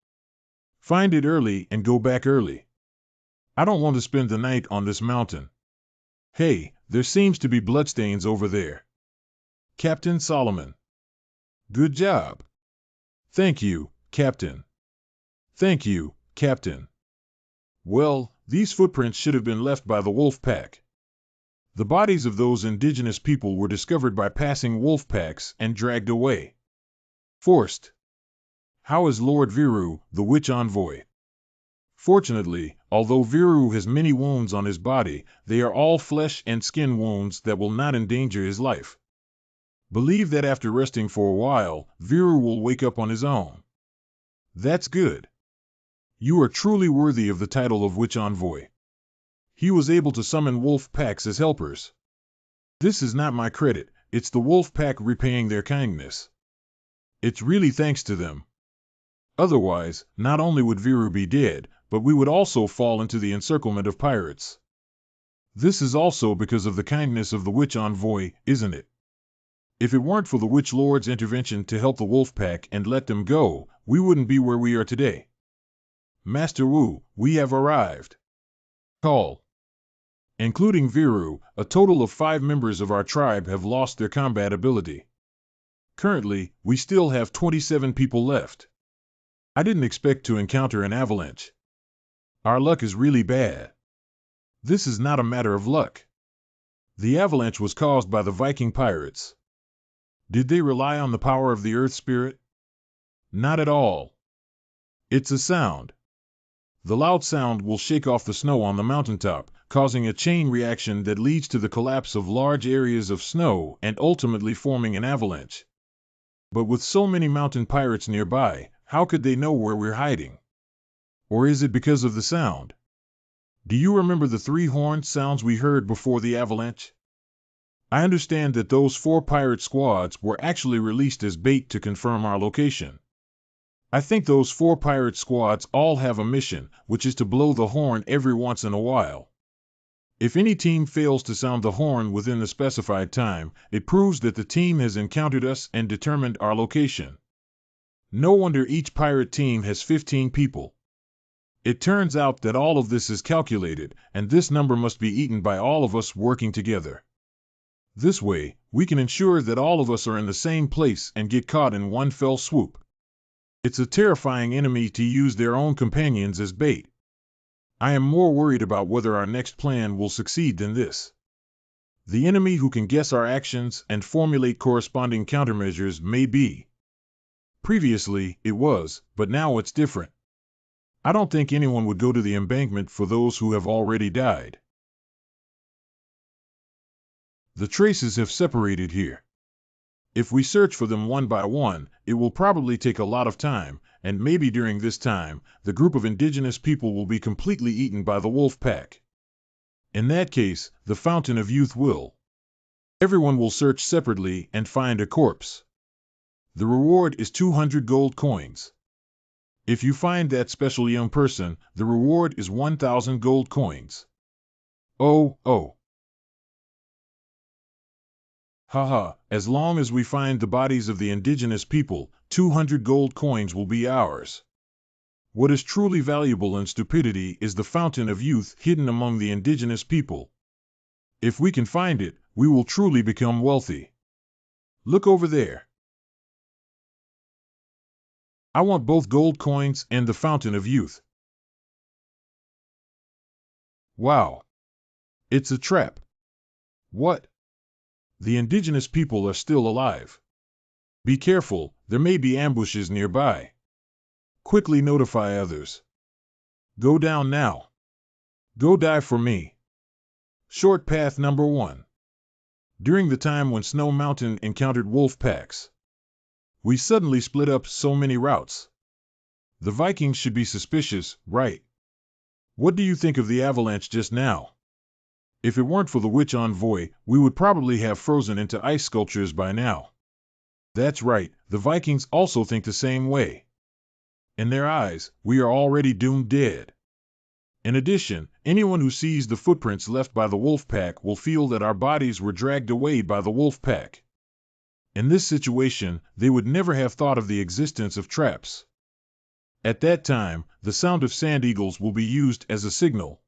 Find it early and go back early. I don't want to spend the night on this mountain. Hey, there seems to be bloodstains over there. Captain Solomon. Good job. Thank you, Captain. Thank you, Captain. Well, these footprints should have been left by the wolf pack. The bodies of those indigenous people were discovered by passing wolf packs and dragged away. Forced. How is Lord Viru, the witch envoy? Fortunately, although Viru has many wounds on his body, they are all flesh and skin wounds that will not endanger his life. Believe that after resting for a while, Viru will wake up on his own. That's good. You are truly worthy of the title of witch envoy. He was able to summon wolf packs as helpers. This is not my credit, it's the wolf pack repaying their kindness. It's really thanks to them. Otherwise, not only would Viru be dead, but we would also fall into the encirclement of pirates. This is also because of the kindness of the witch envoy, isn't it? If it weren't for the witch lord's intervention to help the wolf pack and let them go, we wouldn't be where we are today. Master Wu, we have arrived. Call. Including Viru, a total of 5 members of our tribe have lost their combat ability. Currently, we still have 27 people left. I didn't expect to encounter an avalanche. Our luck is really bad. This is not a matter of luck. The avalanche was caused by the Viking pirates. Did they rely on the power of the Earth Spirit? Not at all. It's a sound. The loud sound will shake off the snow on the mountaintop, causing a chain reaction that leads to the collapse of large areas of snow and ultimately forming an avalanche. But with so many mountain pirates nearby, how could they know where we're hiding? Or is it because of the sound? Do you remember the 3 horned sounds we heard before the avalanche? I understand that those 4 pirate squads were actually released as bait to confirm our location. I think those 4 pirate squads all have a mission, which is to blow the horn every once in a while. If any team fails to sound the horn within the specified time, it proves that the team has encountered us and determined our location. No wonder each pirate team has 15 people. It turns out that all of this is calculated, and this number must be eaten by all of us working together. This way, we can ensure that all of us are in the same place and get caught in one fell swoop. It's a terrifying enemy to use their own companions as bait. I am more worried about whether our next plan will succeed than this. The enemy who can guess our actions and formulate corresponding countermeasures may be. Previously, it was, but now it's different. I don't think anyone would go to the embankment for those who have already died. The traces have separated here. If we search for them one by one, it will probably take a lot of time, and maybe during this time, the group of indigenous people will be completely eaten by the wolf pack. In that case, the Fountain of Youth will. Everyone will search separately and find a corpse. The reward is 200 gold coins. If you find that special young person, the reward is 1,000 gold coins. Oh. Haha, as long as we find the bodies of the indigenous people, 200 gold coins will be ours. What is truly valuable in stupidity is the Fountain of Youth hidden among the indigenous people. If we can find it, we will truly become wealthy. Look over there. I want both gold coins and the Fountain of Youth. Wow. It's a trap. What? The indigenous people are still alive. Be careful, there may be ambushes nearby. Quickly notify others. Go down now. Go die for me. Short path number 1. During the time when Snow Mountain encountered wolf packs, we suddenly split up so many routes. The Vikings should be suspicious, right? What do you think of the avalanche just now? If it weren't for the witch envoy, we would probably have frozen into ice sculptures by now. That's right, the Vikings also think the same way. In their eyes, we are already doomed dead. In addition, anyone who sees the footprints left by the wolf pack will feel that our bodies were dragged away by the wolf pack. In this situation, they would never have thought of the existence of traps. At that time, the sound of sand eagles will be used as a signal.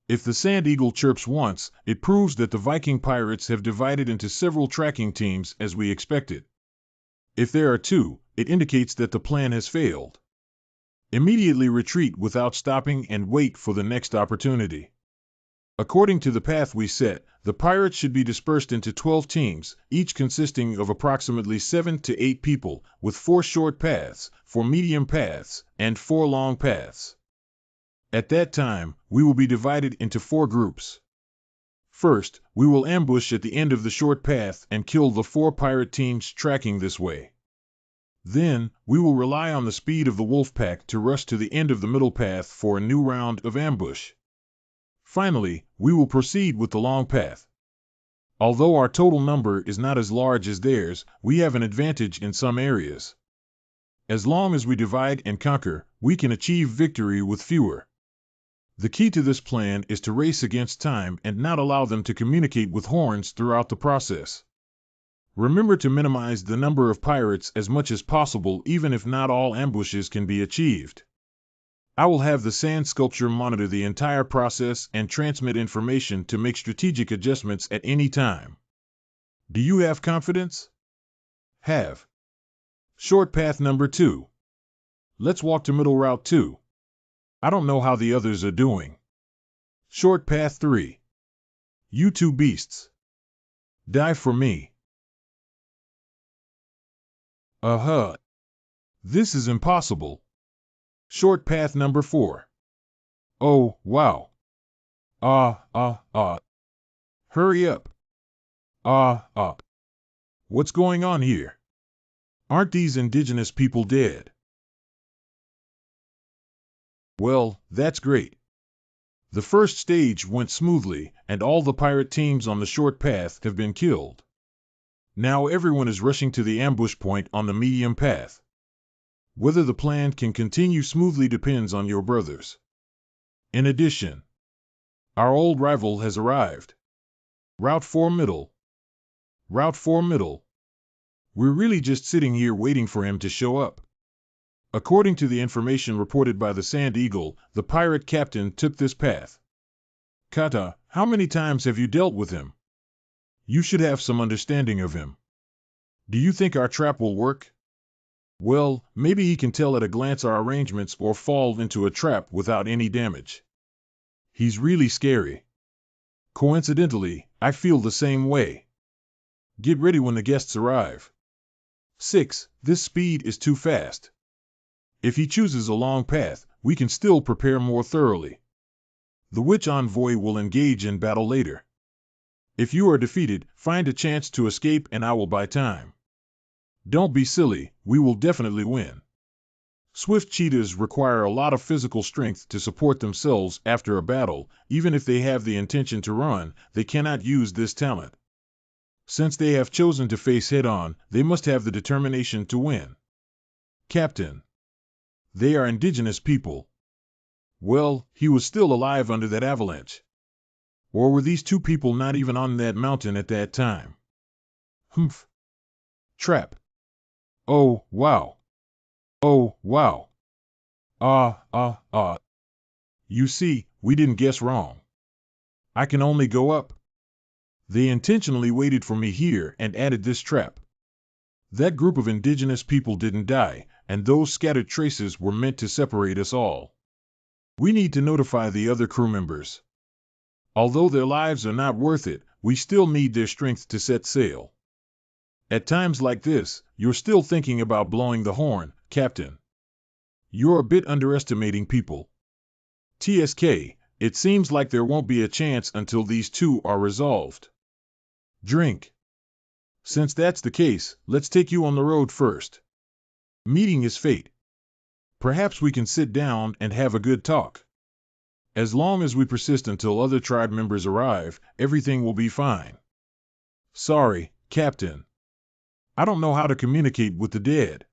If the sand eagle chirps once, it proves that the Viking pirates have divided into several tracking teams as we expected. If there are 2, it indicates that the plan has failed. Immediately retreat without stopping and wait for the next opportunity. According to the path we set, the pirates should be dispersed into 12 teams, each consisting of approximately 7 to 8 people, with 4 short paths, 4 medium paths, and 4 long paths. At that time, we will be divided into 4 groups. First, we will ambush at the end of the short path and kill the 4 pirate teams tracking this way. Then, we will rely on the speed of the wolf pack to rush to the end of the middle path for a new round of ambush. Finally, we will proceed with the long path. Although our total number is not as large as theirs, we have an advantage in some areas. As long as we divide and conquer, we can achieve victory with fewer. The key to this plan is to race against time and not allow them to communicate with horns throughout the process. Remember to minimize the number of pirates as much as possible, even if not all ambushes can be achieved. I will have the sand sculpture monitor the entire process and transmit information to make strategic adjustments at any time. Do you have confidence? Have. Short path number 2. Let's walk to middle route 2. I don't know how the others are doing. Short path 3. You 2 beasts. Die for me. This is impossible. Short path number 4. Oh, wow. Hurry up. What's going on here? Aren't these indigenous people dead? Well, that's great. The first stage went smoothly, and all the pirate teams on the short path have been killed. Now everyone is rushing to the ambush point on the medium path. Whether the plan can continue smoothly depends on your brothers. In addition, our old rival has arrived. Route 4 middle. Route 4 middle. We're really just sitting here waiting for him to show up. According to the information reported by the Sand Eagle, the pirate captain took this path. Kata, how many times have you dealt with him? You should have some understanding of him. Do you think our trap will work? Well, maybe he can tell at a glance our arrangements or fall into a trap without any damage. He's really scary. Coincidentally, I feel the same way. Get ready when the guests arrive. 6. This speed is too fast. If he chooses a long path, we can still prepare more thoroughly. The witch envoy will engage in battle later. If you are defeated, find a chance to escape and I will buy time. Don't be silly, we will definitely win. Swift cheetahs require a lot of physical strength to support themselves after a battle. Even if they have the intention to run, they cannot use this talent. Since they have chosen to face head-on, they must have the determination to win. Captain. They are indigenous people. Well, he was still alive under that avalanche. Or were these 2 people not even on that mountain at that time? Humph. Trap. Oh, wow. Oh, wow. You see, we didn't guess wrong. I can only go up. They intentionally waited for me here and added this trap. That group of indigenous people didn't die, and those scattered traces were meant to separate us all. We need to notify the other crew members. Although their lives are not worth it, we still need their strength to set sail. At times like this, you're still thinking about blowing the horn, Captain. You're a bit underestimating people. TSK, it seems like there won't be a chance until these two are resolved. Drink. Since that's the case, let's take you on the road first. Meeting is fate. Perhaps we can sit down and have a good talk. As long as we persist until other tribe members arrive, everything will be fine. Sorry, Captain. I don't know how to communicate with the dead.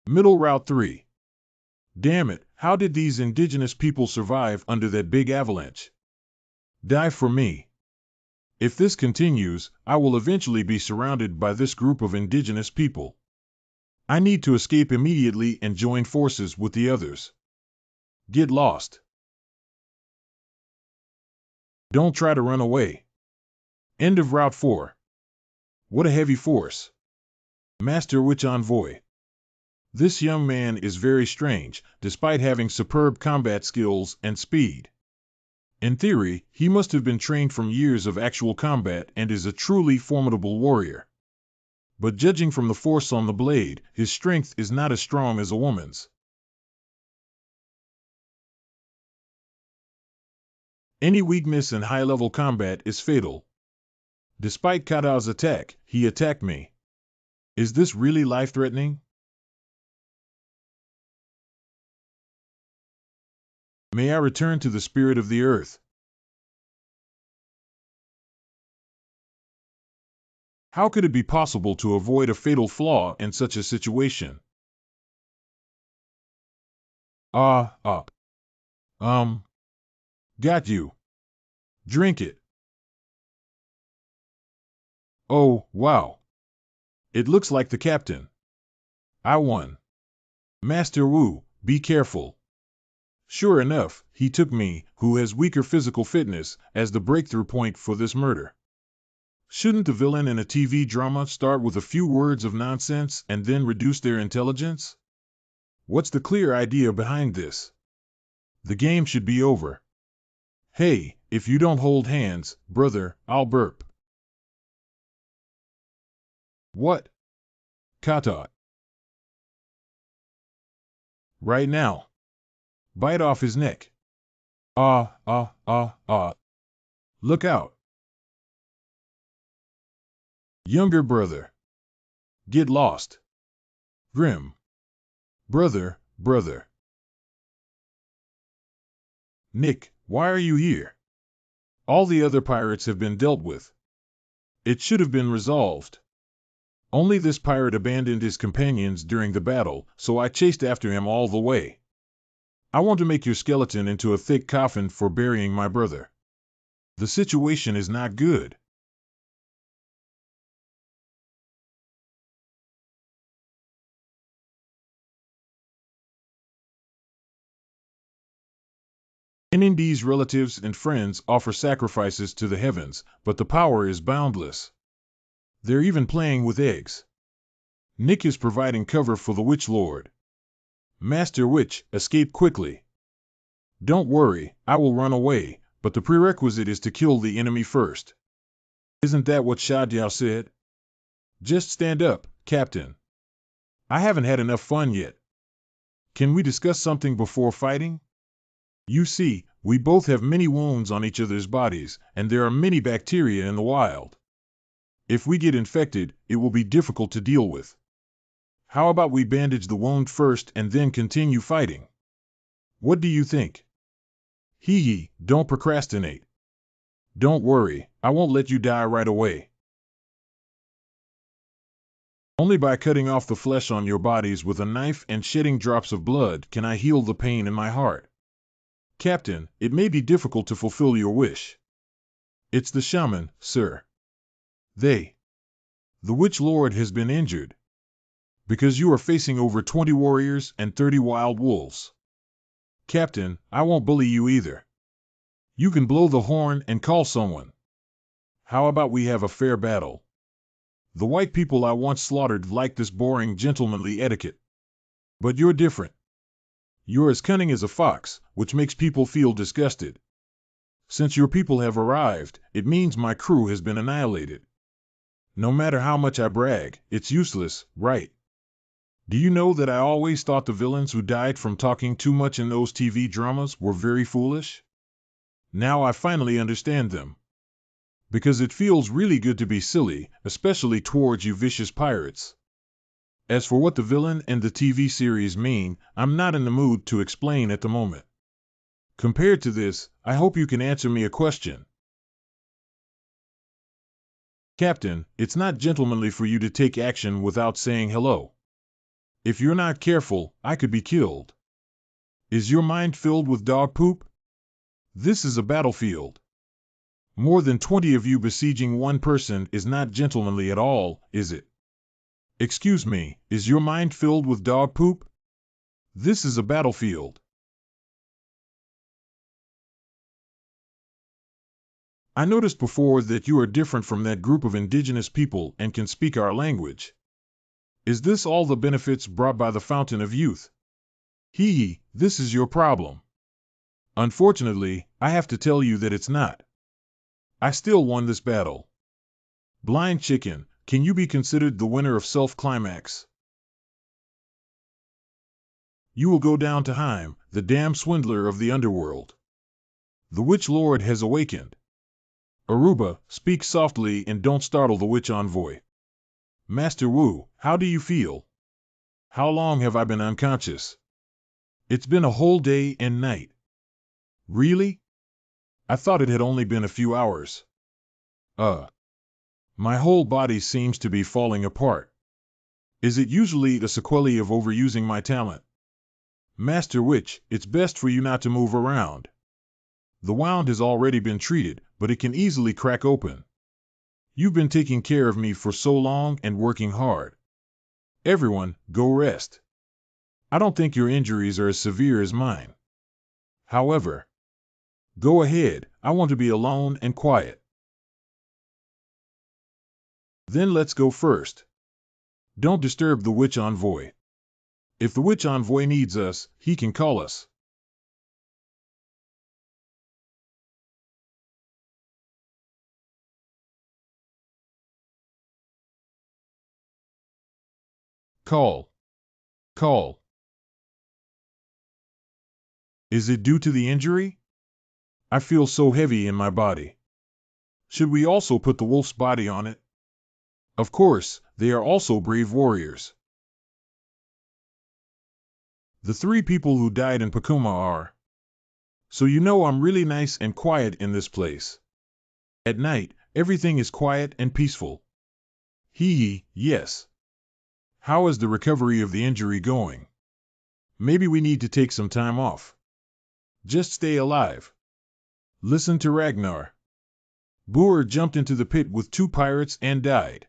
Middle Route 3. Damn it, how did these indigenous people survive under that big avalanche? Die for me. If this continues, I will eventually be surrounded by this group of indigenous people. I need to escape immediately and join forces with the others. Get lost. Don't try to run away. End of Route 4. What a heavy force. Master Witch Envoy. This young man is very strange, despite having superb combat skills and speed. In theory, he must have been trained from years of actual combat and is a truly formidable warrior. But judging from the force on the blade, his strength is not as strong as a woman's. Any weakness in high-level combat is fatal. Despite Kata's attack, he attacked me. Is this really life-threatening? May I return to the spirit of the earth? How could it be possible to avoid a fatal flaw in such a situation? Got you. Drink it. Oh, wow. It looks like the captain. I won. Master Wu, be careful. Sure enough, he took me, who has weaker physical fitness, as the breakthrough point for this murder. Shouldn't the villain in a TV drama start with a few words of nonsense and then reduce their intelligence? What's the clear idea behind this? The game should be over. Hey, if you don't hold hands, brother, I'll burp. What? Kata. Right now. Bite off his neck. Look out. Younger brother. Get lost. Grim. Brother. Nick, why are you here? All the other pirates have been dealt with. It should have been resolved. Only this pirate abandoned his companions during the battle, so I chased after him all the way. I want to make your skeleton into a thick coffin for burying my brother. The situation is not good. NND's relatives and friends offer sacrifices to the heavens, but the power is boundless. They're even playing with eggs. Nick is providing cover for the Witch Lord. Master Witch, escape quickly. Don't worry, I will run away, but the prerequisite is to kill the enemy first. Isn't that what Shadiao said? Just stand up, Captain. I haven't had enough fun yet. Can we discuss something before fighting? You see, we both have many wounds on each other's bodies, and there are many bacteria in the wild. If we get infected, it will be difficult to deal with. How about we bandage the wound first and then continue fighting? What do you think? Hee, don't procrastinate. Don't worry, I won't let you die right away. Only by cutting off the flesh on your bodies with a knife and shedding drops of blood can I heal the pain in my heart. Captain, it may be difficult to fulfill your wish. It's the shaman, sir. The Witch Lord has been injured. Because you are facing over 20 warriors and 30 wild wolves. Captain, I won't bully you either. You can blow the horn and call someone. How about we have a fair battle? The white people I once slaughtered liked this boring gentlemanly etiquette. But you're different. You're as cunning as a fox, which makes people feel disgusted. Since your people have arrived, it means my crew has been annihilated. No matter how much I brag, it's useless, right? Do you know that I always thought the villains who died from talking too much in those TV dramas were very foolish? Now I finally understand them. Because it feels really good to be silly, especially towards you vicious pirates. As for what the villain and the TV series mean, I'm not in the mood to explain at the moment. Compared to this, I hope you can answer me a question. Captain, it's not gentlemanly for you to take action without saying hello. If you're not careful, I could be killed. Is your mind filled with dog poop? This is a battlefield. More than 20 of you besieging one person is not gentlemanly at all, is it? Excuse me, is your mind filled with dog poop? This is a battlefield. I noticed before that you are different from that group of indigenous people and can speak our language. Is this all the benefits brought by the Fountain of Youth? This is your problem. Unfortunately, I have to tell you that it's not. I still won this battle. Blind chicken, can you be considered the winner of self-climax? You will go down to Heim, the damn swindler of the underworld. The Witch Lord has awakened. Aruba, speak softly and don't startle the Witch Envoy. Master Wu, how do you feel? How long have I been unconscious? It's been a whole day and night. Really? I thought it had only been a few hours. My whole body seems to be falling apart. Is it usually the sequelae of overusing my talent? Master Witch, it's best for you not to move around. The wound has already been treated, but it can easily crack open. You've been taking care of me for so long and working hard. Everyone, go rest. I don't think your injuries are as severe as mine. However, go ahead, I want to be alone and quiet. Then let's go first. Don't disturb the Witch Envoy. If the Witch Envoy needs us, he can call us. Call. Is it due to the injury? I feel so heavy in my body. Should we also put the wolf's body on it? Of course, they are also brave warriors. The 3 people who died in Pakuma are. So you know I'm really nice and quiet in this place. At night, everything is quiet and peaceful. Yes. How is the recovery of the injury going? Maybe we need to take some time off. Just stay alive. Listen to Ragnar. Boer jumped into the pit with 2 pirates and died.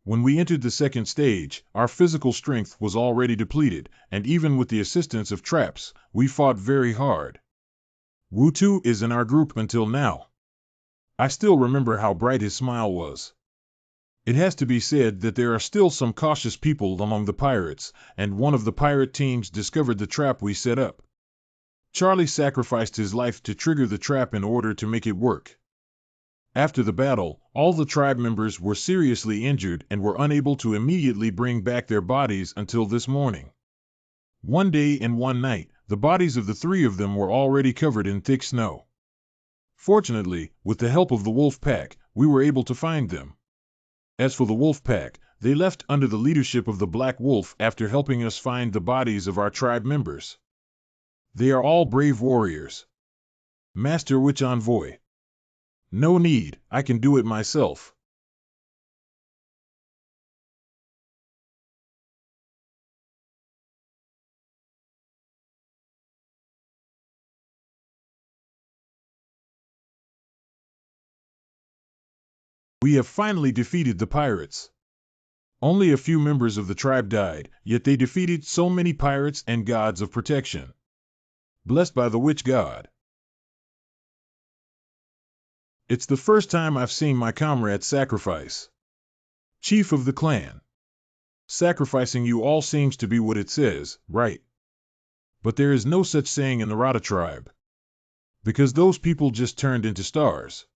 When we entered the second stage, our physical strength was already depleted, and even with the assistance of traps, we fought very hard. Wu-Tu is in our group until now. I still remember how bright his smile was. It has to be said that there are still some cautious people among the pirates, and one of the pirate teams discovered the trap we set up. Charlie sacrificed his life to trigger the trap in order to make it work. After the battle, all the tribe members were seriously injured and were unable to immediately bring back their bodies until this morning. One day and one night, the bodies of the 3 of them were already covered in thick snow. Fortunately, with the help of the wolf pack, we were able to find them. As for the wolf pack, they left under the leadership of the Black Wolf after helping us find the bodies of our tribe members. They are all brave warriors. Master Witch Envoy. No need, I can do it myself. We have finally defeated the pirates. Only a few members of the tribe died, yet they defeated so many pirates and gods of protection. Blessed by the witch god. It's the first time I've seen my comrade sacrifice. Chief of the clan. Sacrificing you all seems to be what it says, right? But there is no such saying in the Rata tribe. Because those people just turned into stars.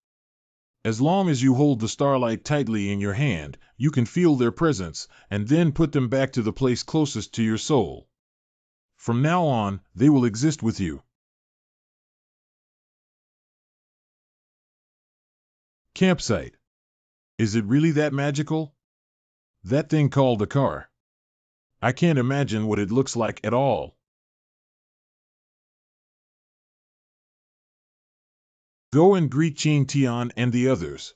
As long as you hold the starlight tightly in your hand, you can feel their presence, and then put them back to the place closest to your soul. From now on, they will exist with you. Campsite. Is it really that magical? That thing called a car. I can't imagine what it looks like at all. Go and greet Chin Tian and the others.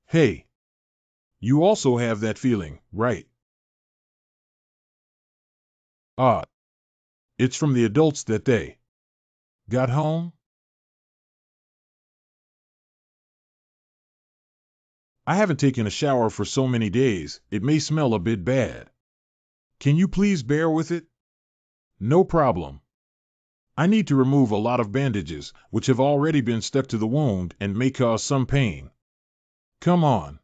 Hey, you also have that feeling, right? Ah, it's from the adults that they got home? I haven't taken a shower for so many days, it may smell a bit bad. Can you please bear with it? No problem. I need to remove a lot of bandages, which have already been stuck to the wound and may cause some pain. Come on.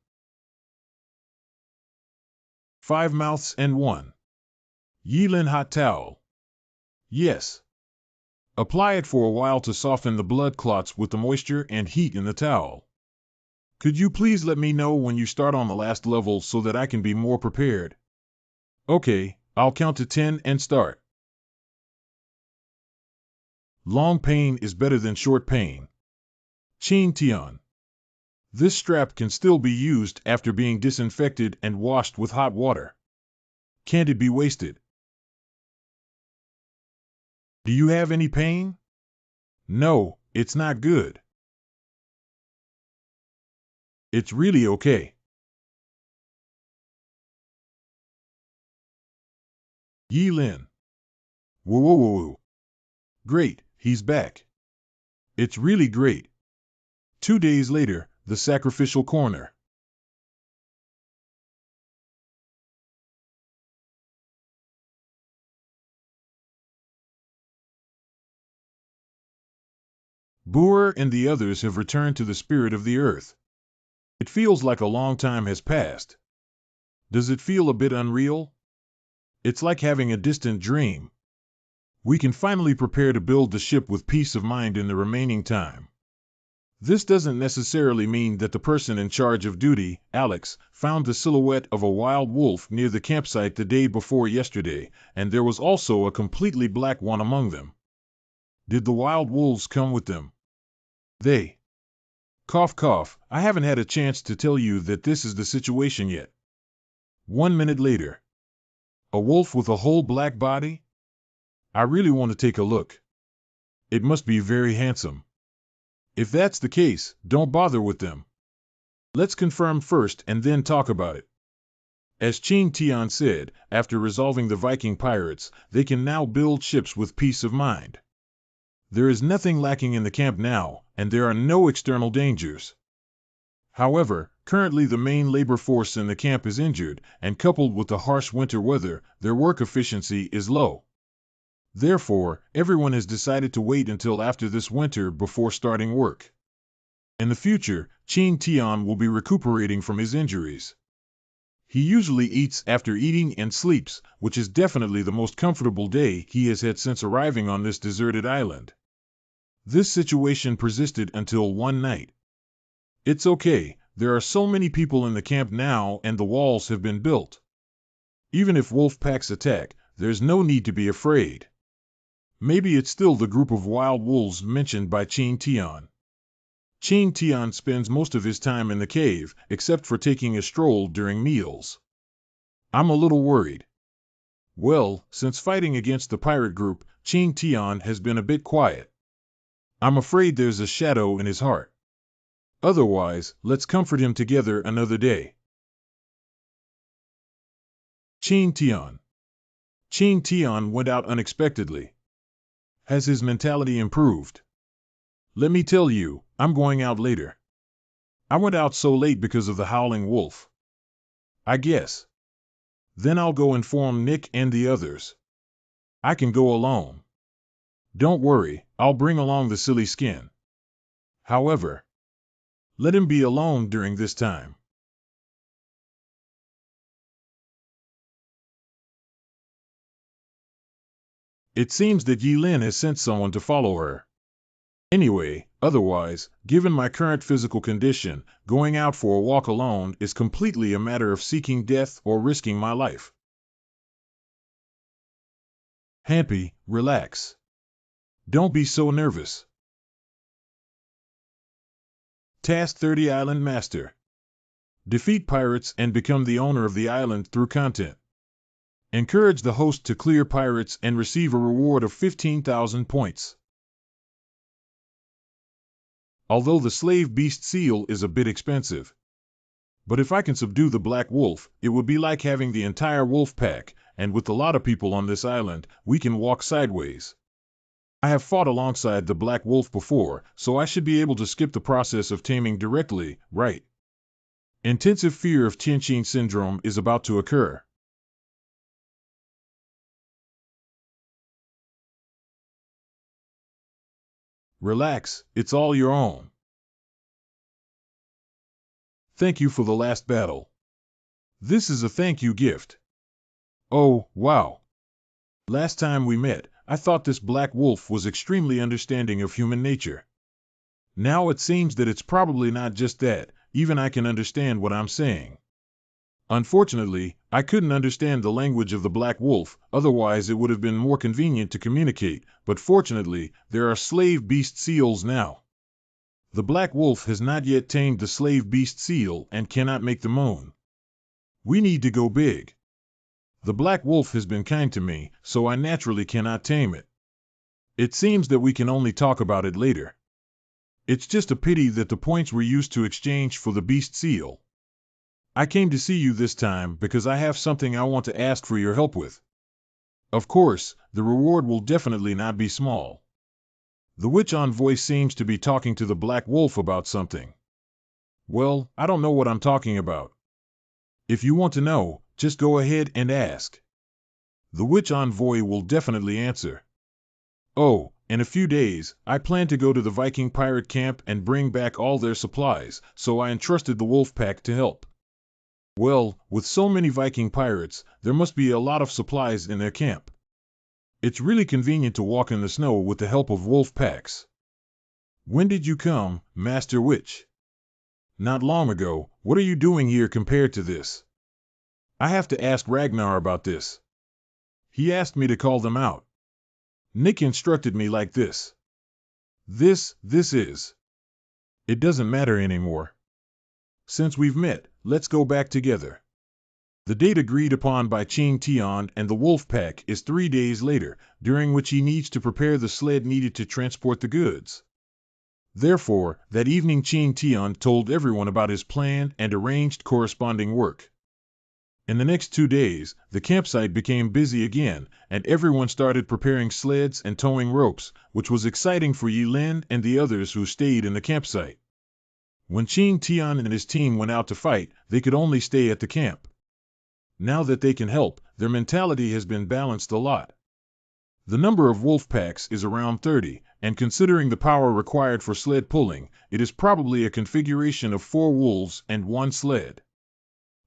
5 mouths and 1. Yilin hot towel. Yes. Apply it for a while to soften the blood clots with the moisture and heat in the towel. Could you please let me know when you start on the last level so that I can be more prepared? Okay, I'll count to 10 and start. Long pain is better than short pain. Chin Tian. This strap can still be used after being disinfected and washed with hot water. Can't it be wasted? Do you have any pain? No, it's not good. It's really okay. Yi Lin. Whoa, whoa, whoa, whoa. Great, he's back. It's really great. 2 days later, the sacrificial corner. Boer and the others have returned to the spirit of the earth. It feels like a long time has passed. Does it feel a bit unreal? It's like having a distant dream. We can finally prepare to build the ship with peace of mind in the remaining time. This doesn't necessarily mean that the person in charge of duty, Alex, found the silhouette of a wild wolf near the campsite the day before yesterday, and there was also a completely black one among them. Did the wild wolves come with them? They. Cough, cough, I haven't had a chance to tell you that this is the situation yet. 1 minute later. A wolf with a whole black body? I really want to take a look. It must be very handsome. If that's the case, don't bother with them. Let's confirm first and then talk about it. As Chin Tian said, after resolving the Viking pirates, they can now build ships with peace of mind. There is nothing lacking in the camp now, and there are no external dangers. However, currently the main labor force in the camp is injured, and coupled with the harsh winter weather, their work efficiency is low. Therefore, everyone has decided to wait until after this winter before starting work. In the future, Chin Tian will be recuperating from his injuries. He usually eats after eating and sleeps, which is definitely the most comfortable day he has had since arriving on this deserted island. This situation persisted until one night. It's okay, there are so many people in the camp now and the walls have been built. Even if wolf packs attack, there's no need to be afraid. Maybe it's still the group of wild wolves mentioned by Chin Tian. Chin Tian spends most of his time in the cave, except for taking a stroll during meals. I'm a little worried. Well, since fighting against the pirate group, Chin Tian has been a bit quiet. I'm afraid there's a shadow in his heart. Otherwise, let's comfort him together another day. Chin Tian. Chin Tian went out unexpectedly. Has his mentality improved? Let me tell you, I'm going out later. I went out so late because of the howling wolf. I guess. Then I'll go inform Nick and the others. I can go alone. Don't worry, I'll bring along the silly skin. However, let him be alone during this time. It seems that Yi Lin has sent someone to follow her. Anyway, otherwise, given my current physical condition, going out for a walk alone is completely a matter of seeking death or risking my life. Happy, relax. Don't be so nervous. Task 30 Island Master. Defeat pirates and become the owner of the island through content. Encourage the host to clear pirates and receive a reward of 15,000 points. Although the slave beast seal is a bit expensive. But if I can subdue the black wolf, it would be like having the entire wolf pack, and with a lot of people on this island, we can walk sideways. I have fought alongside the black wolf before, so I should be able to skip the process of taming directly, right? Intensive fear of Tianqin syndrome is about to occur. Relax, it's all your own. Thank you for the last battle. This is a thank you gift. Oh, wow. Last time we met, I thought this black wolf was extremely understanding of human nature. Now it seems that it's probably not just that, even I can understand what I'm saying. Unfortunately, I couldn't understand the language of the black wolf, otherwise it would have been more convenient to communicate, but fortunately, there are slave beast seals now. The black wolf has not yet tamed the slave beast seal and cannot make the moan. We need to go big. The black wolf has been kind to me, so I naturally cannot tame it. It seems that we can only talk about it later. It's just a pity that the points were used to exchange for the beast seal. I came to see you this time because I have something I want to ask for your help with. Of course, the reward will definitely not be small. The witch envoy seems to be talking to the black wolf about something. Well, I don't know what I'm talking about. If you want to know, just go ahead and ask. The witch envoy will definitely answer. Oh, in a few days, I plan to go to the Viking pirate camp and bring back all their supplies, so I entrusted the wolf pack to help. Well, with so many Viking pirates, there must be a lot of supplies in their camp. It's really convenient to walk in the snow with the help of wolf packs. When did you come, Master Witch? Not long ago. What are you doing here compared to this? I have to ask Ragnar about this. He asked me to call them out. Nick instructed me like this. This is. It doesn't matter anymore. Since we've met, let's go back together. The date agreed upon by Qing Tian and the wolf pack is 3 days later, during which he needs to prepare the sled needed to transport the goods. Therefore, that evening Qing Tian told everyone about his plan and arranged corresponding work. In the next 2 days, the campsite became busy again, and everyone started preparing sleds and towing ropes, which was exciting for Yi Lin and the others who stayed in the campsite. When Qing Tian and his team went out to fight, they could only stay at the camp. Now that they can help, their mentality has been balanced a lot. The number of wolf packs is around 30, and considering the power required for sled pulling, it is probably a configuration of 4 wolves and 1 sled.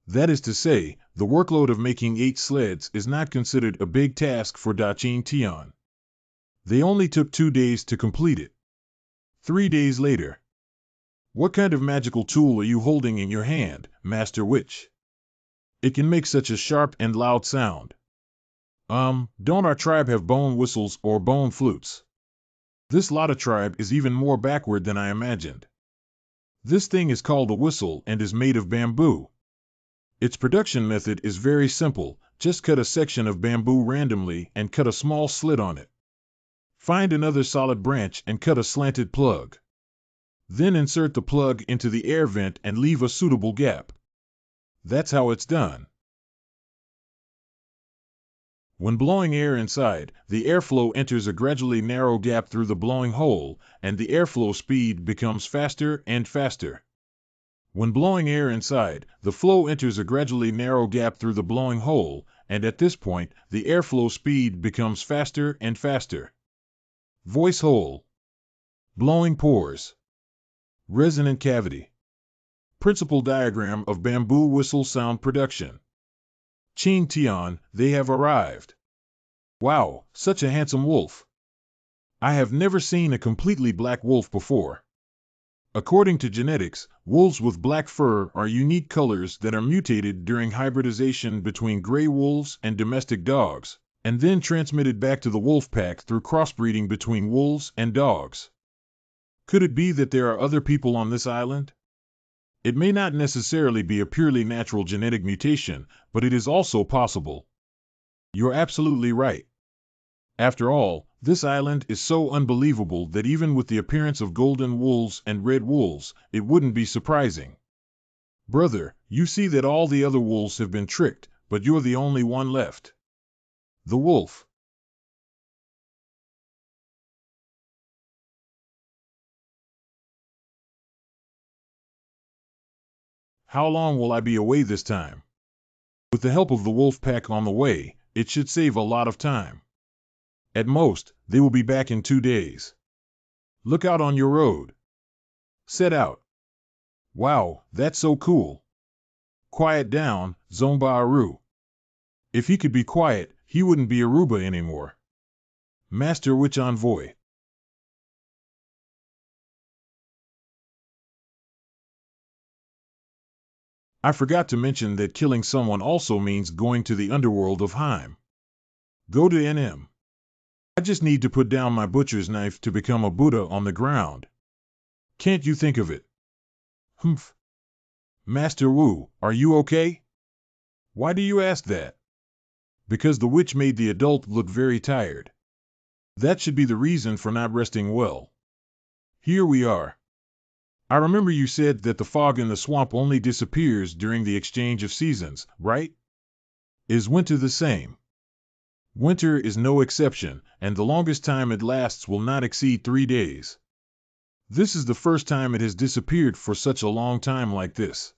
That is to say, the workload of making 8 sleds is not considered a big task for Qing Tian. They only took 2 days to complete it. 3 days later. What kind of magical tool are you holding in your hand, Master Witch? It can make such a sharp and loud sound. Don't our tribe have bone whistles or bone flutes? This Lotta tribe is even more backward than I imagined. This thing is called a whistle and is made of bamboo. Its production method is very simple, just cut a section of bamboo randomly and cut a small slit on it. Find another solid branch and cut a slanted plug. Then insert the plug into the air vent and leave a suitable gap. That's how it's done. When blowing air inside, the airflow enters a gradually narrow gap through the blowing hole, and the airflow speed becomes faster and faster. When blowing air inside, the flow enters a gradually narrow gap through the blowing hole, and at this point, the airflow speed becomes faster and faster. Voice hole. Blowing pores. Resonant cavity. Principal diagram of bamboo whistle sound production. Qing Tian, they have arrived. Wow, such a handsome wolf. I have never seen a completely black wolf before. According to genetics, wolves with black fur are unique colors that are mutated during hybridization between gray wolves and domestic dogs, and then transmitted back to the wolf pack through crossbreeding between wolves and dogs. Could it be that there are other people on this island? It may not necessarily be a purely natural genetic mutation, but it is also possible. You're absolutely right. After all, this island is so unbelievable that even with the appearance of golden wolves and red wolves, it wouldn't be surprising. Brother, you see that all the other wolves have been tricked, but you're the only one left. The wolf. How long will I be away this time? With the help of the wolf pack on the way, it should save a lot of time. At most, they will be back in 2 days. Look out on your road. Set out. Wow, that's so cool. Quiet down, Zomba Aru. If he could be quiet, he wouldn't be Aruba anymore. Master Witch Envoy. I forgot to mention that killing someone also means going to the underworld of Heim. Go to NM. I just need to put down my butcher's knife to become a Buddha on the ground. Can't you think of it? Humph. Master Wu, are you okay? Why do you ask that? Because the witch made the adult look very tired. That should be the reason for not resting well. Here we are. I remember you said that the fog in the swamp only disappears during the exchange of seasons, right? Is winter the same? Winter is no exception, and the longest time it lasts will not exceed 3 days. This is the first time it has disappeared for such a long time like this.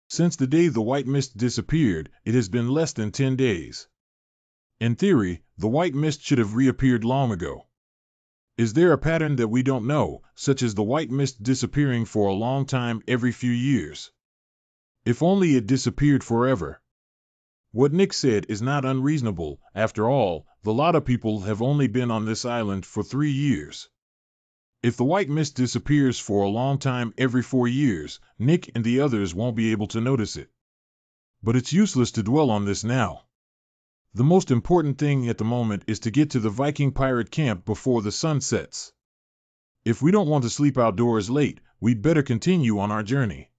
Since the day the white mist disappeared, it has been less than 10 days. In theory, the white mist should have reappeared long ago. Is there a pattern that we don't know, such as the white mist disappearing for a long time every few years? If only it disappeared forever. What Nick said is not unreasonable. After all, the lot of people have only been on this island for 3 years. If the white mist disappears for a long time every 4 years, Nick and the others won't be able to notice it. But it's useless to dwell on this now. The most important thing at the moment is to get to the Viking pirate camp before the sun sets. If we don't want to sleep outdoors late, we'd better continue on our journey.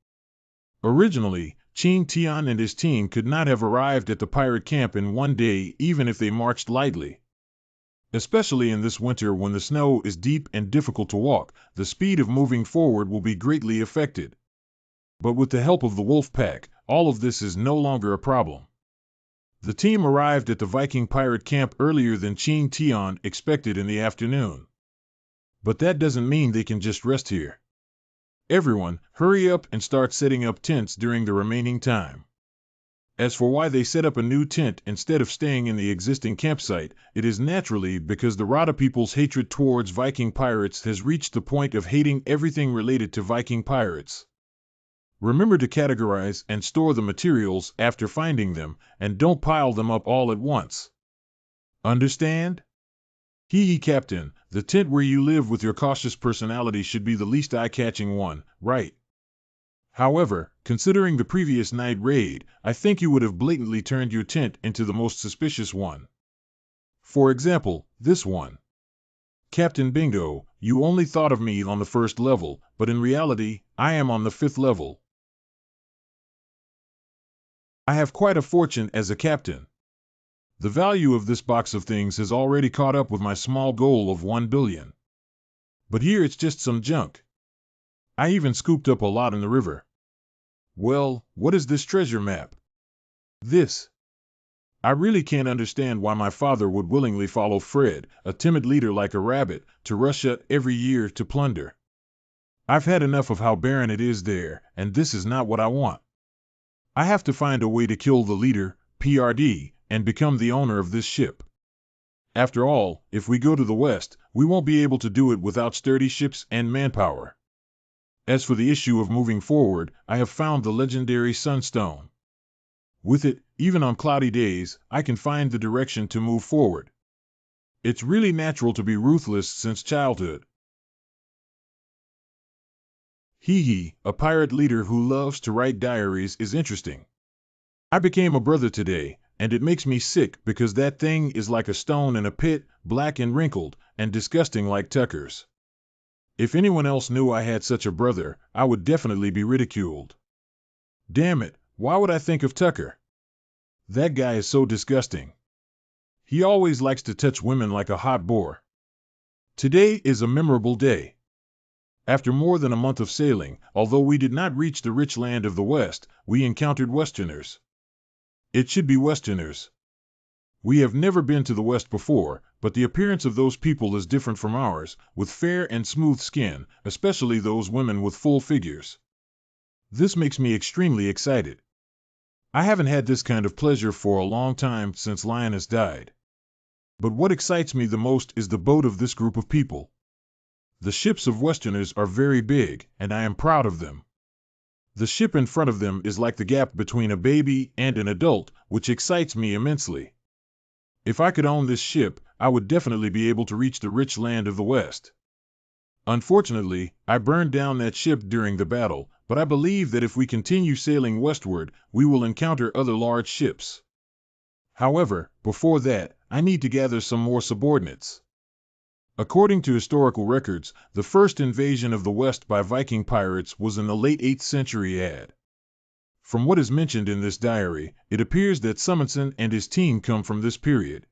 Originally, Qing Tian and his team could not have arrived at the pirate camp in 1 day even if they marched lightly. Especially in this winter when the snow is deep and difficult to walk, the speed of moving forward will be greatly affected. But with the help of the wolf pack, all of this is no longer a problem. The team arrived at the Viking pirate camp earlier than Qing Tian expected in the afternoon. But that doesn't mean they can just rest here. Everyone, hurry up and start setting up tents during the remaining time. As for why they set up a new tent instead of staying in the existing campsite, it is naturally because the Rada people's hatred towards Viking pirates has reached the point of hating everything related to Viking pirates. Remember to categorize and store the materials after finding them, and don't pile them up all at once. Understand? Hee Captain, the tent where you live with your cautious personality should be the least eye-catching one, right? However, considering the previous night raid, I think you would have blatantly turned your tent into the most suspicious one. For example, this one. Captain Bingo, you only thought of me on the 1st level, but in reality, I am on the 5th level. I have quite a fortune as a captain. The value of this box of things has already caught up with my small goal of 1 billion. But here it's just some junk. I even scooped up a lot in the river. Well, what is this treasure map? This. I really can't understand why my father would willingly follow Fred, a timid leader like a rabbit, to Russia every year to plunder. I've had enough of how barren it is there, and this is not what I want. I have to find a way to kill the leader, PRD, and become the owner of this ship. After all, if we go to the west, we won't be able to do it without sturdy ships and manpower. As for the issue of moving forward, I have found the legendary Sunstone. With it, even on cloudy days, I can find the direction to move forward. It's really natural to be ruthless since childhood. Hee, a pirate leader who loves to write diaries is interesting. I became a brother today, and it makes me sick because that thing is like a stone in a pit, black and wrinkled, and disgusting like Tucker's. If anyone else knew I had such a brother, I would definitely be ridiculed. Damn it, why would I think of Tucker? That guy is so disgusting. He always likes to touch women like a hot boar. Today is a memorable day. After more than a month of sailing, although we did not reach the rich land of the West, we encountered Westerners. It should be Westerners. We have never been to the West before, but the appearance of those people is different from ours, with fair and smooth skin, especially those women with full figures. This makes me extremely excited. I haven't had this kind of pleasure for a long time since Lioness died. But what excites me the most is the boat of this group of people. The ships of Westerners are very big, and I am proud of them. The ship in front of them is like the gap between a baby and an adult, which excites me immensely. If I could own this ship, I would definitely be able to reach the rich land of the West. Unfortunately, I burned down that ship during the battle, but I believe that if we continue sailing westward, we will encounter other large ships. However, before that, I need to gather some more subordinates. According to historical records, the first invasion of the West by Viking pirates was in the late 8th century AD. From what is mentioned in this diary, it appears that Summonson and his team come from this period.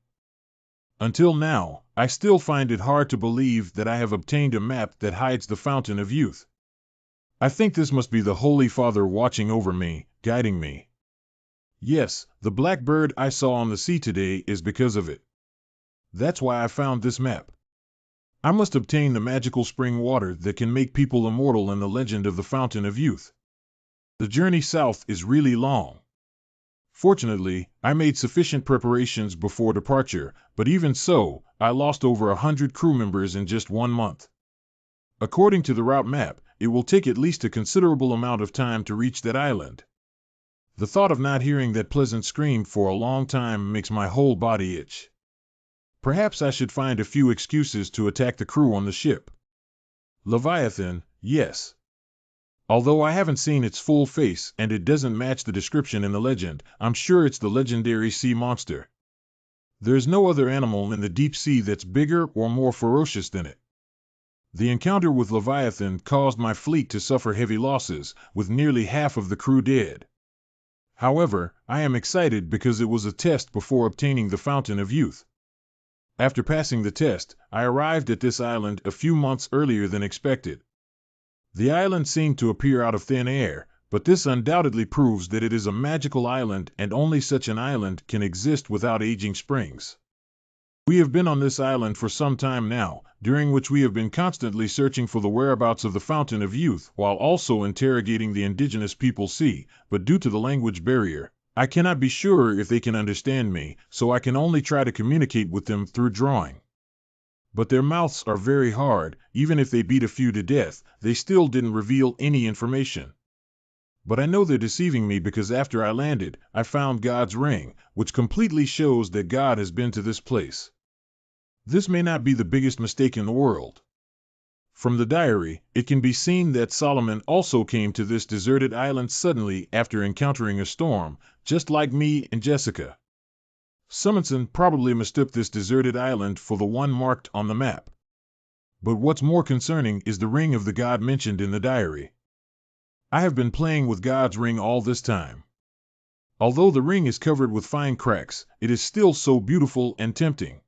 Until now, I still find it hard to believe that I have obtained a map that hides the Fountain of Youth. I think this must be the Holy Father watching over me, guiding me. Yes, the black bird I saw on the sea today is because of it. That's why I found this map. I must obtain the magical spring water that can make people immortal in the legend of the Fountain of Youth. The journey south is really long. Fortunately, I made sufficient preparations before departure, but even so, I lost over 100 crew members in just 1 month. According to the route map, it will take at least a considerable amount of time to reach that island. The thought of not hearing that pleasant scream for a long time makes my whole body itch. Perhaps I should find a few excuses to attack the crew on the ship. Leviathan, yes. Although I haven't seen its full face and it doesn't match the description in the legend, I'm sure it's the legendary sea monster. There's no other animal in the deep sea that's bigger or more ferocious than it. The encounter with Leviathan caused my fleet to suffer heavy losses, with nearly half of the crew dead. However, I am excited because it was a test before obtaining the Fountain of Youth. After passing the test, I arrived at this island a few months earlier than expected. The island seemed to appear out of thin air, but this undoubtedly proves that it is a magical island and only such an island can exist without aging springs. We have been on this island for some time now, during which we have been constantly searching for the whereabouts of the Fountain of Youth while also interrogating the indigenous people but due to the language barrier, I cannot be sure if they can understand me, so I can only try to communicate with them through drawing. But their mouths are very hard, even if they beat a few to death, they still didn't reveal any information. But I know they're deceiving me because after I landed, I found God's ring, which completely shows that God has been to this place. This may not be the biggest mistake in the world. From the diary, it can be seen that Solomon also came to this deserted island suddenly after encountering a storm, just like me and Jessica. Summonson probably mistook this deserted island for the one marked on the map. But what's more concerning is the ring of the god mentioned in the diary. I have been playing with God's ring all this time. Although the ring is covered with fine cracks, it is still so beautiful and tempting.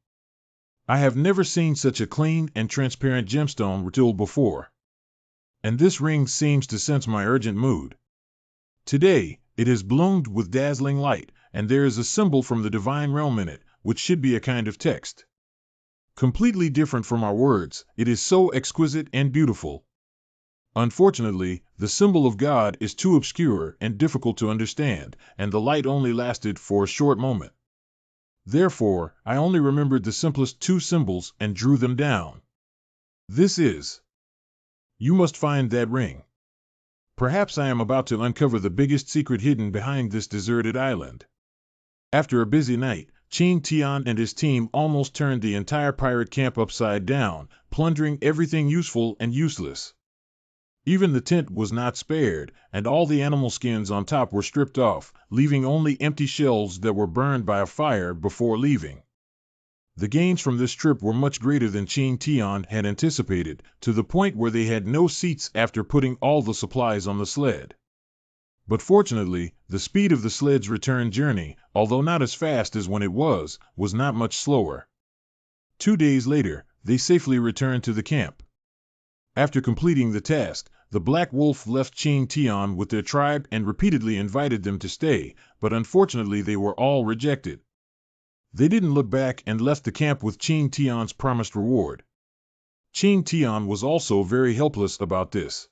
I have never seen such a clean and transparent gemstone ritual before. And this ring seems to sense my urgent mood. Today, it is bloomed with dazzling light, and there is a symbol from the divine realm in it, which should be a kind of text. Completely different from our words, it is so exquisite and beautiful. Unfortunately, the symbol of God is too obscure and difficult to understand, and the light only lasted for a short moment. Therefore, I only remembered the simplest 2 symbols and drew them down. This is. You must find that ring. Perhaps I am about to uncover the biggest secret hidden behind this deserted island. After a busy night, Qin Tian and his team almost turned the entire pirate camp upside down, plundering everything useful and useless. Even the tent was not spared, and all the animal skins on top were stripped off, leaving only empty shells that were burned by a fire before leaving. The gains from this trip were much greater than Qin Tian had anticipated, to the point where they had no seats after putting all the supplies on the sled. But fortunately, the speed of the sled's return journey, although not as fast as when it was not much slower. 2 days later, they safely returned to the camp. After completing the task, the Black Wolf left Qin Tian with their tribe and repeatedly invited them to stay, but unfortunately they were all rejected. They didn't look back and left the camp with Qin Tian's promised reward. Qin Tian was also very helpless about this.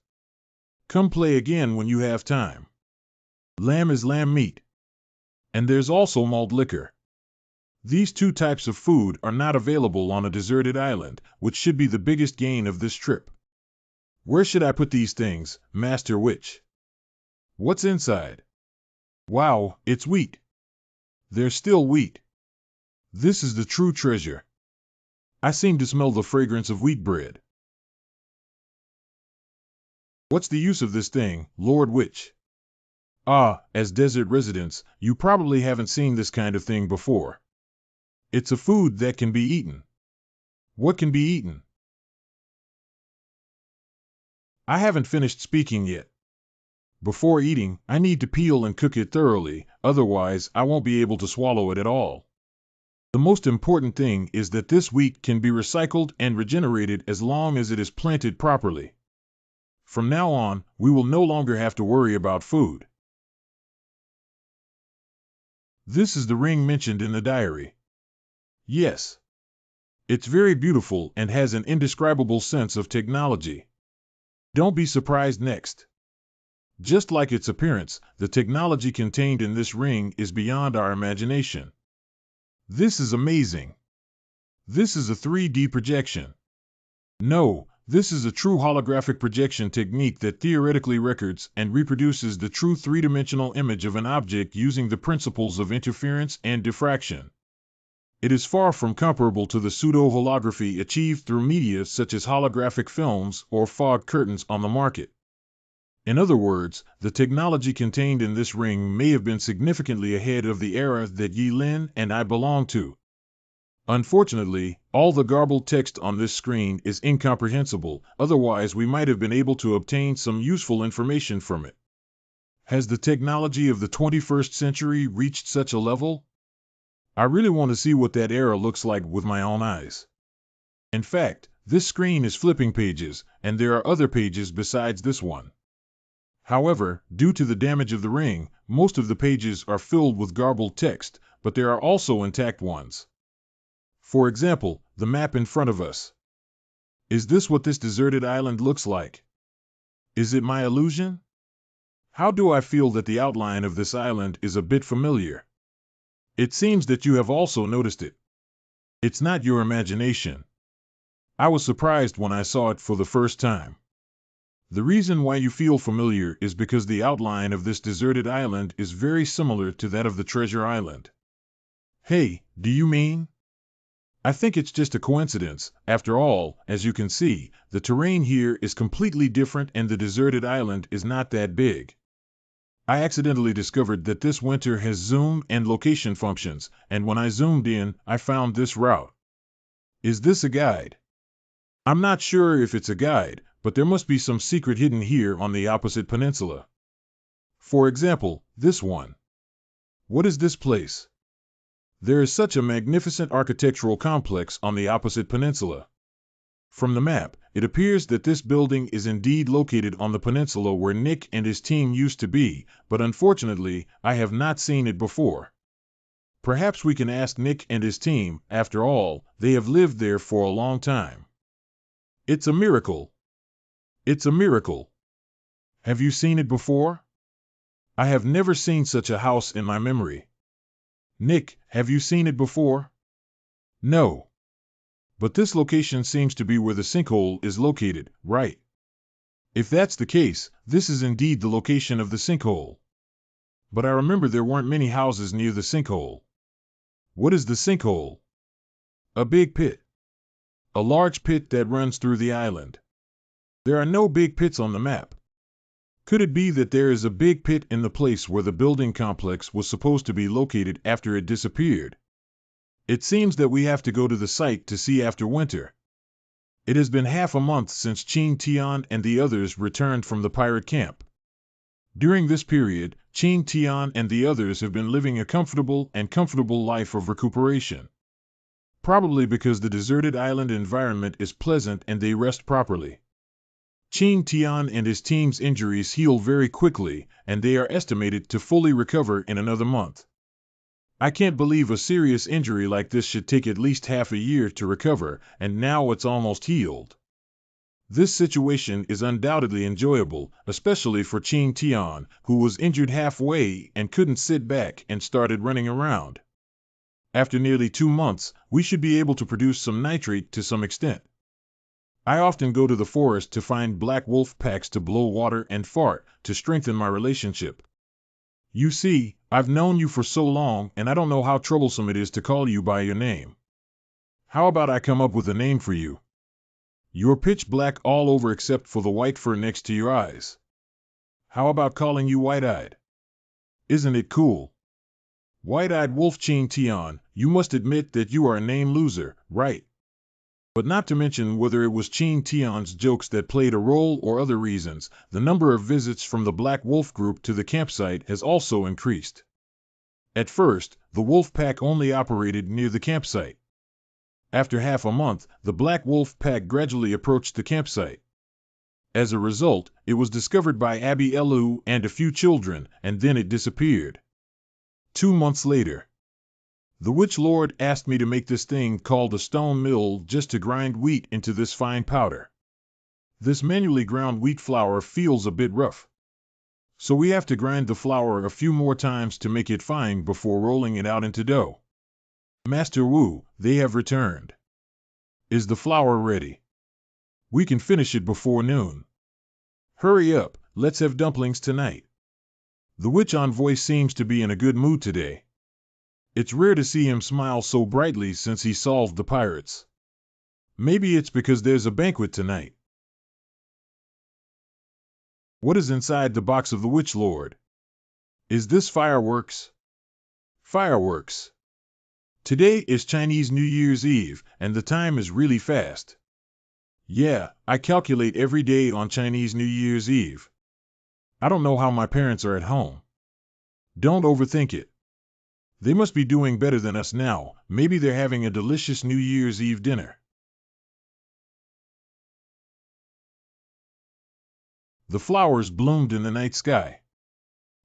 Come play again when you have time. Lamb is lamb meat. And there's also malt liquor. These 2 types of food are not available on a deserted island, which should be the biggest gain of this trip. Where should I put these things, Master Witch? What's inside? Wow, it's wheat. There's still wheat. This is the true treasure. I seem to smell the fragrance of wheat bread. What's the use of this thing, Lord Witch? Ah, as desert residents, you probably haven't seen this kind of thing before. It's a food that can be eaten. What can be eaten? I haven't finished speaking yet. Before eating, I need to peel and cook it thoroughly, otherwise I won't be able to swallow it at all. The most important thing is that this wheat can be recycled and regenerated as long as it is planted properly. From now on, we will no longer have to worry about food. This is the ring mentioned in the diary. Yes. It's very beautiful and has an indescribable sense of technology. Don't be surprised next. Just like its appearance, the technology contained in this ring is beyond our imagination. This is amazing. This is a 3D projection. No, this is a true holographic projection technique that theoretically records and reproduces the true 3-dimensional image of an object using the principles of interference and diffraction. It is far from comparable to the pseudo-holography achieved through media such as holographic films or fog curtains on the market. In other words, the technology contained in this ring may have been significantly ahead of the era that Yi Lin and I belong to. Unfortunately, all the garbled text on this screen is incomprehensible, otherwise we might have been able to obtain some useful information from it. Has the technology of the 21st century reached such a level? I really want to see what that era looks like with my own eyes. In fact, this screen is flipping pages, and there are other pages besides this one. However, due to the damage of the ring, most of the pages are filled with garbled text, but there are also intact ones. For example, the map in front of us. Is this what this deserted island looks like? Is it my illusion? How do I feel that the outline of this island is a bit familiar? It seems that you have also noticed it. It's not your imagination. I was surprised when I saw it for the first time. The reason why you feel familiar is because the outline of this deserted island is very similar to that of the treasure island. Hey, do you mean? I think it's just a coincidence. After all, as you can see, the terrain here is completely different and the deserted island is not that big. I accidentally discovered that this winter has zoom and location functions, and when I zoomed in, I found this route. Is this a guide? I'm not sure if it's a guide, but there must be some secret hidden here on the opposite peninsula. For example, this one. What is this place? There is such a magnificent architectural complex on the opposite peninsula. From the map, it appears that this building is indeed located on the peninsula where Nick and his team used to be, but unfortunately, I have not seen it before. Perhaps we can ask Nick and his team. After all, they have lived there for a long time. It's a miracle. It's a miracle. Have you seen it before? I have never seen such a house in my memory. Nick, have you seen it before? No. But this location seems to be where the sinkhole is located, right? If that's the case, this is indeed the location of the sinkhole. But I remember there weren't many houses near the sinkhole. What is the sinkhole? A big pit. A large pit that runs through the island. There are no big pits on the map. Could it be that there is a big pit in the place where the building complex was supposed to be located after it disappeared? It seems that we have to go to the site to see after winter. It has been half a month since Qing Tian and the others returned from the pirate camp. During this period, Qing Tian and the others have been living a comfortable life of recuperation. Probably because the deserted island environment is pleasant and they rest properly. Qing Tian and his team's injuries heal very quickly, and they are estimated to fully recover in another month. I can't believe a serious injury like this should take at least half a year to recover, and now it's almost healed. This situation is undoubtedly enjoyable, especially for Qing Tian, who was injured halfway and couldn't sit back and started running around. After nearly 2 months, we should be able to produce some nitrate to some extent. I often go to the forest to find black wolf packs to blow water and fart to strengthen my relationship. You see, I've known you for so long and I don't know how troublesome it is to call you by your name. How about I come up with a name for you? You're pitch black all over except for the white fur next to your eyes. How about calling you White-Eyed? Isn't it cool? White-Eyed Wolf Qing Tian, you must admit that you are a name loser, right? But not to mention whether it was Qing Tian's jokes that played a role or other reasons, the number of visits from the Black Wolf group to the campsite has also increased. At first, the wolf pack only operated near the campsite. After half a month, the Black Wolf pack gradually approached the campsite. As a result, it was discovered by Abby Elu and a few children, and then it disappeared. 2 months later, the Witch Lord asked me to make this thing called a stone mill just to grind wheat into this fine powder. This manually ground wheat flour feels a bit rough. So we have to grind the flour a few more times to make it fine before rolling it out into dough. Master Wu, they have returned. Is the flour ready? We can finish it before noon. Hurry up, let's have dumplings tonight. The witch envoy seems to be in a good mood today. It's rare to see him smile so brightly since he solved the pirates. Maybe it's because there's a banquet tonight. What is inside the box of the Witch Lord? Is this fireworks? Fireworks. Today is Chinese New Year's Eve, and the time is really fast. Yeah, I calculate every day on Chinese New Year's Eve. I don't know how my parents are at home. Don't overthink it. They must be doing better than us now. Maybe they're having a delicious New Year's Eve dinner. The flowers bloomed in the night sky.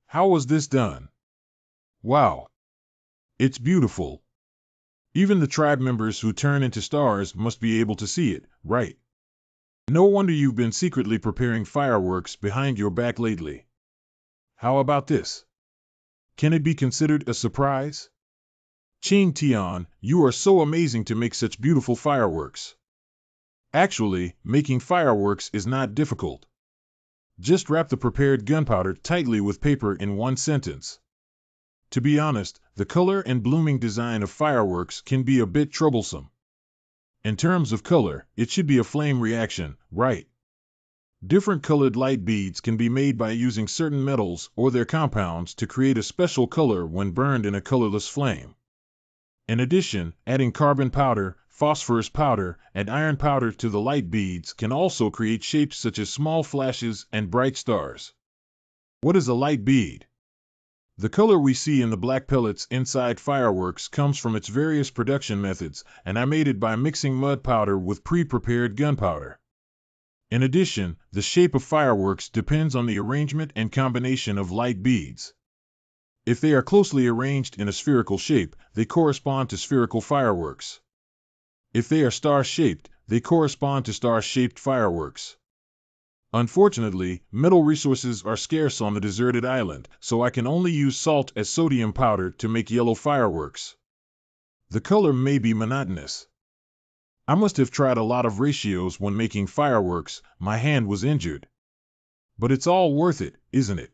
How was this done? Wow. It's beautiful. Even the tribe members who turn into stars must be able to see it, right? No wonder you've been secretly preparing fireworks behind your back lately. How about this? Can it be considered a surprise? Qing Tian, you are so amazing to make such beautiful fireworks. Actually, making fireworks is not difficult. Just wrap the prepared gunpowder tightly with paper in one sentence. To be honest, the color and blooming design of fireworks can be a bit troublesome. In terms of color, it should be a flame reaction, right? Different colored light beads can be made by using certain metals or their compounds to create a special color when burned in a colorless flame. In addition, adding carbon powder, phosphorus powder, and iron powder to the light beads can also create shapes such as small flashes and bright stars. What is a light bead? The color we see in the black pellets inside fireworks comes from its various production methods, and I made it by mixing mud powder with pre-prepared gunpowder. In addition, the shape of fireworks depends on the arrangement and combination of light beads. If they are closely arranged in a spherical shape, they correspond to spherical fireworks. If they are star-shaped, they correspond to star-shaped fireworks. Unfortunately, metal resources are scarce on the deserted island, so I can only use salt as sodium powder to make yellow fireworks. The color may be monotonous. I must have tried a lot of ratios when making fireworks. My hand was injured. But it's all worth it, isn't it?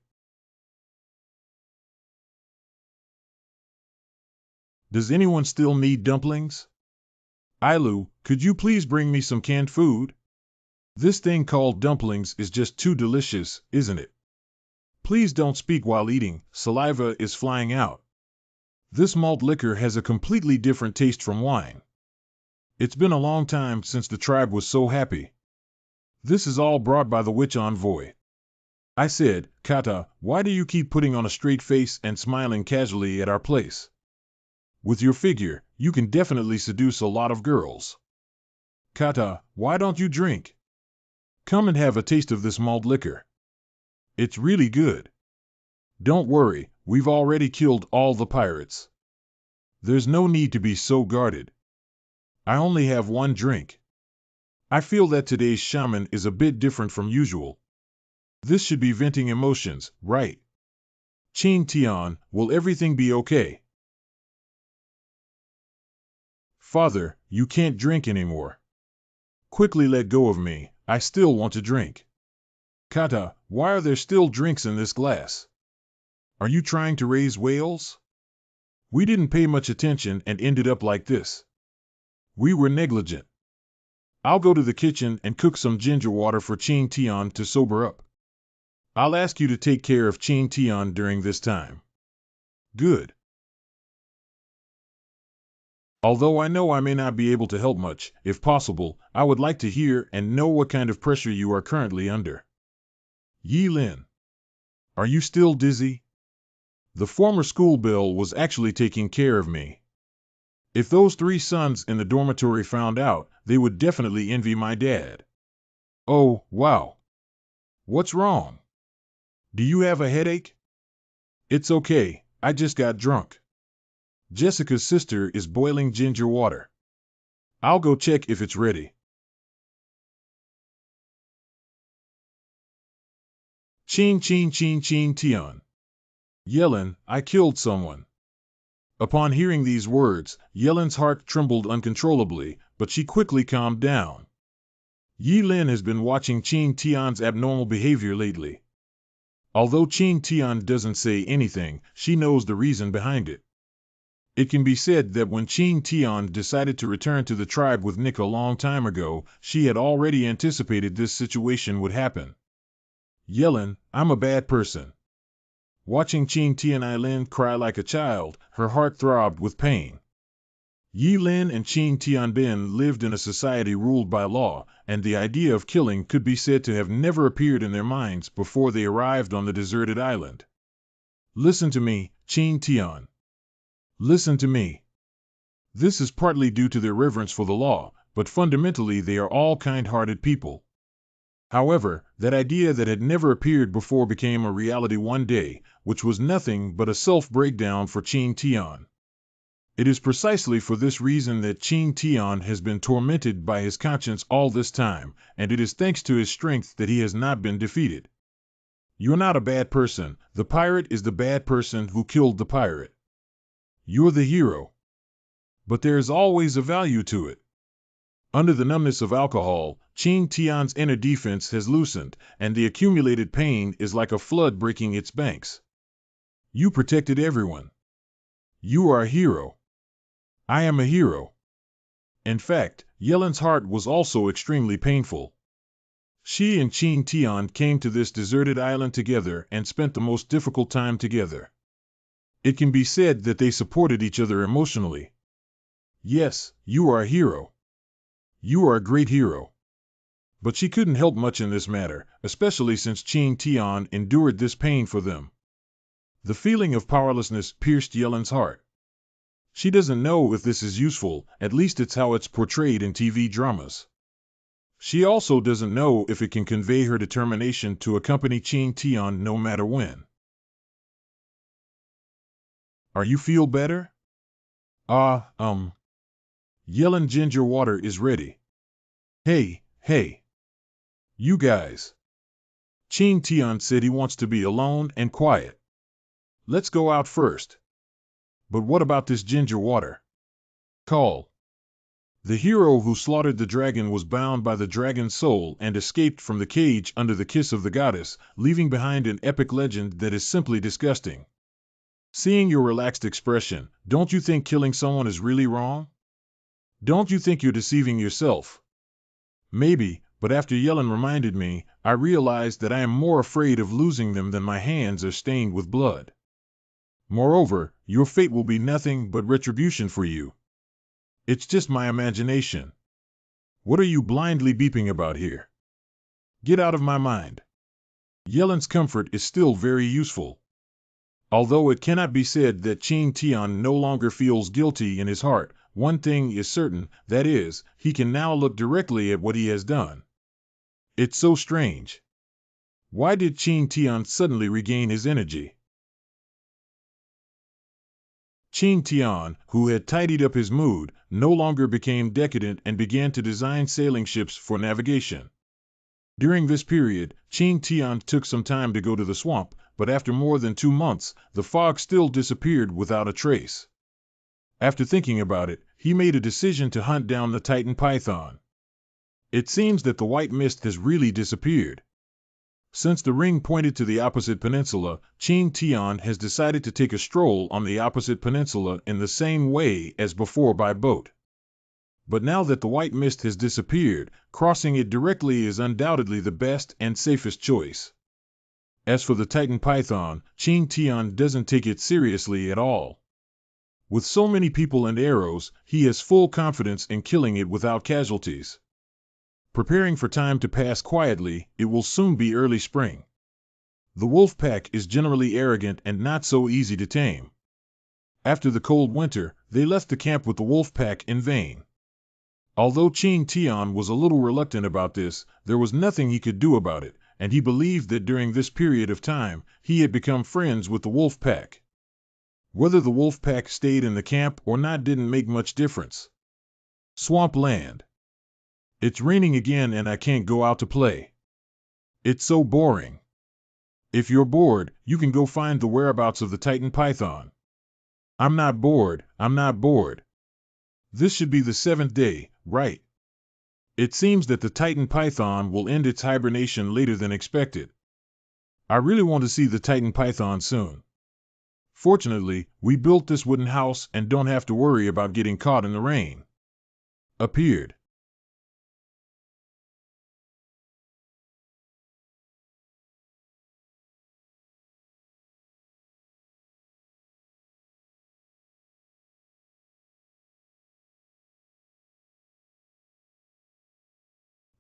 Does anyone still need dumplings? Ailu, could you please bring me some canned food? This thing called dumplings is just too delicious, isn't it? Please don't speak while eating, saliva is flying out. This malt liquor has a completely different taste from wine. It's been a long time since the tribe was so happy. This is all brought by the witch envoy. I said, Kata, why do you keep putting on a straight face and smiling casually at our place? With your figure, you can definitely seduce a lot of girls. Kata, why don't you drink? Come and have a taste of this malt liquor. It's really good. Don't worry, we've already killed all the pirates. There's no need to be so guarded. I only have one drink. I feel that today's shaman is a bit different from usual. This should be venting emotions, right? Chin Tian, will everything be okay? Father, you can't drink anymore. Quickly let go of me, I still want to drink. Kata, why are there still drinks in this glass? Are you trying to raise whales? We didn't pay much attention and ended up like this. We were negligent. I'll go to the kitchen and cook some ginger water for Chin Tian to sober up. I'll ask you to take care of Chin Tian during this time. Good. Although I know I may not be able to help much, if possible, I would like to hear and know what kind of pressure you are currently under. Yi Lin. Are you still dizzy? The former schoolgirl was actually taking care of me. If those 3 sons in the dormitory found out, they would definitely envy my dad. Oh, wow. What's wrong? Do you have a headache? It's okay, I just got drunk. Jessica's sister is boiling ginger water. I'll go check if it's ready. Chin Tian. Yellen, I killed someone. Upon hearing these words, Yellen's heart trembled uncontrollably, but she quickly calmed down. Yi Lin has been watching Chin Tian's abnormal behavior lately. Although Chin Tian doesn't say anything, she knows the reason behind it. It can be said that when Chin Tian decided to return to the tribe with Nick a long time ago, she had already anticipated this situation would happen. Yellen, I'm a bad person. Watching Chin Tian cry like a child, her heart throbbed with pain. Yi Lin and Chin Tianbin lived in a society ruled by law, and the idea of killing could be said to have never appeared in their minds before they arrived on the deserted island. Listen to me, Chin Tian. Listen to me. This is partly due to their reverence for the law, but fundamentally they are all kind-hearted people. However, that idea that had never appeared before became a reality one day, which was nothing but a self-breakdown for Chin Tian. It is precisely for this reason that Chin Tian has been tormented by his conscience all this time, and it is thanks to his strength that he has not been defeated. You're not a bad person, the pirate is the bad person who killed the pirate. You're the hero. But there is always a value to it. Under the numbness of alcohol, Chin Tian's inner defense has loosened, and the accumulated pain is like a flood breaking its banks. You protected everyone. You are a hero. I am a hero. In fact, Yellen's heart was also extremely painful. She and Chin Tian came to this deserted island together and spent the most difficult time together. It can be said that they supported each other emotionally. Yes, you are a hero. You are a great hero. But she couldn't help much in this matter, especially since Chin Tian endured this pain for them. The feeling of powerlessness pierced Yellen's heart. She doesn't know if this is useful, at least it's how it's portrayed in TV dramas. She also doesn't know if it can convey her determination to accompany Chin Tian no matter when. Are you feel better? Yellen ginger water is ready. Hey. You guys. Chin Tian said he wants to be alone and quiet. Let's go out first. But what about this ginger water? Call. The hero who slaughtered the dragon was bound by the dragon's soul and escaped from the cage under the kiss of the goddess, leaving behind an epic legend that is simply disgusting. Seeing your relaxed expression, don't you think killing someone is really wrong? Don't you think you're deceiving yourself? Maybe, but after Yellen reminded me, I realized that I am more afraid of losing them than my hands are stained with blood. Moreover, your fate will be nothing but retribution for you. It's just my imagination. What are you blindly beeping about here? Get out of my mind. Yellen's comfort is still very useful. Although it cannot be said that Qing Tian no longer feels guilty in his heart, one thing is certain, that is, he can now look directly at what he has done. It's so strange. Why did Qing Tian suddenly regain his energy? Qing Tian, who had tidied up his mood, no longer became decadent and began to design sailing ships for navigation. During this period, Qing Tian took some time to go to the swamp, but after more than 2 months, the fog still disappeared without a trace. After thinking about it, he made a decision to hunt down the Titan python. It seems that the white mist has really disappeared. Since the ring pointed to the opposite peninsula, Qing Tian has decided to take a stroll on the opposite peninsula in the same way as before by boat. But now that the white mist has disappeared, crossing it directly is undoubtedly the best and safest choice. As for the Titan python, Qing Tian doesn't take it seriously at all. With so many people and arrows, he has full confidence in killing it without casualties. Preparing for time to pass quietly, it will soon be early spring. The wolf pack is generally arrogant and not so easy to tame. After the cold winter, they left the camp with the wolf pack in vain. Although Qing Tian was a little reluctant about this, there was nothing he could do about it, and he believed that during this period of time, he had become friends with the wolf pack. Whether the wolf pack stayed in the camp or not didn't make much difference. Swamp land. It's raining again and I can't go out to play. It's so boring. If you're bored, you can go find the whereabouts of the Titan python. I'm not bored, I'm not bored. This should be the 7th day, right? It seems that the Titan python will end its hibernation later than expected. I really want to see the Titan python soon. Fortunately, we built this wooden house and don't have to worry about getting caught in the rain. Appeared.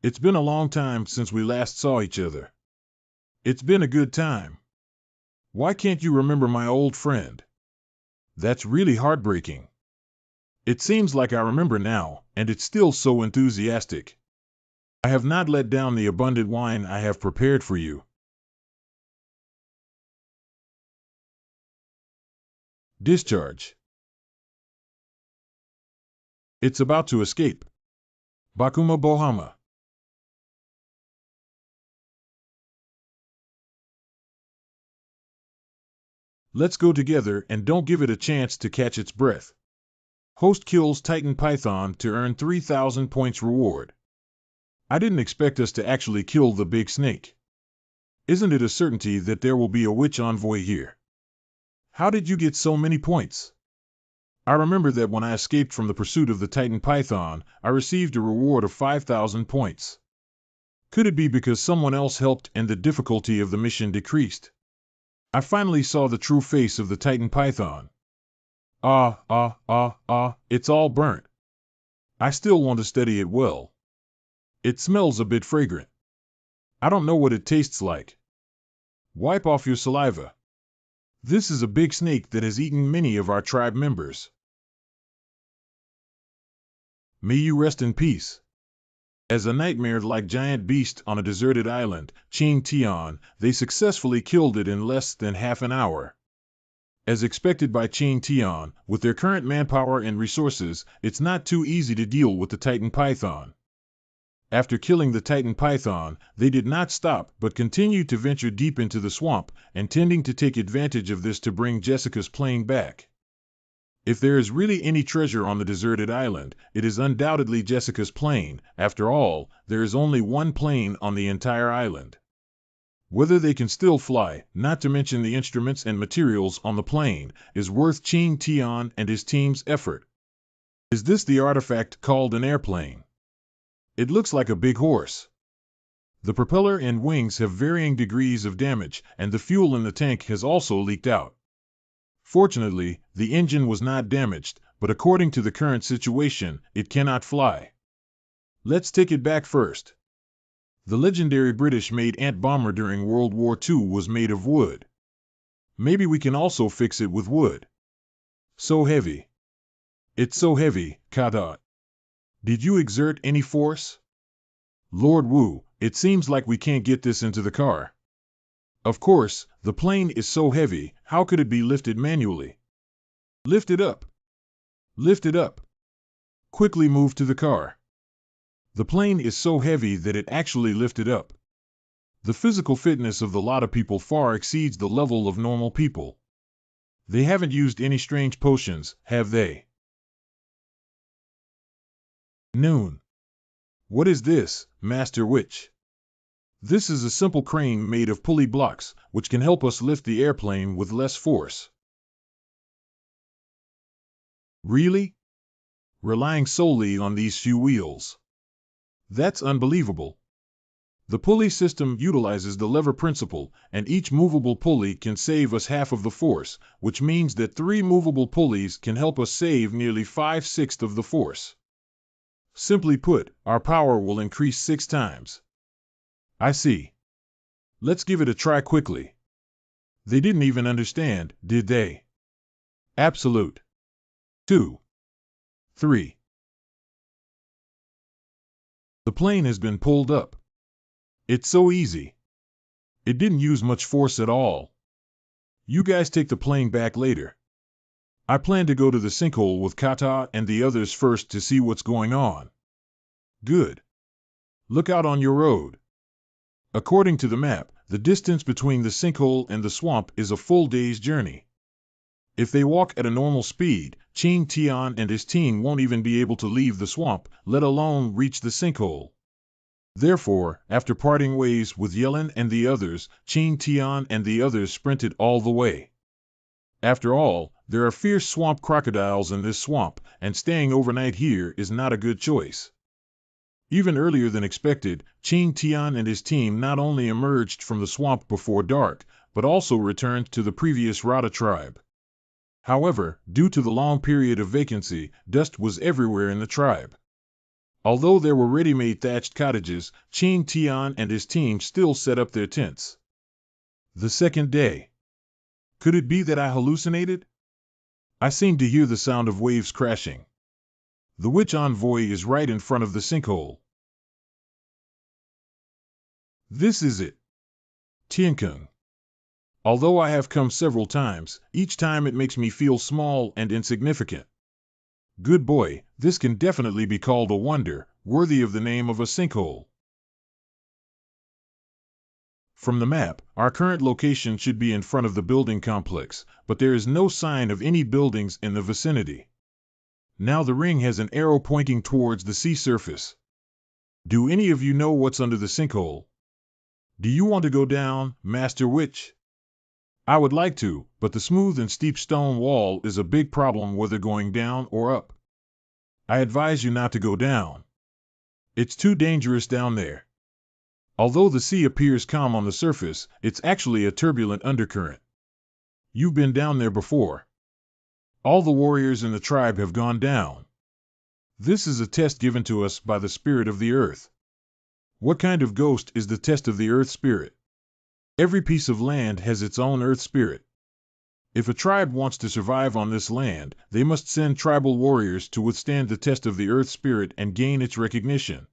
It's been a long time since we last saw each other. It's been a good time. Why can't you remember my old friend? That's really heartbreaking. It seems like I remember now, and it's still so enthusiastic. I have not let down the abundant wine I have prepared for you. Discharge. It's about to escape. Bakuma Bohama. Let's go together and don't give it a chance to catch its breath. Host kills Titan Python to earn 3,000 points reward. I didn't expect us to actually kill the big snake. Isn't it a certainty that there will be a witch envoy here? How did you get so many points? I remember that when I escaped from the pursuit of the Titan Python, I received a reward of 5,000 points. Could it be because someone else helped and the difficulty of the mission decreased? I finally saw the true face of the Titan Python. It's all burnt. I still want to study it well. It smells a bit fragrant. I don't know what it tastes like. Wipe off your saliva. This is a big snake that has eaten many of our tribe members. May you rest in peace. As a nightmare-like giant beast on a deserted island, Qing Tian, they successfully killed it in less than half an hour. As expected by Qing Tian, with their current manpower and resources, it's not too easy to deal with the Titan Python. After killing the Titan Python, they did not stop but continued to venture deep into the swamp, intending to take advantage of this to bring Jessica's plane back. If there is really any treasure on the deserted island, it is undoubtedly Jessica's plane. After all, there is only one plane on the entire island. Whether they can still fly, not to mention the instruments and materials on the plane, is worth Ching Tian and his team's effort. Is this the artifact called an airplane? It looks like a big horse. The propeller and wings have varying degrees of damage, and the fuel in the tank has also leaked out. Fortunately, the engine was not damaged, but according to the current situation, it cannot fly. Let's take it back first. The legendary British-made ant-bomber during World War II was made of wood. Maybe we can also fix it with wood. So heavy. It's so heavy, Kata. Did you exert any force? Lord Wu, it seems like we can't get this into the car. Of course, the plane is so heavy, how could it be lifted manually? Lift it up. Lift it up. Quickly move to the car. The plane is so heavy that it actually lifted up. The physical fitness of the lot of people far exceeds the level of normal people. They haven't used any strange potions, have they? Noon. What is this, Master Witch? This is a simple crane made of pulley blocks, which can help us lift the airplane with less force. Really? Relying solely on these few wheels. That's unbelievable. The pulley system utilizes the lever principle, and each movable pulley can save us half of the force, which means that 3 movable pulleys can help us save nearly 5/6 of the force. Simply put, our power will increase 6 times. I see. Let's give it a try quickly. They didn't even understand, did they? Absolute. 2. 3. The plane has been pulled up. It's so easy. It didn't use much force at all. You guys take the plane back later. I plan to go to the sinkhole with Kata and the others first to see what's going on. Good. Look out on your road. According to the map, the distance between the sinkhole and the swamp is a full day's journey. If they walk at a normal speed, Ching Tian and his team won't even be able to leave the swamp, let alone reach the sinkhole. Therefore, after parting ways with Yellen and the others, Ching Tian and the others sprinted all the way. After all, there are fierce swamp crocodiles in this swamp, and staying overnight here is not a good choice. Even earlier than expected, Ching Tian and his team not only emerged from the swamp before dark, but also returned to the previous Rada tribe. However, due to the long period of vacancy, dust was everywhere in the tribe. Although there were ready-made thatched cottages, Ching Tian and his team still set up their tents. The second day. Could it be that I hallucinated? I seem to hear the sound of waves crashing. The witch envoy is right in front of the sinkhole. This is it. Tienkung. Although I have come several times, each time it makes me feel small and insignificant. Good boy, this can definitely be called a wonder, worthy of the name of a sinkhole. From the map, our current location should be in front of the building complex, but there is no sign of any buildings in the vicinity. Now the ring has an arrow pointing towards the sea surface. Do any of you know what's under the sinkhole? Do you want to go down, Master Witch? I would like to, but the smooth and steep stone wall is a big problem whether going down or up. I advise you not to go down. It's too dangerous down there. Although the sea appears calm on the surface, it's actually a turbulent undercurrent. You've been down there before. All the warriors in the tribe have gone down. This is a test given to us by the spirit of the earth. What kind of ghost is the test of the earth spirit? Every piece of land has its own earth spirit. If a tribe wants to survive on this land, they must send tribal warriors to withstand the test of the earth spirit and gain its recognition.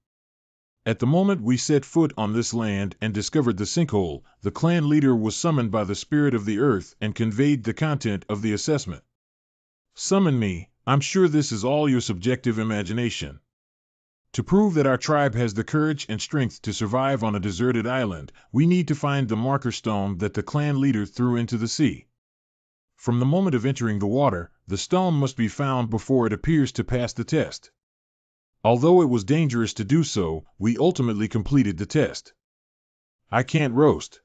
At the moment we set foot on this land and discovered the sinkhole, the clan leader was summoned by the spirit of the earth and conveyed the content of the assessment. Summon me, I'm sure this is all your subjective imagination. To prove that our tribe has the courage and strength to survive on a deserted island, we need to find the marker stone that the clan leader threw into the sea. From the moment of entering the water, the stone must be found before it appears to pass the test. Although it was dangerous to do so, we ultimately completed the test. I can't roast.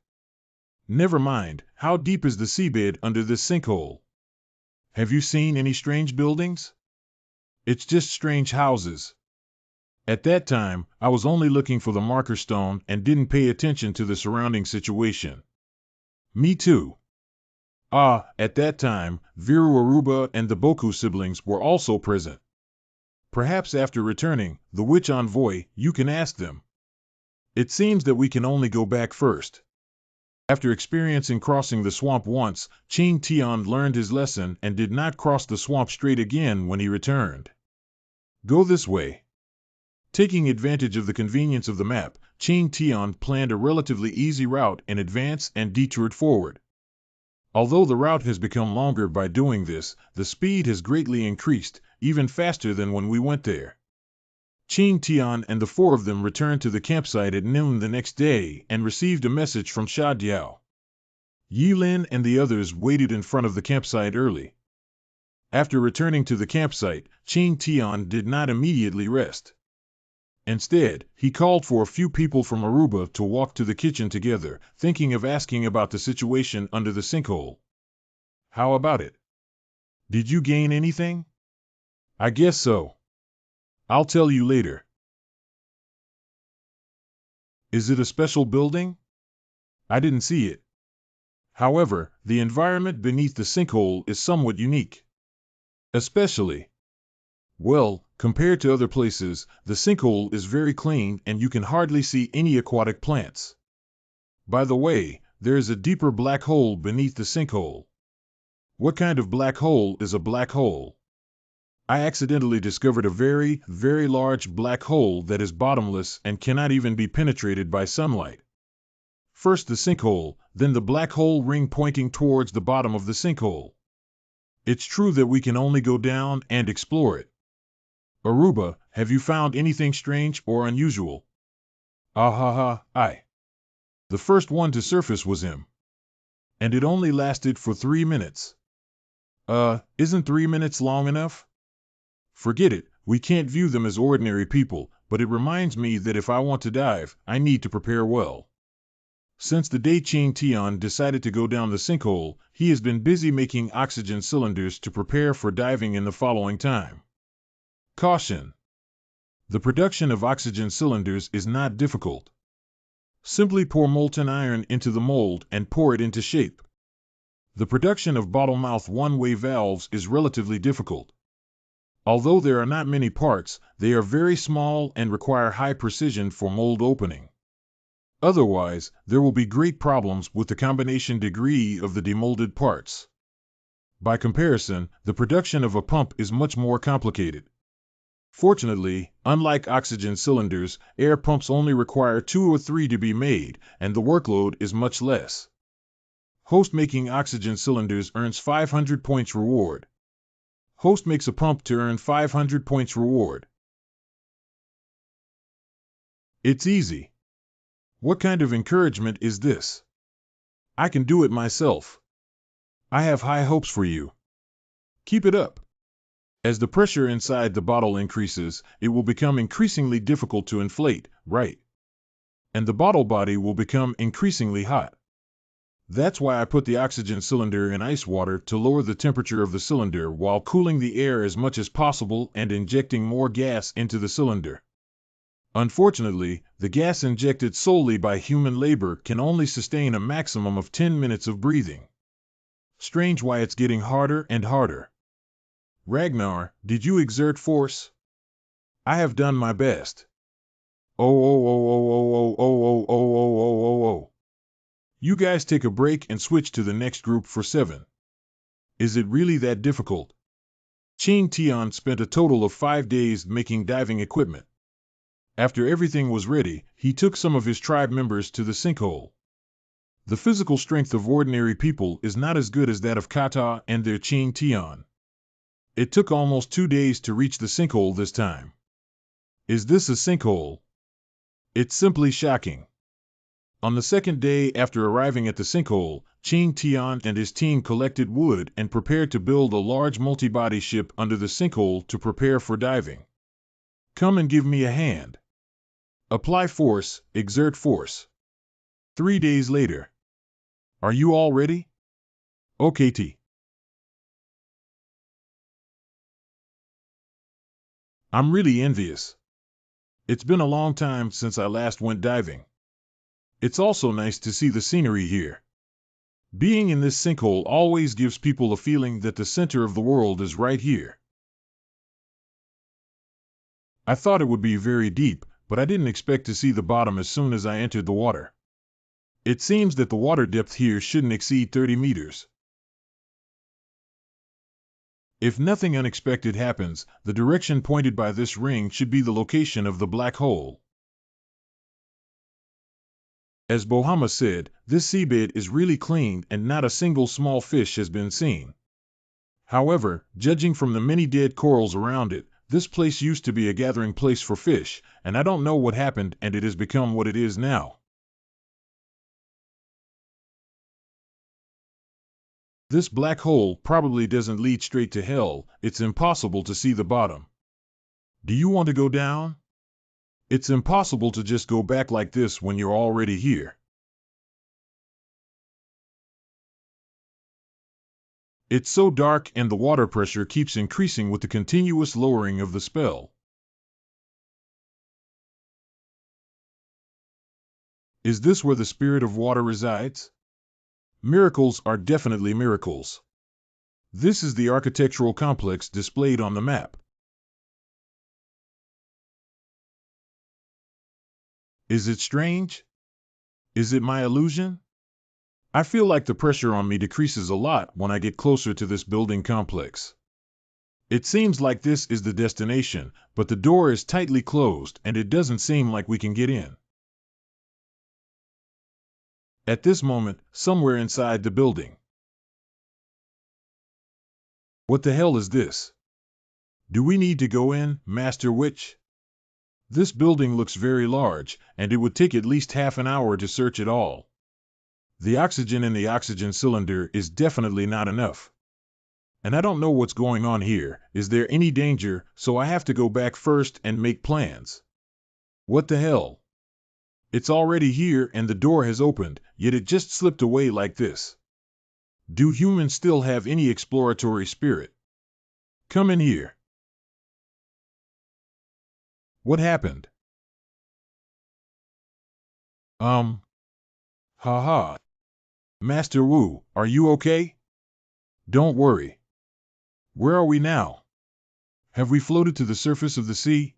Never mind, how deep is the seabed under this sinkhole? Have you seen any strange buildings? It's just strange houses. At that time, I was only looking for the marker stone and didn't pay attention to the surrounding situation. Me too. At that time, Viru Aruba and the Boku siblings were also present. Perhaps after returning, the witch envoy, you can ask them. It seems that we can only go back first. After experiencing crossing the swamp once, Ching Tian learned his lesson and did not cross the swamp straight again when he returned. Go this way. Taking advantage of the convenience of the map, Ching Tian planned a relatively easy route in advance and detoured forward. Although the route has become longer by doing this, the speed has greatly increased, even faster than when we went there. Ching Tian and the four of them returned to the campsite at noon the next day and received a message from Sha Diao. Yi Lin and the others waited in front of the campsite early. After returning to the campsite, Ching Tian did not immediately rest. Instead, he called for a few people from Aruba to walk to the kitchen together, thinking of asking about the situation under the sinkhole. How about it? Did you gain anything? I guess so. I'll tell you later. Is it a special building? I didn't see it. However, the environment beneath the sinkhole is somewhat unique. Especially, well, compared to other places, the sinkhole is very clean and you can hardly see any aquatic plants. By the way, there is a deeper black hole beneath the sinkhole. What kind of black hole is a black hole? I accidentally discovered a very, very large black hole that is bottomless and cannot even be penetrated by sunlight. First the sinkhole, then the black hole ring pointing towards the bottom of the sinkhole. It's true that we can only go down and explore it. Aruba, have you found anything strange or unusual? I. The first one to surface was him. And it only lasted for 3 minutes. Isn't 3 minutes long enough? Forget it, we can't view them as ordinary people, but it reminds me that if I want to dive, I need to prepare well. Since the day Ching Tian decided to go down the sinkhole, he has been busy making oxygen cylinders to prepare for diving in the following time. Caution! The production of oxygen cylinders is not difficult. Simply pour molten iron into the mold and pour it into shape. The production of bottle-mouth one-way valves is relatively difficult. Although there are not many parts, they are very small and require high precision for mold opening. Otherwise, there will be great problems with the combination degree of the demolded parts. By comparison, the production of a pump is much more complicated. Fortunately, unlike oxygen cylinders, air pumps only require 2 or 3 to be made, and the workload is much less. Host making oxygen cylinders earns 500 points reward. Host makes a pump to earn 500 points reward. It's easy. What kind of encouragement is this? I can do it myself. I have high hopes for you. Keep it up. As the pressure inside the bottle increases, it will become increasingly difficult to inflate, right? And the bottle body will become increasingly hot. That's why I put the oxygen cylinder in ice water to lower the temperature of the cylinder while cooling the air as much as possible and injecting more gas into the cylinder. Unfortunately, the gas injected solely by human labor can only sustain a maximum of 10 minutes of breathing. Strange why it's getting harder and harder. Ragnar, did you exert force? I have done my best. Oh. You guys take a break and switch to the next group for 7. Is it really that difficult? Ching Tian spent a total of 5 days making diving equipment. After everything was ready, he took some of his tribe members to the sinkhole. The physical strength of ordinary people is not as good as that of Kata and their Ching Tian. It took almost 2 days to reach the sinkhole this time. Is this a sinkhole? It's simply shocking. On the second day after arriving at the sinkhole, Ching Tian and his team collected wood and prepared to build a large multi-body ship under the sinkhole to prepare for diving. Come and give me a hand. Apply force, exert force. 3 days later. Are you all ready? Okay, T. I'm really envious. It's been a long time since I last went diving. It's also nice to see the scenery here. Being in this sinkhole always gives people a feeling that the center of the world is right here. I thought it would be very deep, but I didn't expect to see the bottom as soon as I entered the water. It seems that the water depth here shouldn't exceed 30 meters. If nothing unexpected happens, the direction pointed by this ring should be the location of the black hole. As Bohama said, this seabed is really clean and not a single small fish has been seen. However, judging from the many dead corals around it, this place used to be a gathering place for fish, and I don't know what happened and it has become what it is now. This black hole probably doesn't lead straight to hell. It's impossible to see the bottom. Do you want to go down? It's impossible to just go back like this when you're already here. It's so dark and the water pressure keeps increasing with the continuous lowering of the spell. Is this where the spirit of water resides? Miracles are definitely miracles. This is the architectural complex displayed on the map. Is it strange? Is it my illusion? I feel like the pressure on me decreases a lot when I get closer to this building complex. It seems like this is the destination, but the door is tightly closed and it doesn't seem like we can get in. At this moment, somewhere inside the building. What the hell is this? Do we need to go in, Master Witch? This building looks very large, and it would take at least half an hour to search it all. The oxygen in the oxygen cylinder is definitely not enough. And I don't know what's going on here. Is there any danger? So I have to go back first and make plans. What the hell? It's already here and the door has opened, yet it just slipped away like this. Do humans still have any exploratory spirit? Come in here. What happened? Haha. Master Wu, are you okay? Don't worry. Where are we now? Have we floated to the surface of the sea?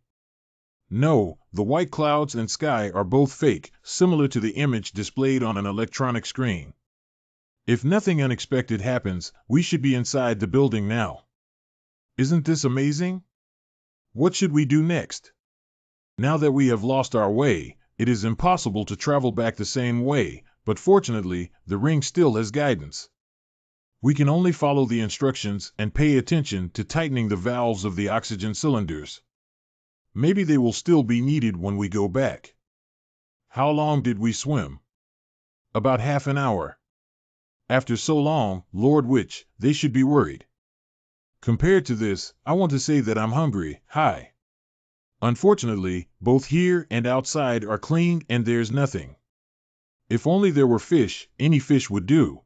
No, the white clouds and sky are both fake, similar to the image displayed on an electronic screen. If nothing unexpected happens, we should be inside the building now. Isn't this amazing? What should we do next? Now that we have lost our way, it is impossible to travel back the same way, but fortunately, the ring still has guidance. We can only follow the instructions and pay attention to tightening the valves of the oxygen cylinders. Maybe they will still be needed when we go back. How long did we swim? About half an hour. After so long, Lord Witch, they should be worried. Compared to this, I want to say that I'm hungry. Hi. Unfortunately, both here and outside are clean and there's nothing. If only there were fish, any fish would do.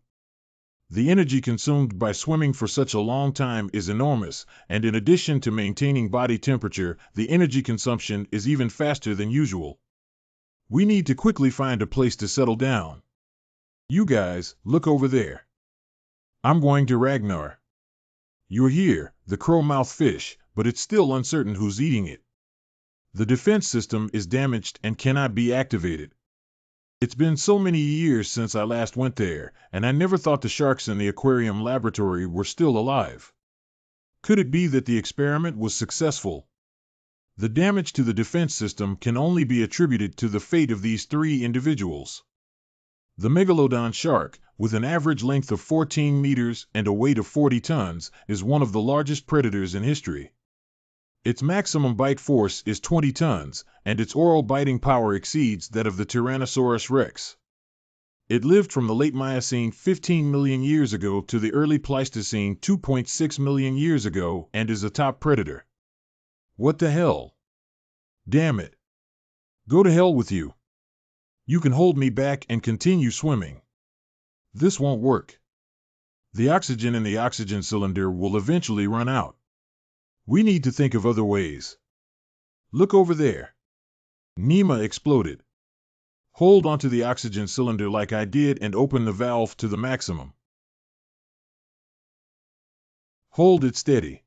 The energy consumed by swimming for such a long time is enormous, and in addition to maintaining body temperature, the energy consumption is even faster than usual. We need to quickly find a place to settle down. You guys, look over there. I'm going to Ragnar. You're here, the crow-mouthed fish, but it's still uncertain who's eating it. The defense system is damaged and cannot be activated. It's been so many years since I last went there, and I never thought the sharks in the aquarium laboratory were still alive. Could it be that the experiment was successful? The damage to the defense system can only be attributed to the fate of these three individuals. The megalodon shark, with an average length of 14 meters and a weight of 40 tons, is one of the largest predators in history. Its maximum bite force is 20 tons, and its oral biting power exceeds that of the Tyrannosaurus rex. It lived from the late Miocene 15 million years ago to the early Pleistocene 2.6 million years ago and is a top predator. What the hell? Damn it. Go to hell with you. You can hold me back and continue swimming. This won't work. The oxygen in the oxygen cylinder will eventually run out. We need to think of other ways. Look over there. Nima exploded. Hold onto the oxygen cylinder like I did and open the valve to the maximum. Hold it steady.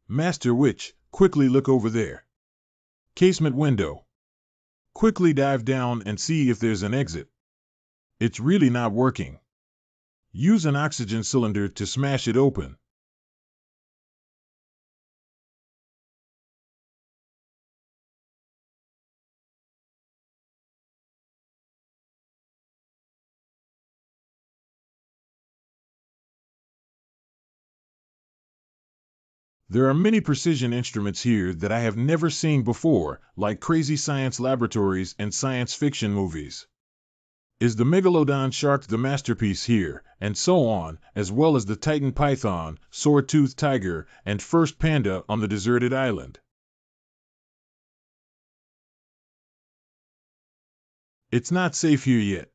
Master Witch, quickly look over there. Casement window. Quickly dive down and see if there's an exit. It's really not working. Use an oxygen cylinder to smash it open. There are many precision instruments here that I have never seen before, like crazy science laboratories and science fiction movies. Is the megalodon shark the masterpiece here, and so on, as well as the titan python, sword-toothed tiger, and first panda on the deserted island? It's not safe here yet.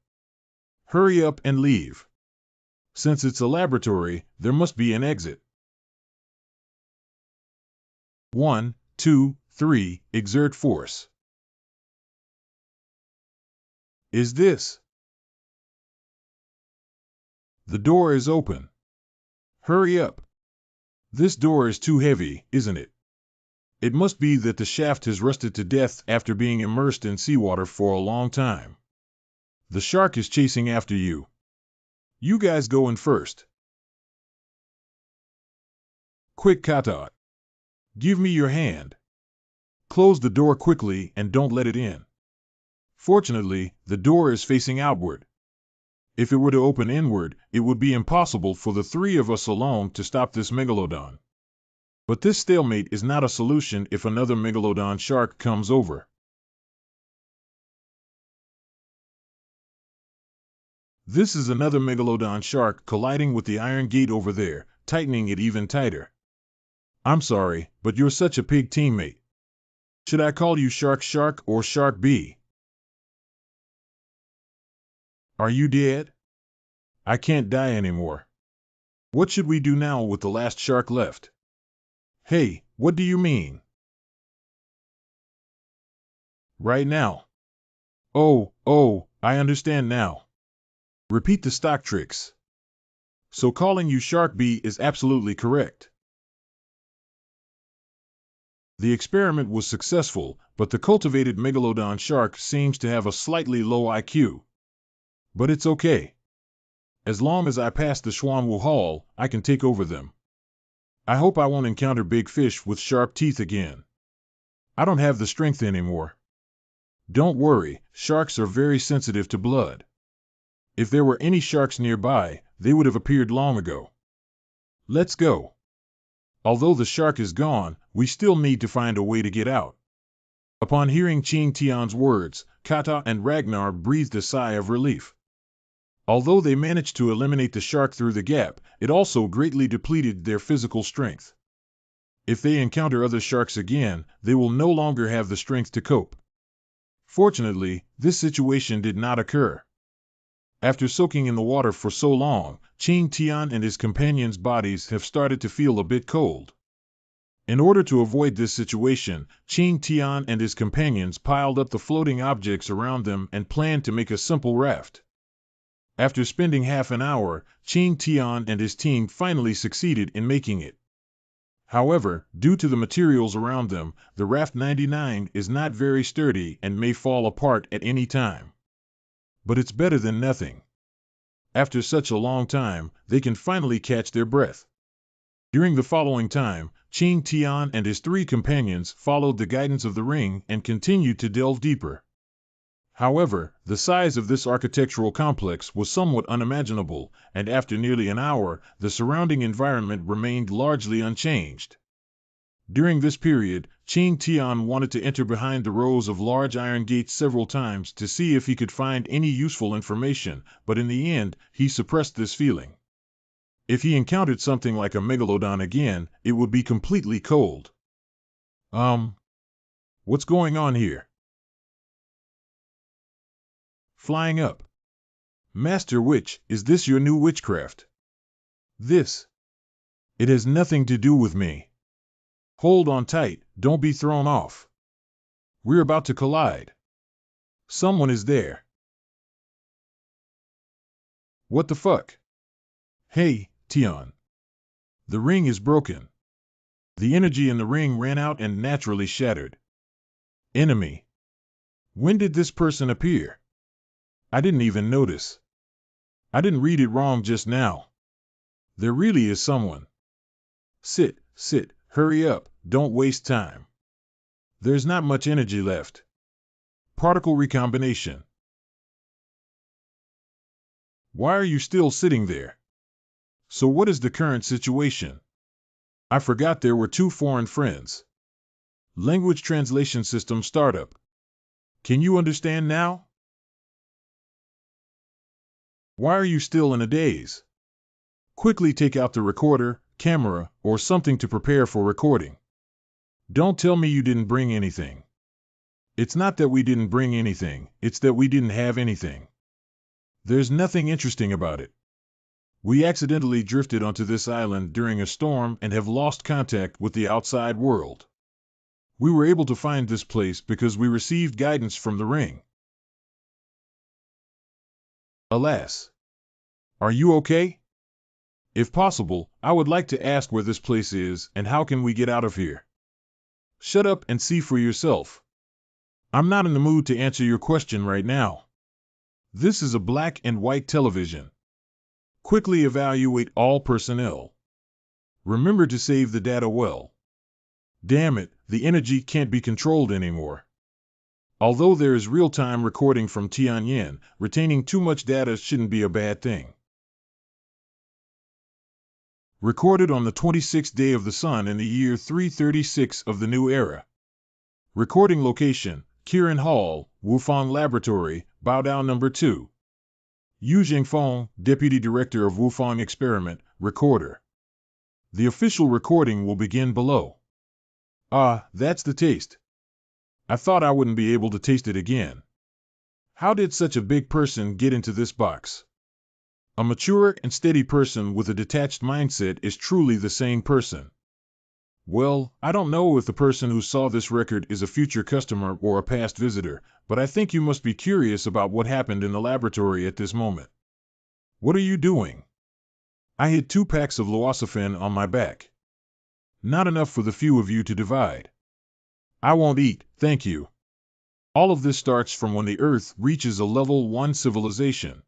Hurry up and leave. Since it's a laboratory, there must be an exit. 1, 2, 3, exert force. Is this? The door is open. Hurry up. This door is too heavy, isn't it? It must be that the shaft has rusted to death after being immersed in seawater for a long time. The shark is chasing after you. You guys go in first. Quick, Kata. Give me your hand. Close the door quickly and don't let it in. Fortunately, the door is facing outward. If it were to open inward, it would be impossible for the three of us alone to stop this megalodon. But this stalemate is not a solution if another megalodon shark comes over. This is another megalodon shark colliding with the iron gate over there, tightening it even tighter. I'm sorry, but you're such a pig teammate. Should I call you Shark Shark or Shark B? Are you dead? I can't die anymore. What should we do now with the last shark left? Hey, what do you mean? Right now. Oh, I understand now. Repeat the stock tricks. So calling you Shark B is absolutely correct. The experiment was successful, but the cultivated megalodon shark seems to have a slightly low IQ. But it's okay. As long as I pass the Xuanwu Hall, I can take over them. I hope I won't encounter big fish with sharp teeth again. I don't have the strength anymore. Don't worry, sharks are very sensitive to blood. If there were any sharks nearby, they would have appeared long ago. Let's go. Although the shark is gone, we still need to find a way to get out. Upon hearing Qing Tian's words, Kata and Ragnar breathed a sigh of relief. Although they managed to eliminate the shark through the gap, it also greatly depleted their physical strength. If they encounter other sharks again, they will no longer have the strength to cope. Fortunately, this situation did not occur. After soaking in the water for so long, Qing Tian and his companions' bodies have started to feel a bit cold. In order to avoid this situation, Qing Tian and his companions piled up the floating objects around them and planned to make a simple raft. After spending half an hour, Qing Tian and his team finally succeeded in making it. However, due to the materials around them, the raft 99 is not very sturdy and may fall apart at any time. But it's better than nothing. After such a long time, they can finally catch their breath. During the following time, Qing Tian and his three companions followed the guidance of the ring and continued to delve deeper. However, the size of this architectural complex was somewhat unimaginable, and after nearly an hour, the surrounding environment remained largely unchanged. During this period, Qing Tian wanted to enter behind the rows of large iron gates several times to see if he could find any useful information, but in the end, he suppressed this feeling. If he encountered something like a megalodon again, it would be completely cold. What's going on here? Flying up. Master Witch, is this your new witchcraft? This. It has nothing to do with me. Hold on tight, don't be thrown off. We're about to collide. Someone is there. What the fuck? Hey, Tion. The ring is broken. The energy in the ring ran out and naturally shattered. Enemy. When did this person appear? I didn't even notice. I didn't read it wrong just now. There really is someone. Sit, hurry up, don't waste time. There's not much energy left. Particle recombination. Why are you still sitting there? So what is the current situation? I forgot there were 2 foreign friends. Language translation system startup. Can you understand now? Why are you still in a daze? Quickly take out the recorder, camera, or something to prepare for recording. Don't tell me you didn't bring anything. It's not that we didn't bring anything, it's that we didn't have anything. There's nothing interesting about it. We accidentally drifted onto this island during a storm and have lost contact with the outside world. We were able to find this place because we received guidance from the ring. Alas. Are you okay? If possible, I would like to ask where this place is and how can we get out of here. Shut up and see for yourself. I'm not in the mood to answer your question right now. This is a black and white television. Quickly evaluate all personnel. Remember to save the data well. Damn it, the energy can't be controlled anymore. Although there is real-time recording from Tianyin, retaining too much data shouldn't be a bad thing. Recorded on the 26th day of the sun in the year 336 of the new era. Recording location, Kirin Hall, Wufang Laboratory, Baodao No. 2. Yu Jingfeng, Deputy Director of Wufang Experiment, Recorder. The official recording will begin below. Ah, that's the taste. I thought I wouldn't be able to taste it again. How did such a big person get into this box? A mature and steady person with a detached mindset is truly the same person. Well, I don't know if the person who saw this record is a future customer or a past visitor, but I think you must be curious about what happened in the laboratory at this moment. What are you doing? I hid 2 packs of loasafen on my back. Not enough for the few of you to divide. I won't eat, thank you. All of this starts from when the Earth reaches a level 1 civilization.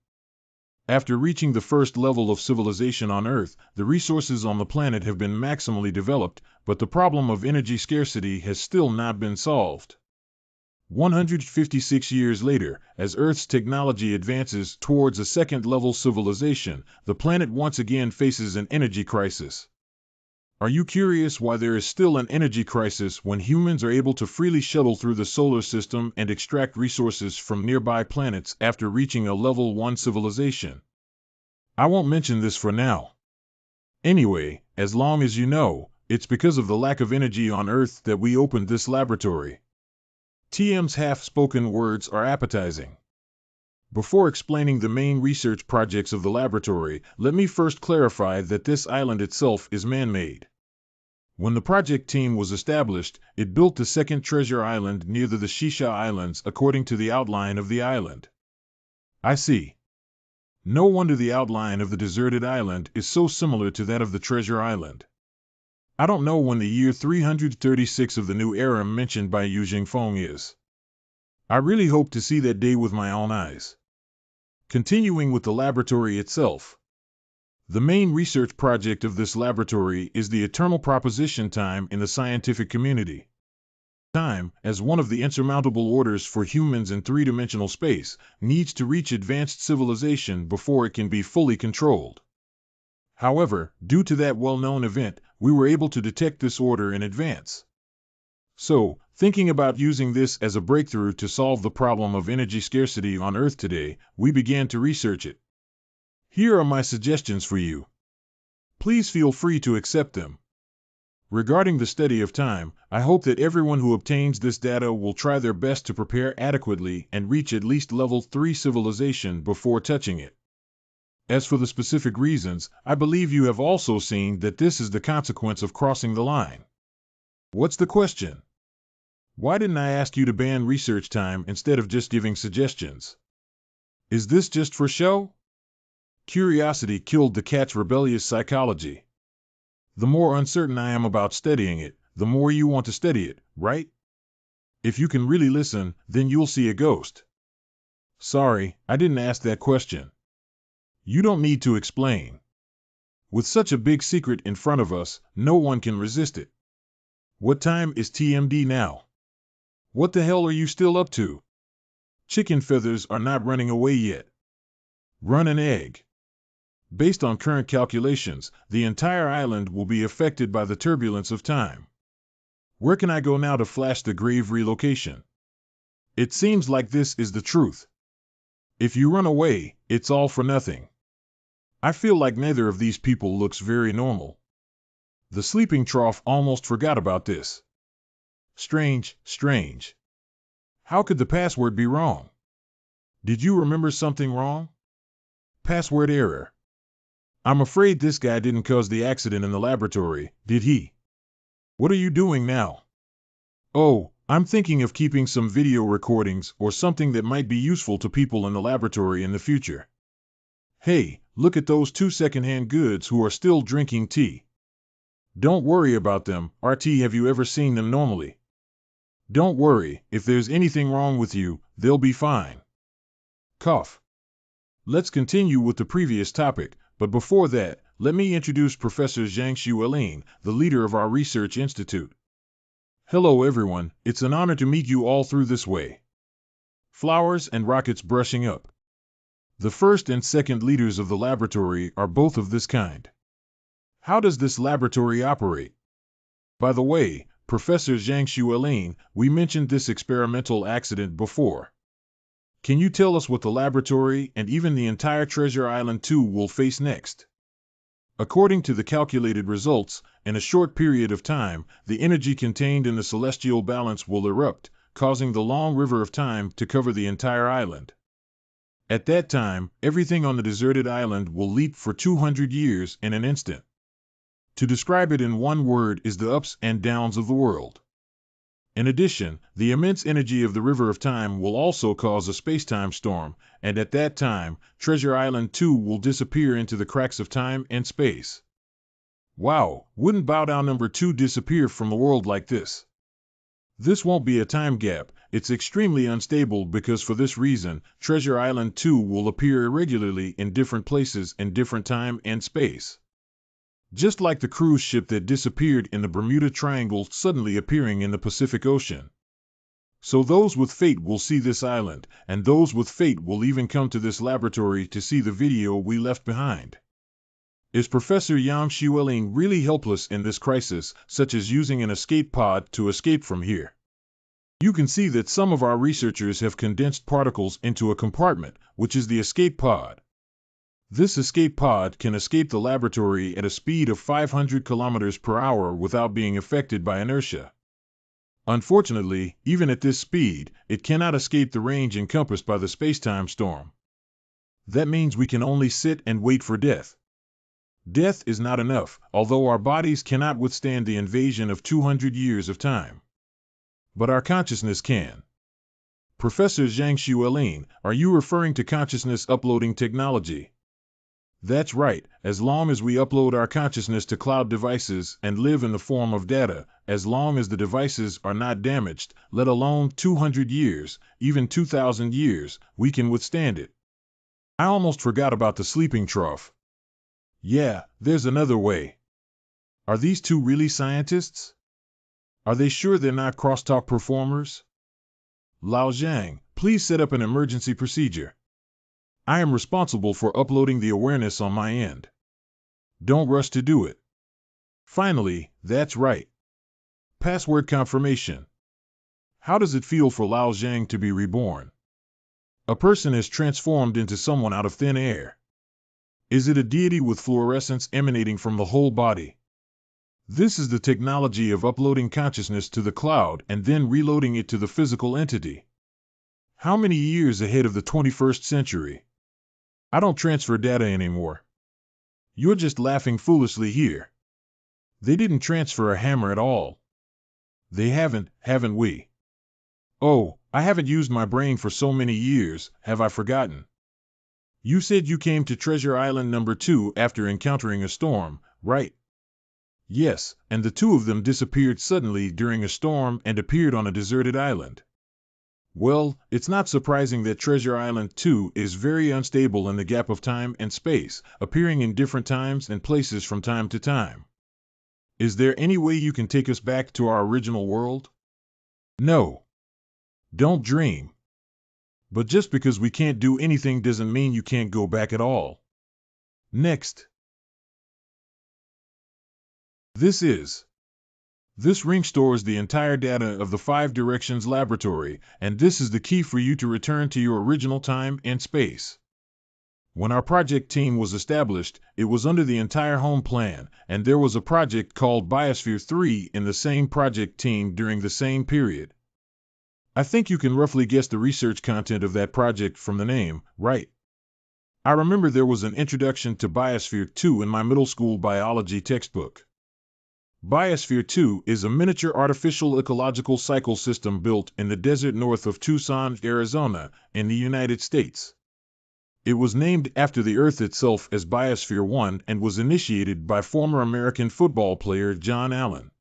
After reaching the first level of civilization on Earth, the resources on the planet have been maximally developed, but the problem of energy scarcity has still not been solved. 156 years later, as Earth's technology advances towards a second-level civilization, the planet once again faces an energy crisis. Are you curious why there is still an energy crisis when humans are able to freely shuttle through the solar system and extract resources from nearby planets after reaching a level 1 civilization? I won't mention this for now. Anyway, as long as you know, it's because of the lack of energy on Earth that we opened this laboratory. TM's half-spoken words are appetizing. Before explaining the main research projects of the laboratory, let me first clarify that this island itself is man-made. When the project team was established, it built the second treasure island near the Shisha Islands according to the outline of the island. I see. No wonder the outline of the deserted island is so similar to that of the treasure island. I don't know when the year 336 of the new era mentioned by Yu Jingfeng is. I really hope to see that day with my own eyes. Continuing with the laboratory itself. The main research project of this laboratory is the eternal proposition time in the scientific community. Time, as one of the insurmountable orders for humans in 3-dimensional space, needs to reach advanced civilization before it can be fully controlled. However, due to that well-known event, we were able to detect this order in advance. So, thinking about using this as a breakthrough to solve the problem of energy scarcity on Earth today, we began to research it. Here are my suggestions for you. Please feel free to accept them. Regarding the study of time, I hope that everyone who obtains this data will try their best to prepare adequately and reach at least level 3 civilization before touching it. As for the specific reasons, I believe you have also seen that this is the consequence of crossing the line. What's the question? Why didn't I ask you to ban research time instead of just giving suggestions? Is this just for show? Curiosity killed the cat's rebellious psychology. The more uncertain I am about studying it, the more you want to study it, right? If you can really listen, then you'll see a ghost. Sorry, I didn't ask that question. You don't need to explain. With such a big secret in front of us, no one can resist it. What time is TMD now? What the hell are you still up to? Chicken feathers are not running away yet. Run an egg. Based on current calculations, the entire island will be affected by the turbulence of time. Where can I go now to flash the grave relocation? It seems like this is the truth. If you run away, it's all for nothing. I feel like neither of these people looks very normal. The sleeping trough almost forgot about this. Strange, strange. How could the password be wrong? Did you remember something wrong? Password error. I'm afraid this guy didn't cause the accident in the laboratory, did he? What are you doing now? Oh, I'm thinking of keeping some video recordings or something that might be useful to people in the laboratory in the future. Hey, look at those 2 second-hand goods who are still drinking tea. Don't worry about them, RT. Have you ever seen them normally? Don't worry, if there's anything wrong with you, they'll be fine. Cough. Let's continue with the previous topic, but before that, let me introduce Professor Zhang Xuelin, the leader of our research institute. Hello everyone, it's an honor to meet you all through this way. Flowers and rockets brushing up. The first and second leaders of the laboratory are both of this kind. How does this laboratory operate? By the way, Professor Zhang Xuelin, we mentioned this experimental accident before. Can you tell us what the laboratory and even the entire Treasure Island 2 will face next? According to the calculated results, in a short period of time, the energy contained in the celestial balance will erupt, causing the long river of time to cover the entire island. At that time, everything on the deserted island will leap for 200 years in an instant. To describe it in one word is the ups and downs of the world. In addition, the immense energy of the River of Time will also cause a space-time storm, and at that time, Treasure Island 2 will disappear into the cracks of time and space. Wow, wouldn't Bow Down number 2 disappear from the world like this? This won't be a time gap, it's extremely unstable because for this reason, Treasure Island 2 will appear irregularly in different places in different time and space. Just like the cruise ship that disappeared in the Bermuda Triangle suddenly appearing in the Pacific Ocean. So those with fate will see this island, and those with fate will even come to this laboratory to see the video we left behind. Is Professor Yang Xuelin really helpless in this crisis, such as using an escape pod to escape from here? You can see that some of our researchers have condensed particles into a compartment, which is the escape pod. This escape pod can escape the laboratory at a speed of 500 kilometers per hour without being affected by inertia. Unfortunately, even at this speed, it cannot escape the range encompassed by the space-time storm. That means we can only sit and wait for death. Death is not enough, although our bodies cannot withstand the invasion of 200 years of time. But our consciousness can. Professor Zhang Xuelin, are you referring to consciousness uploading technology? That's right, as long as we upload our consciousness to cloud devices and live in the form of data, as long as the devices are not damaged, let alone 200 years, even 2,000 years, we can withstand it. I almost forgot about the sleeping trough. Yeah, there's another way. Are these two really scientists? Are they sure they're not crosstalk performers? Lao Zhang, please set up an emergency procedure. I am responsible for uploading the awareness on my end. Don't rush to do it. Finally, that's right. Password confirmation. How does it feel for Lao Zhang to be reborn? A person is transformed into someone out of thin air. Is it a deity with fluorescence emanating from the whole body? This is the technology of uploading consciousness to the cloud and then reloading it to the physical entity. How many years ahead of the 21st century? I don't transfer data anymore. You're just laughing foolishly here. They didn't transfer a hammer at all. They haven't we? Oh, I haven't used my brain for so many years, have I forgotten? You said you came to Treasure Island number 2 after encountering a storm, right? Yes, and the two of them disappeared suddenly during a storm and appeared on a deserted island. Well, it's not surprising that Treasure Island 2 is very unstable in the gap of time and space, appearing in different times and places from time to time. Is there any way you can take us back to our original world? No. Don't dream. But just because we can't do anything doesn't mean you can't go back at all. Next. This ring stores the entire data of the 5 Directions Laboratory, and this is the key for you to return to your original time and space. When our project team was established, it was under the entire home plan, and there was a project called Biosphere 3 in the same project team during the same period. I think you can roughly guess the research content of that project from the name, right? I remember there was an introduction to Biosphere 2 in my middle school biology textbook. Biosphere 2 is a miniature artificial ecological cycle system built in the desert north of Tucson, Arizona, in the United States. It was named after the Earth itself as Biosphere 1 and was initiated by former American football player John Allen.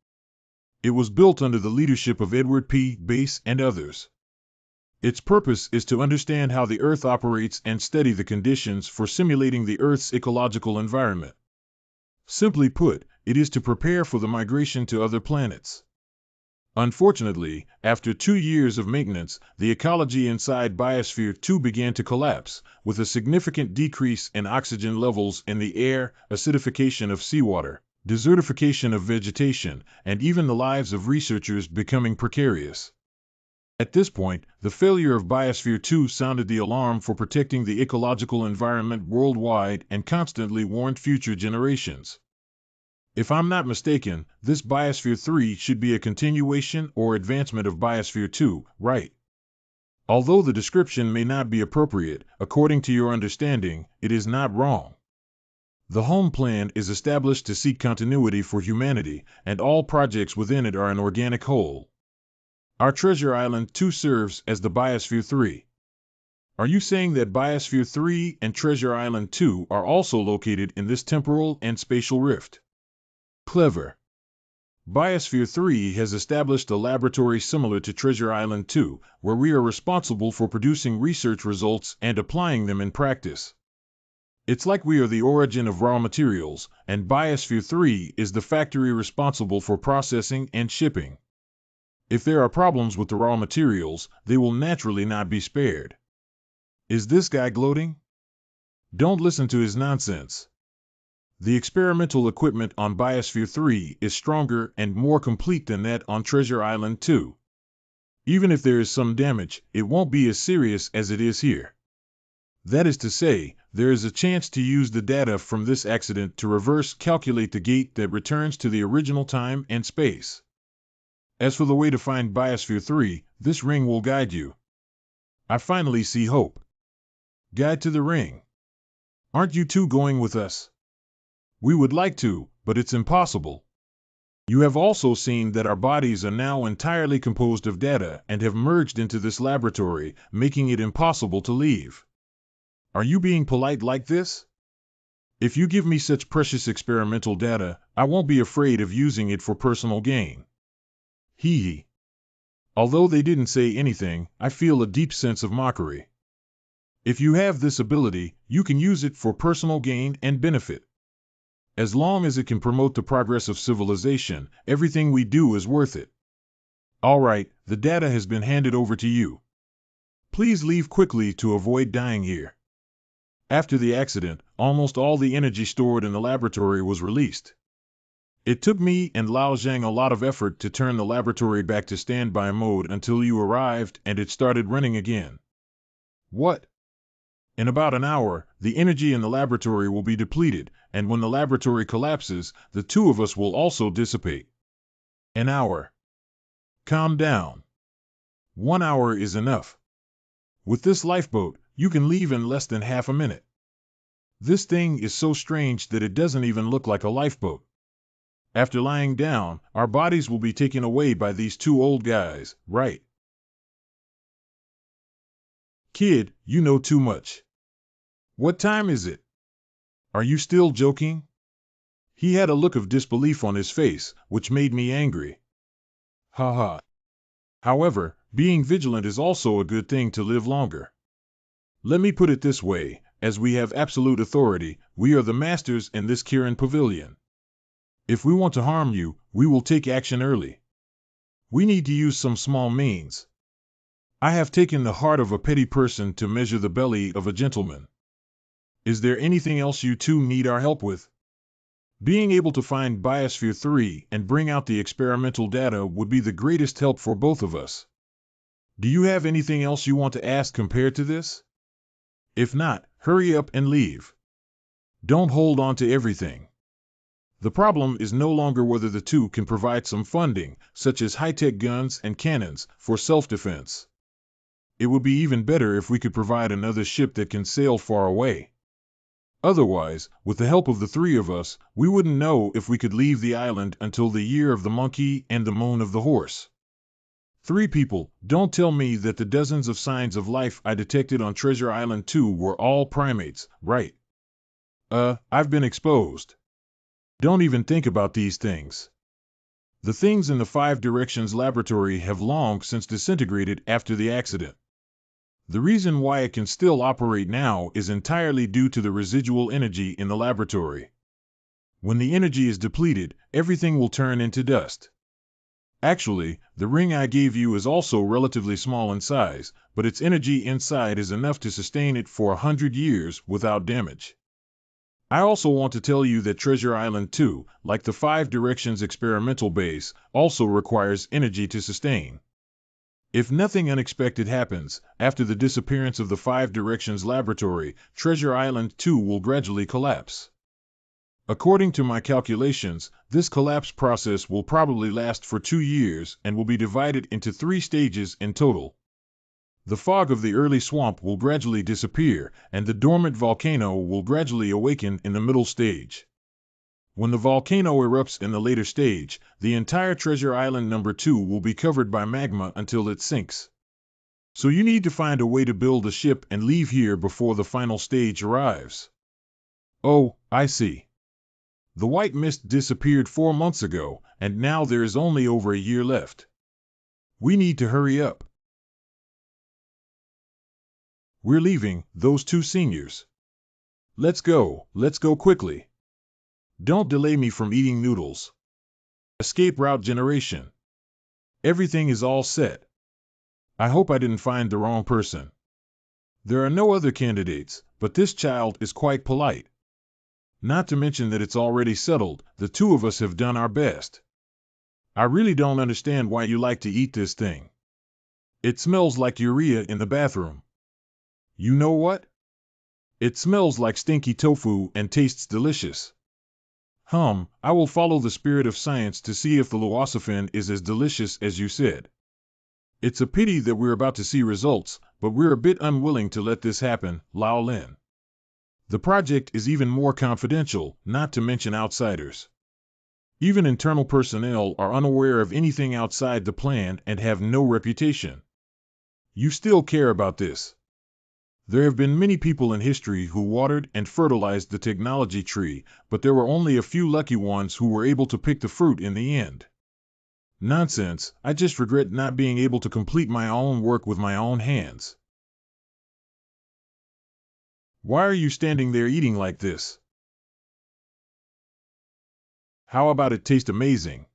It was built under the leadership of Edward P. Bass and others. Its purpose is to understand how the Earth operates and study the conditions for simulating the Earth's ecological environment. Simply put, it is to prepare for the migration to other planets. Unfortunately, after 2 years of maintenance, the ecology inside Biosphere 2 began to collapse, with a significant decrease in oxygen levels in the air, acidification of seawater, desertification of vegetation, and even the lives of researchers becoming precarious. At this point, the failure of Biosphere 2 sounded the alarm for protecting the ecological environment worldwide and constantly warned future generations. If I'm not mistaken, this Biosphere 3 should be a continuation or advancement of Biosphere 2, right? Although the description may not be appropriate, according to your understanding, it is not wrong. The home plan is established to seek continuity for humanity, and all projects within it are an organic whole. Our Treasure Island 2 serves as the Biosphere 3. Are you saying that Biosphere 3 and Treasure Island 2 are also located in this temporal and spatial rift? Clever. Biosphere 3 has established a laboratory similar to Treasure Island 2, where we are responsible for producing research results and applying them in practice. It's like we are the origin of raw materials, and Biosphere 3 is the factory responsible for processing and shipping. If there are problems with the raw materials, they will naturally not be spared. Is this guy gloating? Don't listen to his nonsense. The experimental equipment on Biosphere 3 is stronger and more complete than that on Treasure Island 2. Even if there is some damage, it won't be as serious as it is here. That is to say, there is a chance to use the data from this accident to reverse calculate the gate that returns to the original time and space. As for the way to find Biosphere 3, this ring will guide you. I finally see hope. Guide to the ring. Aren't you two going with us? We would like to, but it's impossible. You have also seen that our bodies are now entirely composed of data and have merged into this laboratory, making it impossible to leave. Are you being polite like this? If you give me such precious experimental data, I won't be afraid of using it for personal gain. Hee hee. Although they didn't say anything, I feel a deep sense of mockery. If you have this ability, you can use it for personal gain and benefit. As long as it can promote the progress of civilization, everything we do is worth it. All right, the data has been handed over to you. Please leave quickly to avoid dying here. After the accident, almost all the energy stored in the laboratory was released. It took me and Lao Zhang a lot of effort to turn the laboratory back to standby mode until you arrived and it started running again. What? In about an hour, the energy in the laboratory will be depleted, and when the laboratory collapses, the two of us will also dissipate. An hour. Calm down. 1 hour is enough. With this lifeboat, you can leave in less than half a minute. This thing is so strange that it doesn't even look like a lifeboat. After lying down, our bodies will be taken away by these two old guys, right? Kid, you know too much. What time is it? Are you still joking? He had a look of disbelief on his face, which made me angry. Ha ha. However, being vigilant is also a good thing to live longer. Let me put it this way, as we have absolute authority, we are the masters in this Kirin pavilion. If we want to harm you, we will take action early. We need to use some small means. I have taken the heart of a petty person to measure the belly of a gentleman. Is there anything else you two need our help with? Being able to find Biosphere 3 and bring out the experimental data would be the greatest help for both of us. Do you have anything else you want to ask compared to this? If not, hurry up and leave. Don't hold on to everything. The problem is no longer whether the two can provide some funding, such as high-tech guns and cannons, for self-defense. It would be even better if we could provide another ship that can sail far away. Otherwise, with the help of the three of us, we wouldn't know if we could leave the island until the year of the monkey and the moon of the horse. 3 people, don't tell me that the dozens of signs of life I detected on Treasure Island 2 were all primates, right? I've been exposed. Don't even think about these things. The things in the 5 Directions laboratory have long since disintegrated after the accident. The reason why it can still operate now is entirely due to the residual energy in the laboratory. When the energy is depleted, everything will turn into dust. Actually, the ring I gave you is also relatively small in size, but its energy inside is enough to sustain it for 100 years without damage. I also want to tell you that Treasure Island 2, like the 5 Directions experimental base, also requires energy to sustain. If nothing unexpected happens, after the disappearance of the 5 Directions laboratory, Treasure Island 2 will gradually collapse. According to my calculations, this collapse process will probably last for 2 years and will be divided into 3 stages in total. The fog of the early swamp will gradually disappear, and the dormant volcano will gradually awaken in the middle stage. When the volcano erupts in the later stage, the entire Treasure Island number 2 will be covered by magma until it sinks. So you need to find a way to build a ship and leave here before the final stage arrives. Oh, I see. The white mist disappeared 4 months ago, and now there is only over a year left. We need to hurry up. We're leaving, those 2 seniors. Let's go quickly. Don't delay me from eating noodles. Escape route generation. Everything is all set. I hope I didn't find the wrong person. There are no other candidates, but this child is quite polite. Not to mention that it's already settled, the 2 of us have done our best. I really don't understand why you like to eat this thing. It smells like urea in the bathroom. You know what? It smells like stinky tofu and tastes delicious. I will follow the spirit of science to see if the luocefen is as delicious as you said. It's a pity that we're about to see results, but we're a bit unwilling to let this happen, Lao Lin. The project is even more confidential, not to mention outsiders. Even internal personnel are unaware of anything outside the plan and have no reputation. You still care about this. There have been many people in history who watered and fertilized the technology tree, but there were only a few lucky ones who were able to pick the fruit in the end. Nonsense, I just regret not being able to complete my own work with my own hands. Why are you standing there eating like this? How about it taste amazing?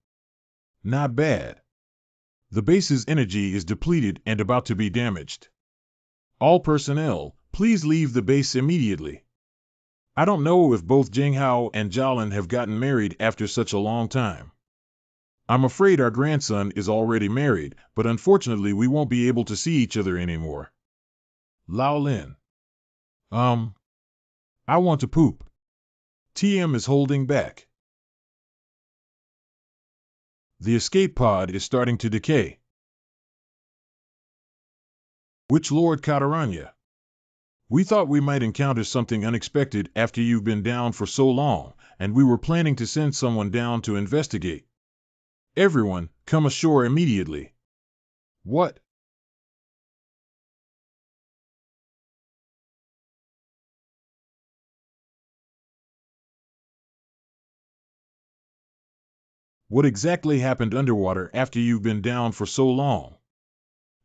Not bad. The base's energy is depleted and about to be damaged. All personnel, please leave the base immediately. I don't know if both Jinghao and Jialin have gotten married after such a long time. I'm afraid our grandson is already married, but unfortunately we won't be able to see each other anymore. Lao Lin. Um, I want to poop. TM is holding back. The escape pod is starting to decay. Which Lord Cataranya? We thought we might encounter something unexpected after you've been down for so long, and we were planning to send someone down to investigate. Everyone, come ashore immediately. What? What exactly happened underwater after you've been down for so long?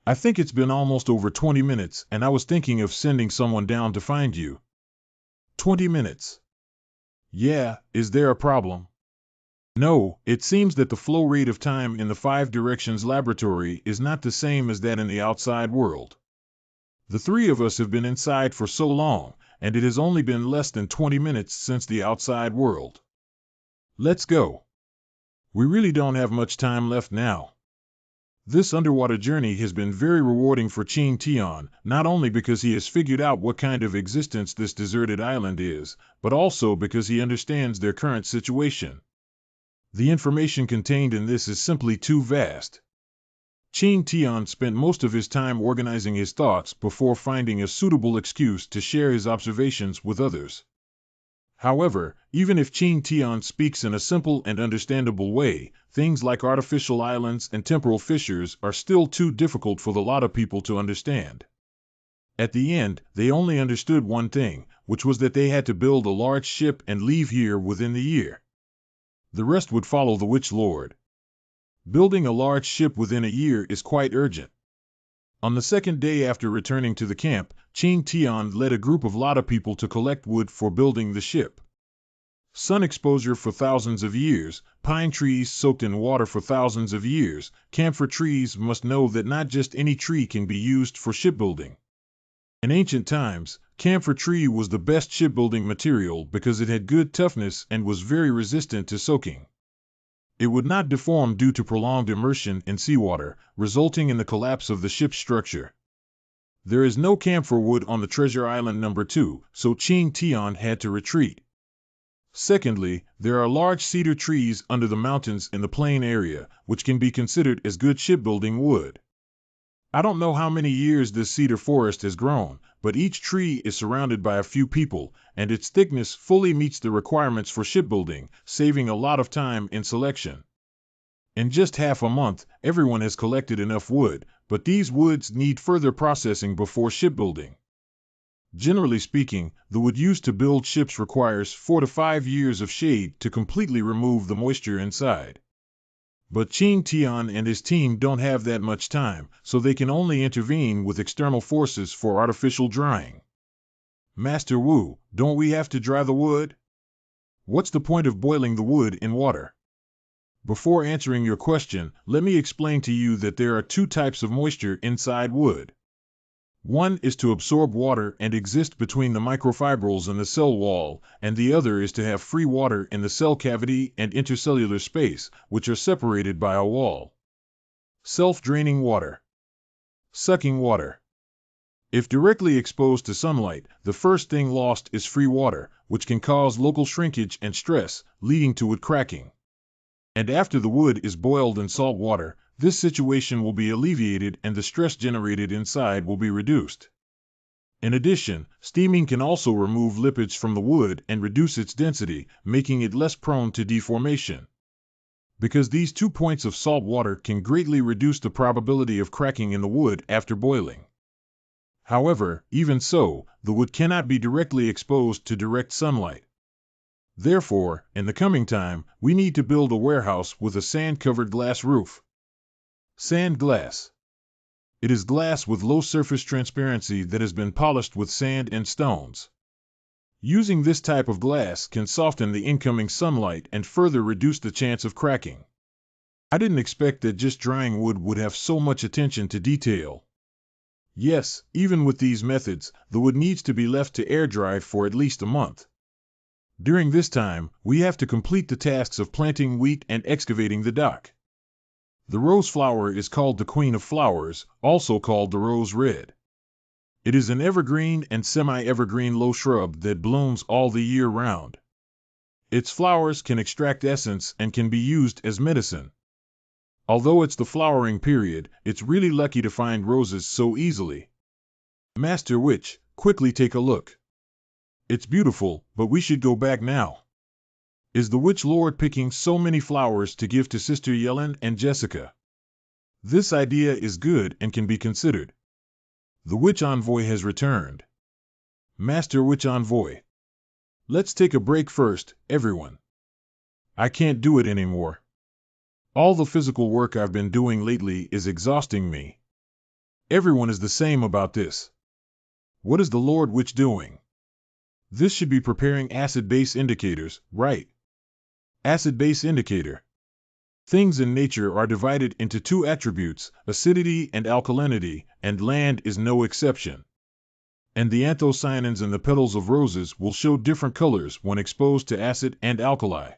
I think it's been almost over 20 minutes, and I was thinking of sending someone down to find you. 20 minutes? Yeah, is there a problem? No, it seems that the flow rate of time in the Five Directions laboratory is not the same as that in the outside world. The three of us have been inside for so long, and it has only been less than 20 minutes since the outside world. Let's go. We really don't have much time left now. This underwater journey has been very rewarding for Qing Tian, not only because he has figured out what kind of existence this deserted island is, but also because he understands their current situation. The information contained in this is simply too vast. Qing Tian spent most of his time organizing his thoughts before finding a suitable excuse to share his observations with others. However, even if Qing Tian speaks in a simple and understandable way, things like artificial islands and temporal fissures are still too difficult for the lot of people to understand. At the end, they only understood one thing, which was that they had to build a large ship and leave here within the year. The rest would follow the Witch Lord. Building a large ship within a year is quite urgent. On the second day after returning to the camp, Qing Tian led a group of Lada people to collect wood for building the ship. Sun exposure for thousands of years, pine trees soaked in water for thousands of years, camphor trees must know that not just any tree can be used for shipbuilding. In ancient times, camphor tree was the best shipbuilding material because it had good toughness and was very resistant to soaking. It would not deform due to prolonged immersion in seawater, resulting in the collapse of the ship's structure. There is no camphor wood on the treasure island number 2, so Qing Tian had to retreat. Secondly, there are large cedar trees under the mountains in the plain area, which can be considered as good shipbuilding wood. I don't know how many years this cedar forest has grown, but each tree is surrounded by a few people, and its thickness fully meets the requirements for shipbuilding, saving a lot of time in selection. In just half a month, everyone has collected enough wood, but these woods need further processing before shipbuilding. Generally speaking, the wood used to build ships requires 4 to 5 years of shade to completely remove the moisture inside. But Qing Tian and his team don't have that much time, so they can only intervene with external forces for artificial drying. Master Wu, don't we have to dry the wood? What's the point of boiling the wood in water? Before answering your question, let me explain to you that there are two types of moisture inside wood. One is to absorb water and exist between the microfibrils and the cell wall, and the other is to have free water in the cell cavity and intercellular space, which are separated by a wall. Self-draining water. Sucking water. If directly exposed to sunlight, the first thing lost is free water, which can cause local shrinkage and stress, leading to wood cracking. And after the wood is boiled in salt water, this situation will be alleviated and the stress generated inside will be reduced. In addition, steaming can also remove lipids from the wood and reduce its density, making it less prone to deformation. Because these 2 points of salt water can greatly reduce the probability of cracking in the wood after boiling. However, even so, the wood cannot be directly exposed to direct sunlight. Therefore, in the coming time, we need to build a warehouse with a sand-covered glass roof. Sand glass. It is glass with low surface transparency that has been polished with sand and stones. Using this type of glass can soften the incoming sunlight and further reduce the chance of cracking. I didn't expect that just drying wood would have so much attention to detail. Yes, even with these methods, the wood needs to be left to air dry for at least a month. During this time, we have to complete the tasks of planting wheat and excavating the dock. The rose flower is called the Queen of Flowers, also called the rose red. It is an evergreen and semi-evergreen low shrub that blooms all the year round. Its flowers can extract essence and can be used as medicine. Although it's the flowering period, it's really lucky to find roses so easily. Master Witch, quickly take a look. It's beautiful, but we should go back now. Is the Witch Lord picking so many flowers to give to Sister Yellen and Jessica? This idea is good and can be considered. The Witch Envoy has returned. Master Witch Envoy. Let's take a break first, everyone. I can't do it anymore. All the physical work I've been doing lately is exhausting me. Everyone is the same about this. What is the Lord Witch doing? This should be preparing acid-base indicators, right? Acid-base indicator. Things in nature are divided into two attributes, acidity and alkalinity, and land is no exception. And the anthocyanins in the petals of roses will show different colors when exposed to acid and alkali.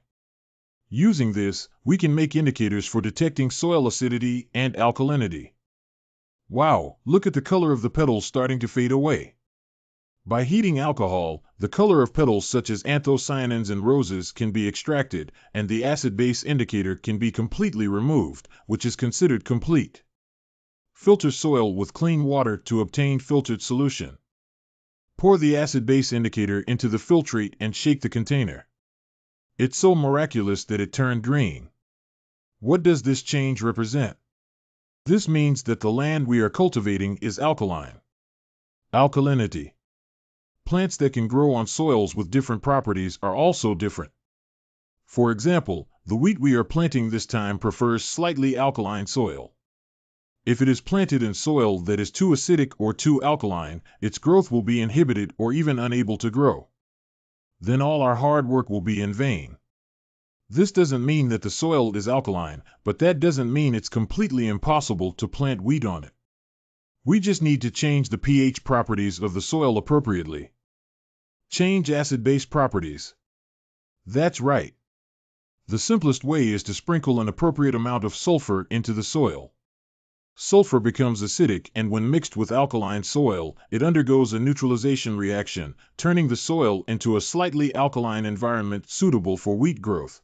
Using this, we can make indicators for detecting soil acidity and alkalinity. Wow, look at the color of the petals starting to fade away. By heating alcohol, the color of petals such as anthocyanins in roses can be extracted, and the acid-base indicator can be completely removed, which is considered complete. Filter soil with clean water to obtain filtered solution. Pour the acid-base indicator into the filtrate and shake the container. It's so miraculous that it turned green. What does this change represent? This means that the land we are cultivating is alkaline. Alkalinity. Plants that can grow on soils with different properties are also different. For example, the wheat we are planting this time prefers slightly alkaline soil. If it is planted in soil that is too acidic or too alkaline, its growth will be inhibited or even unable to grow. Then all our hard work will be in vain. This doesn't mean that the soil is alkaline, but that doesn't mean it's completely impossible to plant wheat on it. We just need to change the pH properties of the soil appropriately. Change acid-base properties. That's right. The simplest way is to sprinkle an appropriate amount of sulfur into the soil. Sulfur becomes acidic, and when mixed with alkaline soil, it undergoes a neutralization reaction, turning the soil into a slightly alkaline environment suitable for wheat growth.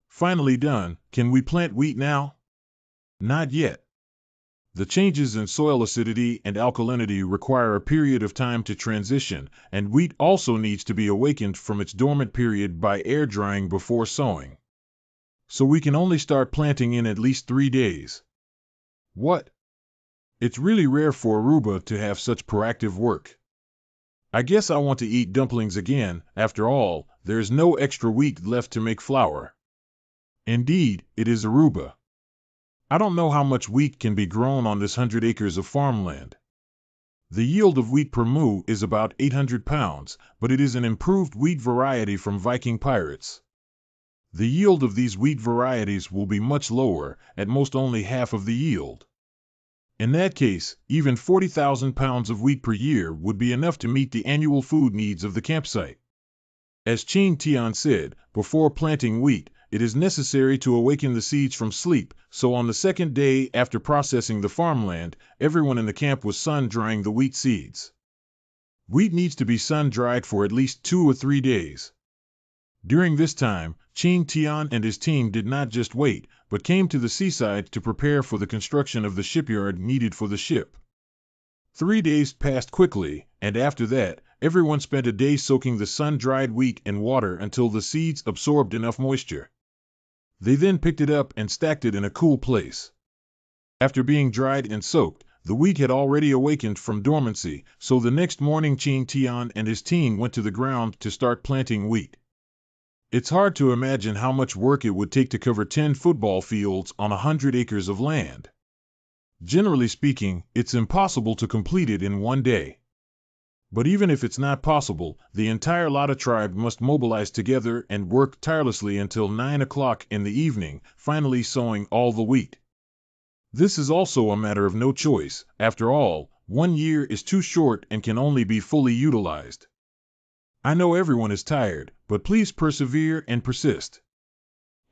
Finally done, can we plant wheat now? Not yet. The changes in soil acidity and alkalinity require a period of time to transition, and wheat also needs to be awakened from its dormant period by air drying before sowing. So we can only start planting in at least 3 days. What? It's really rare for Aruba to have such proactive work. I guess I want to eat dumplings again. After all, there's no extra wheat left to make flour. Indeed, it is Aruba. I don't know how much wheat can be grown on this 100 acres of farmland. The yield of wheat per moo is about 800 pounds, but it is an improved wheat variety from Viking pirates. The yield of these wheat varieties will be much lower, at most only half of the yield. In that case, even 40,000 pounds of wheat per year would be enough to meet the annual food needs of the campsite. As Chin Tian said, before planting wheat, it is necessary to awaken the seeds from sleep, so on the second day after processing the farmland, everyone in the camp was sun-drying the wheat seeds. Wheat needs to be sun-dried for at least 2 or 3 days. During this time, Chin Tian and his team did not just wait, but came to the seaside to prepare for the construction of the shipyard needed for the ship. 3 days passed quickly, and after that, everyone spent a day soaking the sun-dried wheat in water until the seeds absorbed enough moisture. They then picked it up and stacked it in a cool place. After being dried and soaked, the wheat had already awakened from dormancy, so the next morning Chin Tian and his team went to the ground to start planting wheat. It's hard to imagine how much work it would take to cover 10 football fields on 100 acres of land. Generally speaking, it's impossible to complete it in 1 day. But even if it's not possible, the entire Lada tribe must mobilize together and work tirelessly until 9 o'clock in the evening, finally sowing all the wheat. This is also a matter of no choice. After all, 1 year is too short and can only be fully utilized. I know everyone is tired, but please persevere and persist.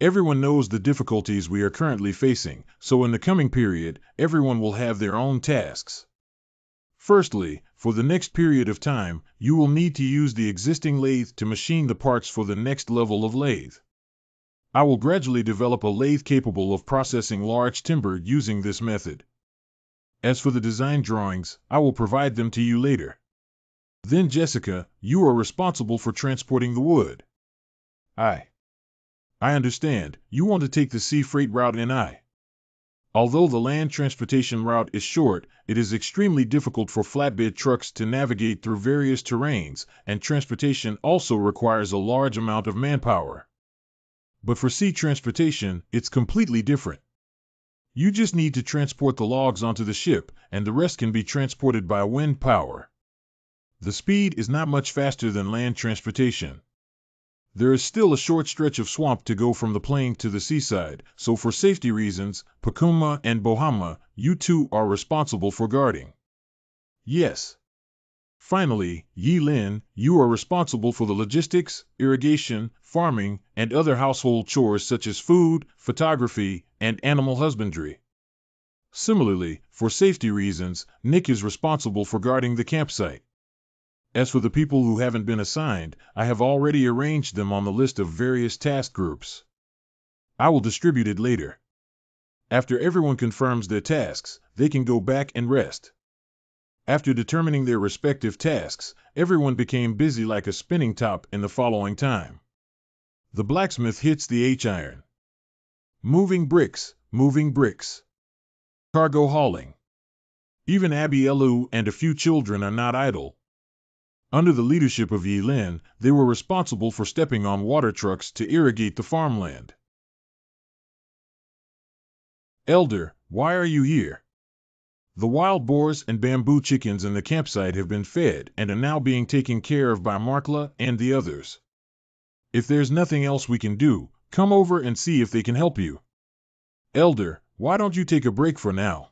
Everyone knows the difficulties we are currently facing, so in the coming period, everyone will have their own tasks. Firstly, for the next period of time, you will need to use the existing lathe to machine the parts for the next level of lathe. I will gradually develop a lathe capable of processing large timber using this method. As for the design drawings, I will provide them to you later. Then Jessica, you are responsible for transporting the wood. I understand, you want to take the sea freight route and although the land transportation route is short, it is extremely difficult for flatbed trucks to navigate through various terrains, and transportation also requires a large amount of manpower. But for sea transportation, it's completely different. You just need to transport the logs onto the ship, and the rest can be transported by wind power. The speed is not much faster than land transportation. There is still a short stretch of swamp to go from the plain to the seaside, so for safety reasons, Pakuma and Bohama, you two are responsible for guarding. Yes. Finally, Yi Lin, you are responsible for the logistics, irrigation, farming, and other household chores such as food, photography, and animal husbandry. Similarly, for safety reasons, Nick is responsible for guarding the campsite. As for the people who haven't been assigned, I have already arranged them on the list of various task groups. I will distribute it later. After everyone confirms their tasks, they can go back and rest. After determining their respective tasks, everyone became busy like a spinning top in the following time. The blacksmith hits the H-iron. Moving bricks, moving bricks. Cargo hauling. Even Abby Elu and a few children are not idle. Under the leadership of Yi Lin, they were responsible for stepping on water trucks to irrigate the farmland. Elder, why are you here? The wild boars and bamboo chickens in the campsite have been fed and are now being taken care of by Markla and the others. If there's nothing else we can do, come over and see if they can help you. Elder, why don't you take a break for now?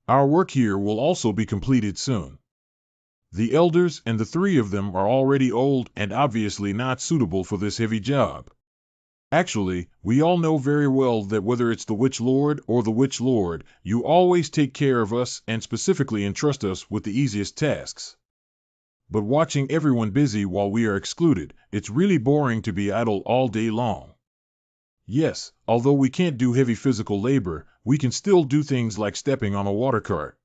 Our work here will also be completed soon. The elders and the three of them are already old and obviously not suitable for this heavy job. Actually, we all know very well that whether it's the Witch Lord or the Witch Lord, you always take care of us and specifically entrust us with the easiest tasks. But watching everyone busy while we are excluded, it's really boring to be idle all day long. Yes, although we can't do heavy physical labor, we can still do things like stepping on a water cart.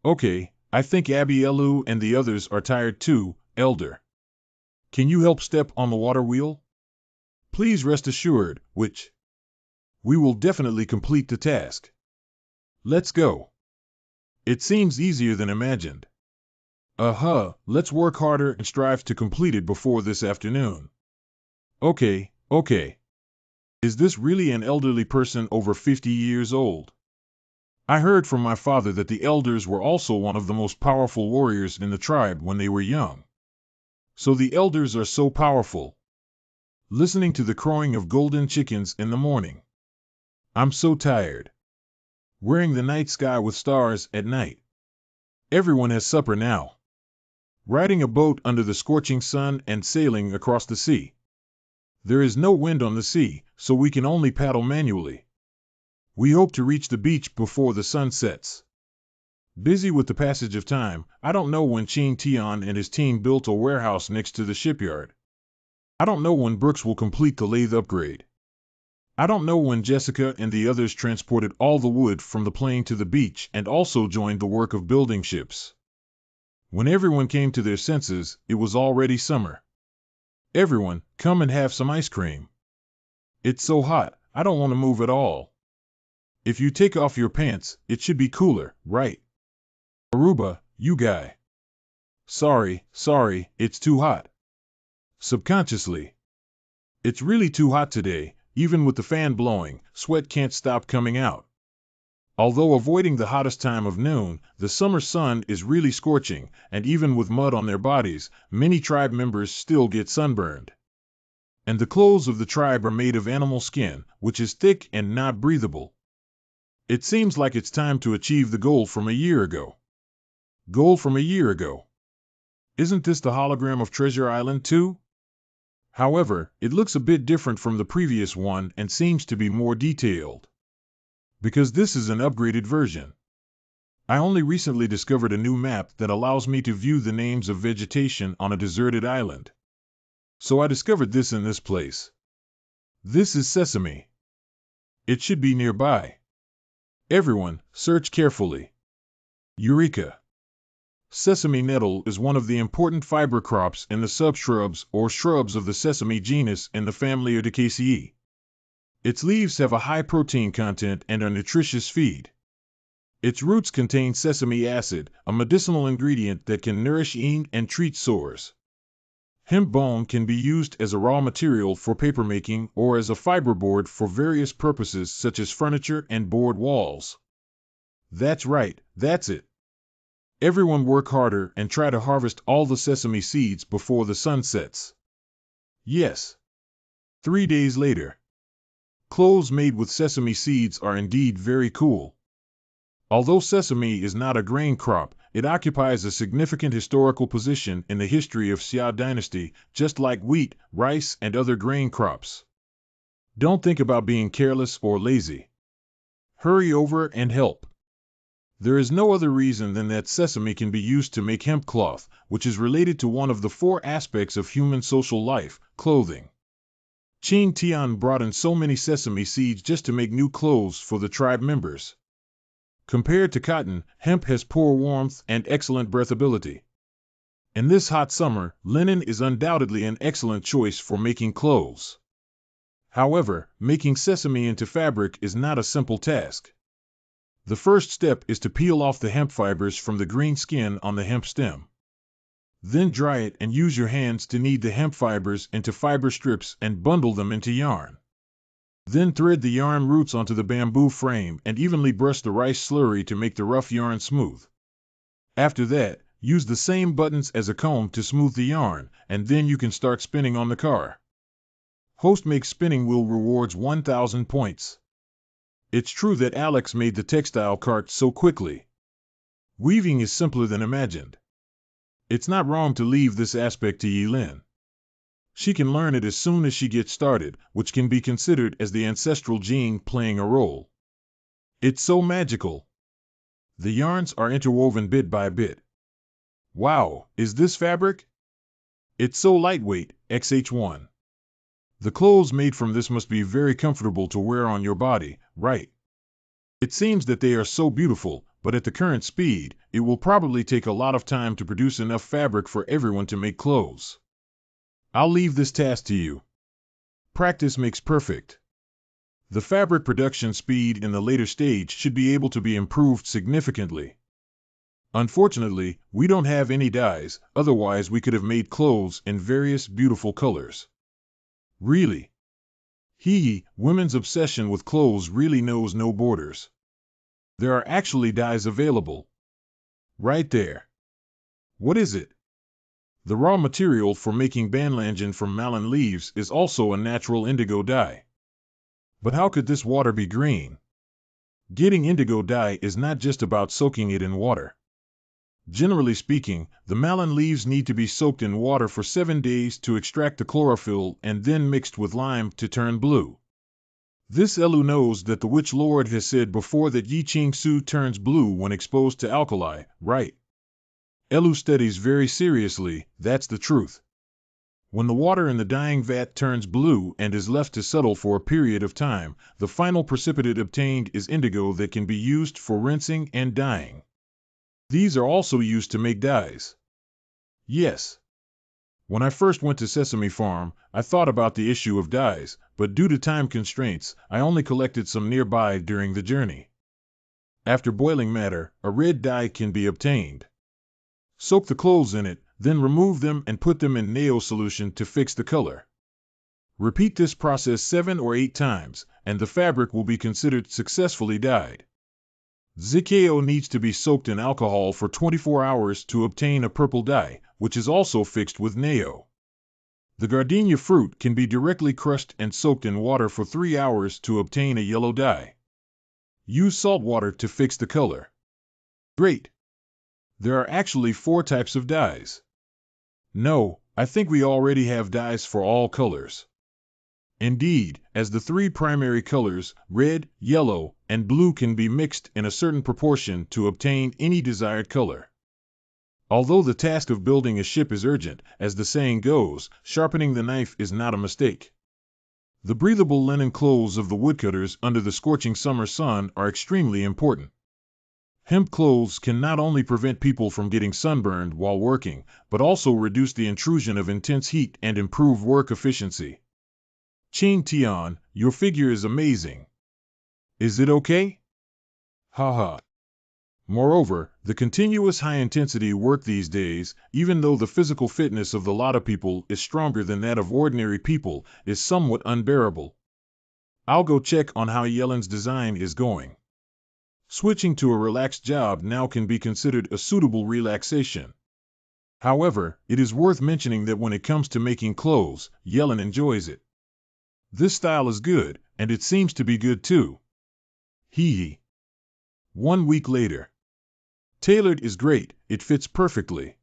Okay, I think Abby Elu and the others are tired too, Elder. Can you help step on the water wheel? Please rest assured, Witch. We will definitely complete the task. Let's go. It seems easier than imagined. Let's work harder and strive to complete it before this afternoon. Okay. Is this really an elderly person over 50 years old? I heard from my father that the elders were also one of the most powerful warriors in the tribe when they were young. So the elders are so powerful. Listening to the crowing of golden chickens in the morning. I'm so tired. Wearing the night sky with stars at night. Everyone has supper now. Riding a boat under the scorching sun and sailing across the sea. There is no wind on the sea, so we can only paddle manually. We hope to reach the beach before the sun sets. Busy with the passage of time, I don't know when Ching Tian and his team built a warehouse next to the shipyard. I don't know when Brooks will complete the lathe upgrade. I don't know when Jessica and the others transported all the wood from the plain to the beach and also joined the work of building ships. When everyone came to their senses, it was already summer. Everyone, come and have some ice cream. It's so hot, I don't want to move at all. If you take off your pants, it should be cooler, right? Aruba, you guy. Sorry, it's too hot. Subconsciously. It's really too hot today, even with the fan blowing, sweat can't stop coming out. Although avoiding the hottest time of noon, the summer sun is really scorching, and even with mud on their bodies, many tribe members still get sunburned. And the clothes of the tribe are made of animal skin, which is thick and not breathable. It seems like it's time to achieve the goal from a year ago. Isn't this the hologram of Treasure Island too? However, it looks a bit different from the previous one and seems to be more detailed. Because this is an upgraded version. I only recently discovered a new map that allows me to view the names of vegetation on a deserted island. So I discovered this in this place. This is sesame. It should be nearby. Everyone, search carefully. Eureka! Sesame nettle is one of the important fiber crops in the subshrubs or shrubs of the sesame genus in the family Erdicaceae. Its leaves have a high protein content and are nutritious feed. Its roots contain sesame acid, a medicinal ingredient that can nourish and treat sores. Hemp bone can be used as a raw material for papermaking or as a fiberboard for various purposes such as furniture and board walls. That's right, that's it. Everyone work harder and try to harvest all the sesame seeds before the sun sets. Yes. 3 days later. Clothes made with sesame seeds are indeed very cool. Although sesame is not a grain crop, it occupies a significant historical position in the history of Xia dynasty, just like wheat, rice, and other grain crops. Don't think about being careless or lazy. Hurry over and help. There is no other reason than that sesame can be used to make hemp cloth, which is related to one of the 4 aspects of human social life, clothing. Qing Tian brought in so many sesame seeds just to make new clothes for the tribe members. Compared to cotton, hemp has poor warmth and excellent breathability. In this hot summer, linen is undoubtedly an excellent choice for making clothes. However, making sesame into fabric is not a simple task. The first step is to peel off the hemp fibers from the green skin on the hemp stem. Then dry it and use your hands to knead the hemp fibers into fiber strips and bundle them into yarn. Then thread the yarn roots onto the bamboo frame and evenly brush the rice slurry to make the rough yarn smooth. After that, use the same buttons as a comb to smooth the yarn, and then you can start spinning on the car. Host makes spinning wheel rewards 1,000 points. It's true that Alex made the textile cart so quickly. Weaving is simpler than imagined. It's not wrong to leave this aspect to Yilin. She can learn it as soon as she gets started, which can be considered as the ancestral gene playing a role. It's so magical. The yarns are interwoven bit by bit. Wow, is this fabric? It's so lightweight, XH1. The clothes made from this must be very comfortable to wear on your body, right? It seems that they are so beautiful, but at the current speed, it will probably take a lot of time to produce enough fabric for everyone to make clothes. I'll leave this task to you. Practice makes perfect. The fabric production speed in the later stage should be able to be improved significantly. Unfortunately, we don't have any dyes, otherwise we could have made clothes in various beautiful colors. Really? Women's obsession with clothes really knows no borders. There are actually dyes available. Right there. What is it? The raw material for making banlangen from melon leaves is also a natural indigo dye. But how could this water be green? Getting indigo dye is not just about soaking it in water. Generally speaking, the melon leaves need to be soaked in water for 7 days to extract the chlorophyll and then mixed with lime to turn blue. This Elu knows that the Witch Lord has said before that Yi Ching Su turns blue when exposed to alkali, right? Elu studies very seriously, that's the truth. When the water in the dyeing vat turns blue and is left to settle for a period of time, the final precipitate obtained is indigo that can be used for rinsing and dyeing. These are also used to make dyes. Yes. When I first went to Sesame Farm, I thought about the issue of dyes, but due to time constraints, I only collected some nearby during the journey. After boiling matter, a red dye can be obtained. Soak the clothes in it, then remove them and put them in Neo solution to fix the color. Repeat this process 7 or 8 times, and the fabric will be considered successfully dyed. Zikao needs to be soaked in alcohol for 24 hours to obtain a purple dye, which is also fixed with Neo. The gardenia fruit can be directly crushed and soaked in water for 3 hours to obtain a yellow dye. Use salt water to fix the color. Great! There are actually 4 types of dyes. No, I think we already have dyes for all colors. Indeed, as the three primary colors, red, yellow, and blue, can be mixed in a certain proportion to obtain any desired color. Although the task of building a ship is urgent, as the saying goes, sharpening the knife is not a mistake. The breathable linen clothes of the woodcutters under the scorching summer sun are extremely important. Hemp clothes can not only prevent people from getting sunburned while working, but also reduce the intrusion of intense heat and improve work efficiency. Chin Tian, your figure is amazing. Is it okay? Haha. Moreover, the continuous high-intensity work these days, even though the physical fitness of the lot of people is stronger than that of ordinary people, is somewhat unbearable. I'll go check on how Yelen's design is going. Switching to a relaxed job now can be considered a suitable relaxation. However, it is worth mentioning that when it comes to making clothes, Yelen enjoys it. This style is good, and it seems to be good too. Hee hee. 1 week later. Tailored is great, it fits perfectly.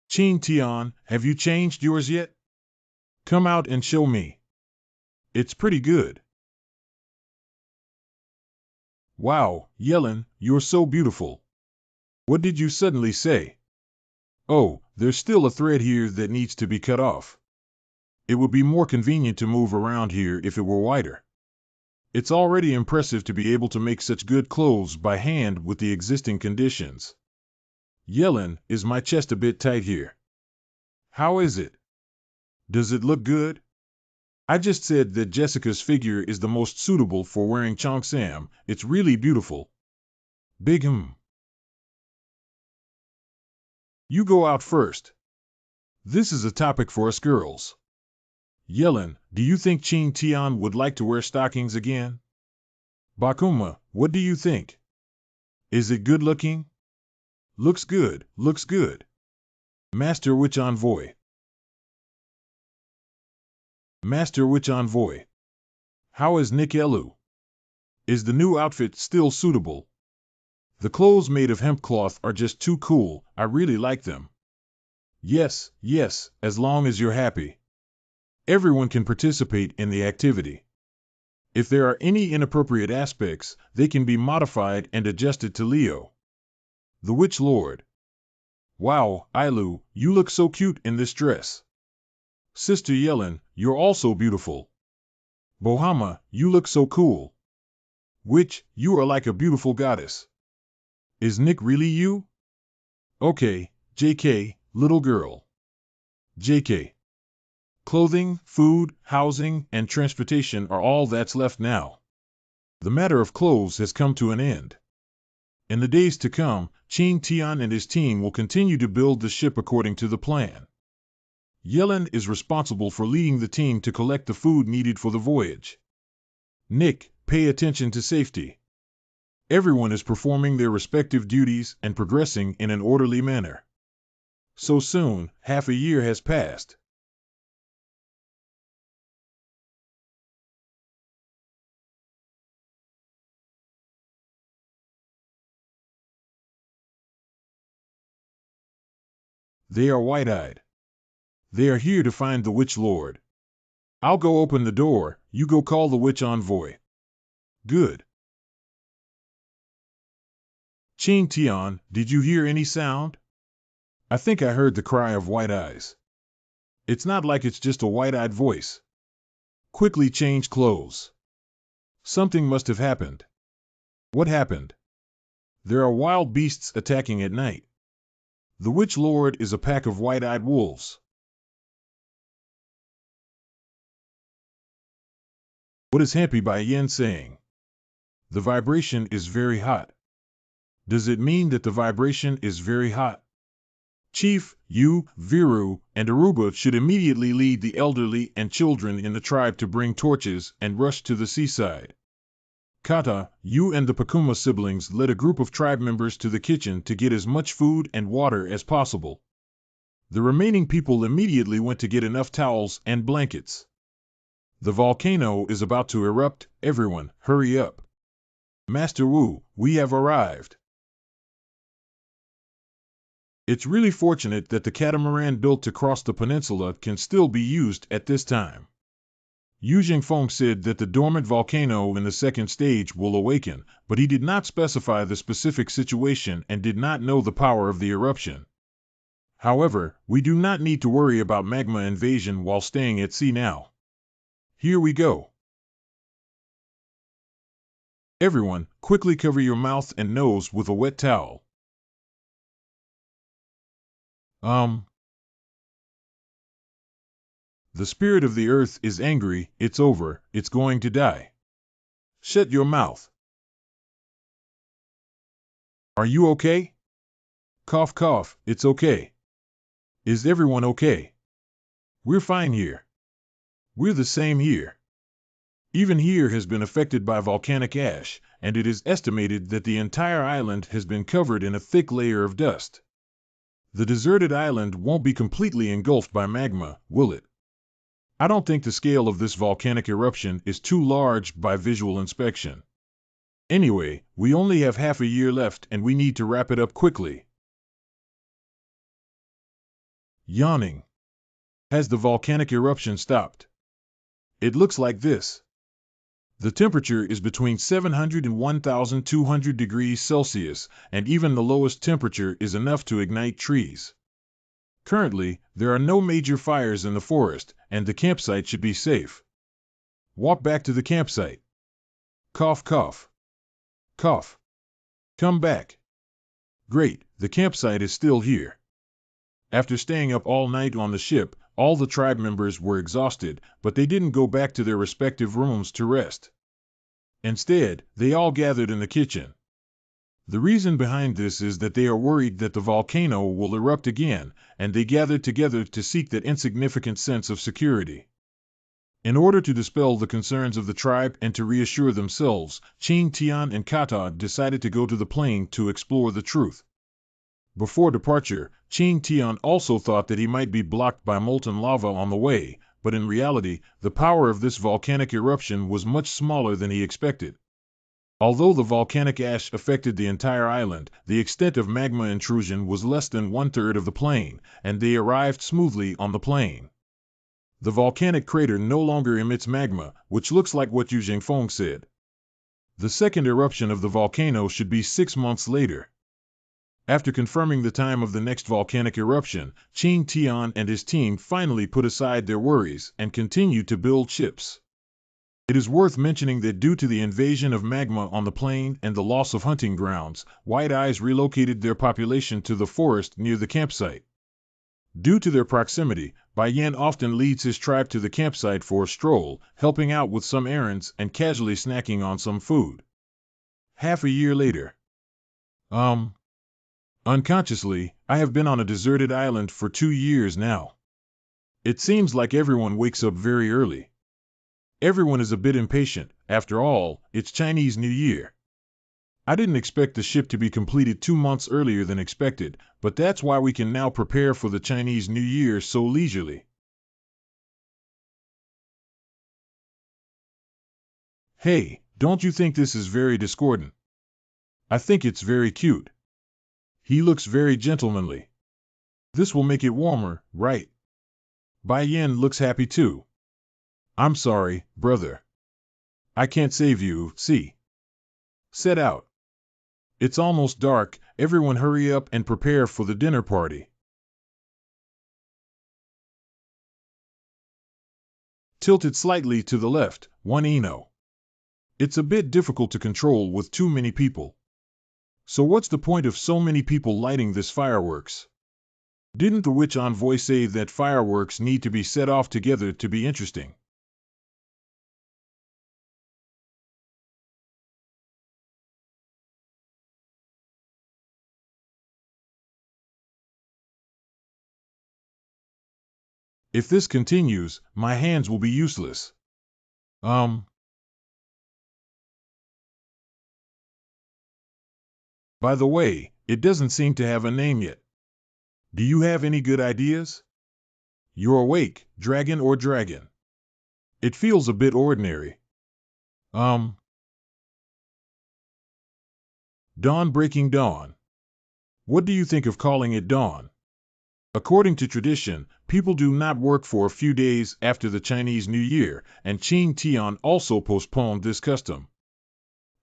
Chin Tian, have you changed yours yet? Come out and show me. It's pretty good. Wow, Yelen, you're so beautiful. What did you suddenly say? Oh, there's still a thread here that needs to be cut off. It would be more convenient to move around here if it were wider. It's already impressive to be able to make such good clothes by hand with the existing conditions. Yelen, is my chest a bit tight here? How is it? Does it look good? I just said that Jessica's figure is the most suitable for wearing cheongsam. It's really beautiful. Big You go out first. This is a topic for us girls. Yelen, do you think Chin Tian would like to wear stockings again? Bakuma, what do you think? Is it good looking? Looks good, looks good. Master Witch Envoy. Master Witch Envoy. How is Nick Elu? Is the new outfit still suitable? The clothes made of hemp cloth are just too cool, I really like them. Yes, yes, as long as you're happy. Everyone can participate in the activity. If there are any inappropriate aspects, they can be modified and adjusted to Leo. The Witch Lord. Wow, Ailu, you look so cute in this dress. Sister Yelen, you're also beautiful. Bohama, you look so cool. Witch, you are like a beautiful goddess. Is Nick really you? Okay, JK, little girl. JK. Clothing, food, housing, and transportation are all that's left now. The matter of clothes has come to an end. In the days to come, Chin Tian and his team will continue to build the ship according to the plan. Yelen is responsible for leading the team to collect the food needed for the voyage. Nick, pay attention to safety. Everyone is performing their respective duties and progressing in an orderly manner. So soon, half a year has passed. They are wide-eyed. They are here to find the Witch Lord. I'll go open the door, you go call the Witch Envoy. Good. Chin Tian, did you hear any sound? I think I heard the cry of white eyes. It's not like it's just a white-eyed voice. Quickly change clothes. Something must have happened. What happened? There are wild beasts attacking at night. The Witch Lord is a pack of white-eyed wolves. What is Happy by Yen saying? The vibration is very hot. Does it mean that the vibration is very hot? Chief, you, Viru, and Aruba should immediately lead the elderly and children in the tribe to bring torches and rush to the seaside. Kata, you and the Pakuma siblings led a group of tribe members to the kitchen to get as much food and water as possible. The remaining people immediately went to get enough towels and blankets. The volcano is about to erupt, everyone, hurry up. Master Wu, we have arrived. It's really fortunate that the catamaran built to cross the peninsula can still be used at this time. Yu Jingfeng said that the dormant volcano in the second stage will awaken, but he did not specify the specific situation and did not know the power of the eruption. However, we do not need to worry about magma invasion while staying at sea now. Here we go. Everyone, quickly cover your mouth and nose with a wet towel. The spirit of the earth is angry, it's over, it's going to die. Shut your mouth. Are you okay? Cough, cough, it's okay. Is everyone okay? We're fine here. We're the same here. Even here has been affected by volcanic ash, and it is estimated that the entire island has been covered in a thick layer of dust. The deserted island won't be completely engulfed by magma, will it? I don't think the scale of this volcanic eruption is too large by visual inspection. Anyway, we only have half a year left and we need to wrap it up quickly. Yawning. Has the volcanic eruption stopped? It looks like this. The temperature is between 700 and 1,200 degrees Celsius, and even the lowest temperature is enough to ignite trees. Currently, there are no major fires in the forest, and the campsite should be safe. Walk back to the campsite. Cough, cough. Cough. Come back. Great, the campsite is still here. After staying up all night on the ship, all the tribe members were exhausted, but they didn't go back to their respective rooms to rest. Instead, they all gathered in the kitchen. The reason behind this is that they are worried that the volcano will erupt again, and they gathered together to seek that insignificant sense of security. In order to dispel the concerns of the tribe and to reassure themselves, Qing Tian and Kata decided to go to the plain to explore the truth. Before departure, Qing Tian also thought that he might be blocked by molten lava on the way, but in reality, the power of this volcanic eruption was much smaller than he expected. Although the volcanic ash affected the entire island, the extent of magma intrusion was less than one-third of the plain, and they arrived smoothly on the plain. The volcanic crater no longer emits magma, which looks like what Yu Jingfeng said. The second eruption of the volcano should be 6 months later. After confirming the time of the next volcanic eruption, Qing Tian and his team finally put aside their worries and continued to build ships. It is worth mentioning that due to the invasion of magma on the plain and the loss of hunting grounds, White Eyes relocated their population to the forest near the campsite. Due to their proximity, Bai Yan often leads his tribe to the campsite for a stroll, helping out with some errands and casually snacking on some food. Half a year later. Unconsciously, I have been on a deserted island for 2 years now. It seems like everyone wakes up very early. Everyone is a bit impatient. After all, it's Chinese New Year. I didn't expect the ship to be completed 2 months earlier than expected, but that's why we can now prepare for the Chinese New Year so leisurely. Hey, don't you think this is very discordant? I think it's very cute. He looks very gentlemanly. This will make it warmer, right? Bai Yan looks happy too. I'm sorry, brother. I can't save you, see. Set out. It's almost dark, everyone hurry up and prepare for the dinner party. Tilted slightly to the left, 1 Eno. It's a bit difficult to control with too many people. So what's the point of so many people lighting this fireworks? Didn't the witch envoy say that fireworks need to be set off together to be interesting? If this continues, my hands will be useless. By the way, it doesn't seem to have a name yet. Do you have any good ideas? You're awake, dragon or dragon. It feels a bit ordinary. Dawn breaking dawn. What do you think of calling it dawn? According to tradition, people do not work for a few days after the Chinese New Year, and Qing Tian also postponed this custom.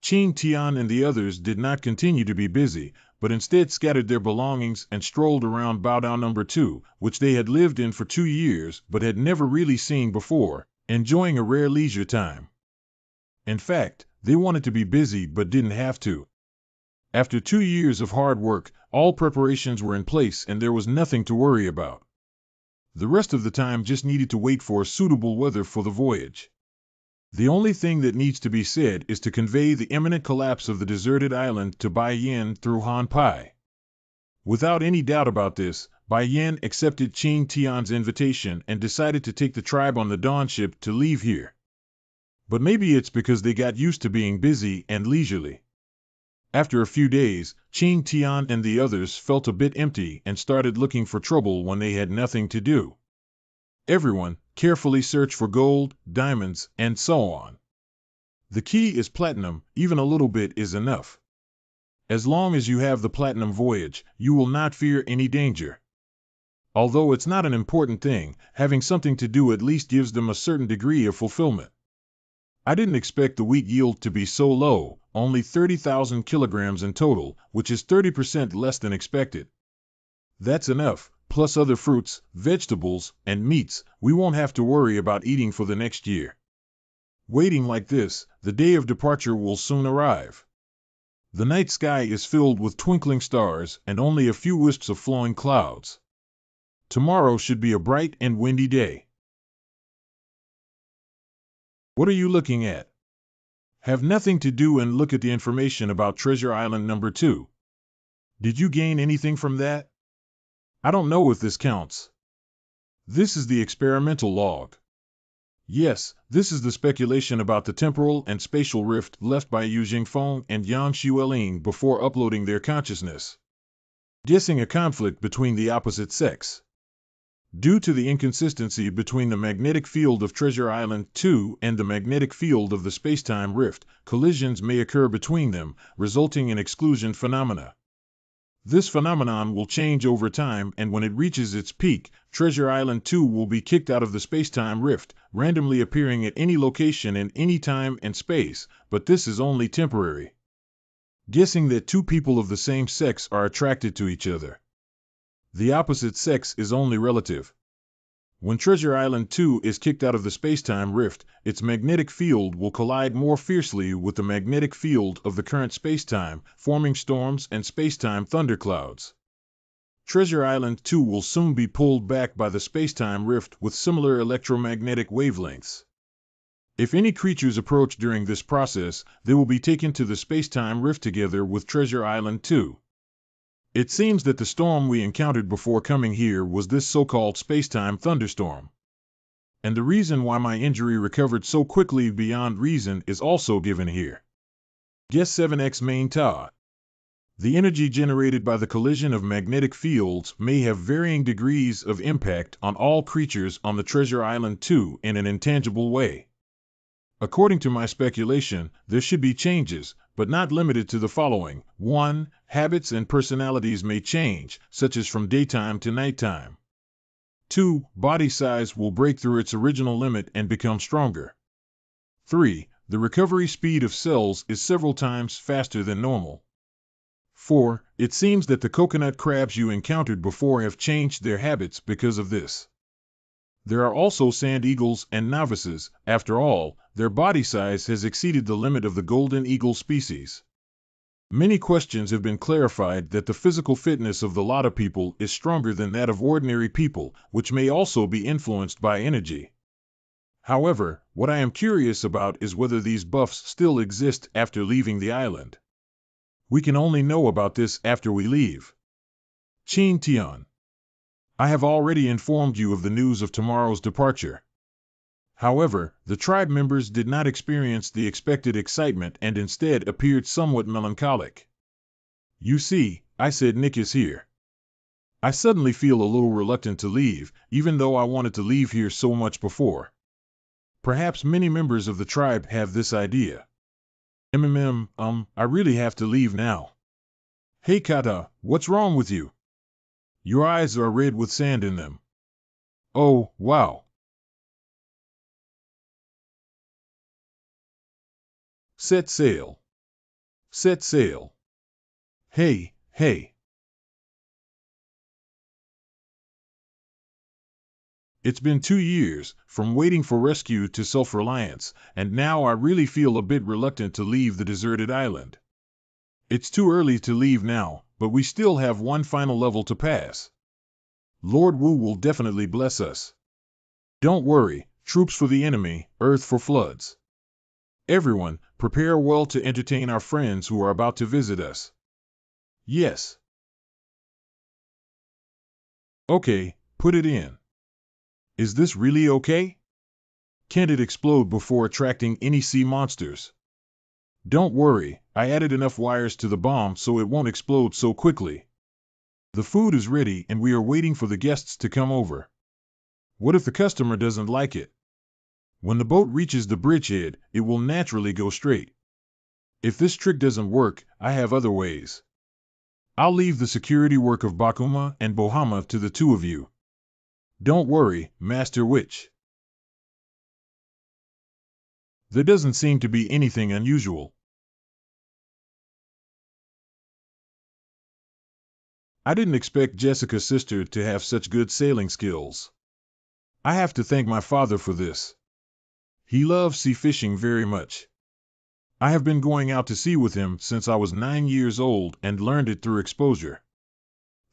Qing Tian and the others did not continue to be busy, but instead scattered their belongings and strolled around Baodao No. 2, which they had lived in for 2 years but had never really seen before, enjoying a rare leisure time. In fact, they wanted to be busy but didn't have to. After 2 years of hard work, all preparations were in place and there was nothing to worry about. The rest of the time just needed to wait for suitable weather for the voyage. The only thing that needs to be said is to convey the imminent collapse of the deserted island to Bai Yin through Han Pai. Without any doubt about this, Bai Yin accepted Qing Tian's invitation and decided to take the tribe on the dawn ship to leave here. But maybe it's because they got used to being busy and leisurely. After a few days, Qing Tian and the others felt a bit empty and started looking for trouble when they had nothing to do. Everyone carefully searched for gold, diamonds, and so on. The key is platinum, even a little bit is enough. As long as you have the platinum voyage, you will not fear any danger. Although it's not an important thing, having something to do at least gives them a certain degree of fulfillment. I didn't expect the wheat yield to be so low, only 30,000 kilograms in total, which is 30% less than expected. That's enough, plus other fruits, vegetables, and meats, we won't have to worry about eating for the next year. Waiting like this, the day of departure will soon arrive. The night sky is filled with twinkling stars and only a few wisps of flowing clouds. Tomorrow should be a bright and windy day. What are you looking at? Have nothing to do and look at the information about Treasure Island No. 2. Did you gain anything from that? I don't know if this counts. This is the experimental log. Yes, this is the speculation about the temporal and spatial rift left by Yu Jingfeng and Yang Xueling before uploading their consciousness. Guessing a conflict between the opposite sex. Due to the inconsistency between the magnetic field of Treasure Island 2 and the magnetic field of the spacetime rift, collisions may occur between them, resulting in exclusion phenomena. This phenomenon will change over time, and when it reaches its peak, Treasure Island 2 will be kicked out of the spacetime rift, randomly appearing at any location in any time and space, but this is only temporary. Guessing that two people of the same sex are attracted to each other. The opposite sex is only relative. When Treasure Island 2 is kicked out of the spacetime rift, its magnetic field will collide more fiercely with the magnetic field of the current spacetime, forming storms and spacetime thunderclouds. Treasure Island 2 will soon be pulled back by the spacetime rift with similar electromagnetic wavelengths. If any creatures approach during this process, they will be taken to the spacetime rift together with Treasure Island 2. It seems that the storm we encountered before coming here was this so-called spacetime thunderstorm. And the reason why my injury recovered so quickly beyond reason is also given here. Guess 7x main ta. The energy generated by the collision of magnetic fields may have varying degrees of impact on all creatures on the Treasure Island 2 in an intangible way. According to my speculation, there should be changes, but not limited to the following. 1. Habits and personalities may change, such as from daytime to nighttime. 2. Body size will break through its original limit and become stronger. 3. The recovery speed of cells is several times faster than normal. 4. It seems that the coconut crabs you encountered before have changed their habits because of this. There are also sand eagles and novices. After all, their body size has exceeded the limit of the golden eagle species. Many questions have been clarified that the physical fitness of the Lotta people is stronger than that of ordinary people, which may also be influenced by energy. However, what I am curious about is whether these buffs still exist after leaving the island. We can only know about this after we leave. Qing Tian. I have already informed you of the news of tomorrow's departure. However, the tribe members did not experience the expected excitement and instead appeared somewhat melancholic. You see, I said Nick is here. I suddenly feel a little reluctant to leave, even though I wanted to leave here so much before. Perhaps many members of the tribe have this idea. I really have to leave now. Hey Kata, what's wrong with you? Your eyes are red with sand in them. Oh, wow. Set sail. Set sail. Hey, hey. It's been 2 years, from waiting for rescue to self-reliance, and now I really feel a bit reluctant to leave the deserted island. It's too early to leave now, but we still have one final level to pass. Lord Wu will definitely bless us. Don't worry, troops for the enemy, earth for floods. Everyone, prepare well to entertain our friends who are about to visit us. Yes. Okay, put it in. Is this really okay? Can't it explode before attracting any sea monsters? Don't worry, I added enough wires to the bomb so it won't explode so quickly. The food is ready and we are waiting for the guests to come over. What if the customer doesn't like it? When the boat reaches the bridgehead, it will naturally go straight. If this trick doesn't work, I have other ways. I'll leave the security work of Bakuma and Bohama to the two of you. Don't worry, Master Witch. There doesn't seem to be anything unusual. I didn't expect Jessica's sister to have such good sailing skills. I have to thank my father for this. He loves sea fishing very much. I have been going out to sea with him since I was 9 years old and learned it through exposure.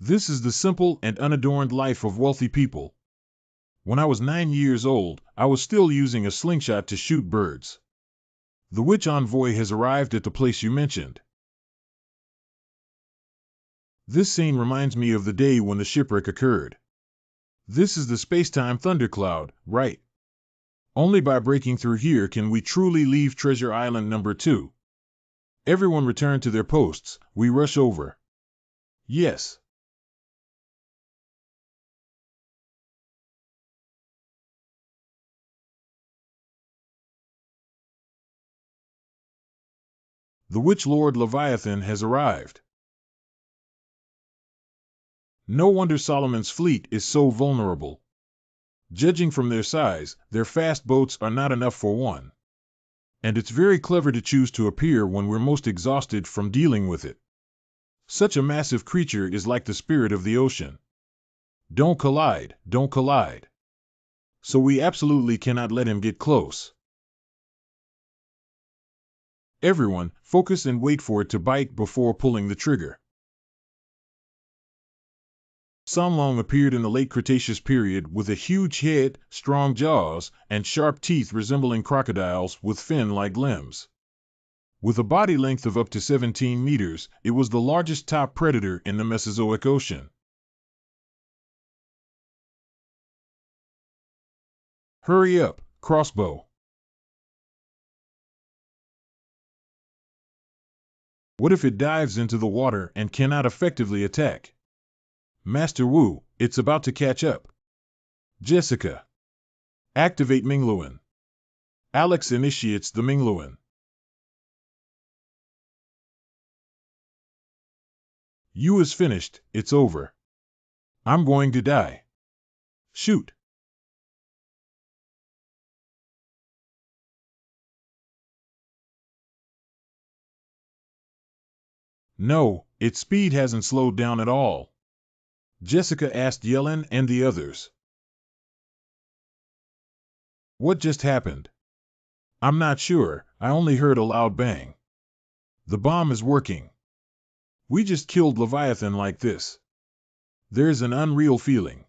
This is the simple and unadorned life of wealthy people. When I was 9 years old, I was still using a slingshot to shoot birds. The witch envoy has arrived at the place you mentioned. This scene reminds me of the day when the shipwreck occurred. This is the space-time thundercloud, right? Only by breaking through here can we truly leave Treasure Island number 2. Everyone return to their posts, we rush over. Yes. The Witch Lord Leviathan has arrived. No wonder Solomon's fleet is so vulnerable. Judging from their size, their fast boats are not enough for one. And it's very clever to choose to appear when we're most exhausted from dealing with it. Such a massive creature is like the spirit of the ocean. Don't collide, don't collide. So we absolutely cannot let him get close. Everyone, focus and wait for it to bite before pulling the trigger. Samlong appeared in the late Cretaceous period with a huge head, strong jaws, and sharp teeth resembling crocodiles with fin-like limbs. With a body length of up to 17 meters, it was the largest top predator in the Mesozoic Ocean. Hurry up, crossbow. What if it dives into the water and cannot effectively attack? Master Wu, it's about to catch up. Jessica. Activate Mingluan. Alex initiates the Mingluan. You is finished, it's over. I'm going to die. Shoot. No, its speed hasn't slowed down at all. Jessica asked Yellen and the others. What just happened? I'm not sure, I only heard a loud bang. The bomb is working. We just killed Leviathan like this. There's an unreal feeling.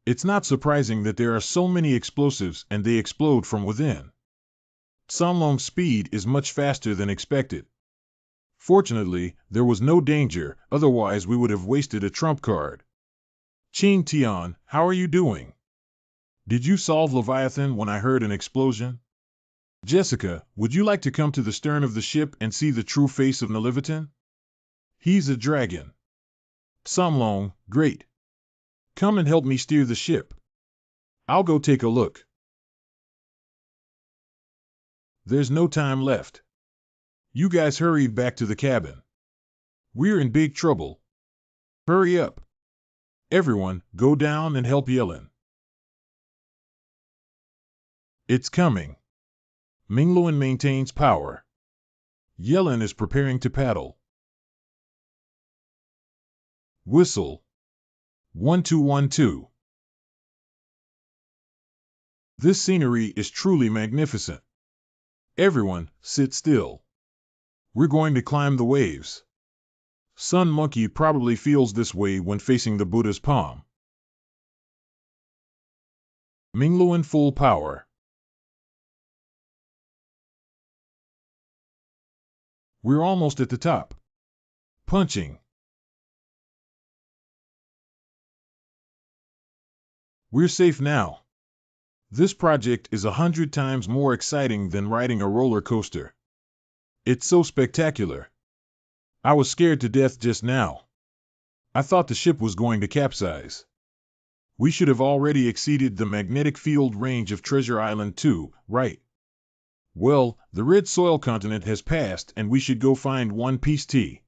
It's not surprising that there are so many explosives and they explode from within. Samlong's speed is much faster than expected. Fortunately, there was no danger, otherwise we would have wasted a trump card. Qing Tian, how are you doing? Did you solve Leviathan when I heard an explosion? Jessica, would you like to come to the stern of the ship and see the true face of Nalivatin? He's a dragon. Samlong, great. Come and help me steer the ship. I'll go take a look. There's no time left. You guys hurry back to the cabin. We're in big trouble. Hurry up. Everyone, go down and help Yellen. It's coming. Mingluan maintains power. Yellen is preparing to paddle. Whistle. 1212. This scenery is truly magnificent. Everyone, sit still. We're going to climb the waves. Sun Monkey probably feels this way when facing the Buddha's palm. Mingluan full power. We're almost at the top. Punching. We're safe now. This project is 100 times more exciting than riding a roller coaster. It's so spectacular. I was scared to death just now. I thought the ship was going to capsize. We should have already exceeded the magnetic field range of Treasure Island 2, right? Well, the red soil continent has passed and we should go find One Piece tea.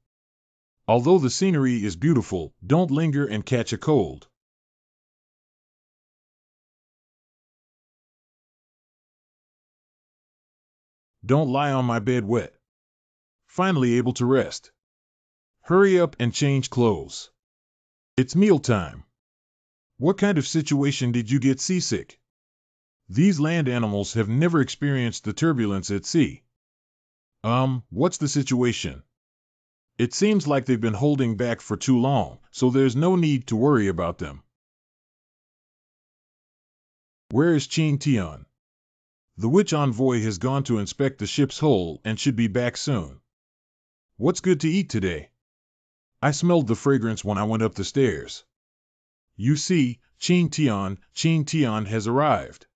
Although the scenery is beautiful, don't linger and catch a cold. Don't lie on my bed wet. Finally able to rest. Hurry up and change clothes. It's mealtime. What kind of situation did you get seasick? These land animals have never experienced the turbulence at sea. What's the situation? It seems like they've been holding back for too long, so there's no need to worry about them. Where is Chin Tian? The witch envoy has gone to inspect the ship's hull and should be back soon. What's good to eat today? I smelled the fragrance when I went up the stairs. You see, Chin Tian has arrived.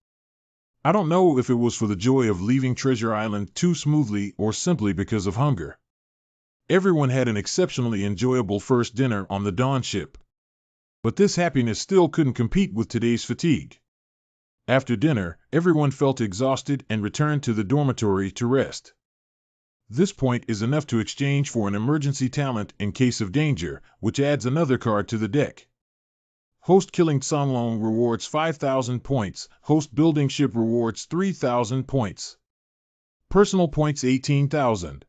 I don't know if it was for the joy of leaving Treasure Island too smoothly or simply because of hunger. Everyone had an exceptionally enjoyable first dinner on the Dawn ship. But this happiness still couldn't compete with today's fatigue. After dinner, everyone felt exhausted and returned to the dormitory to rest. This point is enough to exchange for an emergency talent in case of danger, which adds another card to the deck. Host killing Songlong rewards 5,000 points, host building ship rewards 3,000 points. Personal points 18,000.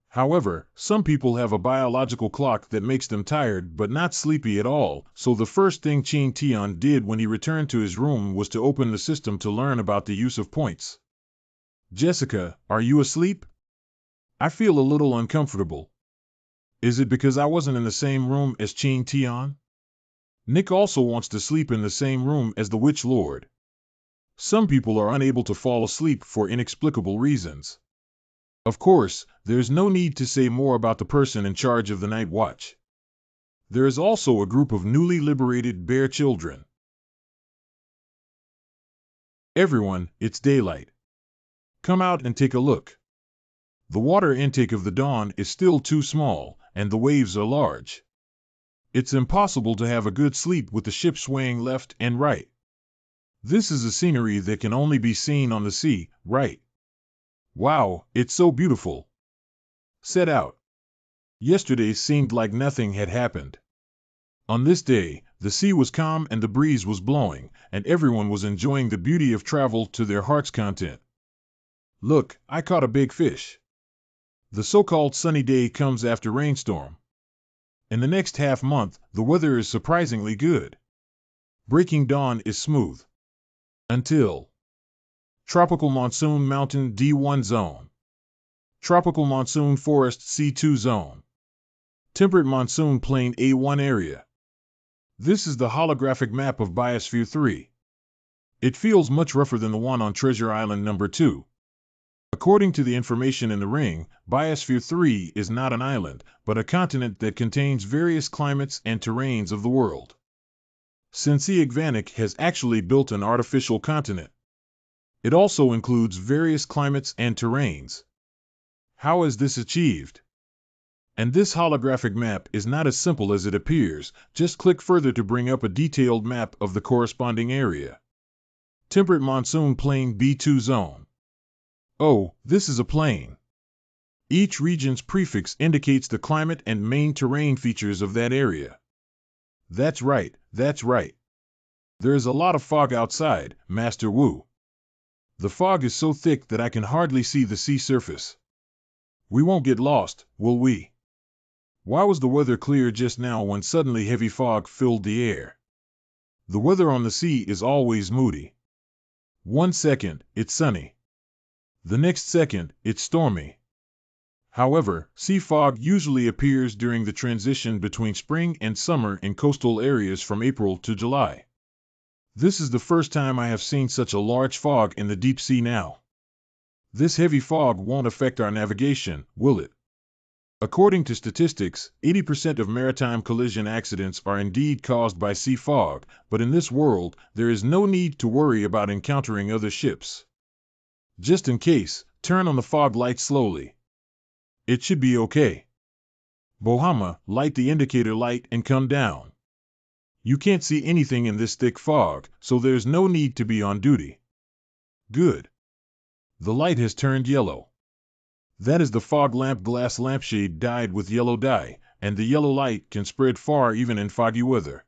However, some people have a biological clock that makes them tired but not sleepy at all, so the first thing Chin Tian did when he returned to his room was to open the system to learn about the use of points. Jessica, are you asleep? I feel a little uncomfortable. Is it because I wasn't in the same room as Chin Tian? Nick also wants to sleep in the same room as the Witch Lord. Some people are unable to fall asleep for inexplicable reasons. Of course, there's no need to say more about the person in charge of the night watch. There is also a group of newly liberated bear children. Everyone, it's daylight. Come out and take a look. The water intake of the Dawn is still too small, and the waves are large. It's impossible to have a good sleep with the ship swaying left and right. This is a scenery that can only be seen on the sea, right? Wow, it's so beautiful. Set out. Yesterday seemed like nothing had happened. On this day, the sea was calm and the breeze was blowing, and everyone was enjoying the beauty of travel to their heart's content. Look, I caught a big fish. The so-called sunny day comes after rainstorm. In the next half month, the weather is surprisingly good. Breaking dawn is smooth. Until Tropical Monsoon Mountain D1 Zone. Tropical Monsoon Forest C2 Zone. Temperate Monsoon Plain A1 Area. This is the holographic map of Biosphere 3. It feels much rougher than the one on Treasure Island number 2. According to the information in the ring, Biosphere 3 is not an island, but a continent that contains various climates and terrains of the world. Sensi Igvanik has actually built an artificial continent. It also includes various climates and terrains. How is this achieved? And this holographic map is not as simple as it appears. Just click further to bring up a detailed map of the corresponding area. Temperate Monsoon Plain B2 Zone. Oh, this is a plain. Each region's prefix indicates the climate and main terrain features of that area. That's right, that's right. There is a lot of fog outside, Master Wu. The fog is so thick that I can hardly see the sea surface. We won't get lost, will we? Why was the weather clear just now when suddenly heavy fog filled the air? The weather on the sea is always moody. 1 second, it's sunny. The next second, it's stormy. However, sea fog usually appears during the transition between spring and summer in coastal areas from April to July. This is the first time I have seen such a large fog in the deep sea now. This heavy fog won't affect our navigation, will it? According to statistics, 80% of maritime collision accidents are indeed caused by sea fog, but in this world, there is no need to worry about encountering other ships. Just in case, turn on the fog light slowly. It should be okay. Bohama, light the indicator light and come down. You can't see anything in this thick fog, so there's no need to be on duty. Good. The light has turned yellow. That is the fog lamp glass lampshade dyed with yellow dye, and the yellow light can spread far even in foggy weather.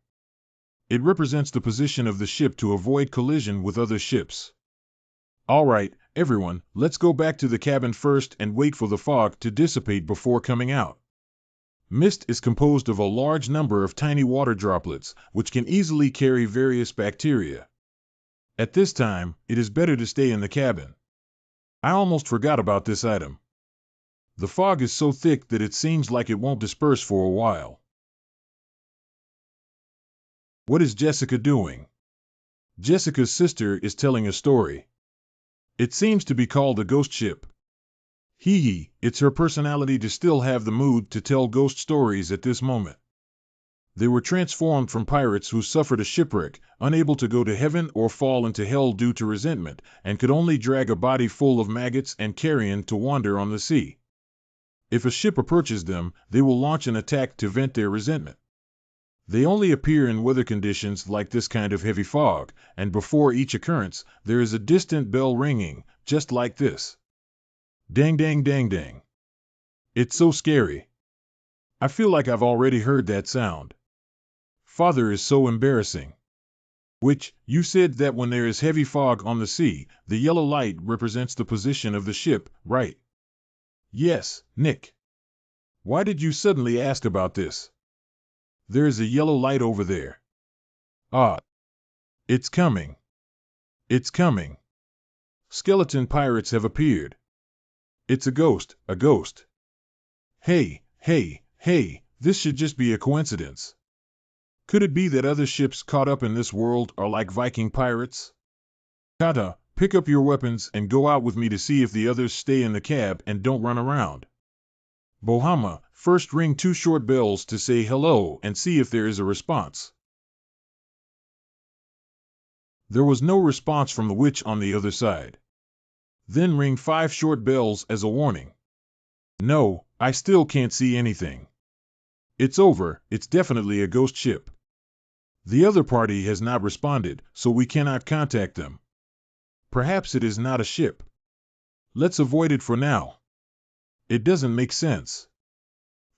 It represents the position of the ship to avoid collision with other ships. All right, everyone, let's go back to the cabin first and wait for the fog to dissipate before coming out. Mist is composed of a large number of tiny water droplets, which can easily carry various bacteria. At this time, it is better to stay in the cabin. I almost forgot about this item. The fog is so thick that it seems like it won't disperse for a while. What is Jessica doing? Jessica's sister is telling a story. It seems to be called a ghost ship. Hee, it's her personality to still have the mood to tell ghost stories at this moment. They were transformed from pirates who suffered a shipwreck, unable to go to heaven or fall into hell due to resentment, and could only drag a body full of maggots and carrion to wander on the sea. If a ship approaches them, they will launch an attack to vent their resentment. They only appear in weather conditions like this kind of heavy fog, and before each occurrence, there is a distant bell ringing, just like this. Dang dang dang dang. It's so scary. I feel like I've already heard that sound. Father is so embarrassing. Which, you said that when there is heavy fog on the sea, the yellow light represents the position of the ship, right? Yes, Nick. Why did you suddenly ask about this? There is a yellow light over there. Ah. It's coming. It's coming. Skeleton pirates have appeared. It's a ghost, a ghost. Hey, hey, hey, this should just be a coincidence. Could it be that other ships caught up in this world are like Viking pirates? Kata, pick up your weapons and go out with me to see if the others stay in the cab and don't run around. Bohama, first ring 2 short bells to say hello and see if there is a response. There was no response from the witch on the other side. Then ring 5 short bells as a warning. No, I still can't see anything. It's over, it's definitely a ghost ship. The other party has not responded, so we cannot contact them. Perhaps it is not a ship. Let's avoid it for now. It doesn't make sense.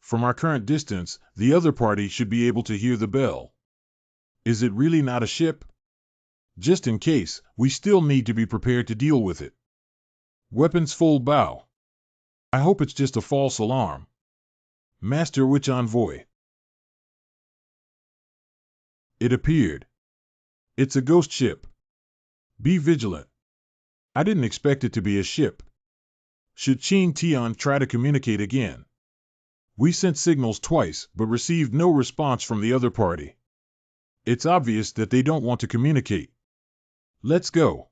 From our current distance, the other party should be able to hear the bell. Is it really not a ship? Just in case, we still need to be prepared to deal with it. Weapons full bow. I hope it's just a false alarm. Master Witch Envoy. It appeared. It's a ghost ship. Be vigilant. I didn't expect it to be a ship. Should Qing Tian try to communicate again? We sent signals twice, but received no response from the other party. It's obvious that they don't want to communicate. Let's go.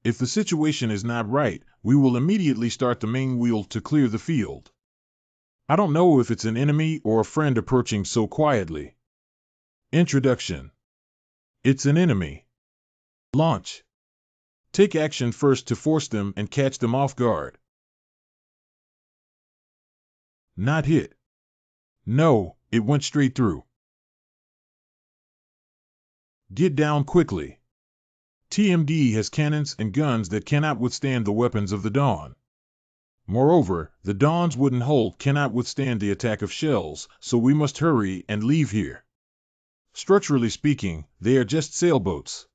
If the situation is not right, we will immediately start the main wheel to clear the field. I don't know if it's an enemy or a friend approaching so quietly. Introduction. It's an enemy. Launch. Take action first to force them and catch them off guard. Not hit. No, it went straight through. Get down quickly. TMD has cannons and guns that cannot withstand the weapons of the dawn. Moreover, the Dawn's wooden hull cannot withstand the attack of shells, so we must hurry and leave here. Structurally speaking, they are just sailboats.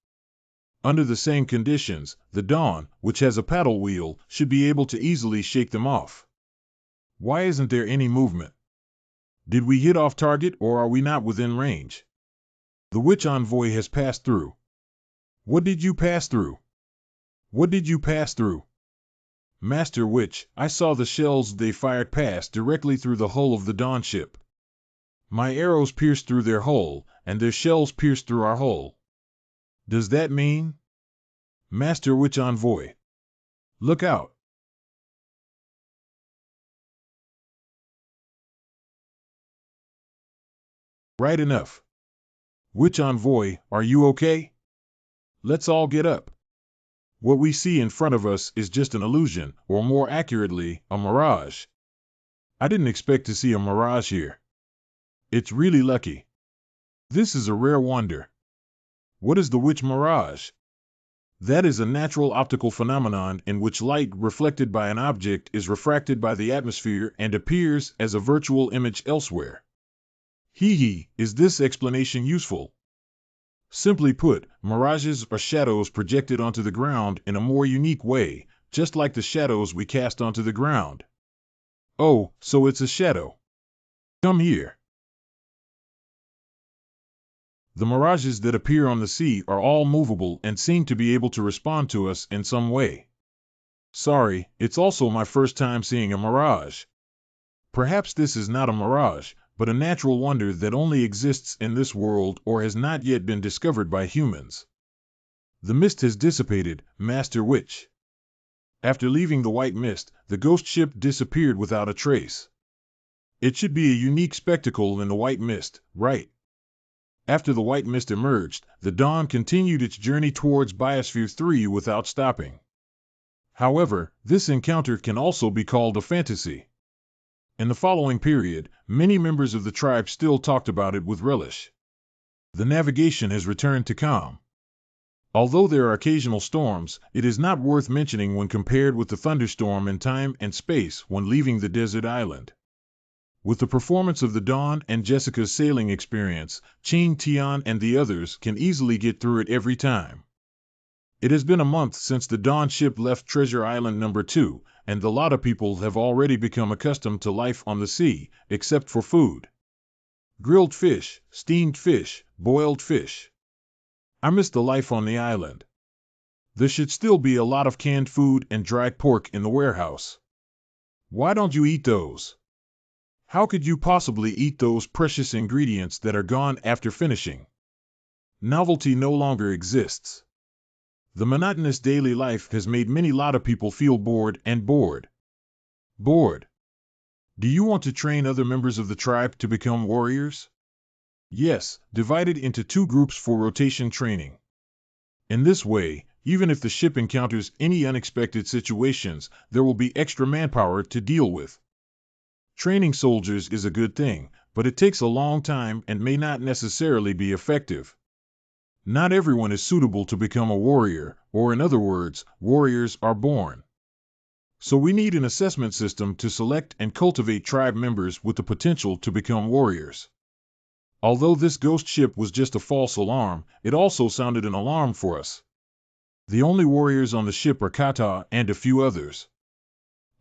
Under the same conditions, the Dawn, which has a paddle wheel, should be able to easily shake them off. Why isn't there any movement? Did we hit off target or are we not within range? The witch envoy has passed through. What did you pass through? What did you pass through? Master Witch, I saw the shells they fired pass directly through the hull of the Dawn ship. My arrows pierced through their hull, and their shells pierced through our hull. Does that mean? Master Witch Envoy. Look out. Right enough. Witch Envoy, are you okay? Let's all get up. What we see in front of us is just an illusion, or more accurately, a mirage. I didn't expect to see a mirage here. It's really lucky. This is a rare wonder. What is the witch mirage? That is a natural optical phenomenon in which light reflected by an object is refracted by the atmosphere and appears as a virtual image elsewhere. Is this explanation useful? Simply put, mirages are shadows projected onto the ground in a more unique way, just like the shadows we cast onto the ground. Oh, so it's a shadow. Come here. The mirages that appear on the sea are all movable and seem to be able to respond to us in some way. Sorry, it's also my first time seeing a mirage. Perhaps this is not a mirage, but a natural wonder that only exists in this world or has not yet been discovered by humans. The mist has dissipated, Master Witch. After leaving the white mist, the ghost ship disappeared without a trace. It should be a unique spectacle in the white mist, right? After the white mist emerged, the Dawn continued its journey towards Biosphere 3 without stopping. However, this encounter can also be called a fantasy. In the following period, many members of the tribe still talked about it with relish. The navigation has returned to calm. Although there are occasional storms, it is not worth mentioning when compared with the thunderstorm in time and space when leaving the desert island. With the performance of the Dawn and Jessica's sailing experience, Qing Tian and the others can easily get through it every time. It has been a month since the Dawn ship left Treasure Island number 2, and a lot of people have already become accustomed to life on the sea, except for food. Grilled fish, steamed fish, boiled fish. I miss the life on the island. There should still be a lot of canned food and dried pork in the warehouse. Why don't you eat those? How could you possibly eat those precious ingredients that are gone after finishing? Novelty no longer exists. The monotonous daily life has made many lot of people feel bored and bored. Bored. Do you want to train other members of the tribe to become warriors? Yes, divided into 2 groups for rotation training. In this way, even if the ship encounters any unexpected situations, there will be extra manpower to deal with. Training soldiers is a good thing, but it takes a long time and may not necessarily be effective. Not everyone is suitable to become a warrior, or in other words, warriors are born. So we need an assessment system to select and cultivate tribe members with the potential to become warriors. Although this ghost ship was just a false alarm, it also sounded an alarm for us. The only warriors on the ship are Kata and a few others.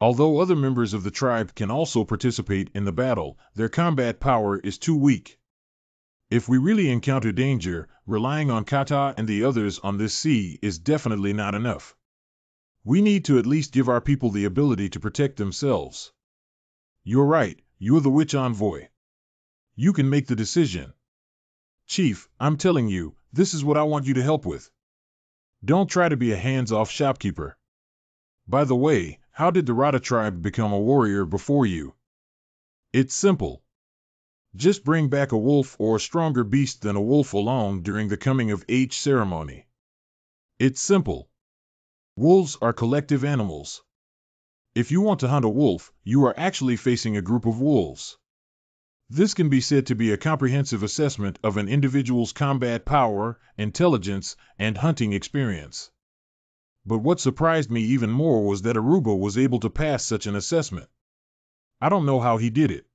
Although other members of the tribe can also participate in the battle, their combat power is too weak. If we really encounter danger, relying on Kata and the others on this sea is definitely not enough. We need to at least give our people the ability to protect themselves. You're right, you're the witch envoy. You can make the decision. Chief, I'm telling you, this is what I want you to help with. Don't try to be a hands-off shopkeeper. By the way, how did the Rata tribe become a warrior before you? It's simple. Just bring back a wolf or a stronger beast than a wolf alone during the coming-of-age ceremony. It's simple. Wolves are collective animals. If you want to hunt a wolf, you are actually facing a group of wolves. This can be said to be a comprehensive assessment of an individual's combat power, intelligence, and hunting experience. But what surprised me even more was that Aruba was able to pass such an assessment. I don't know how he did it.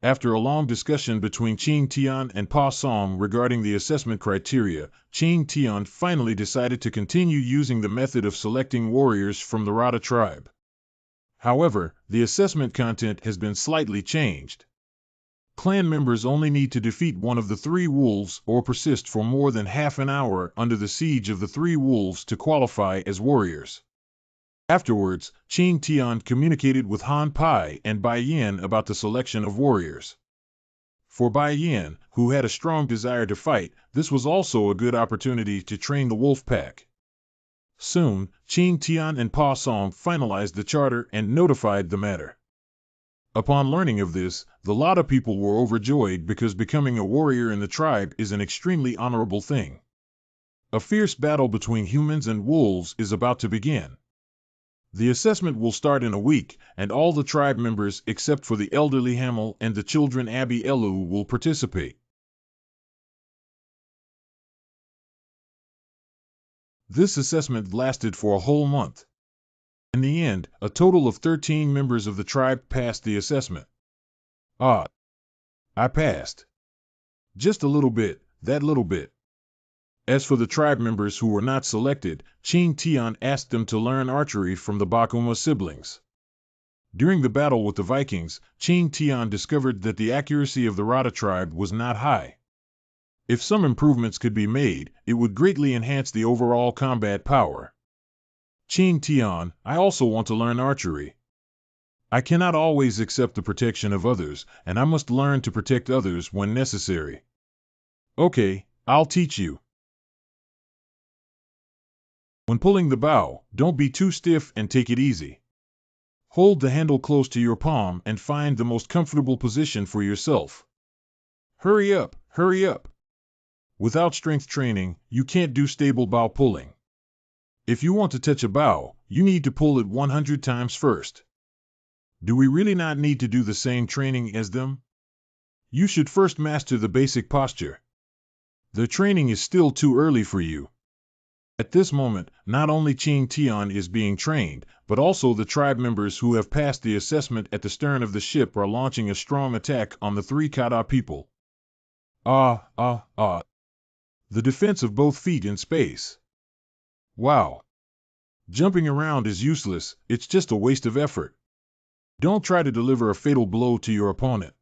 After a long discussion between Ching Tian and Pa Song regarding the assessment criteria, Ching Tian finally decided to continue using the method of selecting warriors from the Rada tribe. However, the assessment content has been slightly changed. Clan members only need to defeat one of the three wolves or persist for more than half an hour under the siege of the three wolves to qualify as warriors. Afterwards, Ching Tian communicated with Han Pai and Bai Yan about the selection of warriors. For Bai Yan, who had a strong desire to fight, this was also a good opportunity to train the wolf pack. Soon, Ching Tian and Pa Song finalized the charter and notified the matter. Upon learning of this, the Lada people were overjoyed because becoming a warrior in the tribe is an extremely honorable thing. A fierce battle between humans and wolves is about to begin. The assessment will start in a week, and all the tribe members except for the elderly Hamel and the children Abi Elu will participate. This assessment lasted for a whole month. In the end, a total of 13 members of the tribe passed the assessment. I passed. Just a little bit, that little bit. As for the tribe members who were not selected, Ching Tian asked them to learn archery from the Bakuma siblings. During the battle with the Vikings, Ching Tian discovered that the accuracy of the Rada tribe was not high. If some improvements could be made, it would greatly enhance the overall combat power. Ching Tian, I also want to learn archery. I cannot always accept the protection of others, and I must learn to protect others when necessary. Okay, I'll teach you. When pulling the bow, don't be too stiff and take it easy. Hold the handle close to your palm and find the most comfortable position for yourself. Hurry up, hurry up. Without strength training, you can't do stable bow pulling. If you want to touch a bow, you need to pull it 100 times first. Do we really not need to do the same training as them? You should first master the basic posture. The training is still too early for you. At this moment, not only Ching Tian is being trained, but also the tribe members who have passed the assessment at the stern of the ship are launching a strong attack on the three Kata people. The defense of both feet in space. Wow. Jumping around is useless, it's just a waste of effort. Don't try to deliver a fatal blow to your opponent.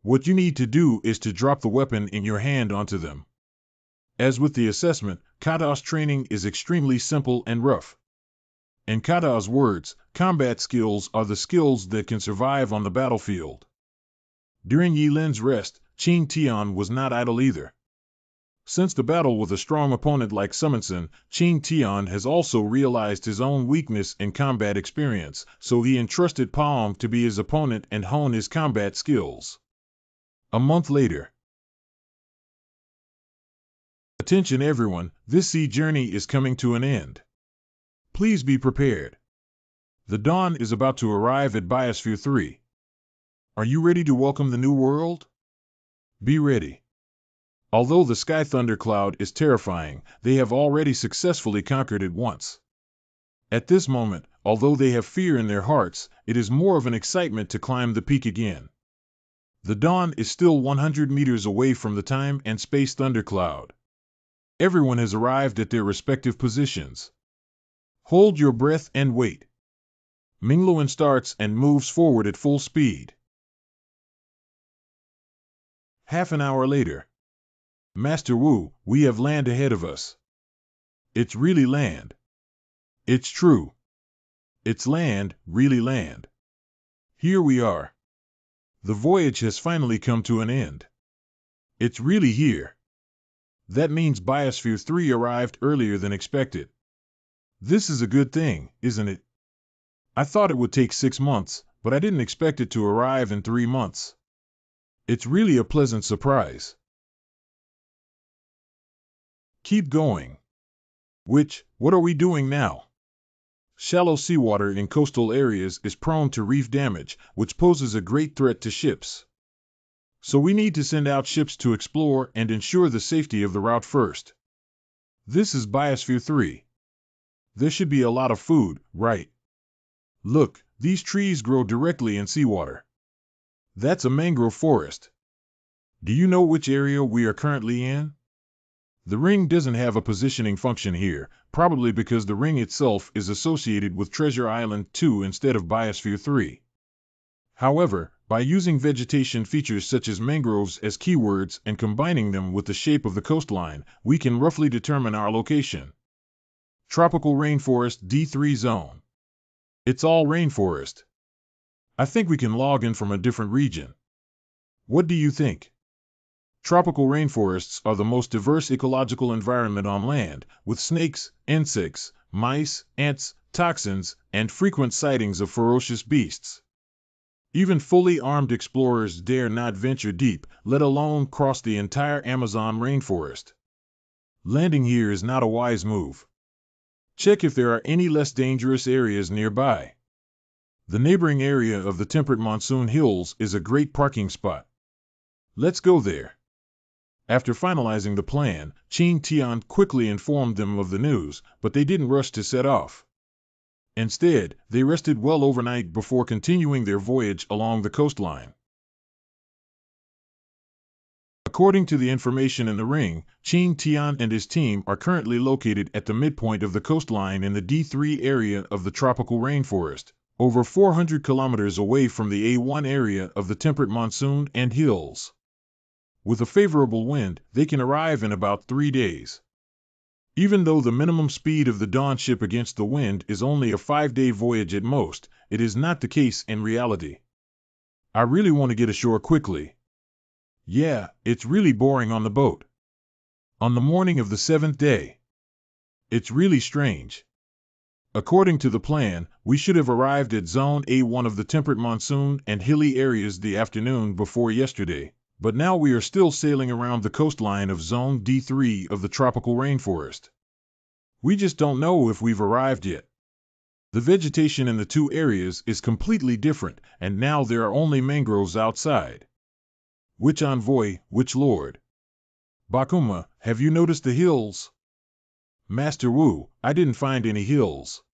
What you need to do is to drop the weapon in your hand onto them. As with the assessment, Kata's training is extremely simple and rough. In Kata's words, combat skills are the skills that can survive on the battlefield. During Yi Lin's rest, Ching Tian was not idle either. Since the battle with a strong opponent like Summonson, Ching Tian has also realized his own weakness in combat experience, so he entrusted Palm to be his opponent and hone his combat skills. A month later. Attention everyone, this sea journey is coming to an end. Please be prepared. The dawn is about to arrive at Biosphere 3. Are you ready to welcome the new world? Be ready. Although the sky thundercloud is terrifying, they have already successfully conquered it once. At this moment, although they have fear in their hearts, it is more of an excitement to climb the peak again. The dawn is still 100 meters away from the time and space thundercloud. Everyone has arrived at their respective positions. Hold your breath and wait. Mingluan starts and moves forward at full speed. Half an hour later. Master Wu, we have land ahead of us. It's really land. It's true. It's land, really land. Here we are. The voyage has finally come to an end. It's really here. That means Biosphere 3 arrived earlier than expected. This is a good thing, isn't it? I thought it would take 6 months, but I didn't expect it to arrive in 3 months. It's really a pleasant surprise. Keep going. What are we doing now? Shallow seawater in coastal areas is prone to reef damage, which poses a great threat to ships. So we need to send out ships to explore and ensure the safety of the route first. This is Biosphere 3. There should be a lot of food, right? Look, these trees grow directly in seawater. That's a mangrove forest. Do you know which area we are currently in? The ring doesn't have a positioning function here, probably because the ring itself is associated with Treasure Island 2 instead of Biosphere 3. However, by using vegetation features such as mangroves as keywords and combining them with the shape of the coastline, we can roughly determine our location. Tropical Rainforest D3 Zone. It's all rainforest. I think we can log in from a different region. What do you think? Tropical rainforests are the most diverse ecological environment on land, with snakes, insects, mice, ants, toxins, and frequent sightings of ferocious beasts. Even fully armed explorers dare not venture deep, let alone cross the entire Amazon rainforest. Landing here is not a wise move. Check if there are any less dangerous areas nearby. The neighboring area of the temperate monsoon hills is a great parking spot. Let's go there. After finalizing the plan, Qing Tian quickly informed them of the news, but they didn't rush to set off. Instead, they rested well overnight before continuing their voyage along the coastline. According to the information in the ring, Qing Tian and his team are currently located at the midpoint of the coastline in the D3 area of the tropical rainforest, over 400 kilometers away from the A1 area of the temperate monsoon and hills. With a favorable wind, they can arrive in about 3 days. Even though the minimum speed of the Dawn ship against the wind is only a 5-day voyage at most, it is not the case in reality. I really want to get ashore quickly. Yeah, it's really boring on the boat. On the morning of the 7th day. It's really strange. According to the plan, we should have arrived at Zone A1 of the temperate monsoon and hilly areas the afternoon before yesterday. But now we are still sailing around the coastline of Zone D3 of the tropical rainforest. We just don't know if we've arrived yet. The vegetation in the two areas is completely different, and now there are only mangroves outside. Which envoy, which lord? Bakuma, have you noticed the hills? Master Wu, I didn't find any hills.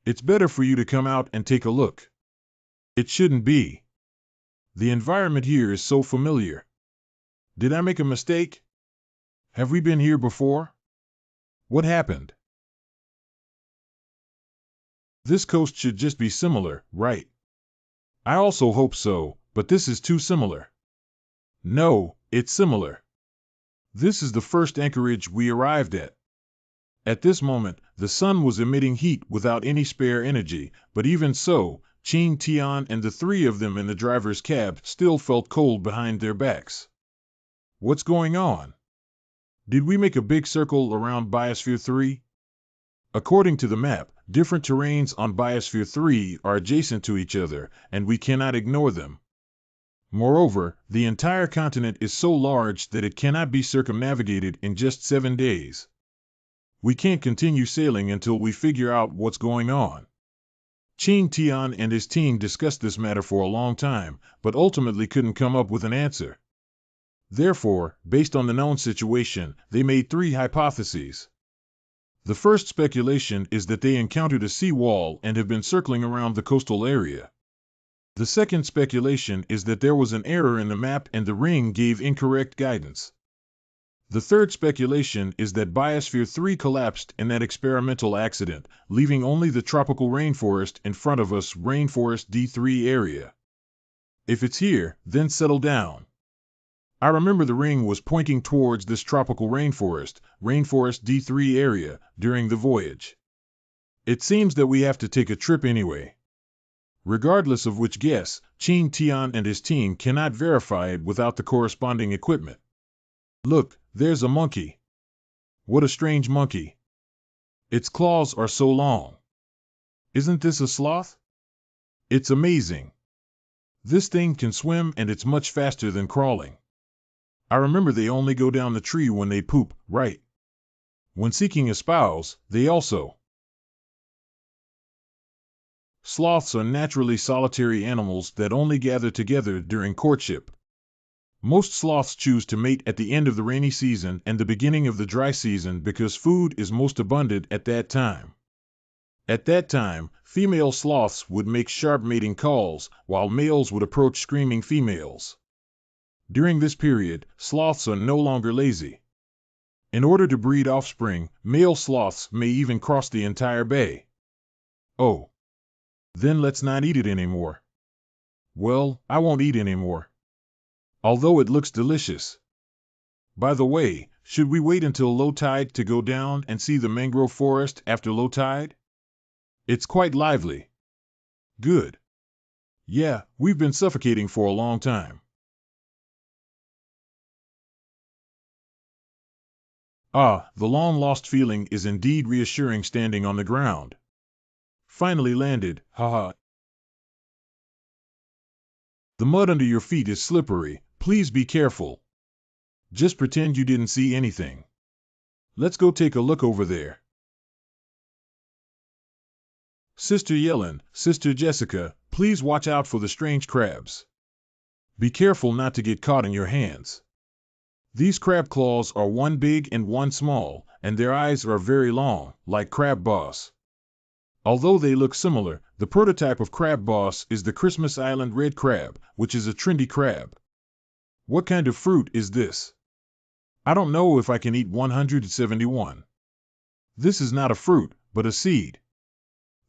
It's better for you to come out and take a look. It shouldn't be. The environment here is so familiar. Did I make a mistake? Have we been here before? What happened? This coast should just be similar, right? I also hope so, but this is too similar. No, it's similar. This is the first anchorage we arrived at. At this moment, the sun was emitting heat without any spare energy, but even so, Qing Tian and the three of them in the driver's cab still felt cold behind their backs. What's going on? Did we make a big circle around Biosphere 3? According to the map, different terrains on Biosphere 3 are adjacent to each other, and we cannot ignore them. Moreover, the entire continent is so large that it cannot be circumnavigated in just 7 days. We can't continue sailing until we figure out what's going on. Qing Tian and his team discussed this matter for a long time, but ultimately couldn't come up with an answer. Therefore, based on the known situation, they made 3 hypotheses. The first speculation is that they encountered a seawall and have been circling around the coastal area. The second speculation is that there was an error in the map and the ring gave incorrect guidance. The third speculation is that Biosphere 3 collapsed in that experimental accident, leaving only the tropical rainforest in front of us, Rainforest D3 area. If it's here, then settle down. I remember the ring was pointing towards this tropical rainforest, Rainforest D3 area, during the voyage. It seems that we have to take a trip anyway. Regardless of which guess, Qing Tian and his team cannot verify it without the corresponding equipment. Look, there's a monkey. What a strange monkey. Its claws are so long. Isn't this a sloth? It's amazing. This thing can swim and it's much faster than crawling. I remember they only go down the tree when they poop, right? When seeking a spouse, they also. Sloths are naturally solitary animals that only gather together during courtship. Most sloths choose to mate at the end of the rainy season and the beginning of the dry season because food is most abundant at that time. At that time, female sloths would make sharp mating calls, while males would approach screaming females. During this period, sloths are no longer lazy. In order to breed offspring, male sloths may even cross the entire bay. Oh. Then let's not eat it anymore. Well, I won't eat anymore. Although it looks delicious. By the way, should we wait until low tide to go down and see the mangrove forest after low tide? It's quite lively. Good. Yeah, we've been suffocating for a long time. Ah, the long-lost feeling is indeed reassuring standing on the ground. Finally landed, haha. The mud under your feet is slippery, please be careful. Just pretend you didn't see anything. Let's go take a look over there. Sister Yellen, Sister Jessica, please watch out for the strange crabs. Be careful not to get caught in your hands. These crab claws are one big and one small, and their eyes are very long, like Crab Boss. Although they look similar, the prototype of Crab Boss is the Christmas Island red crab, which is a trendy crab. What kind of fruit is this? I don't know if I can eat 171. This is not a fruit, but a seed.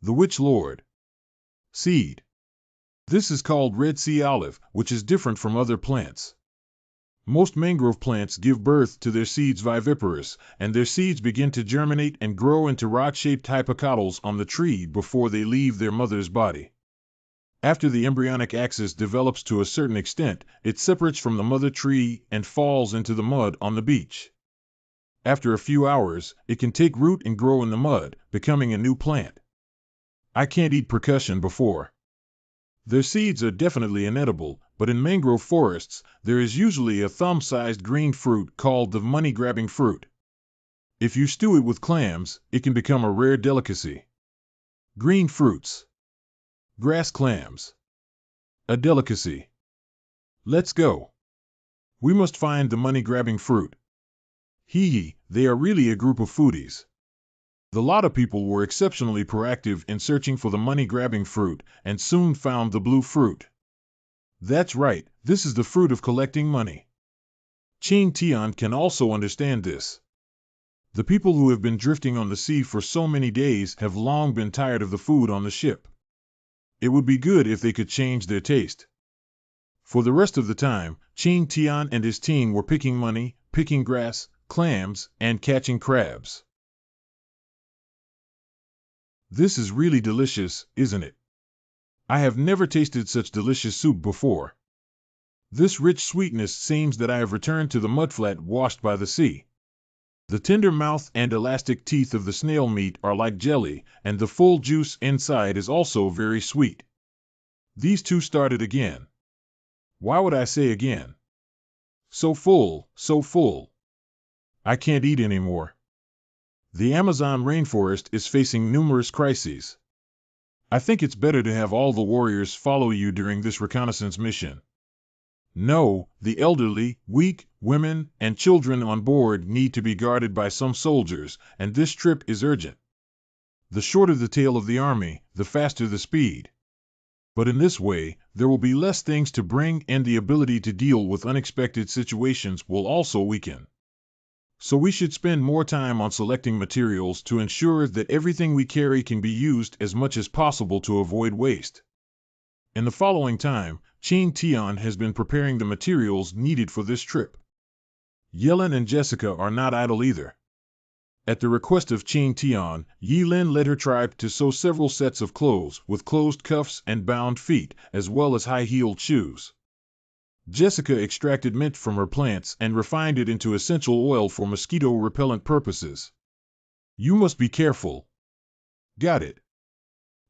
The Witch Lord. Seed. This is called red sea olive, which is different from other plants. Most mangrove plants give birth to their seeds viviparous, and their seeds begin to germinate and grow into rod-shaped hypocotyls on the tree before they leave their mother's body. After the embryonic axis develops to a certain extent, it separates from the mother tree and falls into the mud on the beach. After a few hours, it can take root and grow in the mud, becoming a new plant. I can't eat percussion before. Their seeds are definitely inedible, but in mangrove forests, there is usually a thumb-sized green fruit called the money-grabbing fruit. If you stew it with clams, it can become a rare delicacy. Green fruits. Grass clams. A delicacy. Let's go. We must find the money-grabbing fruit. Hee, they are really a group of foodies. The lot of people were exceptionally proactive in searching for the money-grabbing fruit, and soon found the blue fruit. That's right, this is the fruit of collecting money. Ching Tian can also understand this. The people who have been drifting on the sea for so many days have long been tired of the food on the ship. It would be good if they could change their taste. For the rest of the time, Ching Tian and his team were picking money, picking grass, clams, and catching crabs. This is really delicious, isn't it? I have never tasted such delicious soup before. This rich sweetness seems that I have returned to the mudflat washed by the sea. The tender mouth and elastic teeth of the snail meat are like jelly, and the full juice inside is also very sweet. These two started again. Why would I say again? So full, so full. I can't eat anymore. The Amazon rainforest is facing numerous crises. I think it's better to have all the warriors follow you during this reconnaissance mission. No, the elderly, weak, women, and children on board need to be guarded by some soldiers, and this trip is urgent. The shorter the tail of the army, the faster the speed. But in this way, there will be less things to bring, and the ability to deal with unexpected situations will also weaken. So we should spend more time on selecting materials to ensure that everything we carry can be used as much as possible to avoid waste. In the following time, Ching Tian has been preparing the materials needed for this trip. Yellen and Jessica are not idle either. At the request of Ching Tian, Yilin led her tribe to sew several sets of clothes with closed cuffs and bound feet, as well as high-heeled shoes. Jessica extracted mint from her plants and refined it into essential oil for mosquito-repellent purposes. You must be careful. Got it.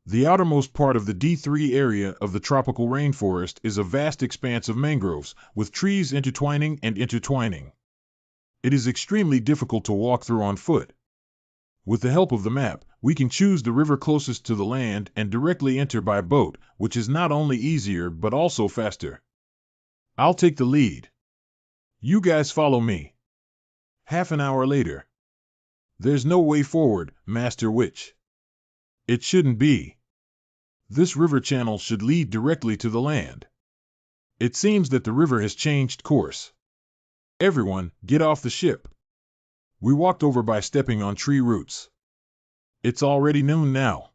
The outermost part of the D3 area of the tropical rainforest is a vast expanse of mangroves, with trees intertwining and intertwining. It is extremely difficult to walk through on foot. With the help of the map, we can choose the river closest to the land and directly enter by boat, which is not only easier but also faster. I'll take the lead. You guys follow me. Half an hour later. There's no way forward, Master Witch. It shouldn't be. This river channel should lead directly to the land. It seems that the river has changed course. Everyone, get off the ship. We walked over by stepping on tree roots. It's already noon now.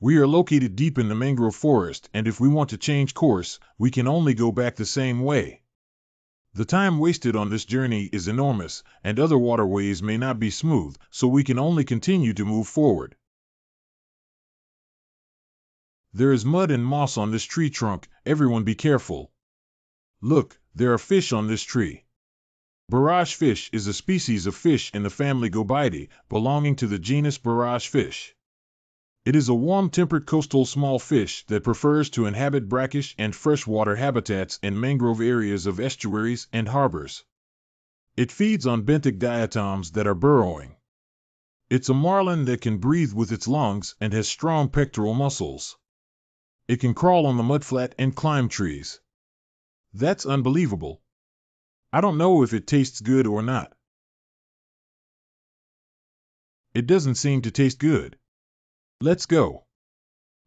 We are located deep in the mangrove forest, and if we want to change course, we can only go back the same way. The time wasted on this journey is enormous, and other waterways may not be smooth, so we can only continue to move forward. There is mud and moss on this tree trunk. Everyone be careful. Look, there are fish on this tree. Barrage fish is a species of fish in the family Gobiidae, belonging to the genus barrage fish. It is a warm-tempered coastal small fish that prefers to inhabit brackish and freshwater habitats in mangrove areas of estuaries and harbors. It feeds on benthic diatoms that are burrowing. It's a marlin that can breathe with its lungs and has strong pectoral muscles. It can crawl on the mudflat and climb trees. That's unbelievable. I don't know if it tastes good or not. It doesn't seem to taste good. Let's go.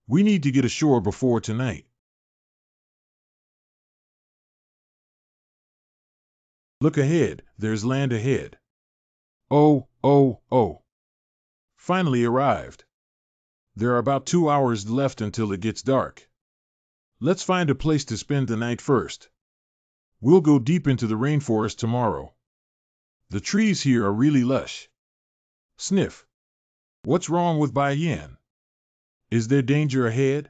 We need to get ashore before tonight. Look ahead, there's land ahead. Oh, oh, oh. Finally arrived. There are about 2 hours left until it gets dark. Let's find a place to spend the night first. We'll go deep into the rainforest tomorrow. The trees here are really lush. Sniff. What's wrong with Bai Yan? Is there danger ahead?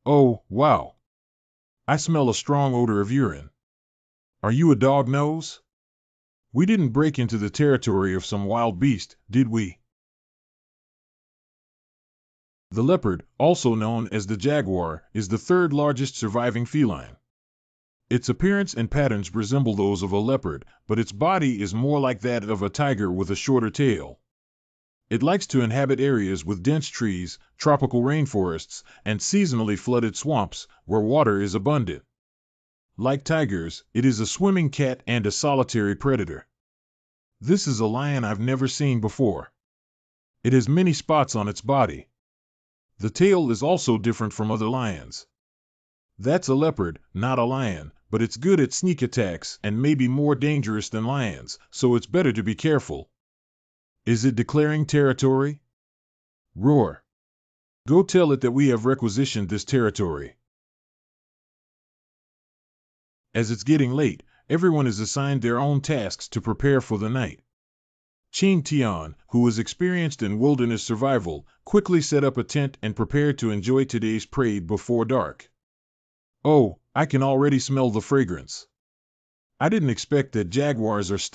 Oh, wow. I smell a strong odor of urine. Are you a dog nose? We didn't break into the territory of some wild beast, did we? The leopard, also known as the jaguar, is the third largest surviving feline. Its appearance and patterns resemble those of a leopard, but its body is more like that of a tiger with a shorter tail. It likes to inhabit areas with dense trees, tropical rainforests, and seasonally flooded swamps where water is abundant. Like tigers, it is a swimming cat and a solitary predator. This is a lion I've never seen before. It has many spots on its body. The tail is also different from other lions. That's a leopard, not a lion, but it's good at sneak attacks and may be more dangerous than lions, so it's better to be careful. Is it declaring territory? Roar. Go tell it that we have requisitioned this territory. As it's getting late, everyone is assigned their own tasks to prepare for the night. Qing Tian, who is experienced in wilderness survival, quickly set up a tent and prepared to enjoy today's prey before dark. Oh, I can already smell the fragrance. I didn't expect that jaguars are still